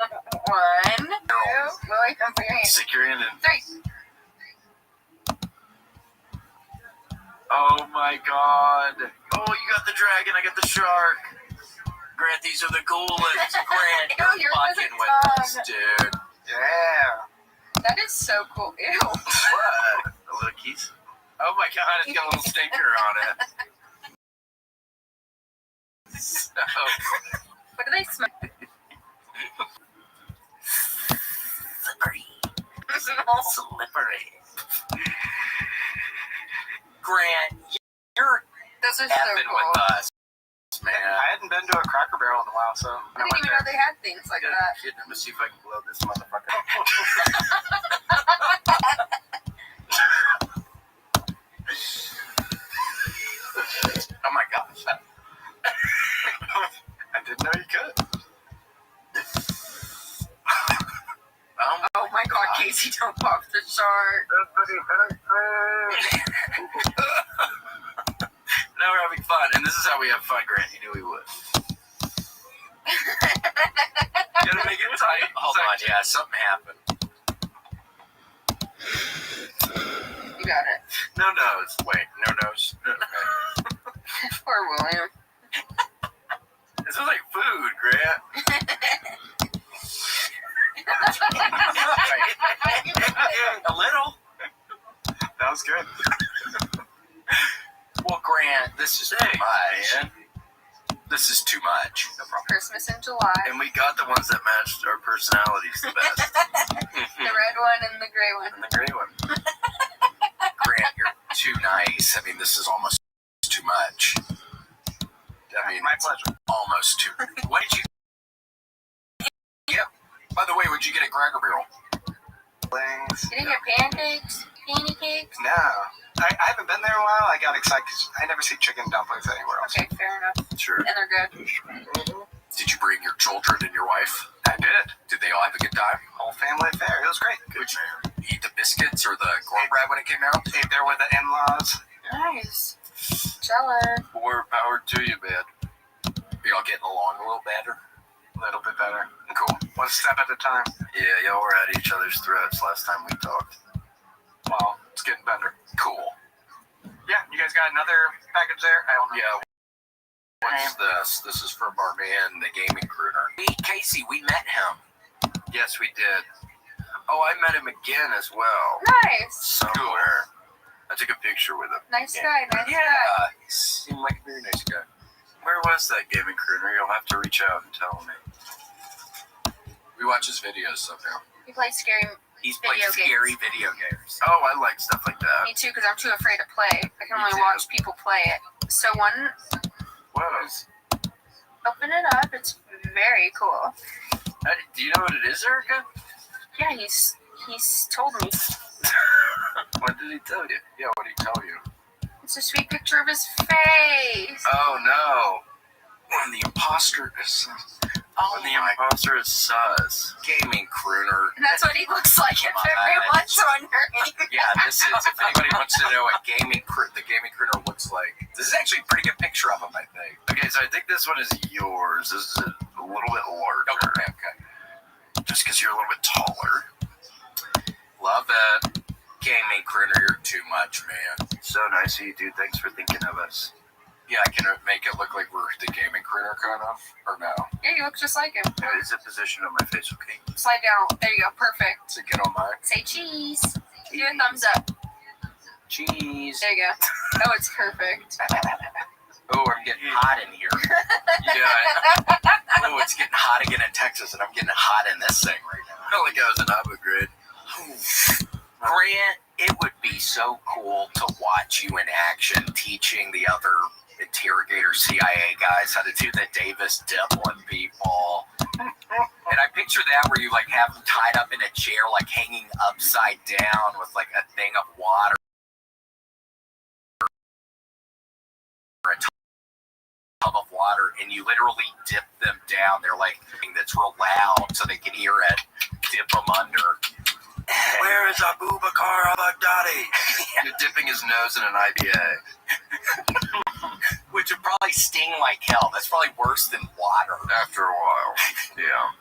2. Wait, don't put your hand. Stick your hand in. 3. Oh my god. Oh, you got the dragon, I got the shark. Grant, these are the coolest. Grant, you're fucking with us, dude. Yeah. That is so cool. Ew. What? A little keys? Oh my god, it's got a little stinker on it. So. What do they smell? Slippery. Slippery. Grant, you're Those are so effing cool. with us, man. I hadn't been to a Cracker Barrel in a while, so I didn't even know they had things like that. Kid, let me see if I can blow this motherfucker. Oh my gosh. I didn't know you could. Oh my god, Casey, don't pop the shark. Now we're having fun, and this is how we have fun, Grant. You knew we would. Gotta make it tight. Hold on, yeah, something happened. You got it. No nose. Wait, no nose. Okay. Poor William. This is like food, Grant. A little. That was good. Well, Grant, this is too much. Man. This is too much. No problem. Christmas in July. And we got the ones that matched our personalities the best. The red one and the gray one. And the gray one. Grant, you're too nice. I mean, this is almost too much. I mean, my pleasure. Almost too. What did you? Yep. By the way, what'd you get at Cracker Barrel? You didn't get pancakes? Panty cakes? No. I haven't been there in a while. I got excited because I never see chicken dumplings anywhere else. Okay, fair enough. Sure. And they're good. Did you bring your children and your wife? I did. Did they all have a good time? Whole family affair. It was great. Would you eat the biscuits or the cornbread when it came out? Ate there with the in-laws. Nice. Jealous. More power to you, man. Are y'all getting along a little better? A little bit better. Cool. One step at a time. Yeah, y'all were at each other's throats last time we talked. Well, it's getting better. Cool. Yeah, you guys got another package there? I don't know. Yeah. What's this? This is from our man, the Gaming Crooner. Hey, Casey, we met him. Yes, we did. Oh, I met him again as well. Nice. Somewhere. I took a picture with him. Nice guy, nice guy. Yeah, he seemed like a very nice guy. Where was that Gaming Crooner? You'll have to reach out and tell me. We watch his videos somehow. He plays scary scary video games. Oh, I like stuff like that. Me too, because I'm too afraid to play. I can only watch people play it. So open it up. It's very cool. Do you know what it is, Erica? Yeah, he's told me. What did he tell you? Yeah, what did he tell you? It's a sweet picture of his face. Oh no. When the imposter is imposter is sus. Gaming crooner. And that's what he looks like if everyone's wondering. Yeah, this is, if anybody wants to know what the gaming crooner looks like. This is actually a pretty good picture of him, I think. Okay, so I think this one is yours. This is a little bit larger. Okay. Just because you're a little bit taller. Love it. Gaming crooner, you're too much, man. So nice of you, dude. Thanks for thinking of us. Yeah, I can make it look like we're the gaming crooner, kind of, or no? Yeah, you look just like him. Is it positioned on my face? Okay. Slide down. There you go. Perfect. To get on mine. Say cheese. Do a thumbs up. Cheese. There you go. Oh, it's perfect. Oh, I'm getting hot in here. Yeah. Oh, it's getting hot again in Texas, and I'm getting hot in this thing right now. I felt like I was in Abu Ghraib. Grant, it would be so cool to watch you in action teaching the other interrogator CIA guys how to do the Davis dip on people. And I picture that where you like have them tied up in a chair, like hanging upside down with like a thing of water. Or a tub of water, and you literally dip them down. They're like that's real loud so they can hear it. Dip them under. Where is Abu Bakr al-Baghdadi? You're dipping his nose in an IPA. Which would probably sting like hell. That's probably worse than water. After a while. Yeah.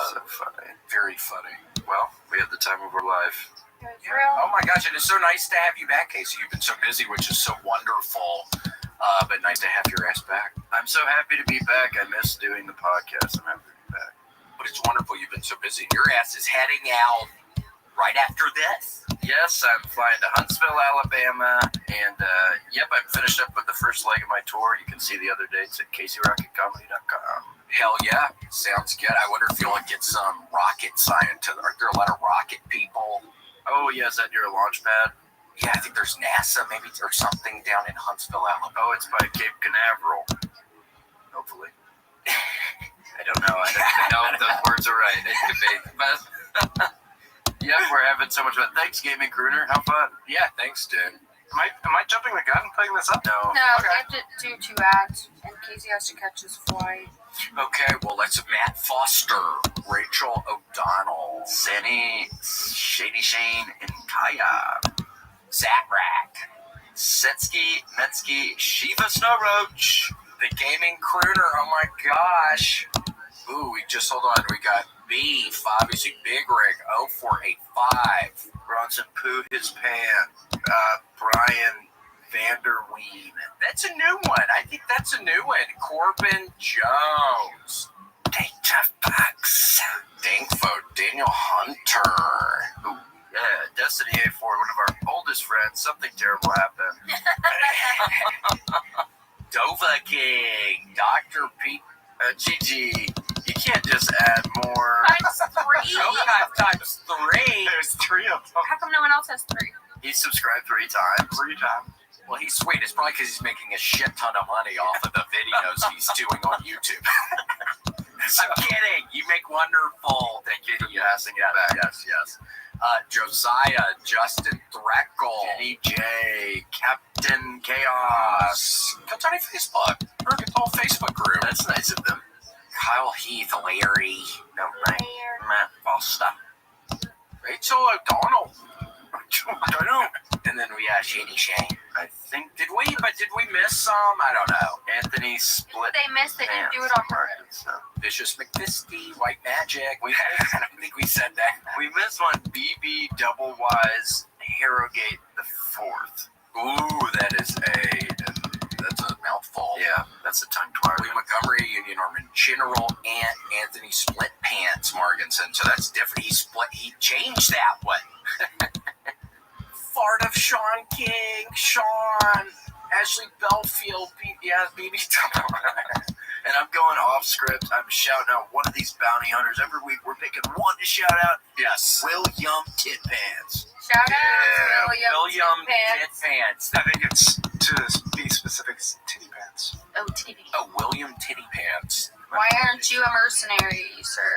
So funny. Very funny. Well, we had the time of our life. Oh my gosh, it is so nice to have you back, Casey. You've been so busy, which is so wonderful. But nice to have your ass back. I'm so happy to be back. I miss doing the podcast. I'm happy to be back. But it's wonderful you've been so busy. Your ass is heading out right after this. Yes, I'm flying to Huntsville, Alabama. And, yep, I'm finished up with the first leg of my tour. You can see the other dates at CaseyRocketComedy.com. Hell yeah. Sounds good. I wonder if you'll get some rocket scientists. Aren't there a lot of rocket people? Oh, yeah, is that your launch pad? Yeah, I think there's NASA maybe or something down in Huntsville, Alabama. Oh, it's by Cape Canaveral. Hopefully. I don't know. I don't know if those words are right. It could be. But, yeah, we're having so much fun. Thanks, Gaming Crooner. How fun. Yeah, thanks, dude. Am I jumping the gun putting this up? No. No, Okay. we have to do 2 ads, and Casey has to catch his flight. Okay, well, that's Matt Foster, Rachel O'Donnell, Zenny, Shady Shane, and Kaya, Zatrak, Setsky, Metsky, Shiva Snow Roach, the Gaming Crooner. Oh my gosh. Ooh, hold on. We got Beef, obviously Big Rig 0485, Bronson Pooh His Pants, Brian Vanderween. That's a new one. I think that's a new one. Corbin Jones. Data Fox. Dingfo. Daniel Hunter. Ooh, yeah. Destiny A4, one of our oldest friends. Something terrible happened. Dova King. Dr. Pete. Gigi. You can't just add more. Times 3. Times 3. There's 3 of them. How come no one else has 3? He subscribed 3 times. 3 times. Well, he's sweet. It's probably because he's making a shit ton of money off of the videos he's doing on YouTube. I'm kidding. You make wonderful. Thank you for passing it back. Yes. Josiah, Justin Threckle, Jenny J, Captain Chaos. Come to my Facebook. Or get the whole Facebook group. That's nice of them. Kyle Heath, Larry, Matt Foster, Rachel O'Donnell. And then we had Shady Shane. I think did we miss some? I don't know. Anthony Split. They missed. They didn't do it on purpose. Vicious McFisty, White Magic. I don't think we said that. We missed one. BB Double Wise Harrogate the 4th. Ooh, that's a mouthful. Yeah, that's a tongue twister. William Montgomery, Union Army General, and Anthony Split Pants Marginson. So that's different. He changed that one. Fart of Sean King, Sean, Ashley Belfield, BB. And I'm going off script. I'm shouting out one of these bounty hunters every week. We're picking one to shout out. Yes, William Tit Pants. Shout out William Tit Pants. I think it's to be specific, Titty Pants. Oh, Titty. Oh, William Titty Pants. Why aren't you a mercenary, sir?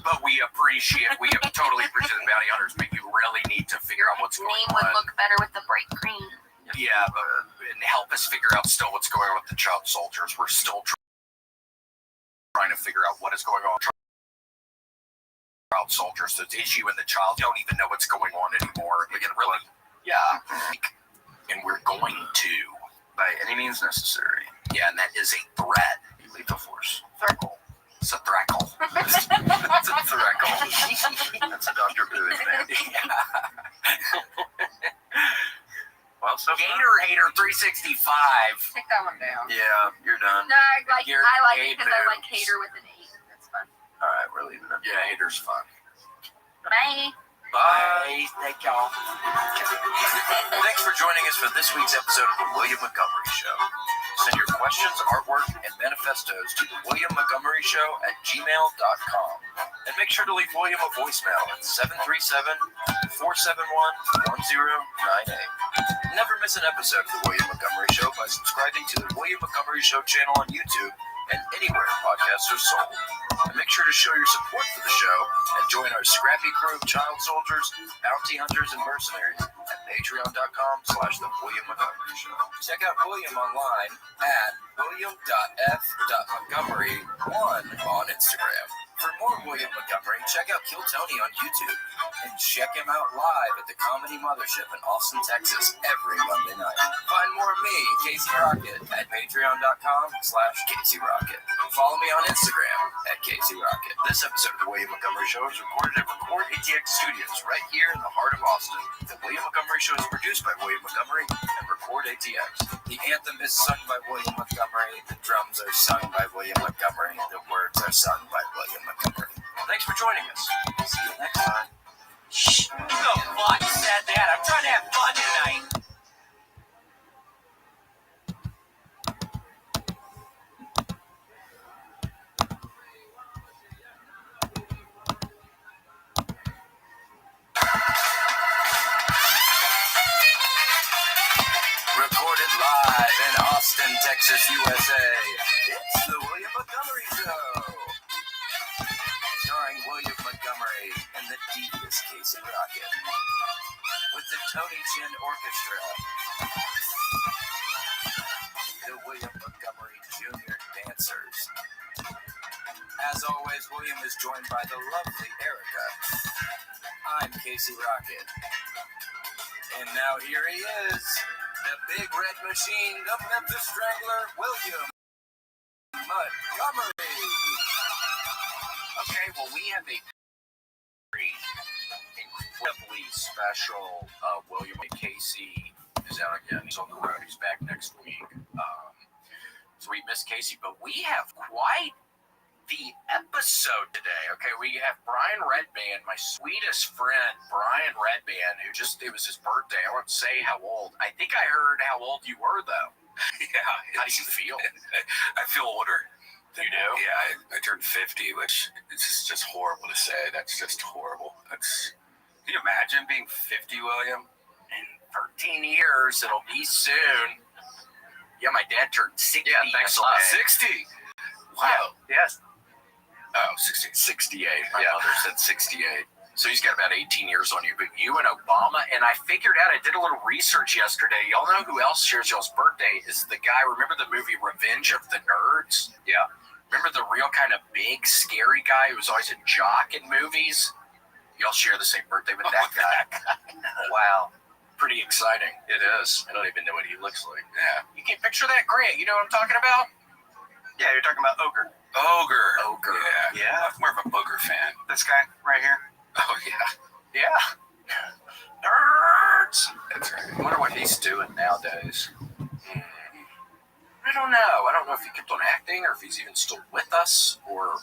But we totally appreciate the bounty hunters, but you really need to figure out what's going on. Name would look better with the bright green. Yeah, and help us figure out still what's going on with the child soldiers. We're still trying to figure out what is going on with child soldiers. The issue and the child don't even know what's going on anymore. Like, really, yeah. And we're going to, by any means necessary. Yeah, and that is a threat. You leave the force. Threckle. It's a threckle. It's a threckle. That's a Dr. Booth, man. Yeah. Well, so Gator Hater 365. Take that one down. Yeah, you're done. No, I like it because I like Haters. hater with an 8. That's fun. All right, we're leaving it. Yeah, Hater's fun. Bye. Bye. Thank y'all. Thanks for joining us for this week's episode of The William Montgomery Show. Send your questions, artwork, and manifestos to the William Montgomery Show at gmail.com. And make sure to leave William a voicemail at 737-471-1098. Never miss an episode of The William Montgomery Show by subscribing to the William Montgomery Show channel on YouTube and anywhere podcasts are sold. And make sure to show your support for the show and join our scrappy crew of child soldiers, bounty hunters, and mercenaries at patreon.com/The William Montgomery Show. Check out William online at william.f.montgomery1 on Instagram. For more William Montgomery, check out Kill Tony on YouTube and check him out live at the Comedy Mothership in Austin, Texas every Monday night. Find more of me, Casey Rocket, at patreon.com/Casey Rocket. Follow me on Instagram at Casey Rocket. This episode of The William Montgomery Show is recorded at Record ATX Studios right here in the heart of Austin. The William Montgomery Show is produced by William Montgomery and Record ATX. The anthem is sung by William Montgomery. The drums are sung by William Montgomery. The words are sung by William Montgomery. Thanks for joining us. See you next time. Shh. Who the fuck said that? I'm trying to have fun tonight. Recorded live in Austin, Texas, USA. It's the William Montgomery Show. Starring William Montgomery and the devious Casey Rocket. With the Tony Chin Orchestra. The William Montgomery Jr. Dancers. As always, William is joined by the lovely Erica. I'm Casey Rocket. And now here he is. The big red machine, the Memphis Strangler, William Montgomery. Okay, well, we have a incredibly special William and Casey is out again. He's on the road. He's back next week. So we missed Casey, but we have quite the episode today. Okay, we have Brian Redband, my sweetest friend, Brian Redband, who it was his birthday. I won't say how old. I think I heard how old you were, though. Yeah. How do you feel? I feel older. You do? Yeah, I turned 50, which is just horrible to say. That's just horrible. Can you imagine being 50, William? In 13 years, it'll be soon. Yeah, my dad turned 60. Yeah, thanks a lot. 60? Wow. Yes. Oh, 68. My mother said 68. So he's got about 18 years on you. But you and Obama, and I figured out, I did a little research yesterday. Y'all know who else shares y'all's birthday is the guy, remember the movie Revenge of the Nerds? Yeah. Remember the real kind of big, scary guy who was always a jock in movies? Y'all share the same birthday with that guy. Wow. Pretty exciting. It is. I don't even know what he looks like. Yeah. You can picture that, Grant. You know what I'm talking about? Yeah, you're talking about Ogre. Ogre. Yeah. I'm more of a Booger fan. This guy right here. Oh, yeah. Yeah. Nerds. That's right. I wonder what he's doing nowadays. I don't know. I don't know if he kept on acting or if he's even still with us or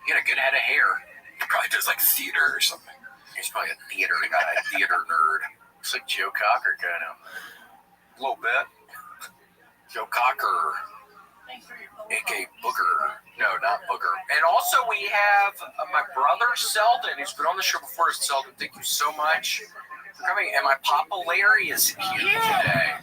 he had a good head of hair. He probably does like theater or something. He's probably a theater guy, theater nerd. Looks like Joe Cocker kind of. A little bit. Joe Cocker. A.K. Booger. No, not Booger. And also we have my brother, Selden, who's been on the show before. Selden, thank you so much for coming. And my Papa Larry is here today.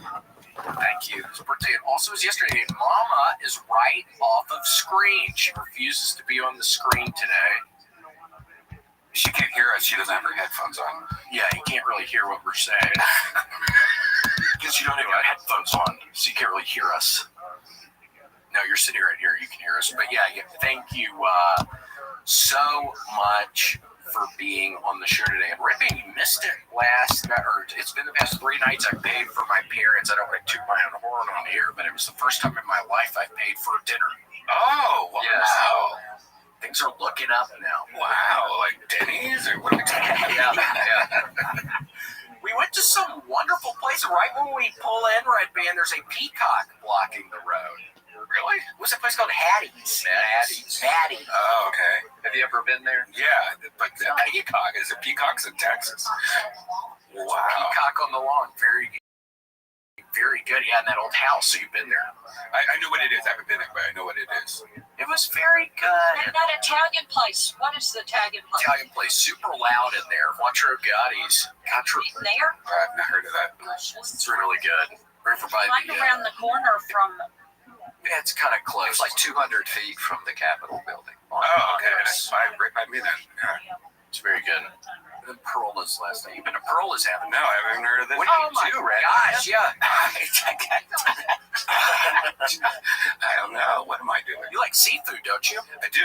Thank you. His birthday also was yesterday. And Mama is right off of screen. She refuses to be on the screen today. She can't hear us. She doesn't have her headphones on. Yeah, you can't really hear what we're saying. Because you don't have your headphones on, so you can't really hear us. No, you're sitting right here. You can hear us. But yeah, thank you so much for being on the show today. And Ripping, you missed it last night, or it's been the past 3 nights I paid for my parents. I don't want to toot my own horn on here, but it was the first time in my life I paid for dinner. Oh, wow. Yes. Things are looking up now. Wow, like Denny's or what are we talking about? Yeah. We went to some wonderful place. Right when we pull in, Red Band, there's a peacock blocking the road. Really? What's that place called? Hattie's. Hattie's. Oh, okay. Have you ever been there? Yeah, but the peacock, is there peacocks in Texas? Wow. Peacock on the lawn. Very good. Yeah, in that old house. So you've been there. I know what it is. I haven't been there, but I know what it is. It was very good. And that Italian place. What is the Italian place? Italian place. Super loud in there. Quattro Gatti's. There? I've not heard of that. It's really good. Right for by Right around the corner from... Yeah, it's kind of close. It's like 200 feet from the Capitol building. Oh, okay. That's fine. Right by me then. Yeah. It's very good. And then Perola's last night. You've been to Perola's, haven't you? No, I haven't heard of this. What do you do, Red? Gosh, yeah. I don't know. What am I doing? You like seafood, don't you? I do.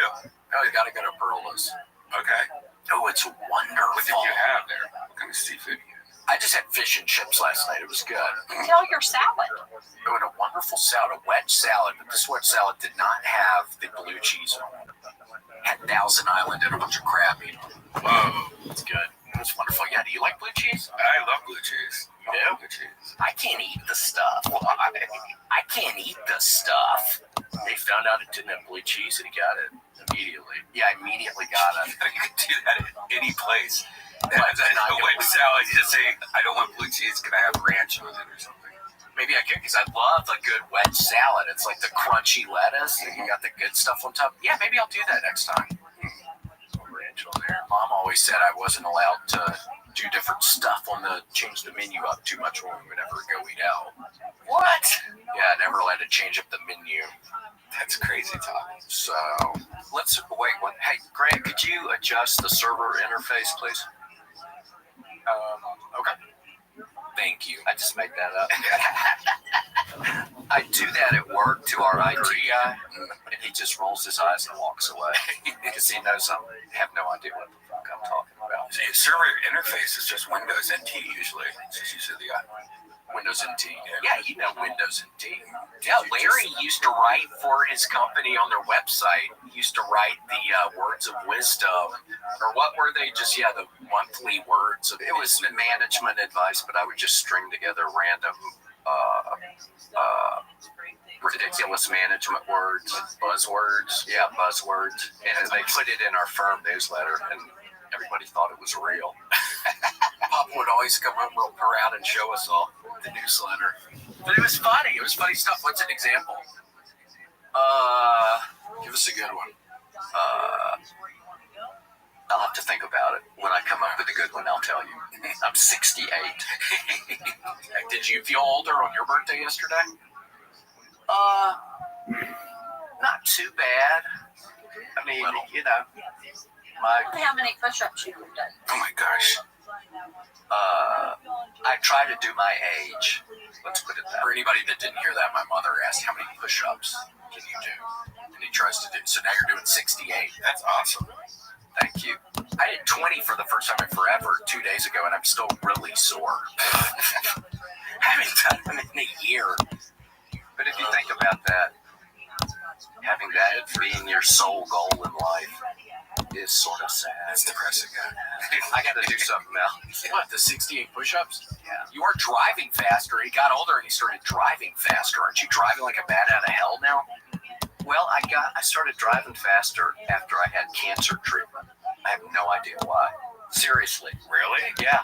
Oh, you got to go to Perola's. Okay. Oh, it's wonderful. What did you have there? What kind of seafood? I just had fish and chips last night. It was good. Tell your salad. It was a wonderful salad, a wedge salad, but this wedge salad did not have the blue cheese on it. Had Thousand Island and a bunch of crab meat. Whoa, it's good. It was wonderful. Yeah, do you like blue cheese? I love blue cheese. You do? Blue cheese. I can't eat the stuff. Why? I can't eat the stuff. They found out it didn't have blue cheese and he got it immediately. Yeah, I immediately got it. You can do that at any place. But not a wedge salad, you just say, I don't want blue cheese, can I have ranch on it or something? Maybe I could, because I love a good wedge salad. It's like the crunchy lettuce, and you got the good stuff on top. Yeah, maybe I'll do that next time. Ranch on there. Mom always said I wasn't allowed to do different stuff change the menu up too much when we would ever go eat out. What? Yeah, never allowed to change up the menu. That's crazy talk. So, hey, Greg, could you adjust the server interface, please? Okay. Thank you. I just made that up. I do that at work to our IT guy, and he just rolls his eyes and walks away because he knows I have no idea what the fuck I'm talking about. So your server interface is just Windows NT usually. It's just usually the Windows NT. Yeah, you know Windows NT. Yeah, Larry used to write for his company on their website. He used to write the words of wisdom, or what were they? Just, the monthly words. It was management advice, but I would just string together random ridiculous management words, buzzwords. Yeah, buzzwords. And they put it in our firm newsletter, and everybody thought it was real. Papa would always come around and show us all the newsletter. But it was funny. It was funny stuff. What's an example? Give us a good one. I'll have to think about it. When I come up with a good one, I'll tell you. I'm 68. Did you feel older on your birthday yesterday? Not too bad. I mean, How many push-ups you have done? Oh my gosh. I try to do my age. Let's put it that. For anybody that didn't hear that, my mother asked, how many push-ups can you do? And he tries to do. So now you're doing 68. That's awesome. Thank you. I did 20 for the first time in forever 2 days ago, and I'm still really sore. I haven't done them in a year. But if you think about that, having that being your sole goal in life is sort of sad. It's depressing. I got to do something else. What, the 68 push-ups? Yeah. You are driving faster. He got older and he started driving faster. Aren't you driving like a bat out of hell now? Well, I started driving faster after I had cancer treatment. I have no idea why. Seriously. Really? Yeah.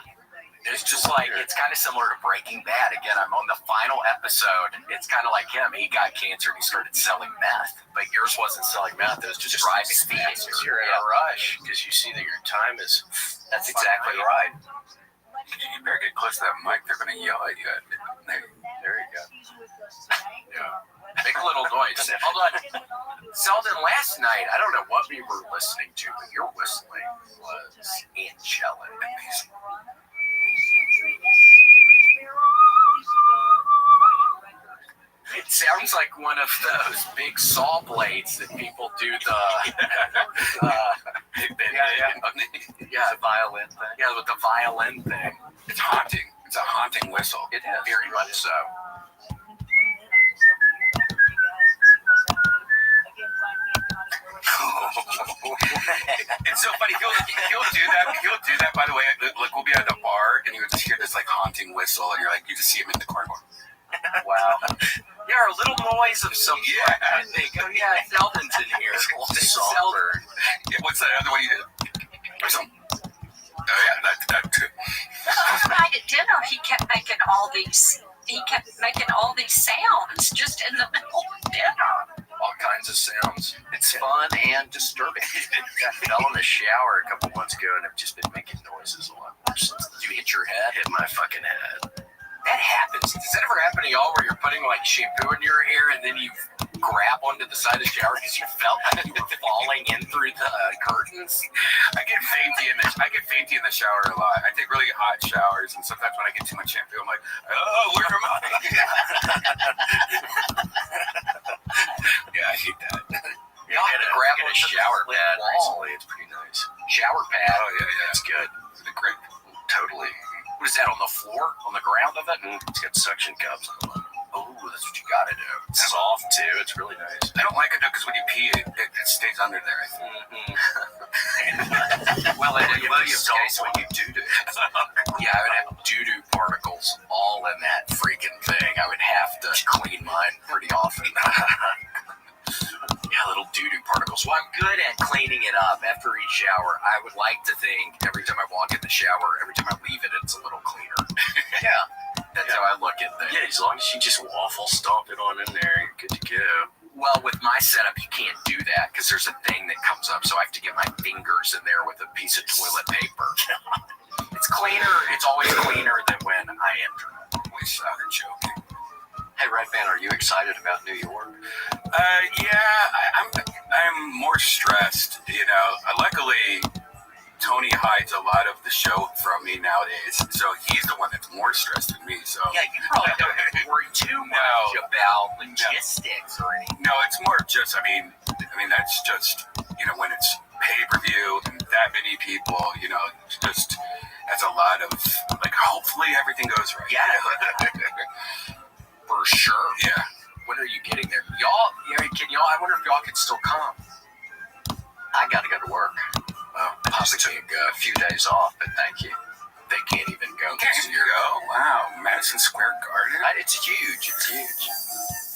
It's just like, it's kind of similar to Breaking Bad. Again, I'm on the final episode. It's kind of like him. He got cancer and he started selling meth. But yours wasn't selling meth. It was just driving faster. You're in a rush because you see that your time is... That's exactly right. You better get close to that mic. They're going to yell at you. There you go. Yeah. Make a little noise. Hold on. Selden, last night, I don't know what we were listening to, but your whistling was angelic. It sounds like one of those big saw blades that people do the violin thing. Yeah, with the violin thing. It's haunting. It's a haunting whistle. It is. Very much so. It's so funny. He'll do that. He'll do that. By the way, like we'll be at a bar and you'll just hear this like haunting whistle, and you're like, you just see him in the corner. Wow. Yeah, a little noise of some sort. I think. Oh yeah, Selden's in here. Selden. Yeah, what's that other one you did? Or some. Oh yeah, that too. Last night at dinner, he kept making all these sounds just in the middle of dinner. All kinds of sounds. It's fun and disturbing. I fell in the shower a couple months ago and I've just been making noises a lot more since. Did you hit your head? Hit my fucking head. That happens. Does that ever happen to y'all where you're putting like shampoo in your hair and then you grab onto the side of the shower because you felt like you were falling in through the curtains? I get fainty in the shower a lot. I take really hot showers, and sometimes when I get too much shampoo, I'm like, oh, where am I? Yeah, I hate that. Y'all have to grab on a shower pad recently. It's pretty nice. Shower pad? Oh, yeah. That's good. It's great. Totally. What is that, on the floor? On the ground of it? It's got suction cups on it. Oh, that's what you gotta do. It's soft, too. It's really nice. I don't like it, though, because when you pee, it stays under there, I think. Well, it is nice when you do-do. Yeah, I would have doo-doo particles all in that freaking thing. I would have to clean mine pretty often. Yeah, little doo-doo particles. Well, I'm good at cleaning it up after each shower. I would like to think every time I walk in the shower, every time I leave it, it's a little cleaner. Yeah, that's how I look at things. Yeah, as long as you just waffle stomp it on in there, you're good to go. Well, with my setup, you can't do that because there's a thing that comes up, so I have to get my fingers in there with a piece of toilet paper. It's cleaner. It's always cleaner than when I enter. We started joking. Hey, Redman, are you excited about New York? I'm more stressed. You know, luckily Tony hides a lot of the show from me nowadays, so he's the one that's more stressed than me. So yeah, you probably don't have to worry too much about logistics or anything. No, it's more just. I mean, that's just when it's pay-per-view and that many people. Just that's a lot of like. Hopefully everything goes right. Yeah. For sure. Yeah. When are you getting there? I wonder if y'all can still come. I gotta go to work. Well, I just took a few days off, but thank you. They can't even go this year. Wow, Madison Square Garden. It's huge. It's huge.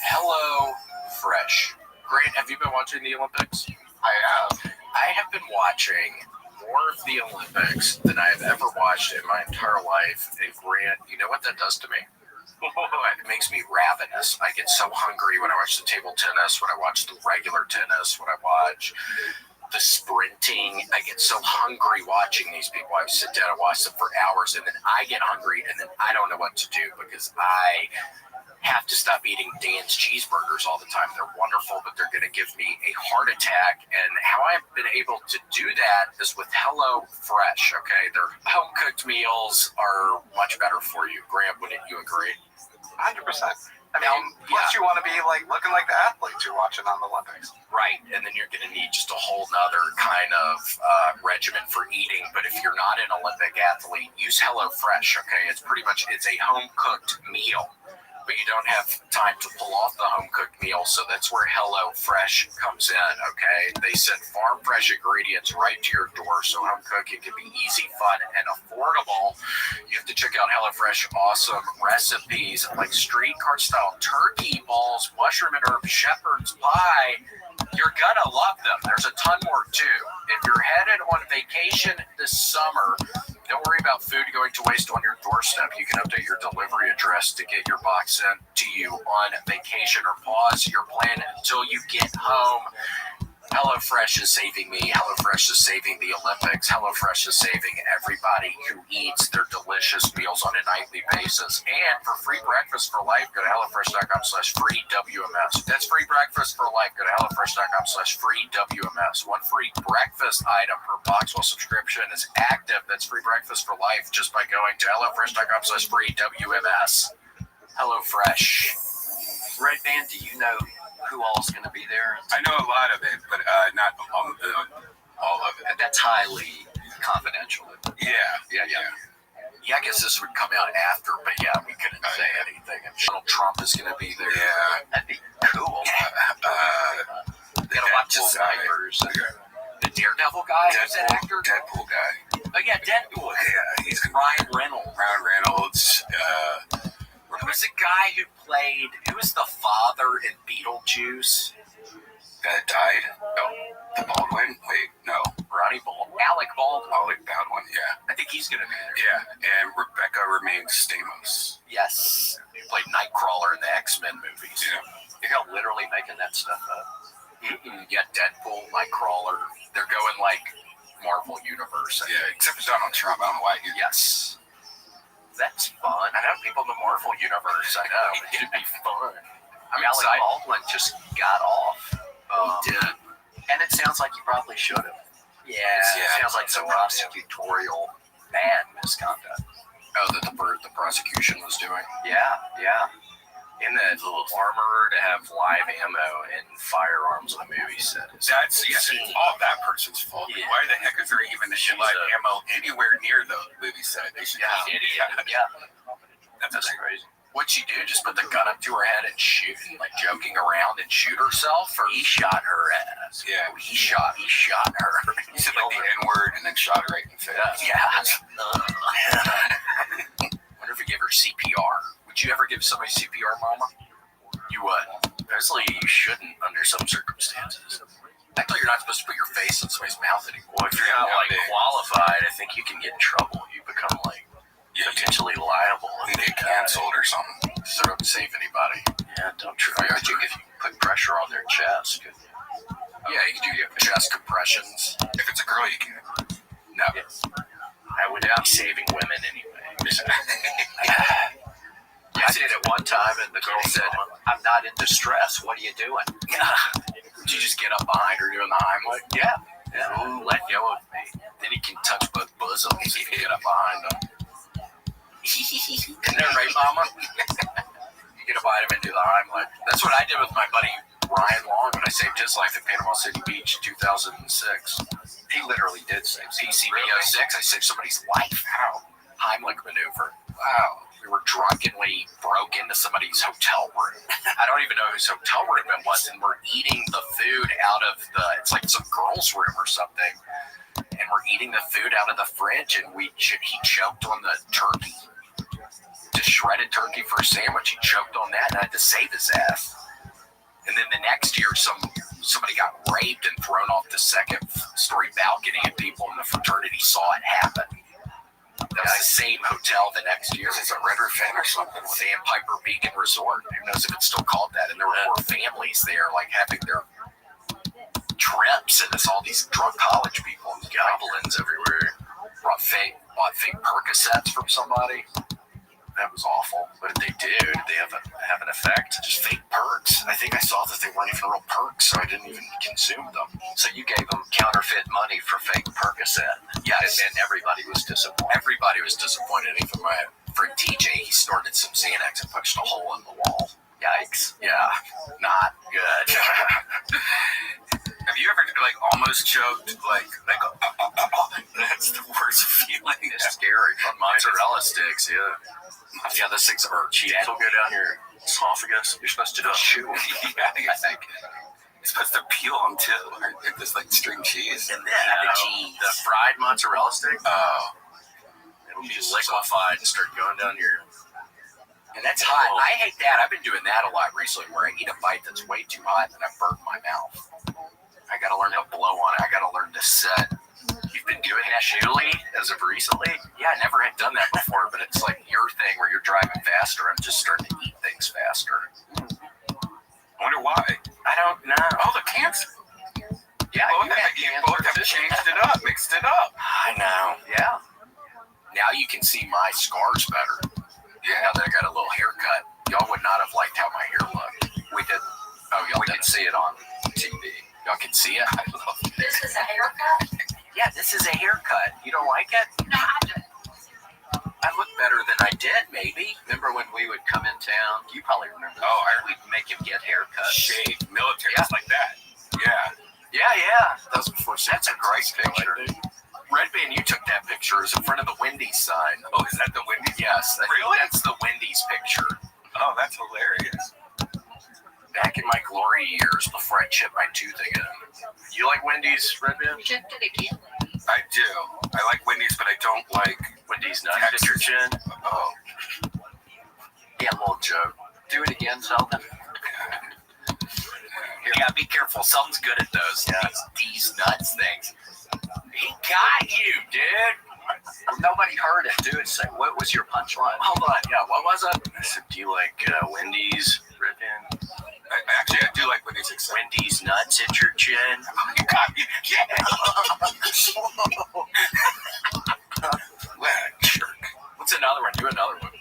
Hello Fresh. Grant, have you been watching the Olympics? I have. I have been watching more of the Olympics than I have ever watched in my entire life. And Grant, you know what that does to me? It makes me ravenous. I get so hungry when I watch the table tennis, when I watch the regular tennis, when I watch the sprinting. I get so hungry watching these people. I sit down and watch them for hours, and then I get hungry, and then I don't know what to do because I have to stop eating Dan's cheeseburgers all the time. They're wonderful, but they're going to give me a heart attack. And how I've been able to do that is with Hello Fresh. Okay, their home-cooked meals are much better for you. Graham, wouldn't you agree? 100%. Plus you want to be like looking like the athletes you're watching on the Olympics. Right, and then you're going to need just a whole nother kind of regimen for eating. But if you're not an Olympic athlete, use Hello Fresh. Okay, it's a home-cooked meal. But you don't have time to pull off the home-cooked meal, so that's where Hello Fresh comes in, okay? They send farm-fresh ingredients right to your door, so home cooking can be easy, fun, and affordable. You have to check out Hello Fresh awesome recipes like streetcar-style turkey balls, mushroom and herb shepherd's pie. You're gonna love them. There's a ton more, too. If you're headed on vacation this summer, don't worry about food going to waste on your doorstep. You can update your delivery address to get your box sent to you on vacation, or pause your plan until you get home. HelloFresh is saving me. HelloFresh is saving the Olympics. HelloFresh is saving everybody who eats their delicious meals on a nightly basis. And for free breakfast for life, go to HelloFresh.com/free-WMS. That's free breakfast for life. Go to HelloFresh.com/free-WMS. One free breakfast item per box while subscription is active. That's free breakfast for life just by going to HelloFresh.com/free-WMS. HelloFresh. Red Band, do you know who all's going to be there? I know a lot of it, but not all of it. That's highly confidential. Yeah. Yeah, I guess this would come out after, but yeah, we couldn't say anything. And Donald Trump is going to be there. Yeah. That'd be cool. Gotta watch the snipers. The Daredevil guy? Who's that actor? Deadpool guy. Oh, yeah, Deadpool. Yeah, he's Ryan Reynolds. Who was the guy who was the father in Beetlejuice? That died? No. The Baldwin? Wait, no. Ronnie Baldwin. Alec Baldwin. Alec Baldwin, yeah. I think he's going to be there. Yeah, and Rebecca remains Stamos. Yes. He played Nightcrawler in the X-Men movies. Yeah. You're literally making that stuff up. Yeah, Deadpool, Nightcrawler. They're going like Marvel Universe. Yeah, except for Donald Trump. I don't know why. Yes. That's fun. I know people in the Marvel Universe. I know. It should be fun. Alec Baldwin just got off. He did. And it sounds like he probably should have. Yeah, it sounds like some prosecutorial bad misconduct. Oh, that the prosecution was doing? Yeah. In that little armor to have live ammo and firearms on a movie set. That's all that person's fault. Yeah. Why the heck is there even live ammo anywhere near the movie set? They should be idiot. Yeah. That's crazy. What'd she do? Just put the gun up to her head and shoot, and like joking around and shoot herself? Or he shot her ass? Yeah. He shot her. He said like the N-word and then shot her right in the face. Yeah. Wonder if he gave her CPR. Would you ever give somebody CPR, Mama? You would. Personally, you shouldn't under some circumstances. I thought you're not supposed to put your face in somebody's mouth anymore. Well, if you're not qualified, I think you can get in trouble. You become potentially liable and get canceled or something. So don't save anybody. Yeah, don't try. If you put pressure on their chest. Yeah, you can do chest compressions. If it's a girl, you can. No. I would be saving women anyway. I did it one time, and the girl said, "I'm not in distress. What are you doing?" Did you just get up behind her doing the Heimlich? Yeah. Ooh, let go of me. Then you can touch both bosoms if you get up behind them. Isn't that right, Mama? You get a vitamin, do the Heimlich. That's what I did with my buddy Ryan Long when I saved his life at Panama City Beach in 2006. He literally did save PCB06. I saved somebody's life. How? Heimlich maneuver. Wow. We were drunkenly broke into somebody's hotel room. I don't even know whose hotel room it was, and we're eating the food out of it's like some girl's room or something. And we're eating the food out of the fridge, and he choked on the turkey. Just shredded turkey for a sandwich. He choked on that, and I had to save his ass. And then the next year, somebody got raped and thrown off the second-story balcony, and people in the fraternity saw it happen. That was the same hotel the next year. Is it a Red Roof Inn or something? Sandpiper Beacon Resort. Who knows if it's still called that? And there were 4 families there, having their trips, and it's all these drunk college people and goblins everywhere. Bought fake Percocets from somebody. That was awful. What did they do? Did they have an effect? Just fake perks. I think I saw that they weren't even real perks, so I didn't even consume them. So you gave them counterfeit money for fake Percocet. Yes. And everybody was disappointed. Everybody was disappointed. Even my friend TJ, he snorted some Xanax and punched a hole in the wall. Yikes. Yeah. Not good. Have you ever almost choked? That's the worst feeling. It's scary. On mozzarella sticks, yeah. Yeah, those things are cheap. It'll go down your esophagus. You're supposed to chew. Yeah, I think. You're supposed to peel them too. Or this string cheese. And then the fried mozzarella stick. Oh. It'll be liquefied and start going down your. And that's hot. I hate that. I've been doing that a lot recently, where I eat a bite that's way too hot and I burn my mouth. I gotta learn to blow on it. I gotta learn to set. You've been doing that newly as of recently? Yeah, I never had done that before, but it's like your thing where you're driving faster. I'm just starting to eat things faster. I wonder why. I don't know. Oh, the cancer. fixed it up. I know. Yeah. Now you can see my scars better. Yeah, now that I got a little haircut. Y'all would not have liked how my hair looked. We did. Oh, y'all didn't see it on TV. Y'all can see it. I love it. This is a haircut? Yeah, this is a haircut. You don't like it? No, I don't. I look better than I did, maybe. Remember when we would come in town? You probably remember. Oh, we'd make him get haircuts. Shade, military, like that. Yeah. Yeah. That was before. That's a great picture. Red Band, you took that picture. It was in front of the Wendy's sign. Oh, is that the Wendy's? Yes. Really? That's the Wendy's picture. Oh, that's hilarious. Back in my glory years, before I chipped my tooth again. You like Wendy's, Red Band? You chipped it again. I do. I like Wendy's, but I don't like Wendy's nuts. Texture chin. Oh. Yeah, little joke. Do it again, Sheldon. Yeah, be careful. Sheldon's good at those. These nuts things. He got you, dude. Nobody heard it, dude. Say, what was your punchline? Hold on. Yeah, what was it? I said, do you like Wendy's, Red Band? Actually, I do like Wendy's. Wendy's nuts at your chin. Oh, you got me again. What a jerk. What's another one? Do another one.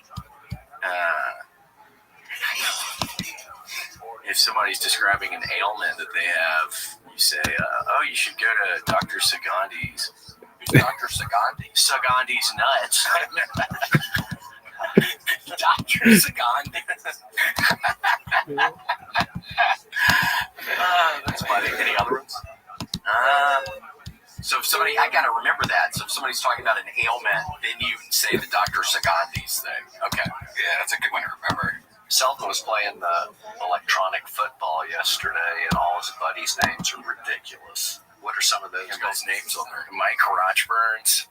If somebody's describing an ailment that they have, you say, oh, you should go to Dr. Sagandi's. Who's Dr. Sagandi? Sagandi's nuts. Dr. Sagandi. That's funny. Any other ones? So if somebody, I gotta remember that. So if somebody's talking about an ailment, then you say the Dr. Sagandi's thing. Okay. Yeah, that's a good one to remember. Selton was playing the electronic football yesterday, and all his buddies' names are ridiculous. What are some of those guys' names on there? Mike Rothschild.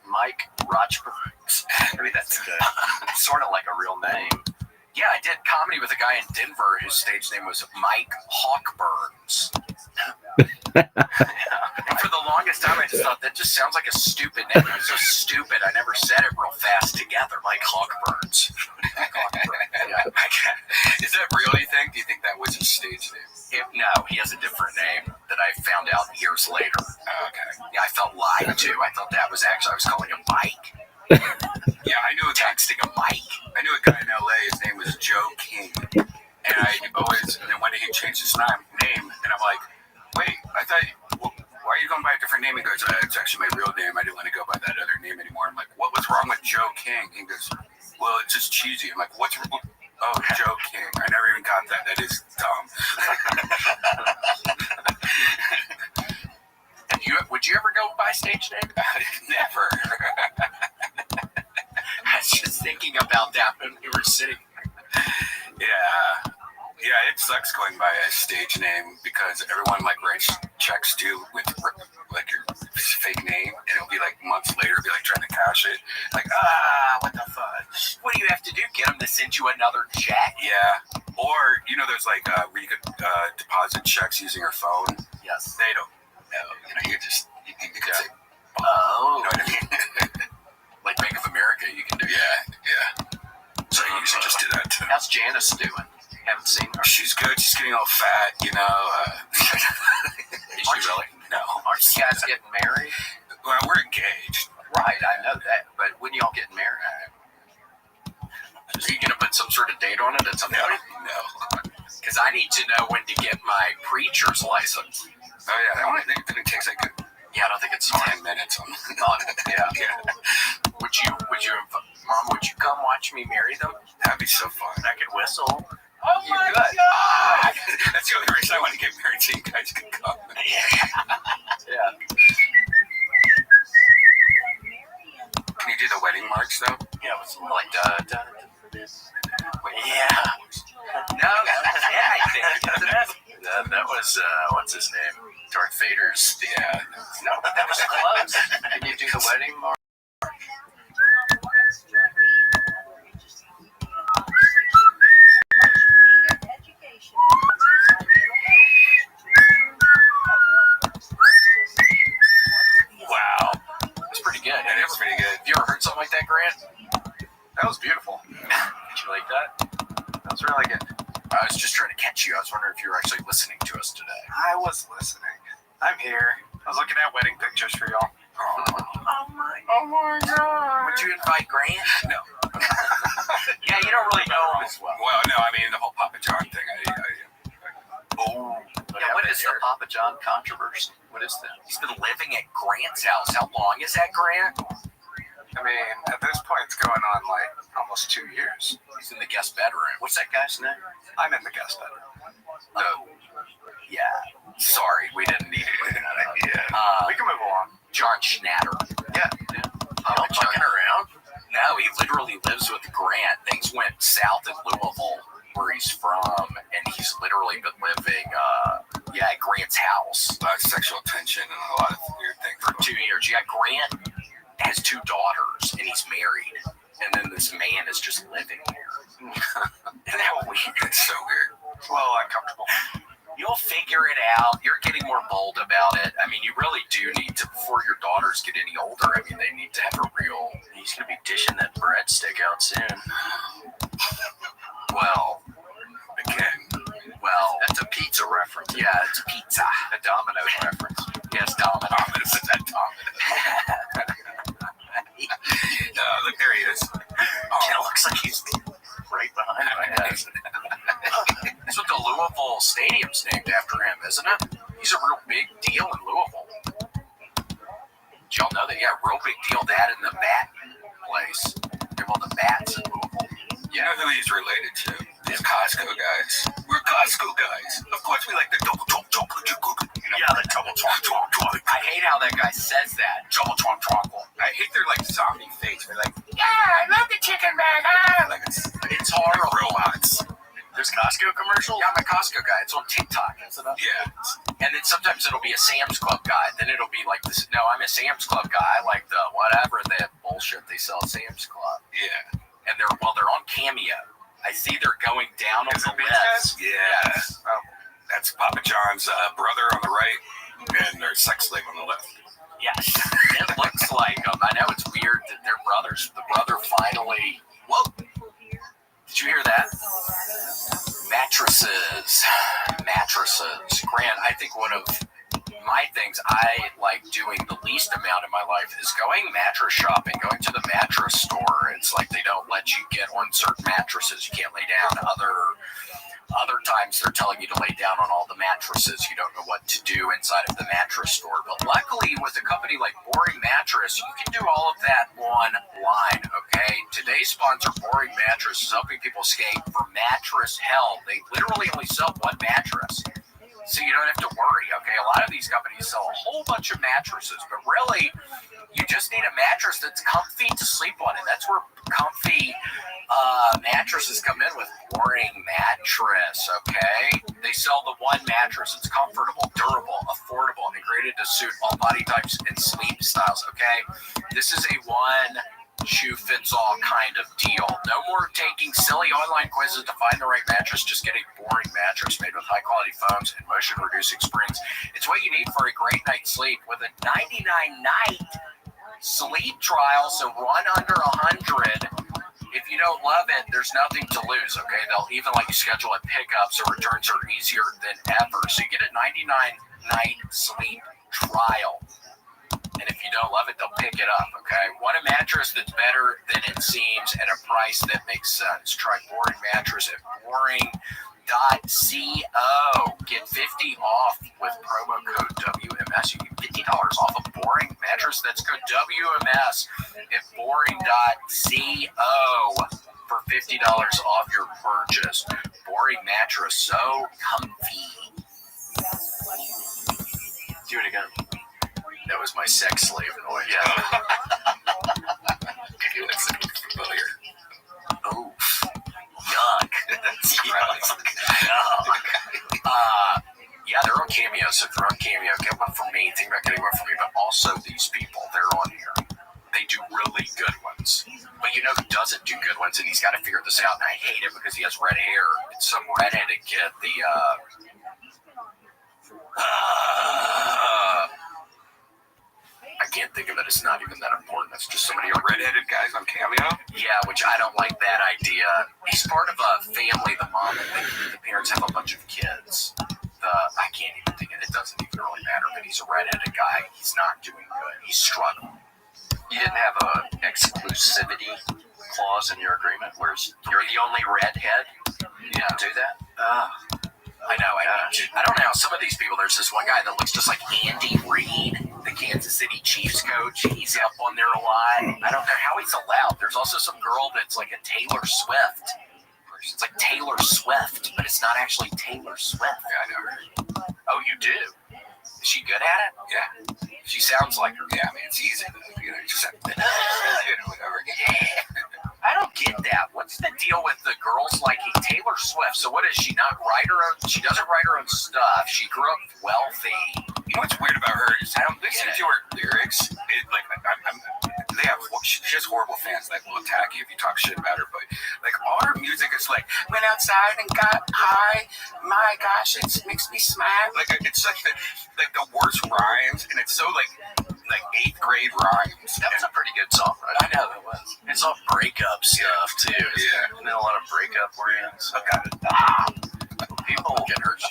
Mike Rothschild. I mean, that's sort of like a real name. Yeah, I did comedy with a guy in Denver whose stage name was Mike Hawkburns. And for the longest time, I just thought that just sounds like a stupid name. It was so stupid, I never said it real fast together, like Hawkburns. Is that real, you think? Do you think that was his stage name? No, he has a different name that I found out years later. Okay. Yeah, I felt lied to. I thought that was actually, I was calling him Mike. Yeah, I knew texting a Mike. I knew a guy in LA, his name was Joe King. And then one day he changed his name, and I'm like, wait, I thought, well, why are you going by a different name? He goes, it's actually my real name. I didn't want to go by that other name anymore. I'm like, what was wrong with Joe King? He goes, well, it's just cheesy. I'm like, what's wrong? Oh, Joe King. I never even got that. That is dumb. And would you ever go by stage name? Never. I was just thinking about that when we were sitting. Yeah, it sucks going by a stage name because everyone like writes checks to with like your fake name, and it'll be like months later, be like trying to cash it. Like, what the fuck? What do you have to do? Get them to send you another check? Yeah. Or, there's like where you could deposit checks using your phone. Yes. They don't know. You could say, oh. You know what I mean? Like Bank of America, you can do that. Yeah. So you usually just do that too. How's Janice doing? Haven't seen her. She's good. She's getting all fat, Is she really? No. Aren't you guys getting married? Well, we're engaged. Right, I know that. But when y'all getting married? Are you going to put some sort of date on it at some point? No. Because I need to know when to get my preacher's license. Oh, yeah. That one, I think it takes like I don't think it's 10 minutes on yeah. Would you, Mom, would you come watch me marry them? That'd be so fun. I could whistle. Oh my God! That's the only reason I want to get married, so you guys can come. Yeah. Can you do the wedding march though? Yeah, it's like yeah. No, I think that was what's his name? Darth Vader's. Yeah. No, that was close. Can you do the wedding march? Wow, that's pretty good. Yeah, it was pretty good. Have you ever heard something like that, Grant? That was beautiful. Did you like that? That was really good. I was just trying to catch you. I was wondering if you were actually listening to us today. I was listening. I'm here. I was looking at wedding pictures for y'all. Oh my God. Would you invite Grant? No. Yeah, you don't really know him as well. Well, no, I mean the whole Papa John thing. Yeah, what is the Papa John controversy? What is that? He's been living at Grant's house. How long is that, Grant? I mean, at this point, it's going on like almost 2 years. He's in the guest bedroom. What's that guy's name? I'm in the guest bedroom. Oh, yeah. Sorry, we didn't need it. We can move along. John Schnatter. Yeah. Papa John. Fucking around? No, he literally lives with Grant. Things went south in Louisville, where he's from, and he's literally been living, at Grant's house. A lot of sexual tension and a lot of weird things. For 2 years. Yeah, Grant has 2 daughters, and he's married. And then this man is just living here. Isn't that weird? It's so weird. It's a little uncomfortable. You'll figure it out. You're getting more bold about it. I mean, you really do need to, before your daughters get any older, I mean, they need to have a real... He's going to be dishing that breadstick out soon. Well, again, that's a pizza reference. Yeah, it's pizza. A Domino's reference. Yes, Domino's. Is that Domino's? Look, there he is. It looks like he's right behind my head. That's what the Louisville Stadium's named after him, isn't it? He's a real big deal in Louisville. Did y'all know that? Yeah, real big deal. That in the bat place. They're all the bats in Louisville. You know who he's related to? These Costco guys. We're Costco guys. Of course we like the double chomp chomp. Yeah, the double chomp chomp chomp. I hate how that guy says that. Double chomp chomp. I hate their like zombie face. They're like, yeah, I love the chicken burger. Like it's horrible. Robots. There's Costco commercials? Yeah, I'm a Costco guy. It's on TikTok, isn't it? Yeah. And then sometimes it'll be a Sam's Club guy. Then it'll be like this. No, I'm a Sam's Club guy. I like the whatever that bullshit they sell at Sam's Club. Yeah. And they're on Cameo. I see they're going down on the list. Yeah. Yes. Oh, that's Papa John's brother on the right and their sex slave on the left. Yes. It looks like them. I know it's weird that they're brothers. The brother finally... Whoa. Did you hear that? Mattresses. Grant, I think one of my things I like doing the least amount in my life is going mattress shopping, going to the mattress store. It's like they don't let you get on certain mattresses. You can't lay down. Other times they're telling you to lay down on all the mattresses. You don't know what to do inside of the mattress store. But luckily, with a company like Boring Mattress, you can do all of that online, okay? Today's sponsor, Boring Mattress, is helping people escape from mattress hell. They literally only sell one mattress, so you don't have to worry, okay? A lot of these companies sell a whole bunch of mattresses, but really, you just need a mattress that's comfy to sleep on, and that's where comfy mattresses come in with Boring Mattress, okay? They sell the one mattress. It's comfortable, durable, affordable, and created to suit all body types and sleep styles, okay? This is a one-shoe-fits-all kind of deal. No more taking silly online quizzes to find the right mattress. Just get a Boring Mattress made with high-quality foams and motion-reducing springs. It's what you need for a great night's sleep with a 99-night sleep trial, so run under 100. If you don't love it, there's nothing to lose, okay? They'll even let you schedule a pickup, so returns are easier than ever. So you get a 99-night sleep trial. And if you don't love it, they'll pick it up, okay? Want a mattress that's better than it seems at a price that makes sense. Try Boring Mattress at boring.co. Get 50 off with promo code WMS. You get $50 off a Boring Mattress. That's code WMS at boring.co for $50 off your purchase. Boring Mattress, so comfy. Do it again. That was my sex slave noise. Yeah. Familiar. Oh, yuck. Yeah, they're on Cameo, so if they're on Cameo, get one for me. Think about getting one for me, but also these people, they're on here. They do really good ones. But you know who doesn't do good ones, and he's got to figure this out, and I hate it because he has red hair. It's some redheaded kid. I can't think of it. It's not even that important. It's just somebody redheaded guys on Cameo. Yeah, which I don't like that idea. He's part of a family. The mom and the parents have a bunch of kids. I can't even think of it. It doesn't even really matter, but he's a redheaded guy. He's not doing good. He's struggling. You didn't have an exclusivity clause in your agreement where you're the only redhead? You didn't do that? I know. I don't know. Some of these people, there's this one guy that looks just like Andy Reid, the Kansas City Chiefs coach. He's up on there a lot. I don't know how he's allowed. There's also some girl that's like a Taylor Swift. It's like Taylor Swift, but it's not actually Taylor Swift. Yeah, I know her. Oh, you do? Is she good at it? Yeah. She sounds like her. Yeah, I mean, it's easy. Just whatever. I don't get that. What's the deal with the girls liking Taylor Swift? So what is she not write her own? She doesn't write her own stuff. She grew up wealthy. You know what's weird about her is I don't listen to her lyrics. She has horrible fans that will attack you if you talk shit about her. But like all her music is like went outside and got high. My gosh, it makes me smile. Like it's such like the worst rhymes, and it's so like 8th grade rhymes. That was a pretty good song, right? I know it was. It's all breakup stuff too. Yeah, and then a lot of breakup oriented stuff. People get hurt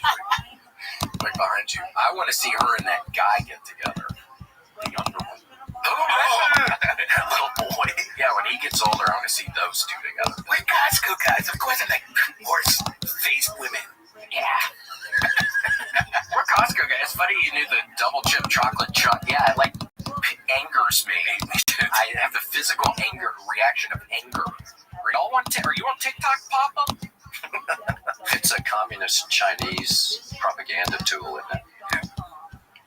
right behind you. I want to see her and that guy get together. The younger one. That little boy. Yeah, when he gets older, I want to see those two together. We're Costco guys. Of course, I like horse-faced women. Yeah. We're Costco guys. It's funny you knew the double chip chocolate chunk. Yeah, it like angers me. I have the physical anger reaction of anger. Are you on TikTok, Papa? It's a communist Chinese propaganda tool, isn't it?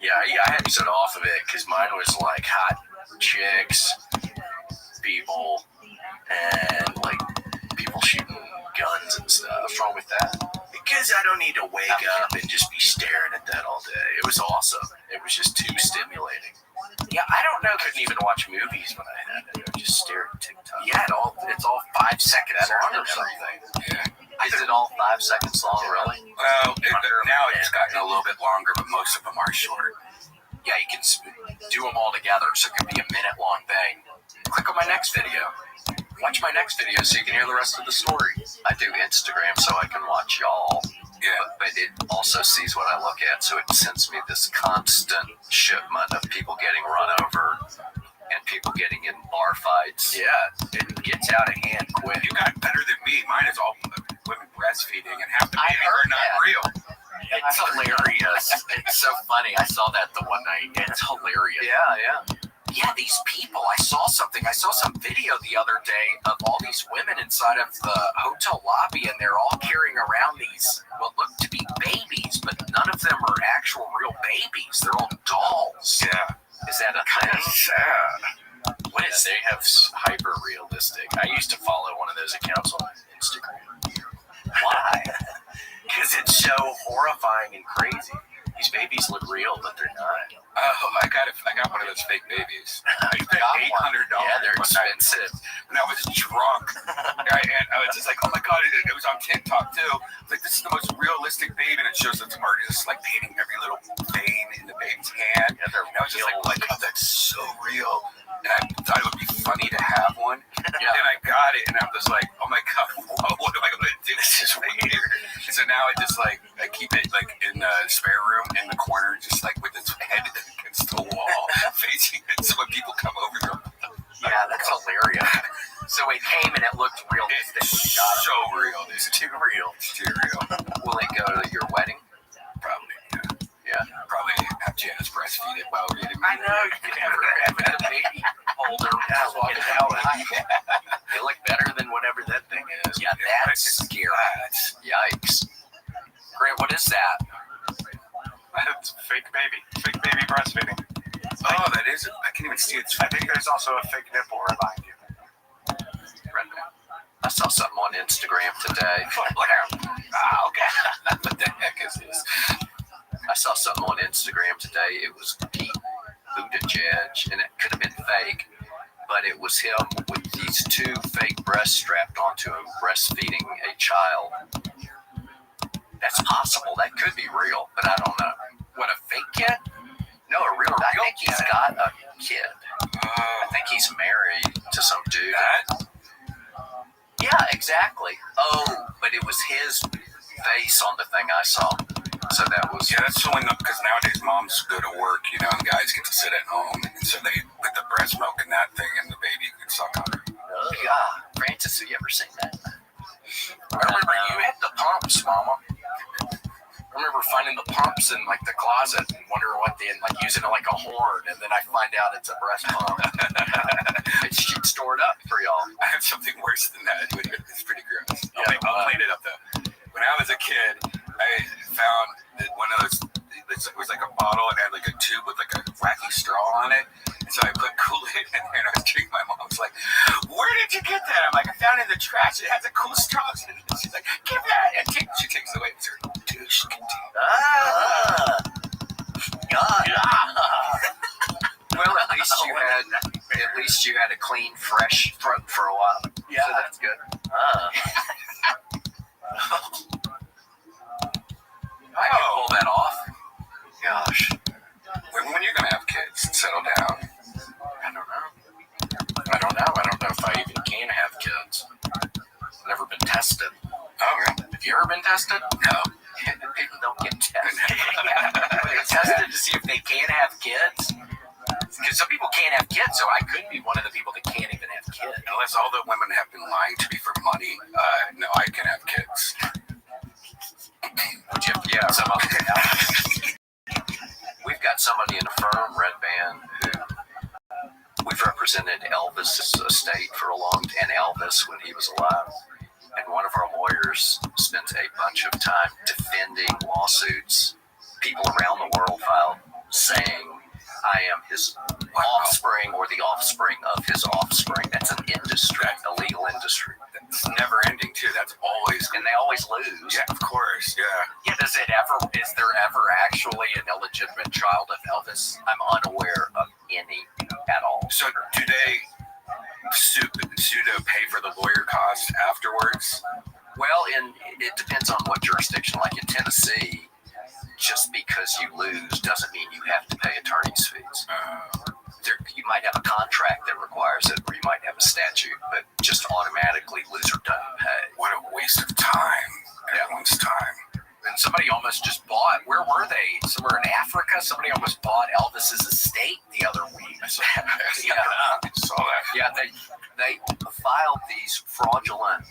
Yeah, I had to set off of it because mine was like hot chicks, people, and like people shooting guns and stuff. What's wrong with that? Because I don't need to wake up and just be staring at that all day. It was awesome. It was just too stimulating. Yeah, I don't know. Couldn't even watch movies when I had it. I would just stare at TikTok. Yeah, it's all 5 seconds long or something. Yeah. Is it all 5 seconds long, really? Well, now it's gotten a little bit longer, but most of them are short. Yeah, you can do them all together, so it could be a minute-long thing. Click on my next video. Watch my next video so you can hear the rest of the story. I do Instagram so I can watch y'all. Yeah, but it also sees what I look at, so it sends me this constant shipment of people getting run over and people getting in bar fights. Yeah, it gets out of hand quick. You got better than me. Mine is all women breastfeeding, and half the babies are not real. It's hilarious. It's so funny. I saw that the one night. It's hilarious. Yeah, these people. I saw some video the other day of all these women inside of the hotel lobby, and they're all carrying around these what look to be babies, but none of them are actual real babies. They're all dolls. Yeah. Is that a kind of sad? What is they have hyper realistic? I used to follow one of those accounts on Instagram. Why? Because it's so horrifying and crazy. These babies look real, but they're not. Oh, I got one of those fake babies. I spent $800. Yeah, they're expensive. And I was drunk. And I was just like, oh my God, it was on TikTok too. Like, this is the most realistic baby. And it shows that some artists like painting every little vein in the baby's hand. And I was just like, oh, that's so real. And I thought it would be funny to have one. Yeah. And I got it, and I'm just like, oh my God, what am I going to do? This is weird. And so now I keep it like in the spare room in the corner, just like with its head against the wall, facing it. So when people come over there, yeah, that's hilarious. So it came and it looked realistic. It's so real. It's too real. It's too real. Will it go to your wedding? Probably. Yeah. Probably have Janice breastfeed it while reading. I know, you can have a baby holder walking out. They look better than whatever that thing is. Yeah, that's scary. Yikes. Grant, what is that? It's fake baby breastfeeding. Oh, that is. I can't even see it. I think there's also a fake nipple right behind you. I saw something on Instagram today. Okay. What the heck is this? I saw something on Instagram today. It was Pete Buttigieg, and it could have been fake, but it was him with these 2 fake breasts strapped onto him, breastfeeding a child. That's possible. That could be real, but I don't know. What, a fake kid? No, a real. I think he's got a kid. I think he's married to some dude. Yeah, exactly. Oh, but it was his face on the thing I saw. So that was that's only because nowadays moms go to work, you know, and guys get to sit at home, and so they put the breast milk in that thing, and the baby can suck on it. Oh, God. Francis, have you ever seen that? I remember you had the pumps, Mama. I remember finding the pumps in like the closet and wondering what they and like using it like a horn, and then I find out it's a breast pump. She'd store it up for y'all. I have something worse than that. It's pretty gross. I'll clean it up though. When I was a kid, I found that one of those. It was like a bottle and had like a tube with like a wacky straw on it. And so I put Kool-Aid in there and I was treating my mom. Was like, "Where did you get that?" I'm like, "I found it in the trash. It has a cool straw in it." She's like, "Give that!" And she takes it away. It's her douche container. God. Well, at least you had a clean, fresh throat for a while. Yeah, so that's good. I can pull that off. Gosh. When are you gonna have kids and settle down? I don't know. I don't know if I even can have kids. I've never been tested. Okay. Have you ever been tested? No. People don't get tested. They're tested to see if they can have kids. Because some people can't have kids, so I could be one of the people that can't even have kids. Unless all the women have been lying to me for money, no, I can have kids. Would you have to get some other We've got somebody in the firm, Red Band, who we've represented Elvis's estate for a long time, and Elvis when he was alive. And one of our lawyers spent a bunch of time defending lawsuits people around the world filed saying, I am his offspring or the offspring of his offspring. That's an industry, a legal industry. It's never ending too. That's always, and they always lose. Yeah, of course. Yeah. Yeah. Is there ever actually an illegitimate child of Elvis? I'm unaware of any at all. So do they pseudo pay for the lawyer costs afterwards? Well, it depends on what jurisdiction. Like in Tennessee, just because you lose doesn't mean you have to pay attorney's fees. You might have a contract that requires it, or you might have a statute, but just automatically loser doesn't pay. What a waste of time. Everyone's time. And somebody almost just bought, where were they? Somewhere in Africa? Somebody almost bought Elvis's estate the other week. I saw that. Yeah, they filed these fraudulent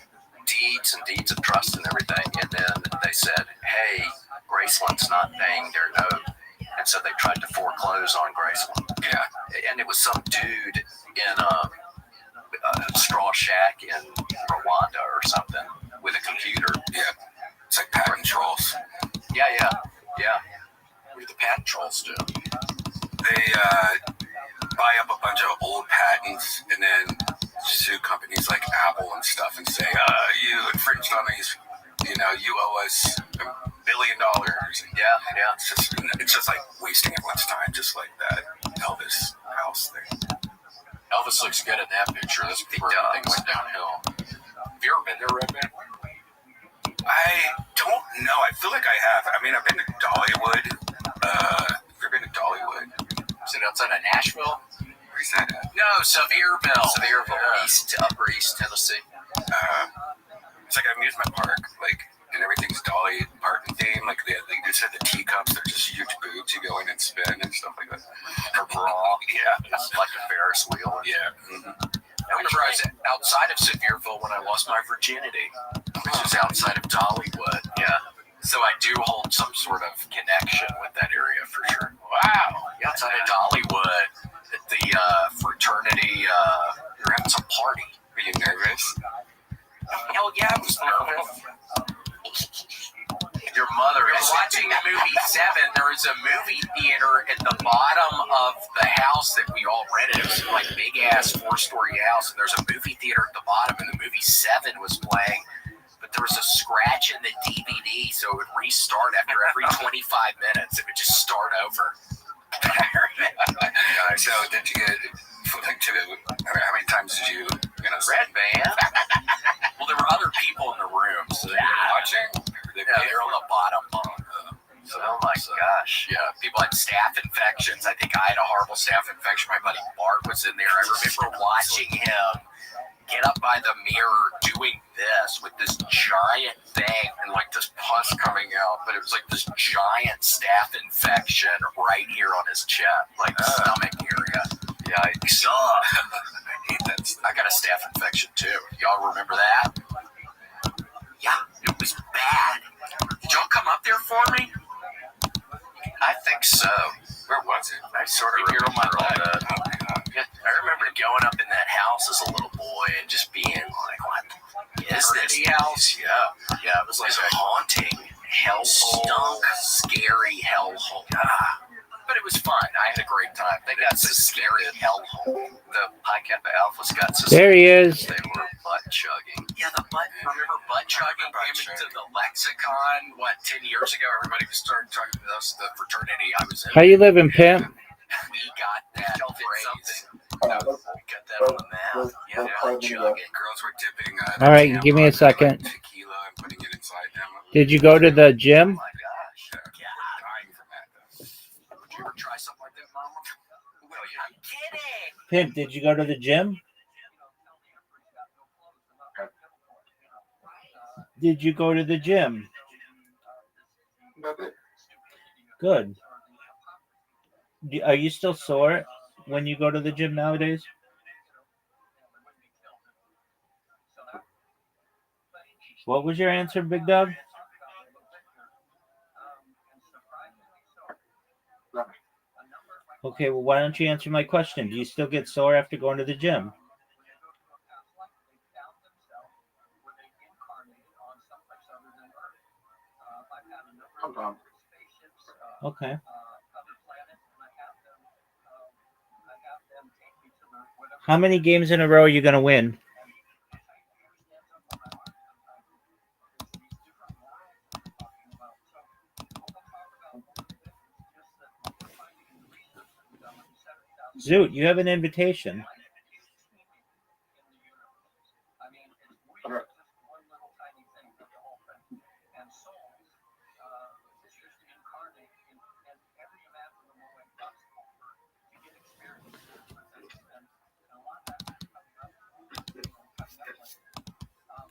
deeds of trust and everything, and then they said, hey, Graceland's not paying their note. And so they tried to foreclose on Graceland. Yeah. And it was some dude in a straw shack in Rwanda or something with a computer. Yeah. It's like patent trolls. Yeah. What do the patent trolls do? They buy up a bunch of old patents and then sue companies like Apple and stuff and say, you infringed on these. You know, you owe us $1 billion. Yeah. It's just like wasting everyone's time, just like that Elvis house thing. Elvis looks good in that picture. That's before everything went downhill. Have you ever been there, Red Man? I don't know. I feel like I have. I mean, I've been to Dollywood. Have you ever been to Dollywood? Is it outside of Nashville? Where's that at? No, Sevierville, Upper East Tennessee. It's like an amusement park, like, and everything's Dolly Parton theme. Like they just have the teacups. They're just huge boobs. You go in and spin and stuff like that. Or bra. Yeah, it's like a Ferris wheel. Yeah. I remember I was outside of Sevierville when I lost my virginity, which is outside of Dollywood. Yeah. So I do hold some sort of connection with that area for sure. Wow. Yeah, outside of Dollywood, at the fraternity, you're having some party. Are you nervous? Hell yeah, I was nervous. Your mother is watching the movie 7. There is a movie theater at the bottom of the house that we all rented. It was like big ass 4-story house, and there's a movie theater at the bottom, and the movie 7 was playing. But there was a scratch in the DVD, so it would restart after every 25 minutes. It would just start over. So did you get like how many times did you Red Band? Well, there were other people in the room, so they were watching. They're on the bottom bunk. So, oh my gosh, yeah. People had staph infections. I think I had a horrible staph infection. My buddy Bart was in there. I remember watching him get up by the mirror doing this with this giant thing and like this pus coming out, but it was like this giant staph infection right here on his chest, like stomach area. Yikes. I hate that. I got a staph infection too. Y'all remember that? Yeah, it was bad. Did y'all come up there for me? I think so. Where was it? I sort of here on my left. I remember going up in that house as a little boy and just being like, "What is this house?" Yeah, it was like a haunting hellhole, scary hellhole. But it was fun. I had a great time. They got suspended hellhole. The Pi Kappa Alphas got suspended. There he is. They were butt chugging. Yeah, remember butt chugging came into the lexicon, 10 years ago? Everybody started talking about us, the fraternity I was in. How you living, pimp? We got that phrase. We got that on the map. Yeah, butt chugging. Girls were dipping. All right, give me a second. Tequila and putting it inside them. Did you go to the gym? Oh my gosh. Yeah, dying from that. Would you ever try something like that, Mama? Well, I'm kidding. Pimp, did you go to the gym? Did you go to the gym? Good. Are you still sore when you go to the gym nowadays? What was your answer, Big Dog? Okay, well, why don't you answer my question? Do you still get sore after going to the gym? Okay. How many games in a row are you going to win? Zoot, you have an invitation.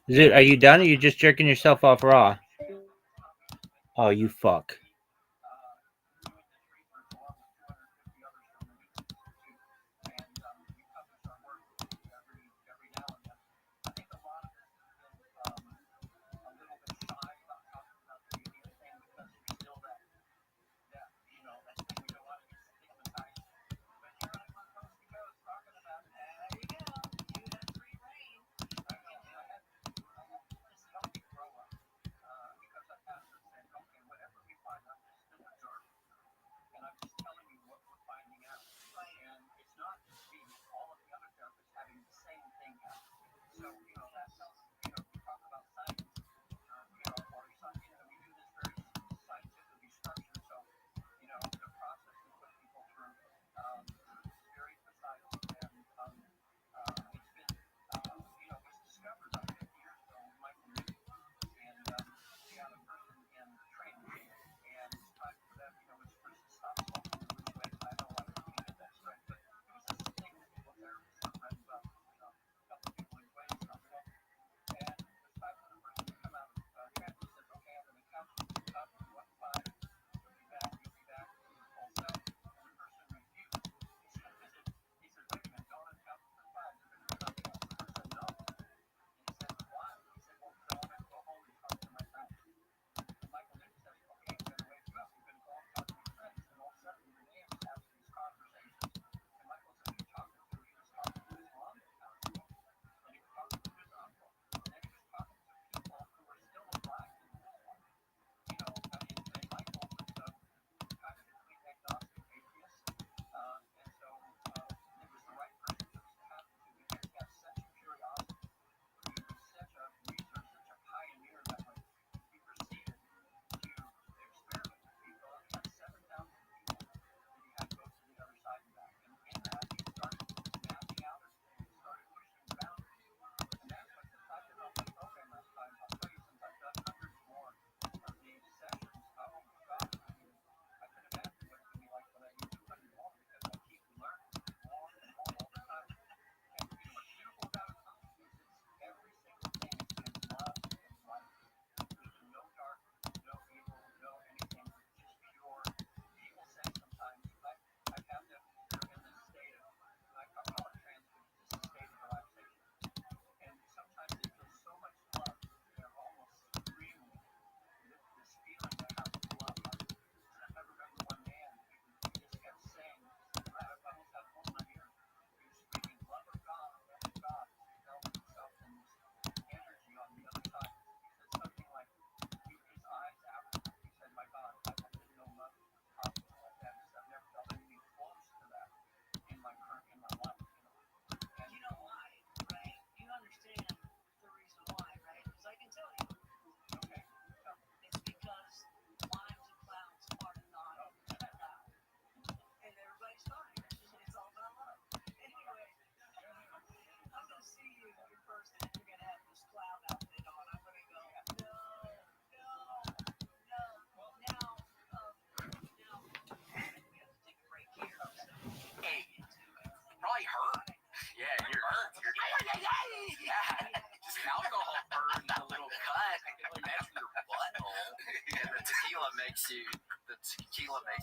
Zoot, are you done or are you just jerking yourself off raw? Oh, you fuck.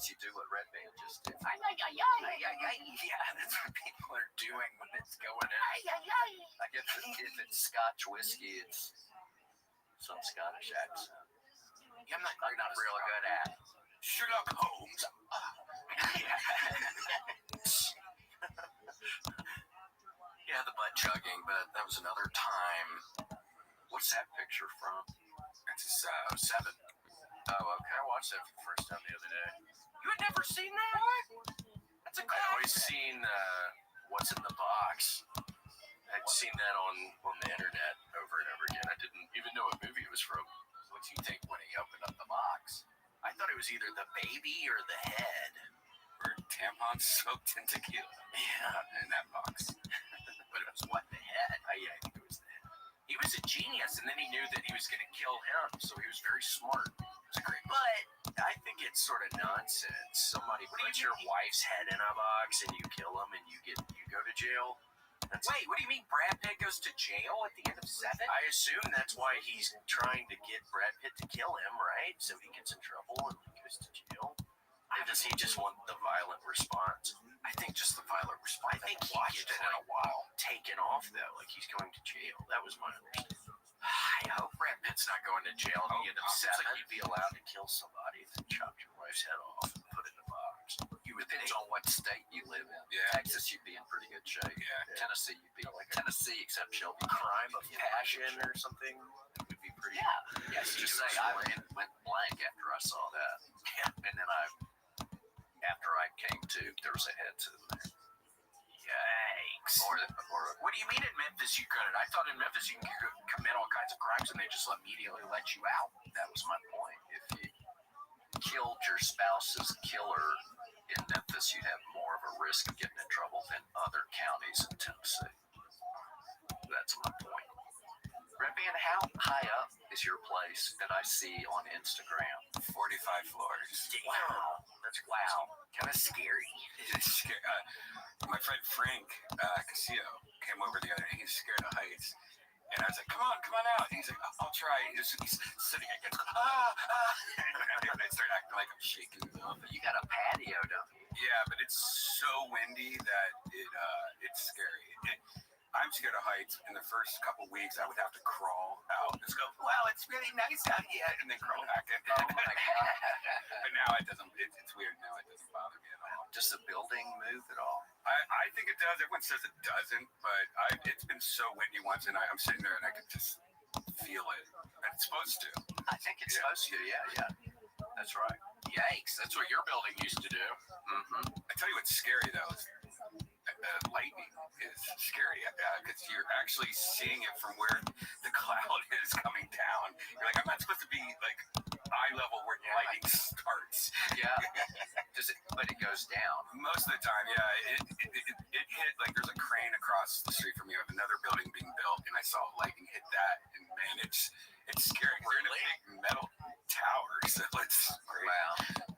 least you do what Red Band just did. Yeah, That's what people are doing when it's going in. Like if it's Scotch whiskey, it's some Scottish accent. I'm not real good at Sherlock Holmes. Yeah, the butt chugging, but that was another time. What's that picture from? It's 07. Oh, okay. I watched that for the first time the other day. You had never seen that? That's a I'd always classic. seen What's in the Box. I'd seen that on the internet over and over again. I didn't even know what movie it was from. What do you think when he opened up the box? I thought it was either the baby or the head. Or tampons soaked in tequila. Yeah, in that box. but it was what, the head? Yeah, I think it was the head. He was a genius, and then he knew that he was going to kill him, so he was very smart. It's great. But I think it's sort of nonsense. Somebody puts your wife's head in a box and you kill him and you go to jail. Wait, what do you mean Brad Pitt goes to jail at the end of 7? I assume that's why he's trying to get Brad Pitt to kill him, right? So he gets in trouble and he goes to jail. Or does he just want the violent response? I think just the violent response. I think he watched gets it in a while. Taken off though, like he's going to jail. That was my understanding. I hope Brad Pitt's not going to jail at the end of 7. like He'd be allowed to kill somebody, then chop your wife's head off and put it in a box. you would Depends think. on what state you live in. Yeah. Texas, you'd be in pretty good shape. Yeah. Tennessee, you'd be like Tennessee, except Shelby. Crime of Passion or something would be pretty. Yeah. Yes, just say I went blank after I saw that. Yeah. And then after I came to, there was a head sitting there. Yikes. Or What do you mean in Memphis you couldn't? I thought in Memphis you can commit all kinds of crimes and they just immediately let you out. that was my point. If you killed your spouse's killer in Memphis, you'd have more of a risk of getting in trouble than other counties in Tennessee. That's my point. Red Band, how high up is your place that I see on Instagram? 45 floors. Wow. That's Kind of scary. It's scary. My friend Frank Castillo came over the other day. He's scared of heights. And I was like, come on out. And he's like, I'll try. He's sitting against, and I start acting like I'm shaking him up. You got a patio, don't you? Yeah, but it's so windy that it's scary. I'm scared of heights. In the first couple weeks, I would have to crawl out and just go, wow, it's really nice out here, and then crawl back in. Oh my God. But now it doesn't, it's weird now. It doesn't bother me at all. Does the building move at all? I think it does. Everyone says it doesn't, but it's been so windy once, and I'm sitting there and I can just feel it. And it's supposed to. I think it's supposed to, yeah. That's right. Yikes, that's what your building used to do. Mm-hmm. I tell you what's scary, though, is lightning is scary because you're actually seeing it from where the cloud is coming down. You're like, I'm not supposed to be like eye level where lightning starts. Yeah. But it goes down. Most of the time, yeah. It hit, like there's a crane across the street from you of another building being built, and I saw lightning hit that, and man, it's scary. We're in a big metal tower, so it's great. Wow.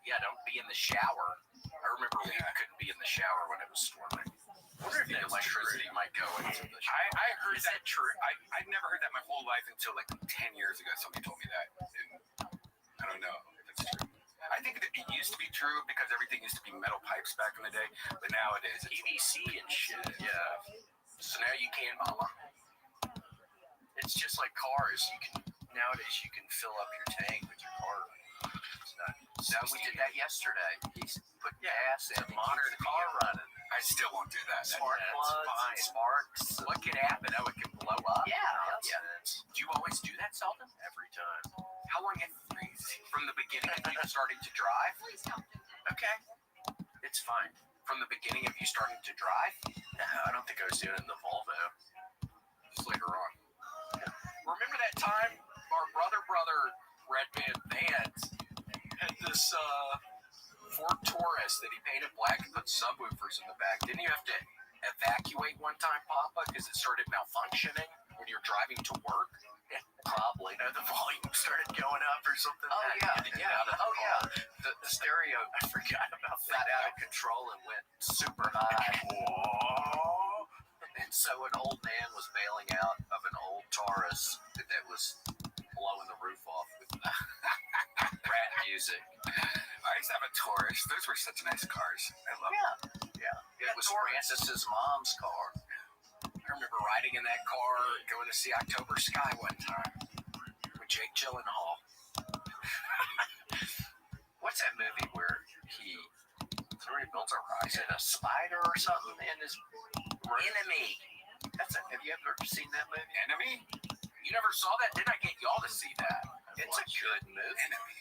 Yeah, don't be in the shower. I remember we couldn't be in the shower when it was storming. I wonder if the electricity might go into the shower. I heard that true. I'd never heard that my whole life until like 10 years ago. Somebody told me that. And I don't know if it's true. I think that it used to be true because everything used to be metal pipes back in the day, but nowadays it's PVC and shit. Yeah. So now you can't, mama. It's just like cars. Nowadays you can fill up your tank with your car. No, we did that yesterday. He put gas in a modern car running. I still won't do that. Spark plugs, sparks. What could happen? Oh, it can blow up. Yeah. Do you always do that, Selden? Every time. How long have from the beginning of you starting to drive? Please don't do that. Okay. It's fine. From the beginning of you starting to drive? No, I don't think I was doing it in the Volvo. Just later on. Remember that time our brother Red Band Vans had this Ford Taurus that he painted black and put subwoofers in the back? Didn't you have to evacuate one time, Papa, because it started malfunctioning when you're driving to work? Yeah, probably. No, the volume started going up or something. Oh, yeah. The stereo, I forgot about that. Got out of control and went super high. Whoa. And so an old man was bailing out of an old Taurus that was blowing the roof off with rap music. I used to have a Taurus. Those were such nice cars. I love them. Yeah. It was Francis's mom's car. I remember riding in that car going to see October Sky one time with Jake Gyllenhaal. What's that movie where he builds a rocket, a spider or something in his Enemy? Have you ever seen that movie? Enemy? You never saw that? Didn't I get y'all to see that? It's a good movie. Enemy.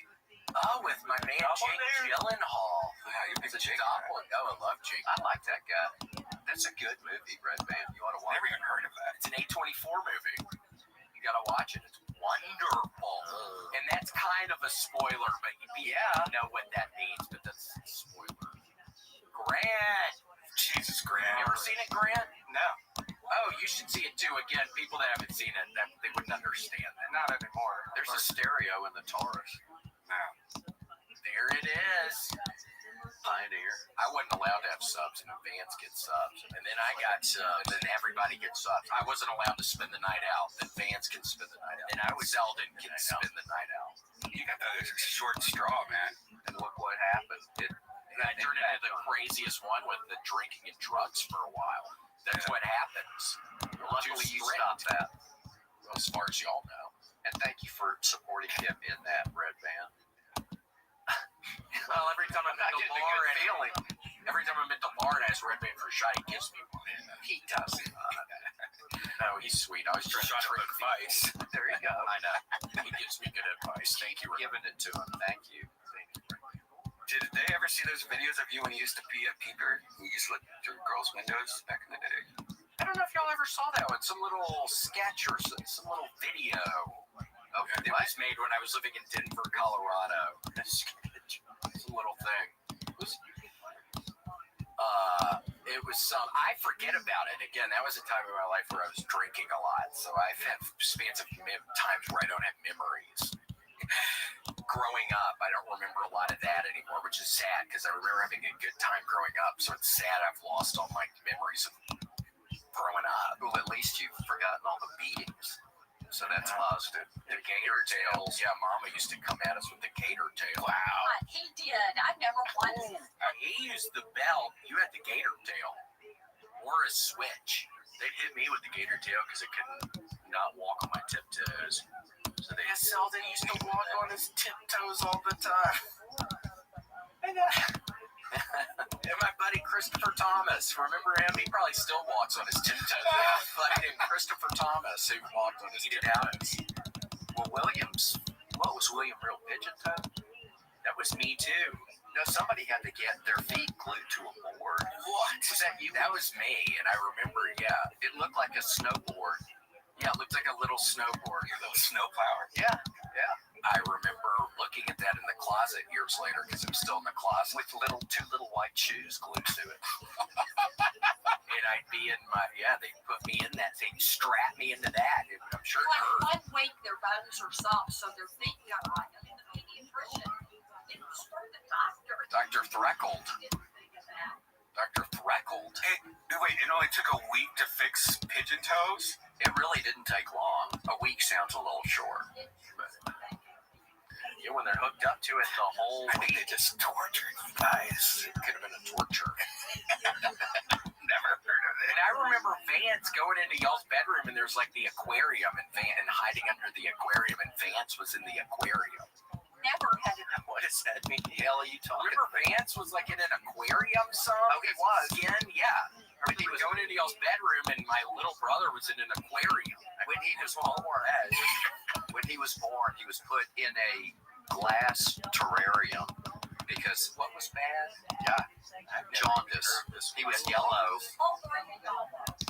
Oh, with my man Jake Gyllenhaal. It's a Jake Gyllenhaal. Oh, I love Jake. I like that guy. That's a good movie, Red Band. You ought to watch it. Never even heard of that. It's an A24 movie. You gotta watch it. It's wonderful. And that's kind of a spoiler, but you know what that means, but that's a spoiler. Grant. Jesus, Grant. You ever seen it, Grant? No. Oh, you should see it too. Again, people that haven't seen it, they wouldn't understand that. Not anymore. There's a stereo in the Taurus. No. There it is. Pioneer. I wasn't allowed to have subs, and Vance gets subs. And then I got subs, and then everybody gets subs. I wasn't allowed to spend the night out. Then Vance can spend the night out. And I was Zeldin can spend the night out. You got the short straw, man. And look what happened. I turned into the craziest one with the drinking and drugs for a while. That's what happens. Luckily, you stopped that, as far as y'all know. And thank you for supporting him in that, Red Band. Well, every time I'm at the bar and ask Red Band for a shot, he gives me one. He doesn't. No, he's sweet. I was trying to trick advice. There you go. I know. He gives me good advice. Thank you for giving it to him. Thank you. Did they ever see those videos of you when you used to be a peeper? You used to look through girls' windows back in the day? I don't know if y'all ever saw that one. Some little sketch or some little video. Okay, it was made when I was living in Denver, Colorado. It's a little thing. It was some. I forget about it. Again, that was a time in my life where I was drinking a lot, so I've had spans of times where I don't have memories. Growing up, I don't remember a lot of that anymore, which is sad because I remember having a good time growing up. So it's sad I've lost all my memories of growing up. Well, at least you've forgotten all the beatings. So that's positive. The gator tails. Yeah, Mama used to come at us with the gator tail. Wow. He did. I never once. He used the belt. You had the gator tail. Or a switch. They'd hit me with the gator tail because it couldn't not walk on my tiptoes. So they Selden used to walk on his tiptoes all the time. And my buddy Christopher Thomas, remember him? He probably still walks on his tiptoes. A buddy named Christopher Thomas who walked on his tiptoes. Well, Williams, what was William Real Pigeon Toe? That was me too. No, somebody had to get their feet glued to a board. What? Was that you? That was me, and I remember, it looked like a snowboard. Yeah, it looked like a little snowboard. Your little snowplower. Yeah. I remember looking at that in the closet years later because I'm still in the closet with two little white shoes glued to it. And I'd be in they'd put me in that. They'd strap me into that. And I'm sure it hurt. Like 1 week their bones are soft, so their feet got right into the pediatrician. It was for the doctor. Dr. Threcold. Dr. Threcold. Wait, it only took a week to fix pigeon toes? It really didn't take long. A week sounds a little short. But, when they're hooked up to it, the whole I think they just tortured you guys. It could have been a torture. Never heard of it. And I remember Vance going into y'all's bedroom, and there's like the aquarium, and hiding under the aquarium, and Vance was in the aquarium. Never had it. What does that mean? The hell are you talking? Remember Vance was like in an aquarium some? Oh, he was. Again, yeah. When he was going into y'all's bedroom, and my little brother was in an aquarium. When he was born, he was put in a glass terrarium because what was bad? Yeah, jaundice. He was yellow.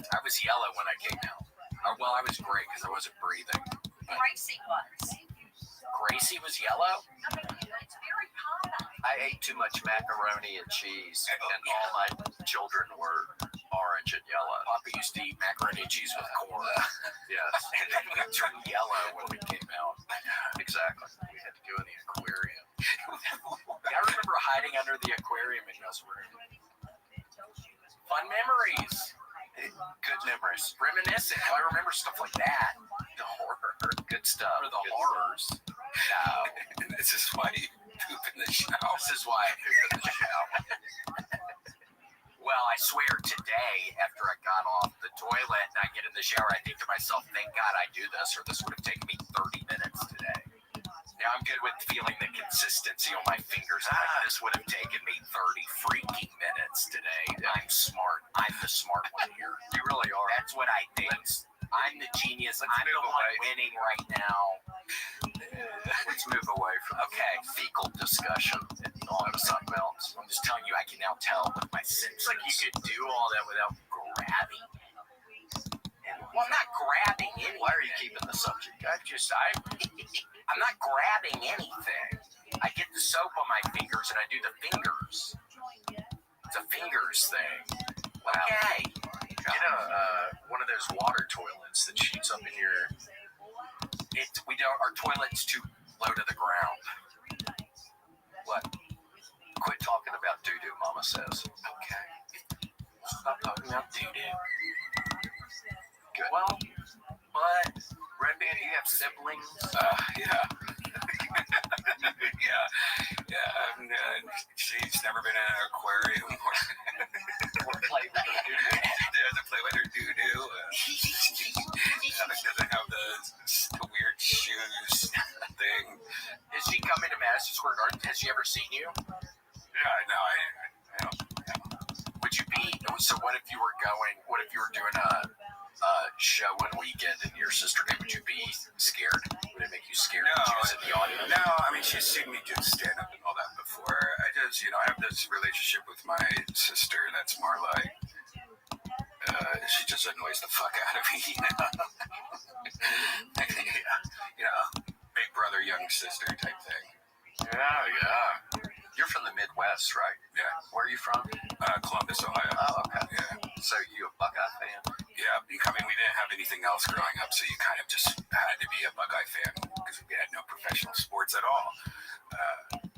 I was yellow when I came out. Well, I was great because I wasn't breathing. Gracie was. Gracie was yellow? I mean, it's very common. I ate too much macaroni and cheese, and all my children were orange and yellow. Papa used to eat macaroni and cheese with corn. Yes. And then we turned yellow when we came out. Exactly. We had to go in the aquarium. I remember hiding under the aquarium in y'all's room. Fun memories. Good memories. Reminiscent. I remember stuff like that. The horror. Good stuff. Or the horrors. No. This is why poop in the shower. This is why I poop in the shower. Well, I swear today, after I got off the toilet and I get in the shower, I think to myself, thank God I do this, or this would have taken me 30 minutes today. Now I'm good with feeling the consistency on my fingers. This would have taken me 30 freaking minutes today. I'm smart. I'm the smart one here. You really are. That's what I think. I'm the genius. I'm the one winning right now. Let's move away from fecal discussion. Oh, that was something else. I'm just telling you, I can now tell with my senses. Like you could do all that without grabbing. Well, I'm not grabbing anything. Why are you keeping the subject? I'm not grabbing anything. I get the soap on my fingers and I do the fingers. It's a fingers thing. Okay. Get one of those water toilets that shoots up in your. Our toilet's too low to the ground. What? Quit talking about doo-doo, Mama says. Okay. Stop talking about doo-doo. Good. Well, but Red Band, do you have siblings? Yeah. She's never been in an aquarium or play with her doo-doo. Doesn't play with her doo-doo. Doesn't have the weird shoes thing. Is she coming to Madison Square Garden? Has she ever seen you? Yeah, no, I don't. Would you be? So what if you were doing a show one weekend and your sister came? Would you be scared? Would it make you scared? No, she was in the audience? No, I mean, she's seen me do stand-up and all that before. I just, I have this relationship with my sister that's more like, she just annoys the fuck out of me, big brother, young sister type thing. Yeah. You're from the Midwest, right? Yeah. Where are you from? Columbus, Ohio. Oh, okay. Yeah. So you a Buckeye fan? Yeah, we didn't have anything else growing up, so you kind of just had to be a Buckeye fan because we had no professional sports at all.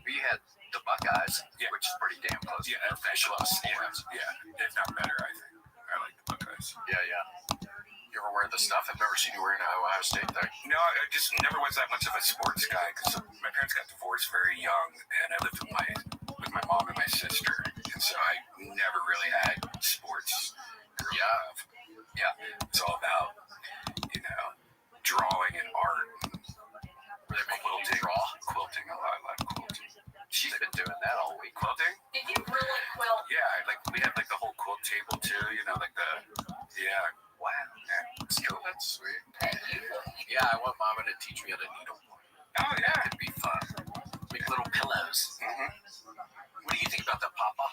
You had the Buckeyes, which is pretty damn close to professional sports. Yeah, if not better, I think. I like the Buckeyes. Yeah. You ever wear the stuff? I've never seen you wearing an Ohio State thing. No, I just never was that much of a sports guy because my parents got divorced very young, and I lived with my mom and my sister, and so I never really had sports. Yeah. It's all about, drawing and art. Were they making you draw? Quilting a lot. I love quilting. She's been doing that all week. Quilting? Did you really quilt? Yeah, we had the whole quilt table too. Wow. Yeah, it's cool. That's sweet. Yeah, I want Mama to teach me how to needlepoint. Oh yeah, it'd be fun. Make little pillows. Mm-hmm. What do you think about that, Papa?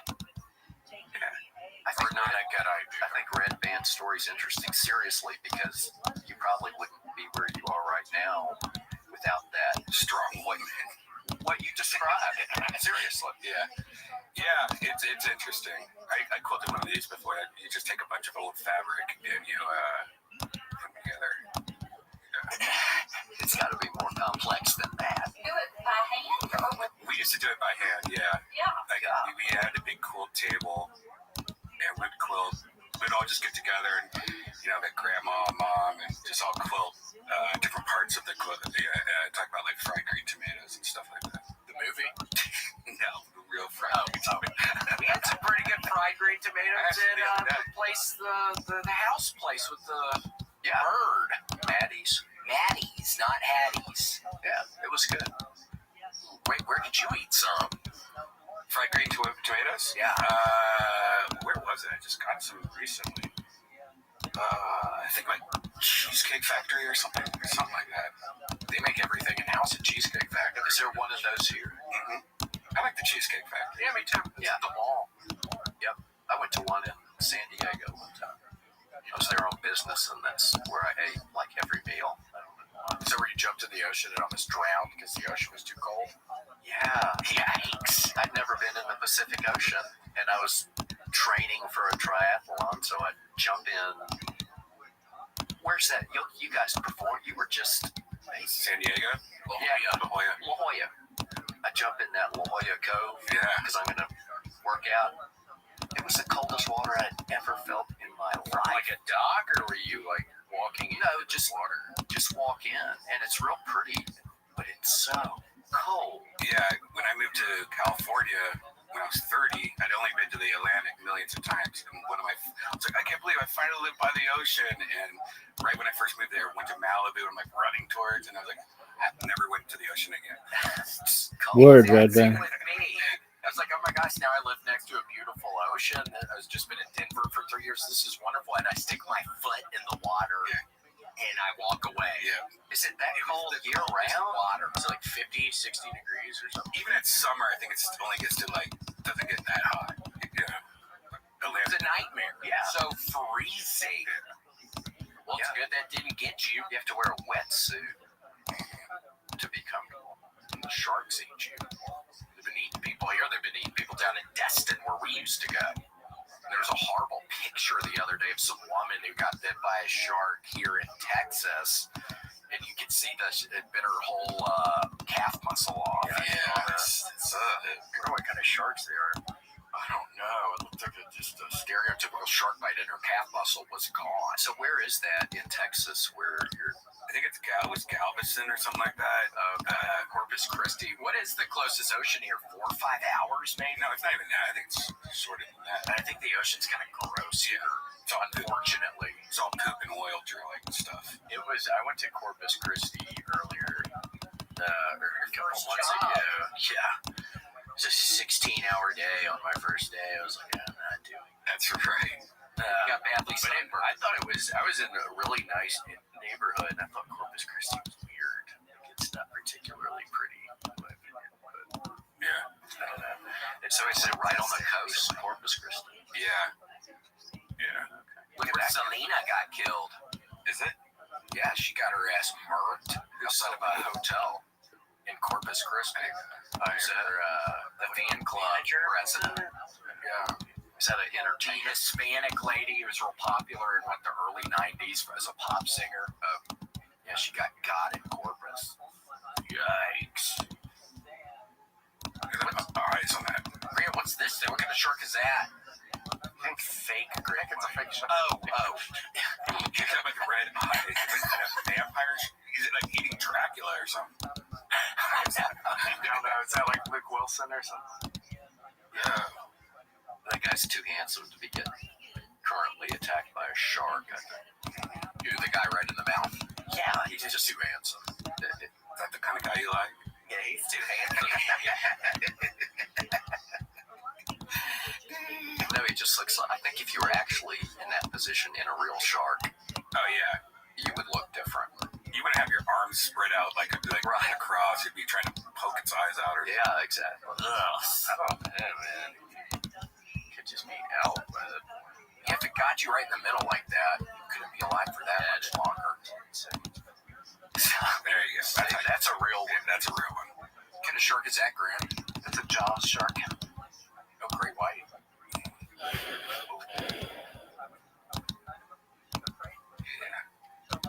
Yeah. I think not a good idea. I think Red Band story's interesting, seriously, because you probably wouldn't be where you are right now without that strong woman. What you described. Seriously. Yeah, it's interesting. I quilted one of these before. You just take a bunch of old fabric and you put them together. It's got to be more complex than that. Do it by hand or with? We used to do it by hand. Yeah. Yeah. We had a big quilt table and we'd quilt. We'd all just get together and like grandma, mom, and just all quilt different parts of the quilt. Talk about like fried green tomatoes and stuff like that. The movie? No, the real fried green tomatoes. We had some pretty good fried green tomatoes at the place, the house place with the bird. Maddie's, not Hattie's. Yeah, it was good. Wait, where did you eat some? Fried green tomatoes? Yeah. Where was it? I just got some recently. I think like Cheesecake Factory or something like that. They make everything in house at Cheesecake Factory. Is there one of those here? Mm-hmm. I like the Cheesecake Factory. Yeah, me too. It's at the mall. Yep. I went to one in San Diego one time. I was there on business, and that's where I ate like every meal. So where you jumped in the ocean and almost drowned because the ocean was too cold? Yeah. Yikes. I'd never been in the Pacific Ocean, and I was training for a triathlon, so I jumped in. Where's that? You guys performed? You were just... San Diego? La Jolla. I jump in that La Jolla Cove because I'm going to work out. It was the coldest water I'd ever felt in my life. Like a dock, or were you like walking in? No, just water. Just walk in, and it's real pretty, but it's so cold. Yeah, when I moved to California when I was 30, I'd only been to the Atlantic millions of times. And I was like, I can't believe I finally live by the ocean. And right when I first moved there, I went to Malibu. I'm like running towards, and I was like, I never went to the ocean again. Word, Red Same Band. with me. I was like, oh my gosh, now I live next to a beautiful ocean. I was just been in Denver for 3 years. This is wonderful. And I stick my foot in the water and I walk away. Yeah. Is it that cold year round? Water. It's like 50, 60 degrees or something. Even in summer, I think it only gets to doesn't get that hot. Yeah. It's a nightmare. Yeah. So freezing. Well, it's good that didn't get you. You have to wear a wetsuit to be comfortable. And the sharks eat you. They've been eating people here. They've been eating people down in Destin where we used to go. There was a horrible picture the other day of some woman who got bit by a shark here in Texas, and you could see it bit her whole calf muscle off. Yeah, I don't know what kind of sharks they are. I don't know. It looked like just a stereotypical shark bite, and her calf muscle was gone. So where is that in Texas? Where you're? I think it's Galveston or something like that. Corpus Christi. What is the closest ocean here? 4 or 5 hours, maybe? No, it's not even that. I think it's shorter than that. I think the ocean's kind of gross here. So unfortunately, it's all poop and oil drilling and stuff. I went to Corpus Christi earlier a couple months ago. Yeah. It was a 16-hour day on my first day. I was like, I'm not doing that. That's right. Got badly sunburned. I thought I was in a really nice neighborhood, and I thought Corpus Christi was weird. It's not particularly pretty, in my opinion. But yeah. I don't know. And so is it right on the coast, Corpus Christi? Yeah. Yeah. Okay. Look at that. Selena got killed. Is it? Yeah, she got her ass murked outside of a hotel in Corpus Christi. The fan club president. Yeah. Is that an entertainment Hispanic lady who was real popular in the early 90s as a pop singer? Yeah, she got in Corpus. Yikes. Eyes on that. Grant, what's this thing? What kind of shark is that? I think fake, Grant. It's a fake shark. Oh. You got like red eyes. Vampires? Is it like eating Dracula or something? I don't know. Is that like Luke Wilson or something? Yeah. That guy's too handsome to be getting currently attacked by a shark, I think. The guy right in the mouth? Yeah, he's just too handsome. Is that the kind of guy you like? Yeah, he's too handsome. No, he just looks like, I think if you were actually in that position in a real shark, oh yeah, you would look different. You wouldn't have your arms spread out like right across. You'd be trying to poke its eyes out or yeah, exactly. Ugh. I don't know, man. Could just be out. If it got you right in the middle like that, you couldn't be alive for that much longer. There you go. That's a real one. That's a real one. What kind of shark is that, Grant? It's a Jaws shark. Oh, great white.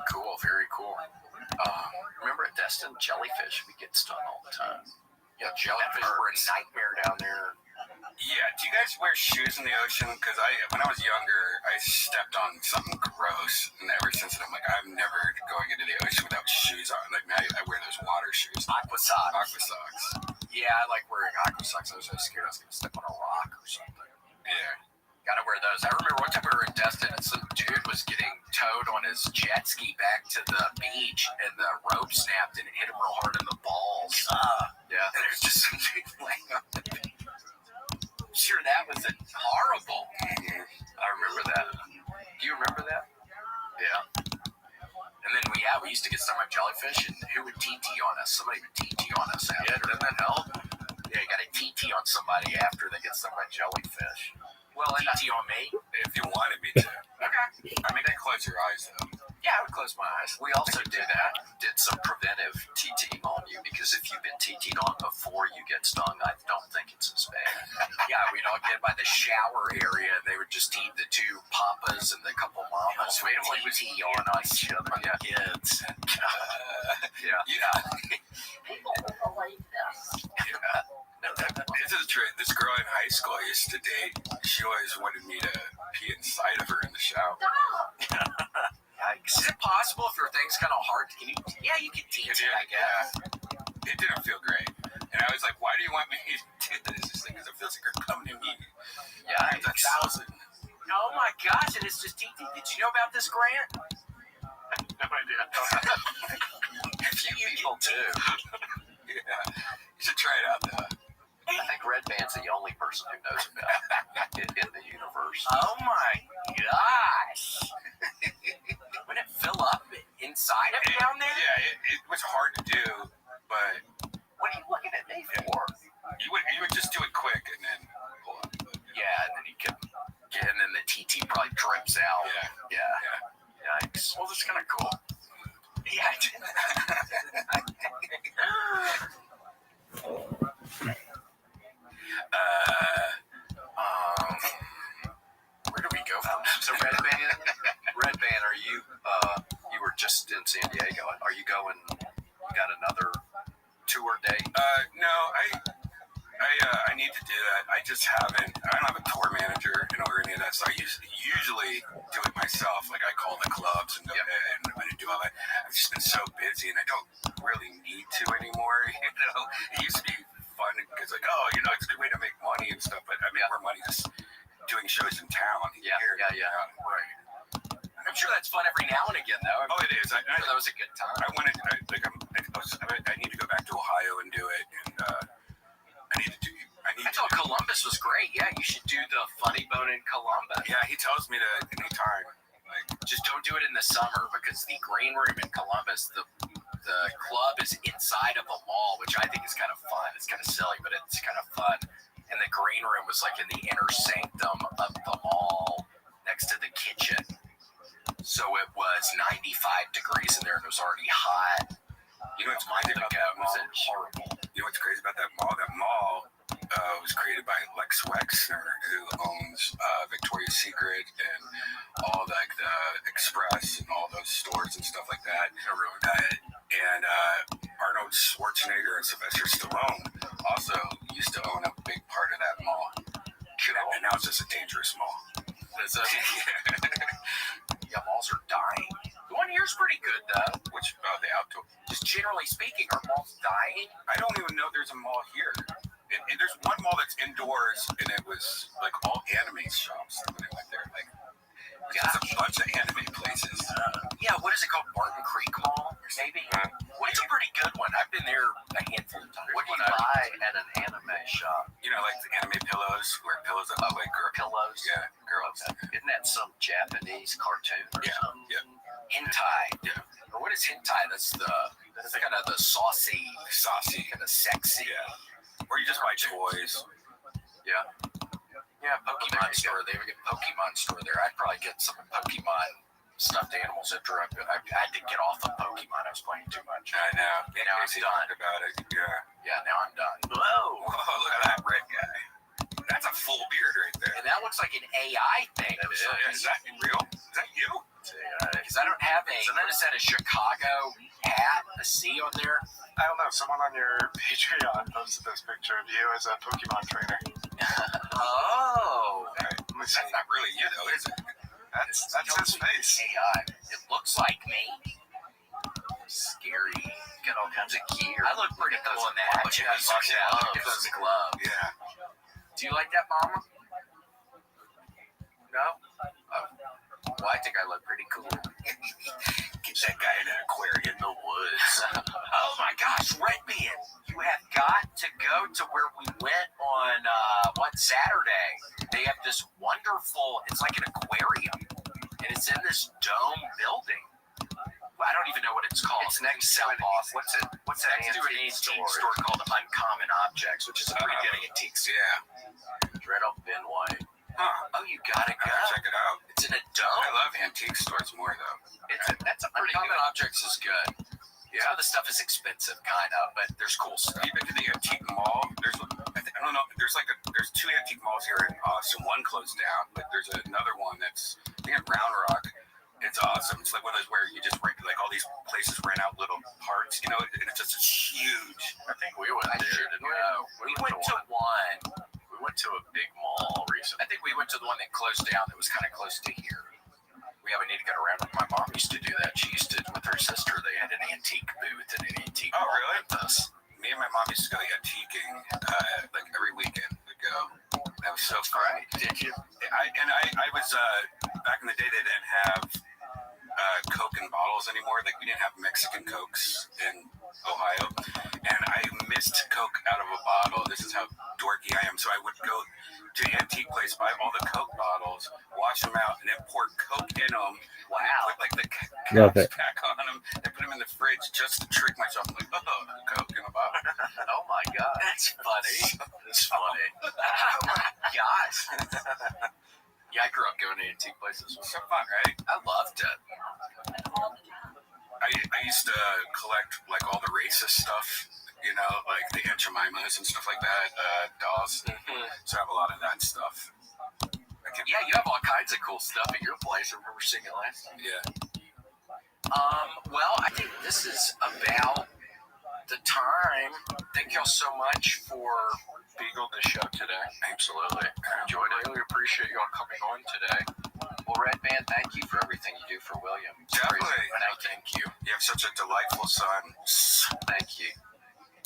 Cool, very cool. Remember at Destin, jellyfish, we get stung all the time. Yeah, jellyfish were a nightmare down there. Yeah, do you guys wear shoes in the ocean? Because when I was younger, I stepped on something gross, and ever since then, I'm like, I'm never going into the ocean without shoes on. Like, now I wear those water shoes. Aqua socks. Aqua socks. Yeah, I like wearing aqua socks. I was so scared I was going to step on a rock or something. Yeah. Gotta wear those. I remember one time we were in Destin, and some dude was getting towed on his jet ski back to the beach, and the rope snapped, and it hit him real hard in the balls. Yeah. And there's just some dude laying on the beach. Sure, that was horrible. I remember that. Do you remember that? Yeah. And then we used to get stung by jellyfish, and who would TT on us? Somebody would TT on us after. Yeah, doesn't that help? Yeah, you got to TT on somebody after they get stung by jellyfish. Well, TT on me if you wanted me to. Okay. I mean, close your eyes though. Yeah, I would close my eyes. We also did some preventive TT on you, because if you've been TT'd on before you get stung, I don't think it's as bad. Yeah, we'd all get by the shower area, and they would just eat the two papas and the couple mamas. We don't TT on each other. Yeah. Kids. Yeah. People will believe this. Yeah. No, this is true. This girl in high school I used to date, she always wanted me to pee inside of her in the shower. Is it possible if your thing's kind of hard? You can TT, I guess. it didn't feel great. And I was like, why do you want me to do this thing? Because it feels like you're coming to me. Yeah, it's 1,000. Oh my gosh, and it's just TT. Did you know about this grant? No idea. A few people do. Yeah. You should try it out, though. I think Red Band's the only person who knows about it in the universe. Oh my gosh. Wouldn't it fill up inside of it down there? Yeah, it was hard to do, but... What are you looking at me for? You would just do it quick and then pull up. Yeah, and then you can get, and then the TT probably drips out. Yeah. Yikes. Well, that's kind of cool. Yeah, where do we go from? So Red Band, are you? You were just in San Diego. Are you going? You got another tour date? No, I need to do that. I just haven't. I don't have a tour manager or any of that. So I usually do it myself. Like I call the clubs and do all that. I've just been so busy, and I don't really need to anymore. It used to be fun because like, it's a good way to make money and stuff. But I make more money just doing shows in town. Yeah. Right. I'm sure that's fun every now and again, though. Oh, it is. That was a good time. I need to go back to Ohio and do it, and I thought Columbus was great. Yeah, you should do the Funny Bone in Columbus. Yeah, he tells me to anytime. Just don't do it in the summer because the Green Room in Columbus, the club is inside of a mall, which I think is kind of fun. It's kind of silly, but it's kind of fun. And the Green Room was like in the inner sanctum of the mall next to the kitchen. So it was 95 degrees in there and it was already hot. You know what's crazy about that mall? It was horrible. You know what's crazy about that mall? That mall was created by Lex Wexner, who owns Victoria's Secret and all like the Express and all those stores and stuff like that. And Arnold Schwarzenegger and Sylvester Stallone also used to own a big part of that mall. And now it's just a dangerous mall. Yeah, malls are dying. The one here's pretty good, though. Which, the outdoor? Just generally speaking, are malls dying? I don't even know there's a mall here. And there's one mall that's indoors, and it was like all anime shops when I went there. Like, there's a bunch of anime places. Yeah, what is it called? Barton Creek Mall, maybe? It's a pretty good one. I've been there a handful of times. What do you buy at an anime shop? You know, like the anime pillows, where pillows that look like pillows? Yeah, girls. Isn't that some Japanese cartoon or something? Yeah. Hentai. Yeah. Or what is hentai? That's kind of the saucy, kind of sexy. Yeah. Or you just buy toys. Yeah. Yeah, Pokemon store. They would get Pokemon store there. I'd probably get some Pokemon stuffed animals after I had to get off of Pokemon. I was playing too much. I know. And now I'm done. About it. Yeah, now I'm done. Whoa, look at that red guy. That's a full beard right there. And that looks like an AI thing. Is that real? Is that you? Because I don't have a. So notice that a Chicago hat, a C on there. I don't know. Someone on your Patreon posted this picture of you as a Pokemon trainer. Oh. That's not really you, though, is it? That's his face. AI. It looks like me. Scary. Got all kinds of gear. I look pretty cool in that. Those gloves. Yeah. Do you like that, Mama? No? Oh. Well, I think I look pretty cool. Get that guy in an aquarium in the woods. Oh my gosh, Red Band! You have got to go to where we went on Saturday. They have this wonderful, it's like an aquarium, and it's in this dome building. I don't even know what it's called. It's next to South Boston. What's that? Next to an antique store called Uncommon Objects, which is a pretty good antique store. Yeah. Right up Ben White. Huh. Oh, you gotta go. Check it out. It's in a dome. I love antique stores more, though. That's a pretty good. Uncommon Objects is good. Yeah. Some of the stuff is expensive, kind of, but there's cool stuff. You've been to the antique mall? I don't know. There's two antique malls here in Austin. One closed down, but there's another one that's in Round Rock. It's awesome. It's like one of those where you just rent, like all these places rent out little parts, and it's just huge. I think we went there, didn't we? We went to one. We went to a big mall recently. I think we went to the one that closed down that was kind of close to here. We need to get around. My mom used to do that. She used to, with her sister, they had an antique booth and an antique mall with us. Mexican Cokes in Ohio, and I missed Coke out of a bottle. This is how dorky I am. So I would go to the antique place, buy all the Coke bottles, wash them out, and then pour Coke in them. Wow. Put like the Love caps it. back on them, and put them in the fridge just to trick myself. I'm like, oh, Coke in a bottle. Oh my god. That's funny. That's funny. Oh my gosh. Yeah, I grew up going to antique places. It was so fun, right? I loved it. I used to collect like all the racist stuff, you know, like the Aunt Jemimas and stuff like that, dolls. So I have a lot of that stuff. Yeah, you have all kinds of cool stuff at your place. I remember seeing it last time. Yeah. Well, I think this is about the time. Thank y'all so much for being on the show today. Absolutely. I enjoyed it. Really appreciate y'all coming on today. Well, Red Band, thank you for everything you do for William. It's Definitely. crazy. Thank you. You have such a delightful son. Thank you.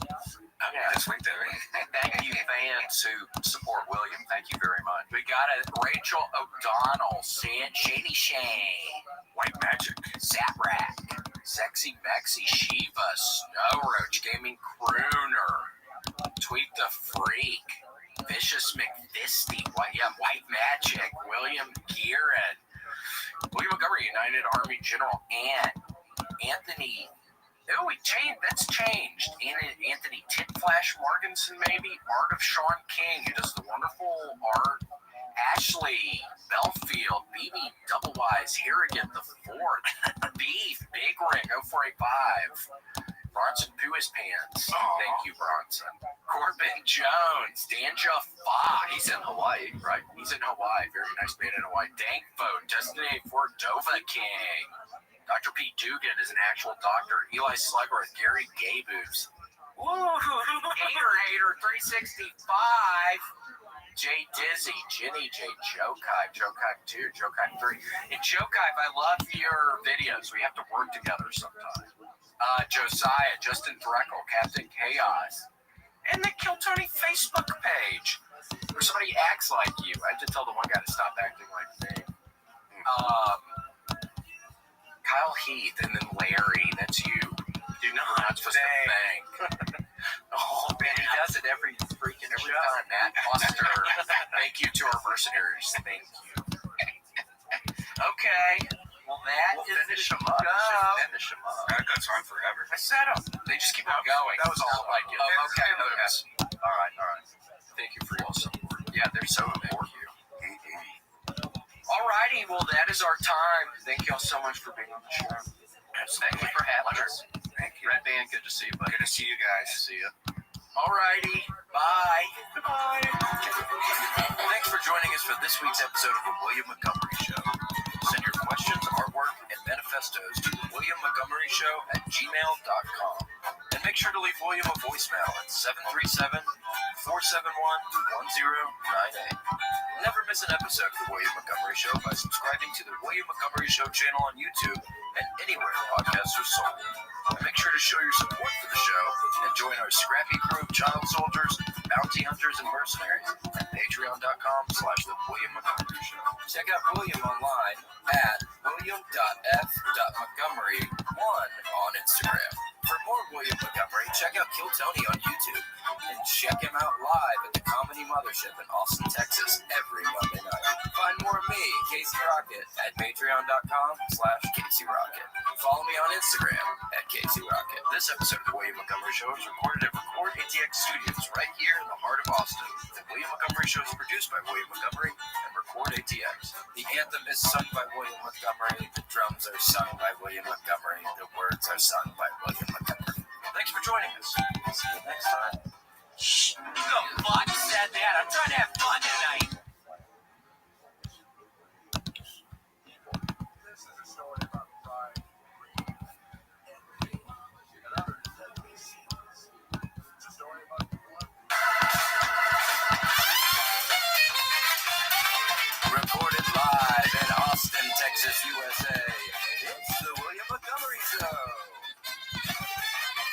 Yeah. This week, there. Thank you, fans who support William. Thank you very much. We got a Rachel O'Donnell, Shady Shay, White Magic, Zaprak, Sexy Mexi, Shiva, Snow Roach, Gaming Crooner, Tweet the Freak, Vicious McFisty, White Magic, William Gearin, William Montgomery, United Army General, and Anthony. Oh, that's changed. Anthony Titflash Morganson, maybe. Art of Sean King, who does the wonderful art. Ashley Belfield, BB Double Wise, Harrigan the Fourth, Beef, Big Ring, 0485. Bronson Poo His Pants. Thank you, Bronson. Corbin Jones, Danja Fox. He's in Hawaii, right? He's in Hawaii. Very nice man in Hawaii. Dankfo, Destiny Fordova King. Dr. Pete Dugan is an actual doctor. Eli Slugworth, Gary Gaboos. Hater 365. Jay Dizzy, Jenny J, Jokai 2, Jokai 3. And Jokai, I love your videos. We have to work together sometime. Josiah, Justin Dreckle, Captain Chaos. And the Kill Tony Facebook page. Where somebody acts like you. I have to tell the one guy to stop acting like me. Kyle Heath, and then Larry, that's you. You're not supposed to bang. Oh, man, he does it every time. Matt Foster, thank you to our mercenaries. Thank you. Okay. Well, finish them up. Finish them up. That goes on forever. I said them. They just keep on going. That was all like it. Oh, okay. All right. Thank you for your support. Yeah, they're so important. Alrighty, well, that is our time. Thank y'all so much for being on the show. Thank you for having us. Thank you. Red Band, good to see you, buddy. Good to see you guys. See you. Alrighty, bye. Goodbye. Thanks for joining us for this week's episode of The William Montgomery Show. Send your questions, artwork, and manifestos to WilliamMontgomeryShow@gmail.com. And make sure to leave William a voicemail at 737-471-1098. Never miss an episode of The William Montgomery Show by subscribing to The William Montgomery Show channel on YouTube and anywhere podcasts are sold. And make sure to show your support for the show and join our scrappy crew of child soldiers, bounty hunters, and mercenaries at patreon.com/The William Montgomery Show. Check out William online at william.f.montgomery1 on Instagram. For more William Montgomery, check out Kill Tony on YouTube and check him out live at the Comedy Mothership in Austin, Texas every Monday night. Find more of me, Casey Rocket, at patreon.com/Casey Rocket. Follow me on Instagram at Casey Rocket. This episode of The William Montgomery Show is recorded at Record ATX Studios right here in the heart of Austin. The William Montgomery Show is produced by William Montgomery and Record ATX. The anthem is sung by William Montgomery. The drums are sung by William Montgomery. The words are sung by William Montgomery. Thanks for joining us. See you next time. Shh, who the fuck said that? I'm trying to have fun tonight. This is a story about pride. It's a story about Recorded live in Austin, Texas, USA. It's the William Montgomery Show.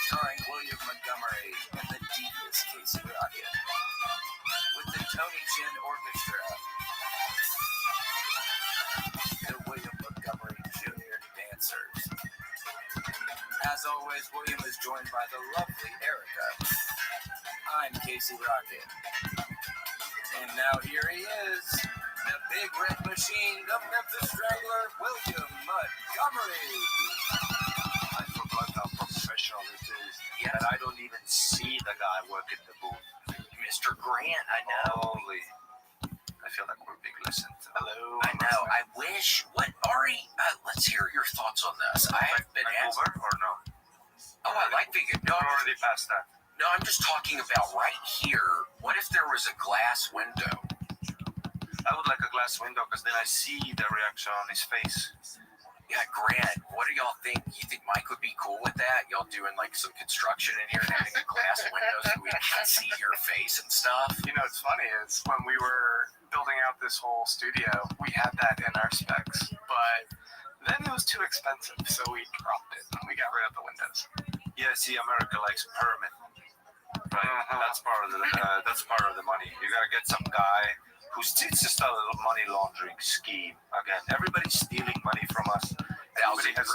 Starring William Montgomery. As always, William is joined by the lovely Erica. I'm Casey Rocket. And now here he is, the big red machine, the Memphis Strangler, William Montgomery. I forgot how professional it is. Yeah, and I don't even see the guy working the booth. Mr. Grant, I know. Holy. I feel like we're being listened to. Hello. I know. I wish. What, Ari? Let's hear your thoughts on this. I've been asked. Over or no? Oh, I like vegan. No, we're already past that. No, I'm just talking about right here. What if there was a glass window? I would like a glass window because then I see the reaction on his face. Yeah, Grant, what do y'all think? You think Mike would be cool with that? Y'all doing like some construction in here and having a glass window so we can see your face and stuff? You know, what's funny is when we were building out this whole studio, we had that in our specs, but then it was too expensive, so we dropped it and we got rid of the windows. Yeah, see, America likes permit, right? That's part of the money. You gotta get some guy who's it's just a little money laundering scheme. Again, everybody's stealing money from us. Everybody has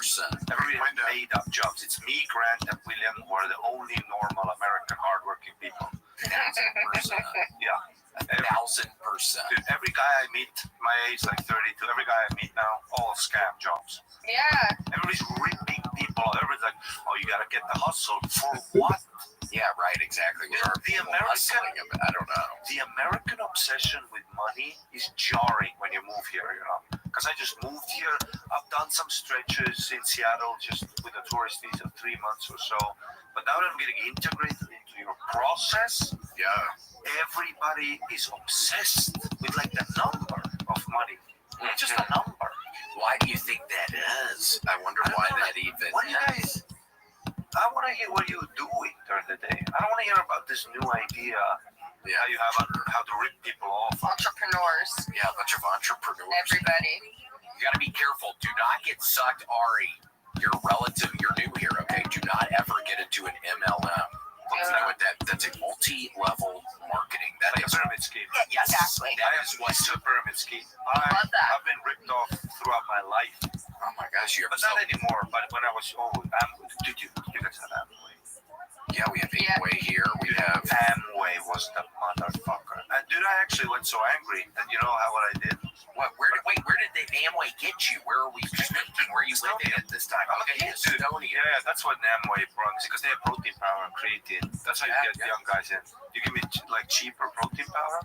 made up jobs. It's me, Grant, and William who are the only normal American hardworking people. 1,000%. Yeah. 1,000%. Dude, every guy I meet, my age, like 32, every guy I meet now, all scam jobs. Yeah. Everybody's ripping people off. Everybody's like, oh, you gotta get the hustle. For what? Yeah, right, exactly. The American, I don't know. The American obsession with money is jarring when you move here, you know. Because I just moved here. I've done some stretches in Seattle just with a tourist visa, 3 months or so. But now that I'm getting integrated into your process, everybody is obsessed with like the number of money. Just a number. Why do you think that is? I wonder why that even What do you guys... I want to hear what you're doing during the day. I don't want to hear about this new idea. How you have how to rip people off. Entrepreneurs. Yeah, a bunch of entrepreneurs. Everybody. You got to be careful. Do not get sucked, Ari. You're relative. You're new here, okay? Do not ever get into an MLM. You know what that's a multi-level marketing. That like is a pyramid scheme. Yes, exactly. That is what's a pyramid scheme. Love that. I've been ripped off throughout my life. Oh my gosh, you have but not anymore. But when I was did you guys have Amway? Yeah, we have Amway here. We have Amway was the motherfucker. And dude, I actually went so angry. And you know what I did? What? Where did the Amway get you? Where are we speaking? Where are you living at this time? Okay, Estonia. Yeah, that's what Amway brought me because they have protein powder and creatine. That's how you get young guys in. You give me like cheaper protein powder.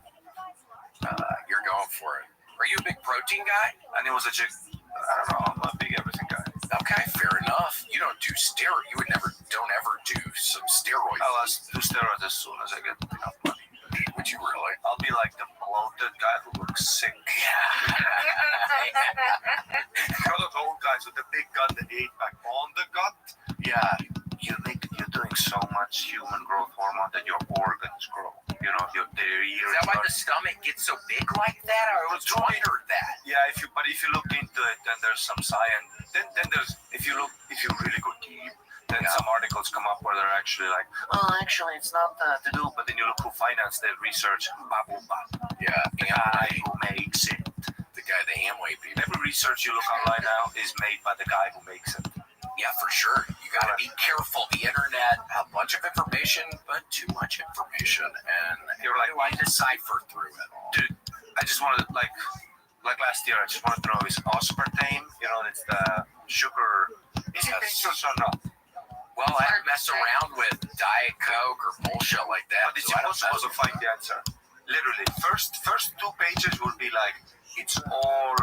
You're going for it. Are you a big protein guy? And it was a chick. I don't know. I'm a big everything guy. Okay, fair enough. You don't do steroids. You don't ever do some steroids. I'll do steroids as soon as I get enough money. Would you really? I'll be like the bloated guy who looks sick. Yeah. You know those old guys with the big gut, the 8-pack on the gut? Yeah. You're doing so much human growth hormone that your organs grow. You know, your ears. Is that why the stomach gets so big like that? I was wondered that. Yeah, if you look into it, then there's some science. Then there's if you really go deep, then some articles come up where they're actually like, oh, actually it's not to do. But then you look who financed the research. Yeah, the guy who makes it. The guy, the Amway people. Every research you look online now is made by the guy who makes it. Yeah, for sure. You got to be careful. The internet, a bunch of information, but too much information, and you're like, why decipher through it all? Dude, I just wanted like last year, I just wanted to know is aspartame, you know, it's the sugar. Is it dangerous or not? Well, I don't mess around with Diet Coke or bullshit like that. But it's impossible to find the answer. Literally, first 2 pages will be like, it's all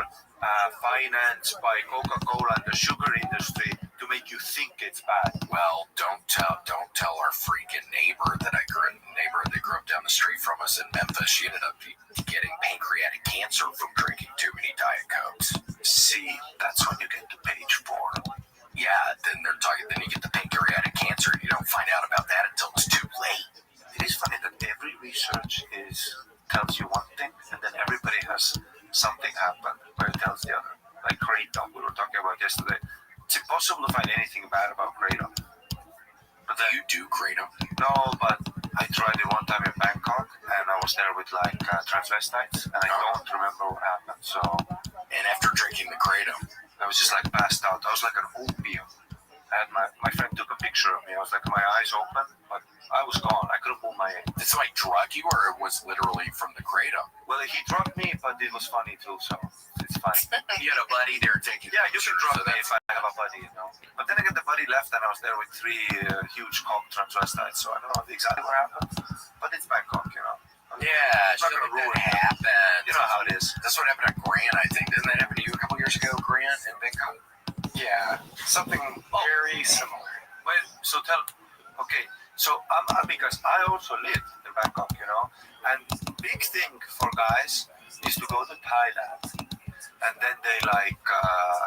financed by Coca-Cola and the sugar industry to make you think it's bad. Well, don't tell our freaking neighbor that grew up down the street from us in Memphis. She ended up getting pancreatic cancer from drinking too many Diet Cokes. See, that's when you get to page 4. Yeah, then they're talking. Then you get the pancreatic cancer. You don't find out about that until it's too late. It is funny that every research tells you one thing, and then everybody has something happen where it tells the other. Like kratom, we were talking about yesterday. It's impossible to find anything bad about kratom. But then, you do kratom? No, but I tried it one time in Bangkok, and I was there with like transvestites, and I don't remember what happened. So, and after drinking the kratom, I was just like passed out. I was like an opium. And my friend took a picture of me. I was like, my eyes open, but I was gone. I couldn't move my head. Did somebody drug you, or it was literally from the kratom? Well, he drugged me, but it was funny too, so it's fine. You had a buddy there taking Yeah, you can drug so me if I have a buddy, you know. But then again, the buddy left, and I was there with 3 huge cock transvestites, so I don't know exactly what happened. But it's Bangkok, you know. Yeah, it's not gonna ruin that happened. You know how it is. That's what happened to Grant, I think. Didn't that happen to you a couple years ago, Grant, in Bangkok? Yeah, something very similar. Well, so because I also lived in Bangkok, you know, and big thing for guys is to go to Thailand, and then they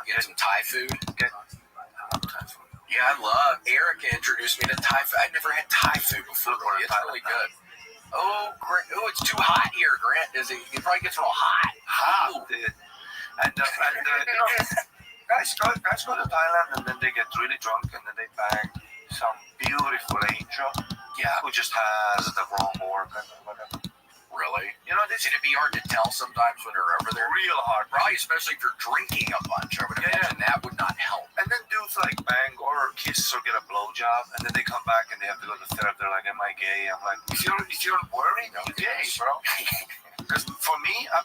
get some Thai food. Yeah, I love. Erica introduced me to Thai food. I'd never had Thai food before. It's really good. Oh, great. Oh, it's too hot here, Grant. It probably gets real hot. Hot, dude. And you know, guys go to Thailand, and then they get really drunk, and then they bang some beautiful angel, who just has the wrong organ or whatever. Really? You know, Should it be hard to tell sometimes when they're over there? Real hard. Probably, especially if you're drinking a bunch. I would imagine that would not help. And then dudes like bang or kiss or get a blowjob, and then they come back and they have to go to therapy. They're like, "Am I gay?" I'm like, "If you're worried, you're gay, bro." Because for me, I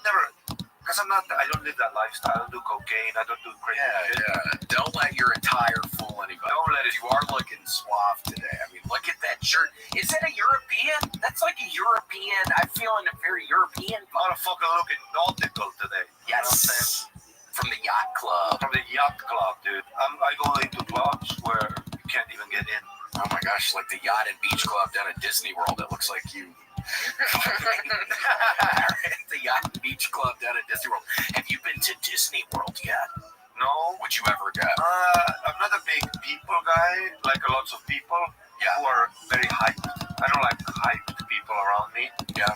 don't live that lifestyle. I don't do cocaine. I don't do crazy shit. Yeah. Don't let your attire fool anybody. Don't let it. You are looking suave today. I mean, look at that shirt. Is that a European? That's like a European. I'm feeling a very European. Motherfucker looking nautical today. Yes. You know what I'm saying? From the yacht club. From the yacht club, dude. I go into clubs where you can't even get in. Oh my gosh, like the yacht and beach club down at Disney World. It looks like you. The yacht and beach club down at Disney World. Have you been to Disney World yet? No. Would you ever go? I'm not a big people guy, like a lots of people who are very hyped. I don't like hyped people around me. Yeah.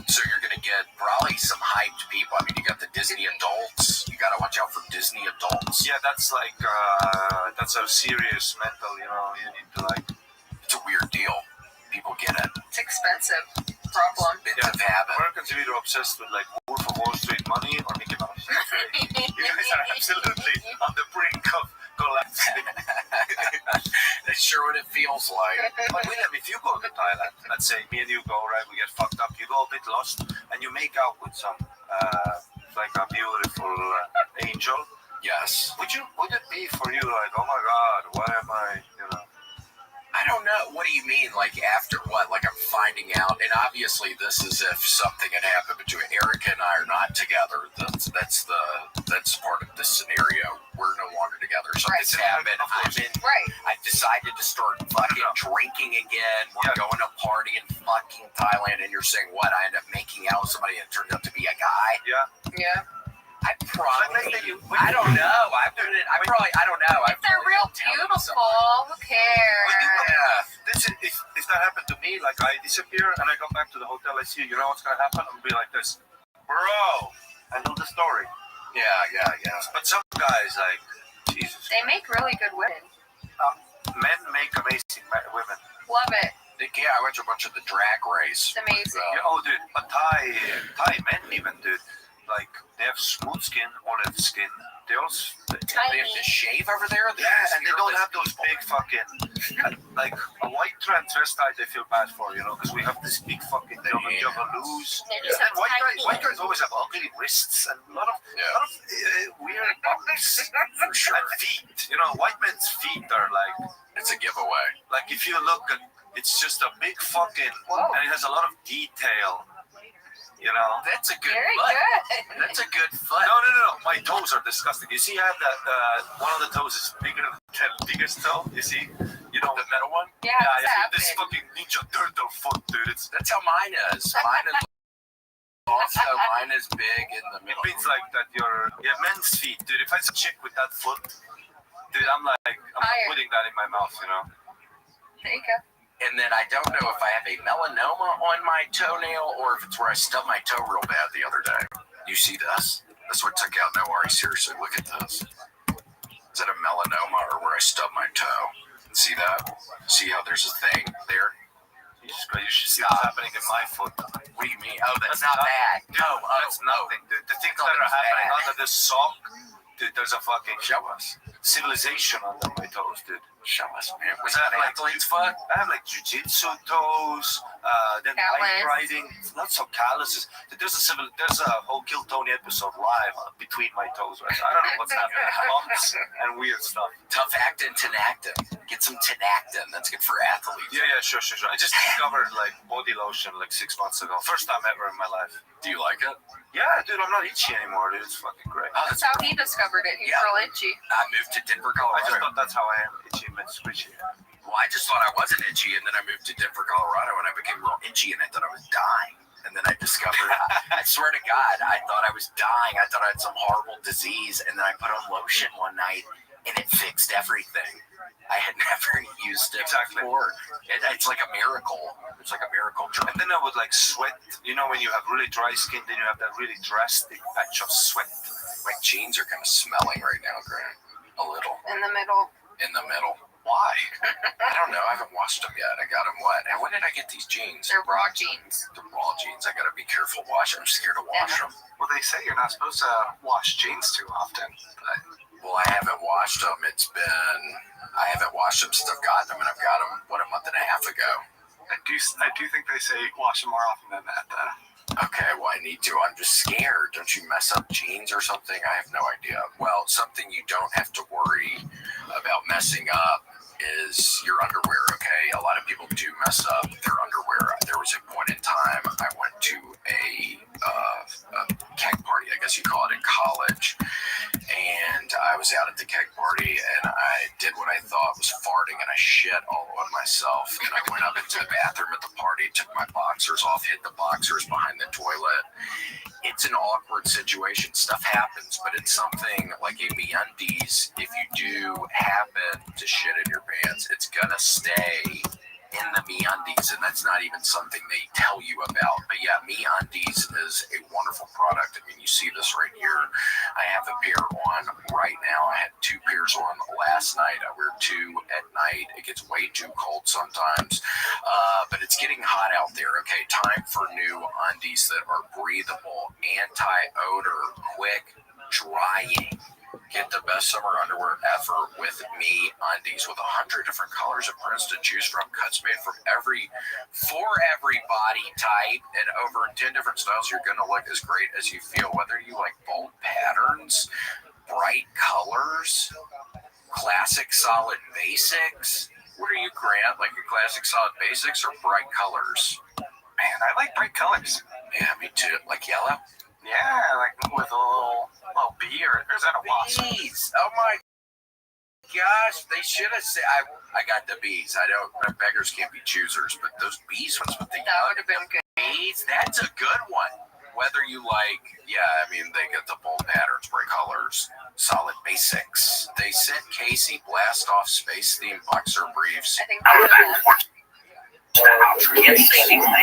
So you're gonna get probably some hyped people. I mean, you got the Disney adults. You gotta watch out for Disney adults. Yeah, that's like that's a serious mental. You know, you need to like. It's a weird deal. People get it. It's expensive. Problem. It's a habit. Americans are either obsessed with like Wolf of Wall Street money or Mickey Mouse. You guys are absolutely on the brink of collapsing. That's sure what it feels like. But William, if you go to Thailand, let's say me and you go, right? We get fucked up. You go a bit lost, and you make out with some like a beautiful angel. Yes. Would it be for you like, oh my God, why am I, you know? I don't know. What do you mean? Like after what? Like I'm finding out, and obviously this is if something had happened between Erica and I are not together. That's part of this scenario. We're no longer together. Something's happened. I decided to start fucking drinking again. We're going to party in fucking Thailand, and you're saying what? I end up making out with somebody and it turned out to be a guy. Yeah. I probably. I don't know. I don't know. If they're real beautiful, who cares? If that happened to me, like I disappear and I come back to the hotel, I see you know what's gonna happen? I'm gonna be like this, bro. I know the story. Yeah. But some guys, like Jesus. They make really good women. Men make amazing women. Love it. Yeah, I went to a bunch of the drag race. It's amazing. Dude, but Thai men even, dude. Like, they have smooth skin, olive skin. They have to shave over there? And they don't have those big fucking... like, a white transvestite I feel bad for, you know, because we have this big fucking juggalos. And white guys always have ugly wrists and a lot of weird bumps and feet. You know, white men's feet are like... It's a giveaway. Like, if you look at... It's just a big fucking... And it has a lot of detail. You know, that's a good Very foot. Good. That's a good foot. No. My toes are disgusting. You see, I have that one of the toes is bigger than the biggest toe. You see, you know the middle one. Yeah, this fucking ninja turtle foot, dude. That's how mine is. Mine is big in the middle. It means like that you're men's feet, dude. If I see a chick with that foot, dude, I'm not putting that in my mouth, you know. There you go. And then I don't know if I have a melanoma on my toenail or if it's where I stubbed my toe real bad the other day. You see this? That's what took out. No, Ari, seriously, look at this. Is that a melanoma or where I stubbed my toe? See that? See how there's a thing there? You should see what's happening in my foot. What do you mean? Oh, that's not bad. Dude, that's nothing, dude. The things that are happening under this sock, Dude, there's a fucking civilization under my toes, dude. Show us, man. Was that like athlete's foot? I have like jiu-jitsu toes, then bike riding, lots of calluses. There's a whole Kill Tony episode live between my toes. Right? I don't know what's happening. Bumps and weird stuff. Tough actin, tenactin. Get some tenactin. That's good for athletes. Yeah, sure. I just discovered like body lotion like 6 months ago. First time ever in my life. Do you like it? Yeah, dude, I'm not itchy anymore, dude. It's fucking great. That's how he discovered it. He's real itchy. I moved to Denver, Colorado. I just thought that's how I am, itchy and squishy. Well, I just thought I wasn't itchy, and then I moved to Denver, Colorado, and I became real itchy, and I thought I was dying. And then I discovered, I swear to God, I thought I was dying. I thought I had some horrible disease, and then I put on lotion one night, and it fixed everything. I had never used it before. It's like a miracle. It's like a miracle drug. And then I would like sweat. You know, when you have really dry skin, then you have that really drastic patch of sweat. My jeans are kind of smelling right now, Grant. A little. In the middle. In the middle. Why? I don't know. I haven't washed them yet. I got them wet. And when did I get these jeans? They're raw jeans. They're raw jeans. I gotta be careful washing. I'm scared to wash them. Well, they say you're not supposed to wash jeans too often. Well, I haven't washed them. I haven't washed them since I've gotten them, and I've got them, a month and a half ago. I do think they say wash them more often than that, Okay, well, I need to. I'm just scared. Don't you mess up jeans or something? I have no idea. Well, something you don't have to worry about messing up is your underwear, okay? A lot of people do mess up their underwear. There was a point in time I went to a keg party, I guess you call it, in college. And I was out at the keg party, and I did what I thought was farting, and I shit all on myself. And I went up into the bathroom at the party, took my boxers off, hid the boxers behind the toilet. It's an awkward situation. Stuff happens, but it's something like a MeUndies. If you do happen to shit in your pants, it's gonna stay in the MeUndies, and that's not even something they tell you about. But yeah, MeUndies is a wonderful product. I mean, you see this right here. I have a pair on right now. I had 2 pairs on last night. I wear 2 at night. It gets way too cold sometimes, but it's getting hot out there. Okay, time for new undies that are breathable, anti-odor, quick drying. Get the best summer underwear ever with MeUndies, with 100 different colors and prints to choose from. Cuts made for every body type and over 10 different styles. You're gonna look as great as you feel, whether you like bold patterns, bright colors, classic solid basics. What are you, Grant? Like your classic solid basics or bright colors? Man, I like bright colors. Yeah, me too. Like yellow? Yeah, like with a little bee, or is that a wasp? Bees. Oh my gosh, they should have said. I got the bees. I don't. Beggars can't be choosers, but those bees ones with the that would have been good. Bees. That's a good one. Whether you like, I mean, they get the bold patterns, bright colors, solid basics. They sent Casey blast off space themed boxer briefs. I think that's Casey's not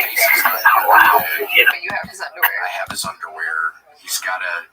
but you have his underwear. I have his underwear. He's gotta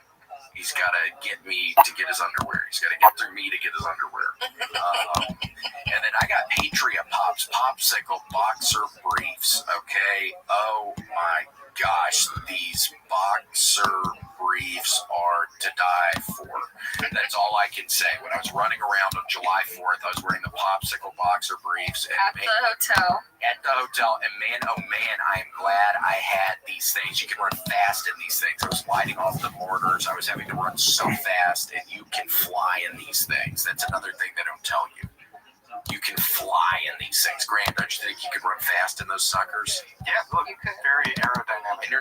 get me to get his underwear. He's gotta get through me to get his underwear. And then I got Patriot Pops popsicle boxer briefs. Okay. Oh my gosh, these boxer briefs are to die for. That's all I can say. When I was running around on July 4th, I was wearing the popsicle boxer briefs at the hotel. At the hotel, and man, oh man, I am glad I had these things. You can run fast in these things. I was lighting off the mortars. I was having to run so fast, and you can fly in these things. That's another thing they don't tell you. You can fly in these things. Grant, don't you think you could run fast in those suckers? Yeah, look, very aerodynamic. And you're